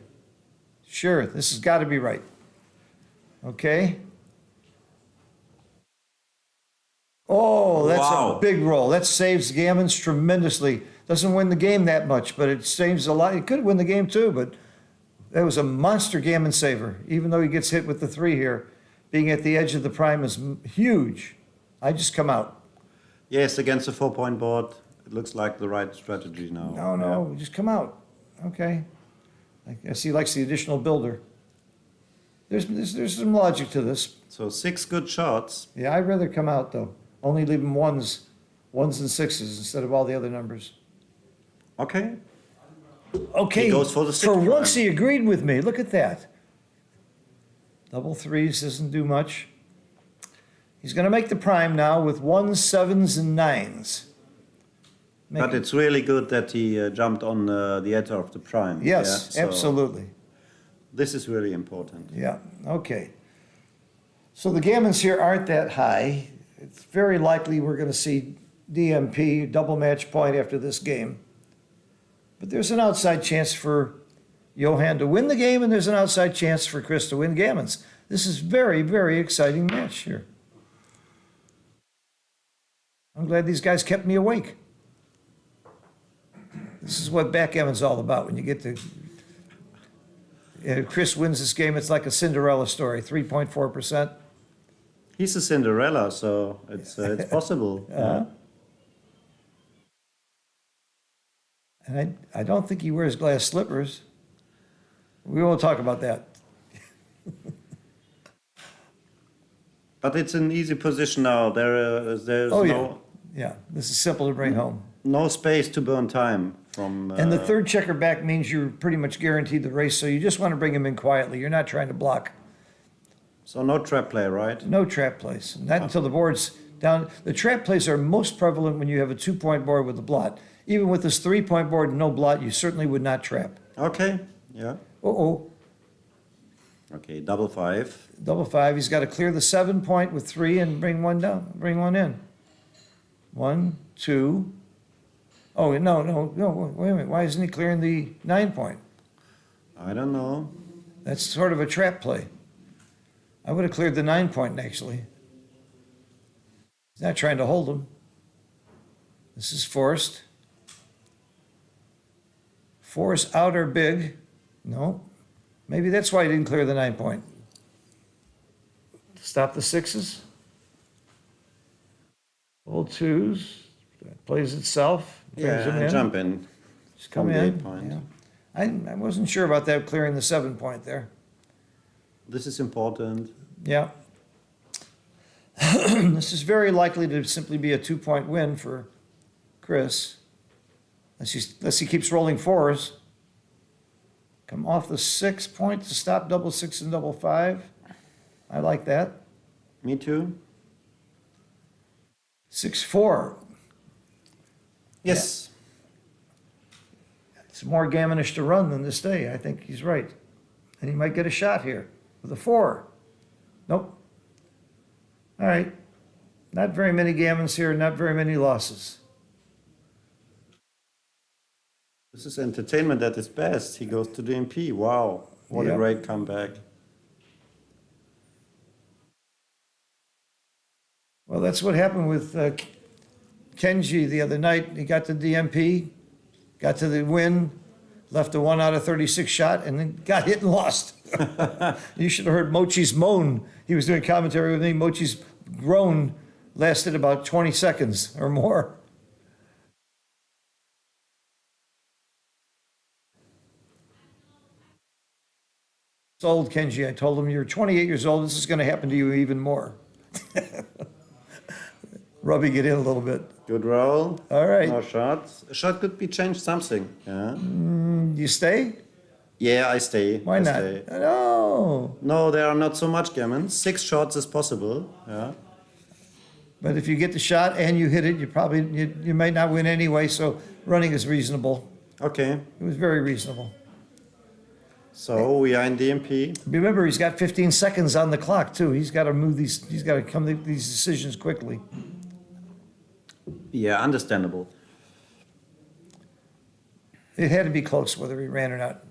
Sure, this has got to be right. Okay. Oh, that's Wow. a big roll. That saves Gammons tremendously. Doesn't win the game that much, but it saves a lot. It could win the game too, but that was a monster Gammon saver, even though he gets hit with the 3 here. Being at the edge of the prime is huge. I just come out. Yes, against a 4-point board, it looks like the right strategy now. No, just come out. Okay. I guess he likes the additional builder. There's some logic to this. So 6 good shots. Yeah, I'd rather come out though. Only leave him ones and 6s instead of all the other numbers. Okay. Okay. He goes for the 6 prime. once he agreed with me. Look at that. Double 3s doesn't do much. He's going to make the prime now with 1s, 7s, and 9s. But it's really good that he jumped on the edge of the prime. Yes, yeah? So absolutely. This is really important. Yeah, okay. So the gammons here aren't that high. It's very likely we're going to see DMP, double match point, after this game. But there's an outside chance for Johan to win the game, and there's an outside chance for Chris to win gammons. This is very, very exciting match here. I'm glad these guys kept me awake. This is what backgammon's all about. When you get to Chris wins this game, it's like a Cinderella story, 3.4%. He's a Cinderella, so it's possible. Yeah. And I don't think he wears glass slippers. We won't talk about that. But it's an easy position now. There's Oh, yeah. no, Yeah, this is simple to bring home. no space to burn time from. And the third checker back means you're pretty much guaranteed the race, so you just want to bring him in quietly. You're not trying to block. So no trap play, right? No trap plays. Not until the board's down. The trap plays are most prevalent when you have a 2-point board with a blot. Even with this 3-point board and no blot, you certainly would not trap. Okay. Yeah. Uh-oh. Okay. Double 5. Double 5. He's got to clear the 7-point with 3 and bring one down. Bring one in. 1, 2. Oh, no. Wait a minute. Why isn't he clearing the 9-point? I don't know. That's sort of a trap play. I would have cleared the 9-point, actually. He's not trying to hold him. This is forced. 4s out are big. No. Maybe that's why he didn't clear the 9-point. Stop the 6s. Old 2s. That plays itself. Brings him Yeah, in. jump in. Just come from the in. 8-point. Yeah. I wasn't sure about that clearing the 7-point there. This is important. Yeah. This is very likely to simply be a 2-point win for Chris. Unless he keeps rolling 4s. Come off the 6-point to stop double 6 and double 5. I like that. Me too. 6-4. Yes. It's more gammonish to run than to stay. I think he's right. And he might get a shot here with a 4. Nope. All right. Not very many gammons here, not very many losses. This is entertainment at its best. He goes to the MP. Wow. What Yep. a great comeback. Well, that's what happened with Kenji the other night. He got the DMP, got to the win, left a 1 out of 36 shot, and then got hit and lost. You should have heard Mochi's moan. He was doing commentary with me. Mochi's groan lasted about 20 seconds or more. Old Kenji, I told him, you're 28 years old. This is going to happen to you even more. Rubbing it in a little bit. Good roll. All right. No shots. A shot could be changed something. Yeah. You stay? Yeah, I stay. Why I not? stay. No. No, there are not so much gammons. 6 shots is possible. Yeah. But if you get the shot and you hit it, you might not win anyway, so running is reasonable. Okay. It was very reasonable. So we are in DMP. Remember, he's got 15 seconds on the clock too. He's got to come to these decisions quickly. Yeah, understandable. It had to be close whether he ran or not.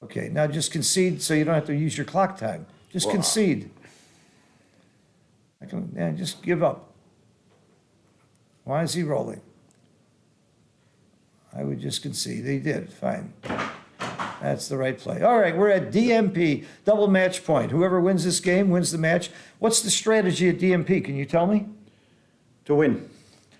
Okay, now just concede so you don't have to use your clock time. Just concede. Just give up. Why is he rolling? I would just concede. He did, fine. That's the right play. All right, we're at DMP, double match point. Whoever wins this game wins the match. What's the strategy at DMP? Can you tell me? To win.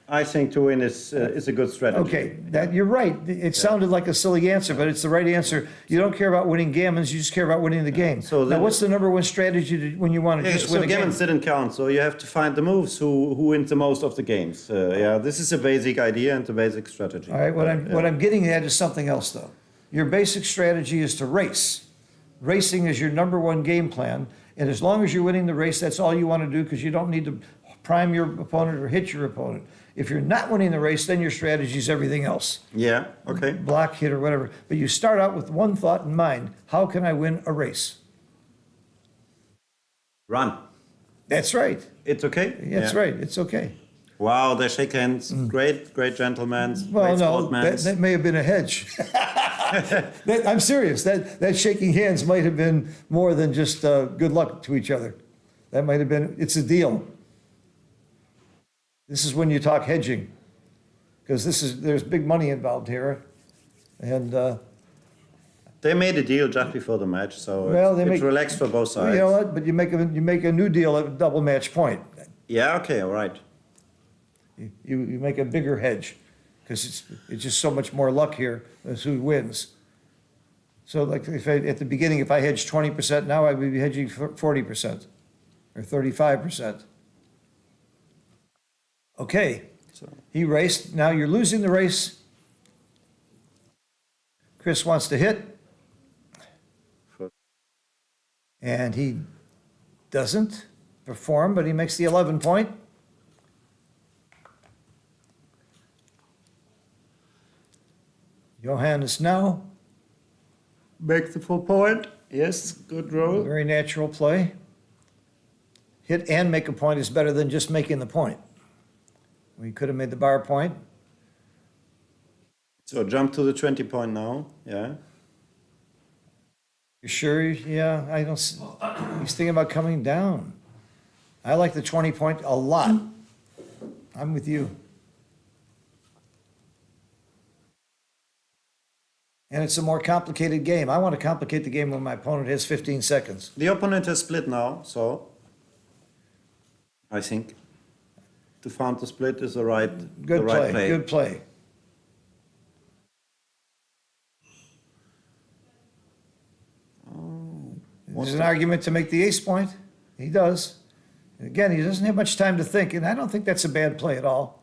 I think to win is a good strategy. Okay, you're right. It sounded like a silly answer, but it's the right answer. You don't care about winning gammons, you just care about winning the game. So now, then- what's the number one strategy when you want to Yeah, just so win a game? gammons didn't count, so you have to find the moves who wins the most of the games. Yeah, this is a basic idea and a basic strategy. All right, what I'm getting at is something else, though. Your basic strategy is to race. Racing is your number one game plan, and as long as you're winning the race, that's all you want to do because you don't need to prime your opponent or hit your opponent. If you're not winning the race, then your strategy is everything else. Yeah, okay. Block, hit, or whatever. But you start out with one thought in mind. How can I win a race? Run. That's right. It's okay? That's Yeah. right. It's okay. Wow, they shake hands. Great, great gentlemen. Well, great no, sportsmen. that may have been a hedge. I'm serious. That shaking hands might have been more than just good luck to each other. That might have been, it's a deal. This is when you talk hedging, because there's big money involved here. And, They made a deal just before the match, so Well, they it's make- relaxed for both sides. you know what, but you make a new deal at a double match point. Yeah, okay, all right. You make a bigger hedge, because it's just so much more luck here as who wins. So like at the beginning, if I hedged 20%, now I would be hedging 40% or 35%. Okay, he raced, now you're losing the race. Chris wants to hit. And he doesn't perform, but he makes the 11 point. Johannes now, Make the full point. Yes, good roll. very natural play. Hit and make a point is better than just making the point. We could have made the bar point. So jump to the 20 point now. Yeah. You sure? Yeah, I don't, he's thinking about coming down. I like the 20 point a lot. I'm with you. And it's a more complicated game. I want to complicate the game when my opponent has 15 seconds. The opponent has split now, so I think to find the split is the right Good right play, good play. There's an argument to make the ace point. He does. Again, he doesn't have much time to think, and I don't think that's a bad play at all.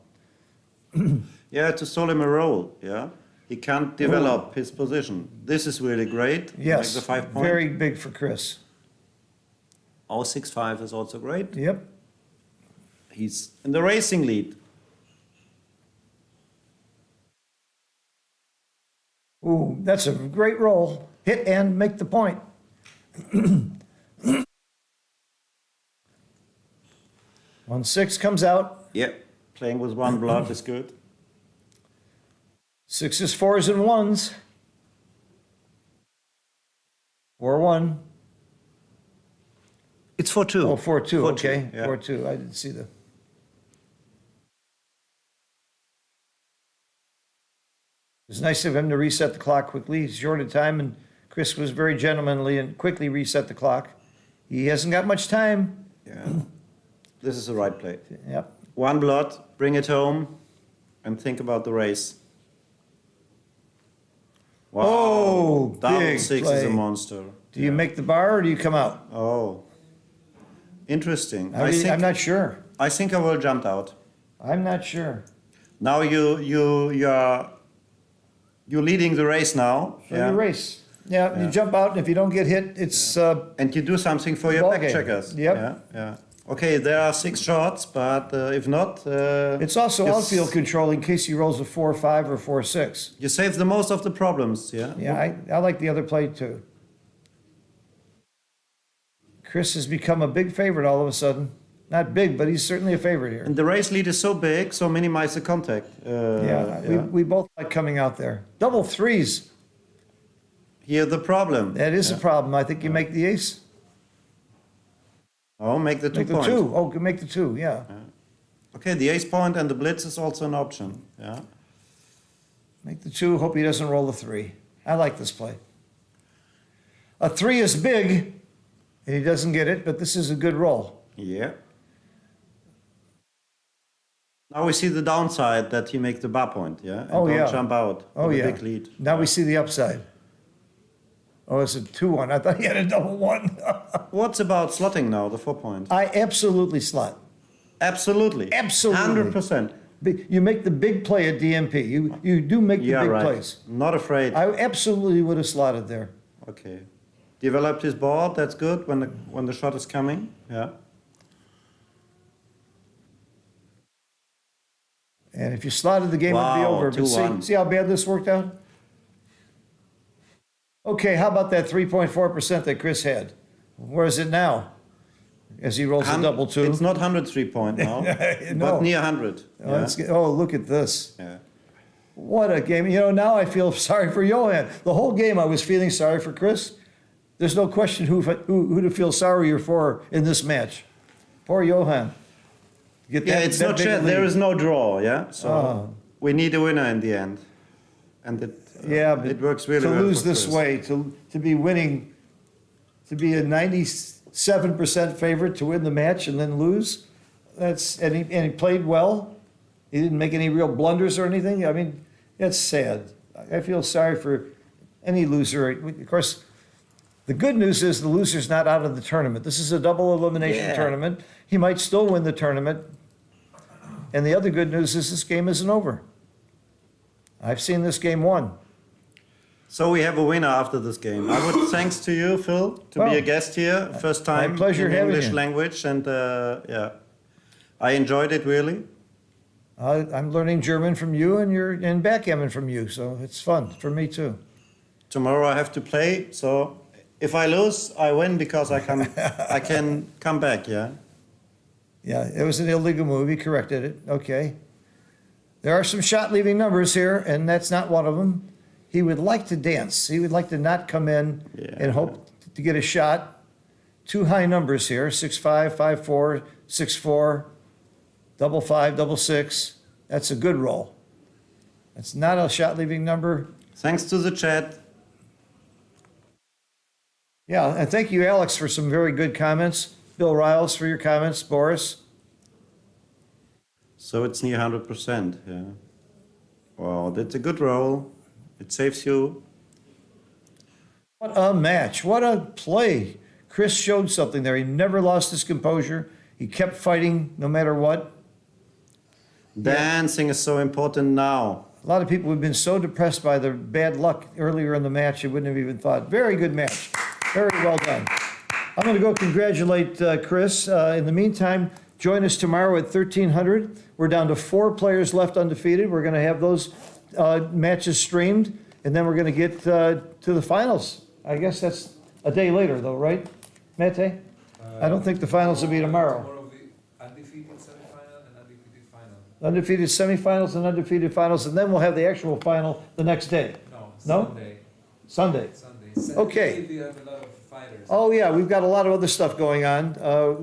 Yeah, to stall him a roll. Yeah, he can't develop his position. This is really great. Yes, like the 5 point. very big for Chris. Our 6-5 is also great. Yep. He's in the racing lead. Ooh, that's a great roll. Hit and make the point. 1-6 comes out. Yep, playing with one blood is good. 6s, 4s, and 1s. 4-1. It's 4-2. Oh, 4-2, okay. Yeah. 4-2, I didn't see the. It was nice of him to reset the clock quickly. He's short of time, and Chris was very gentlemanly and quickly reset the clock. He hasn't got much time. Yeah. This is the right play. Yep. One blood, bring it home, and think about the race. Wow. Oh, Double big 6 is play. a monster. Do you make the bar or do you come out? Oh, interesting. I'm not sure. I think I will jump out. I'm not sure. Now you're leading the race now. So you race. Yeah, you jump out, and if you don't get hit, it's And you do something for your Ball back game. checkers. Yep. Yeah. Okay, there are 6 shots, but if not, it's also outfield control in case he rolls a 4-5 or 4-6. you save the most of the problems. Yeah. Yeah, I like the other play too. Chris has become a big favorite all of a sudden. Not big, but he's certainly a favorite here. And the race lead is so big, so minimize the contact. We both like coming out there. Double threes, Here the problem. that is a problem. I think you make the ace. Oh, make the 2 Make the points. 2. Oh, make the 2, yeah. Okay, the ace point and the blitz is also an option. Yeah. Make the 2, hope he doesn't roll the 3. I like this play. A 3 is big, and he doesn't get it, but this is a good roll. Yeah. Now we see the downside that he make the bar point, yeah? And Oh, don't yeah. jump out Oh, with yeah. a big lead. Now we see the upside. Oh, it's a 2-1. I thought he had a double 1. What's about slotting now, the 4 point? I absolutely slot. Absolutely. Absolutely. 100%. You make the big play at DMP. You do make the Yeah, big right. plays. Not afraid. I absolutely would have slotted there. Okay. Developed his board, that's good when the shot is coming. Yeah. And if you slotted, the game would be Wow, over. But 2-1. see how bad this worked out? Okay, how about that 3.4% that Chris had? Where is it now? As he rolls a double 2. It's not 103 point now, No. but near 100. Oh, Yeah. look at this. Yeah. What a game. You know, now I feel sorry for Johan. The whole game I was feeling sorry for Chris. There's no question who to feel sorrier for in this match. Poor Johan. Get Yeah, it's not big chess. lead. There is no draw, yeah? So Oh. we need a winner in the end. And Yeah, but it works really to well lose for this Chris. way, to be winning, to be a 97% favorite to win the match and then lose, and he played well. He didn't make any real blunders or anything. I mean, that's sad. I feel sorry for any loser. Of course, the good news is the loser's not out of the tournament. This is a double elimination Yeah. tournament. He might still win the tournament. And the other good news is this game isn't over. I've seen this game won. So we have a winner after this game. I would thanks to you, Phil, to Well, be a guest here. First time my pleasure in having English you. language, and yeah, I enjoyed it really. I'm learning German from you and backgammon from you, so it's fun for me too. Tomorrow I have to play, so if I lose, I win because I can come back. Yeah. Yeah, it was an illegal move. He corrected it. Okay. There are some shot leaving numbers here, and that's not one of them. He would like to dance. He would like to not come in and hope to get a shot. 2 high numbers here: 6-5, 5-4, 6-4, 5-5, 6-6. That's a good roll. That's not a shot leaving number. Thanks to the chat. Yeah, and thank you, Alex, for some very good comments. Bill Riles for your comments. Boris. So it's near 100%. Yeah. Wow, that's a good roll. It saves you. What a match. What a play. Chris showed something there. He never lost his composure. He kept fighting no matter what. Dancing is so important now. A lot of people have been so depressed by the bad luck earlier in the match, they wouldn't have even thought. Very good match. Very well done. I'm going to go congratulate Chris. In the meantime, join us tomorrow at 1300. We're down to 4 players left undefeated. We're going to have those matches streamed, and then we're going to get to the finals. I guess that's a day later, though, right, Mete? I don't think the finals will be tomorrow. Tomorrow the undefeated semifinal and undefeated final. Undefeated semifinals and undefeated finals, and then we'll have the actual final the next day. No? Sunday. Sunday. Sunday. Okay. Saturday we have a lot of fighters. Oh, yeah, we've got a lot of other stuff going on.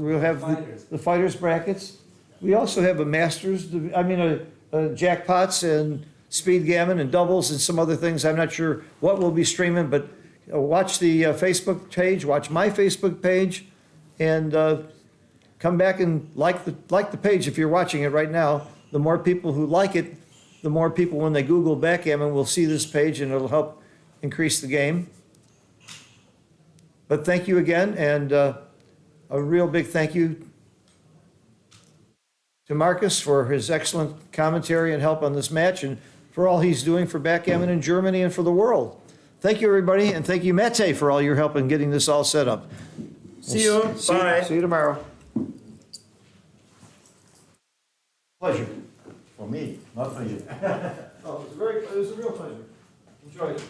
We'll have Fighters. the fighters brackets. We also have a masters, jackpots and speed gammon and doubles and some other things. I'm not sure what we'll be streaming, but watch the Facebook page, watch my Facebook page, and come back and like the page if you're watching it right now. The more people who like it, the more people, when they Google backgammon, will see this page, and it'll help increase the game. But thank you again, and a real big thank you to Marcus for his excellent commentary and help on this match and for all he's doing for backgammon in Germany and for the world. Thank you, everybody, and thank you, Mate, for all your help in getting this all set up. See you. Bye. See you tomorrow. Pleasure. For me, not for you. Oh, it was a real pleasure. Enjoy it.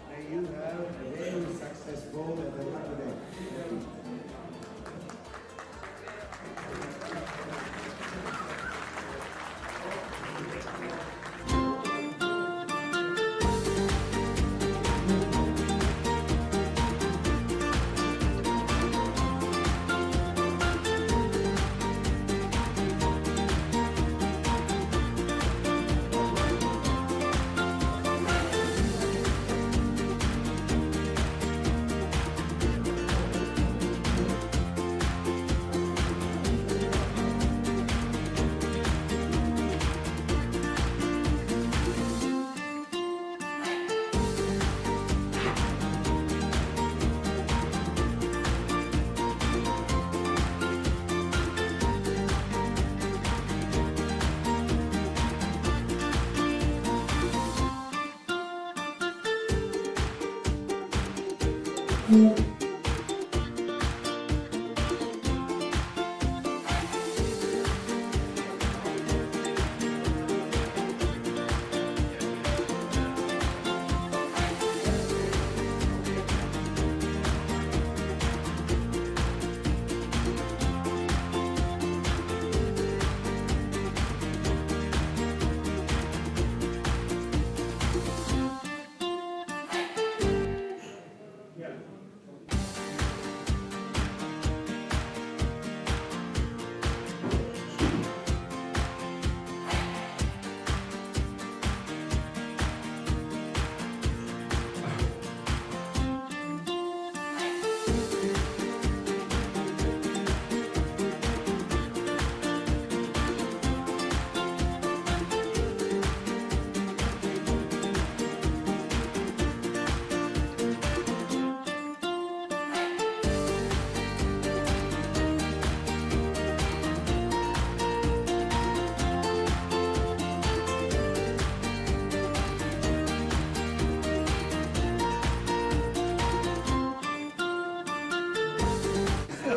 May you have a very successful and a happy day.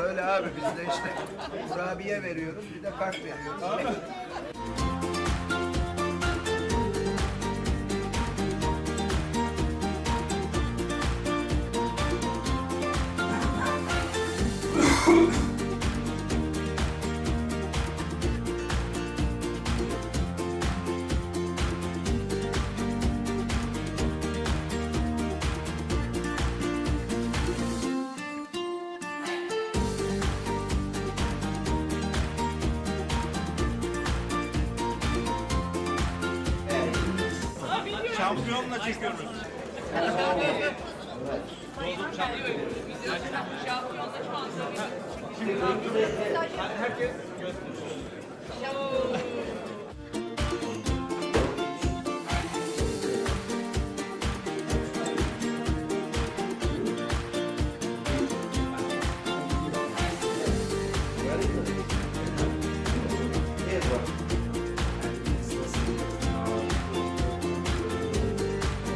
Öyle abi biz de işte kurabiye veriyoruz bir de kart veriyoruz. Şampiyonla çekiyoruz.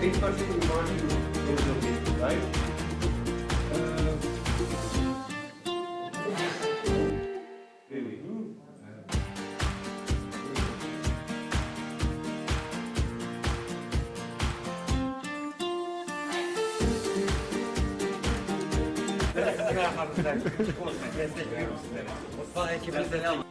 Which person you want to go to with, right? Really? Destekliyorum sizleri. Mutfağı ekibi selam.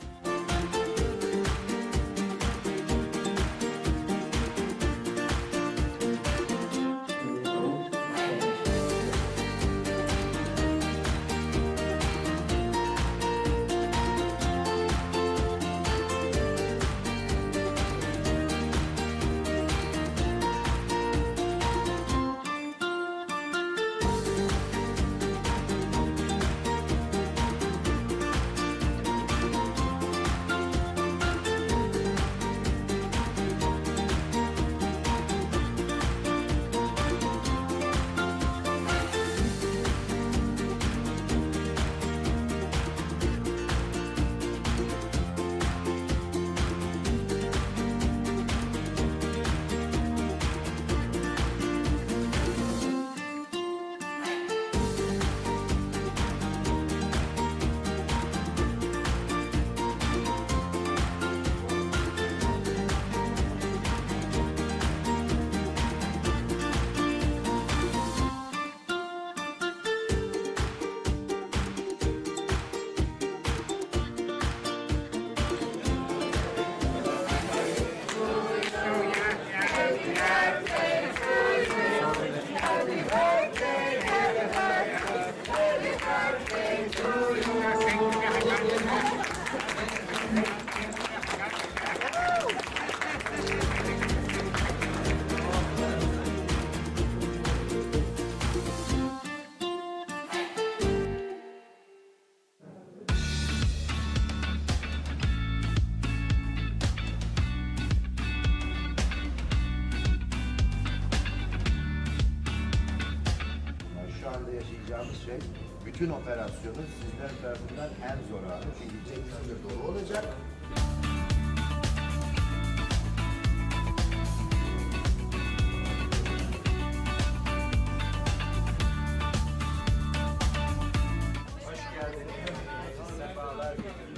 şey, bütün operasyonu sizler tarafından en zor anı. Çünkü James Miller dolu olacak. Hoş geldiniz. Sefalar getirdiniz.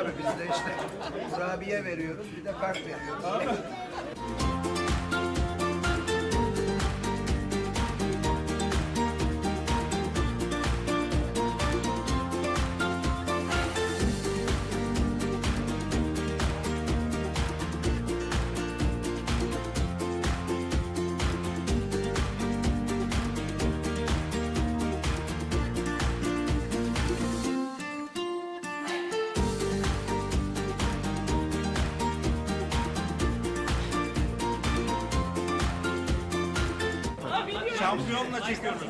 abi biz de işte kurabiye veriyoruz bir de kart veriyoruz. Şampiyonla çekiyoruz.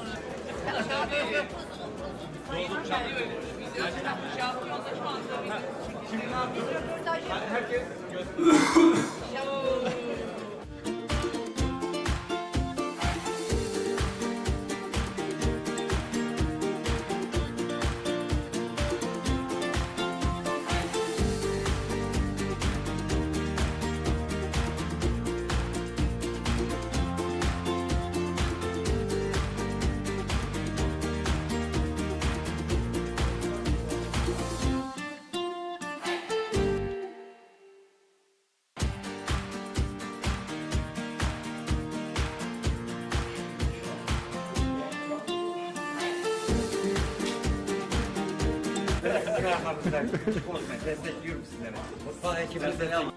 Destekliyorum sizleri. Mutfağı ekibine selam.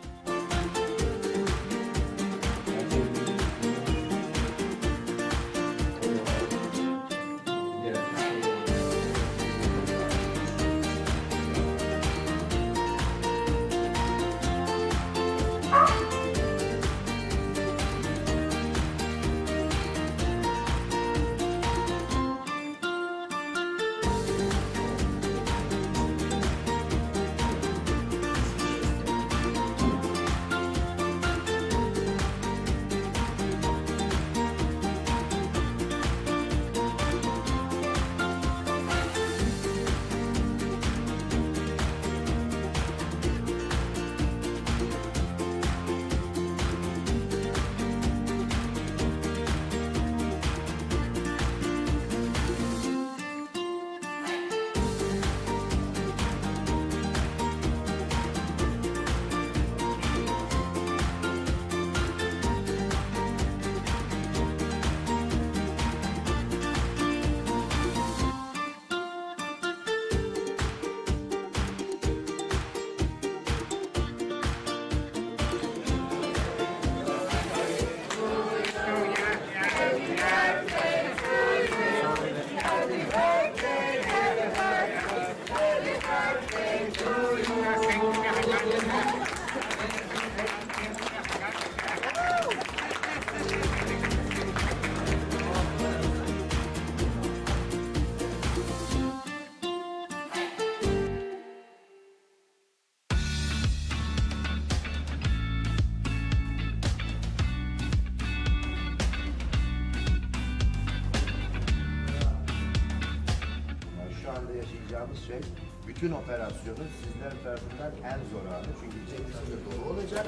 Yani şu anda yaşayacağımız şey bütün operasyonun sizler tarafından en zor anı. Çünkü Cengiz'in de dolu olacak.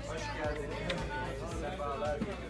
Hoş geldiniz. Sefalar getirdiniz.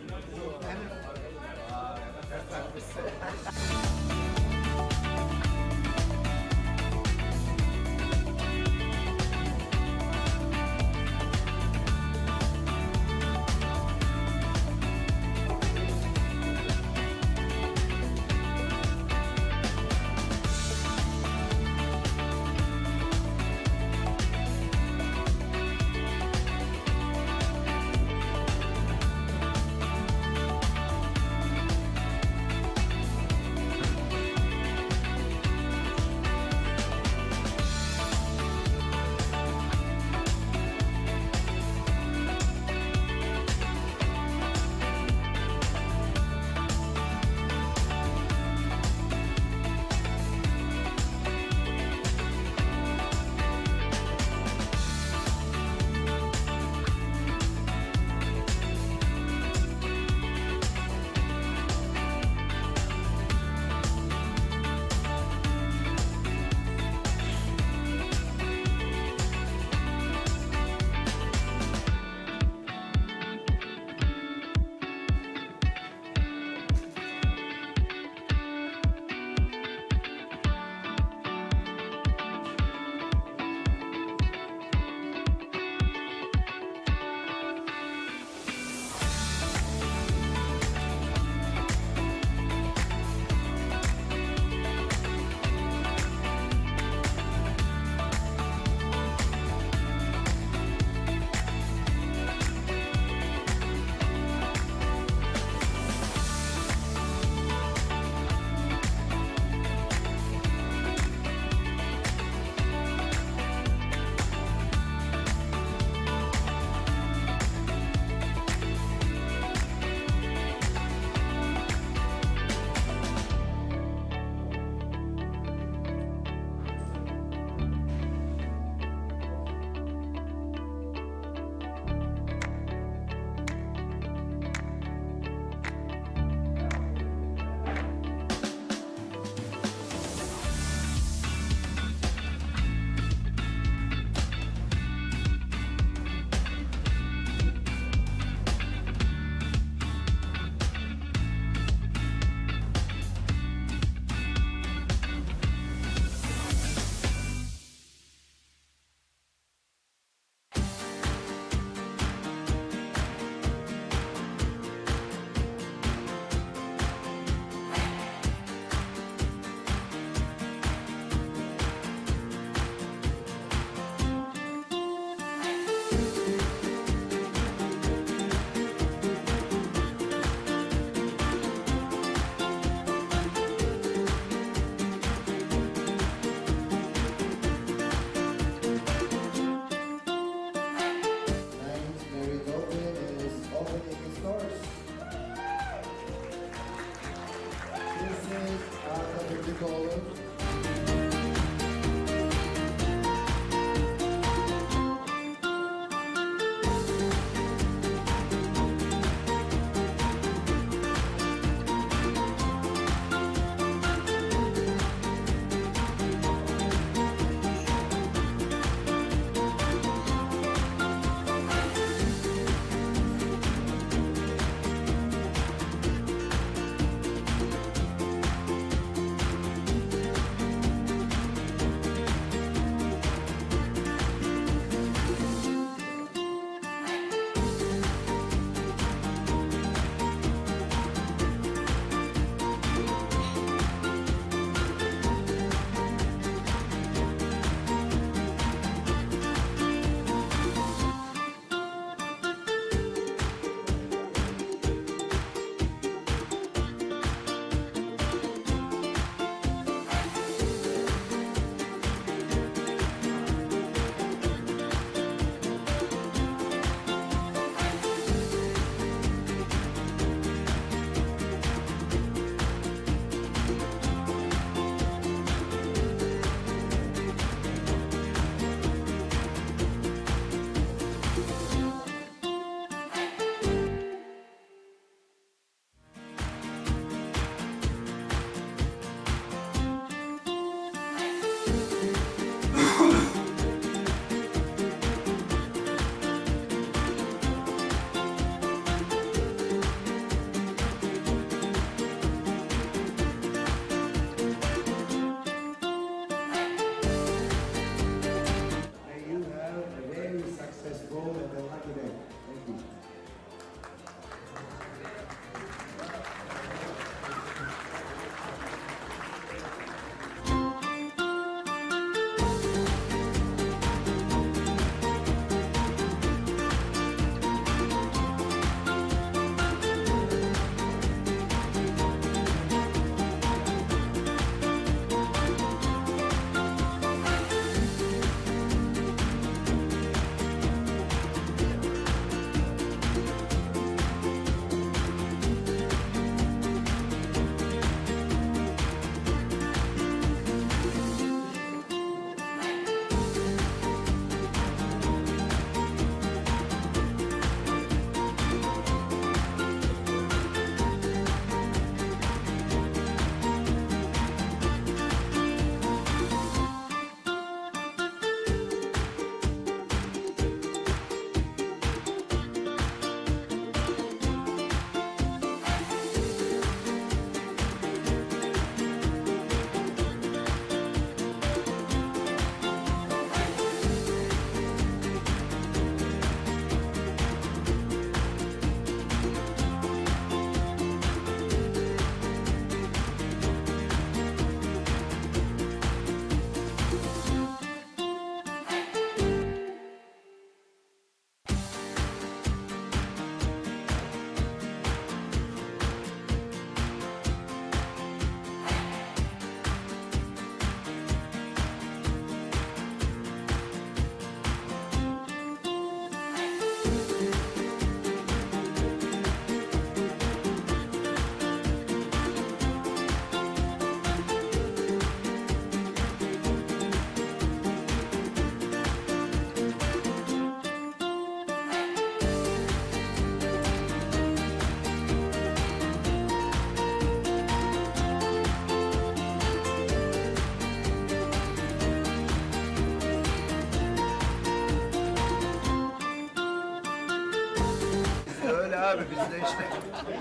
Öyle abi biz de işte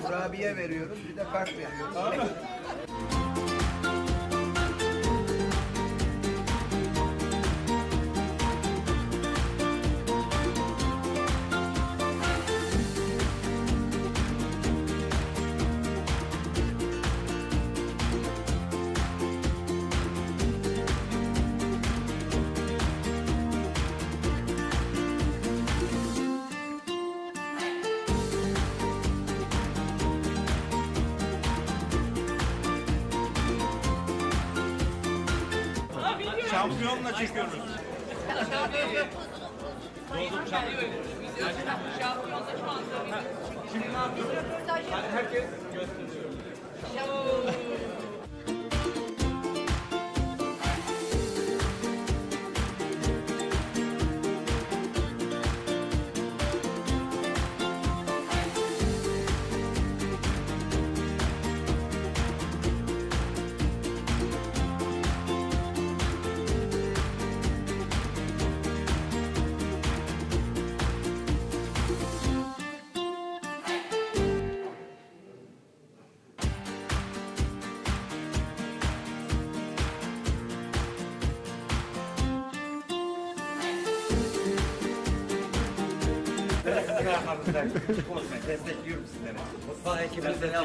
kurabiye veriyoruz bir de kart veriyoruz. Şampiyonla çekiyoruz. Şimdi ne yapıyoruz? Herkes gösteriyor. Destekliyorum sizleri. Mutfağı ekibimize de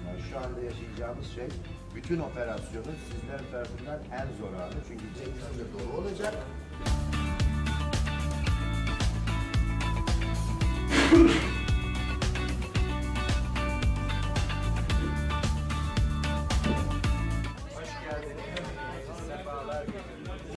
Yani şu anda yaşayacağımız şey bütün operasyonun sizler tarafından en zor anı. Çünkü çekimde dolu olacak.